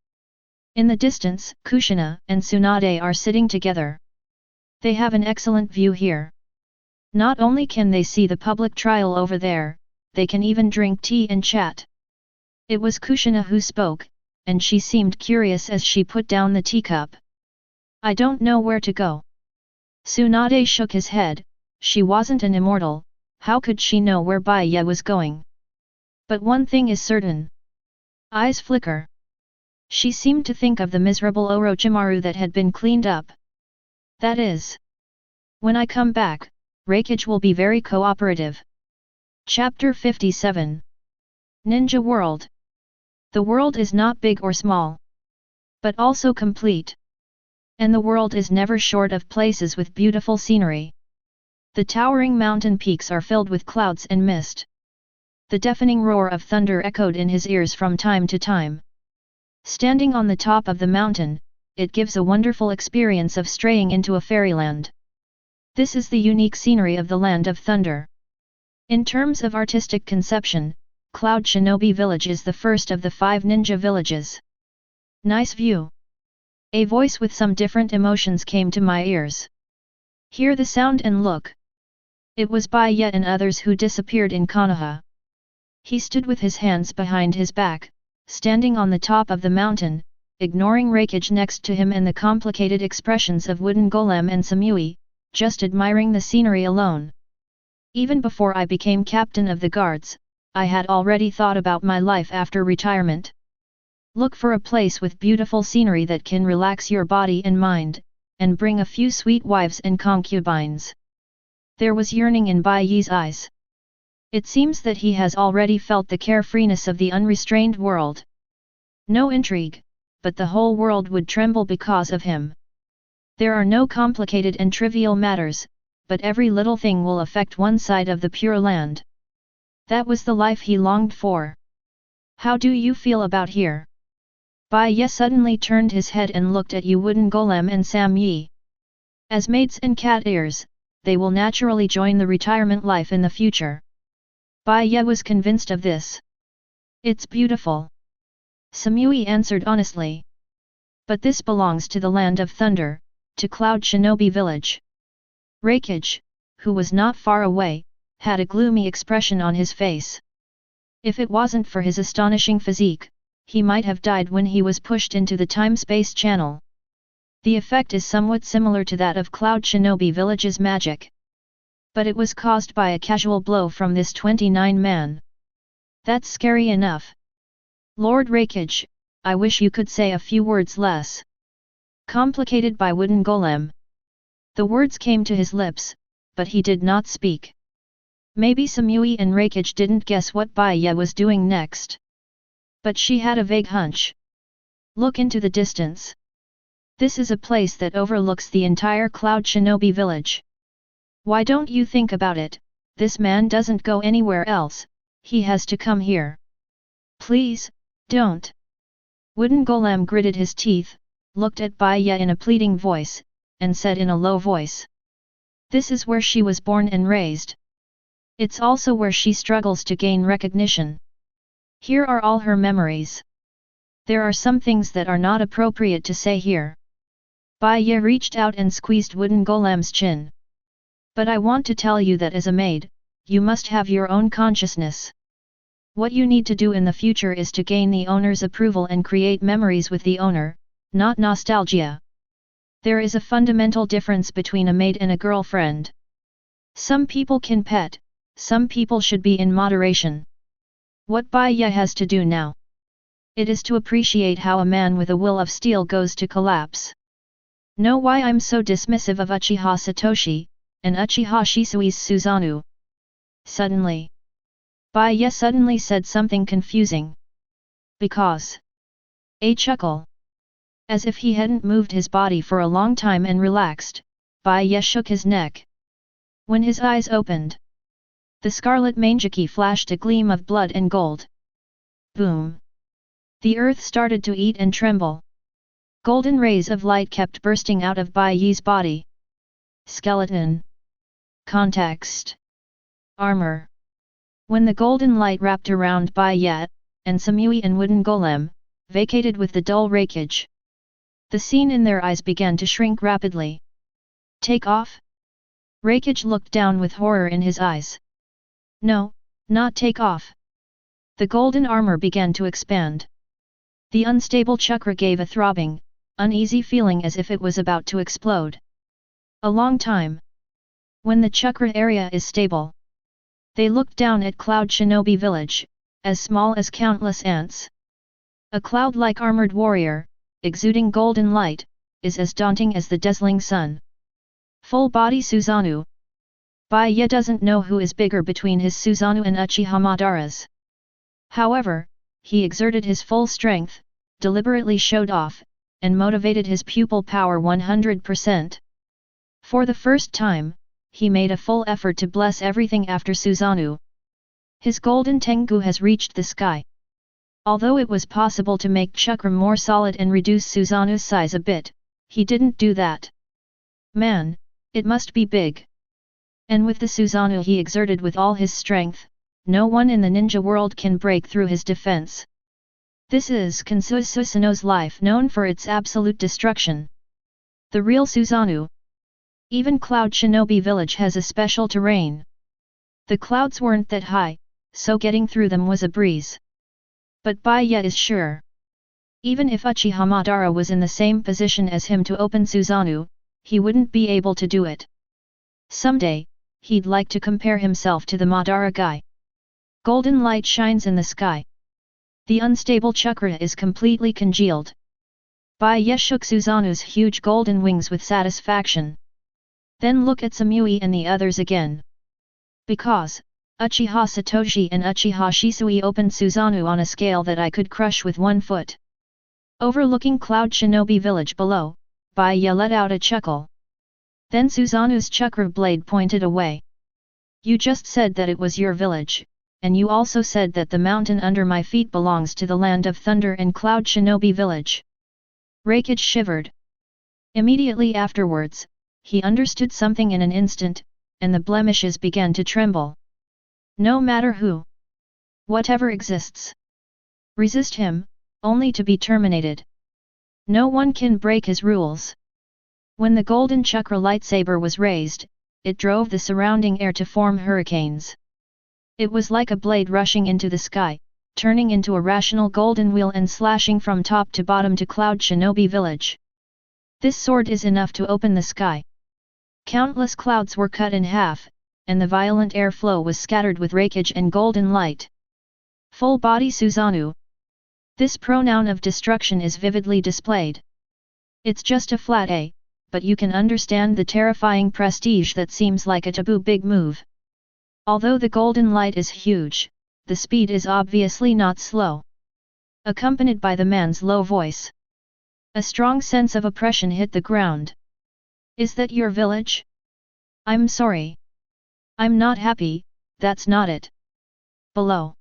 In the distance, Kushina and Tsunade are sitting together. They have an excellent view here. Not only can they see the public trial over there, they can even drink tea and chat. It was Kushina who spoke, and she seemed curious as she put down the teacup. I don't know where to go. Tsunade shook his head. She wasn't an immortal, how could she know where Bai Ye was going? But one thing is certain. Eyes flicker. She seemed to think of the miserable Orochimaru that had been cleaned up. That is. When I come back, Raikage will be very cooperative. Chapter 57. Ninja World. The world is not big or small, but also complete. And the world is never short of places with beautiful scenery. The towering mountain peaks are filled with clouds and mist. The deafening roar of thunder echoed in his ears from time to time. Standing on the top of the mountain, it gives a wonderful experience of straying into a fairyland. This is the unique scenery of the Land of Thunder. In terms of artistic conception, Cloud Shinobi Village is the first of the 5 ninja villages. Nice view. A voice with some different emotions came to my ears. Hear the sound and look. It was Bai Ye and others who disappeared in Konoha. He stood with his hands behind his back, standing on the top of the mountain, ignoring Raikage next to him and the complicated expressions of Wooden Golem and Samui, just admiring the scenery alone. Even before I became captain of the guards, I had already thought about my life after retirement. Look for a place with beautiful scenery that can relax your body and mind, and bring a few sweet wives and concubines. There was yearning in Bai Ye's eyes. It seems that he has already felt the carefreeness of the unrestrained world. No intrigue, but the whole world would tremble because of him. There are no complicated and trivial matters, but every little thing will affect one side of the Pure Land. That was the life he longed for. How do you feel about here? Bai Ye suddenly turned his head and looked at Wooden Golem and Sam Yi. As mates and cat ears, they will naturally join the retirement life in the future. Bai Ye was convinced of this. It's beautiful. Samui answered honestly. But this belongs to the Land of Thunder, to Cloud Shinobi Village. Raikage, who was not far away, had a gloomy expression on his face. If it wasn't for his astonishing physique, he might have died when he was pushed into the time-space channel. The effect is somewhat similar to that of Cloud Shinobi Village's magic. But it was caused by a casual blow from this 29-man. That's scary enough. Lord Raikage, I wish you could say a few words less. Complicated by Wooden Golem. The words came to his lips, but he did not speak. Maybe Samui and Raikage didn't guess what Bai Ye was doing next. But she had a vague hunch. Look into the distance. This is a place that overlooks the entire Cloud Shinobi Village. Why don't you think about it? This man doesn't go anywhere else, he has to come here. Please, don't. Wooden Golem gritted his teeth, looked at Bai Ye in a pleading voice, and said in a low voice. This is where she was born and raised. It's also where she struggles to gain recognition. Here are all her memories. There are some things that are not appropriate to say here. Bai Ye reached out and squeezed Wooden Golem's chin. But I want to tell you that as a maid, you must have your own consciousness. What you need to do in the future is to gain the owner's approval and create memories with the owner, not nostalgia. There is a fundamental difference between a maid and a girlfriend. Some people can pet, some people should be in moderation. What Bai Ye has to do now? It is to appreciate how a man with a will of steel goes to collapse. Know why I'm so dismissive of Uchiha Satoshi, and Uchiha Shisui's Susanoo? Suddenly. Bai Ye suddenly said something confusing. Because. A chuckle. As if he hadn't moved his body for a long time and relaxed, Bai Ye shook his neck. When his eyes opened, the scarlet manjiki flashed a gleam of blood and gold. Boom! The earth started to eat and tremble. Golden rays of light kept bursting out of Bai Ye's body. Skeleton. Context. Armor. When the golden light wrapped around Bai Ye, and Samui and Wooden Golem, vacated with the dull Raikage, The scene in their eyes began to shrink rapidly. Take off? Raikage looked down with horror in his eyes. No, not take off. The golden armor began to expand. The unstable chakra gave a throbbing, uneasy feeling as if it was about to explode. A long time. When the chakra area is stable. They looked down at Cloud Shinobi Village, as small as countless ants. A cloud-like armored warrior, exuding golden light, is as daunting as the dazzling sun. Full-body Susanoo. Bai Ye doesn't know who is bigger between his Susanoo and Uchiha Madara's. However, he exerted his full strength, deliberately showed off, and motivated his pupil power 100%. For the first time, he made a full effort to bless everything after Susanoo. His golden Tengu has reached the sky. Although it was possible to make chakra more solid and reduce Susanoo's size a bit, he didn't do that. Man, it must be big. And with the Susanoo he exerted with all his strength, no one in the ninja world can break through his defense. This is Susanoo's life known for its absolute destruction. The real Susanoo. Even Cloud Shinobi Village has a special terrain. The clouds weren't that high, so getting through them was a breeze. But Bai Ye is sure. Even if Uchiha Madara was in the same position as him to open Susanoo, he wouldn't be able to do it. Someday, he'd like to compare himself to the Madara guy. Golden light shines in the sky. The unstable chakra is completely congealed. Bai Ye shook Susanoo's huge golden wings with satisfaction. Then look at Samui and the others again. Because Uchiha Satoshi and Uchiha Shisui opened Susanoo on a scale that I could crush with 1 foot. Overlooking Cloud Shinobi Village below, Bai Ye let out a chuckle. Then Susanoo's chakra blade pointed away. You just said that it was your village, and you also said that the mountain under my feet belongs to the land of thunder and Cloud Shinobi Village. Raikage shivered. Immediately afterwards, he understood something in an instant, and the blemishes began to tremble. No matter who, whatever exists, resist him, only to be terminated. No one can break his rules. When the golden chakra lightsaber was raised, it drove the surrounding air to form hurricanes. It was like a blade rushing into the sky, turning into a rational golden wheel and slashing from top to bottom to Cloud Shinobi Village. This sword is enough to open the sky. Countless clouds were cut in half, and the violent airflow was scattered with Raikage and golden light. Full body Susanoo. This pronoun of destruction is vividly displayed. It's just a flat A, but you can understand the terrifying prestige that seems like a taboo big move. Although the golden light is huge, the speed is obviously not slow. Accompanied by the man's low voice. A strong sense of oppression hit the ground. Is that your village? I'm sorry. I'm not happy, that's not it. Below.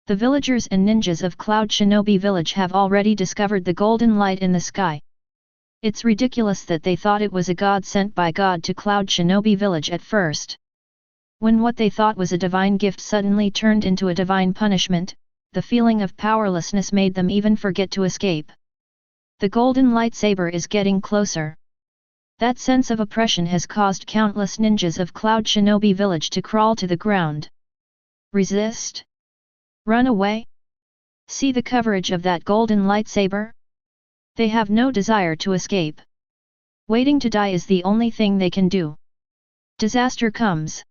The villagers and ninjas of Cloud Shinobi Village have already discovered the golden light in the sky. It's ridiculous that they thought it was a god sent by God to Cloud Shinobi Village at first. When what they thought was a divine gift suddenly turned into a divine punishment, the feeling of powerlessness made them even forget to escape. The golden lightsaber is getting closer. That sense of oppression has caused countless ninjas of Cloud Shinobi Village to crawl to the ground. Resist? Run away? See the coverage of that golden lightsaber? They have no desire to escape. Waiting to die is the only thing they can do. Disaster comes.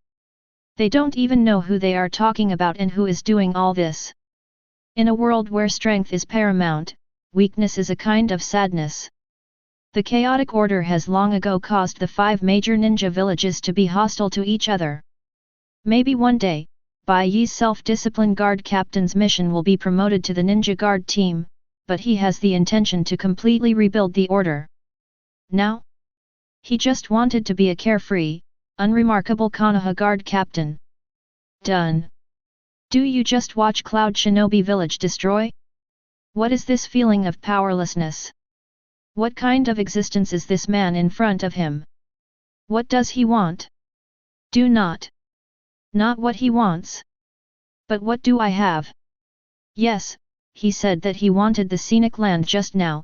They don't even know who they are talking about and who is doing all this. In a world where strength is paramount, weakness is a kind of sadness. The chaotic order has long ago caused the 5 major ninja villages to be hostile to each other. Maybe one day, Bai Ye's self-disciplined guard captain's mission will be promoted to the ninja guard team, but he has the intention to completely rebuild the order. Now? He just wanted to be a carefree, unremarkable Konoha Guard captain. Done. Do you just watch Cloud Shinobi Village destroy? What is this feeling of powerlessness? What kind of existence is this man in front of him? What does he want? Do not. Not what he wants. But what do I have? Yes, he said that he wanted the scenic land just now,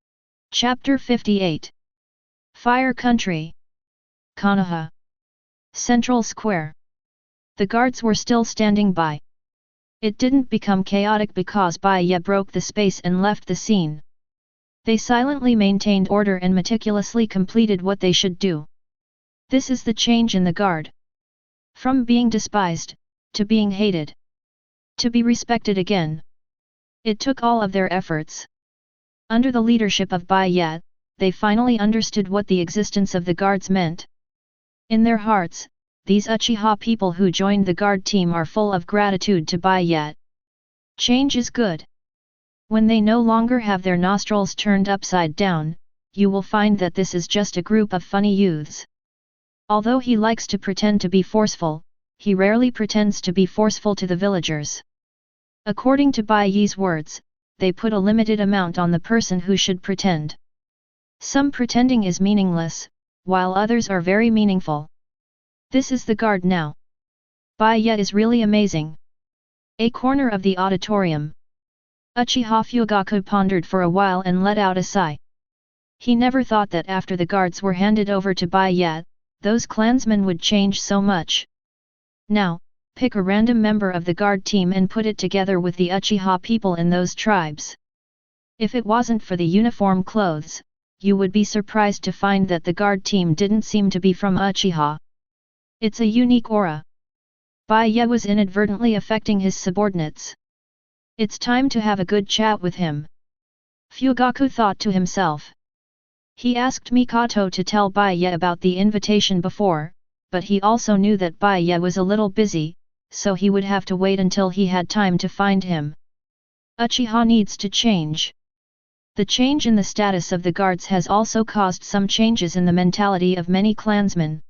Chapter 58. Fire Country. Konoha. Central Square. The guards were still standing by. It didn't become chaotic because Bai Ye broke the space and left the scene. They silently maintained order and meticulously completed what they should do. This is the change in the guard. From being despised, to being hated. To be respected again. It took all of their efforts. Under the leadership of Bai Ye, they finally understood what the existence of the guards meant. In their hearts, these Uchiha people who joined the guard team are full of gratitude to Bai Ye. Change is good. When they no longer have their nostrils turned upside down, you will find that this is just a group of funny youths. Although he likes to pretend to be forceful, he rarely pretends to be forceful to the villagers. According to Bai Ye's words, they put a limited amount on the person who should pretend. Some pretending is meaningless, while others are very meaningful. This is the guard now. Bai Ye is really amazing. A corner of the auditorium. Uchiha Fugaku pondered for a while and let out a sigh. He never thought that after the guards were handed over to Bai Ye, those clansmen would change so much. Now, pick a random member of the guard team and put it together with the Uchiha people in those tribes. If it wasn't for the uniform clothes, you would be surprised to find that the guard team didn't seem to be from Uchiha. It's a unique aura. Bai Ye was inadvertently affecting his subordinates. It's time to have a good chat with him. Fugaku thought to himself. He asked Mikoto to tell Bai Ye about the invitation before, but he also knew that Bai Ye was a little busy, so he would have to wait until he had time to find him. Uchiha needs to change. The change in the status of the guards has also caused some changes in the mentality of many clansmen.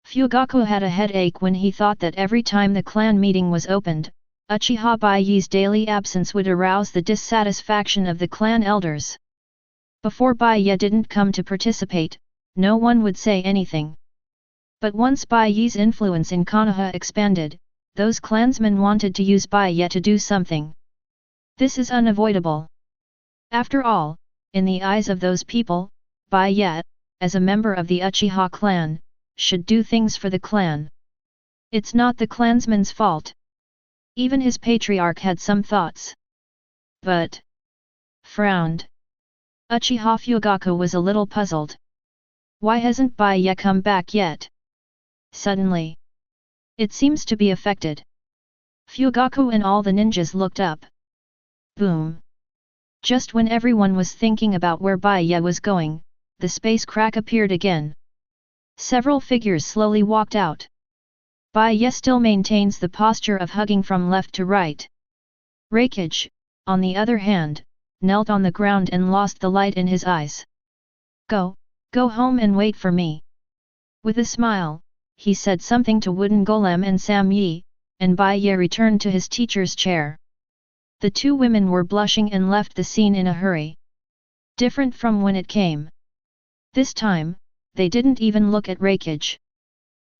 Fugaku had a headache when he thought that every time the clan meeting was opened, Uchiha Bai Ye's daily absence would arouse the dissatisfaction of the clan elders. Before Bai Ye didn't come to participate, no one would say anything. But once Bai Ye's influence in Konoha expanded, those clansmen wanted to use Bai Ye to do something. This is unavoidable. After all, in the eyes of those people, Bai Ye, as a member of the Uchiha clan, should do things for the clan. It's not the clansman's fault. Even his patriarch had some thoughts. But frowned. Uchiha Fugaku was a little puzzled. Why hasn't Bai Ye come back yet? Suddenly. It seems to be affected. Fugaku and all the ninjas looked up. Boom. Just when everyone was thinking about where Bai Ye was going, the space crack appeared again. Several figures slowly walked out. Bai Ye still maintains the posture of hugging from left to right. Raikage, on the other hand, knelt on the ground and lost the light in his eyes. Go home and wait for me. With a smile, he said something to Wooden Golem and Sam Yi, and Bai Ye returned to his teacher's chair. The two women were blushing and left the scene in a hurry. Different from when it came. This time, they didn't even look at Raikage.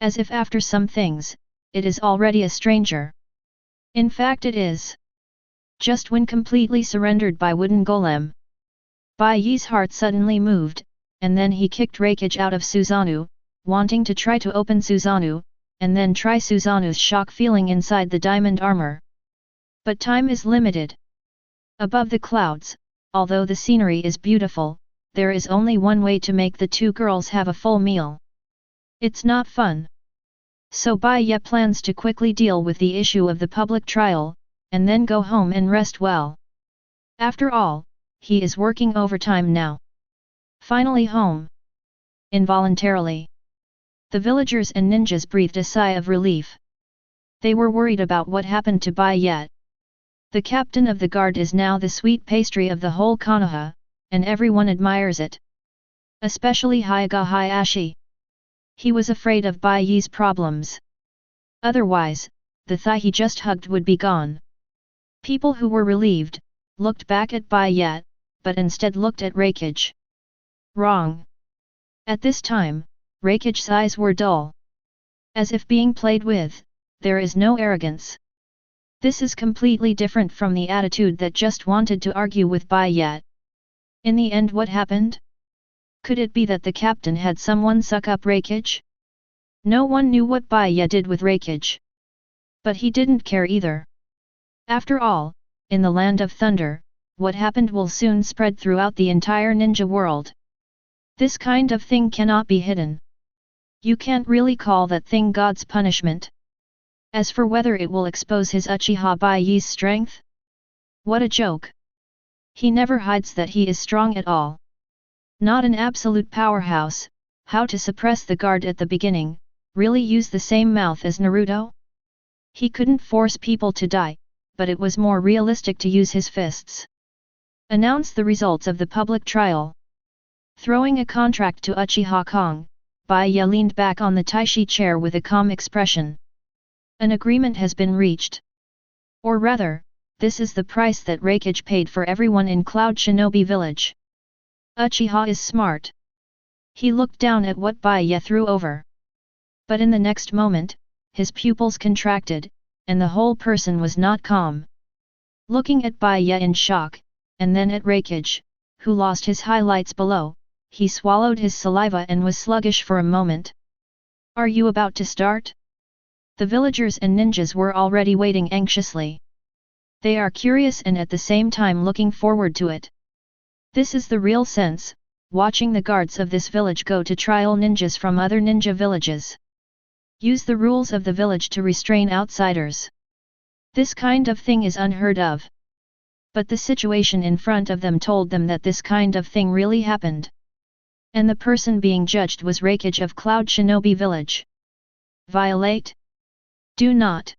As if after some things, it is already a stranger. In fact it is. Just when completely surrendered by Wooden Golem. Bai Ye's heart suddenly moved, and then he kicked Raikage out of Susanoo, wanting to try to open Susanoo, and then try Susanoo's shock feeling inside the diamond armor. But time is limited. Above the clouds, although the scenery is beautiful, there is only one way to make the two girls have a full meal. It's not fun. So Bai Ye plans to quickly deal with the issue of the public trial, and then go home and rest well. After all, he is working overtime now. Finally home. Involuntarily. The villagers and ninjas breathed a sigh of relief. They were worried about what happened to Bai Ye. The captain of the guard is now the sweet pastry of the whole Konoha, and everyone admires it. Especially Hyuga Hayashi. He was afraid of Bai Ye's problems. Otherwise, the thigh he just hugged would be gone. People who were relieved, looked back at Bai Ye, but instead looked at Raikage. Wrong. At this time, Raikage's eyes were dull. As if being played with, there is no arrogance. This is completely different from the attitude that just wanted to argue with Bai Ye. In the end, what happened? Could it be that the captain had someone suck up Raikage? No one knew what Bai Ye did with Raikage. But he didn't care either. After all, in the Land of Thunder, what happened will soon spread throughout the entire ninja world. This kind of thing cannot be hidden. You can't really call that thing God's punishment. As for whether it will expose his Uchiha Bai Ye's strength? What a joke! He never hides that he is strong at all. Not an absolute powerhouse. How to suppress the guard at the beginning, really use the same mouth as Naruto? He couldn't force people to die, but it was more realistic to use his fists. Announce the results of the public trial. Throwing a contract to Uchiha Kong, Bai Ye leaned back on the Taishi chair with a calm expression. An agreement has been reached. Or rather, this is the price that Raikage paid for everyone in Cloud Shinobi Village. Uchiha is smart. He looked down at what Bai Ye threw over. But in the next moment, his pupils contracted, and the whole person was not calm. Looking at Bai Ye in shock, and then at Raikage, who lost his highlights below, he swallowed his saliva and was sluggish for a moment. Are you about to start? The villagers and ninjas were already waiting anxiously. They are curious and at the same time looking forward to it. This is the real sense, watching the guards of this village go to trial ninjas from other ninja villages. Use the rules of the village to restrain outsiders. This kind of thing is unheard of. But the situation in front of them told them that this kind of thing really happened. And the person being judged was Raikage of Cloud Shinobi Village. Violate? Do not.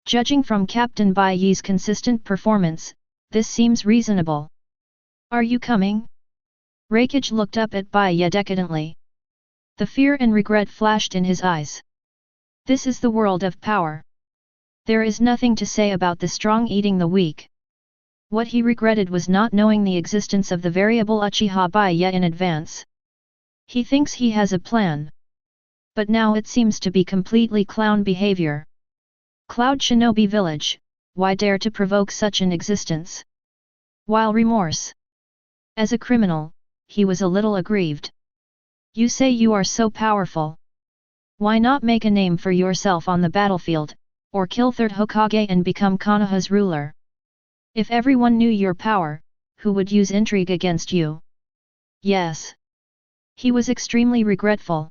Judging from Captain Bai Ye's consistent performance, this seems reasonable. Are you coming? Raikage looked up at Bai Ye decadently. The fear and regret flashed in his eyes. This is the world of power. There is nothing to say about the strong eating the weak. What he regretted was not knowing the existence of the variable Uchiha Bai Ye in advance. He thinks he has a plan. But now it seems to be completely clown behavior. Cloud Shinobi Village, why dare to provoke such an existence? While remorse. As a criminal, he was a little aggrieved. You say you are so powerful. Why not make a name for yourself on the battlefield, or kill Third Hokage and become Konoha's ruler? If everyone knew your power, who would use intrigue against you? Yes. He was extremely regretful.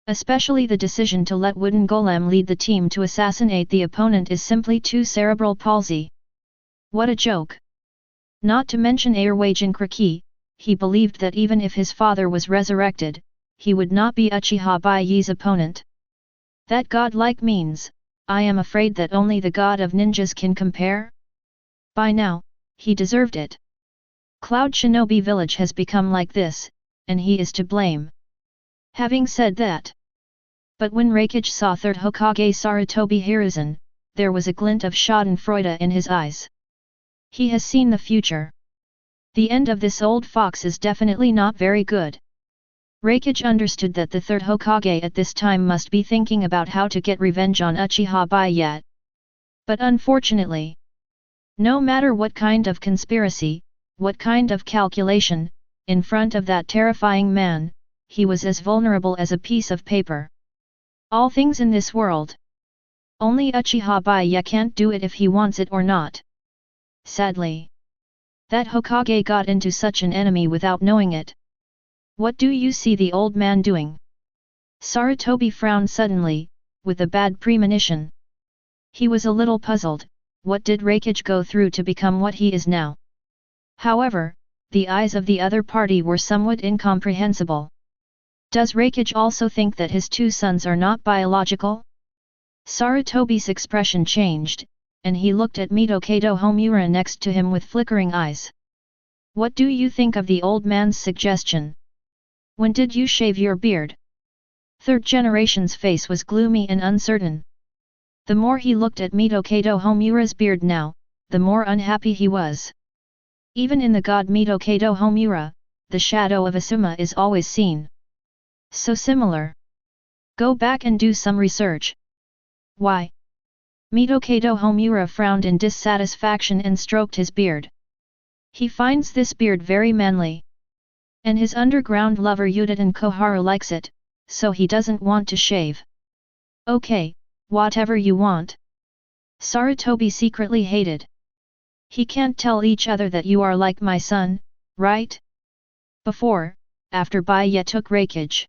Especially the decision to let Wooden Golem lead the team to assassinate the opponent is simply too cerebral palsy. What a joke! Not to mention Airwage and Kriki, he believed that even if his father was resurrected, he would not be Uchiha Bai Ye's opponent. That godlike means, I am afraid that only the god of ninjas can compare? By now, he deserved it. Cloud Shinobi Village has become like this, and he is to blame. Having said that. But when Raikage saw Third Hokage Sarutobi Hiruzen, there was a glint of schadenfreude in his eyes. He has seen the future. The end of this old fox is definitely not very good. Raikage understood that the Third Hokage at this time must be thinking about how to get revenge on Uchiha Bai Ye. But unfortunately, no matter what kind of conspiracy, what kind of calculation, in front of that terrifying man, he was as vulnerable as a piece of paper. All things in this world. Only Uchiha Bai Ye can't do it if he wants it or not. Sadly. That Hokage got into such an enemy without knowing it. What do you see the old man doing? Sarutobi frowned suddenly, with a bad premonition. He was a little puzzled, what did Raikage go through to become what he is now? However, the eyes of the other party were somewhat incomprehensible. Does Raikage also think that his two sons are not biological? Sarutobi's expression changed, and he looked at Mitokado Homura next to him with flickering eyes. What do you think of the old man's suggestion? When did you shave your beard? Third Generation's face was gloomy and uncertain. The more he looked at Mitokado Homura's beard now, the more unhappy he was. Even in the god Mitokado Homura, the shadow of Asuma is always seen. So similar. Go back and do some research. Why? Mitokado Homura frowned in dissatisfaction and stroked his beard. He finds this beard very manly. And his underground lover Uchiha Koharu likes it, so he doesn't want to shave. Okay, whatever you want. Sarutobi secretly hated. He can't tell each other that you are like my son, right? Before, after Bai Ye took Raikage,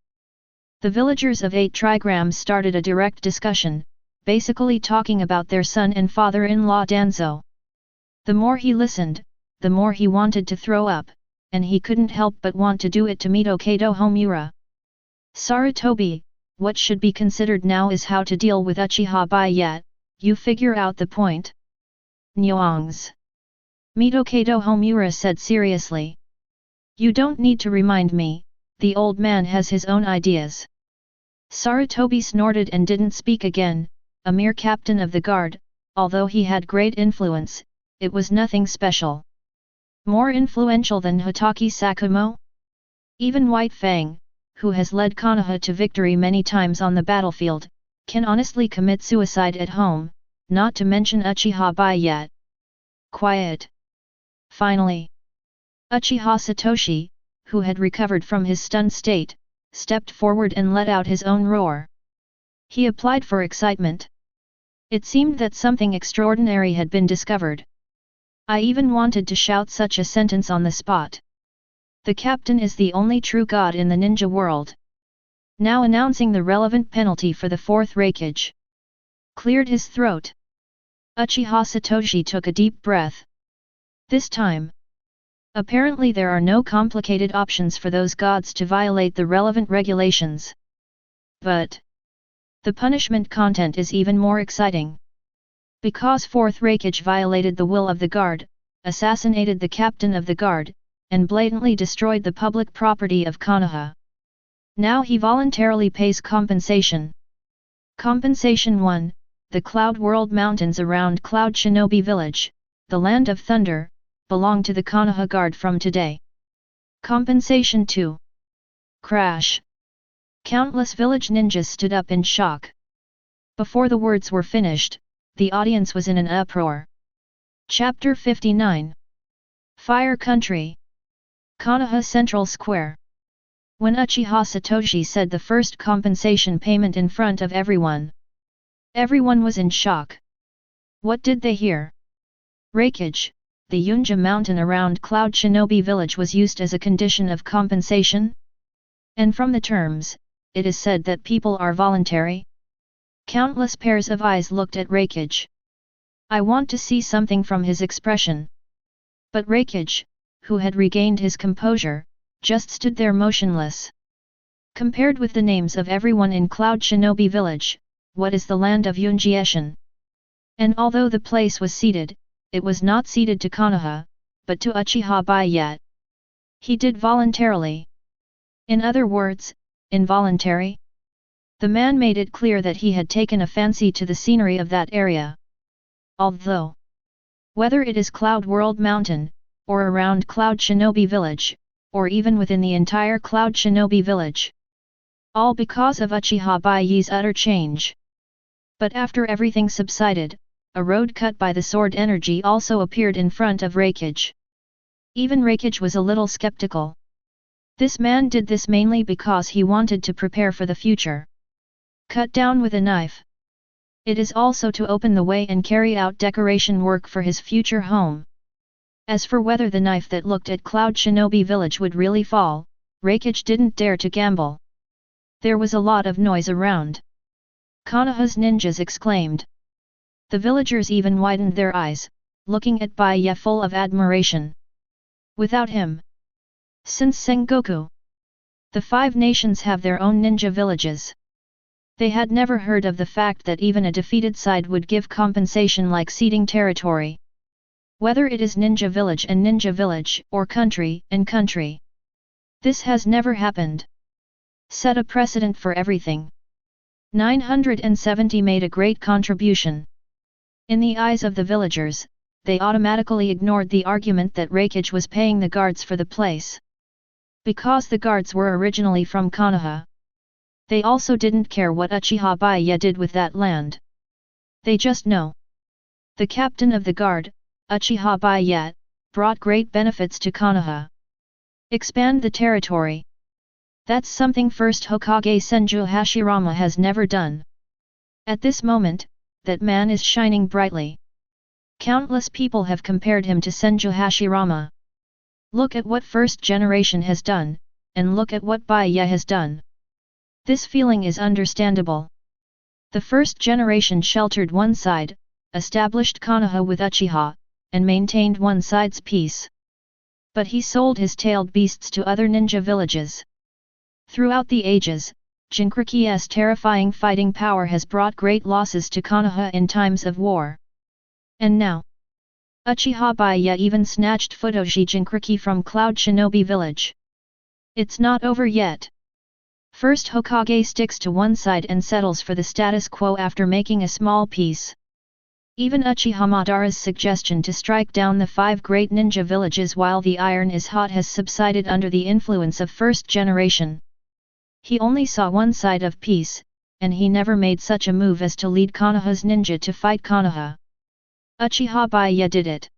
the villagers of 8 trigrams started a direct discussion, basically talking about their son and father-in-law Danzo. The more he listened, the more he wanted to throw up, and he couldn't help but want to do it to meet Hokkaido Homura. Sarutobi, what should be considered now is how to deal with Uchiha Bai Ye, you figure out the point? Nyongs. Meet Hokkaido Homura said seriously. You don't need to remind me, the old man has his own ideas. Sarutobi snorted and didn't speak again. A mere captain of the guard, although he had great influence, it was nothing special. More influential than Hitaki Sakumo? Even White Fang, who has led Konoha to victory many times on the battlefield, can honestly commit suicide at home, not to mention Uchiha Bai Ye. Quiet. Finally, Uchiha Satoshi, who had recovered from his stunned state, stepped forward and let out his own roar. He applied for excitement. It seemed that something extraordinary had been discovered. I even wanted to shout such a sentence on the spot. The captain is the only true god in the ninja world. Now announcing the relevant penalty for the 4th Raikage. Cleared his throat. Uchiha Satoshi took a deep breath. This time, apparently there are no complicated options for those gods to violate the relevant regulations. But the punishment content is even more exciting. Because 4th Raikage violated the will of the guard, assassinated the captain of the guard, and blatantly destroyed the public property of Konoha. Now he voluntarily pays compensation. Compensation 1, the Cloud World Mountains around Cloud Shinobi Village, the Land of Thunder, belong to the Konoha Guard from today. Compensation 2. Crash. Countless village ninjas stood up in shock. Before the words were finished, the audience was in an uproar. Chapter 59. Fire Country. Konoha Central Square. When Uchiha Satoshi said the first compensation payment in front of everyone, everyone was in shock. What did they hear? Raikage, the Yunja mountain around Cloud Shinobi Village, was used as a condition of compensation? And from the terms, it is said that people are voluntary? Countless pairs of eyes looked at Raikage. I want to see something from his expression. But Raikage, who had regained his composure, just stood there motionless. Compared with the names of everyone in Cloud Shinobi Village, what is the land of Yunjieshin? And although the place was ceded, it was not ceded to Konoha, but to Uchiha Bai Ye. He did voluntarily. In other words, involuntary? The man made it clear that he had taken a fancy to the scenery of that area. Although, whether it is Cloud World Mountain, or around Cloud Shinobi Village, or even within the entire Cloud Shinobi Village, all because of Uchiha Bai Ye's utter change. But after everything subsided, a road cut by the sword energy also appeared in front of Raikage. Even Raikage was a little skeptical. This man did this mainly because he wanted to prepare for the future. Cut down with a knife. It is also to open the way and carry out decoration work for his future home. As for whether the knife that looked at Cloud Shinobi Village would really fall, Raikage didn't dare to gamble. There was a lot of noise around. Konoha's ninjas exclaimed. The villagers even widened their eyes, looking at Bai Ye full of admiration. Without him, since Sengoku, the 5 nations have their own ninja villages. They had never heard of the fact that even a defeated side would give compensation like ceding territory. Whether it is ninja village or country and country. This has never happened. Set a precedent for everything. 970 made a great contribution. In the eyes of the villagers, they automatically ignored the argument that Raikage was paying the guards for the place. Because the guards were originally from Konoha. They also didn't care what Uchiha Bai Ye did with that land. They just know. The captain of the guard, Uchiha Bai Ye, brought great benefits to Konoha. Expand the territory. That's something first Hokage Senju Hashirama has never done. At this moment, that man is shining brightly. Countless people have compared him to Senju Hashirama. Look at what first generation has done, and look at what Bai Ye has done. This feeling is understandable. The first generation sheltered one side, established Konoha with Uchiha, and maintained one side's peace. But he sold his tailed beasts to other ninja villages. Throughout the ages, Jinchuriki's terrifying fighting power has brought great losses to Konoha in times of war. And now, Uchiha Bai Ye even snatched Futoshi Jinchuriki from Cloud Shinobi village. It's not over yet. First Hokage sticks to one side and settles for the status quo after making a small peace. Even Uchiha Madara's suggestion to strike down the 5 great ninja villages while the iron is hot has subsided under the influence of first generation. He only saw one side of peace, and he never made such a move as to lead Konoha's ninja to fight Konoha. Uchiha Bai Ye did it.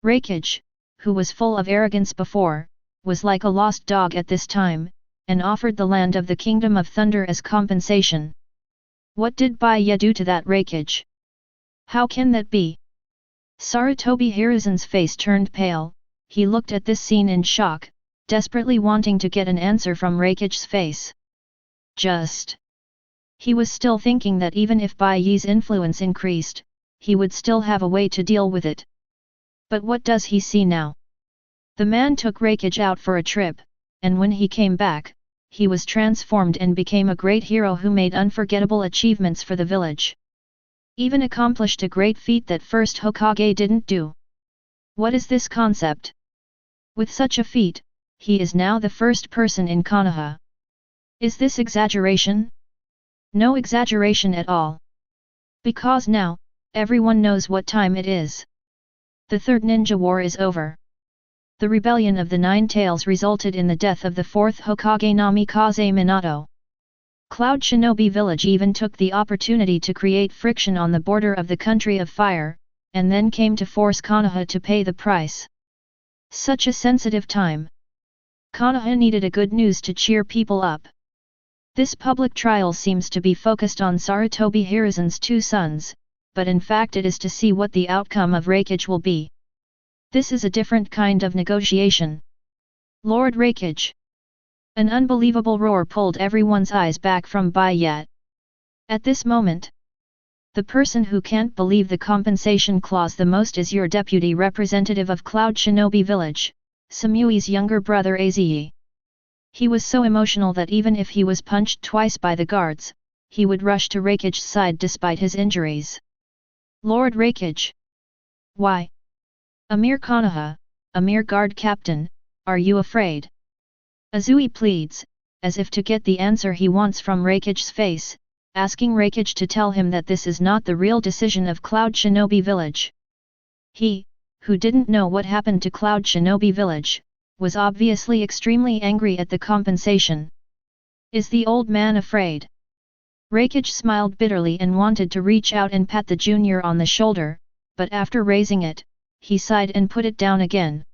Raikage, who was full of arrogance before, was like a lost dog at this time, and offered the land of the Kingdom of Thunder as compensation. What did Bai Ye do to that Raikage? How can that be? Sarutobi Hiruzen's face turned pale. He looked at this scene in shock, desperately wanting to get an answer from Raikage's face. He was still thinking that even if Bai Ye's influence increased, he would still have a way to deal with it. But what does he see now? The man took Raikage out for a trip, and when he came back, he was transformed and became a great hero who made unforgettable achievements for the village. Even accomplished a great feat that first Hokage didn't do. What is this concept? With such a feat, he is now the first person in Konoha. Is this exaggeration? No exaggeration at all. Because now, everyone knows what time it is. The Third Ninja War is over. The rebellion of the Nine Tails resulted in the death of the 4th Hokage Namikaze Minato. Cloud Shinobi Village even took the opportunity to create friction on the border of the Country of Fire, and then came to force Konoha to pay the price. Such a sensitive time. Konoha needed a good news to cheer people up. This public trial seems to be focused on Sarutobi Hiruzen's 2 sons, but in fact it is to see what the outcome of Raikage will be. This is a different kind of negotiation. Lord Raikage! An unbelievable roar pulled everyone's eyes back from Bai Ye. At this moment, the person who can't believe the compensation clause the most is your deputy representative of Cloud Shinobi Village, Samui's younger brother Aze. He was so emotional that even if he was punched twice by the guards, he would rush to Raikage's side despite his injuries. Lord Raikage! Why? A mere Konoha, a mere guard captain, are you afraid? Azui pleads, as if to get the answer he wants from Raikage's face, asking Raikage to tell him that this is not the real decision of Cloud Shinobi Village. He, who didn't know what happened to Cloud Shinobi Village, was obviously extremely angry at the compensation. Is the old man afraid? Raikage smiled bitterly and wanted to reach out and pat the junior on the shoulder, but after raising it, he sighed and put it down again.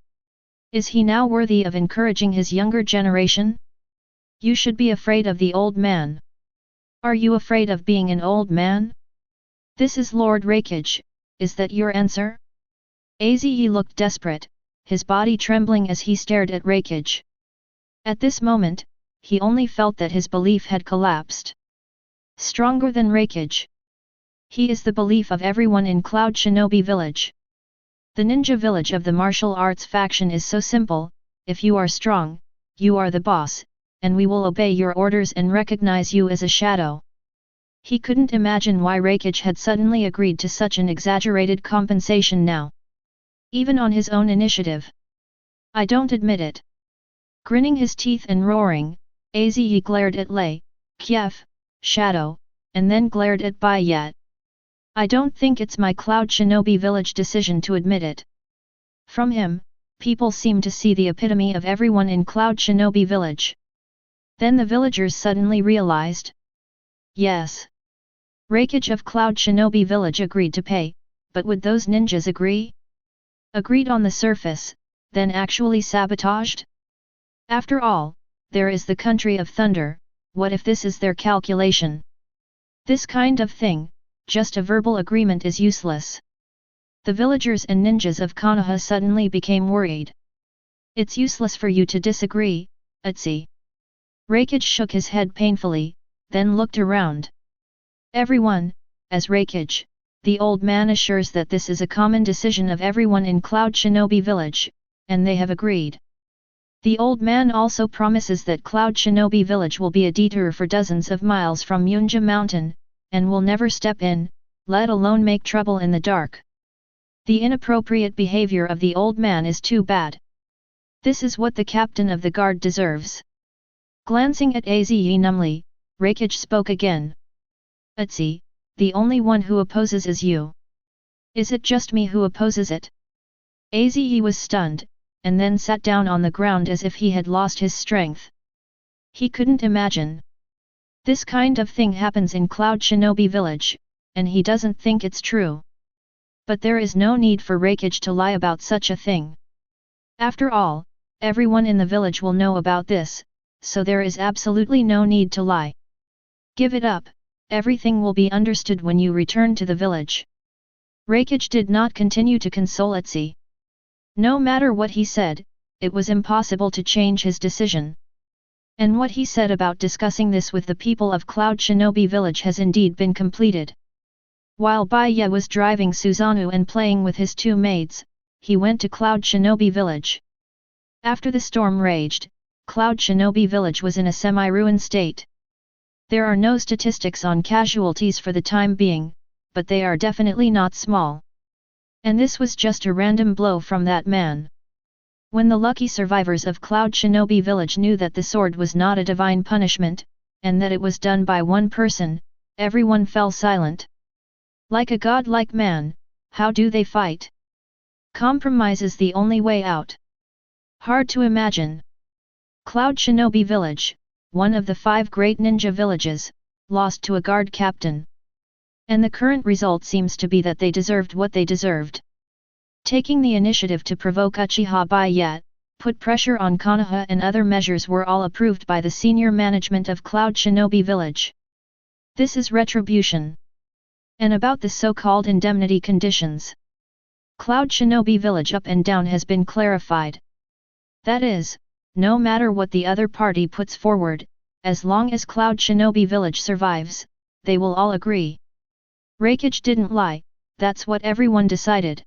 Is he now worthy of encouraging his younger generation? You should be afraid of the old man. Are you afraid of being an old man? This is Lord Raikage, is that your answer? Aze looked desperate, his body trembling as he stared at Raikage. At this moment, he only felt that his belief had collapsed. Stronger than Raikage. He is the belief of everyone in Cloud Shinobi Village. The ninja village of the martial arts faction is so simple: if you are strong, you are the boss, and we will obey your orders and recognize you as a shadow. He couldn't imagine why Raikage had suddenly agreed to such an exaggerated compensation now. Even on his own initiative. I don't admit it. Grinning his teeth and roaring, Aze glared at Lei, Kiev, Shadow, and then glared at Bai Ye. I don't think it's my Cloud Shinobi Village decision to admit it. From him, people seem to see the epitome of everyone in Cloud Shinobi Village. Then the villagers suddenly realized. Yes. Raikage of Cloud Shinobi Village agreed to pay, but would those ninjas agree? Agreed on the surface, then actually sabotaged? After all, there is the country of thunder, what if this is their calculation? This kind of thing, just a verbal agreement is useless. The villagers and ninjas of Konoha suddenly became worried. It's useless for you to disagree, Itachi. Raikage shook his head painfully, then looked around. Everyone, as Raikage, the old man assures that this is a common decision of everyone in Cloud Shinobi Village, and they have agreed. The old man also promises that Cloud Shinobi Village will be a detour for dozens of miles from Yunja Mountain, and will never step in, let alone make trouble in the dark. The inappropriate behavior of the old man is too bad. This is what the captain of the guard deserves. Glancing at Aze numbly, Raikage spoke again. Itachi, the only one who opposes is you. Is it just me who opposes it? Aze was stunned, and then sat down on the ground as if he had lost his strength. He couldn't imagine. This kind of thing happens in Cloud Shinobi Village, and he doesn't think it's true. But there is no need for Raikage to lie about such a thing. After all, everyone in the village will know about this, so there is absolutely no need to lie. Give it up, everything will be understood when you return to the village. Raikage did not continue to console Itachi. No matter what he said, it was impossible to change his decision. And what he said about discussing this with the people of Cloud Shinobi Village has indeed been completed. While Bai Ye was driving Susanoo and playing with his two maids, he went to Cloud Shinobi Village. After the storm raged, Cloud Shinobi Village was in a semi-ruined state. There are no statistics on casualties for the time being, but they are definitely not small. And this was just a random blow from that man. When the lucky survivors of Cloud Shinobi Village knew that the sword was not a divine punishment, and that it was done by one person, everyone fell silent. Like a godlike man, how do they fight? Compromise is the only way out. Hard to imagine. Cloud Shinobi Village, one of the 5 great ninja villages, lost to a guard captain. And the current result seems to be that they deserved what they deserved. Taking the initiative to provoke Uchiha Bai Ye, put pressure on Konoha and other measures were all approved by the senior management of Cloud Shinobi Village. This is retribution. And about the so-called indemnity conditions. Cloud Shinobi Village up and down has been clarified. That is, no matter what the other party puts forward, as long as Cloud Shinobi Village survives, they will all agree. Raikage didn't lie, that's what everyone decided.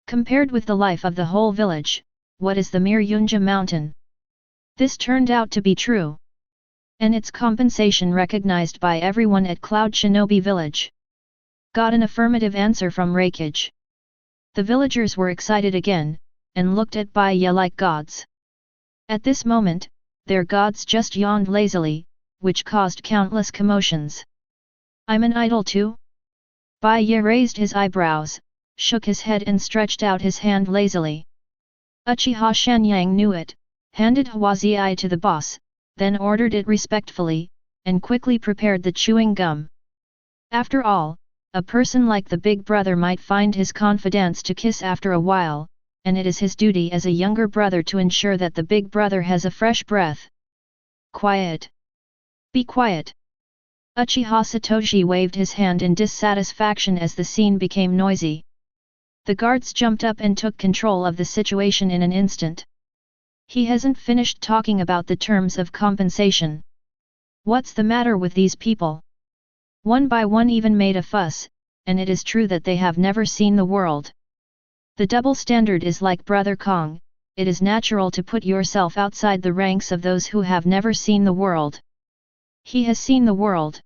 Compared with the life of the whole village, what is the mere Yunja mountain? This turned out to be true. And its compensation recognized by everyone at Cloud Shinobi Village. Got an affirmative answer from Raikage. The villagers were excited again, and looked at Bai Ye like gods. At this moment, their gods just yawned lazily, which caused countless commotions. I'm an idol too? Bai Ye raised his eyebrows, shook his head and stretched out his hand lazily. Uchiha Shanyang knew it, handed Huazii to the boss, then ordered it respectfully, and quickly prepared the chewing gum. After all, a person like the big brother might find his confidants to kiss after a while, and it is his duty as a younger brother to ensure that the big brother has a fresh breath. Quiet! Be quiet! Uchiha Satoshi waved his hand in dissatisfaction as the scene became noisy. The guards jumped up and took control of the situation in an instant. He hasn't finished talking about the terms of compensation. What's the matter with these people? One by one even made a fuss, and it is true that they have never seen the world. The double standard is like Brother Kong, it is natural to put yourself outside the ranks of those who have never seen the world. He has seen the world.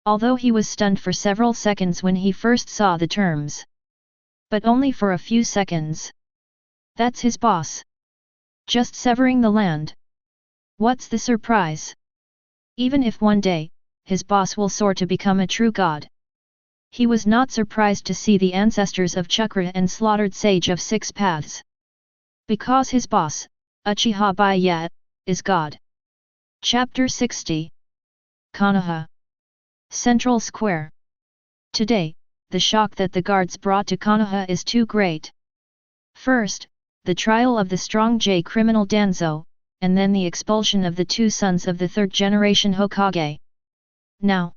Although he was stunned for several seconds when he first saw the terms. But only for a few seconds. That's his boss. Just severing the land. What's the surprise? Even if one day, his boss will soar to become a true god. He was not surprised to see the ancestors of Chakra and slaughtered sage of 6 paths. Because his boss, Uchiha Bai Ye, is God. Chapter 60. Konoha. Central Square. Today, the shock that the guards brought to Konoha is too great. First, the trial of the strong J criminal Danzo, and then the expulsion of the two sons of the third generation Hokage. Now,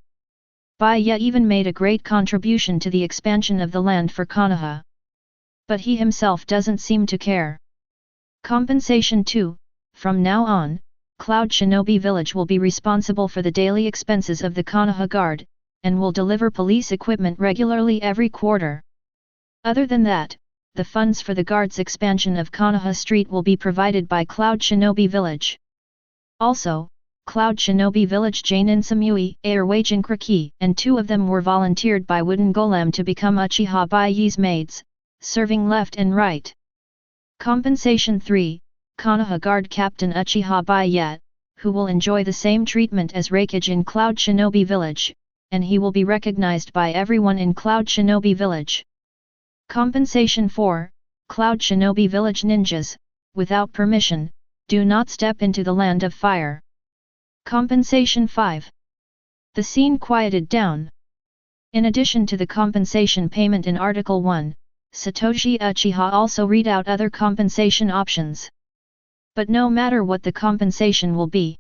Bai Ye even made a great contribution to the expansion of the land for Konoha. But he himself doesn't seem to care. Compensation 2. From now on, Cloud Shinobi Village will be responsible for the daily expenses of the Konoha Guard, and will deliver police equipment regularly every quarter. Other than that, the funds for the Guard's expansion of Konoha Street will be provided by Cloud Shinobi Village. Also, Cloud Shinobi Village Jainin Samui, Airwagen Kraki, and 2 of them were volunteered by Wooden Golem to become Uchiha Bai Ye's maids, serving left and right. Compensation 3. Konoha Guard Captain Uchiha Bai Ye, who will enjoy the same treatment as Raikage in Cloud Shinobi Village, and he will be recognized by everyone in Cloud Shinobi Village. Compensation 4. Cloud Shinobi Village ninjas, without permission, do not step into the land of fire. Compensation 5. The scene quieted down. In addition to the compensation payment in Article 1, Satoshi Uchiha also read out other compensation options. But no matter what the compensation will be,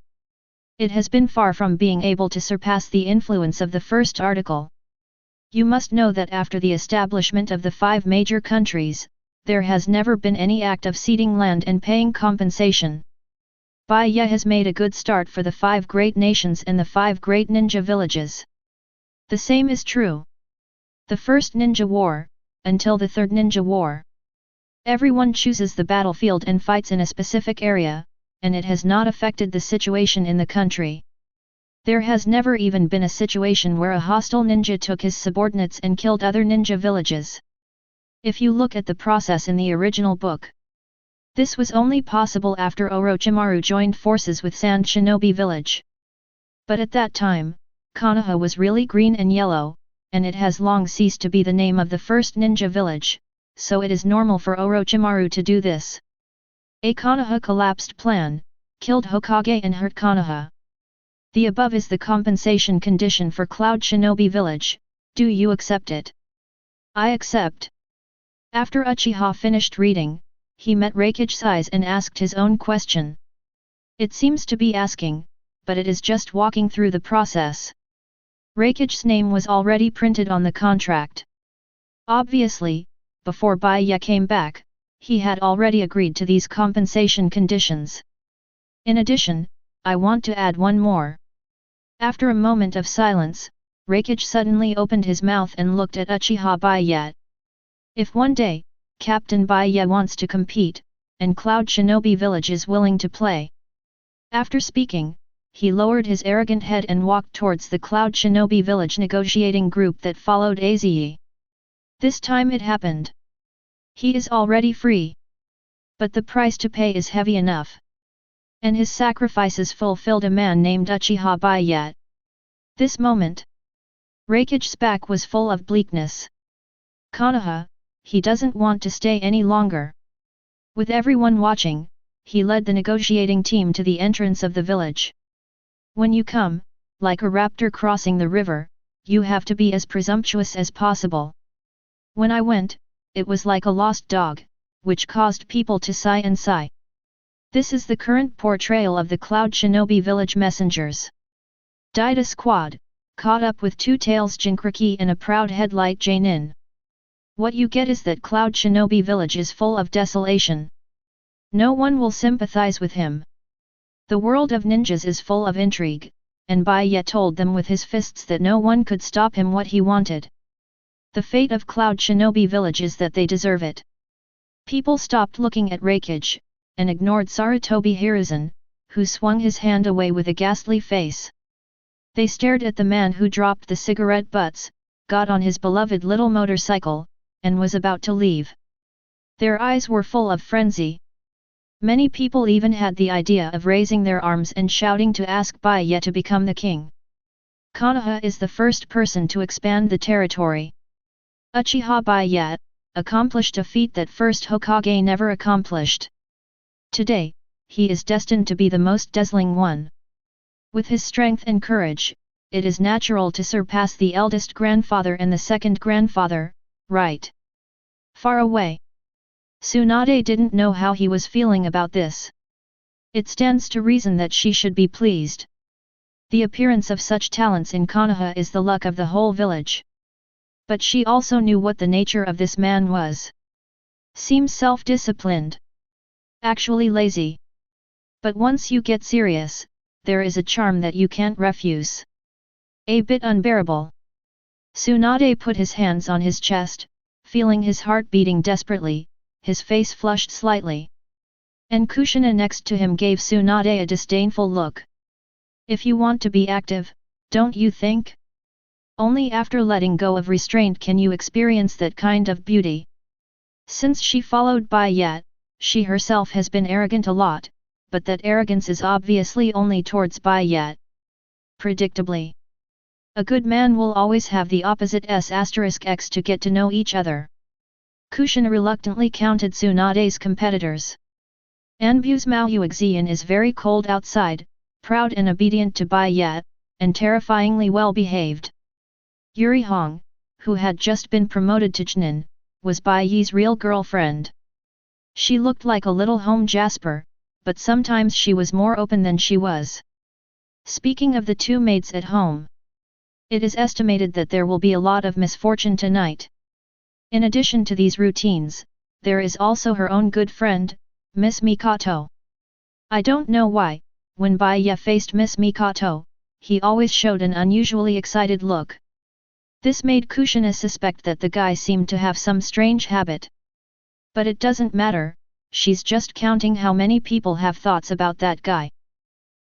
it has been far from being able to surpass the influence of the first article. You must know that after the establishment of the 5 major countries, there has never been any act of ceding land and paying compensation. Bai Ye has made a good start for the 5 great nations and the 5 great ninja villages. The same is true. The first ninja war, until the third ninja war. Everyone chooses the battlefield and fights in a specific area, and it has not affected the situation in the country. There has never even been a situation where a hostile ninja took his subordinates and killed other ninja villages. If you look at the process in the original book, this was only possible after Orochimaru joined forces with Sand Shinobi Village. But at that time, Konoha was really green and yellow, and it has long ceased to be the name of the first ninja village, so it is normal for Orochimaru to do this. A Konoha collapsed plan, killed Hokage and hurt Konoha. The above is the compensation condition for Cloud Shinobi Village. Do you accept it? I accept. After Uchiha finished reading, he met Raikage's eyes and asked his own question. It seems to be asking, but it is just walking through the process. Raikage's name was already printed on the contract. Obviously, before Bai Ye came back, he had already agreed to these compensation conditions. In addition, I want to add one more. After a moment of silence, Raikage suddenly opened his mouth and looked at Uchiha Bai Ye. If one day, Captain Bai Ye wants to compete, and Cloud Shinobi Village is willing to play. After speaking, he lowered his arrogant head and walked towards the Cloud Shinobi Village negotiating group that followed Aze. This time it happened. He is already free. But the price to pay is heavy enough. And his sacrifices fulfilled a man named Uchiha Bai Ye. This moment, Raikage's back was full of bleakness. Konoha, he doesn't want to stay any longer. With everyone watching, he led the negotiating team to the entrance of the village. When you come, like a raptor crossing the river, you have to be as presumptuous as possible. When I went, it was like a lost dog, which caused people to sigh and sigh. This is the current portrayal of the Cloud Shinobi Village messengers. Dida Squad, caught up with Two Tails Jinkraki and a proud headlight Jainin. What you get is that Cloud Shinobi Village is full of desolation. No one will sympathize with him. The world of ninjas is full of intrigue, and Bai Ye told them with his fists that no one could stop him what he wanted. The fate of Cloud Shinobi Village is that they deserve it. People stopped looking at Raikage, and ignored Sarutobi Hiruzen, who swung his hand away with a ghastly face. They stared at the man who dropped the cigarette butts, got on his beloved little motorcycle, and was about to leave. Their eyes were full of frenzy. Many people even had the idea of raising their arms and shouting to ask Bai Ye to become the king. Konoha is the first person to expand the territory. Uchiha Bai Ye accomplished a feat that first Hokage never accomplished. Today, he is destined to be the most dazzling one. With his strength and courage, it is natural to surpass the eldest grandfather and the second grandfather, right? Far away. Tsunade didn't know how he was feeling about this. It stands to reason that she should be pleased. The appearance of such talents in Konoha is the luck of the whole village. But she also knew what the nature of this man was. Seems self-disciplined. Actually lazy. But once you get serious, there is a charm that you can't refuse. A bit unbearable. Tsunade put his hands on his chest, feeling his heart beating desperately, his face flushed slightly. And Kushina next to him gave Tsunade a disdainful look. If you want to be active, don't you think? Only after letting go of restraint can you experience that kind of beauty. Since she followed Bai Ye, she herself has been arrogant a lot, but that arrogance is obviously only towards Bai Ye. Predictably. A good man will always have the opposite s*x to get to know each other. Kushina reluctantly counted Tsunade's competitors. Anbu's Mao Yuexian is very cold outside, proud and obedient to Bai Ye, and terrifyingly well behaved. Yuri Hong, who had just been promoted to Chunin, was Bai Ye's real girlfriend. She looked like a little home jasper, but sometimes she was more open than she was. Speaking of the two maids at home, it is estimated that there will be a lot of misfortune tonight. In addition to these routines, there is also her own good friend, Miss Mikoto. I don't know why, when Bai Ye faced Miss Mikoto, he always showed an unusually excited look. This made Kushina suspect that the guy seemed to have some strange habit. But it doesn't matter, she's just counting how many people have thoughts about that guy.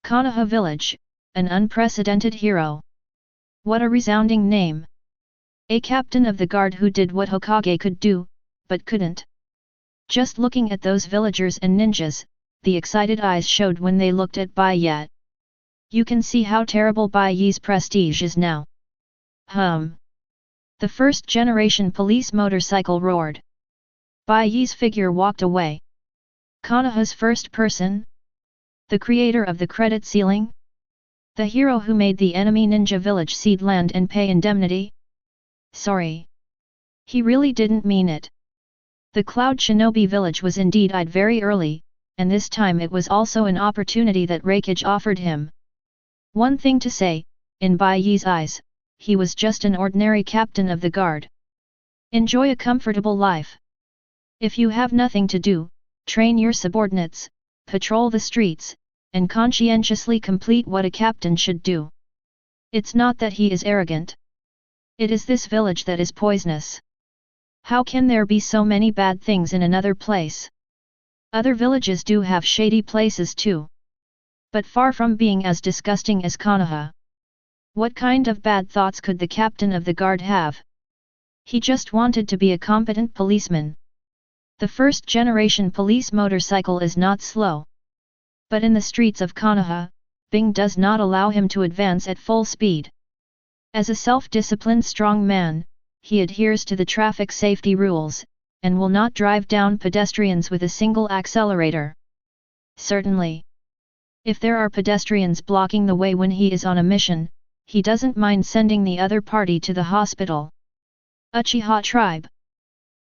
Konoha Village, an unprecedented hero. What a resounding name. A captain of the guard who did what Hokage could do, but couldn't. Just looking at those villagers and ninjas, the excited eyes showed when they looked at Bai Ye. You can see how terrible Bai Ye's prestige is now. The first generation police motorcycle roared. Bai Ye's figure walked away. Konoha's first person? The creator of the credit ceiling? The hero who made the enemy ninja village cede land and pay indemnity? Sorry. He really didn't mean it. The Cloud Shinobi village was indeed eyed very early, and this time it was also an opportunity that Raikage offered him. One thing to say, in Bai Ye's eyes, he was just an ordinary captain of the guard. Enjoy a comfortable life. If you have nothing to do, train your subordinates, patrol the streets, and conscientiously complete what a captain should do. It's not that he is arrogant. It is this village that is poisonous. How can there be so many bad things in another place? Other villages do have shady places too. But far from being as disgusting as Konoha. What kind of bad thoughts could the captain of the guard have? He just wanted to be a competent policeman. The first generation police motorcycle is not slow. But in the streets of Konoha, Bing does not allow him to advance at full speed. As a self-disciplined strong man, he adheres to the traffic safety rules, and will not drive down pedestrians with a single accelerator. Certainly. If there are pedestrians blocking the way when he is on a mission, he doesn't mind sending the other party to the hospital. Uchiha tribe.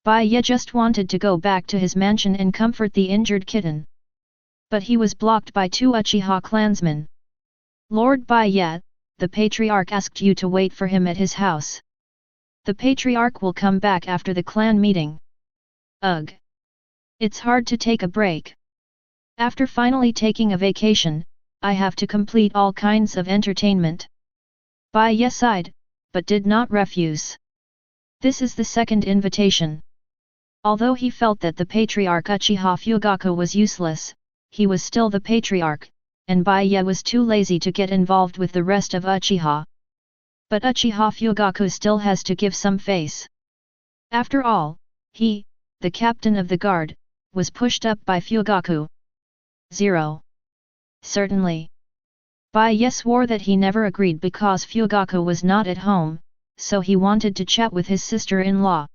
Bai Ye just wanted to go back to his mansion and comfort the injured kitten. But he was blocked by two Uchiha clansmen. Lord Bai Ye, the patriarch asked you to wait for him at his house. The patriarch will come back after the clan meeting. Ugh. It's hard to take a break. After finally taking a vacation, I have to complete all kinds of entertainment. Bai Ye sighed, but did not refuse. This is the second invitation. Although he felt that the patriarch Uchiha Fugaku was useless, he was still the patriarch, and Bai Ye was too lazy to get involved with the rest of Uchiha. But Uchiha Fugaku still has to give some face. After all, he, the captain of the guard, was pushed up by Fugaku. 0. Certainly. Bai Ye swore that he never agreed because Fugaku was not at home, so he wanted to chat with his sister-in-law.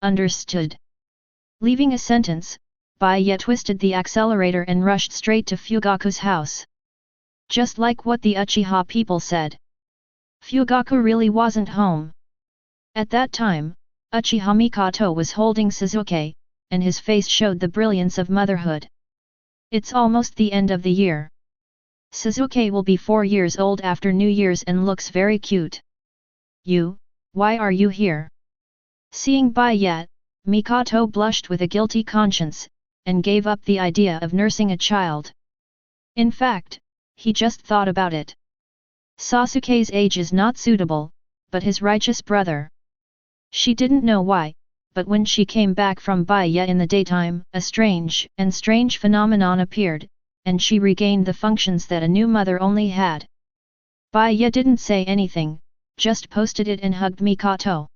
Understood. Leaving a sentence, Bai Ye twisted the accelerator and rushed straight to Fugaku's house. Just like what the Uchiha people said. Fugaku really wasn't home. At that time, Uchiha Mikoto was holding Suzuki, and his face showed the brilliance of motherhood. It's almost the end of the year. Suzuki will be 4 years old after New Year's and looks very cute. Why are you here? Seeing Bai Ye, Mikoto blushed with a guilty conscience, and gave up the idea of nursing a child. In fact, he just thought about it. Sasuke's age is not suitable, but his righteous brother. She didn't know why, but when she came back from Bai Ye in the daytime, a strange phenomenon appeared, and she regained the functions that a new mother only had. Bai Ye didn't say anything, just posted it and hugged Mikoto.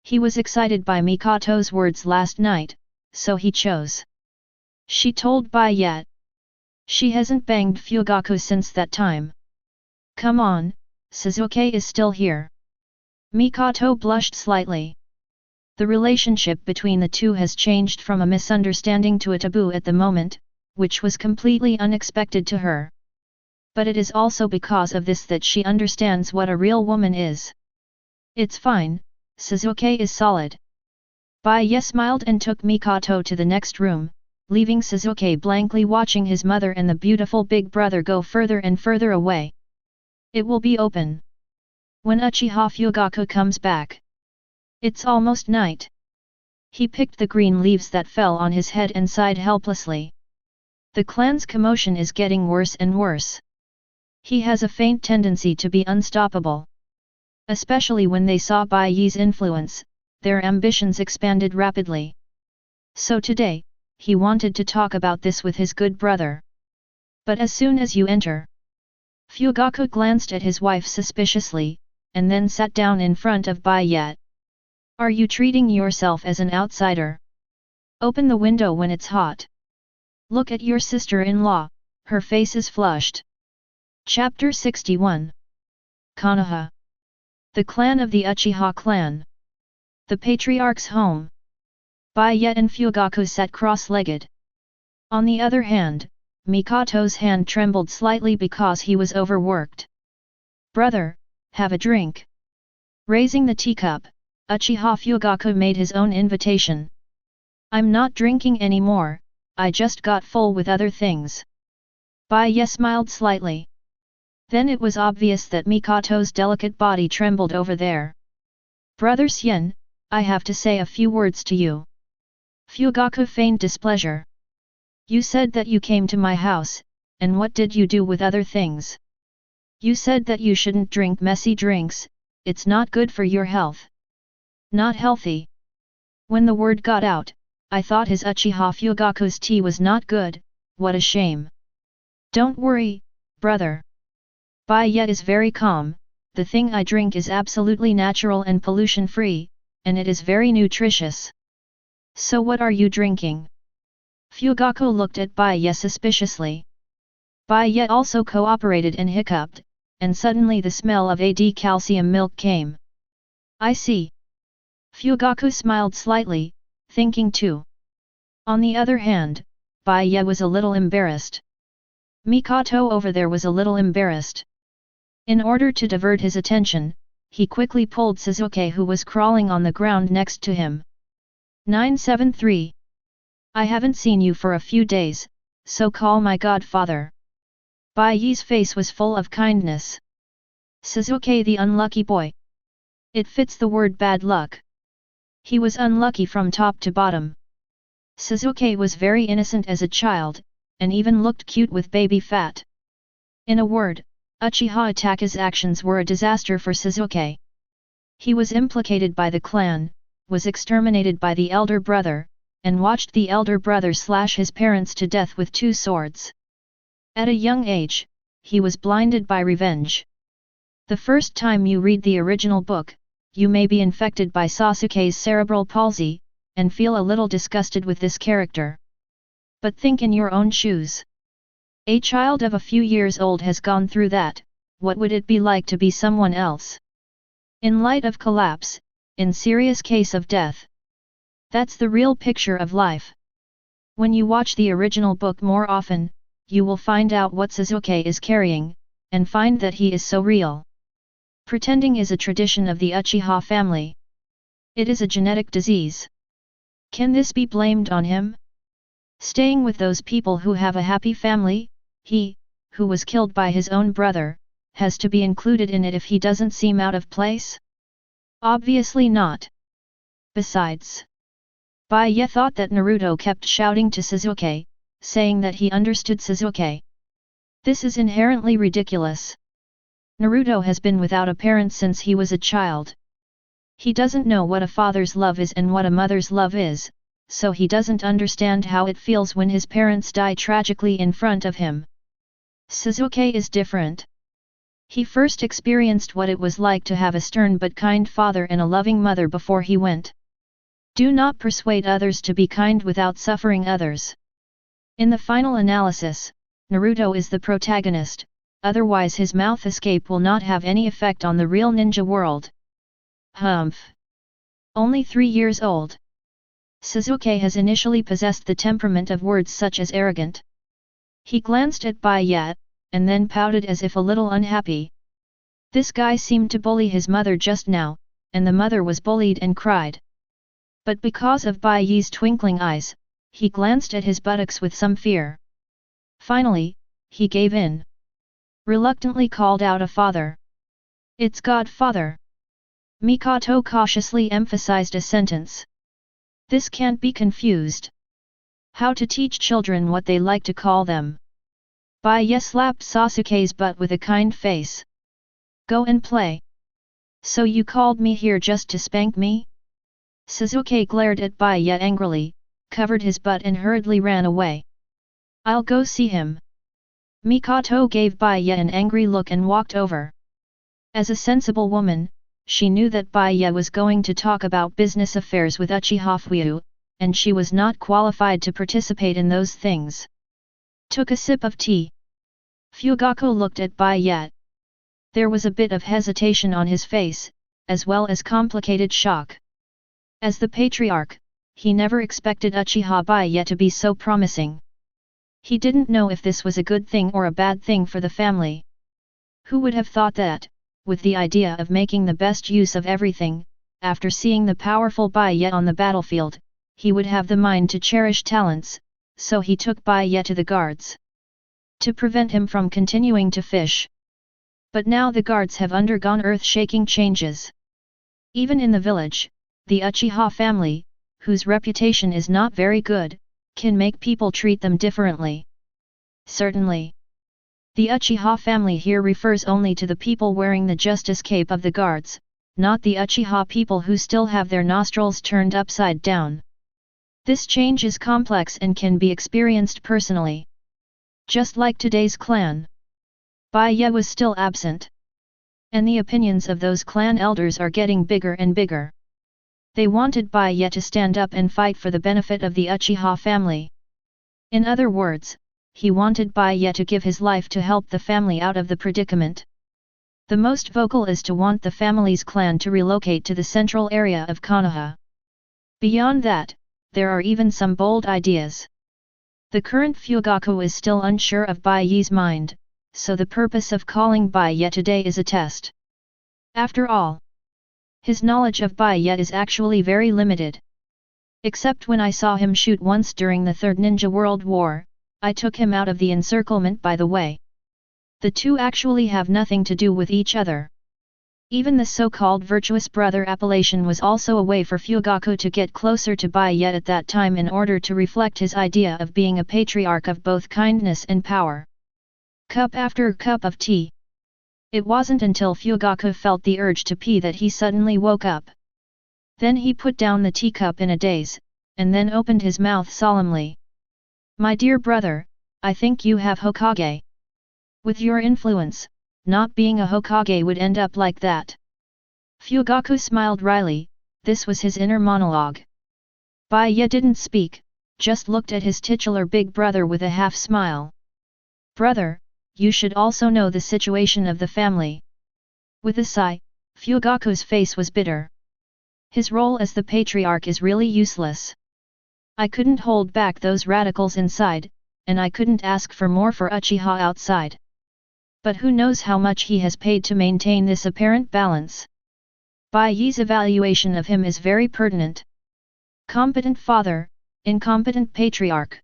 He was excited by Mikoto's words last night, so he chose. She told Bai Ye. She hasn't banged Fugaku since that time. Come on, Suzuki is still here. Mikoto blushed slightly. The relationship between the two has changed from a misunderstanding to a taboo at the moment, which was completely unexpected to her. But it is also because of this that she understands what a real woman is. It's fine, Suzuki is solid. Bai Ye smiled and took Mikoto to the next room, leaving Suzuki blankly watching his mother and the beautiful big brother go further and further away. It will be open when Uchiha Fugaku comes back. It's almost night. He picked the green leaves that fell on his head and sighed helplessly. The clan's commotion is getting worse and worse. He has a faint tendency to be unstoppable. Especially when they saw Bai Ye's influence, their ambitions expanded rapidly. So today, he wanted to talk about this with his good brother. But as soon as you enter, Fugaku glanced at his wife suspiciously, and then sat down in front of Bai Ye. Are you treating yourself as an outsider? Open the window when it's hot. Look at your sister-in-law, her face is flushed. Chapter 61. Konoha. The clan of the Uchiha clan. The patriarch's home. Bai Ye and Fugaku sat cross-legged. On the other hand, Mikoto's hand trembled slightly because he was overworked. Brother, have a drink. Raising the teacup, Uchiha Fugaku made his own invitation. I'm not drinking anymore, I just got full with other things. Bai Ye smiled slightly. Then it was obvious that Mikoto's delicate body trembled over there. Brother Xian, I have to say a few words to you. Fugaku feigned displeasure. You said that you came to my house, and what did you do with other things? You said that you shouldn't drink messy drinks, it's not good for your health. Not healthy. When the word got out, I thought his Uchiha Fugaku's tea was not good, what a shame. Don't worry, brother. Bai Ye is very calm, the thing I drink is absolutely natural and pollution-free, and it is very nutritious. So what are you drinking? Fugaku looked at Bai Ye suspiciously. Bai Ye also cooperated and hiccuped, and suddenly the smell of calcium milk came. I see. Fugaku smiled slightly, thinking too. On the other hand, Bai Ye was a little embarrassed. Mikoto over there was a little embarrassed. In order to divert his attention, he quickly pulled Suzuki who was crawling on the ground next to him. 973. I haven't seen you for a few days, so call my godfather. Bai Ye's face was full of kindness. Suzuki the unlucky boy. It fits the word bad luck. He was unlucky from top to bottom. Suzuki was very innocent as a child, and even looked cute with baby fat. In a word, Uchiha Itachi's actions were a disaster for Suzuki. He was implicated by the clan, was exterminated by the elder brother, and watched the elder brother slash his parents to death with 2 swords. At a young age, he was blinded by revenge. The first time you read the original book, you may be infected by Sasuke's cerebral palsy, and feel a little disgusted with this character. But think in your own shoes. A child of a few years old has gone through that, what would it be like to be someone else? In light of collapse, in serious case of death. That's the real picture of life. When you watch the original book more often, you will find out what Suzuki is carrying, and find that he is so real. Pretending is a tradition of the Uchiha family. It is a genetic disease. Can this be blamed on him? Staying with those people who have a happy family, he, who was killed by his own brother, has to be included in it if he doesn't seem out of place? Obviously not. Besides, Bai Ye thought that Naruto kept shouting to Sasuke, saying that he understood Sasuke. This is inherently ridiculous. Naruto has been without a parent since he was a child. He doesn't know what a father's love is and what a mother's love is, so he doesn't understand how it feels when his parents die tragically in front of him. Sasuke is different. He first experienced what it was like to have a stern but kind father and a loving mother before he went. Do not persuade others to be kind without suffering others. In the final analysis, Naruto is the protagonist, otherwise his mouth escape will not have any effect on the real ninja world. Humph. Only 3 years old. Sasuke has initially possessed the temperament of words such as arrogant. He glanced at Bai Ye, and then pouted as if a little unhappy. This guy seemed to bully his mother just now, and the mother was bullied and cried. But because of Bai Ye's twinkling eyes, he glanced at his buttocks with some fear. Finally, he gave in. Reluctantly called out a father. It's Godfather. Mikoto cautiously emphasized a sentence. This can't be confused. How to teach children what they like to call them. Bai Ye slapped Sasuke's butt with a kind face. Go and play. So you called me here just to spank me? Sasuke glared at Bai Ye angrily, covered his butt and hurriedly ran away. I'll go see him. Mikoto gave Bai Ye an angry look and walked over. As a sensible woman, she knew that Bai Ye was going to talk about business affairs with Uchiha Fuyu, and she was not qualified to participate in those things. Took a sip of tea. Fugaku looked at Bai Ye. There was a bit of hesitation on his face, as well as complicated shock. As the patriarch, he never expected Uchiha Bai Ye to be so promising. He didn't know if this was a good thing or a bad thing for the family. Who would have thought that, with the idea of making the best use of everything, after seeing the powerful Bai Ye on the battlefield, he would have the mind to cherish talents, so he took Bai Ye to the guards. To prevent him from continuing to fish. But now the guards have undergone earth-shaking changes. Even in the village, the Uchiha family, whose reputation is not very good, can make people treat them differently. Certainly. The Uchiha family here refers only to the people wearing the justice cape of the guards, not the Uchiha people who still have their nostrils turned upside down. This change is complex and can be experienced personally. Just like today's clan. Bai Ye was still absent. And the opinions of those clan elders are getting bigger and bigger. They wanted Bai Ye to stand up and fight for the benefit of the Uchiha family. In other words, he wanted Bai Ye to give his life to help the family out of the predicament. The most vocal is to want the family's clan to relocate to the central area of Konoha. Beyond that, there are even some bold ideas. The current Fugaku is still unsure of Bai Ye's mind, so the purpose of calling Bai Ye today is a test. After all, his knowledge of Bai Ye is actually very limited. Except when I saw him shoot once during the Third Ninja World War, I took him out of the encirclement by the way. The two actually have nothing to do with each other. Even the so-called virtuous brother appellation was also a way for Fugaku to get closer to Bai Ye at that time in order to reflect his idea of being a patriarch of both kindness and power. Cup after cup of tea. It wasn't until Fugaku felt the urge to pee that he suddenly woke up. Then he put down the teacup in a daze, and then opened his mouth solemnly. My dear brother, I think you have Hokage. With your influence, not being a Hokage would end up like that. Fugaku smiled wryly, this was his inner monologue. Bai Ye didn't speak, just looked at his titular big brother with a half smile. Brother, you should also know the situation of the family. With a sigh, Fugaku's face was bitter. His role as the patriarch is really useless. I couldn't hold back those radicals inside, and I couldn't ask for more for Uchiha outside. But who knows how much he has paid to maintain this apparent balance? Bai Ye's evaluation of him is very pertinent. Competent father, incompetent patriarch.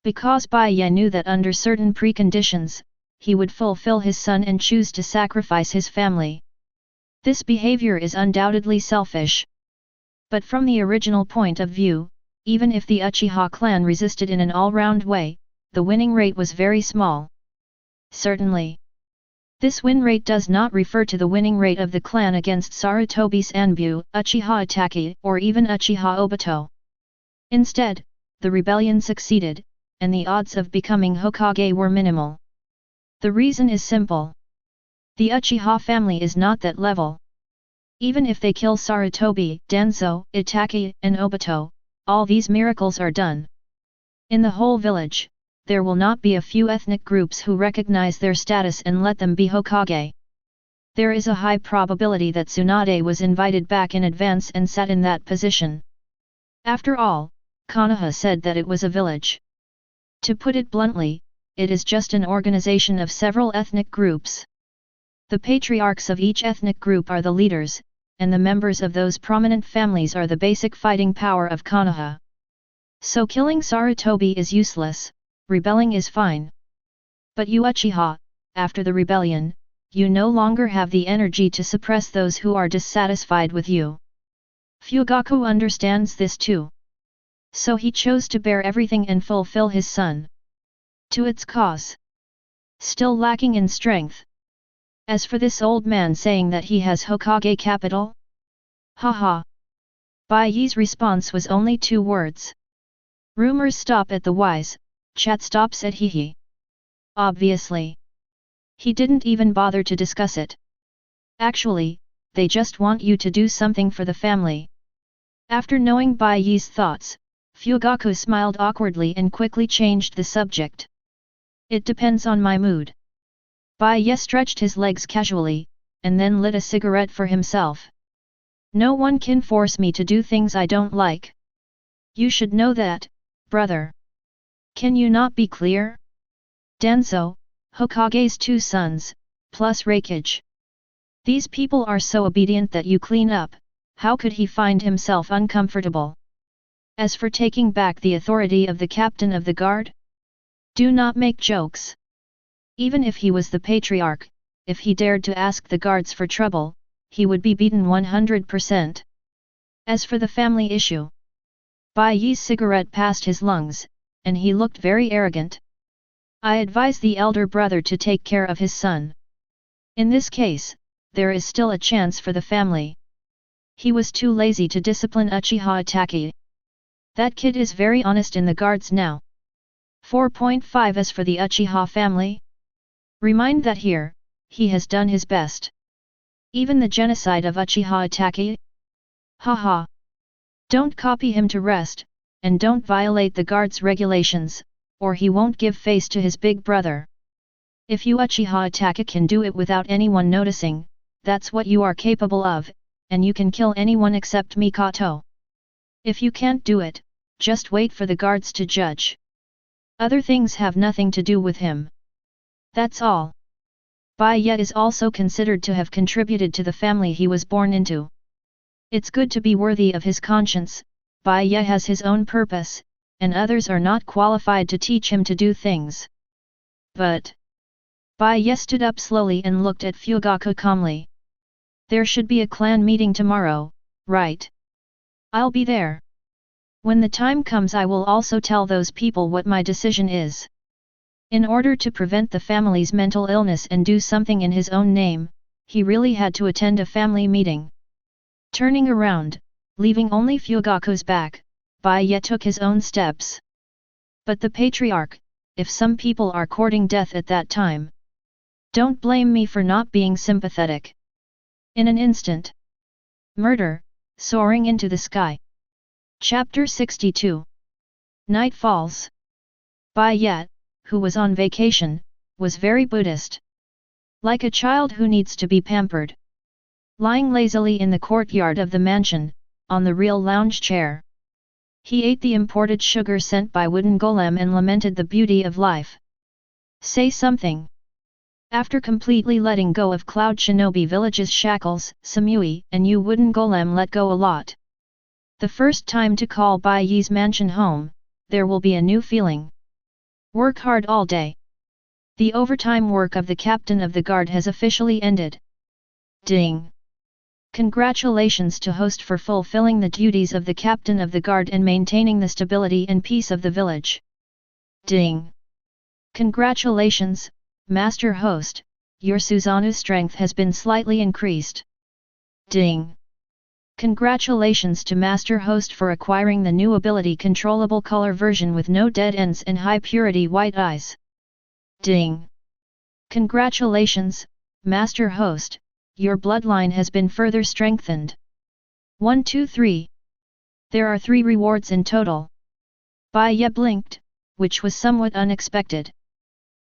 Because Bai Ye knew that under certain preconditions, he would fulfill his son and choose to sacrifice his family. This behavior is undoubtedly selfish. But from the original point of view, even if the Uchiha clan resisted in an all-round way, the winning rate was very small. Certainly. This win rate does not refer to the winning rate of the clan against Sarutobi Sanbu, Uchiha Itachi, or even Uchiha Obito. Instead, the rebellion succeeded, and the odds of becoming Hokage were minimal. The reason is simple. The Uchiha family is not that level. Even if they kill Sarutobi, Danzo, Itachi, and Obito, all these miracles are done. In the whole village, there will not be a few ethnic groups who recognize their status and let them be Hokage. There is a high probability that Tsunade was invited back in advance and sat in that position. After all, Konoha said that it was a village. To put it bluntly, it is just an organization of several ethnic groups. The patriarchs of each ethnic group are the leaders, and the members of those prominent families are the basic fighting power of Konoha. So killing Sarutobi is useless, rebelling is fine. But you Uchiha, after the rebellion, you no longer have the energy to suppress those who are dissatisfied with you. Fugaku understands this too. So he chose to bear everything and fulfill his son. To its cause. Still lacking in strength. As for this old man saying that he has Hokage capital? Haha. Bai Ye's response was only 2 words. Rumors stop at the wise, chat stops at hehe. Obviously. He didn't even bother to discuss it. Actually, they just want you to do something for the family. After knowing Bai Ye's thoughts, Fugaku smiled awkwardly and quickly changed the subject. It depends on my mood. Bai Ye stretched his legs casually, and then lit a cigarette for himself. No one can force me to do things I don't like. You should know that, brother. Can you not be clear? Danzo, Hokage's 2 sons, plus Raikage. These people are so obedient that you clean up, how could he find himself uncomfortable? As for taking back the authority of the captain of the guard? Do not make jokes. Even if he was the patriarch, if he dared to ask the guards for trouble, he would be beaten 100%. As for the family issue, Bai Ye's cigarette passed his lungs, and he looked very arrogant. I advise the elder brother to take care of his son. In this case, there is still a chance for the family. He was too lazy to discipline Uchiha Itachi. That kid is very honest in the guards now. 4.5 As for the Uchiha family? Remind that here, he has done his best. Even the genocide of Uchiha Itachi? Haha. Don't copy him to rest, and don't violate the guard's regulations, or he won't give face to his big brother. If you Uchiha Itachi can do it without anyone noticing, that's what you are capable of, and you can kill anyone except Mikoto. If you can't do it, just wait for the guards to judge. Other things have nothing to do with him. That's all. Bai Ye is also considered to have contributed to the family he was born into. It's good to be worthy of his conscience. Bai Ye has his own purpose, and others are not qualified to teach him to do things. But Bai Ye stood up slowly and looked at Fugaku calmly. There should be a clan meeting tomorrow, right? I'll be there. When the time comes I will also tell those people what my decision is. In order to prevent the family's mental illness and do something in his own name, he really had to attend a family meeting. Turning around, leaving only Fugaku's back, Bai Ye took his own steps. But the patriarch, if some people are courting death at that time, don't blame me for not being sympathetic. In an instant. Murder, soaring into the sky. Chapter 62. Night falls. Bai Ye, who was on vacation, was very Buddhist. Like a child who needs to be pampered. Lying lazily in the courtyard of the mansion, on the real lounge chair. He ate the imported sugar sent by wooden golem and lamented the beauty of life. Say something. After completely letting go of Cloud Shinobi Village's shackles, Samui and you wooden golem let go a lot. The first time to call Bai Ye's mansion home, there will be a new feeling. Work hard all day. The overtime work of the captain of the guard has officially ended. Ding! Congratulations to host for fulfilling the duties of the captain of the guard and maintaining the stability and peace of the village. Ding! Congratulations, Master Host, your Suzanu's strength has been slightly increased. Ding! Congratulations to Master Host for acquiring the new ability Controllable Color version with no dead ends and high purity white eyes. Ding! Congratulations, Master Host, your bloodline has been further strengthened. 1 2 3. There are 3 rewards in total. Bai Ye blinked, which was somewhat unexpected.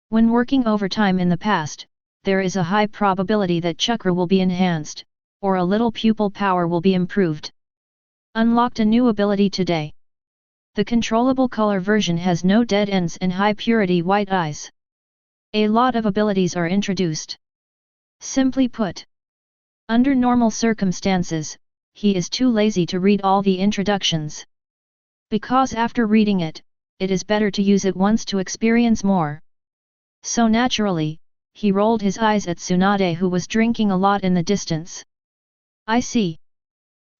When working overtime in the past, there is a high probability that chakra will be enhanced, or a little pupil power will be improved. Unlocked a new ability today. The controllable color version has no dead ends and high purity white eyes. A lot of abilities are introduced. Simply put, under normal circumstances, he is too lazy to read all the introductions. Because after reading it, it is better to use it once to experience more. So naturally, he rolled his eyes at Tsunade who was drinking a lot in the distance. I see.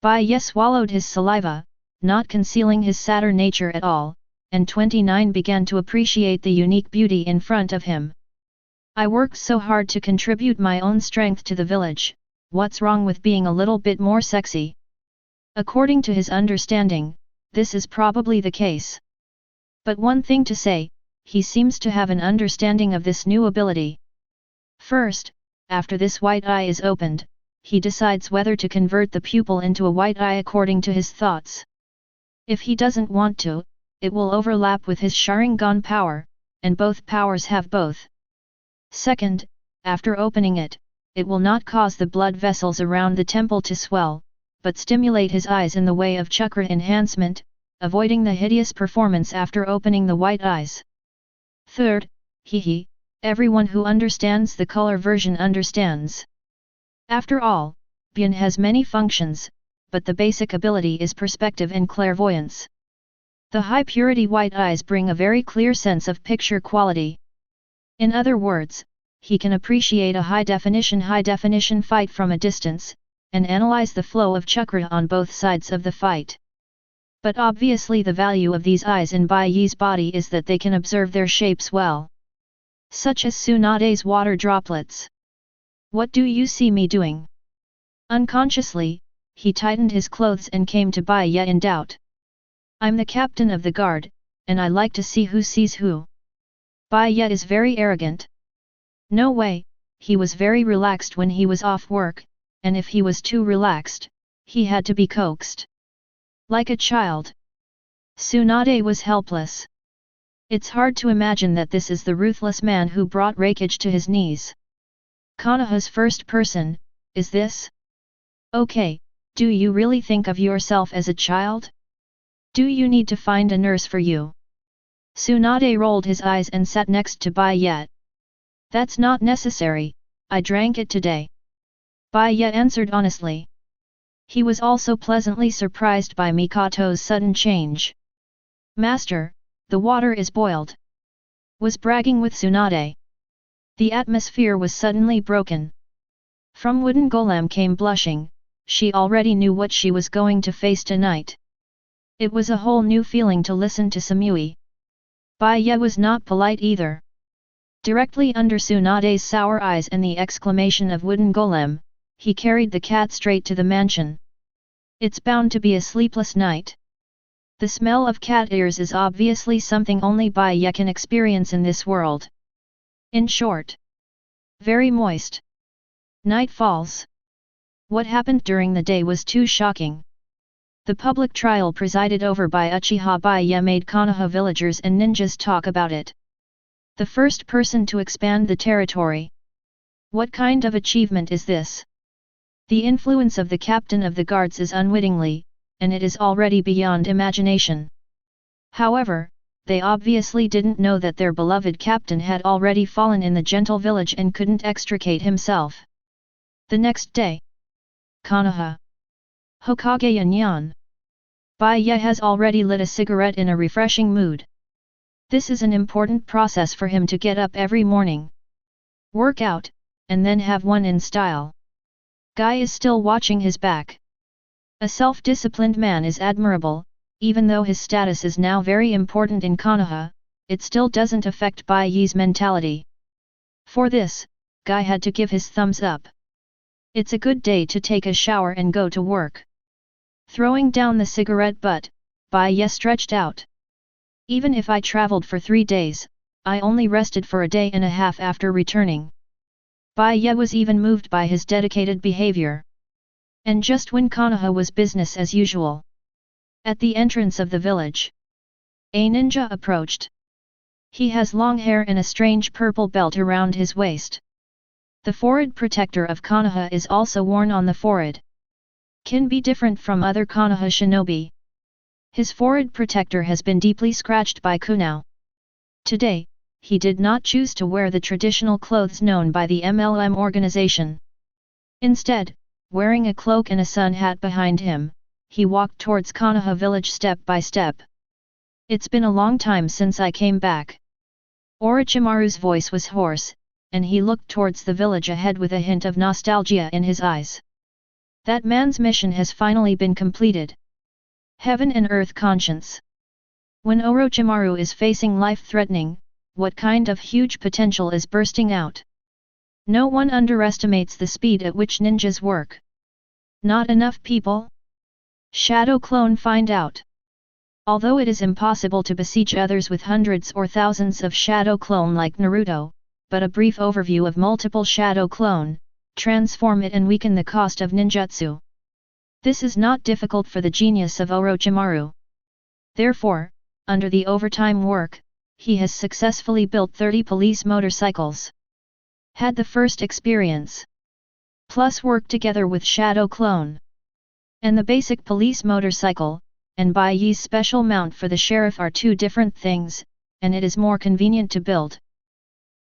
Bai Ye swallowed his saliva, not concealing his sadder nature at all, and 29 began to appreciate the unique beauty in front of him. I worked so hard to contribute my own strength to the village, what's wrong with being a little bit more sexy? According to his understanding, this is probably the case. But one thing to say, he seems to have an understanding of this new ability. First, after this white eye is opened, he decides whether to convert the pupil into a white eye according to his thoughts. If he doesn't want to, it will overlap with his Sharingan power, and both powers have both. Second, after opening it, it will not cause the blood vessels around the temple to swell, but stimulate his eyes in the way of chakra enhancement, avoiding the hideous performance after opening the white eyes. Third, everyone who understands the color version understands. After all, Bian has many functions, but the basic ability is perspective and clairvoyance. The high purity white eyes bring a very clear sense of picture quality. In other words, he can appreciate a high definition fight from a distance, and analyze the flow of chakra on both sides of the fight. But obviously the value of these eyes in Bai Ye's body is that they can observe their shapes well. Such as Tsunade's water droplets. What do you see me doing? Unconsciously, he tightened his clothes and came to Bai Ye in doubt. I'm the captain of the guard, and I like to see who sees who. Bai Ye is very arrogant. No way, he was very relaxed when he was off work, and if he was too relaxed, he had to be coaxed. Like a child. Tsunade was helpless. It's hard to imagine that this is the ruthless man who brought Raikage to his knees. Konoha's first person, is this? Okay, do you really think of yourself as a child? Do you need to find a nurse for you? Tsunade rolled his eyes and sat next to Bai Ye. That's not necessary, I drank it today. Bai Ye answered honestly. He was also pleasantly surprised by Mikato's sudden change. Master, the water is boiled. Was bragging with Tsunade. The atmosphere was suddenly broken. From Wooden Golem came blushing, she already knew what she was going to face tonight. It was a whole new feeling to listen to Samui. Bai Ye was not polite either. Directly under Tsunade's sour eyes and the exclamation of Wooden Golem, he carried the cat straight to the mansion. It's bound to be a sleepless night. The smell of cat ears is obviously something only Bai Ye can experience in this world. In short, very moist. Night falls. What happened during the day was too shocking. The public trial presided over by Uchiha Bai Ye made Konoha villagers and ninjas talk about it. The first person to expand the territory. What kind of achievement is this? The influence of the captain of the guards is unwittingly, and it is already beyond imagination. However, they obviously didn't know that their beloved captain had already fallen in the gentle village and couldn't extricate himself. The next day, Konoha Hokage Yanyan. Bai Ye has already lit a cigarette in a refreshing mood. This is an important process for him to get up every morning, work out, and then have one in style. Guy is still watching his back. A self-disciplined man is admirable, even though his status is now very important in Konoha, it still doesn't affect Bai Ye's mentality. For this, Guy had to give his thumbs up. It's a good day to take a shower and go to work. Throwing down the cigarette butt, Bai Ye stretched out. Even if I traveled for 3 days, I only rested for a day and a half after returning. Bai Ye was even moved by his dedicated behavior. And just when Konoha was business as usual. At the entrance of the village, a ninja approached. He has long hair and a strange purple belt around his waist. The forehead protector of Konoha is also worn on the forehead. Can be different from other Konoha shinobi. His forehead protector has been deeply scratched by kunao. Today, he did not choose to wear the traditional clothes known by the MLM organization. Instead, wearing a cloak and a sun hat behind him, he walked towards Konoha village step by step. It's been a long time since I came back. Orochimaru's voice was hoarse, and he looked towards the village ahead with a hint of nostalgia in his eyes. That man's mission has finally been completed. Heaven and earth conscience. When Orochimaru is facing life-threatening, what kind of huge potential is bursting out? No one underestimates the speed at which ninjas work. Not enough people? Shadow clone find out. Although it is impossible to besiege others with hundreds or thousands of shadow clone like Naruto, but a brief overview of multiple shadow clone, transform it and weaken the cost of ninjutsu. This is not difficult for the genius of Orochimaru. Therefore, under the overtime work, he has successfully built 30 police motorcycles. Had the first experience. Plus work together with Shadow Clone. And the basic police motorcycle, and Bai Ye's special mount for the sheriff are two different things, and it is more convenient to build.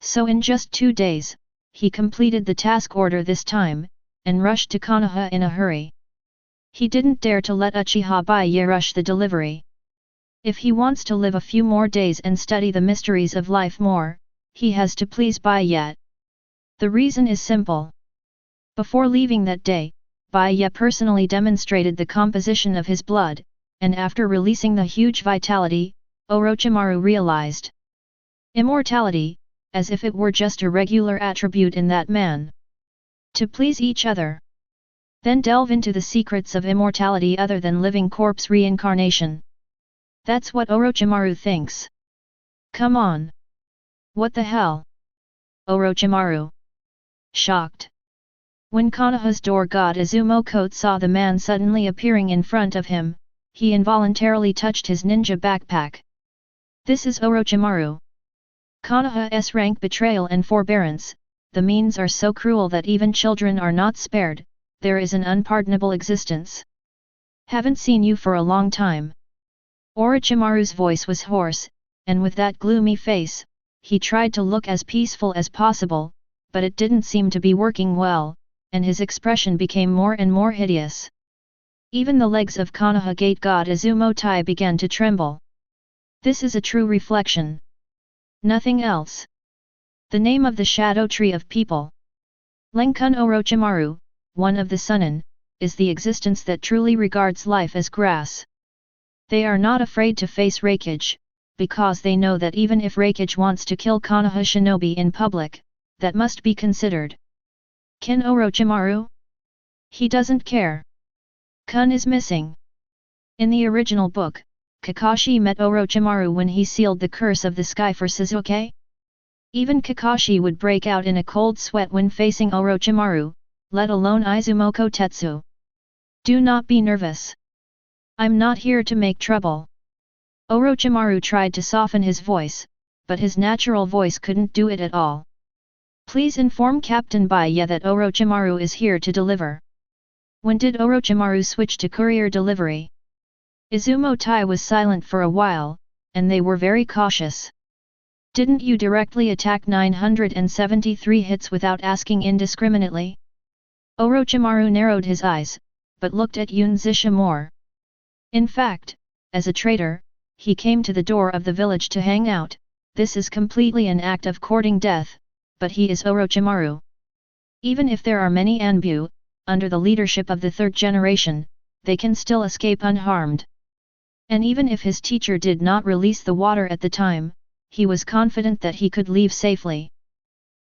So in just 2 days, he completed the task order this time, and rushed to Konoha in a hurry. He didn't dare to let Uchiha Bai Ye rush the delivery. If he wants to live a few more days and study the mysteries of life more, he has to please Bai Ye. The reason is simple. Before leaving that day, Bai Ye personally demonstrated the composition of his blood, and after releasing the huge vitality, Orochimaru realized immortality, as if it were just a regular attribute in that man. To please each other. Then delve into the secrets of immortality other than living corpse reincarnation. That's what Orochimaru thinks. Come on. What the hell? Orochimaru. Shocked. When Konoha's door god Izumo Kote saw the man suddenly appearing in front of him, he involuntarily touched his ninja backpack. This is Orochimaru. Konoha's rank betrayal and forbearance, the means are so cruel that even children are not spared, there is an unpardonable existence. Haven't seen you for a long time. Orochimaru's voice was hoarse, and with that gloomy face, he tried to look as peaceful as possible, but it didn't seem to be working well, and his expression became more and more hideous. Even the legs of Konoha Gate God Izumo Tai began to tremble. This is a true reflection. Nothing else. The name of the shadow tree of people. Lenkun Orochimaru, one of the Sunin, is the existence that truly regards life as grass. They are not afraid to face Raikage, because they know that even if Raikage wants to kill Konoha shinobi in public, that must be considered. Kin Orochimaru? He doesn't care. Kun is missing. In the original book, Kakashi met Orochimaru when he sealed the curse of the sky for Sasuke. Even Kakashi would break out in a cold sweat when facing Orochimaru, let alone Izumo Kotetsu. Do not be nervous. I'm not here to make trouble. Orochimaru tried to soften his voice, but his natural voice couldn't do it at all. Please inform Captain Bai Ye that Orochimaru is here to deliver. When did Orochimaru switch to courier delivery? Izumo Tai was silent for a while, and they were very cautious. Didn't you directly attack 973 hits without asking indiscriminately? Orochimaru narrowed his eyes, but looked at Yunzisha more. In fact, as a traitor, he came to the door of the village to hang out. This is completely an act of courting death, but he is Orochimaru. Even if there are many Anbu, under the leadership of the third generation, they can still escape unharmed. And even if his teacher did not release the water at the time, he was confident that he could leave safely.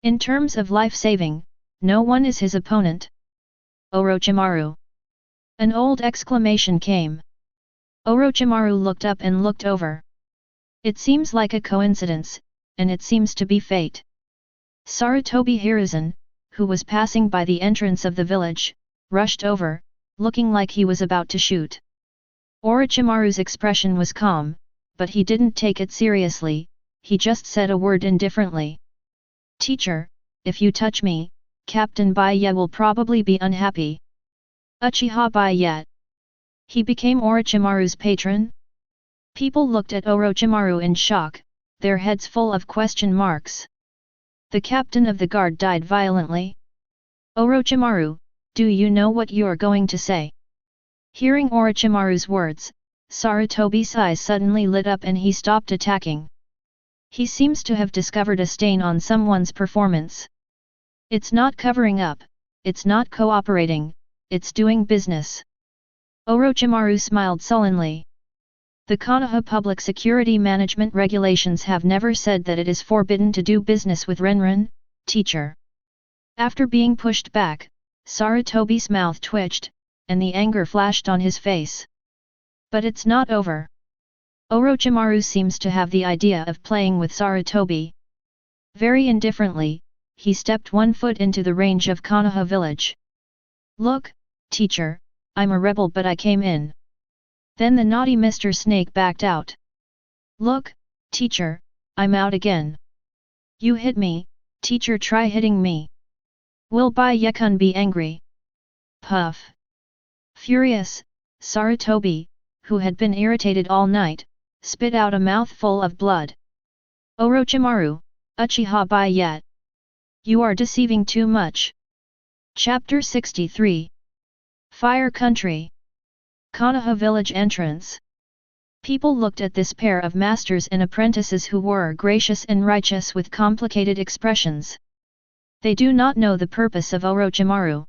In terms of life-saving, no one is his opponent. Orochimaru! An old exclamation came. Orochimaru looked up and looked over. It seems like a coincidence, and it seems to be fate. Sarutobi Hiruzen, who was passing by the entrance of the village, rushed over, looking like he was about to shoot. Orochimaru's expression was calm, but he didn't take it seriously, he just said a word indifferently. Teacher, if you touch me, Captain Bai Ye will probably be unhappy. Uchiha Bai Ye. He became Orochimaru's patron? People looked at Orochimaru in shock, their heads full of question marks. The captain of the guard died violently. Orochimaru, do you know what you're going to say? Hearing Orochimaru's words, Sarutobi's eyes suddenly lit up and he stopped attacking. He seems to have discovered a stain on someone's performance. It's not covering up, it's not cooperating, it's doing business. Orochimaru smiled sullenly. The Konoha Public Security Management Regulations have never said that it is forbidden to do business with Renren, teacher. After being pushed back, Sarutobi's mouth twitched, and the anger flashed on his face. But it's not over. Orochimaru seems to have the idea of playing with Sarutobi. Very indifferently, he stepped 1 foot into the range of Konoha village. Look, teacher, I'm a rebel but I came in. Then the naughty Mr. Snake backed out. Look, teacher, I'm out again. You hit me, teacher, try hitting me. Will Bai Ye-kun be angry? Puff. Furious, Sarutobi, who had been irritated all night, spit out a mouthful of blood. Orochimaru, Uchiha Bai Ye. You are deceiving too much. Chapter 63. Fire Country. Konoha Village Entrance. People looked at this pair of masters and apprentices who were gracious and righteous with complicated expressions. They do not know the purpose of Orochimaru.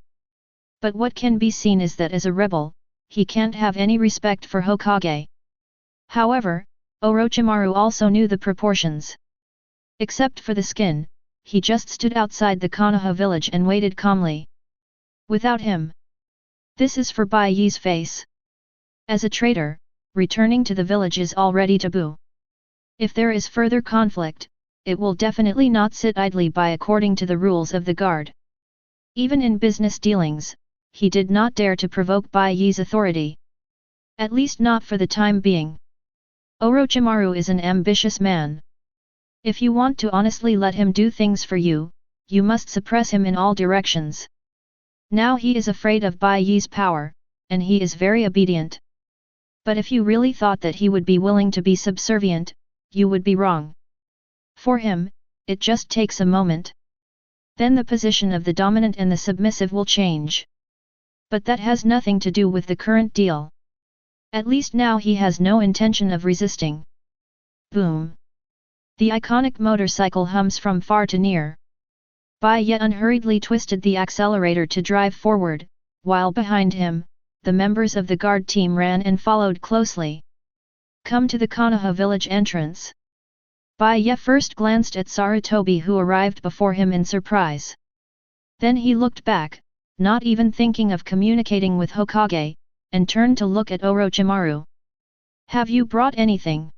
But what can be seen is that as a rebel, he can't have any respect for Hokage. However, Orochimaru also knew the proportions. Except for the skin, he just stood outside the Konoha village and waited calmly. Without him. This is for Bai Ye's face. As a traitor, returning to the village is already taboo. If there is further conflict, it will definitely not sit idly by according to the rules of the guard. Even in business dealings, he did not dare to provoke Bai Ye's authority. At least not for the time being. Orochimaru is an ambitious man. If you want to honestly let him do things for you, you must suppress him in all directions. Now he is afraid of Bai Ye's power, and he is very obedient. But if you really thought that he would be willing to be subservient, you would be wrong. For him, it just takes a moment. Then the position of the dominant and the submissive will change. But that has nothing to do with the current deal. At least now he has no intention of resisting. Boom! The iconic motorcycle hums from far to near. Bai Ye unhurriedly twisted the accelerator to drive forward, while behind him, the members of the guard team ran and followed closely. Come to the Konoha village entrance. Bai Ye first glanced at Sarutobi who arrived before him in surprise. Then he looked back, not even thinking of communicating with Hokage, and turned to look at Orochimaru. Have you brought anything?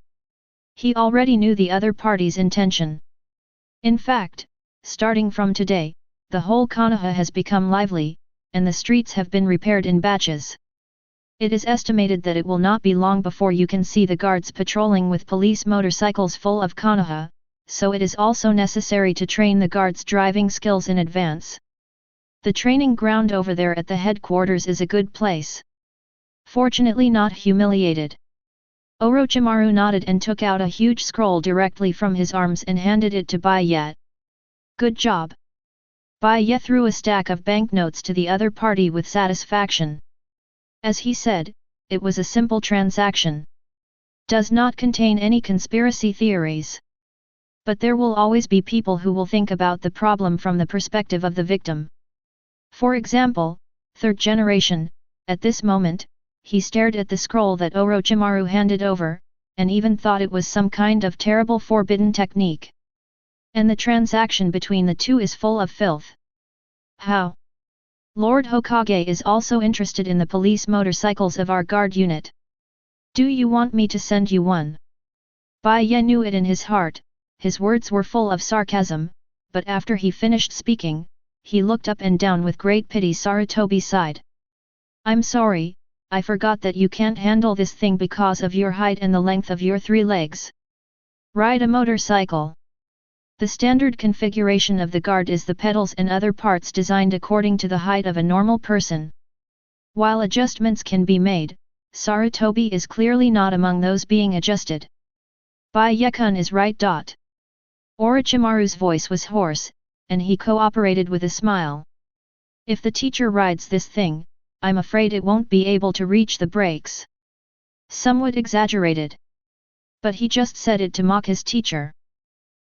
He already knew the other party's intention. In fact, starting from today, the whole Konoha has become lively, and the streets have been repaired in batches. It is estimated that it will not be long before you can see the guards patrolling with police motorcycles full of Konoha, so it is also necessary to train the guards' driving skills in advance. The training ground over there at the headquarters is a good place. Fortunately not humiliated. Orochimaru nodded and took out a huge scroll directly from his arms and handed it to Bai Ye. Good job. Bai Ye threw a stack of banknotes to the other party with satisfaction. As he said, it was a simple transaction. Does not contain any conspiracy theories. But there will always be people who will think about the problem from the perspective of the victim. For example, Third Generation. At this moment, he stared at the scroll that Orochimaru handed over, and even thought it was some kind of terrible forbidden technique. And the transaction between the two is full of filth. How? Lord Hokage is also interested in the police motorcycles of our guard unit. Do you want me to send you one? Bai Ye knew it in his heart, his words were full of sarcasm, but after he finished speaking, he looked up and down with great pity. Sarutobi sighed. I'm sorry, I forgot that you can't handle this thing because of your height and the length of your 3 legs. Ride a motorcycle. The standard configuration of the guard is the pedals and other parts designed according to the height of a normal person. While adjustments can be made, Sarutobi is clearly not among those being adjusted. Bai Ye-kun is right. Orochimaru's voice was hoarse, and he cooperated with a smile. If the teacher rides this thing, I'm afraid it won't be able to reach the brakes. Somewhat exaggerated. But he just said it to mock his teacher.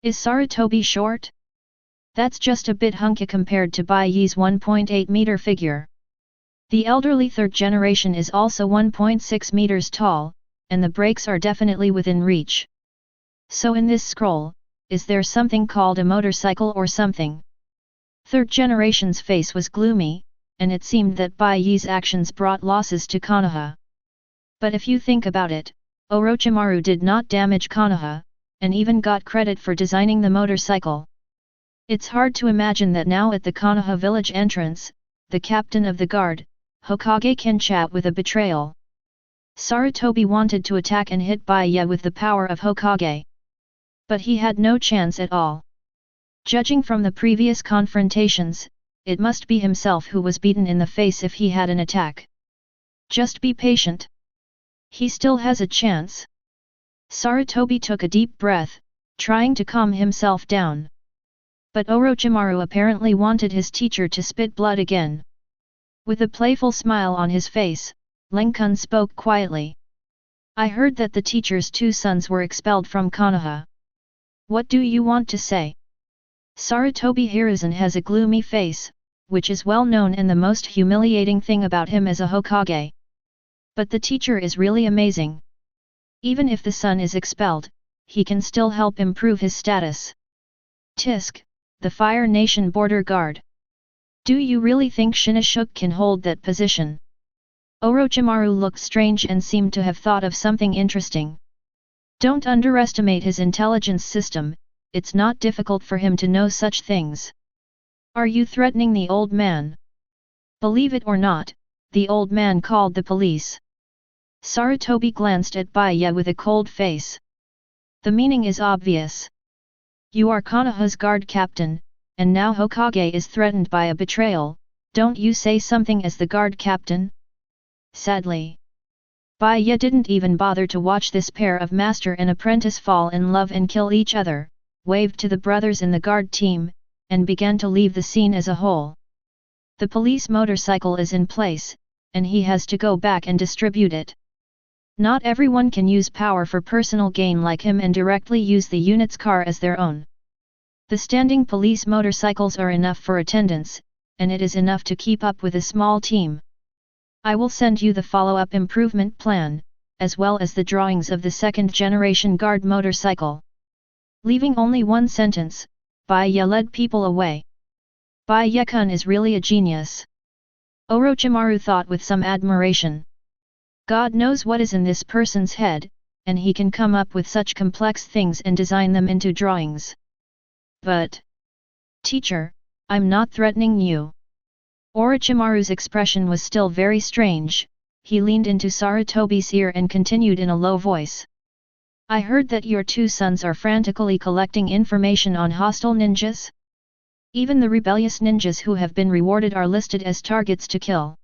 Is Sarutobi short? That's just a bit hunky compared to Bai Ye's 1.8 meter figure. The elderly third generation is also 1.6 meters tall, and the brakes are definitely within reach. So in this scroll, is there something called a motorcycle or something? Third generation's face was gloomy, and it seemed that Bai Ye's actions brought losses to Konoha. But if you think about it, Orochimaru did not damage Konoha, and even got credit for designing the motorcycle. It's hard to imagine that now at the Konoha village entrance, the captain of the guard, Hokage, can chat with a betrayal. Sarutobi wanted to attack and hit Bai Ye with the power of Hokage. But he had no chance at all. Judging from the previous confrontations, it must be himself who was beaten in the face if he had an attack. Just be patient. He still has a chance. Sarutobi took a deep breath, trying to calm himself down. But Orochimaru apparently wanted his teacher to spit blood again. With a playful smile on his face, Lenkun spoke quietly. I heard that the teacher's 2 sons were expelled from Konoha. What do you want to say? Sarutobi Hiruzen has a gloomy face, which is well known and the most humiliating thing about him as a Hokage. But the teacher is really amazing. Even if the son is expelled, he can still help improve his status. Tisk, the Fire Nation border guard. Do you really think Shinashuk can hold that position? Orochimaru looked strange and seemed to have thought of something interesting. Don't underestimate his intelligence system, it's not difficult for him to know such things. Are you threatening the old man? Believe it or not, the old man called the police. Sarutobi glanced at Bai Ye with a cold face. The meaning is obvious. You are Konoha's guard captain, and now Hokage is threatened by a betrayal, don't you say something as the guard captain? Sadly, Bai Ye didn't even bother to watch this pair of master and apprentice fall in love and kill each other, waved to the brothers in the guard team, and began to leave the scene as a whole. The police motorcycle is in place, and he has to go back and distribute it. Not everyone can use power for personal gain like him and directly use the unit's car as their own. The standing police motorcycles are enough for attendance, and it is enough to keep up with a small team. I will send you the follow-up improvement plan, as well as the drawings of the second generation guard motorcycle. Leaving only one sentence, Bai Ye led people away. Bai Ye-kun is really a genius. Orochimaru thought with some admiration. God knows what is in this person's head, and he can come up with such complex things and design them into drawings. But, teacher, I'm not threatening you. Orochimaru's expression was still very strange. He leaned into Sarutobi's ear and continued in a low voice. I heard that your 2 sons are frantically collecting information on hostile ninjas. Even the rebellious ninjas who have been rewarded are listed as targets to kill.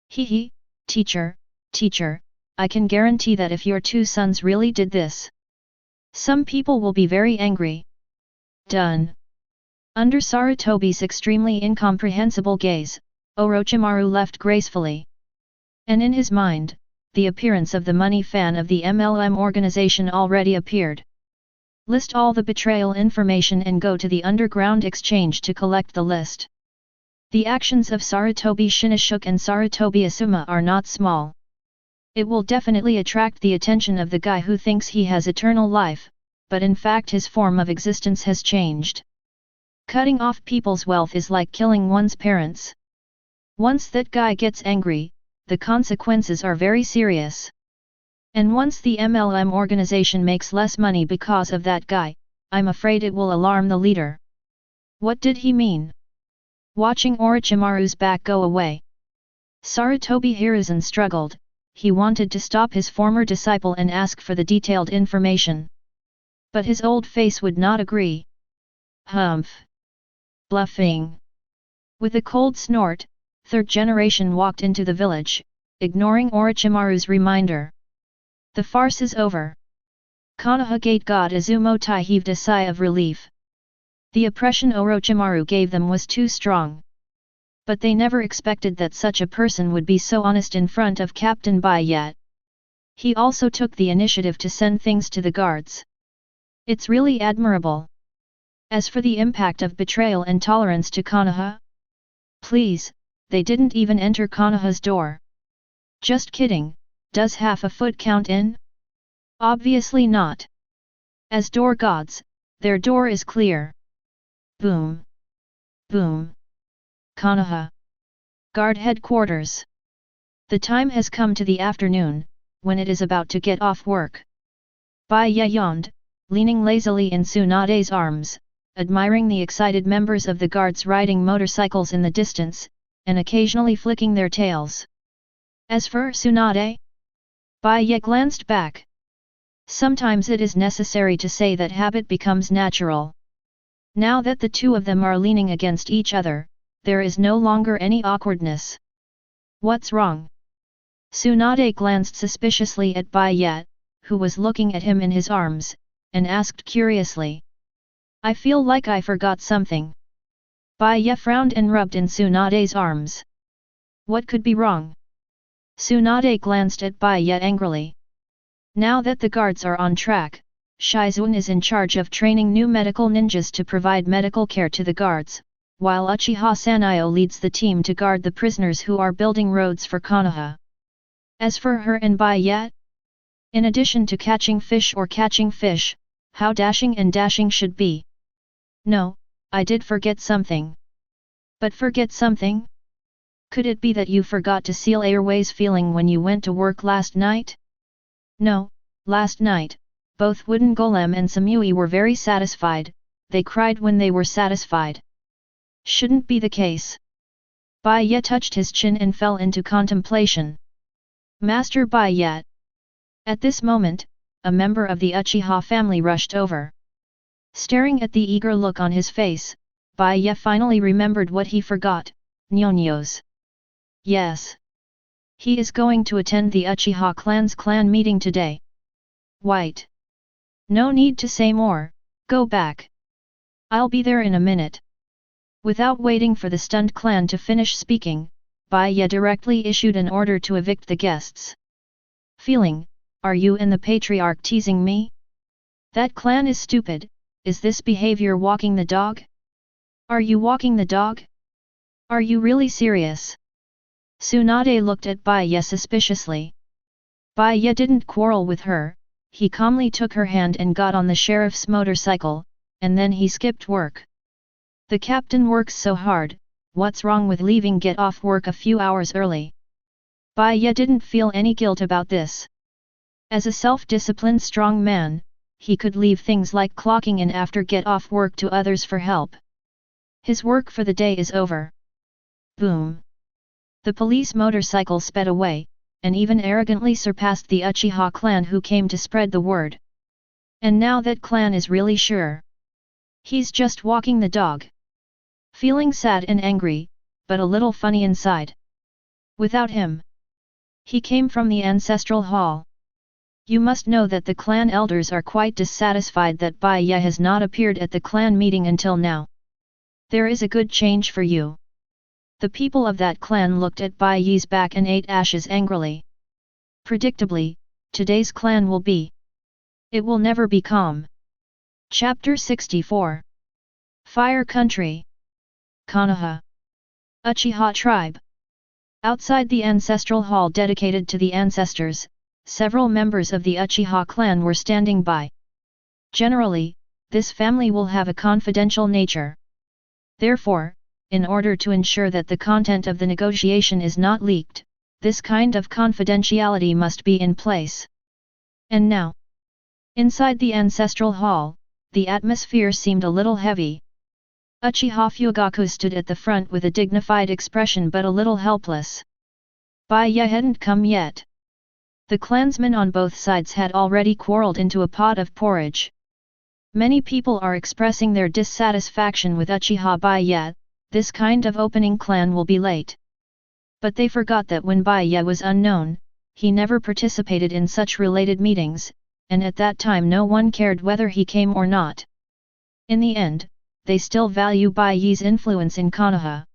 Teacher, I can guarantee that if your two sons really did this, some people will be very angry. Done. Under Sarutobi's extremely incomprehensible gaze, Orochimaru left gracefully. And in his mind, the appearance of the money fan of the MLM organization already appeared. List all the betrayal information and go to the underground exchange to collect the list. The actions of Sarutobi Shinashuk and Sarutobi Asuma are not small. It will definitely attract the attention of the guy who thinks he has eternal life, but in fact his form of existence has changed. Cutting off people's wealth is like killing one's parents. Once that guy gets angry, the consequences are very serious. And once the MLM organization makes less money because of that guy, I'm afraid it will alarm the leader. What did he mean? Watching Orochimaru's back go away, Sarutobi Hiruzen struggled. He wanted to stop his former disciple and ask for the detailed information. But his old face would not agree. Humph! Bluffing! With a cold snort, Third Generation walked into the village, ignoring Orochimaru's reminder. The farce is over. Konoha Gate God Azumotai heaved a sigh of relief. The oppression Orochimaru gave them was too strong. But they never expected that such a person would be so honest in front of Captain Bai Ye. He also took the initiative to send things to the guards. It's really admirable. As for the impact of betrayal and tolerance to Konoha, please, they didn't even enter Konoha's door. Just kidding, does half a foot count in? Obviously not. As door gods, their door is clear. Boom. Boom. Konoha Guard Headquarters. The time has come to the afternoon, when it is about to get off work. Bai Ye yawned, leaning lazily in Tsunade's arms, admiring the excited members of the guards riding motorcycles in the distance, and occasionally flicking their tails. As for Tsunade, Bai Ye glanced back. Sometimes it is necessary to say that habit becomes natural. Now that the two of them are leaning against each other, there is no longer any awkwardness. What's wrong? Tsunade glanced suspiciously at Bai Ye, who was looking at him in his arms, and asked curiously. I feel like I forgot something. Bai Ye frowned and rubbed in Tsunade's arms. What could be wrong? Tsunade glanced at Bai Ye angrily. Now that the guards are on track, Shizuan is in charge of training new medical ninjas to provide medical care to the guards, while Uchiha Sanyo leads the team to guard the prisoners who are building roads for Konoha. As for her and Bai Ye, in addition to catching fish, how dashing and dashing should be. No, I did forget something. But forget something? Could it be that you forgot to seal airways feeling when you went to work last night? No, last night, both Wooden Golem and Samui were very satisfied, they cried when they were satisfied. Shouldn't be the case. Bai Ye touched his chin and fell into contemplation. Master Bai Ye. At this moment, a member of the Uchiha family rushed over. Staring at the eager look on his face, Bai Ye finally remembered what he forgot, Nyonyos. Yes. He is going to attend the Uchiha clan's clan meeting today. White. No need to say more, go back. I'll be there in a minute. Without waiting for the stunned clan to finish speaking, Bai Ye directly issued an order to evict the guests. Feeling, are you and the patriarch teasing me? That clan is stupid, is this behavior walking the dog? Are you walking the dog? Are you really serious? Tsunade looked at Bai Ye suspiciously. Bai Ye didn't quarrel with her, he calmly took her hand and got on the sheriff's motorcycle, and then he skipped work. The captain works so hard, what's wrong with leaving get off work a few hours early? Bai Ye didn't feel any guilt about this. As a self-disciplined strong man, he could leave things like clocking in after get off work to others for help. His work for the day is over. Boom! The police motorcycle sped away, and even arrogantly surpassed the Uchiha clan who came to spread the word. And now that clan is really sure. He's just walking the dog. Feeling sad and angry, but a little funny inside. Without him. He came from the ancestral hall. You must know that the clan elders are quite dissatisfied that Bai Ye has not appeared at the clan meeting until now. There is a good change for you. The people of that clan looked at Bai Ye's back and ate ashes angrily. Predictably, today's clan will be. It will never be calm. Chapter 64. Fire Country. Konoha. Uchiha Tribe. Outside the ancestral hall dedicated to the ancestors, several members of the Uchiha clan were standing by. Generally, this family will have a confidential nature. Therefore, in order to ensure that the content of the negotiation is not leaked, this kind of confidentiality must be in place. And now, inside the ancestral hall, the atmosphere seemed a little heavy. Uchiha Fugaku stood at the front with a dignified expression but a little helpless. Bai Ye hadn't come yet. The clansmen on both sides had already quarreled into a pot of porridge. Many people are expressing their dissatisfaction with Uchiha Bai Ye. This kind of opening clan will be late. But they forgot that when Bai Ye was unknown, he never participated in such related meetings, and at that time no one cared whether he came or not. In the end, they still value Bai Ye's influence in Konoha.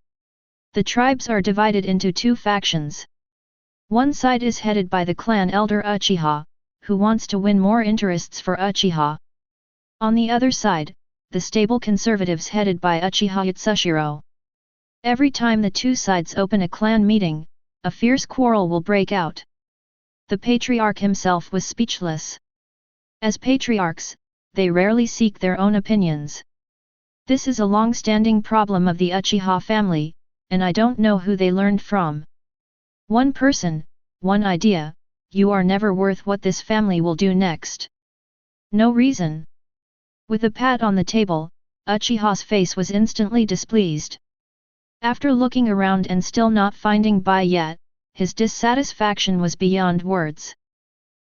The tribes are divided into two factions. One side is headed by the clan elder Uchiha, who wants to win more interests for Uchiha. On the other side, the stable conservatives headed by Uchiha Itachi. Every time the two sides open a clan meeting, a fierce quarrel will break out. The patriarch himself was speechless. As patriarchs, they rarely seek their own opinions. This is a long-standing problem of the Uchiha family, and I don't know who they learned from. One person, one idea, you are never worth what this family will do next. No reason. With a pat on the table, Uchiha's face was instantly displeased. After looking around and still not finding Bai Ye, his dissatisfaction was beyond words.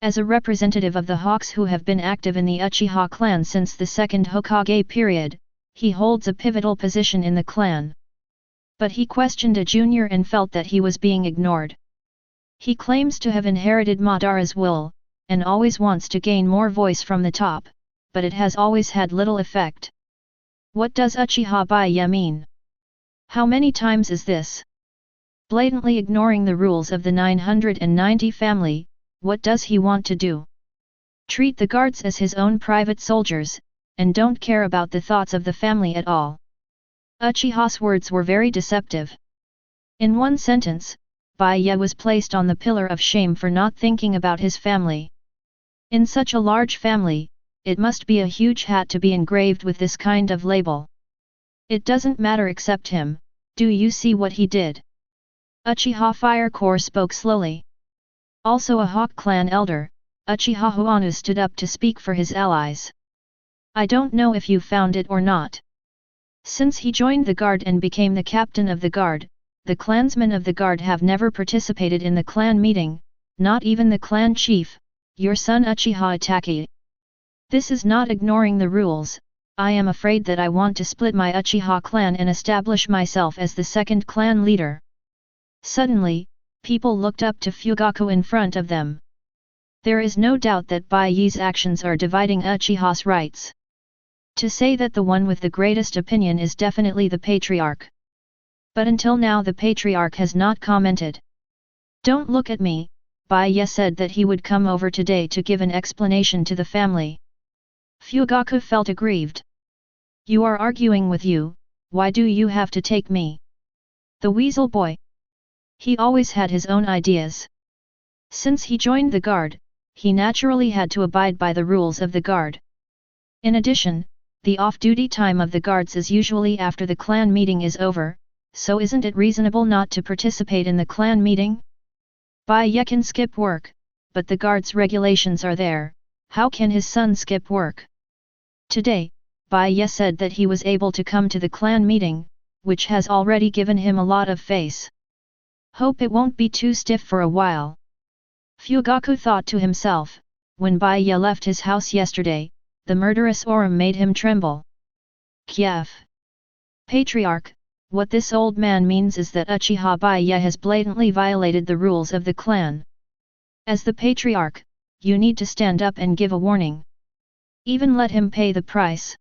As a representative of the Hawks who have been active in the Uchiha clan since the second Hokage period, he holds a pivotal position in the clan. But he questioned a junior and felt that he was being ignored. He claims to have inherited Madara's will, and always wants to gain more voice from the top, but it has always had little effect. What does Uchiha Bai Ye mean? How many times is this? Blatantly ignoring the rules of the 990 family, what does he want to do? Treat the guards as his own private soldiers, and don't care about the thoughts of the family at all. Uchiha's words were very deceptive. In one sentence, Bai Ye was placed on the pillar of shame for not thinking about his family. In such a large family, it must be a huge hat to be engraved with this kind of label. It doesn't matter except him, do you see what he did? Uchiha Fire Corps spoke slowly. Also a Hawk clan elder, Uchiha Huanu stood up to speak for his allies. I don't know if you found it or not. Since he joined the guard and became the captain of the guard, the clansmen of the guard have never participated in the clan meeting, not even the clan chief, your son Uchiha Itachi. This is not ignoring the rules. I am afraid that I want to split my Uchiha clan and establish myself as the second clan leader. Suddenly, people looked up to Fugaku in front of them. There is no doubt that Bai Ye's actions are dividing Uchiha's rights. To say that the one with the greatest opinion is definitely the patriarch. But until now the patriarch has not commented. Don't look at me, Bai Ye said that he would come over today to give an explanation to the family. Fugaku felt aggrieved. You are arguing with you, why do you have to take me? The weasel boy. He always had his own ideas. Since he joined the guard, he naturally had to abide by the rules of the guard. In addition, the off-duty time of the guards is usually after the clan meeting is over, so isn't it reasonable not to participate in the clan meeting? Bai Ye can skip work, but the guard's regulations are there, how can his son skip work? Today, Bai Ye said that he was able to come to the clan meeting, which has already given him a lot of face. Hope it won't be too stiff for a while. Fugaku thought to himself, when Bai Ye left his house yesterday, the murderous aura made him tremble. Kiev. Patriarch, What this old man means is that Uchiha Bai Ye has blatantly violated the rules of the clan. As the patriarch, you need to stand up and give a warning. Even let him pay the price.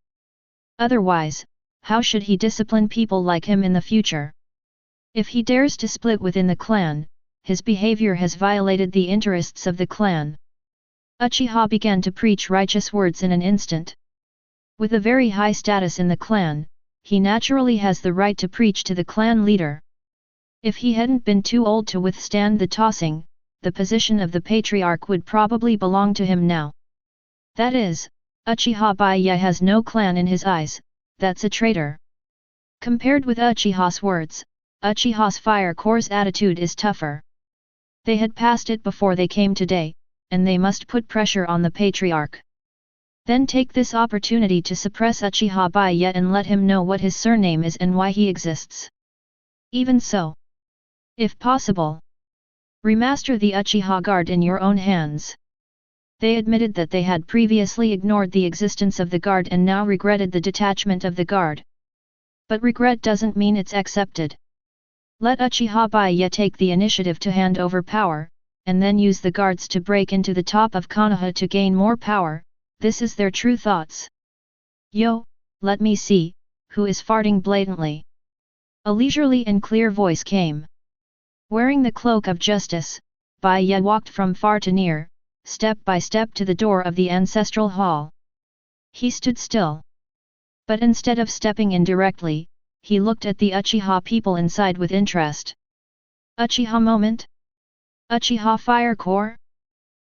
Otherwise, how should he discipline people like him in the future? If he dares to split within the clan, his behavior has violated the interests of the clan. Uchiha began to preach righteous words in an instant. With a very high status in the clan, he naturally has the right to preach to the clan leader. If he hadn't been too old to withstand the tossing, the position of the patriarch would probably belong to him now. That is, Uchiha Bai Ye has no clan in his eyes, that's a traitor. Compared with Uchiha's words, Uchiha's Fire Corps' attitude is tougher. They had passed it before they came today, and they must put pressure on the patriarch. Then take this opportunity to suppress Uchiha Bai Ye and let him know what his surname is and why he exists. Even so, if possible, remaster the Uchiha Guard in your own hands. They admitted that they had previously ignored the existence of the Guard and now regretted the detachment of the Guard. But regret doesn't mean it's accepted. Let Uchiha Bai Ye take the initiative to hand over power, and then use the guards to break into the top of Konoha to gain more power. This is their true thoughts. Yo, let me see, who is farting blatantly? A leisurely and clear voice came. Wearing the cloak of justice, Bai Ye walked from far to near, step by step to the door of the ancestral hall. He stood still. But instead of stepping in directly, he looked at the Uchiha people inside with interest. Uchiha moment? Uchiha Fire Corps?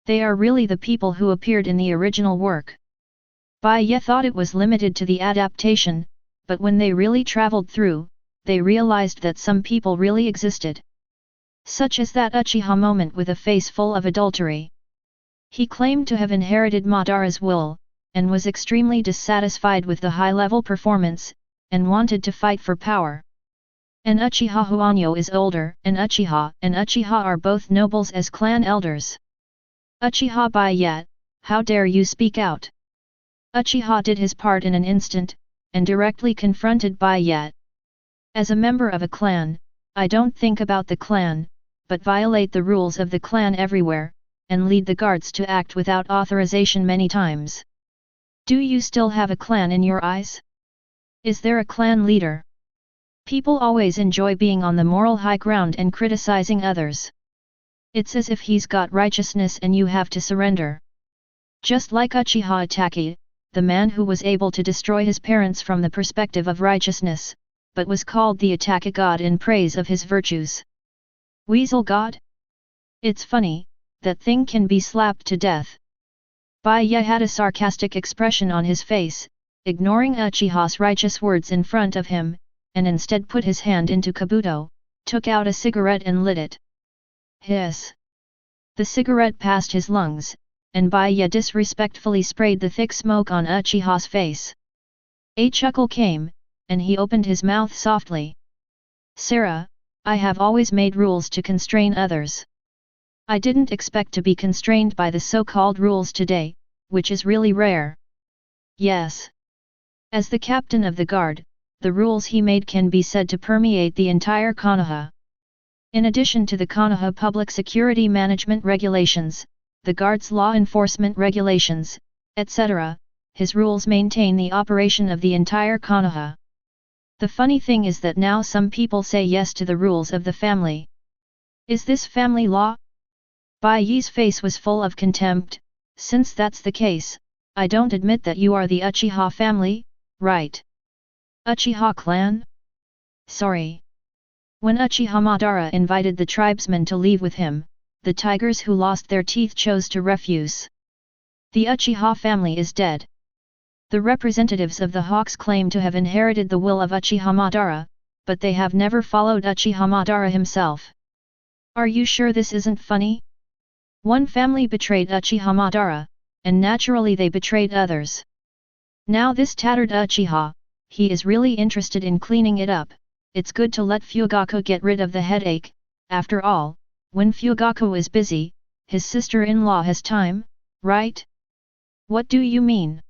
They are really the people who appeared in the original work. Bai Ye thought it was limited to the adaptation, but when they really traveled through, they realized that some people really existed. Such as that Uchiha moment with a face full of adultery. He claimed to have inherited Madara's will, and was extremely dissatisfied with the high-level performance, and wanted to fight for power. And Uchiha Huanyo is older, and Uchiha are both nobles as clan elders. Uchiha Bai Ye, how dare you speak out? Uchiha did his part in an instant, and directly confronted Bai Ye. As a member of a clan, I don't think about the clan, but violate the rules of the clan everywhere, and lead the guards to act without authorization many times. Do you still have a clan in your eyes? Is there a clan leader? People always enjoy being on the moral high ground and criticizing others. It's as if he's got righteousness and you have to surrender. Just like Uchiha Itachi, the man who was able to destroy his parents from the perspective of righteousness, but was called the Itachi God in praise of his virtues. Weasel God? It's funny, that thing can be slapped to death. Bai Ye had a sarcastic expression on his face, ignoring Uchiha's righteous words in front of him, and instead put his hand into kabuto, took out a cigarette and lit it. Hiss! The cigarette passed his lungs, and Bai Ye disrespectfully sprayed the thick smoke on Uchiha's face. A chuckle came, and he opened his mouth softly. Sarah, I have always made rules to constrain others. I didn't expect to be constrained by the so-called rules today, which is really rare. Yes. As the captain of the guard, the rules he made can be said to permeate the entire Konoha. In addition to the Konoha Public Security Management Regulations, the Guard's law enforcement regulations, etc., his rules maintain the operation of the entire Konoha. The funny thing is that now some people say yes to the rules of the family. Is this family law? Bai Ye's face was full of contempt. Since that's the case, I don't admit that you are the Uchiha family, right? Uchiha clan? Sorry. When Uchiha Madara invited the tribesmen to leave with him, the tigers who lost their teeth chose to refuse. The Uchiha family is dead. The representatives of the Hawks claim to have inherited the will of Uchiha Madara, but they have never followed Uchiha Madara himself. Are you sure this isn't funny? One family betrayed Uchiha Madara, and naturally they betrayed others. Now this tattered Uchiha, he is really interested in cleaning it up. It's good to let Fugaku get rid of the headache. After all, when Fugaku is busy, his sister-in-law has time, right? What do you mean?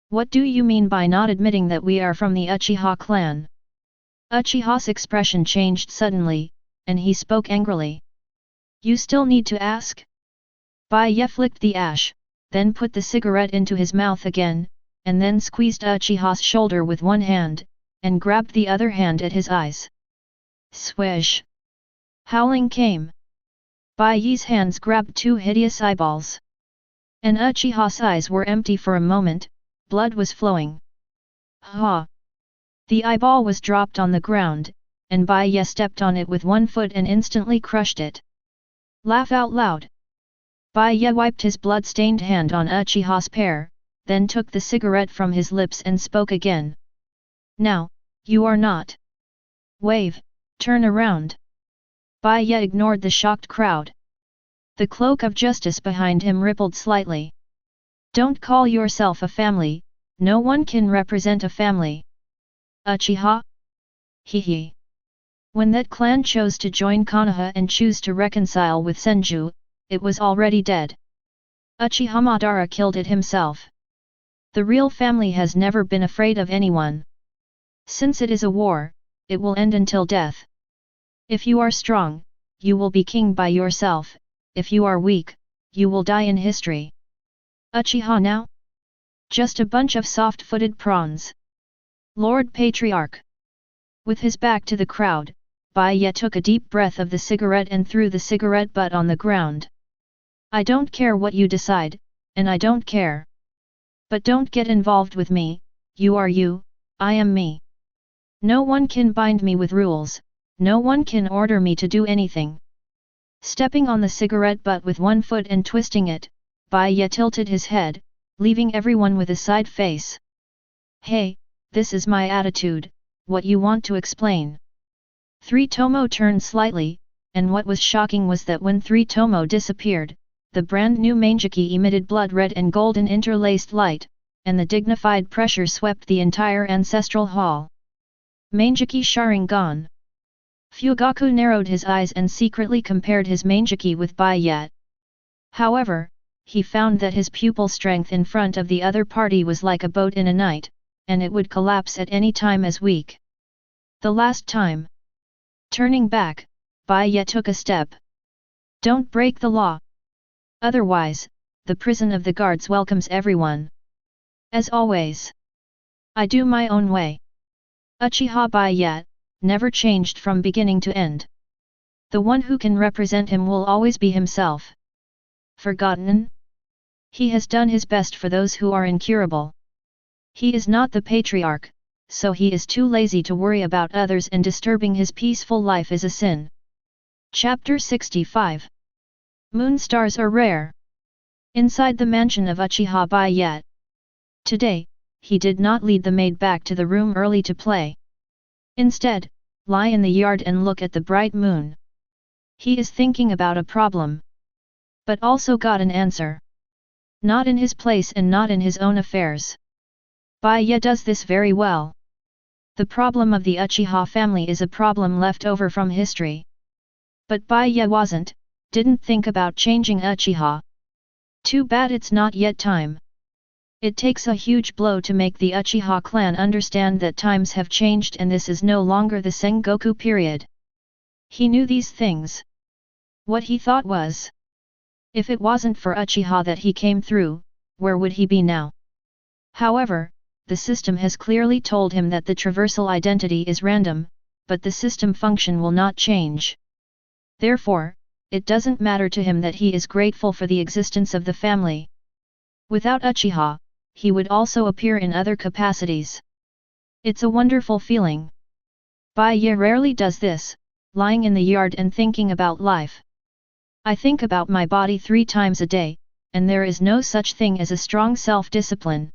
What do you mean by not admitting that we are from the Uchiha clan? Uchiha's expression changed suddenly, and he spoke angrily. You still need to ask? Bai Ye flicked the ash, then put the cigarette into his mouth again, and then squeezed Uchiha's shoulder with one hand, and grabbed the other hand at his eyes. Swish! Howling came. Bai Ye's hands grabbed two hideous eyeballs. And Uchiha's eyes were empty for a moment, blood was flowing. Ha! The eyeball was dropped on the ground, and Bai Ye stepped on it with one foot and instantly crushed it. Laugh out loud. Bai Ye wiped his blood-stained hand on Uchiha's pear, then took the cigarette from his lips and spoke again. Now, you are not. Wave, turn around. Bai Ye ignored the shocked crowd. The cloak of justice behind him rippled slightly. Don't call yourself a family, no one can represent a family. Uchiha? Hehe. When that clan chose to join Konoha and choose to reconcile with Senju, it was already dead. Uchiha Madara killed it himself. The real family has never been afraid of anyone. Since it is a war, it will end until death. If you are strong, you will be king by yourself, if you are weak, you will die in history. Uchiha now? Just a bunch of soft-footed prawns. Lord Patriarch. With his back to the crowd, Bai Ye took a deep breath of the cigarette and threw the cigarette butt on the ground. I don't care what you decide, and I don't care. But don't get involved with me, you are you, I am me. No one can bind me with rules, no one can order me to do anything. Stepping on the cigarette butt with one foot and twisting it, Bai Ye tilted his head, leaving everyone with a side face. Hey, this is my attitude, what you want to explain? Three Tomo turned slightly, and what was shocking was that when Three Tomo disappeared, the brand new Manjiki emitted blood-red and golden interlaced light, and the dignified pressure swept the entire ancestral hall. Manjiki Sharingan. Fugaku narrowed his eyes and secretly compared his Manjiki with Bai Ye. However, he found that his pupil strength in front of the other party was like a boat in a night, and it would collapse at any time as weak. The last time. Turning back, Bai Ye took a step. Don't break the law. Otherwise, the prison of the guards welcomes everyone. As always. I do my own way. Uchiha Bai Ye never changed from beginning to end. The one who can represent him will always be himself. Forgotten? He has done his best for those who are incurable. He is not the patriarch, so he is too lazy to worry about others, and disturbing his peaceful life is a sin. Chapter 65. Moonstars are rare. Inside the mansion of Uchiha Bai Ye. Today, he did not lead the maid back to the room early to play. Instead, lie in the yard and look at the bright moon. He is thinking about a problem. But also got an answer. Not in his place and not in his own affairs. Bai Ye does this very well. The problem of the Uchiha family is a problem left over from history. But Bai Ye didn't think about changing Uchiha. Too bad it's not yet time. It takes a huge blow to make the Uchiha clan understand that times have changed and this is no longer the Sengoku period. He knew these things. What he thought was, if it wasn't for Uchiha that he came through, where would he be now? However, the system has clearly told him that the traversal identity is random, but the system function will not change. Therefore, it doesn't matter to him that he is grateful for the existence of the family. Without Uchiha, he would also appear in other capacities. It's a wonderful feeling. Bai Ye rarely does this, lying in the yard and thinking about life. I think about my body 3 times a day, and there is no such thing as a strong self-discipline.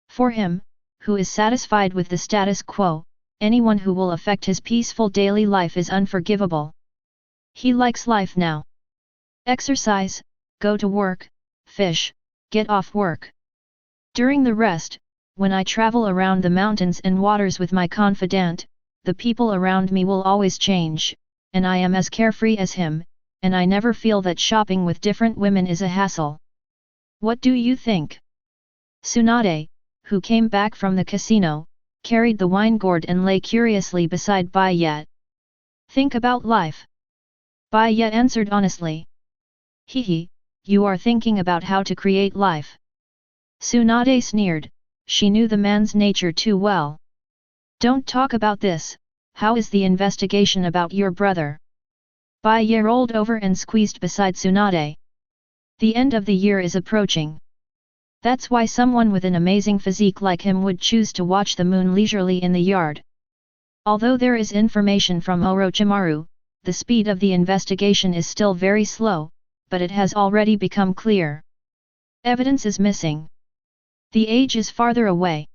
For him, who is satisfied with the status quo, anyone who will affect his peaceful daily life is unforgivable. He likes life now. Exercise, go to work, fish, get off work. During the rest, when I travel around the mountains and waters with my confidant, the people around me will always change, and I am as carefree as him, and I never feel that shopping with different women is a hassle. What do you think? Tsunade, who came back from the casino, carried the wine gourd and lay curiously beside Bai Ye. Think about life. Bai Ye answered honestly. Hehe, you are thinking about how to create life. Tsunade sneered, she knew the man's nature too well. Don't talk about this, how is the investigation about your brother? Bai Ye rolled over and squeezed beside Tsunade. The end of the year is approaching. That's why someone with an amazing physique like him would choose to watch the moon leisurely in the yard. Although there is information from Orochimaru, the speed of the investigation is still very slow, but it has already become clear. Evidence is missing. The age is farther away.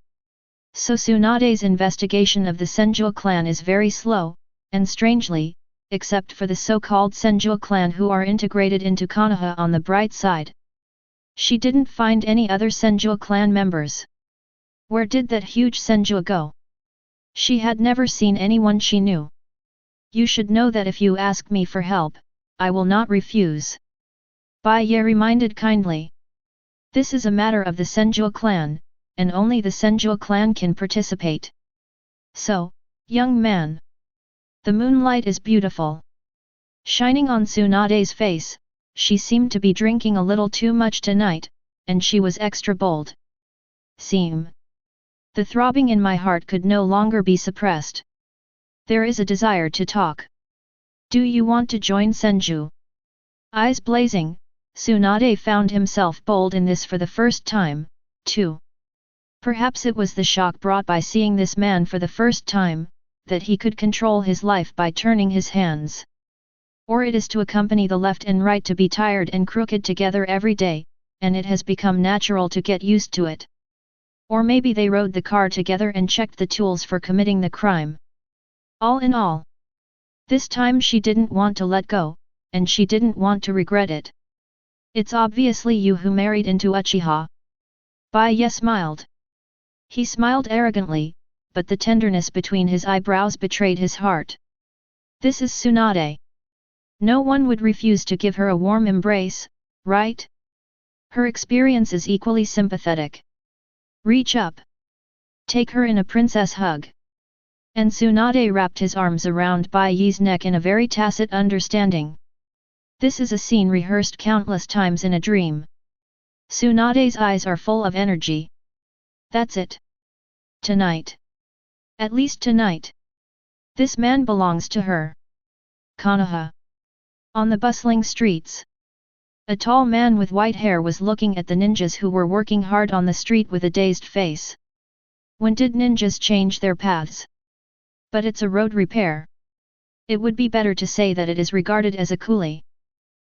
So Tsunade's investigation of the Senju clan is very slow, and strangely, except for the so-called Senju clan who are integrated into Konoha on the bright side. She didn't find any other Senju clan members. Where did that huge Senju go? She had never seen anyone she knew. You should know that if you ask me for help, I will not refuse. Bai Ye reminded kindly. This is a matter of the Senju clan, and only the Senju clan can participate. So, young man. The moonlight is beautiful. Shining on Tsunade's face, she seemed to be drinking a little too much tonight, and she was extra bold. The throbbing in my heart could no longer be suppressed. There is a desire to talk. Do you want to join Senju? Eyes blazing, Tsunade found himself bold in this for the first time, too. Perhaps it was the shock brought by seeing this man for the first time, that he could control his life by turning his hands. Or it is to accompany the left and right to be tired and crooked together every day, and it has become natural to get used to it. Or maybe they rode the car together and checked the tools for committing the crime. All in all, this time she didn't want to let go, and she didn't want to regret it. It's obviously you who married into Uchiha. Bai Ye smiled. He smiled arrogantly, but the tenderness between his eyebrows betrayed his heart. This is Tsunade. No one would refuse to give her a warm embrace, right? Her experience is equally sympathetic. Reach up. Take her in a princess hug. And Tsunade wrapped his arms around Bai Ye's neck in a very tacit understanding. This is a scene rehearsed countless times in a dream. Tsunade's eyes are full of energy. That's it. Tonight. At least tonight. This man belongs to her. Konoha. On the bustling streets. A tall man with white hair was looking at the ninjas who were working hard on the street with a dazed face. When did ninjas change their paths? But it's a road repair. It would be better to say that it is regarded as a coolie.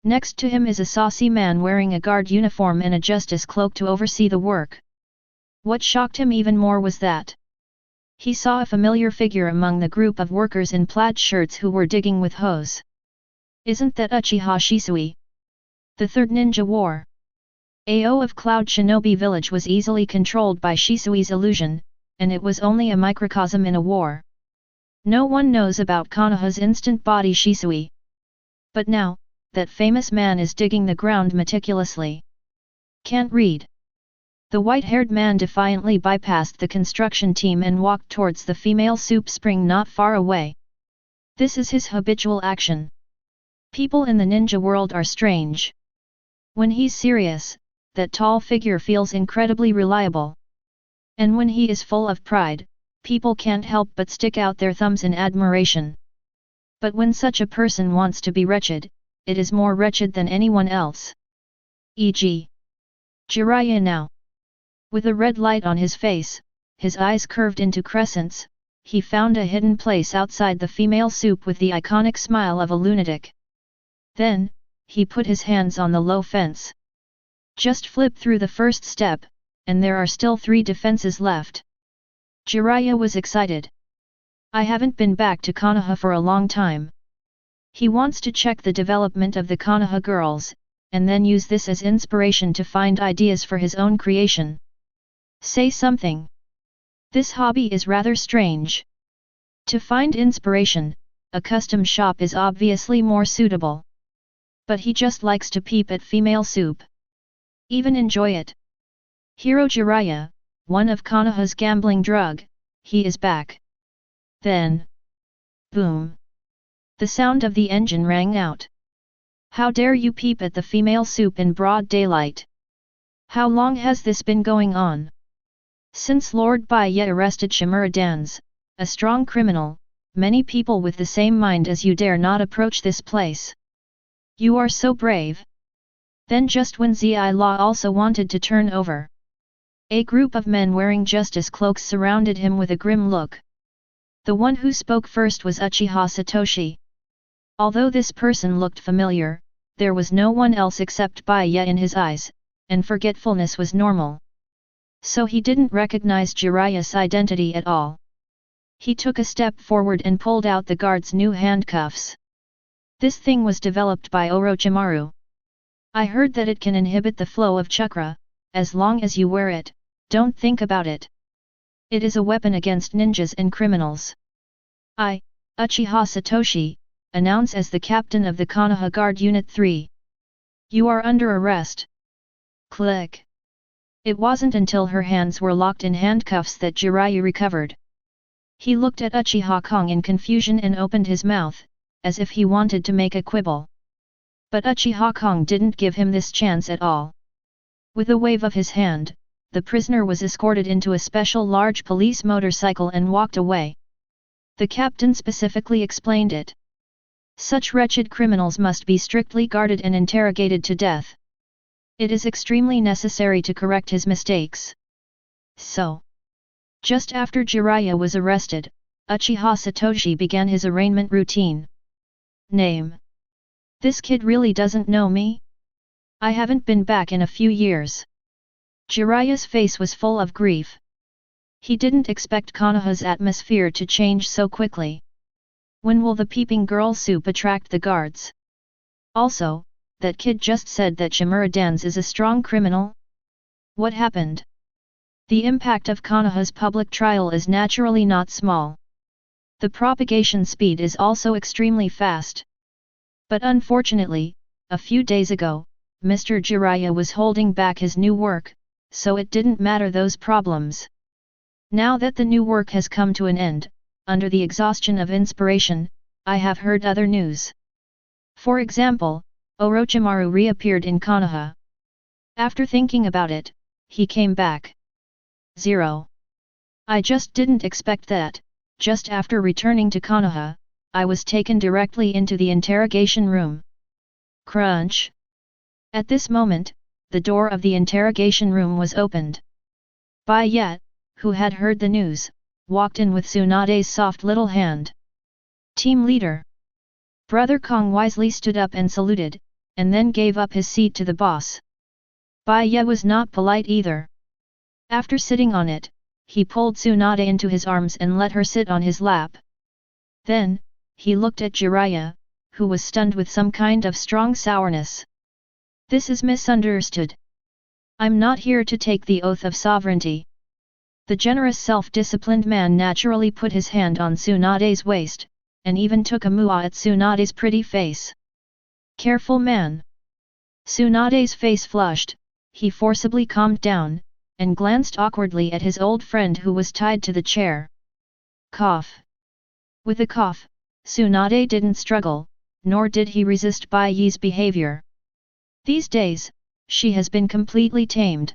Next to him is a saucy man wearing a guard uniform and a justice cloak to oversee the work. What shocked him even more was that he saw a familiar figure among the group of workers in plaid shirts who were digging with hoes. Isn't that Uchiha Shisui? The Third Ninja War. AO of Cloud Shinobi Village was easily controlled by Shisui's illusion, and it was only a microcosm in a war. No one knows about Konoha's instant body Shisui. But now, that famous man is digging the ground meticulously. Can't read. The white-haired man defiantly bypassed the construction team and walked towards the female soup spring not far away. This is his habitual action. People in the ninja world are strange. When he's serious, that tall figure feels incredibly reliable. And when he is full of pride, people can't help but stick out their thumbs in admiration. But when such a person wants to be wretched, it is more wretched than anyone else. E.g. Jiraiya now. With a red light on his face, his eyes curved into crescents, he found a hidden place outside the female soup with the iconic smile of a lunatic. Then, he put his hands on the low fence. Just flip through the first step, and there are still 3 defenses left. Jiraiya was excited. I haven't been back to Konoha for a long time. He wants to check the development of the Konoha girls, and then use this as inspiration to find ideas for his own creation. Say something. This hobby is rather strange. To find inspiration, a custom shop is obviously more suitable. But he just likes to peep at female soup. Even enjoy it. Hero Jiraiya, one of Konoha's gambling drug, he is back. Then, boom! The sound of the engine rang out. How dare you peep at the female soup in broad daylight? How long has this been going on? Since Lord Bai Ye arrested Shimura Danzo, a strong criminal, many people with the same mind as you dare not approach this place. You are so brave. Then just when Zi Law also wanted to turn over, a group of men wearing justice cloaks surrounded him with a grim look. The one who spoke first was Uchiha Satoshi. Although this person looked familiar, there was no one else except Bai Ye in his eyes, and forgetfulness was normal. So he didn't recognize Jiraiya's identity at all. He took a step forward and pulled out the guard's new handcuffs. This thing was developed by Orochimaru. I heard that it can inhibit the flow of chakra. As long as you wear it, don't think about it. It is a weapon against ninjas and criminals. I, Uchiha Satoshi, announce as the captain of the Konoha Guard Unit 3. You are under arrest. Click. It wasn't until her hands were locked in handcuffs that Jiraiya recovered. He looked at Uchiha Kong in confusion and opened his mouth, as if he wanted to make a quibble. But Uchiha Kong didn't give him this chance at all. With a wave of his hand, the prisoner was escorted into a special large police motorcycle and walked away. The captain specifically explained it. Such wretched criminals must be strictly guarded and interrogated to death. It is extremely necessary to correct his mistakes. So, just after Jiraiya was arrested, Uchiha Satoshi began his arraignment routine. Name. This kid really doesn't know me? I haven't been back in a few years. Jiraiya's face was full of grief. He didn't expect Konoha's atmosphere to change so quickly. When will the peeping girl soup attract the guards? Also, that kid just said that Shimura Danzo is a strong criminal? What happened? The impact of Konoha's public trial is naturally not small. The propagation speed is also extremely fast. But unfortunately, a few days ago, Mr. Jiraiya was holding back his new work, so it didn't matter those problems. Now that the new work has come to an end, under the exhaustion of inspiration, I have heard other news. For example, Orochimaru reappeared in Konoha. After thinking about it, he came back. 0. I just didn't expect that. Just after returning to Konoha, I was taken directly into the interrogation room. Crunch! At this moment, the door of the interrogation room was opened. Bai Ye, who had heard the news, walked in with Tsunade's soft little hand. Team leader. Brother Kong wisely stood up and saluted, and then gave up his seat to the boss. Bai Ye was not polite either. After sitting on it, he pulled Tsunade into his arms and let her sit on his lap. Then, he looked at Jiraiya, who was stunned with some kind of strong sourness. This is misunderstood. I'm not here to take the oath of sovereignty. The generous self-disciplined man naturally put his hand on Tsunade's waist, and even took a mua at Tsunade's pretty face. Careful man. Tsunade's face flushed, he forcibly calmed down, and glanced awkwardly at his old friend who was tied to the chair. Cough. With a cough, Tsunade didn't struggle, nor did he resist Bai Ye's behavior. These days, she has been completely tamed.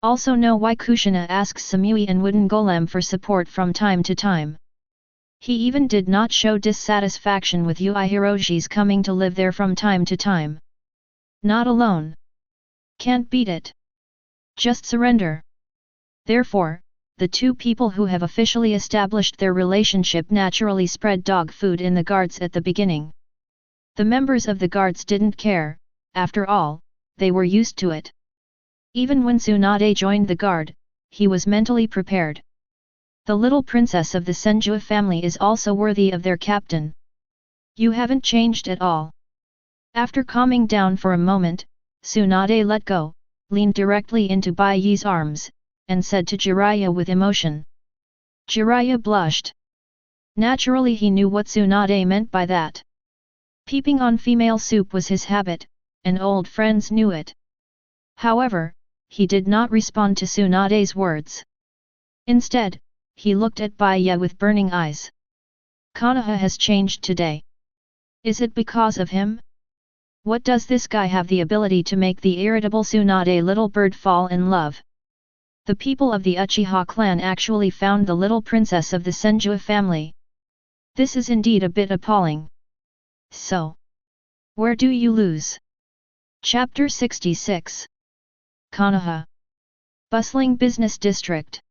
Also know why Kushina asks Samui and Wooden Golem for support from time to time. He even did not show dissatisfaction with Yui Hiroshi's coming to live there from time to time. Not alone. Can't beat it. Just surrender. Therefore, the two people who have officially established their relationship naturally spread dog food in the guards at the beginning. The members of the guards didn't care, after all, they were used to it. Even when Tsunade joined the guard, he was mentally prepared. The little princess of the Senju family is also worthy of their captain. You haven't changed at all. After calming down for a moment, Tsunade let go, leaned directly into Bai Ye's arms, and said to Jiraiya with emotion. Jiraiya blushed. Naturally he knew what Tsunade meant by that. Peeping on female soup was his habit, and old friends knew it. However, he did not respond to Tsunade's words. Instead, he looked at Bai Ye with burning eyes. Konoha has changed today. Is it because of him? What does this guy have the ability to make the irritable Tsunade little bird fall in love? The people of the Uchiha clan actually found the little princess of the Senju family. This is indeed a bit appalling. So, where do you lose? Chapter 66. Konoha. Bustling business district.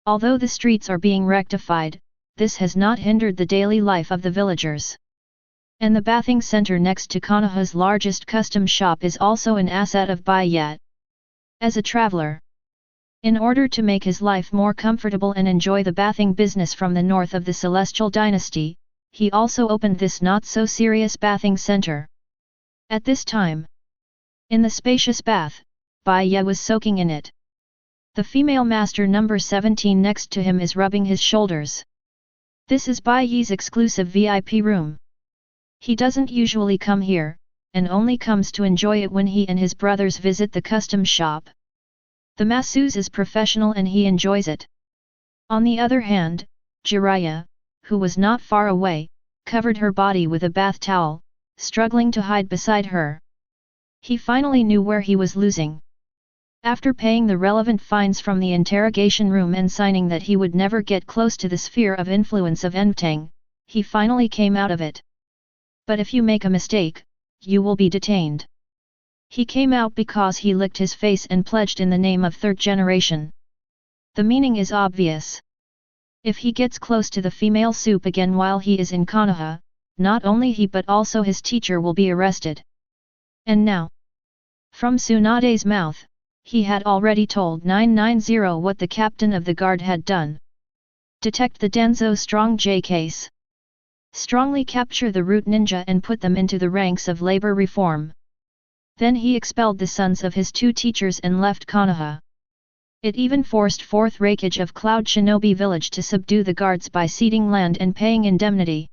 Although the streets are being rectified, this has not hindered the daily life of the villagers. And the bathing center next to Konoha's largest custom shop is also an asset of Bai Ye. As a traveler, in order to make his life more comfortable and enjoy the bathing business from the north of the Celestial Dynasty, he also opened this not-so-serious bathing center. At this time, in the spacious bath, Bai Ye was soaking in it. The female master number 17 next to him is rubbing his shoulders. This is Bai Ye's exclusive VIP room. He doesn't usually come here, and only comes to enjoy it when he and his brothers visit the custom shop. The masseuse is professional and he enjoys it. On the other hand, Jiraiya, who was not far away, covered her body with a bath towel, struggling to hide beside her. He finally knew where he was losing. After paying the relevant fines from the interrogation room and signing that he would never get close to the sphere of influence of Entang, he finally came out of it. But if you make a mistake, you will be detained. He came out because he licked his face and pledged in the name of Third Generation. The meaning is obvious. If he gets close to the female soup again while he is in Konoha, not only he but also his teacher will be arrested. And now, from Tsunade's mouth, he had already told 990 what the captain of the guard had done. Detect the Danzo Strong J case. Strongly capture the root ninja and put them into the ranks of labor reform. Then he expelled the sons of his two teachers and left Konoha. It even forced 4th Raikage of Cloud Shinobi Village to subdue the guards by ceding land and paying indemnity.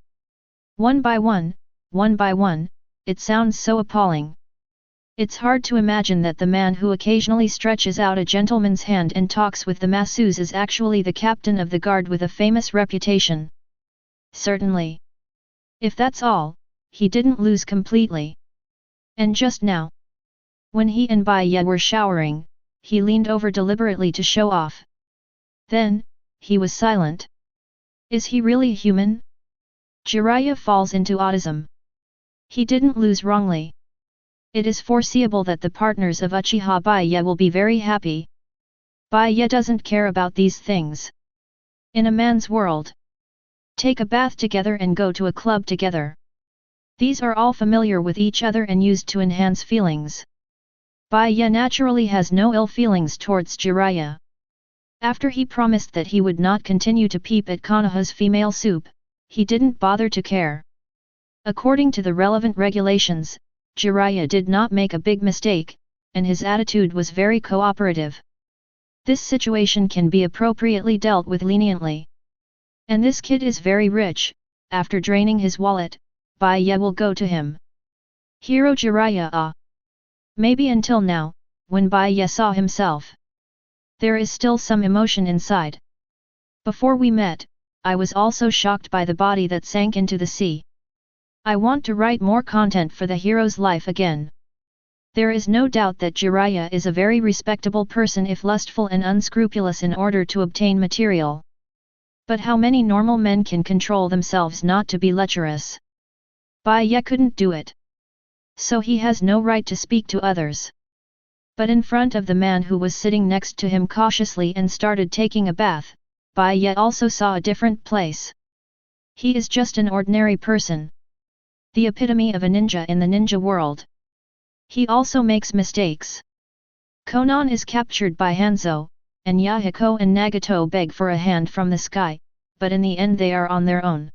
One by one, it sounds so appalling. It's hard to imagine that the man who occasionally stretches out a gentleman's hand and talks with the masseuse is actually the captain of the guard with a famous reputation. Certainly. If that's all, he didn't lose completely. And just now, when he and Bai Ye were showering, he leaned over deliberately to show off. Then, he was silent. Is he really human? Jiraiya falls into autism. He didn't lose wrongly. It is foreseeable that the partners of Uchiha Bai Ye will be very happy. Bai Ye doesn't care about these things. In a man's world, take a bath together and go to a club together. These are all familiar with each other and used to enhance feelings. Bai Ye naturally has no ill feelings towards Jiraiya. After he promised that he would not continue to peep at Konoha's female soup, he didn't bother to care. According to the relevant regulations, Jiraiya did not make a big mistake, and his attitude was very cooperative. This situation can be appropriately dealt with leniently. And this kid is very rich. After draining his wallet, Bai Ye will go to him. Hero Jiraiya. Maybe until now, when Bai Ye saw himself, there is still some emotion inside. Before we met, I was also shocked by the body that sank into the sea. I want to write more content for the hero's life again. There is no doubt that Jiraiya is a very respectable person if lustful and unscrupulous in order to obtain material. But how many normal men can control themselves not to be lecherous? Bai Ye couldn't do it. So he has no right to speak to others. But in front of the man who was sitting next to him cautiously and started taking a bath, Bai Ye also saw a different place. He is just an ordinary person. The epitome of a ninja in the ninja world. He also makes mistakes. Konan is captured by Hanzo, and Yahiko and Nagato beg for a hand from the sky, but in the end they are on their own.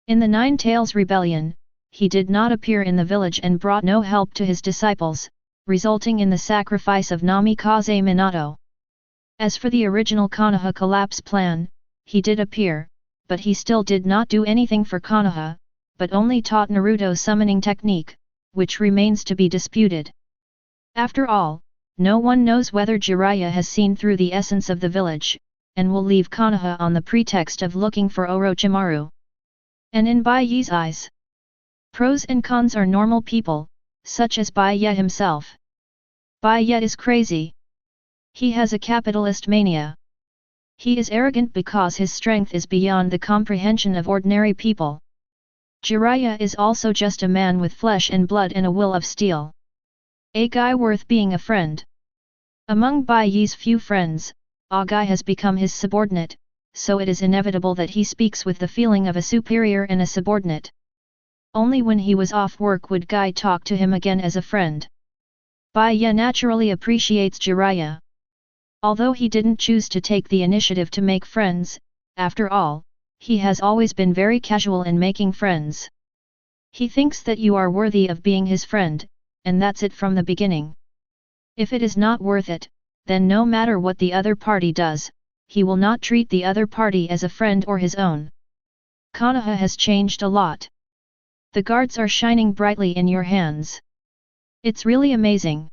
In the Nine Tails Rebellion, he did not appear in the village and brought no help to his disciples, resulting in the sacrifice of Namikaze Minato. As for the original Konoha collapse plan, he did appear, but he still did not do anything for Konoha, but only taught Naruto summoning technique, which remains to be disputed. After all, no one knows whether Jiraiya has seen through the essence of the village, and will leave Konoha on the pretext of looking for Orochimaru. And in Bai Ye's eyes, pros and cons are normal people, such as Bai Ye himself. Bai Ye is crazy. He has a capitalist mania. He is arrogant because his strength is beyond the comprehension of ordinary people. Jiraiya is also just a man with flesh and blood and a will of steel. A guy worth being a friend. Among Bai Ye's few friends, a guy has become his subordinate, so it is inevitable that he speaks with the feeling of a superior and a subordinate. Only when he was off work would Guy talk to him again as a friend. Bai Ye naturally appreciates Jiraiya. Although he didn't choose to take the initiative to make friends, after all, he has always been very casual in making friends. He thinks that you are worthy of being his friend, and that's it from the beginning. If it is not worth it, then no matter what the other party does, he will not treat the other party as a friend or his own. Konoha has changed a lot. The guards are shining brightly in your hands. It's really amazing.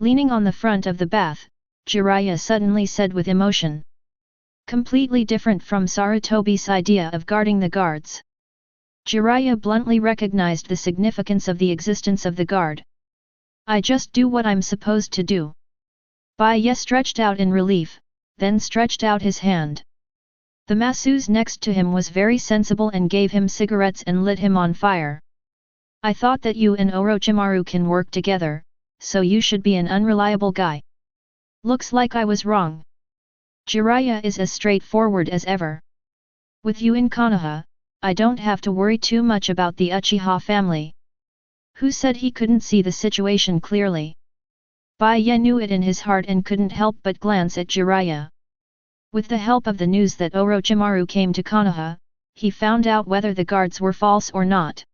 Leaning on the front of the bath, Jiraiya suddenly said with emotion. Completely different from Sarutobi's idea of guarding the guards. Jiraiya bluntly recognized the significance of the existence of the guard. I just do what I'm supposed to do. Bai Ye stretched out in relief, then stretched out his hand. The masseuse next to him was very sensible and gave him cigarettes and lit him on fire. I thought that you and Orochimaru can work together, so you should be an unreliable guy. Looks like I was wrong. Jiraiya is as straightforward as ever. With you in Konoha, I don't have to worry too much about the Uchiha family. Who said he couldn't see the situation clearly? Bai Ye knew it in his heart and couldn't help but glance at Jiraiya. With the help of the news that Orochimaru came to Konoha, he found out whether the guards were false or not.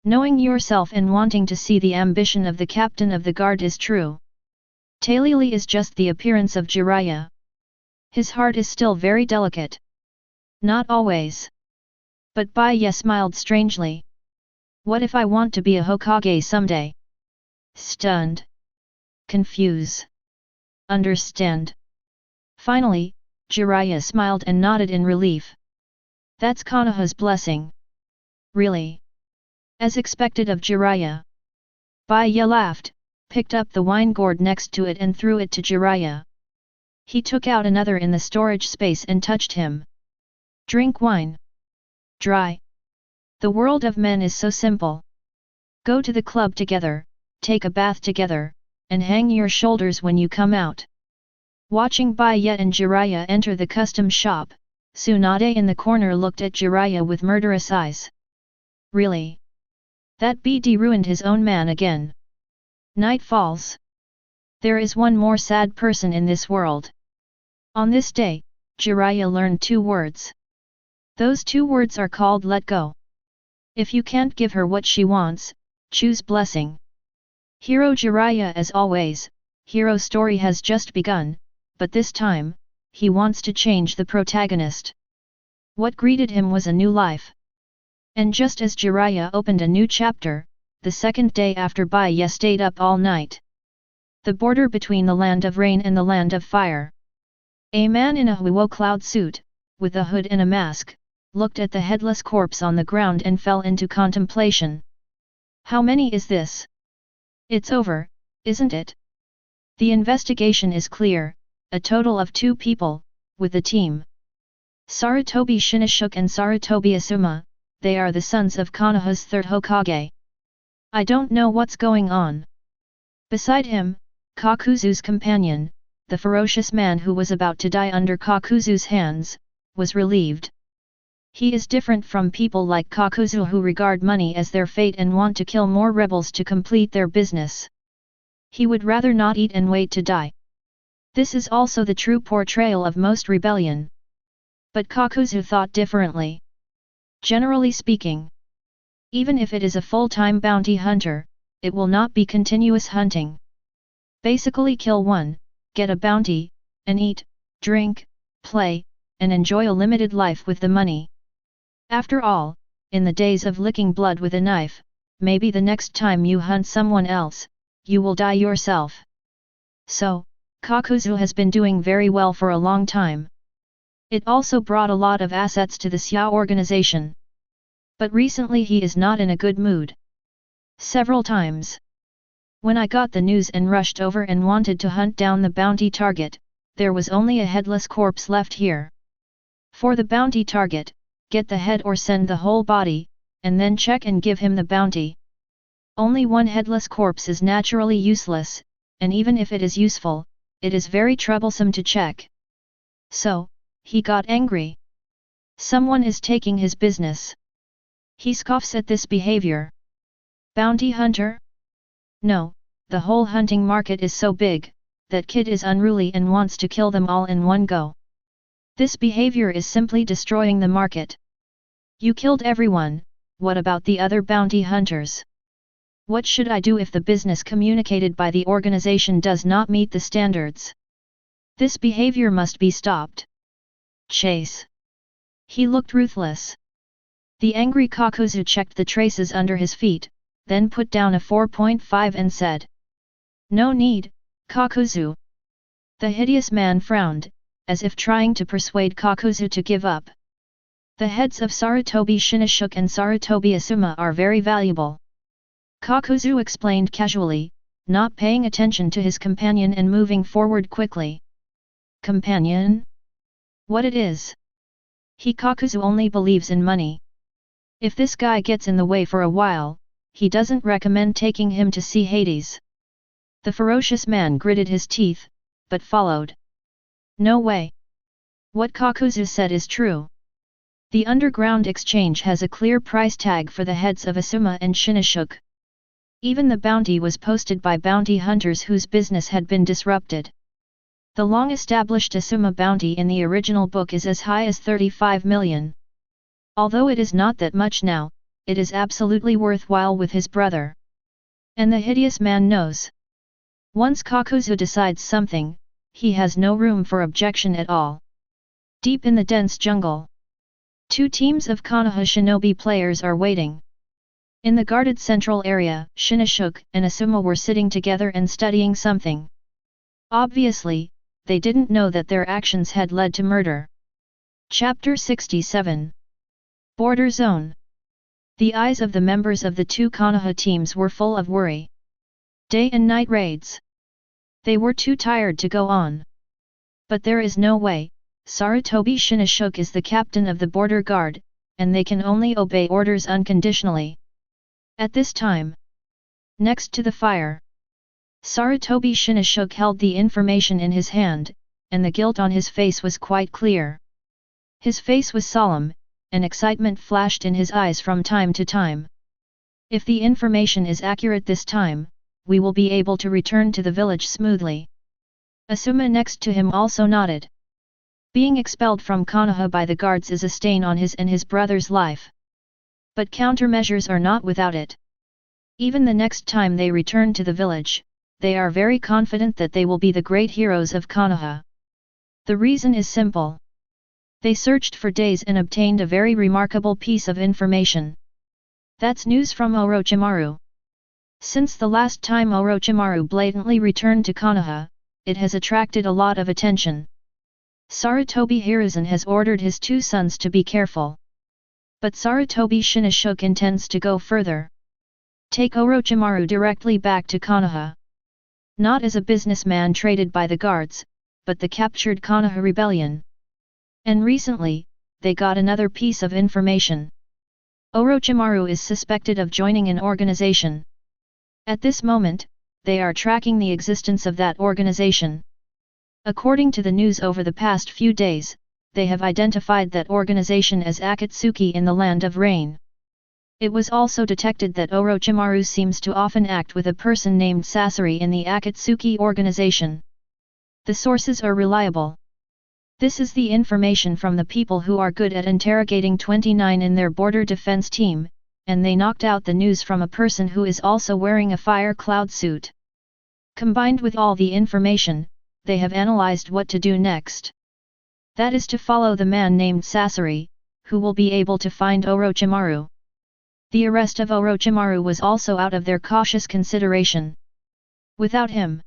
Knowing yourself and wanting to see the ambition of the captain of the guard is true. Tailili is just the appearance of Jiraiya. His heart is still very delicate. Not always. But Bai Ye smiled strangely. What if I want to be a Hokage someday? Stunned. Confuse. Understand. Finally, Jiraiya smiled and nodded in relief. That's Konoha's blessing. Really? As expected of Jiraiya. Bai Ye laughed, picked up the wine gourd next to it and threw it to Jiraiya. He took out another in the storage space and touched him. Drink wine. Dry. The world of men is so simple. Go to the club together, take a bath together, and hang your shoulders when you come out. Watching Bai Ye and Jiraiya enter the custom shop, Tsunade in the corner looked at Jiraiya with murderous eyes. Really? That BD ruined his own man again. Night falls. There is one more sad person in this world. On this day, Jiraiya learned 2 words. Those 2 words are called let go. If you can't give her what she wants, choose blessing. Hero Jiraiya as always, hero story has just begun, but this time, he wants to change the protagonist. What greeted him was a new life. And just as Jiraiya opened a new chapter, the second day after Bai Ye stayed up all night. The border between the land of rain and the land of fire. A man in a Huo cloud suit, with a hood and a mask, looked at the headless corpse on the ground and fell into contemplation. How many is this? It's over, isn't it? The investigation is clear, a total of 2 people, with the team. Sarutobi Shinashuk and Sarutobi Asuma, they are the sons of Konoha's 3rd Hokage. I don't know what's going on. Beside him, Kakuzu's companion, the ferocious man who was about to die under Kakuzu's hands, was relieved. He is different from people like Kakuzu who regard money as their fate and want to kill more rebels to complete their business. He would rather not eat and wait to die. This is also the true portrayal of most rebellion. But Kakuzu thought differently. Generally speaking, even if it is a full-time bounty hunter, it will not be continuous hunting. Basically kill one, get a bounty, and eat, drink, play, and enjoy a limited life with the money. After all, in the days of licking blood with a knife, maybe the next time you hunt someone else, you will die yourself. So, Kakuzu has been doing very well for a long time. It also brought a lot of assets to the Xia organization. But recently he is not in a good mood. Several times. When I got the news and rushed over and wanted to hunt down the bounty target, there was only a headless corpse left here. For the bounty target, get the head or send the whole body, and then check and give him the bounty. Only one headless corpse is naturally useless, and even if it is useful, it is very troublesome to check. So, he got angry. Someone is taking his business. He scoffs at this behavior. Bounty hunter? No, the whole hunting market is so big, that kid is unruly and wants to kill them all in one go. This behavior is simply destroying the market. You killed everyone, what about the other bounty hunters? What should I do if the business communicated by the organization does not meet the standards? This behavior must be stopped. Chase. He looked ruthless. The angry Kakuzu checked the traces under his feet, then put down a 4.5 and said, "No need, Kakuzu." The hideous man frowned, as if trying to persuade Kakuzu to give up. The heads of Sarutobi Shinoshuke and Sarutobi Asuma are very valuable. Kakuzu explained casually, not paying attention to his companion and moving forward quickly. Companion? What it is? Kakuzu only believes in money. If this guy gets in the way for a while, he doesn't recommend taking him to see Hades. The ferocious man gritted his teeth, but followed. No way. What Kakuzu said is true. The underground exchange has a clear price tag for the heads of Asuma and Shinoshuke. Even the bounty was posted by bounty hunters whose business had been disrupted. The long-established Asuma bounty in the original book is as high as 35 million. Although it is not that much now, it is absolutely worthwhile with his brother. And the hideous man knows. Once Kakuzu decides something, he has no room for objection at all. Deep in the dense jungle, two teams of Konoha shinobi players are waiting. In the guarded central area, Shinoshuke and Asuma were sitting together and studying something. Obviously, they didn't know that their actions had led to murder. Chapter 67. Border Zone. The eyes of the members of the two Konoha teams were full of worry. Day and night raids. They were too tired to go on. But there is no way. Sarutobi Shinoshuke is the captain of the border guard, and they can only obey orders unconditionally. At this time, next to the fire, Sarutobi Shinoshuke held the information in his hand, and the guilt on his face was quite clear. His face was solemn, and excitement flashed in his eyes from time to time. If the information is accurate this time, we will be able to return to the village smoothly. Asuma next to him also nodded. Being expelled from Konoha by the guards is a stain on his and his brother's life. But countermeasures are not without it. Even the next time they return to the village, they are very confident that they will be the great heroes of Konoha. The reason is simple. They searched for days and obtained a very remarkable piece of information. That's news from Orochimaru. Since the last time Orochimaru blatantly returned to Konoha, it has attracted a lot of attention. Sarutobi Hiruzen has ordered his two sons to be careful. But Sarutobi Shinoshuke intends to go further. Take Orochimaru directly back to Konoha. Not as a businessman traded by the guards, but the captured Konoha rebellion. And recently, they got another piece of information. Orochimaru is suspected of joining an organization. At this moment, they are tracking the existence of that organization. According to the news over the past few days, they have identified that organization as Akatsuki in the Land of Rain. It was also detected that Orochimaru seems to often act with a person named Sasori in the Akatsuki organization. The sources are reliable. This is the information from the people who are good at interrogating 29 in their border defense team, and they knocked out the news from a person who is also wearing a fire cloud suit. Combined with all the information, they have analyzed what to do next. That is to follow the man named Sasori, who will be able to find Orochimaru. The arrest of Orochimaru was also out of their cautious consideration. Without him,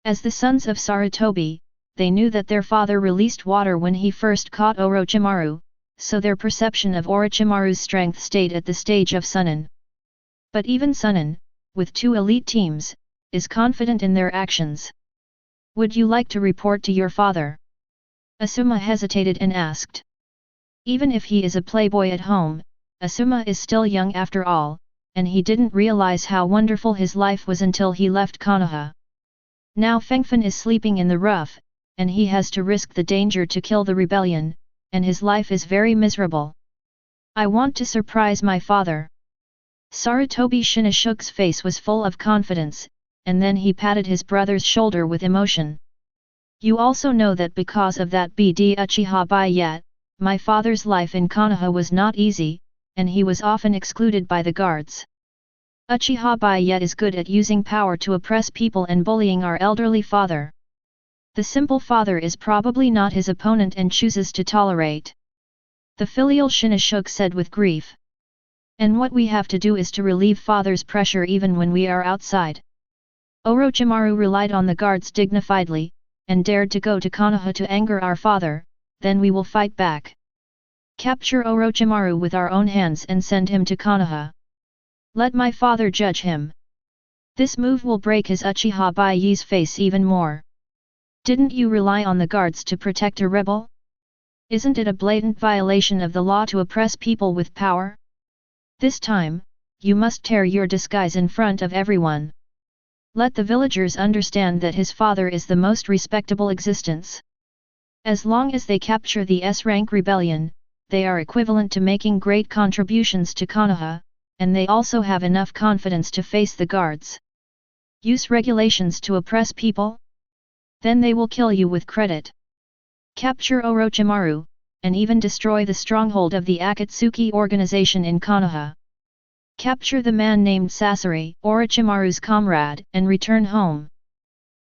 as the sons of Sarutobi, they knew that their father released water when he first caught Orochimaru, so their perception of Orochimaru's strength stayed at the stage of Sunin. But even Sunin, with 2 elite teams, is confident in their actions. Would you like to report to your father? Asuma hesitated and asked. Even if he is a playboy at home, Asuma is still young after all, and he didn't realize how wonderful his life was until he left Konoha. Now Fengfen is sleeping in the rough, and he has to risk the danger to kill the rebellion, and his life is very miserable. I want to surprise my father. Sarutobi Shinnoshuke's face was full of confidence, and then he patted his brother's shoulder with emotion. You also know that because of that BD Uchiha Bai Ye, my father's life in Konoha was not easy, and he was often excluded by the guards. Uchiha Bai Ye is good at using power to oppress people and bullying our elderly father. The simple father is probably not his opponent and chooses to tolerate. The filial Shinnoshuke said with grief. And what we have to do is to relieve father's pressure even when we are outside. Orochimaru relied on the guards dignifiedly, and dared to go to Konoha to anger our father, then we will fight back. Capture Orochimaru with our own hands and send him to Konoha. Let my father judge him. This move will break his Uchiha Bai Ye's face even more. Didn't you rely on the guards to protect a rebel? Isn't it a blatant violation of the law to oppress people with power? This time, you must tear your disguise in front of everyone. Let the villagers understand that his father is the most respectable existence. As long as they capture the S-rank rebellion, they are equivalent to making great contributions to Konoha, and they also have enough confidence to face the guards. Use regulations to oppress people? Then they will kill you with credit. Capture Orochimaru, and even destroy the stronghold of the Akatsuki organization in Konoha. Capture the man named Sasori, Orochimaru's comrade, and return home.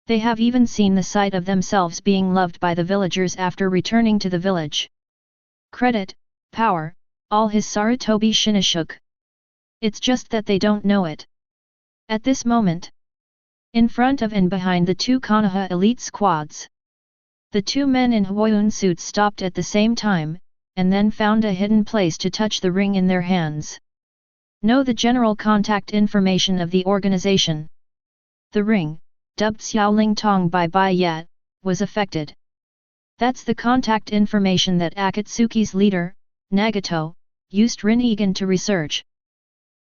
They have even seen the sight of themselves being loved by the villagers after returning to the village. Credit, power, all his Sarutobi Shinnoshuke. It's just that they don't know it. At this moment, in front of and behind the 2 Konoha elite squads, the 2 men in Huayun suits stopped at the same time, and then found a hidden place to touch the ring in their hands. Know the general contact information of the organization. The ring, dubbed Xiaoling Tong by Bai Ye, was affected. That's the contact information that Akatsuki's leader, Nagato, used Rinnegan to research.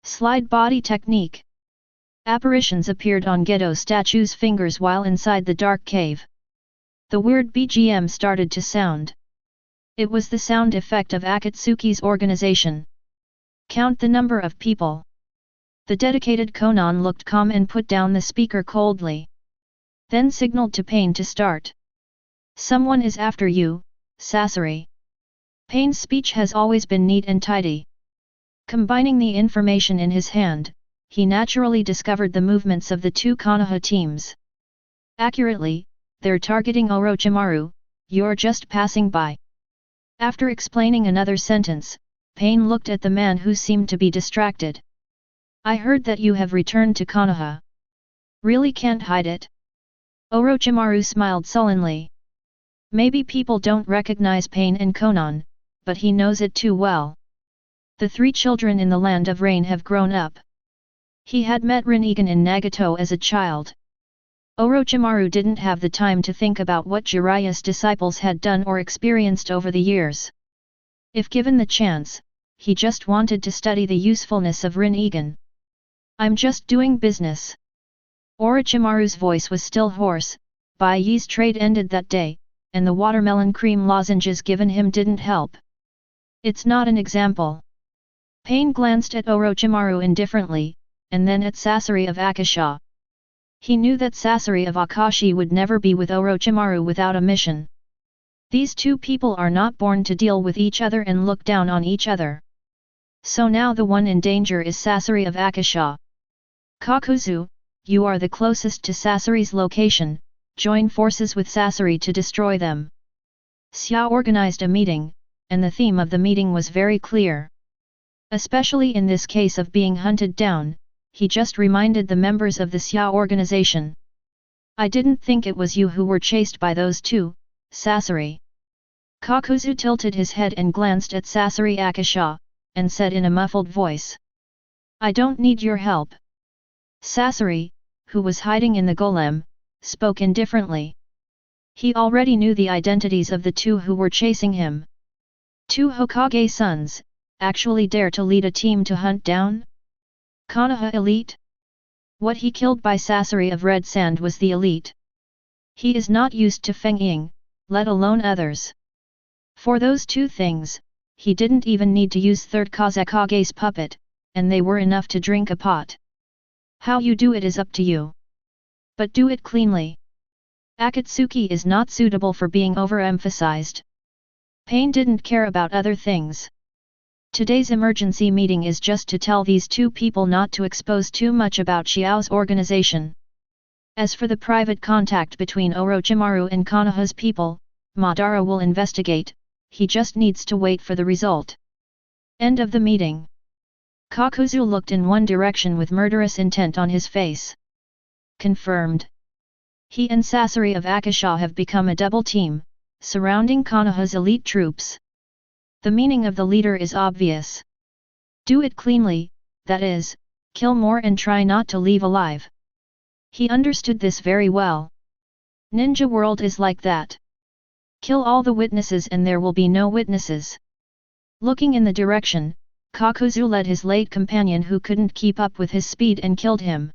Slide body technique. Apparitions appeared on Gedo statue's fingers while inside the dark cave. The weird BGM started to sound. It was the sound effect of Akatsuki's organization. Count the number of people. The dedicated Konan looked calm and put down the speaker coldly. Then signaled to Pain to start. Someone is after you, Sasori. Pain's speech has always been neat and tidy. Combining the information in his hand, he naturally discovered the movements of the 2 Konoha teams. Accurately, they're targeting Orochimaru, you're just passing by. After explaining another sentence, Pain looked at the man who seemed to be distracted. I heard that you have returned to Konoha. Really can't hide it? Orochimaru smiled sullenly. Maybe people don't recognize Pain and Konan, but he knows it too well. The 3 children in the Land of Rain have grown up. He had met Rinnegan in Nagato as a child. Orochimaru didn't have the time to think about what Jiraiya's disciples had done or experienced over the years. If given the chance, he just wanted to study the usefulness of Rinnegan. I'm just doing business. Orochimaru's voice was still hoarse. Bai Ye's trade ended that day, and the watermelon cream lozenges given him didn't help. It's not an example. Pain glanced at Orochimaru indifferently, and then at Sasori of Akasha. He knew that Sasori of Akashi would never be with Orochimaru without a mission. These 2 people are not born to deal with each other and look down on each other. So now the one in danger is Sasori of Akasha. Kakuzu, you are the closest to Sasori's location, join forces with Sasori to destroy them. Xiao organized a meeting, and the theme of the meeting was very clear. Especially in this case of being hunted down, he just reminded the members of the Xiao organization. I didn't think it was you who were chased by those two, Sasori. Kakuzu tilted his head and glanced at Sasori Akasha, and said in a muffled voice. I don't need your help. Sasori, who was hiding in the golem, spoke indifferently. He already knew the identities of the two who were chasing him. Two Hokage sons, actually dare to lead a team to hunt down? Konoha elite? What he killed by Sasori of Red Sand was the elite. He is not used to fengyin, let alone others. For those two things, he didn't even need to use Third Kazekage's puppet, and they were enough to drink a pot. How you do it is up to you. But do it cleanly. Akatsuki is not suitable for being overemphasized. Pain didn't care about other things. Today's emergency meeting is just to tell these two people not to expose too much about Xiao's organization. As for the private contact between Orochimaru and Konoha's people, Madara will investigate, he just needs to wait for the result. End of the meeting. Kakuzu looked in one direction with murderous intent on his face. Confirmed. He and Sasori of Akasha have become a double team, surrounding Konoha's elite troops. The meaning of the leader is obvious. Do it cleanly, that is, kill more and try not to leave alive. He understood this very well. Ninja world is like that. Kill all the witnesses and there will be no witnesses. Looking in the direction, Kakuzu led his late companion who couldn't keep up with his speed and killed him.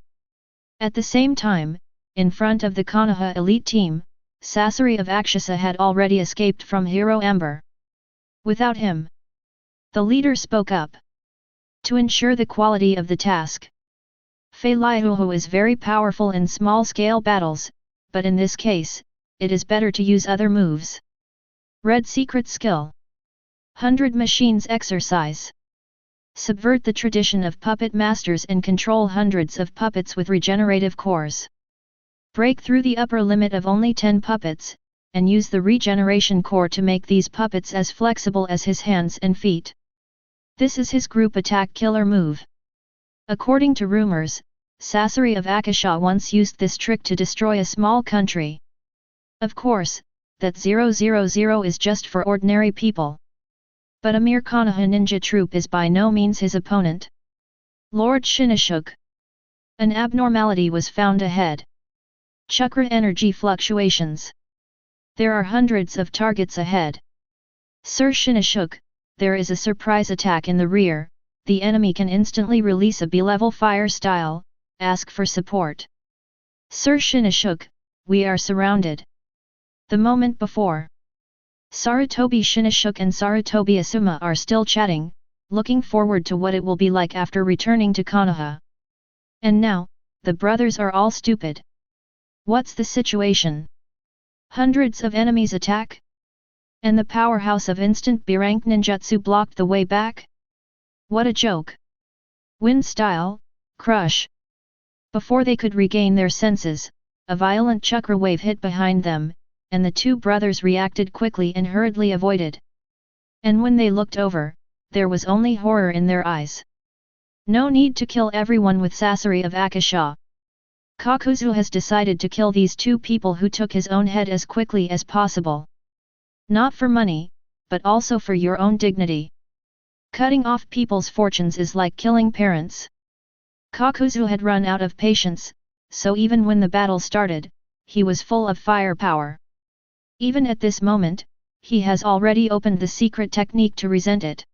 At the same time, in front of the Konoha elite team, Sasori of Akshasa had already escaped from Hero Amber. Without him, the leader spoke up. To ensure the quality of the task. Fei Liuhu is very powerful in small-scale battles, but in this case, it is better to use other moves. Red Secret Skill. 100 Machines Exercise. Subvert the tradition of puppet masters and control hundreds of puppets with regenerative cores. Break through the upper limit of only 10 puppets, and use the regeneration core to make these puppets as flexible as his hands and feet. This is his group attack killer move. According to rumors, Sasori of Akasha once used this trick to destroy a small country. Of course, that 000 is just for ordinary people. But a mere Konoha ninja troop is by no means his opponent. Lord Shinashuk. An abnormality was found ahead. Chakra energy fluctuations. There are hundreds of targets ahead. Sir Shinashuk, there is a surprise attack in the rear, the enemy can instantly release a B-level fire style, ask for support. Sir Shinashuk, we are surrounded. The moment before. Sarutobi Shinashuk and Sarutobi Asuma are still chatting, looking forward to what it will be like after returning to Konoha. And now, the brothers are all stupid. What's the situation? Hundreds of enemies attack? And the powerhouse of instant B-rank ninjutsu blocked the way back? What a joke! Wind style, crush. Before they could regain their senses, a violent chakra wave hit behind them, and the two brothers reacted quickly and hurriedly avoided. And when they looked over, there was only horror in their eyes. No need to kill everyone with Sasori of Akasha. Kakuzu has decided to kill these two people who took his own head as quickly as possible. Not for money, but also for your own dignity. Cutting off people's fortunes is like killing parents. Kakuzu had run out of patience, so even when the battle started, he was full of firepower. Even at this moment, he has already opened the secret technique to resent it.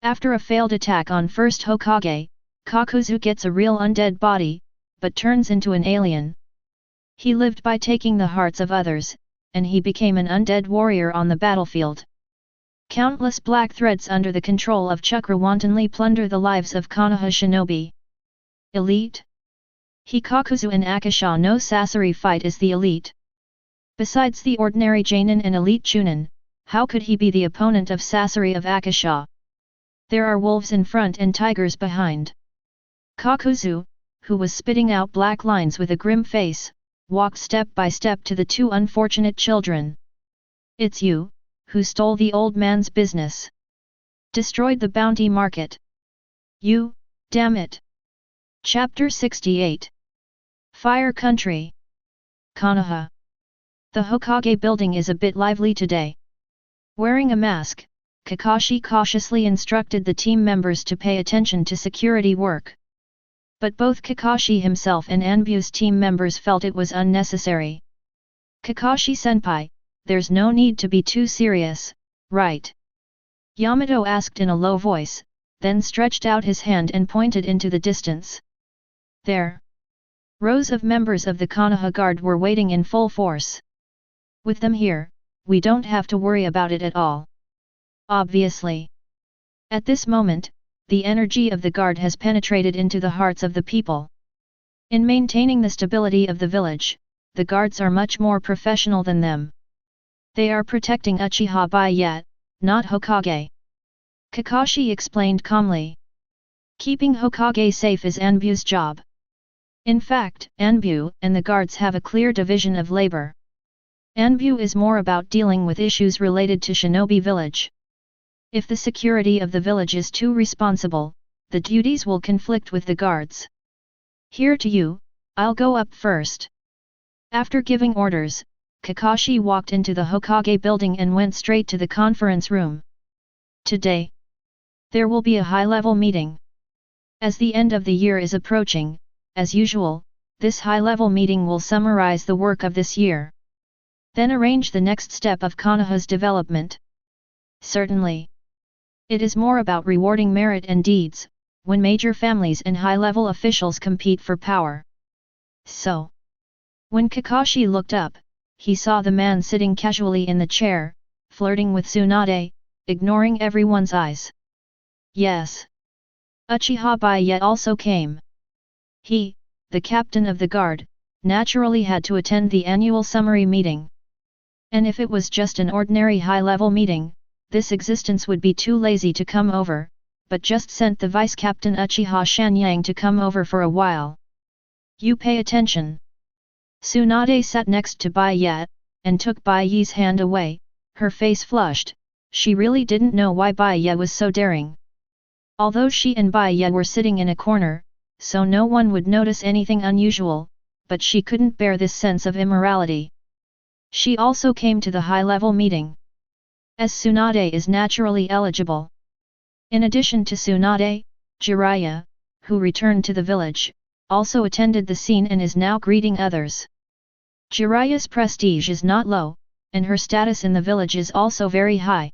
After a failed attack on first Hokage, Kakuzu gets a real undead body, but turns into an alien. He lived by taking the hearts of others, and he became an undead warrior on the battlefield. Countless black threads under the control of Chakra wantonly plunder the lives of Konoha shinobi. Elite? Hikakuzu and Akasha no Sasori fight is the elite. Besides the ordinary Jainin and elite Chunin, how could he be the opponent of Sasori of Akasha? There are wolves in front and tigers behind. Kakuzu, who was spitting out black lines with a grim face, walked step by step to the two unfortunate children. It's you, who stole the old man's business. Destroyed the bounty market. You, damn it. Chapter 68. Fire Country. Konoha. The Hokage building is a bit lively today. Wearing a mask, Kakashi cautiously instructed the team members to pay attention to security work. But both Kakashi himself and Anbu's team members felt it was unnecessary. Kakashi-senpai, there's no need to be too serious, right? Yamato asked in a low voice, then stretched out his hand and pointed into the distance. There. Rows of members of the Konoha Guard were waiting in full force. With them here, we don't have to worry about it at all. Obviously. At this moment, the energy of the guard has penetrated into the hearts of the people. In maintaining the stability of the village, the guards are much more professional than them. They are protecting Uchiha Bai Ye, not Hokage. Kakashi explained calmly. Keeping Hokage safe is Anbu's job. In fact, Anbu and the guards have a clear division of labor. Anbu is more about dealing with issues related to Shinobi Village. If the security of the village is too responsible, the duties will conflict with the guards. Here to you, I'll go up first. After giving orders, Kakashi walked into the Hokage building and went straight to the conference room. Today, there will be a high-level meeting. As the end of the year is approaching, as usual, this high-level meeting will summarize the work of this year. Then arrange the next step of Konoha's development. Certainly. It is more about rewarding merit and deeds, when major families and high-level officials compete for power. So, when Kakashi looked up, he saw the man sitting casually in the chair, flirting with Tsunade, ignoring everyone's eyes. Yes. Uchiha Bai Ye also came. He, the captain of the guard, naturally had to attend the annual summary meeting. And if it was just an ordinary high-level meeting, this existence would be too lazy to come over, but just sent the vice-captain Uchiha Shanyang to come over for a while. You pay attention. Tsunade sat next to Bai Ye, and took Bai Ye's hand away, her face flushed. She really didn't know why Bai Ye was so daring. Although she and Bai Ye were sitting in a corner, so no one would notice anything unusual, but she couldn't bear this sense of immorality. She also came to the high-level meeting. As Tsunade is naturally eligible. In addition to Tsunade, Jiraiya, who returned to the village, also attended the scene and is now greeting others. Jiraiya's prestige is not low, and her status in the village is also very high.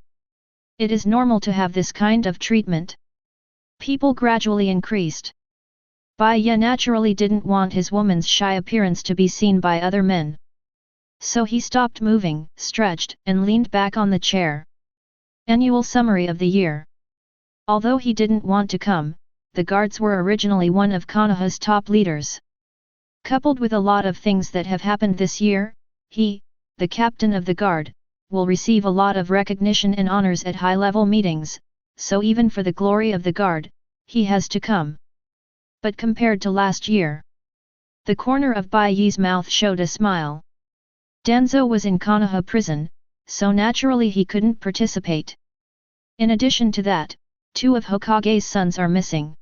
It is normal to have this kind of treatment. People gradually increased. Bai Ye naturally didn't want his woman's shy appearance to be seen by other men. So he stopped moving, stretched, and leaned back on the chair. Annual summary of the year. Although he didn't want to come, the guards were originally one of Konoha's top leaders. Coupled with a lot of things that have happened this year, he, the captain of the guard, will receive a lot of recognition and honors at high-level meetings, so even for the glory of the guard, he has to come. But compared to last year, the corner of Bai Ye's mouth showed a smile. Danzo was in Konoha Prison, so naturally he couldn't participate. In addition to that, 2 of Hokage's sons are missing.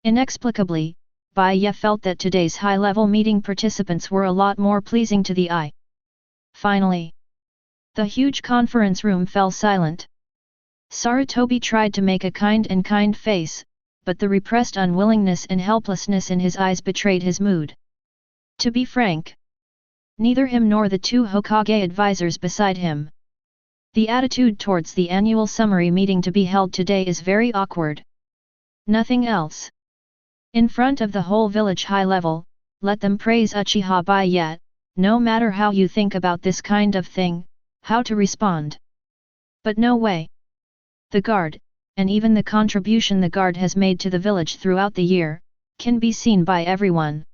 Inexplicably, Bai Ye felt that today's high-level meeting participants were a lot more pleasing to the eye. Finally, the huge conference room fell silent. Sarutobi tried to make a kind face, but the repressed unwillingness and helplessness in his eyes betrayed his mood. To be frank, neither him nor the 2 Hokage advisors beside him. The attitude towards the annual summary meeting to be held today is very awkward. Nothing else. In front of the whole village high level, let them praise Uchiha Bai Ye, no matter how you think about this kind of thing, how to respond. But no way. The guard, and even the contribution the guard has made to the village throughout the year, can be seen by everyone.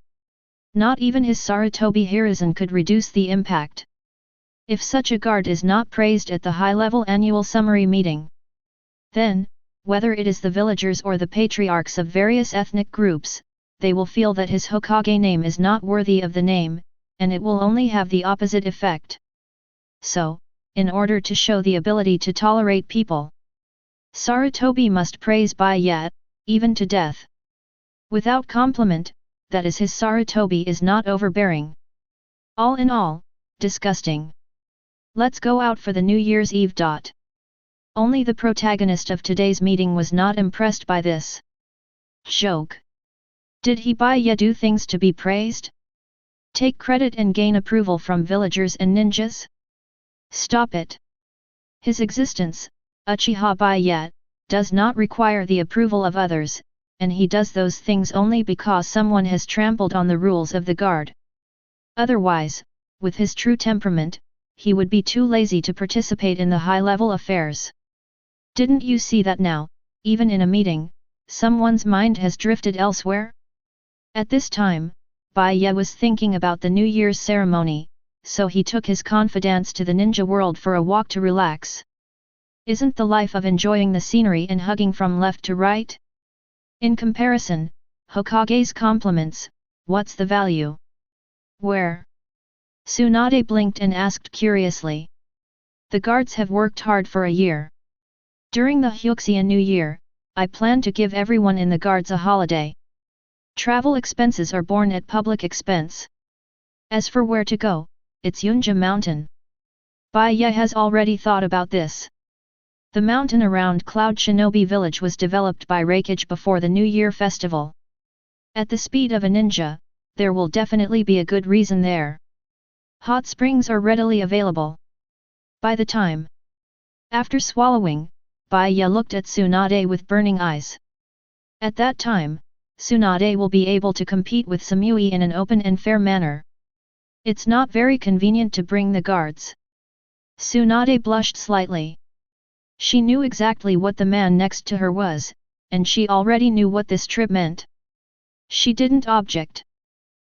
Not even his Sarutobi Hiruzen could reduce the impact. If such a guard is not praised at the high-level annual summary meeting, then, whether it is the villagers or the patriarchs of various ethnic groups, they will feel that his Hokage name is not worthy of the name, and it will only have the opposite effect. So, in order to show the ability to tolerate people, Sarutobi must praise Bai Ye, even to death. Without compliment, that is his Sarutobi is not overbearing. All in all, disgusting. Let's go out for the New Year's Eve. Only the protagonist of today's meeting was not impressed by this joke. Did he Bai Ye do things to be praised? Take credit and gain approval from villagers and ninjas? Stop it. His existence, Uchiha Bai Ye, does not require the approval of others, and he does those things only because someone has trampled on the rules of the guard. Otherwise, with his true temperament, he would be too lazy to participate in the high-level affairs. Didn't you see that now, even in a meeting, someone's mind has drifted elsewhere? At this time, Bai Ye was thinking about the New Year's ceremony, so he took his confidants to the ninja world for a walk to relax. Isn't the life of enjoying the scenery and hugging from left to right? In comparison, Hokage's compliments, what's the value? Where? Tsunade blinked and asked curiously. The guards have worked hard for a year. During the Hyuxia New Year, I plan to give everyone in the guards a holiday. Travel expenses are borne at public expense. As for where to go, it's Yunja Mountain. Bai Ye has already thought about this. The mountain around Cloud Shinobi Village was developed by Raikage before the New Year festival. At the speed of a ninja, there will definitely be a good reason there. Hot springs are readily available. By the time. After swallowing, Bai Ye looked at Tsunade with burning eyes. At that time, Tsunade will be able to compete with Samui in an open and fair manner. It's not very convenient to bring the guards. Tsunade blushed slightly. She knew exactly what the man next to her was, and she already knew what this trip meant. She didn't object.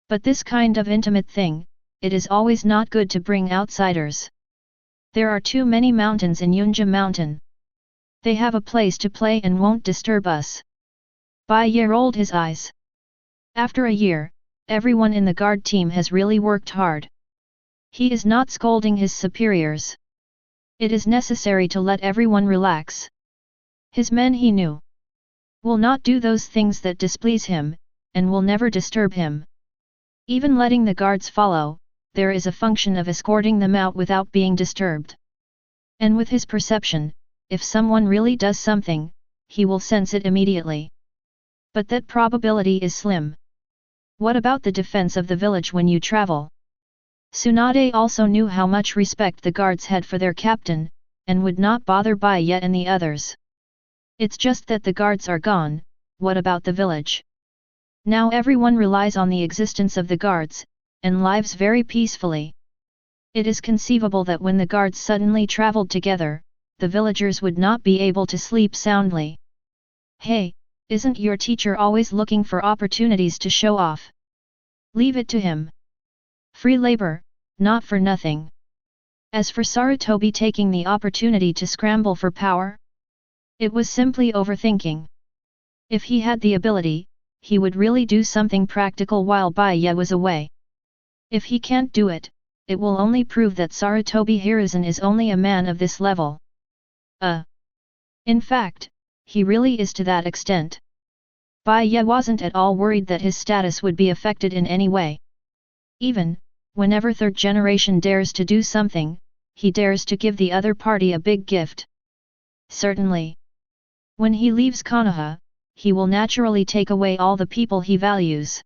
But this kind of intimate thing, it is always not good to bring outsiders. There are too many mountains in Yunja Mountain. They have a place to play and won't disturb us. Bai Ye rolled his eyes. After a year, everyone in the guard team has really worked hard. He is not scolding his superiors. It is necessary to let everyone relax. His men, he knew, will not do those things that displease him, and will never disturb him. Even letting the guards follow, there is a function of escorting them out without being disturbed. And with his perception, if someone really does something, he will sense it immediately. But that probability is slim. What about the defense of the village when you travel? Tsunade also knew how much respect the guards had for their captain, and would not bother Bai Ye and the others. It's just that the guards are gone, what about the village? Now everyone relies on the existence of the guards, and lives very peacefully. It is conceivable that when the guards suddenly traveled together, the villagers would not be able to sleep soundly. Hey, isn't your teacher always looking for opportunities to show off? Leave it to him. Free labor, not for nothing. As for Sarutobi taking the opportunity to scramble for power, it was simply overthinking. If he had the ability, he would really do something practical while Bai Ye was away. If he can't do it, it will only prove that Sarutobi Hiruzen is only a man of this level. In fact, he really is to that extent. Bai Ye wasn't at all worried that his status would be affected in any way. Even, whenever Third Generation dares to do something, he dares to give the other party a big gift. Certainly. When he leaves Konoha, he will naturally take away all the people he values.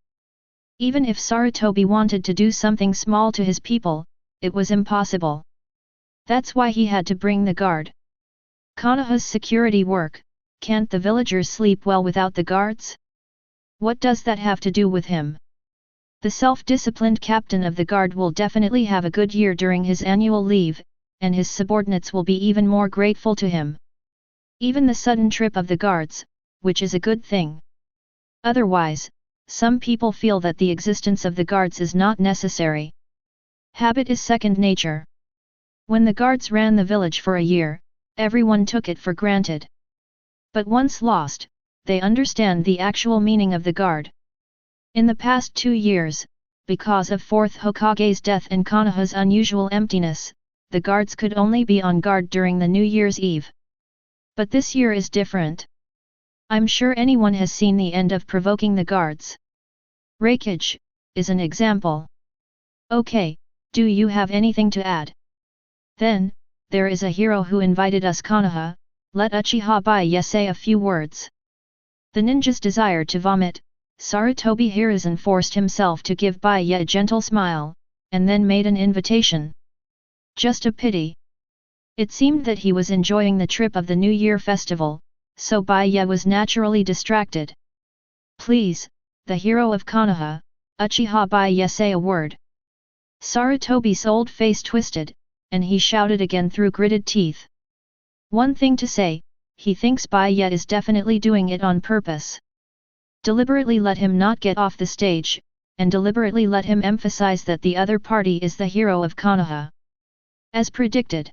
Even if Sarutobi wanted to do something small to his people, it was impossible. That's why he had to bring the guard. Konoha's security work, can't the villagers sleep well without the guards? What does that have to do with him? The self-disciplined captain of the guard will definitely have a good year during his annual leave, and his subordinates will be even more grateful to him. Even the sudden trip of the guards, which is a good thing. Otherwise, some people feel that the existence of the guards is not necessary. Habit is second nature. When the guards ran the village for a year, everyone took it for granted. But once lost, they understand the actual meaning of the guard. In the past 2 years, because of 4th Hokage's death and Konoha's unusual emptiness, the guards could only be on guard during the New Year's Eve. But this year is different. I'm sure anyone has seen the end of provoking the guards. Raikage is an example. Okay, do you have anything to add? Then, there is a hero who invited us Konoha, let Uchiha Bai Ye say a few words. The ninja's desire to vomit, Sarutobi Hiruzen forced himself to give Bai Ye a gentle smile, and then made an invitation. Just a pity. It seemed that he was enjoying the trip of the New Year festival, so Bai Ye was naturally distracted. Please, the hero of Konoha, Uchiha Bai Ye say a word. Sarutobi's old face twisted, and he shouted again through gritted teeth. One thing to say, he thinks Bai Ye is definitely doing it on purpose. Deliberately let him not get off the stage, and deliberately let him emphasize that the other party is the hero of Konoha. As predicted.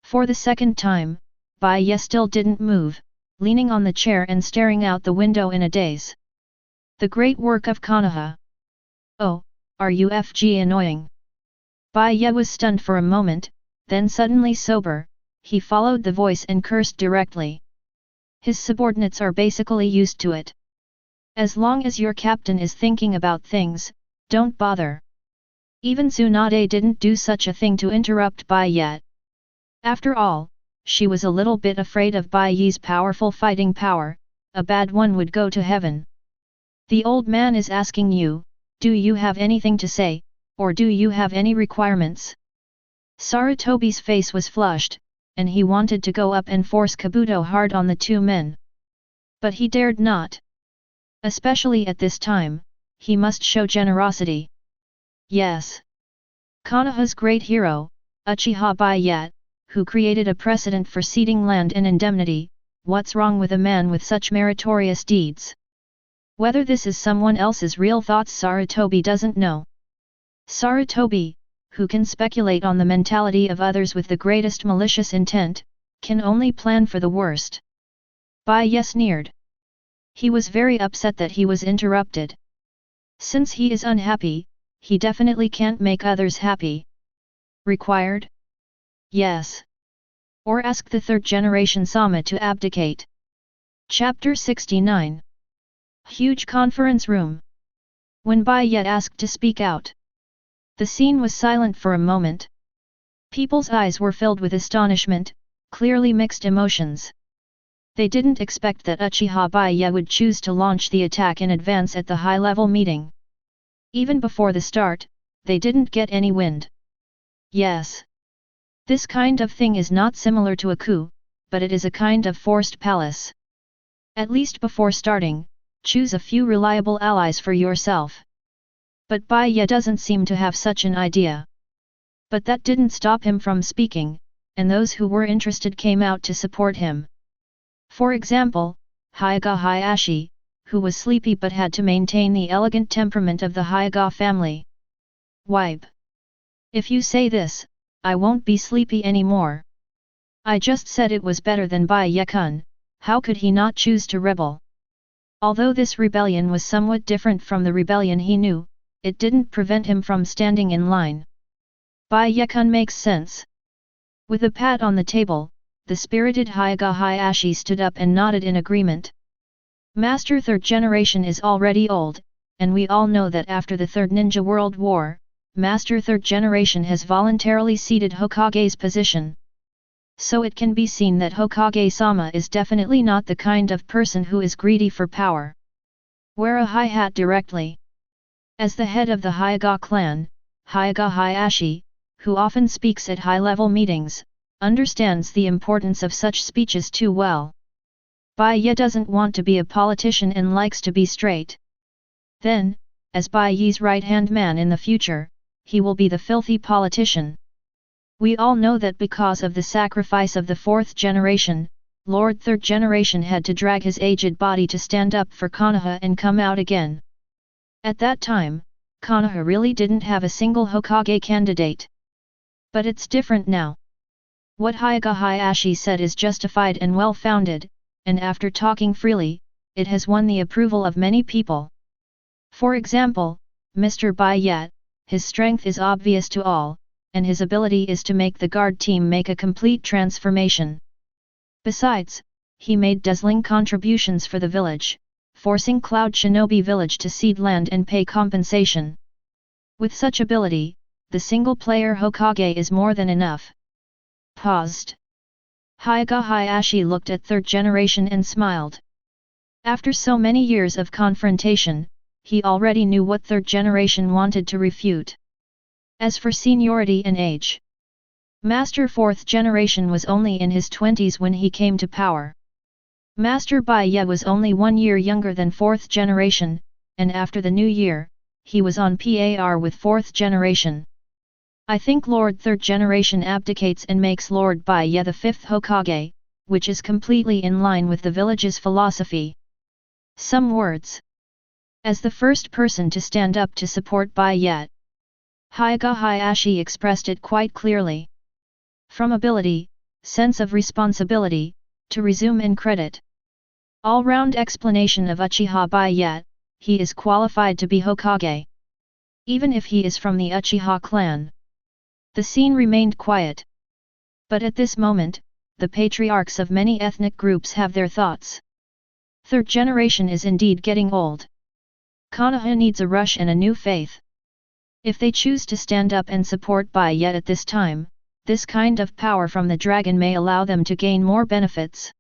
For the second time, Bai Ye still didn't move, leaning on the chair and staring out the window in a daze. The great work of Konoha. Oh, are you FG annoying? Bai Ye was stunned for a moment, then suddenly sober, he followed the voice and cursed directly. His subordinates are basically used to it. As long as your captain is thinking about things, don't bother. Even Tsunade didn't do such a thing to interrupt Bai Ye. After all, she was a little bit afraid of Bai Ye's powerful fighting power, a bad one would go to heaven. The old man is asking you, do you have anything to say, or do you have any requirements? Sarutobi's face was flushed, and he wanted to go up and force Kabuto hard on the two men. But he dared not. Especially at this time, he must show generosity. Yes. Konoha's great hero, Uchiha Bai Ye, who created a precedent for ceding land and indemnity, what's wrong with a man with such meritorious deeds? Whether this is someone else's real thoughts Sarutobi doesn't know. Sarutobi, who can speculate on the mentality of others with the greatest malicious intent, can only plan for the worst. Bai Ye sneered. He was very upset that he was interrupted. Since he is unhappy, he definitely can't make others happy. Required? Yes. Or ask the third generation Sama to abdicate. Chapter 69. Huge conference room. When Bai Ye asked to speak out, the scene was silent for a moment. People's eyes were filled with astonishment, clearly mixed emotions. They didn't expect that Uchiha Bai Ye would choose to launch the attack in advance at the high-level meeting. Even before the start, they didn't get any wind. Yes. This kind of thing is not similar to a coup, but it is a kind of forced palace. At least before starting, choose a few reliable allies for yourself. But Bai Ye doesn't seem to have such an idea. But that didn't stop him from speaking, and those who were interested came out to support him. For example, Hyuga Hayashi, who was sleepy but had to maintain the elegant temperament of the Hyuga family. Wipe. If you say this, I won't be sleepy anymore. I just said it was better than Bai Ye-kun, how could he not choose to rebel? Although this rebellion was somewhat different from the rebellion he knew, it didn't prevent him from standing in line. Bai Ye-kun makes sense. With a pat on the table, the spirited Hyuga Hayashi stood up and nodded in agreement. Master Third Generation is already old, and we all know that after the Third Ninja World War, Master Third Generation has voluntarily ceded Hokage's position. So it can be seen that Hokage-sama is definitely not the kind of person who is greedy for power. Wear a high hat directly. As the head of the Hyuga clan, Hyuga Hayashi, who often speaks at high-level meetings, understands the importance of such speeches too well. Bai Ye doesn't want to be a politician and likes to be straight. Then, as Bai Ye's right-hand man in the future, he will be the filthy politician. We all know that because of the sacrifice of the fourth generation, Lord Third Generation had to drag his aged body to stand up for Konoha and come out again. At that time, Konoha really didn't have a single Hokage candidate. But it's different now. What Hyuga Hayashi said is justified and well-founded, and after talking freely, it has won the approval of many people. For example, Mr. Bai Ye, his strength is obvious to all, and his ability is to make the guard team make a complete transformation. Besides, he made dazzling contributions for the village, forcing Cloud Shinobi Village to cede land and pay compensation. With such ability, the single-player Hokage is more than enough. Paused. Hyuga Hayashi looked at Third Generation and smiled. After so many years of confrontation, he already knew what Third Generation wanted to refute. As for seniority and age, Master Fourth Generation was only in his 20s when he came to power. Master Bai Ye was only 1 year younger than Fourth Generation, and after the new year, he was on par with Fourth Generation. I think Lord Third Generation abdicates and makes Lord Bai Ye the 5th Hokage, which is completely in line with the village's philosophy. Some words. As the first person to stand up to support Bai Ye, Hyuga Hayashi expressed it quite clearly. From ability, sense of responsibility, to resume and credit. All-round explanation of Uchiha Bai Ye, he is qualified to be Hokage. Even if he is from the Uchiha clan. The scene remained quiet. But at this moment, the patriarchs of many ethnic groups have their thoughts. Third Generation is indeed getting old. Konoha needs a rush and a new faith. If they choose to stand up and support Bai Ye at this time, this kind of power from the dragon may allow them to gain more benefits.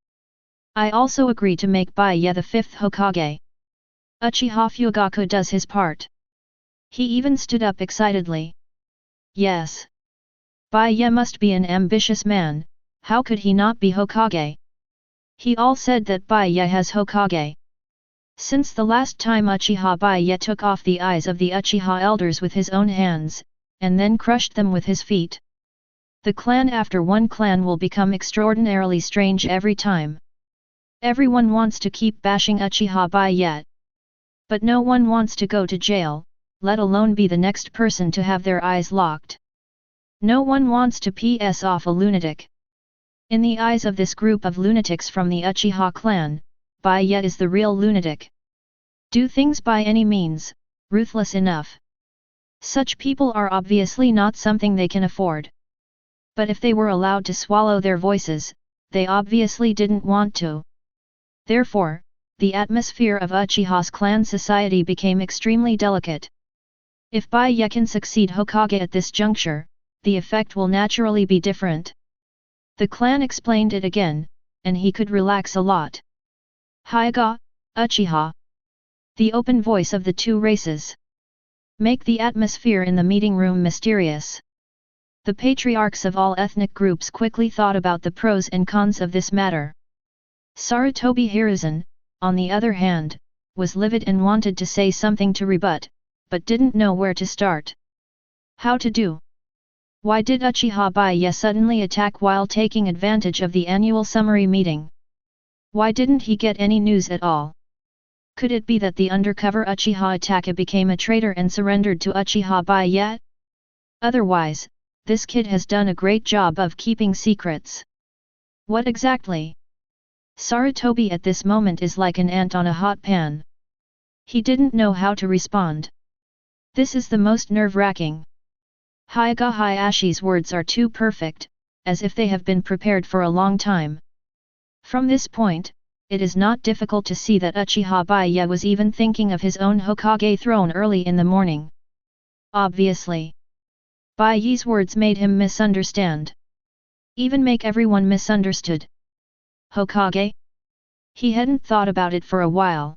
I also agree to make Bai Ye the 5th Hokage. Uchiha Fugaku does his part. He even stood up excitedly. Yes. Bai Ye must be an ambitious man, how could he not be Hokage? He all said that Bai Ye has Hokage. Since the last time Uchiha Bai Ye took off the eyes of the Uchiha elders with his own hands, and then crushed them with his feet. The clan after one clan will become extraordinarily strange every time. Everyone wants to keep bashing Uchiha Bai Ye. But no one wants to go to jail, let alone be the next person to have their eyes locked. No one wants to piss off a lunatic. In the eyes of this group of lunatics from the Uchiha clan, Bai Ye is the real lunatic. Do things by any means, ruthless enough. Such people are obviously not something they can afford. But if they were allowed to swallow their voices, they obviously didn't want to. Therefore, the atmosphere of Uchiha's clan society became extremely delicate. If Bai Ye can succeed Hokage at this juncture, the effect will naturally be different. The clan explained it again, and he could relax a lot. Hyuga, Uchiha. The open voice of the two races. Make the atmosphere in the meeting room mysterious. The patriarchs of all ethnic groups quickly thought about the pros and cons of this matter. Sarutobi Hiruzen, on the other hand, was livid and wanted to say something to rebut, but didn't know where to start. How to do? Why did Uchiha Bai Ye suddenly attack while taking advantage of the annual summary meeting? Why didn't he get any news at all? Could it be that the undercover Uchiha Itachi became a traitor and surrendered to Uchiha Bai Ye? Otherwise, this kid has done a great job of keeping secrets. What exactly? Sarutobi at this moment is like an ant on a hot pan. He didn't know how to respond. This is the most nerve-wracking. Hyuga Hayashi's words are too perfect, as if they have been prepared for a long time. From this point, it is not difficult to see that Uchiha Bai Ye was even thinking of his own Hokage throne early in the morning. Obviously. Bai Ye's words made him misunderstand. Even make everyone misunderstood. Hokage? He hadn't thought about it for a while.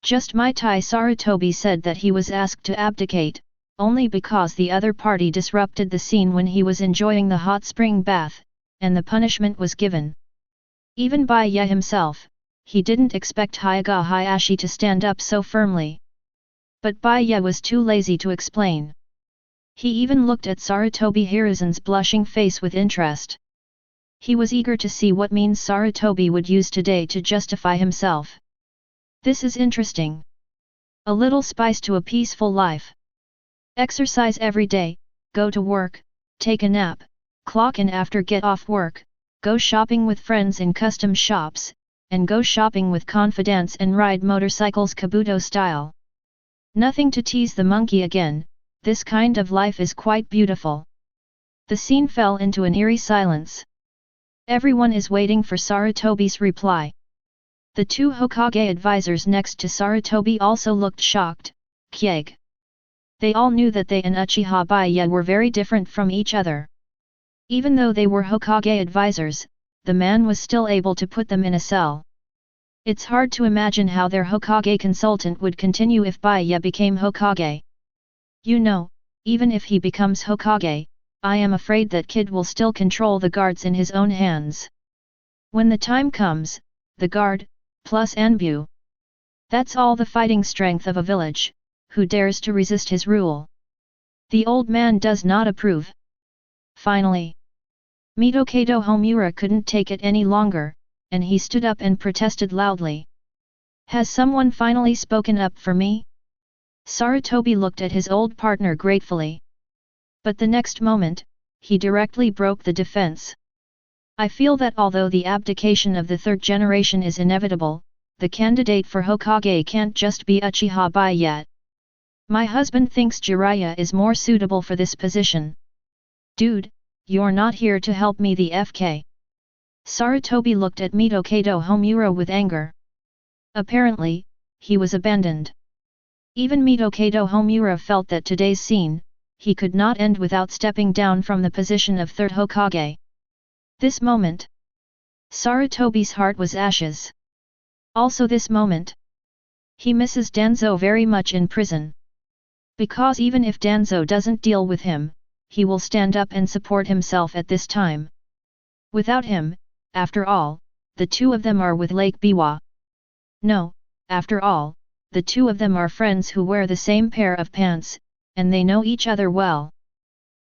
Just my Tai Sarutobi said that he was asked to abdicate, only because the other party disrupted the scene when he was enjoying the hot spring bath, and the punishment was given. Even Bai Ye himself, he didn't expect Hyuga Hayashi to stand up so firmly. But Bai Ye was too lazy to explain. He even looked at Sarutobi Hiruzen's blushing face with interest. He was eager to see what means Sarutobi would use today to justify himself. This is interesting. A little spice to a peaceful life. Exercise every day, go to work, take a nap, clock in after get off work, go shopping with friends in custom shops, and go shopping with confidants and ride motorcycles Kabuto style. Nothing to tease the monkey again, this kind of life is quite beautiful. The scene fell into an eerie silence. Everyone is waiting for Sarutobi's reply. The two Hokage advisors next to Sarutobi also looked shocked. Kyeg. They all knew that they and Uchiha Baya were very different from each other. Even though they were Hokage advisors, the man was still able to put them in a cell. It's hard to imagine how their Hokage consultant would continue if Baya became Hokage. You know, even if he becomes Hokage, I am afraid that kid will still control the guards in his own hands. When the time comes, the guard, plus Anbu. That's all the fighting strength of a village, who dares to resist his rule? The old man does not approve. Finally, Mitokado Homura couldn't take it any longer, and he stood up and protested loudly. Has someone finally spoken up for me? Sarutobi looked at his old partner gratefully. But the next moment, he directly broke the defense. I feel that although the abdication of the third generation is inevitable, the candidate for Hokage can't just be Uchiha Bai Ye. My husband thinks Jiraiya is more suitable for this position. Dude, you're not here to help me the FK. Sarutobi looked at Mitokado Homura with anger. Apparently, he was abandoned. Even Mitokado Homura felt that today's scene, he could not end without stepping down from the position of third Hokage. This moment, Sarutobi's heart was ashes. Also this moment, he misses Danzo very much in prison. Because even if Danzo doesn't deal with him, he will stand up and support himself at this time. Without him, after all, the two of them are with Lake Biwa. No, after all, the two of them are friends who wear the same pair of pants, and they know each other well.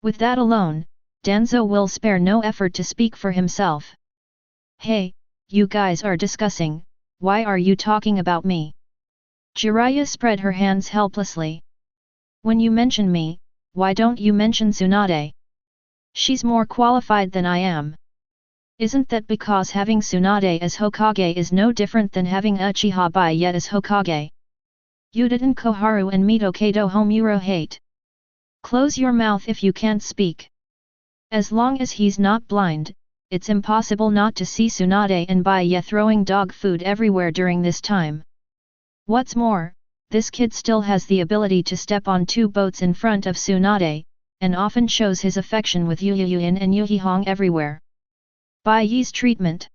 With that alone, Danzo will spare no effort to speak for himself. Hey, you guys are discussing, why are you talking about me? Jiraiya spread her hands helplessly. When you mention me, why don't you mention Tsunade? She's more qualified than I am. Isn't that because having Tsunade as Hokage is no different than having Uchiha Bai Ye as Hokage? Udaten Koharu and Mitokado Homura hate. Close your mouth if you can't speak. As long as he's not blind, it's impossible not to see Tsunade and Bai Ye throwing dog food everywhere during this time. What's more, this kid still has the ability to step on two boats in front of Tsunade, and often shows his affection with Yuyuin and Yuhihong everywhere. Bai Ye's treatment.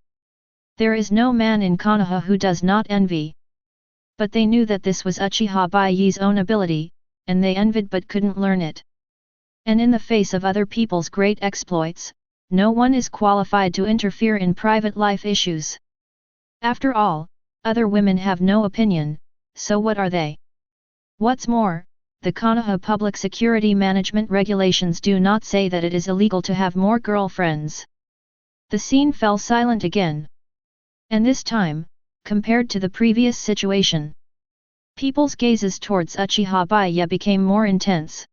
There is no man in Konoha who does not envy. But they knew that this was Uchiha Bai Ye's own ability, and they envied but couldn't learn it. And in the face of other people's great exploits, no one is qualified to interfere in private life issues. After all, other women have no opinion, so what are they? What's more, the Konoha Public Security Management regulations do not say that it is illegal to have more girlfriends. The scene fell silent again. And this time, compared to the previous situation, people's gazes towards Uchiha Bai Ye became more intense.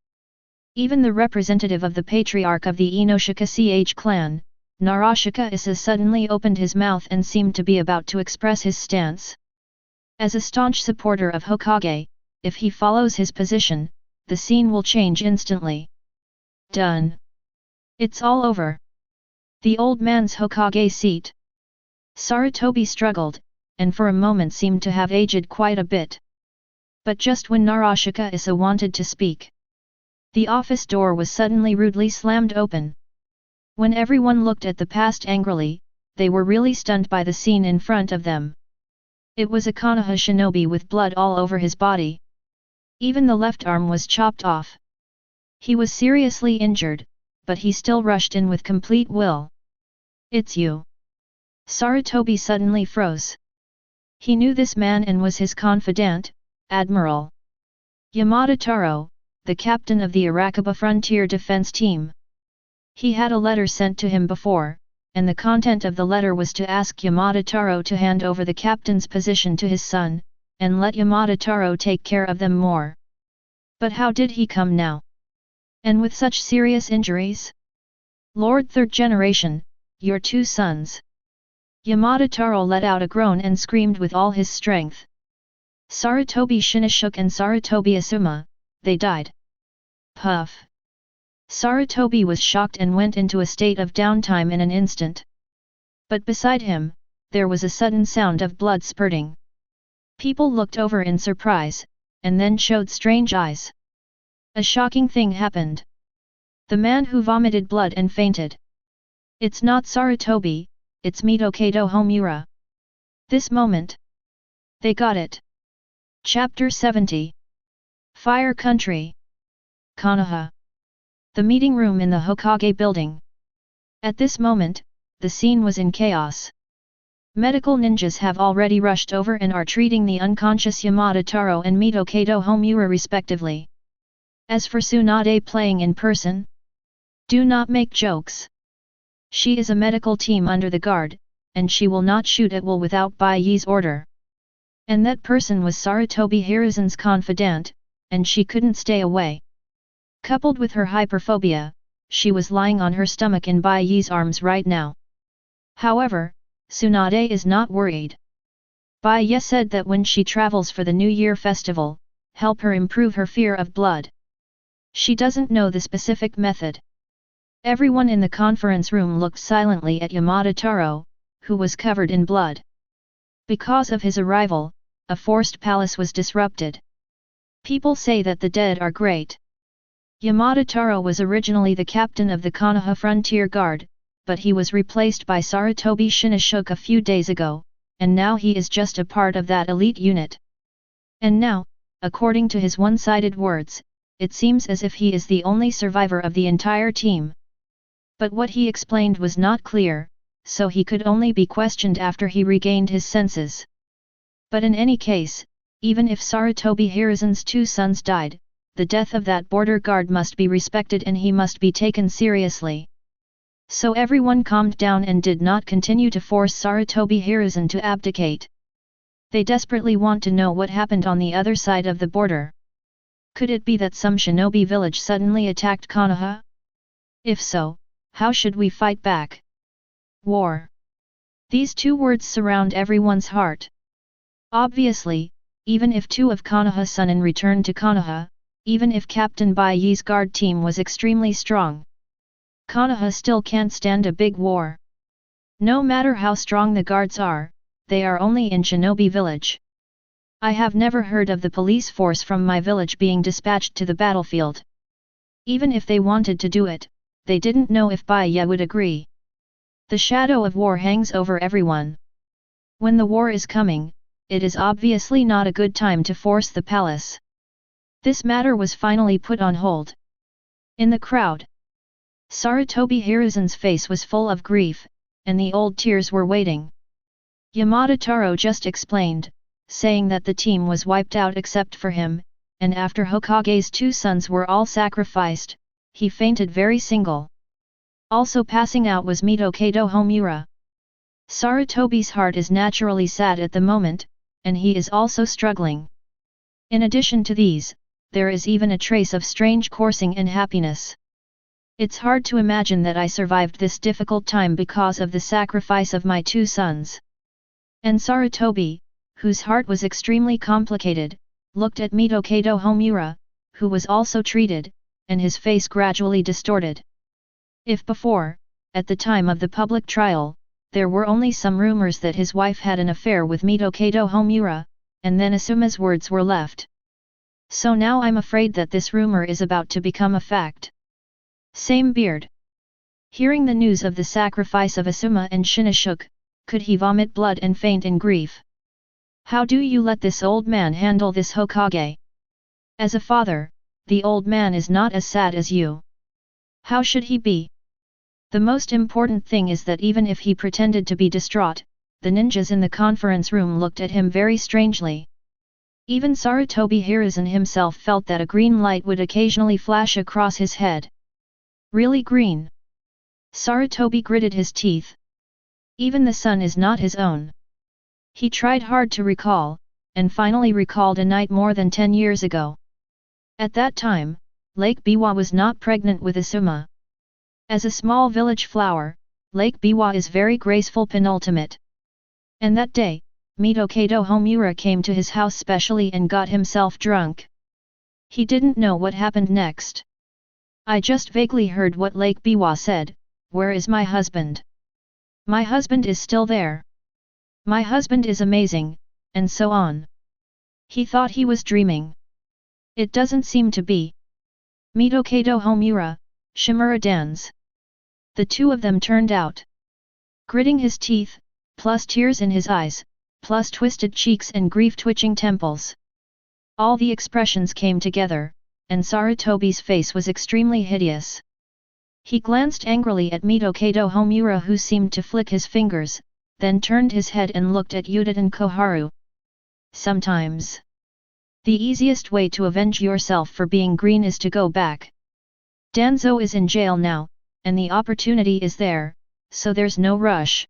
Even the representative of the patriarch of the Inoshika CH clan, Narashika Issa, suddenly opened his mouth and seemed to be about to express his stance. As a staunch supporter of Hokage, if he follows his position, the scene will change instantly. Done. It's all over. The old man's Hokage seat. Sarutobi struggled, and for a moment seemed to have aged quite a bit. But just when Narashika Issa wanted to speak, the office door was suddenly rudely slammed open. When everyone looked at the past angrily, they were really stunned by the scene in front of them. It was a Konoha shinobi with blood all over his body. Even the left arm was chopped off. He was seriously injured, but he still rushed in with complete will. It's you. Sarutobi suddenly froze. He knew this man and was his confidant, Admiral Yamada Taro, the captain of the Arakawa Frontier Defense Team. He had a letter sent to him before, and the content of the letter was to ask Yamada Taro to hand over the captain's position to his son, and let Yamada Taro take care of them more. But how did he come now? And with such serious injuries? Lord Third Generation, your two sons. Yamada Taro let out a groan and screamed with all his strength. Sarutobi Shinashuk and Sarutobi Asuma, they died. Puff. Sarutobi was shocked and went into a state of downtime in an instant. But beside him, there was a sudden sound of blood spurting. People looked over in surprise, and then showed strange eyes. A shocking thing happened. The man who vomited blood and fainted. It's not Sarutobi, it's Midokado Homura. This moment. They got it. Chapter 70. Fire Country. Konoha. The meeting room in the Hokage building. At this moment, the scene was in chaos. Medical ninjas have already rushed over and are treating the unconscious Yamada Taro and Midokado Homura respectively. As for Tsunade playing in person, do not make jokes. She is a medical team under the guard, and she will not shoot at will without Bai Ye's order. And that person was Sarutobi Hiruzen's confidant, and she couldn't stay away. Coupled with her hyperphobia, she was lying on her stomach in Bai Ye's arms right now. However, Tsunade is not worried. Bai Ye said that when she travels for the New Year festival, help her improve her fear of blood. She doesn't know the specific method. Everyone in the conference room looked silently at Yamada Taro, who was covered in blood. Because of his arrival, a forced palace was disrupted. People say that the dead are great. Yamada Taro was originally the captain of the Konoha Frontier Guard, but he was replaced by Sarutobi Shinashuk a few days ago, and now he is just a part of that elite unit. And now, according to his one-sided words, it seems as if he is the only survivor of the entire team. But what he explained was not clear, so he could only be questioned after he regained his senses. But in any case, even if Sarutobi Hiruzen's two sons died, the death of that border guard must be respected and he must be taken seriously. So everyone calmed down and did not continue to force Sarutobi Hiruzen to abdicate. They desperately want to know what happened on the other side of the border. Could it be that some shinobi village suddenly attacked Konoha? If so, how should we fight back? War. These two words surround everyone's heart. Obviously, even if two of Konoha's Sunin returned to Konoha, even if Captain Bai Ye's guard team was extremely strong, Konoha still can't stand a big war. No matter how strong the guards are, they are only in Shinobi village. I have never heard of the police force from my village being dispatched to the battlefield. Even if they wanted to do it, they didn't know if Bai Ye would agree. The shadow of war hangs over everyone. When the war is coming, it is obviously not a good time to force the palace. This matter was finally put on hold. In the crowd, Sarutobi Hiruzen's face was full of grief, and the old tears were waiting. Yamada Taro just explained, saying that the team was wiped out except for him, and after Hokage's two sons were all sacrificed, he fainted very single. Also passing out was Midokado Homura. Sarutobi's heart is naturally sad at the moment, and he is also struggling. In addition to these, there is even a trace of strange coursing and happiness. It's hard to imagine that I survived this difficult time because of the sacrifice of my two sons. And Sarutobi, whose heart was extremely complicated, looked at Midokado Homura, who was also treated, and his face gradually distorted. If before, at the time of the public trial, there were only some rumors that his wife had an affair with Midokado Homura, and then Asuma's words were left. So now I'm afraid that this rumor is about to become a fact. Same beard. Hearing the news of the sacrifice of Asuma and Shinashuk, could he vomit blood and faint in grief? How do you let this old man handle this Hokage? As a father, the old man is not as sad as you. How should he be? The most important thing is that even if he pretended to be distraught, the ninjas in the conference room looked at him very strangely. Even Sarutobi Hiruzen himself felt that a green light would occasionally flash across his head. Really green? Sarutobi gritted his teeth. Even the sun is not his own. He tried hard to recall, and finally recalled a night more than 10 years ago. At that time, Lake Biwa was not pregnant with Asuma. As a small village flower, Lake Biwa is very graceful penultimate. And that day, Midokado Homura came to his house specially and got himself drunk. He didn't know what happened next. I just vaguely heard what Lake Biwa said, "Where is my husband? My husband is still there. My husband is amazing," and so on. He thought he was dreaming. It doesn't seem to be. Mitokado Homura, Shimura Dans. The two of them turned out. Gritting his teeth, plus tears in his eyes, plus twisted cheeks and grief-twitching temples. All the expressions came together, and Sarutobi's face was extremely hideous. He glanced angrily at Mitokado Homura, who seemed to flick his fingers, then turned his head and looked at Uchiha Koharu. Sometimes, the easiest way to avenge yourself for being green is to go back. Danzo is in jail now, and the opportunity is there, so there's no rush.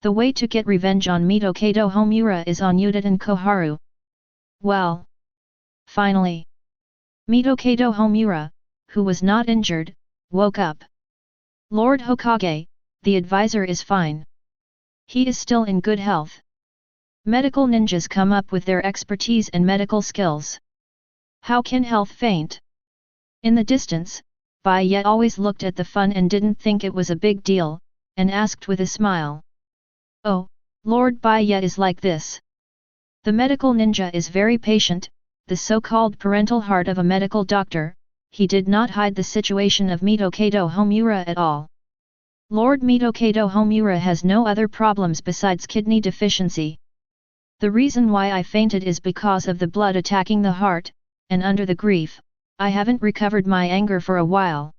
The way to get revenge on Mitokado Homura is on Uchiha Koharu. Well, finally, Mitokado Homura, who was not injured, woke up. Lord Hokage, the advisor is fine. He is still in good health. Medical ninjas come up with their expertise and medical skills. How can health faint? In the distance, Bai Ye always looked at the fun and didn't think it was a big deal, and asked with a smile. Oh, Lord Bai Ye is like this. The medical ninja is very patient, the so-called parental heart of a medical doctor. He did not hide the situation of Mitokado Homura at all. Lord Mitokado Homura has no other problems besides kidney deficiency. The reason why I fainted is because of the blood attacking the heart, and under the grief, I haven't recovered my anger for a while.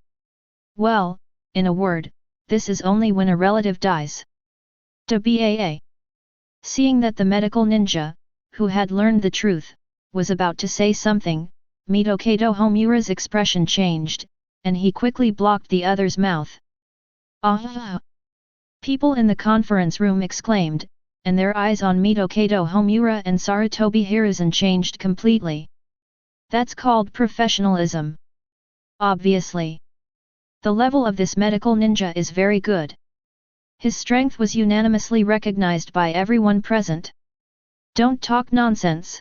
Well, in a word, this is only when a relative dies. Baa. Seeing that the medical ninja, who had learned the truth, was about to say something, Mitokado Homura's expression changed, and he quickly blocked the other's mouth. Ah! People in the conference room exclaimed, and their eyes on Mitokado Homura and Sarutobi Hiruzen changed completely. That's called professionalism. Obviously. The level of this medical ninja is very good. His strength was unanimously recognized by everyone present. Don't talk nonsense.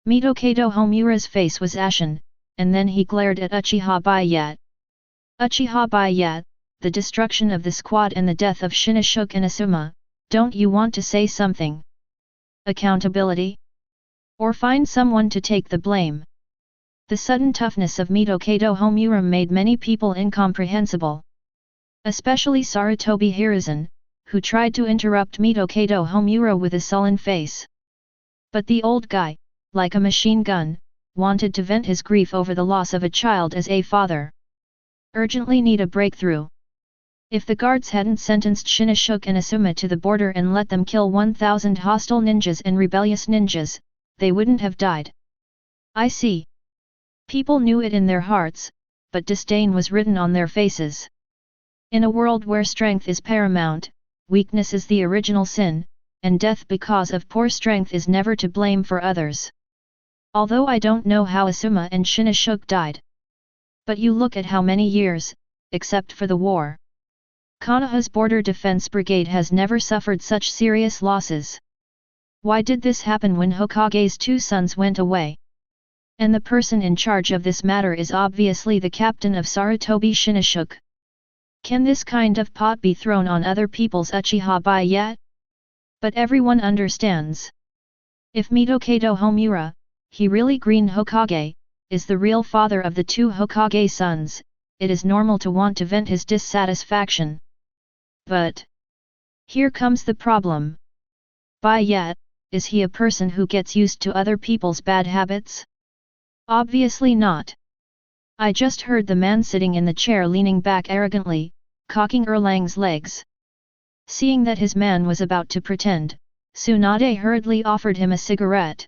Mitokado Homura's face was ashen, and then he glared at Uchiha Bai Ye. Uchiha Bai Ye, the destruction of the squad and the death of Shinichika and Asuma, don't you want to say something? Accountability? Or find someone to take the blame? The sudden toughness of Mitokado Homura made many people incomprehensible. Especially Sarutobi Hiruzen, who tried to interrupt Mitokado Homura with a sullen face. But the old guy, like a machine gun, wanted to vent his grief over the loss of a child as a father. Urgently need a breakthrough. If the guards hadn't sentenced Shinichika and Asuma to the border and let them kill 1,000 hostile ninjas and rebellious ninjas, they wouldn't have died. I see. People knew it in their hearts, but disdain was written on their faces. In a world where strength is paramount, weakness is the original sin, and death because of poor strength is never to blame for others. Although I don't know how Asuma and Shinichika died. But you look at how many years, except for the war. Konoha's border defense brigade has never suffered such serious losses. Why did this happen when Hokage's two sons went away? And the person in charge of this matter is obviously the captain of Sarutobi Shinichika. Can this kind of pot be thrown on other people's Uchiha Bai Ye? But everyone understands. If Mitokado Homura, he really green Hokage, is the real father of the two Hokage sons, it is normal to want to vent his dissatisfaction. But here comes the problem. Bai Ye, is he a person who gets used to other people's bad habits? Obviously not. I just heard the man sitting in the chair leaning back arrogantly, cocking Erlang's legs. Seeing that his man was about to pretend, Tsunade hurriedly offered him a cigarette.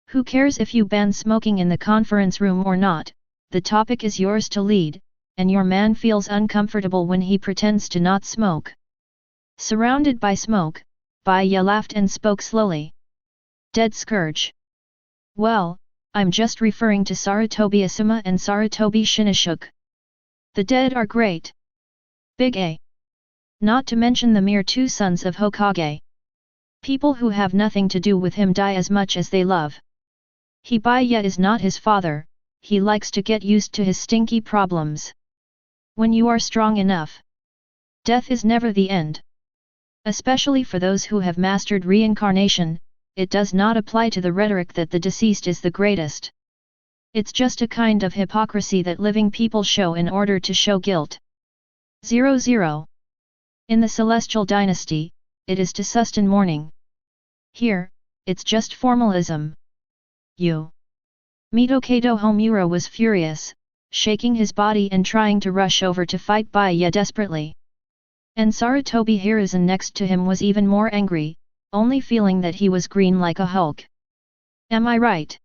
Who cares if you ban smoking in the conference room or not, the topic is yours to lead, and your man feels uncomfortable when he pretends to not smoke. Surrounded by smoke, Bai Ye laughed and spoke slowly. Dead scourge. Well, I'm just referring to Sarutobi Asuma and Sarutobi Shinichika. The dead are great. Big A. Not to mention the mere two sons of Hokage. People who have nothing to do with him die as much as they love. He Bai Ye is not his father, he likes to get used to his stinky problems. When you are strong enough, death is never the end. Especially for those who have mastered reincarnation, it does not apply to the rhetoric that the deceased is the greatest. It's just a kind of hypocrisy that living people show in order to show guilt. 00. In the Celestial Dynasty, it is to sustain mourning. Here, it's just formalism. Mitokado Homura was furious, shaking his body and trying to rush over to fight Bai Ye desperately. And Sarutobi Hiruzen next to him was even more angry, only feeling that he was green like a Hulk. Am I right?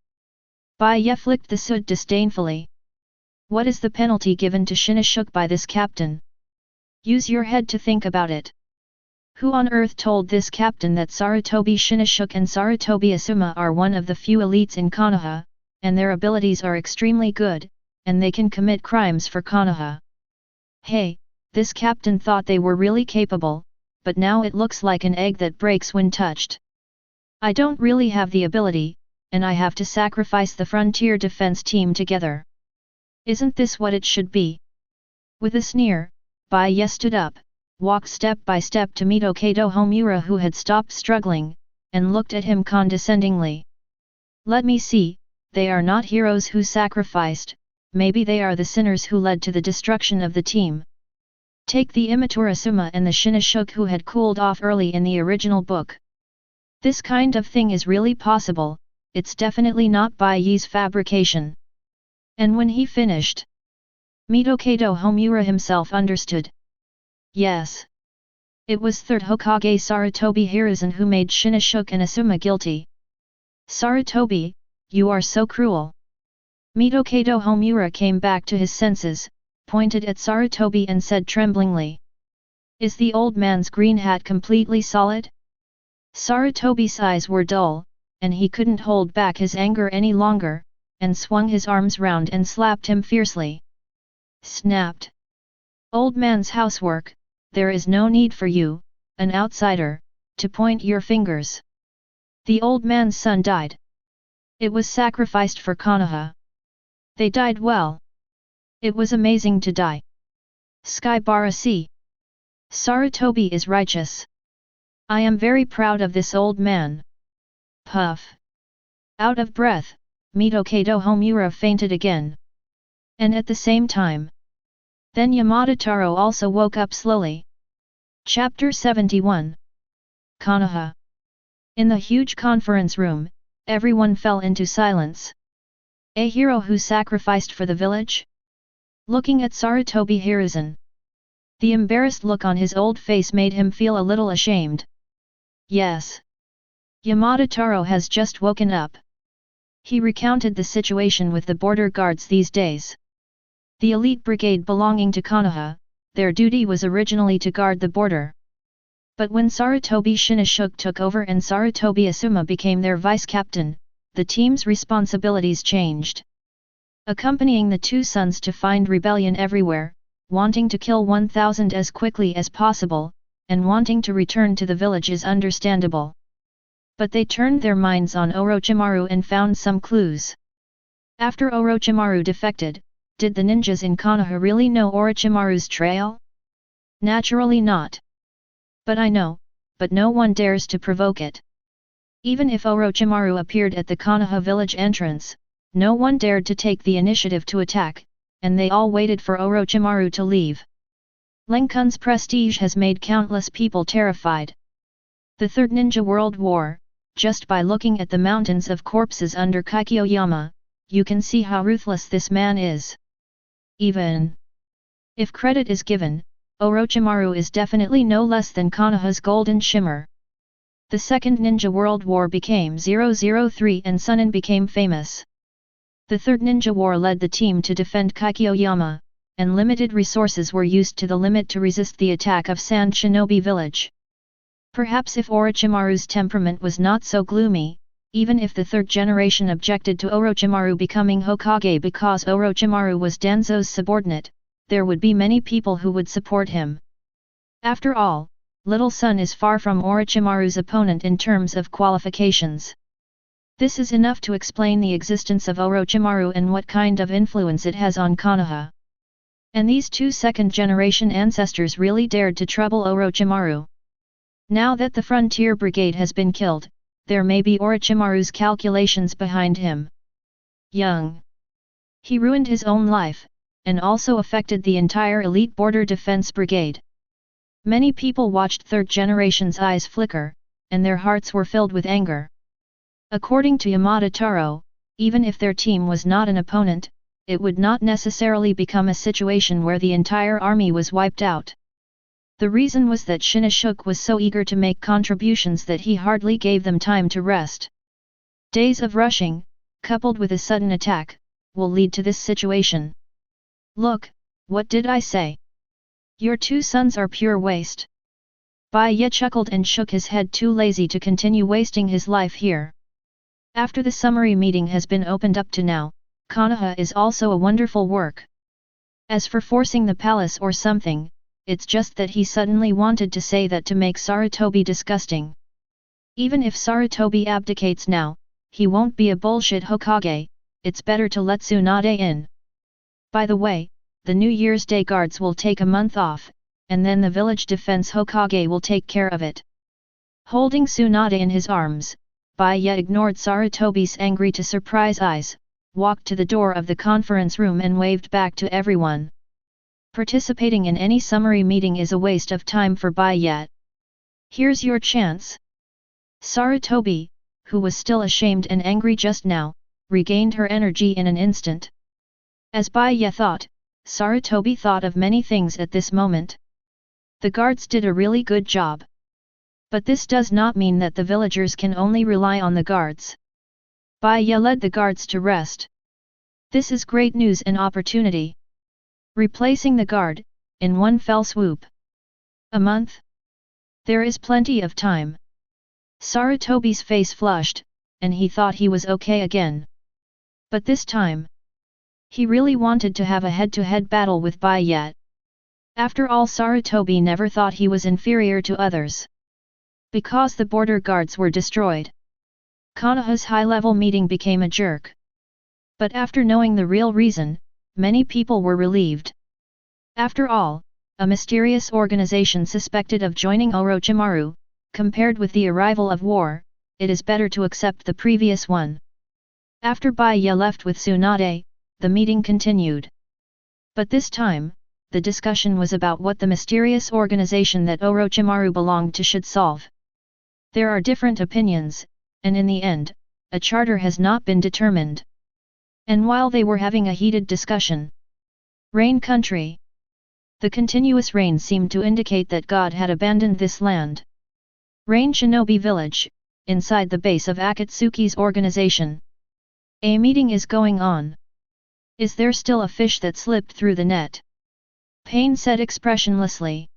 Bai Ye flicked the soot disdainfully. What is the penalty given to Shinashuk by this captain? Use your head to think about it. Who on earth told this captain that Sarutobi Shinashuk and Sarutobi Asuma are one of the few elites in Konoha, and their abilities are extremely good, and they can commit crimes for Konoha? Hey, this captain thought they were really capable, but now it looks like an egg that breaks when touched. I don't really have the ability, and I have to sacrifice the frontier defense team together. Isn't this what it should be? With a sneer, Bai Ye stood up, walked step by step to Mitokado Homura who had stopped struggling, and looked at him condescendingly. Let me see, they are not heroes who sacrificed, maybe they are the sinners who led to the destruction of the team. Take the immature Asuma and the Shinashuk who had cooled off early in the original book. This kind of thing is really possible, it's definitely not Bai Ye's fabrication. And when he finished, Mitokado Homura himself understood. Yes. It was Third Hokage Sarutobi Hiruzen who made Shinashuk and Asuma guilty. Sarutobi, you are so cruel. Mitokado Homura came back to his senses, pointed at Sarutobi and said tremblingly. Is the old man's green hat completely solid? Sarutobi's eyes were dull, and he couldn't hold back his anger any longer, and swung his arms round and slapped him fiercely. Snapped. Old man's housework, there is no need for you, an outsider, to point your fingers. The old man's son died. It was sacrificed for Konoha. They died well. It was amazing to die. Skybara C. Sarutobi is righteous. I am very proud of this old man. Puff. Out of breath, Mitokado Homura fainted again. And at the same time. Then Yamada Taro also woke up slowly. Chapter 71. Konoha. In the huge conference room, everyone fell into silence. A hero who sacrificed for the village? Looking at Sarutobi Hiruzen. The embarrassed look on his old face made him feel a little ashamed. Yes. Yamada Taro has just woken up. He recounted the situation with the border guards these days. The elite brigade belonging to Konoha, their duty was originally to guard the border. But when Sarutobi Shinashuk took over and Sarutobi Asuma became their vice-captain, the team's responsibilities changed. Accompanying the two sons to find rebellion everywhere, wanting to kill 1,000 as quickly as possible, and wanting to return to the village is understandable. But they turned their minds on Orochimaru and found some clues. After Orochimaru defected, did the ninjas in Konoha really know Orochimaru's trail? Naturally not. But I know, but no one dares to provoke it. Even if Orochimaru appeared at the Konoha village entrance, no one dared to take the initiative to attack, and they all waited for Orochimaru to leave. Lenkun's prestige has made countless people terrified. The Third Ninja World War, just by looking at the mountains of corpses under Kaikyoyama, you can see how ruthless this man is. Even if credit is given, Orochimaru is definitely no less than Konoha's golden shimmer. The Second Ninja World War became 003 and Sunin became famous. The Third Ninja War led the team to defend Kaikyoyama, and limited resources were used to the limit to resist the attack of Sand Shinobi Village. Perhaps if Orochimaru's temperament was not so gloomy, even if the third generation objected to Orochimaru becoming Hokage because Orochimaru was Danzo's subordinate, there would be many people who would support him. After all, Little Sun is far from Orochimaru's opponent in terms of qualifications. This is enough to explain the existence of Orochimaru and what kind of influence it has on Konoha. And these two second-generation ancestors really dared to trouble Orochimaru. Now that the Frontier Brigade has been killed, there may be Orochimaru's calculations behind him. Young. He ruined his own life, and also affected the entire elite border defense brigade. Many people watched Third Generation's eyes flicker, and their hearts were filled with anger. According to Yamada Taro, even if their team was not an opponent, it would not necessarily become a situation where the entire army was wiped out. The reason was that Shinashuk was so eager to make contributions that he hardly gave them time to rest. Days of rushing, coupled with a sudden attack, will lead to this situation. Look, what did I say? Your 2 sons are pure waste. Bai Ye chuckled and shook his head, too lazy to continue wasting his life here. After the summary meeting has been opened up to now, Konoha is also a wonderful work. As for forcing the palace or something, it's just that he suddenly wanted to say that to make Sarutobi disgusting. Even if Sarutobi abdicates now, he won't be a bullshit Hokage, it's better to let Tsunade in. By the way, the New Year's Day guards will take a month off, and then the village defense Hokage will take care of it. Holding Tsunade in his arms, Bai Ye ignored Sarutobi's angry to surprise eyes, walked to the door of the conference room and waved back to everyone. Participating in any summary meeting is a waste of time for Bai Ye. Here's your chance. Sarutobi, who was still ashamed and angry just now, regained her energy in an instant. As Bai Ye thought, Sarutobi thought of many things at this moment. The guards did a really good job. But this does not mean that the villagers can only rely on the guards. Bai Ye led the guards to rest. This is great news and opportunity. Replacing the guard, in one fell swoop. A month? There is plenty of time. Sarutobi's face flushed, and he thought he was okay again. But this time, he really wanted to have a head-to-head battle with Bai Ye. After all, Sarutobi never thought he was inferior to others. Because the border guards were destroyed, Konoha's high-level meeting became a jerk. But after knowing the real reason, many people were relieved. After all, a mysterious organization suspected of joining Orochimaru, compared with the arrival of war, it is better to accept the previous one. After Bai Ye left with Tsunade, the meeting continued. But this time, the discussion was about what the mysterious organization that Orochimaru belonged to should solve. There are different opinions, and in the end, a charter has not been determined. And while they were having a heated discussion, Rain Country. The continuous rain seemed to indicate that God had abandoned this land. Rain Shinobi Village, inside the base of Akatsuki's organization. A meeting is going on. Is there still a fish that slipped through the net? Pain said expressionlessly.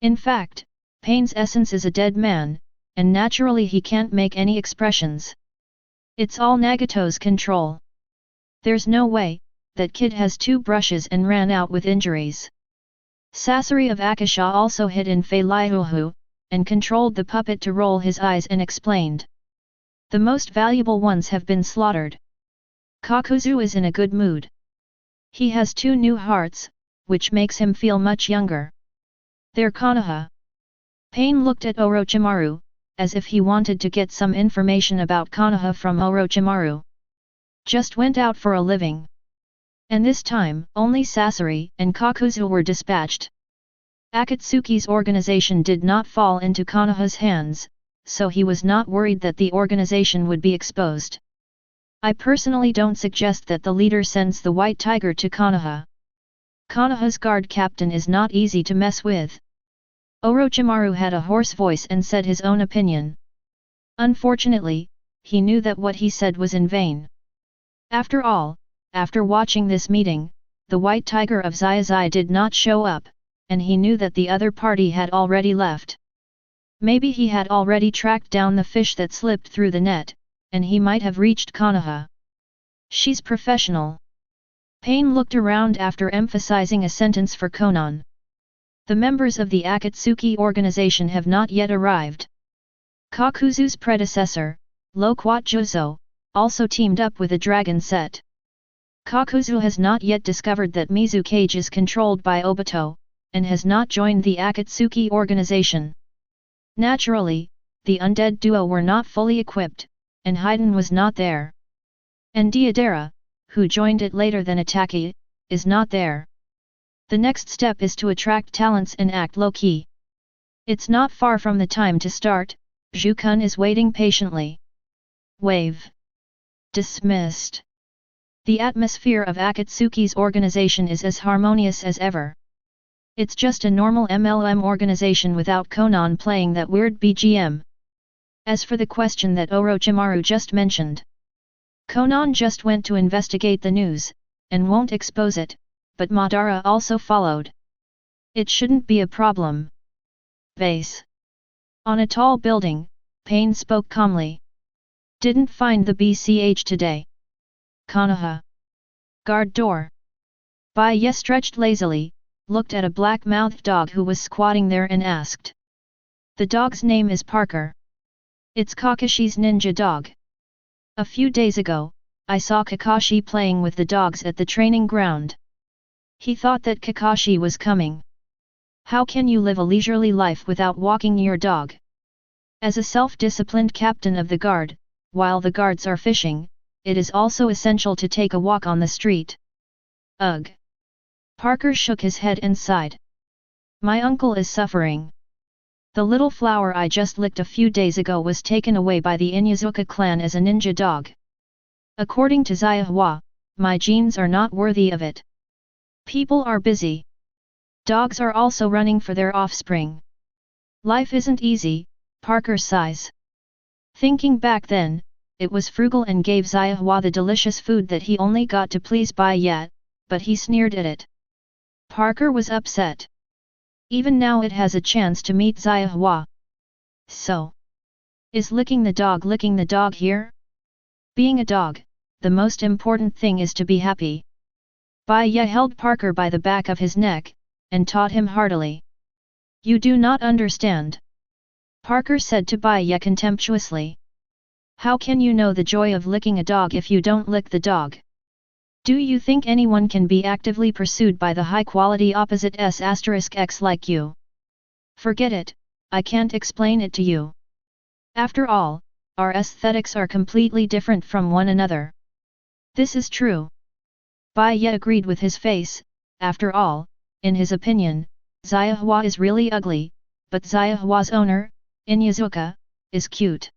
In fact, Pain's essence is a dead man, and naturally he can't make any expressions. It's all Nagato's control. There's no way, that kid has 2 brushes and ran out with injuries. Sasori of Akasha also hid in Feilyuhu, and controlled the puppet to roll his eyes and explained. The most valuable ones have been slaughtered. Kakuzu is in a good mood. He has 2 new hearts, which makes him feel much younger. They're Konoha. Pain looked at Orochimaru, as if he wanted to get some information about Konoha from Orochimaru. Just went out for a living. And this time, only Sasori and Kakuzu were dispatched. Akatsuki's organization did not fall into Konoha's hands, so he was not worried that the organization would be exposed. I personally don't suggest that the leader sends the White Tiger to Konoha. Konoha's guard captain is not easy to mess with. Orochimaru had a hoarse voice and said his own opinion. Unfortunately, he knew that what he said was in vain. After all, after watching this meeting, the White Tiger of Xiazai did not show up, and he knew that the other party had already left. Maybe he had already tracked down the fish that slipped through the net, and he might have reached Konoha. She's professional. Pain looked around after emphasizing a sentence for Konan. The members of the Akatsuki organization have not yet arrived. Kakuzu's predecessor, Loquat Juzo, also teamed up with a dragon set. Kakuzu has not yet discovered that Mizukage is controlled by Obito, and has not joined the Akatsuki organization. Naturally, the undead duo were not fully equipped, and Haiden was not there. And Deidara, who joined it later than Itachi, is not there. The next step is to attract talents and act low-key. It's not far from the time to start, Zhu-kun is waiting patiently. Wave. Dismissed. The atmosphere of Akatsuki's organization is as harmonious as ever. It's just a normal MLM organization without Konan playing that weird BGM. As for the question that Orochimaru just mentioned, Konan just went to investigate the news, and won't expose it, but Madara also followed. It shouldn't be a problem. Base. On a tall building, Pain spoke calmly. Didn't find the BCH today. Konoha. Guard door. Bai Ye stretched lazily, looked at a black-mouthed dog who was squatting there and asked. The dog's name is Parker. It's Kakashi's ninja dog. A few days ago, I saw Kakashi playing with the dogs at the training ground. He thought that Kakashi was coming. How can you live a leisurely life without walking your dog? As a self-disciplined captain of the guard, while the guards are fishing, it is also essential to take a walk on the street. Ugh. Parker shook his head and sighed. My uncle is suffering. The little flower I just licked a few days ago was taken away by the Inyazuka clan as a ninja dog. According to Zayahua, my genes are not worthy of it. People are busy. Dogs are also running for their offspring. Life isn't easy, Parker sighs. Thinking back then, it was frugal and gave Zayahua the delicious food that he only got to please Bai Ye, but he sneered at it. Parker was upset. Even now it has a chance to meet Zayahua. So, is licking the dog here? Being a dog, the most important thing is to be happy. Bai Ye held Parker by the back of his neck, and taught him heartily. You do not understand. Parker said to Bai Ye contemptuously. How can you know the joy of licking a dog if you don't lick the dog? Do you think anyone can be actively pursued by the high-quality opposite S*X like you? Forget it, I can't explain it to you. After all, our aesthetics are completely different from one another. This is true. Bai Ye agreed with his face. After all, in his opinion, Zayahua is really ugly, but Zayahua's owner, Inyazuka, is cute.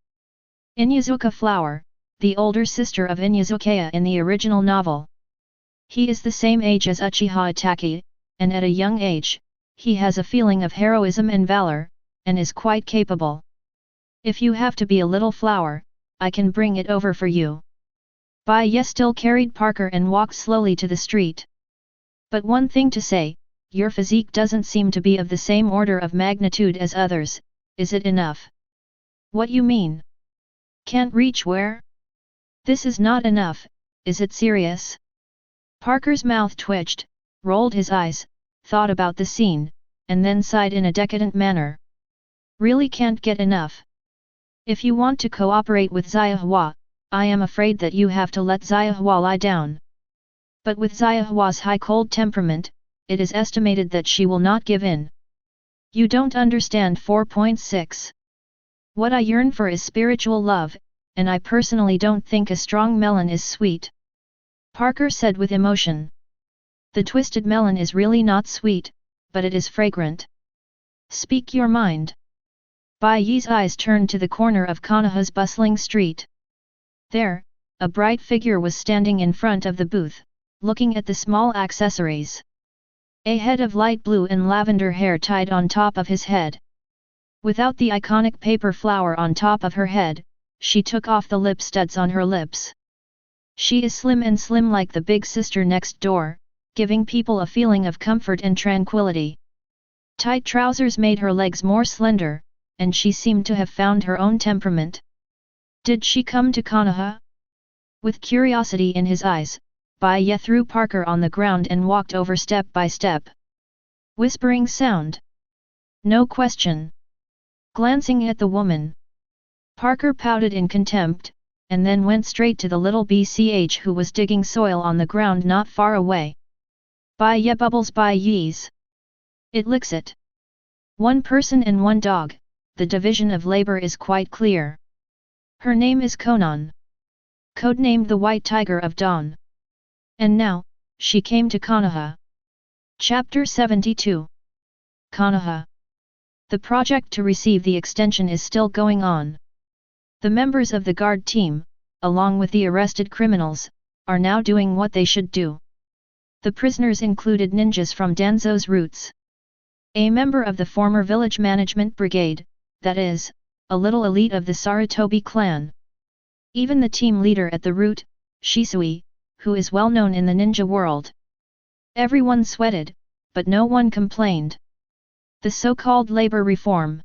Inyazuka Flower, the older sister of Inyazuka in the original novel. He is the same age as Uchiha Itachi, and at a young age, he has a feeling of heroism and valor, and is quite capable. If you have to be a little flower, I can bring it over for you. Bai Ye still carried Parker and walked slowly to the street. But one thing to say, your physique doesn't seem to be of the same order of magnitude as others, is it enough? What you mean? Can't reach where? This is not enough, is it serious? Parker's mouth twitched, rolled his eyes, thought about the scene, and then sighed in a decadent manner. Really can't get enough. If you want to cooperate with Zayahua, I am afraid that you have to let Zayahua lie down. But with Zayahua's high-cold temperament, it is estimated that she will not give in. You don't understand. 4.6. What I yearn for is spiritual love, and I personally don't think a strong melon is sweet. Parker said with emotion. The twisted melon is really not sweet, but it is fragrant. Speak your mind. Bai Ye's eyes turned to the corner of Konoha's bustling street. There, a bright figure was standing in front of the booth, looking at the small accessories. A head of light blue and lavender hair tied on top of his head. Without the iconic paper flower on top of her head, she took off the lip studs on her lips. She is slim and slim like the big sister next door, giving people a feeling of comfort and tranquility. Tight trousers made her legs more slender, and she seemed to have found her own temperament. Did she come to Konoha? With curiosity in his eyes, Bai Ye threw Parker on the ground and walked over step by step. Whispering sound. No question. Glancing at the woman, Parker pouted in contempt, and then went straight to the little BCH who was digging soil on the ground not far away. Bai Ye bubbles Bai Ye's. It licks it. One person and one dog, the division of labor is quite clear. Her name is Konan. Codenamed the White Tiger of Dawn. And now, she came to Konoha. Chapter 72. Konoha. The project to receive the extension is still going on. The members of the guard team, along with the arrested criminals, are now doing what they should do. The prisoners included ninjas from Danzo's roots. A member of the former village management brigade, that is, a little elite of the Sarutobi clan. Even the team leader at the root, Shisui, who is well known in the ninja world. Everyone sweated, but no one complained. The so-called labor reform.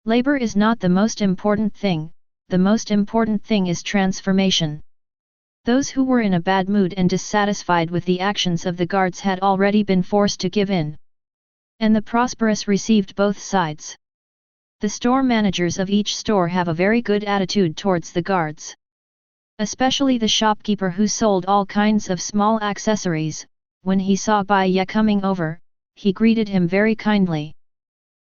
Labor is not the most important thing, the most important thing is transformation. Those who were in a bad mood and dissatisfied with the actions of the guards had already been forced to give in. And the prosperous received both sides. The store managers of each store have a very good attitude towards the guards. Especially the shopkeeper who sold all kinds of small accessories. When he saw Bai Ye coming over, he greeted him very kindly.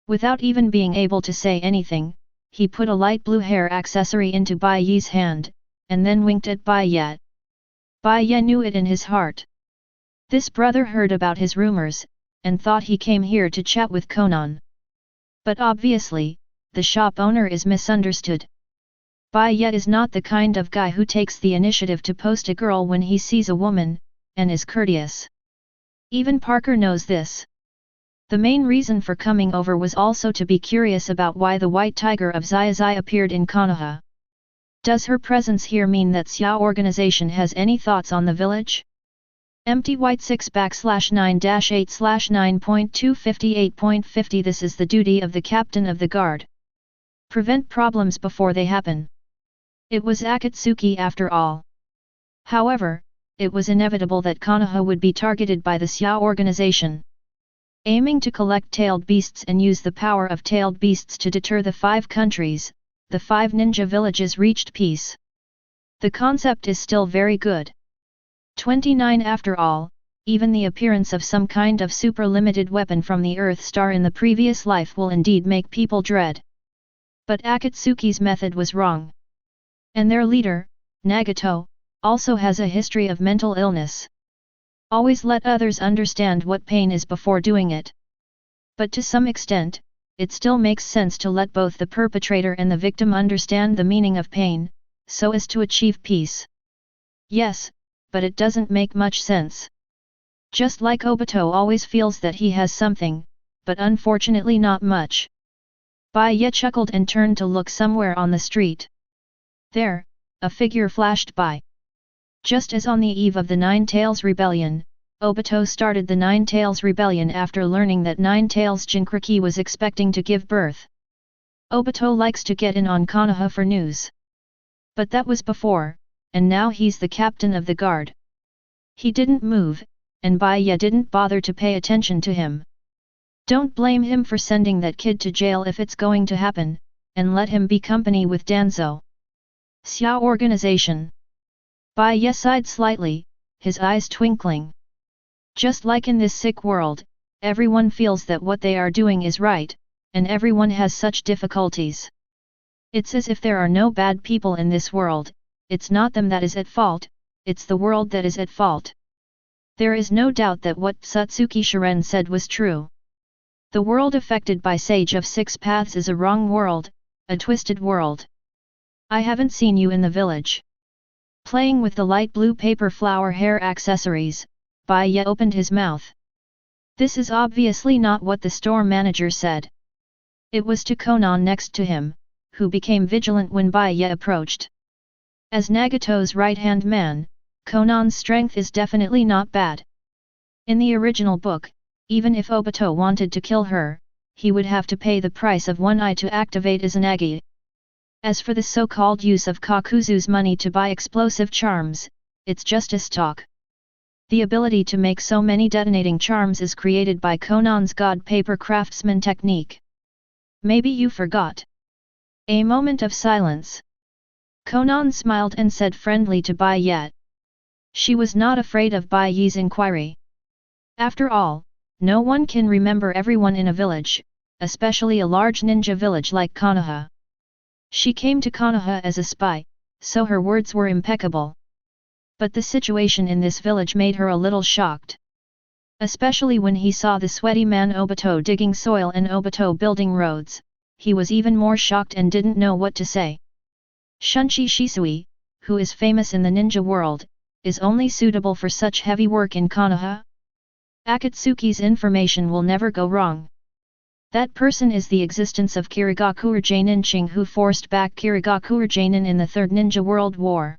Without even being able to say anything, he put a light blue hair accessory into Bai Ye's hand, and then winked at Bai Ye. Bai Ye knew it in his heart. This brother heard about his rumors, and thought he came here to chat with Konan. But obviously, the shop owner is misunderstood. Bai Ye is not the kind of guy who takes the initiative to post a girl when he sees a woman, and is courteous. Even Parker knows this. The main reason for coming over was also to be curious about why the White Tiger of Xiaozai appeared in Konoha. Does her presence here mean that Xiao organization has any thoughts on the village? Empty white 6/9-8/9.258.50 This is the duty of the captain of the guard. Prevent problems before they happen. It was Akatsuki after all. However, it was inevitable that Konoha would be targeted by the Xiao organization. Aiming to collect tailed beasts and use the power of tailed beasts to deter the 5 countries, the 5 ninja villages reached peace. The concept is still very good. 29 After all, even the appearance of some kind of super-limited weapon from the Earth Star in the previous life will indeed make people dread. But Akatsuki's method was wrong. And their leader, Nagato, also has a history of mental illness. Always let others understand what pain is before doing it. But to some extent, it still makes sense to let both the perpetrator and the victim understand the meaning of pain, so as to achieve peace. Yes, but it doesn't make much sense. Just like Obito always feels that he has something, but unfortunately not much. Bai Ye chuckled and turned to look somewhere on the street. There, a figure flashed by. Just as on the eve of the Nine Tails Rebellion, Obito started the Nine Tails Rebellion after learning that Nine Tails Jinchuriki was expecting to give birth. Obito likes to get in on Konoha for news. But that was before, and now he's the captain of the guard. He didn't move, and Bai Ye didn't bother to pay attention to him. Don't blame him for sending that kid to jail if it's going to happen, and let him be company with Danzo. Xiao organization. Bai Ye sighed slightly, his eyes twinkling. Just like in this sick world, everyone feels that what they are doing is right, and everyone has such difficulties. It's as if there are no bad people in this world, it's not them that is at fault, it's the world that is at fault. There is no doubt that what Satsuki Shiren said was true. The world affected by Sage of Six Paths is a wrong world, a twisted world. I haven't seen you in the village. Playing with the light blue paper flower hair accessories, Bai Ye opened his mouth. This is obviously not what the store manager said. It was to Konan next to him, who became vigilant when Bai Ye approached. As Nagato's right-hand man, Konan's strength is definitely not bad. In the original book, even if Obito wanted to kill her, he would have to pay the price of one eye to activate Izanagi. As for the so-called use of Kakuzu's money to buy explosive charms, it's just as talk. The ability to make so many detonating charms is created by Konan's god paper craftsman technique. Maybe you forgot. A moment of silence. Konan smiled and said friendly to Bai Ye. She was not afraid of Bai Ye's inquiry. After all, no one can remember everyone in a village, especially a large ninja village like Konoha. She came to Konoha as a spy, so her words were impeccable. But the situation in this village made her a little shocked. Especially when he saw the sweaty man Obito digging soil and Obito building roads, he was even more shocked and didn't know what to say. Shunchi Shisui, who is famous in the ninja world, is only suitable for such heavy work in Konoha? Akatsuki's information will never go wrong. That person is the existence of Kirigaku Janinching, who forced back Kirigaku Janin in the Third Ninja World War.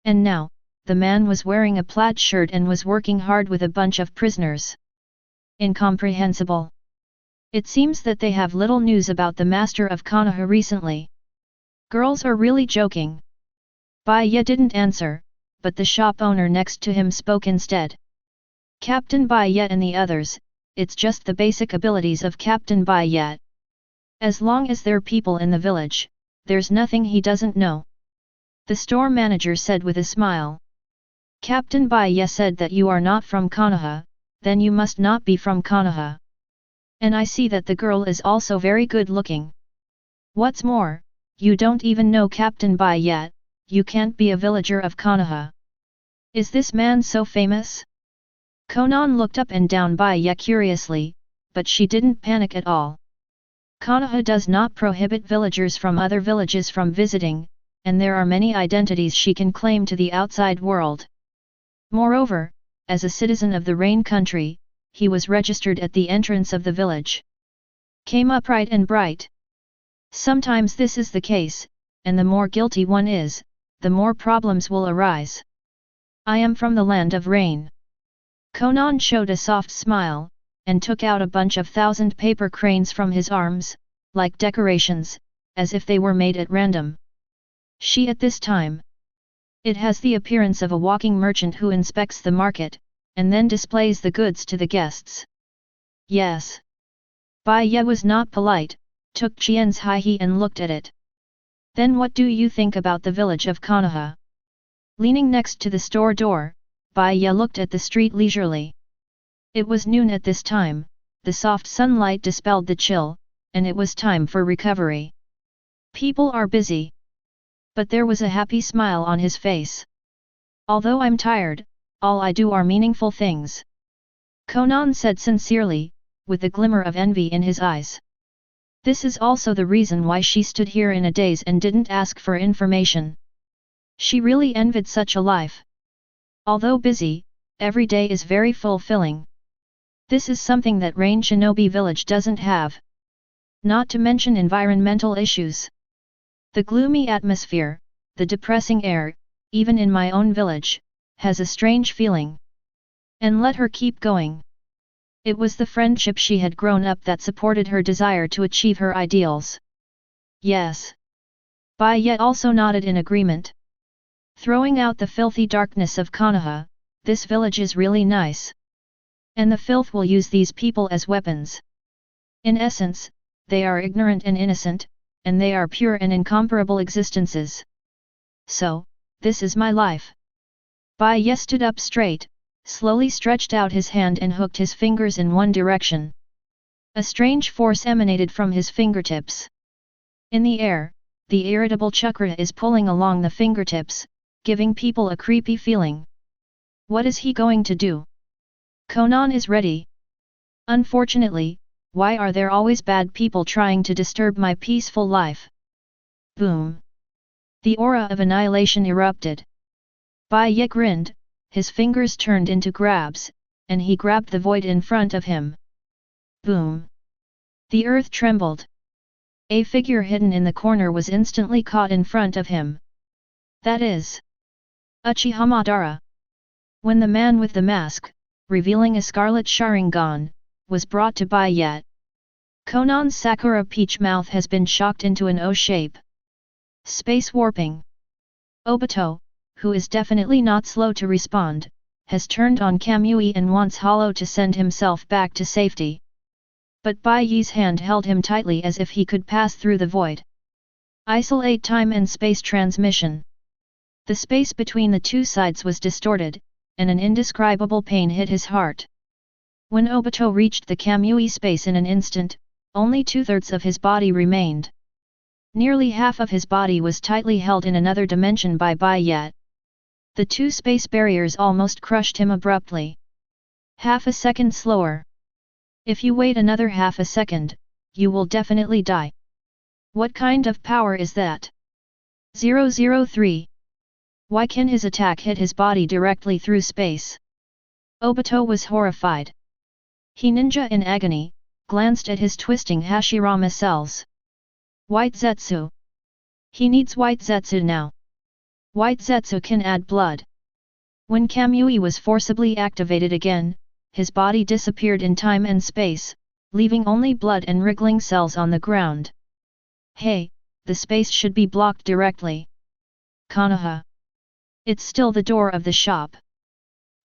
And now, the man was wearing a plaid shirt and was working hard with a bunch of prisoners. Incomprehensible. It seems that they have little news about the master of Konoha recently. Girls are really joking. Bai Ye didn't answer, but the shop owner next to him spoke instead. Captain Bai Ye and the others, it's just the basic abilities of Captain Bai Ye. As long as they're people in the village, there's nothing he doesn't know. The store manager said with a smile. Captain Bai Ye said that you are not from Konoha, then you must not be from Konoha. And I see that the girl is also very good looking. What's more, you don't even know Captain Bai Ye, you can't be a villager of Konoha. Is this man so famous? Konan looked up and down Bai Ye curiously, but she didn't panic at all. Konoha does not prohibit villagers from other villages from visiting, and there are many identities she can claim to the outside world. Moreover, as a citizen of the Rain country, he was registered at the entrance of the village. Came upright and bright. Sometimes this is the case, and the more guilty one is, the more problems will arise. I am from the land of Rain. Konan showed a soft smile, and took out a bunch of 1,000 paper cranes from his arms, like decorations, as if they were made at random. She at this time. It has the appearance of a walking merchant who inspects the market, and then displays the goods to the guests. Yes. Bai Ye was not polite, took Qian's haihe and looked at it. Then what do you think about the village of Konoha? Leaning next to the store door, Bai Ye looked at the street leisurely. It was noon at this time, the soft sunlight dispelled the chill, and it was time for recovery. People are busy. But there was a happy smile on his face. Although I'm tired, all I do are meaningful things. Konan said sincerely, with a glimmer of envy in his eyes. This is also the reason why she stood here in a daze and didn't ask for information. She really envied such a life. Although busy, every day is very fulfilling. This is something that Rain Shinobi Village doesn't have. Not to mention environmental issues. The gloomy atmosphere, the depressing air, even in my own village, has a strange feeling. And let her keep going. It was the friendship she had grown up that supported her desire to achieve her ideals. Yes. Bai Ye also nodded in agreement. Throwing out the filthy darkness of Konoha, this village is really nice. And the filth will use these people as weapons. In essence, they are ignorant and innocent, and they are pure and incomparable existences. So, this is my life. Bai Ye stood up straight, slowly stretched out his hand and hooked his fingers in one direction. A strange force emanated from his fingertips. In the air, the irritable chakra is pulling along the fingertips, giving people a creepy feeling. What is he going to do? Konan is ready. Unfortunately, why are there always bad people trying to disturb my peaceful life? Boom! The aura of annihilation erupted. Bai Ye grinned, his fingers turned into grabs, and he grabbed the void in front of him. Boom! The earth trembled. A figure hidden in the corner was instantly caught in front of him. That is Uchiha Madara. When the man with the mask, revealing a scarlet Sharingan, was brought to Bai Ye, Konan's Sakura peach mouth has been shocked into an O shape. Space warping. Obito, who is definitely not slow to respond, has turned on Kamui and wants Hollow to send himself back to safety. But Bai Ye's hand held him tightly as if he could pass through the void. Isolate time and space transmission. The space between the two sides was distorted, and an indescribable pain hit his heart. When Obito reached the Kamui space in an instant, only 2/3 of his body remained. Nearly half of his body was tightly held in another dimension by Bai Ye. The two space barriers almost crushed him abruptly. Half a second slower. If you wait another half a second, you will definitely die. What kind of power is that? 003. Why can his attack hit his body directly through space? Obito was horrified. He ninja in agony, glanced at his twisting Hashirama cells. White Zetsu. He needs White Zetsu now. White Zetsu can add blood. When Kamui was forcibly activated again, his body disappeared in time and space, leaving only blood and wriggling cells on the ground. Hey, the space should be blocked directly. Konoha. It's still the door of the shop.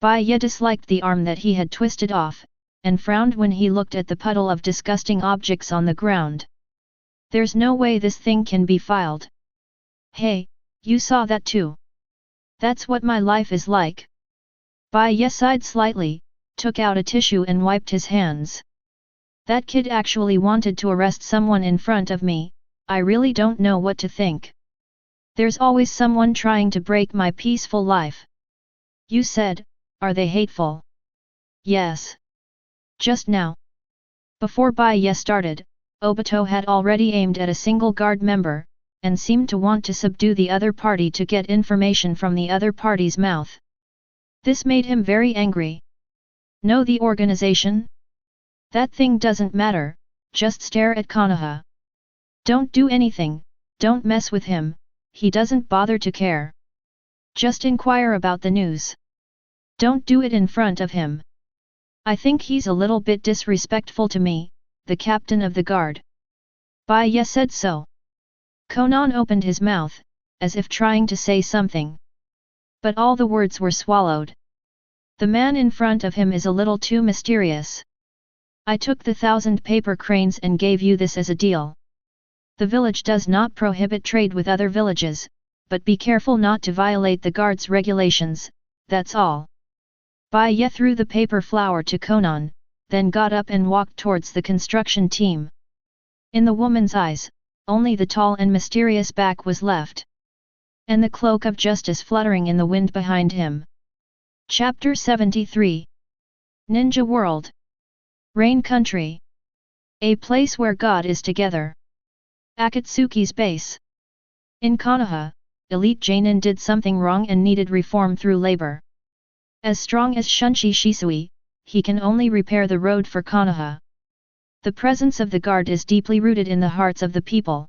Bai Ye disliked the arm that he had twisted off, and frowned when he looked at the puddle of disgusting objects on the ground. There's no way this thing can be filed. Hey, you saw that too. That's what my life is like. Bai Ye sighed slightly, took out a tissue and wiped his hands. That kid actually wanted to arrest someone in front of me, I really don't know what to think. There's always someone trying to break my peaceful life. You said, are they hateful? Yes. Just now. Before Bai Ye started, Obito had already aimed at a single guard member, and seemed to want to subdue the other party to get information from the other party's mouth. This made him very angry. Know the organization? That thing doesn't matter, just stare at Konoha. Don't do anything, don't mess with him, he doesn't bother to care. Just inquire about the news. Don't do it in front of him. I think he's a little bit disrespectful to me, the captain of the guard. Bai Ye said so. Konan opened his mouth, as if trying to say something. But all the words were swallowed. The man in front of him is a little too mysterious. I took the 1,000 paper cranes and gave you this as a deal. The village does not prohibit trade with other villages, but be careful not to violate the guard's regulations, that's all. Bai Ye threw the paper flower to Konan, then got up and walked towards the construction team. In the woman's eyes, only the tall and mysterious back was left. And the cloak of justice fluttering in the wind behind him. Chapter 73. Ninja World. Rain Country. A place where God is together. Akatsuki's base. In Konoha, elite Jainin did something wrong and needed reform through labor. As strong as Shunshi Shisui, he can only repair the road for Konoha. The presence of the guard is deeply rooted in the hearts of the people.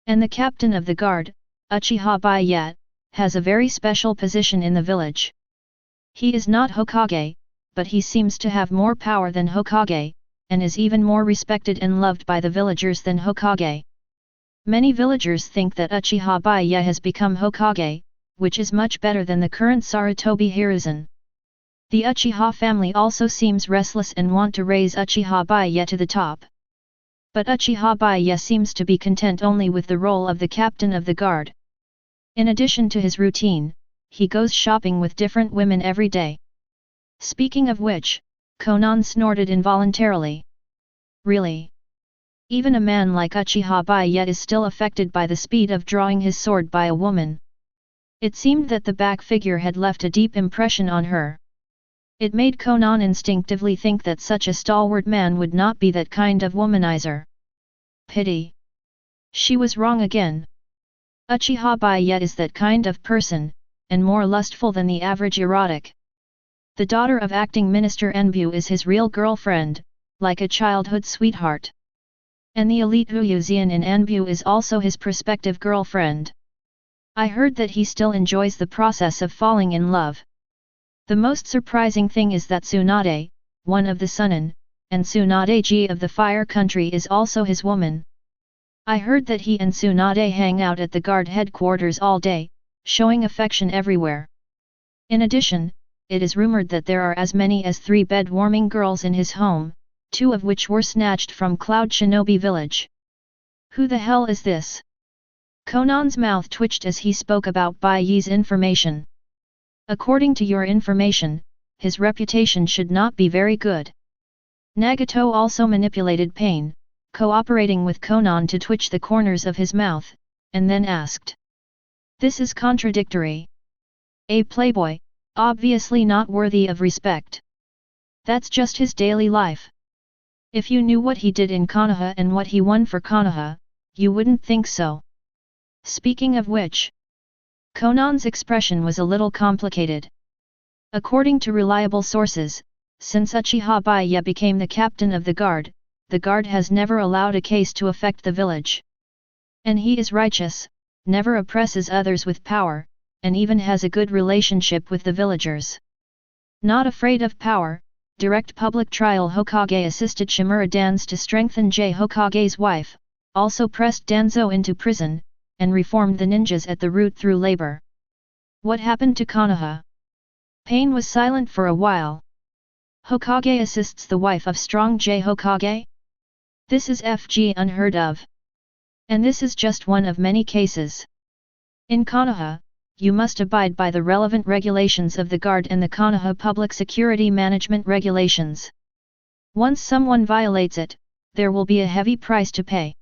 And the captain of the guard, Uchiha Bai Ye, has a very special position in the village. He is not Hokage, but he seems to have more power than Hokage, and is even more respected and loved by the villagers than Hokage. Many villagers think that Uchiha Bai Ye has become Hokage, which is much better than the current Sarutobi Hiruzen. The Uchiha family also seems restless and want to raise Uchiha Bai Ye to the top. But Uchiha Bai Ye seems to be content only with the role of the captain of the guard. In addition to his routine, he goes shopping with different women every day. Speaking of which, Konan snorted involuntarily. Really? Even a man like Uchiha Bai Ye is still affected by the speed of drawing his sword by a woman. It seemed that the back figure had left a deep impression on her. It made Konan instinctively think that such a stalwart man would not be that kind of womanizer. Pity. She was wrong again. Uchiha Bai Ye is that kind of person, and more lustful than the average erotic. The daughter of acting minister Enbu is his real girlfriend, like a childhood sweetheart. And the elite Ryuzian in Enbu is also his prospective girlfriend. I heard that he still enjoys the process of falling in love. The most surprising thing is that Tsunade, one of the Sunin, and Tsunade-ji of the Fire Country is also his woman. I heard that he and Tsunade hang out at the guard headquarters all day, showing affection everywhere. In addition, it is rumored that there are as many as 3 bed-warming girls in his home, 2 of which were snatched from Cloud Shinobi village. Who the hell is this? Konan's mouth twitched as he spoke about Bai Ye's information. According to your information, his reputation should not be very good. Nagato also manipulated pain, cooperating with Konan to twitch the corners of his mouth, and then asked. This is contradictory. A playboy, obviously not worthy of respect. That's just his daily life. If you knew what he did in Konoha and what he won for Konoha, you wouldn't think so. Speaking of which, Conan's expression was a little complicated. According to reliable sources, since Uchiha Bai Ye became the captain of the guard has never allowed a case to affect the village. And he is righteous, never oppresses others with power, and even has a good relationship with the villagers. Not afraid of power, direct public trial Hokage assisted Shimura Danzo to strengthen J Hokage's wife, also pressed Danzo into prison, and reformed the ninjas at the root through labor. What happened to Konoha? Pain was silent for a while. Hokage assists the wife of strong J Hokage? This is FG unheard of. And this is just one of many cases. In Konoha, you must abide by the relevant regulations of the guard and the Konoha Public Security Management Regulations. Once someone violates it, there will be a heavy price to pay.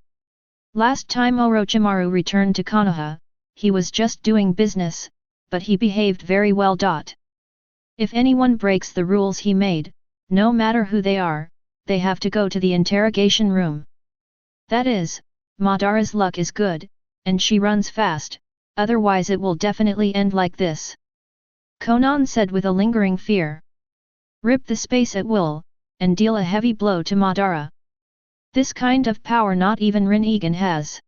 Last time Orochimaru returned to Konoha, he was just doing business, but he behaved very well. If anyone breaks the rules he made, no matter who they are, they have to go to the interrogation room. That is, Madara's luck is good, and she runs fast, otherwise it will definitely end like this. Conan said with a lingering fear. Rip the space at will, and deal a heavy blow to Madara. This kind of power not even Rinnegan has.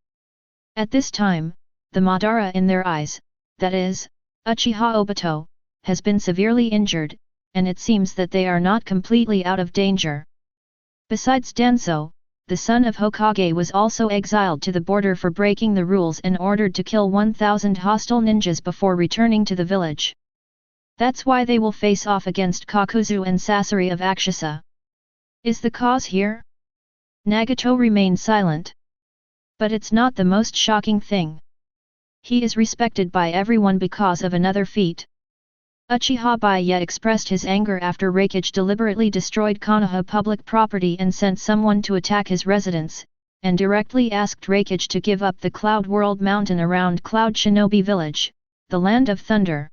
At this time, the Madara in their eyes, that is, Uchiha Obito, has been severely injured, and it seems that they are not completely out of danger. Besides Danzo, the son of Hokage was also exiled to the border for breaking the rules and ordered to kill 1,000 hostile ninjas before returning to the village. That's why they will face off against Kakuzu and Sasori of Akshasa. Is the cause here? Nagato remained silent. But it's not the most shocking thing. He is respected by everyone because of another feat. Uchiha Bai Ye expressed his anger after Raikage deliberately destroyed Konoha public property and sent someone to attack his residence, and directly asked Raikage to give up the Cloud World Mountain around Cloud Shinobi Village, the Land of Thunder.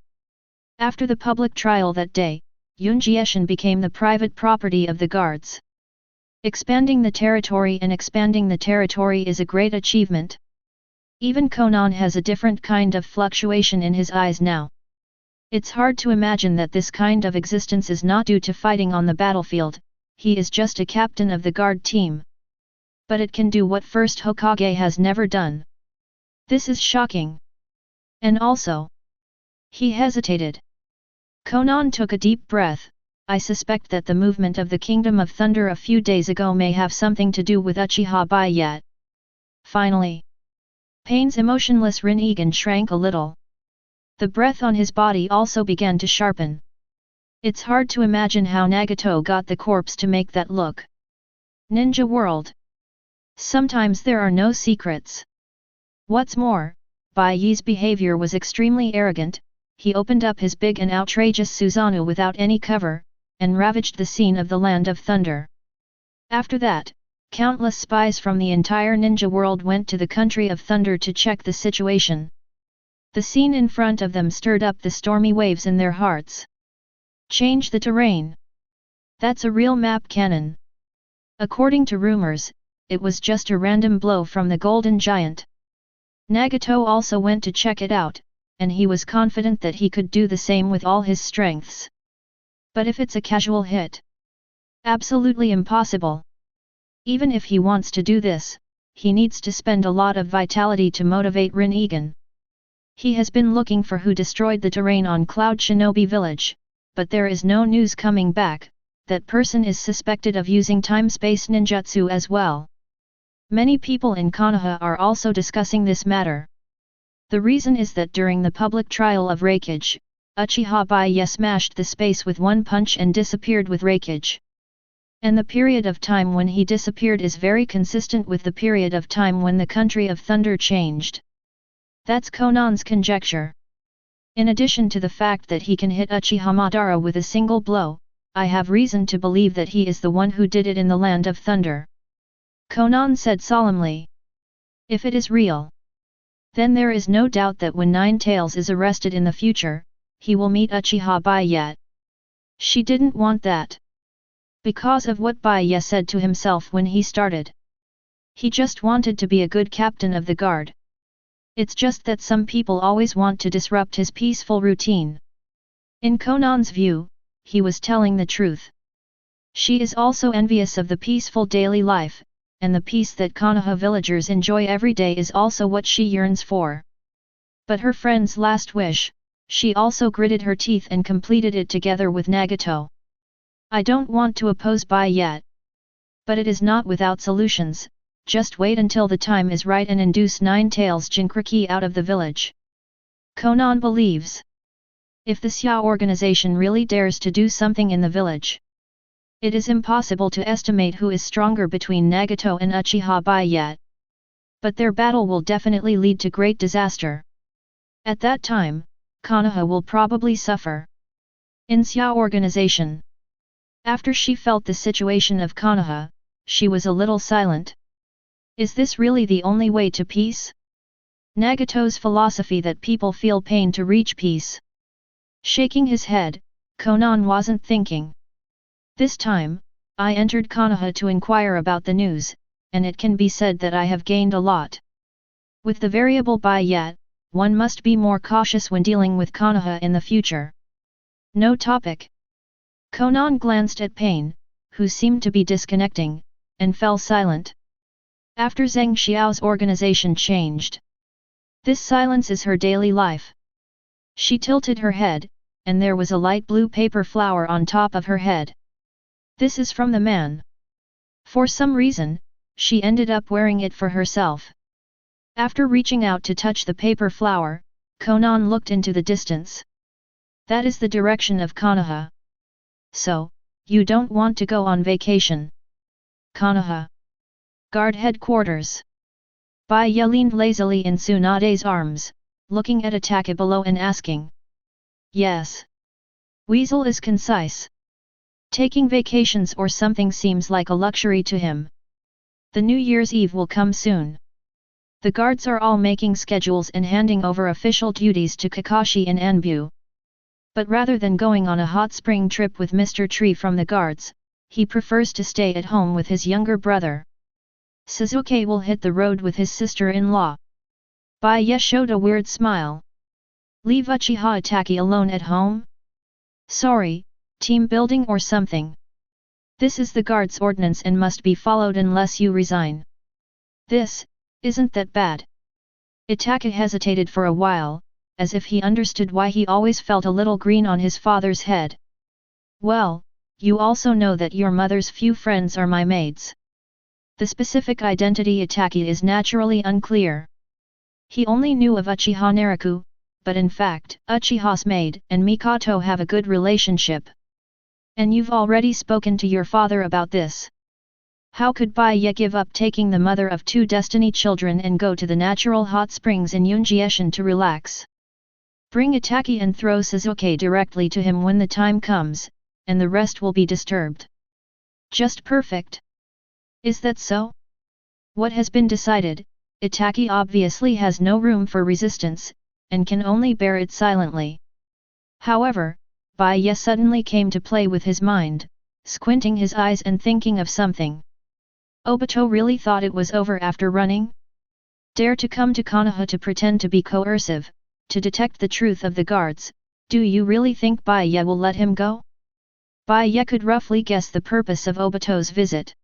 After the public trial that day, Yunjieshin became the private property of the guards. Expanding the territory is a great achievement. Even Conan has a different kind of fluctuation in his eyes now. It's hard to imagine that this kind of existence is not due to fighting on the battlefield, he is just a captain of the guard team. But it can do what First Hokage has never done. This is shocking. And also, he hesitated. Conan took a deep breath. I suspect that the movement of the Kingdom of Thunder a few days ago may have something to do with Uchiha Bai Ye. Finally, Pain's emotionless Rinnegan shrank a little. The breath on his body also began to sharpen. It's hard to imagine how Nagato got the corpse to make that look. Ninja world. Sometimes there are no secrets. What's more, Bai Ye's behavior was extremely arrogant. He opened up his big and outrageous Susanoo without any cover, and ravaged the scene of the Land of Thunder. After that, countless spies from the entire ninja world went to the Country of Thunder to check the situation. The scene in front of them stirred up the stormy waves in their hearts. Change the terrain. That's a real map cannon. According to rumors, it was just a random blow from the Golden Giant. Nagato also went to check it out, and he was confident that he could do the same with all his strengths. But if it's a casual hit? Absolutely impossible. Even if he wants to do this, he needs to spend a lot of vitality to motivate Rinnegan. He has been looking for who destroyed the terrain on Cloud Shinobi Village, but there is no news coming back. That person is suspected of using time-space ninjutsu as well. Many people in Konoha are also discussing this matter. The reason is that during the public trial of Raikage, Uchiha Bai Ye smashed the space with one punch and disappeared with Raikage. And the period of time when he disappeared is very consistent with the period of time when the Country of Thunder changed. That's Conan's conjecture. In addition to the fact that he can hit Uchiha Madara with a single blow, I have reason to believe that he is the one who did it in the Land of Thunder. Conan said solemnly. If it is real, then there is no doubt that when Nine Tails is arrested in the future, he will meet Uchiha Bai Ye. She didn't want that. Because of what Bai Ye said to himself when he started. He just wanted to be a good captain of the guard. It's just that some people always want to disrupt his peaceful routine. In Conan's view, he was telling the truth. She is also envious of the peaceful daily life, and the peace that Konoha villagers enjoy every day is also what she yearns for. But her friend's last wish, she also gritted her teeth and completed it together with Nagato. I don't want to oppose Bai Ye. But it is not without solutions, just wait until the time is right and induce Nine Tails Jinchuriki out of the village. Konan believes. If the Xiao organization really dares to do something in the village, it is impossible to estimate who is stronger between Nagato and Uchiha Bai Ye. But their battle will definitely lead to great disaster. At that time, Konoha will probably suffer. In Xiao organization. After she felt the situation of Konoha, she was a little silent. Is this really the only way to peace? Nagato's philosophy that people feel pain to reach peace. Shaking his head, Konan wasn't thinking. This time, I entered Konoha to inquire about the news, and it can be said that I have gained a lot. With the variable Bai Ye, one must be more cautious when dealing with Konoha in the future. No topic. Konan glanced at Pain, who seemed to be disconnecting, and fell silent. After Zheng Xiao's organization changed. This silence is her daily life. She tilted her head, and there was a light blue paper flower on top of her head. This is from the man. For some reason, she ended up wearing it for herself. After reaching out to touch the paper flower, Konan looked into the distance. That is the direction of Konoha. So, you don't want to go on vacation. Konoha. Guard headquarters. Bai Ye leaned lazily in Tsunade's arms, looking at Itachi below and asking. Yes. Weasel is concise. Taking vacations or something seems like a luxury to him. The New Year's Eve will come soon. The guards are all making schedules and handing over official duties to Kakashi and Anbu. But rather than going on a hot spring trip with Mr. Tree from the guards, he prefers to stay at home with his younger brother. Suzuki will hit the road with his sister-in-law. Bai Ye showed a weird smile. Leave Uchiha Itachi alone at home? Sorry, team building or something. This is the guard's ordinance and must be followed unless you resign. This, isn't that bad? Itachi hesitated for a while, as if he understood why he always felt a little green on his father's head. Well, you also know that your mother's few friends are my maids. The specific identity Itachi is naturally unclear. He only knew of Uchiha Naraku, but in fact, Uchiha's maid and Mikoto have a good relationship. And you've already spoken to your father about this. How could Bai Ye give up taking the mother of two destiny children and go to the natural hot springs in Yunjieshan to relax? Bring Itachi and throw Suzuki directly to him when the time comes, and the rest will be disturbed. Just perfect. Is that so? What has been decided, Itachi obviously has no room for resistance, and can only bear it silently. However, Bai Ye suddenly came to play with his mind, squinting his eyes and thinking of something. Obito really thought it was over after running? Dare to come to Konoha to pretend to be coercive, to detect the truth of the guards, do you really think Bai Ye will let him go? Bai Ye could roughly guess the purpose of Obito's visit.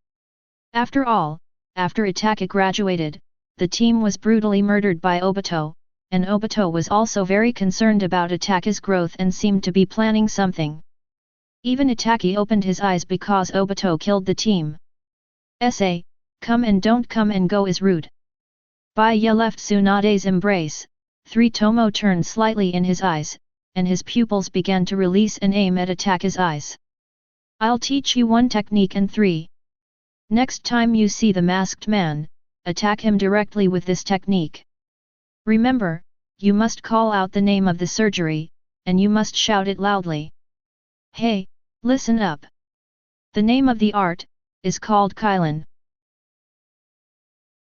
After all, after Itachi graduated, the team was brutally murdered by Obito, and Obito was also very concerned about Itachi's growth and seemed to be planning something. Even Itachi opened his eyes because Obito killed the team. Come and don't come and go is rude. Bai Ye left Tsunade's embrace, 3 Tomo turned slightly in his eyes, and his pupils began to release and aim at Itachi's eyes. I'll teach you one technique and 3. Next time you see the masked man, attack him directly with this technique. Remember, you must call out the name of the surgery, and you must shout it loudly. Hey, listen up. The name of the art is called Kylin.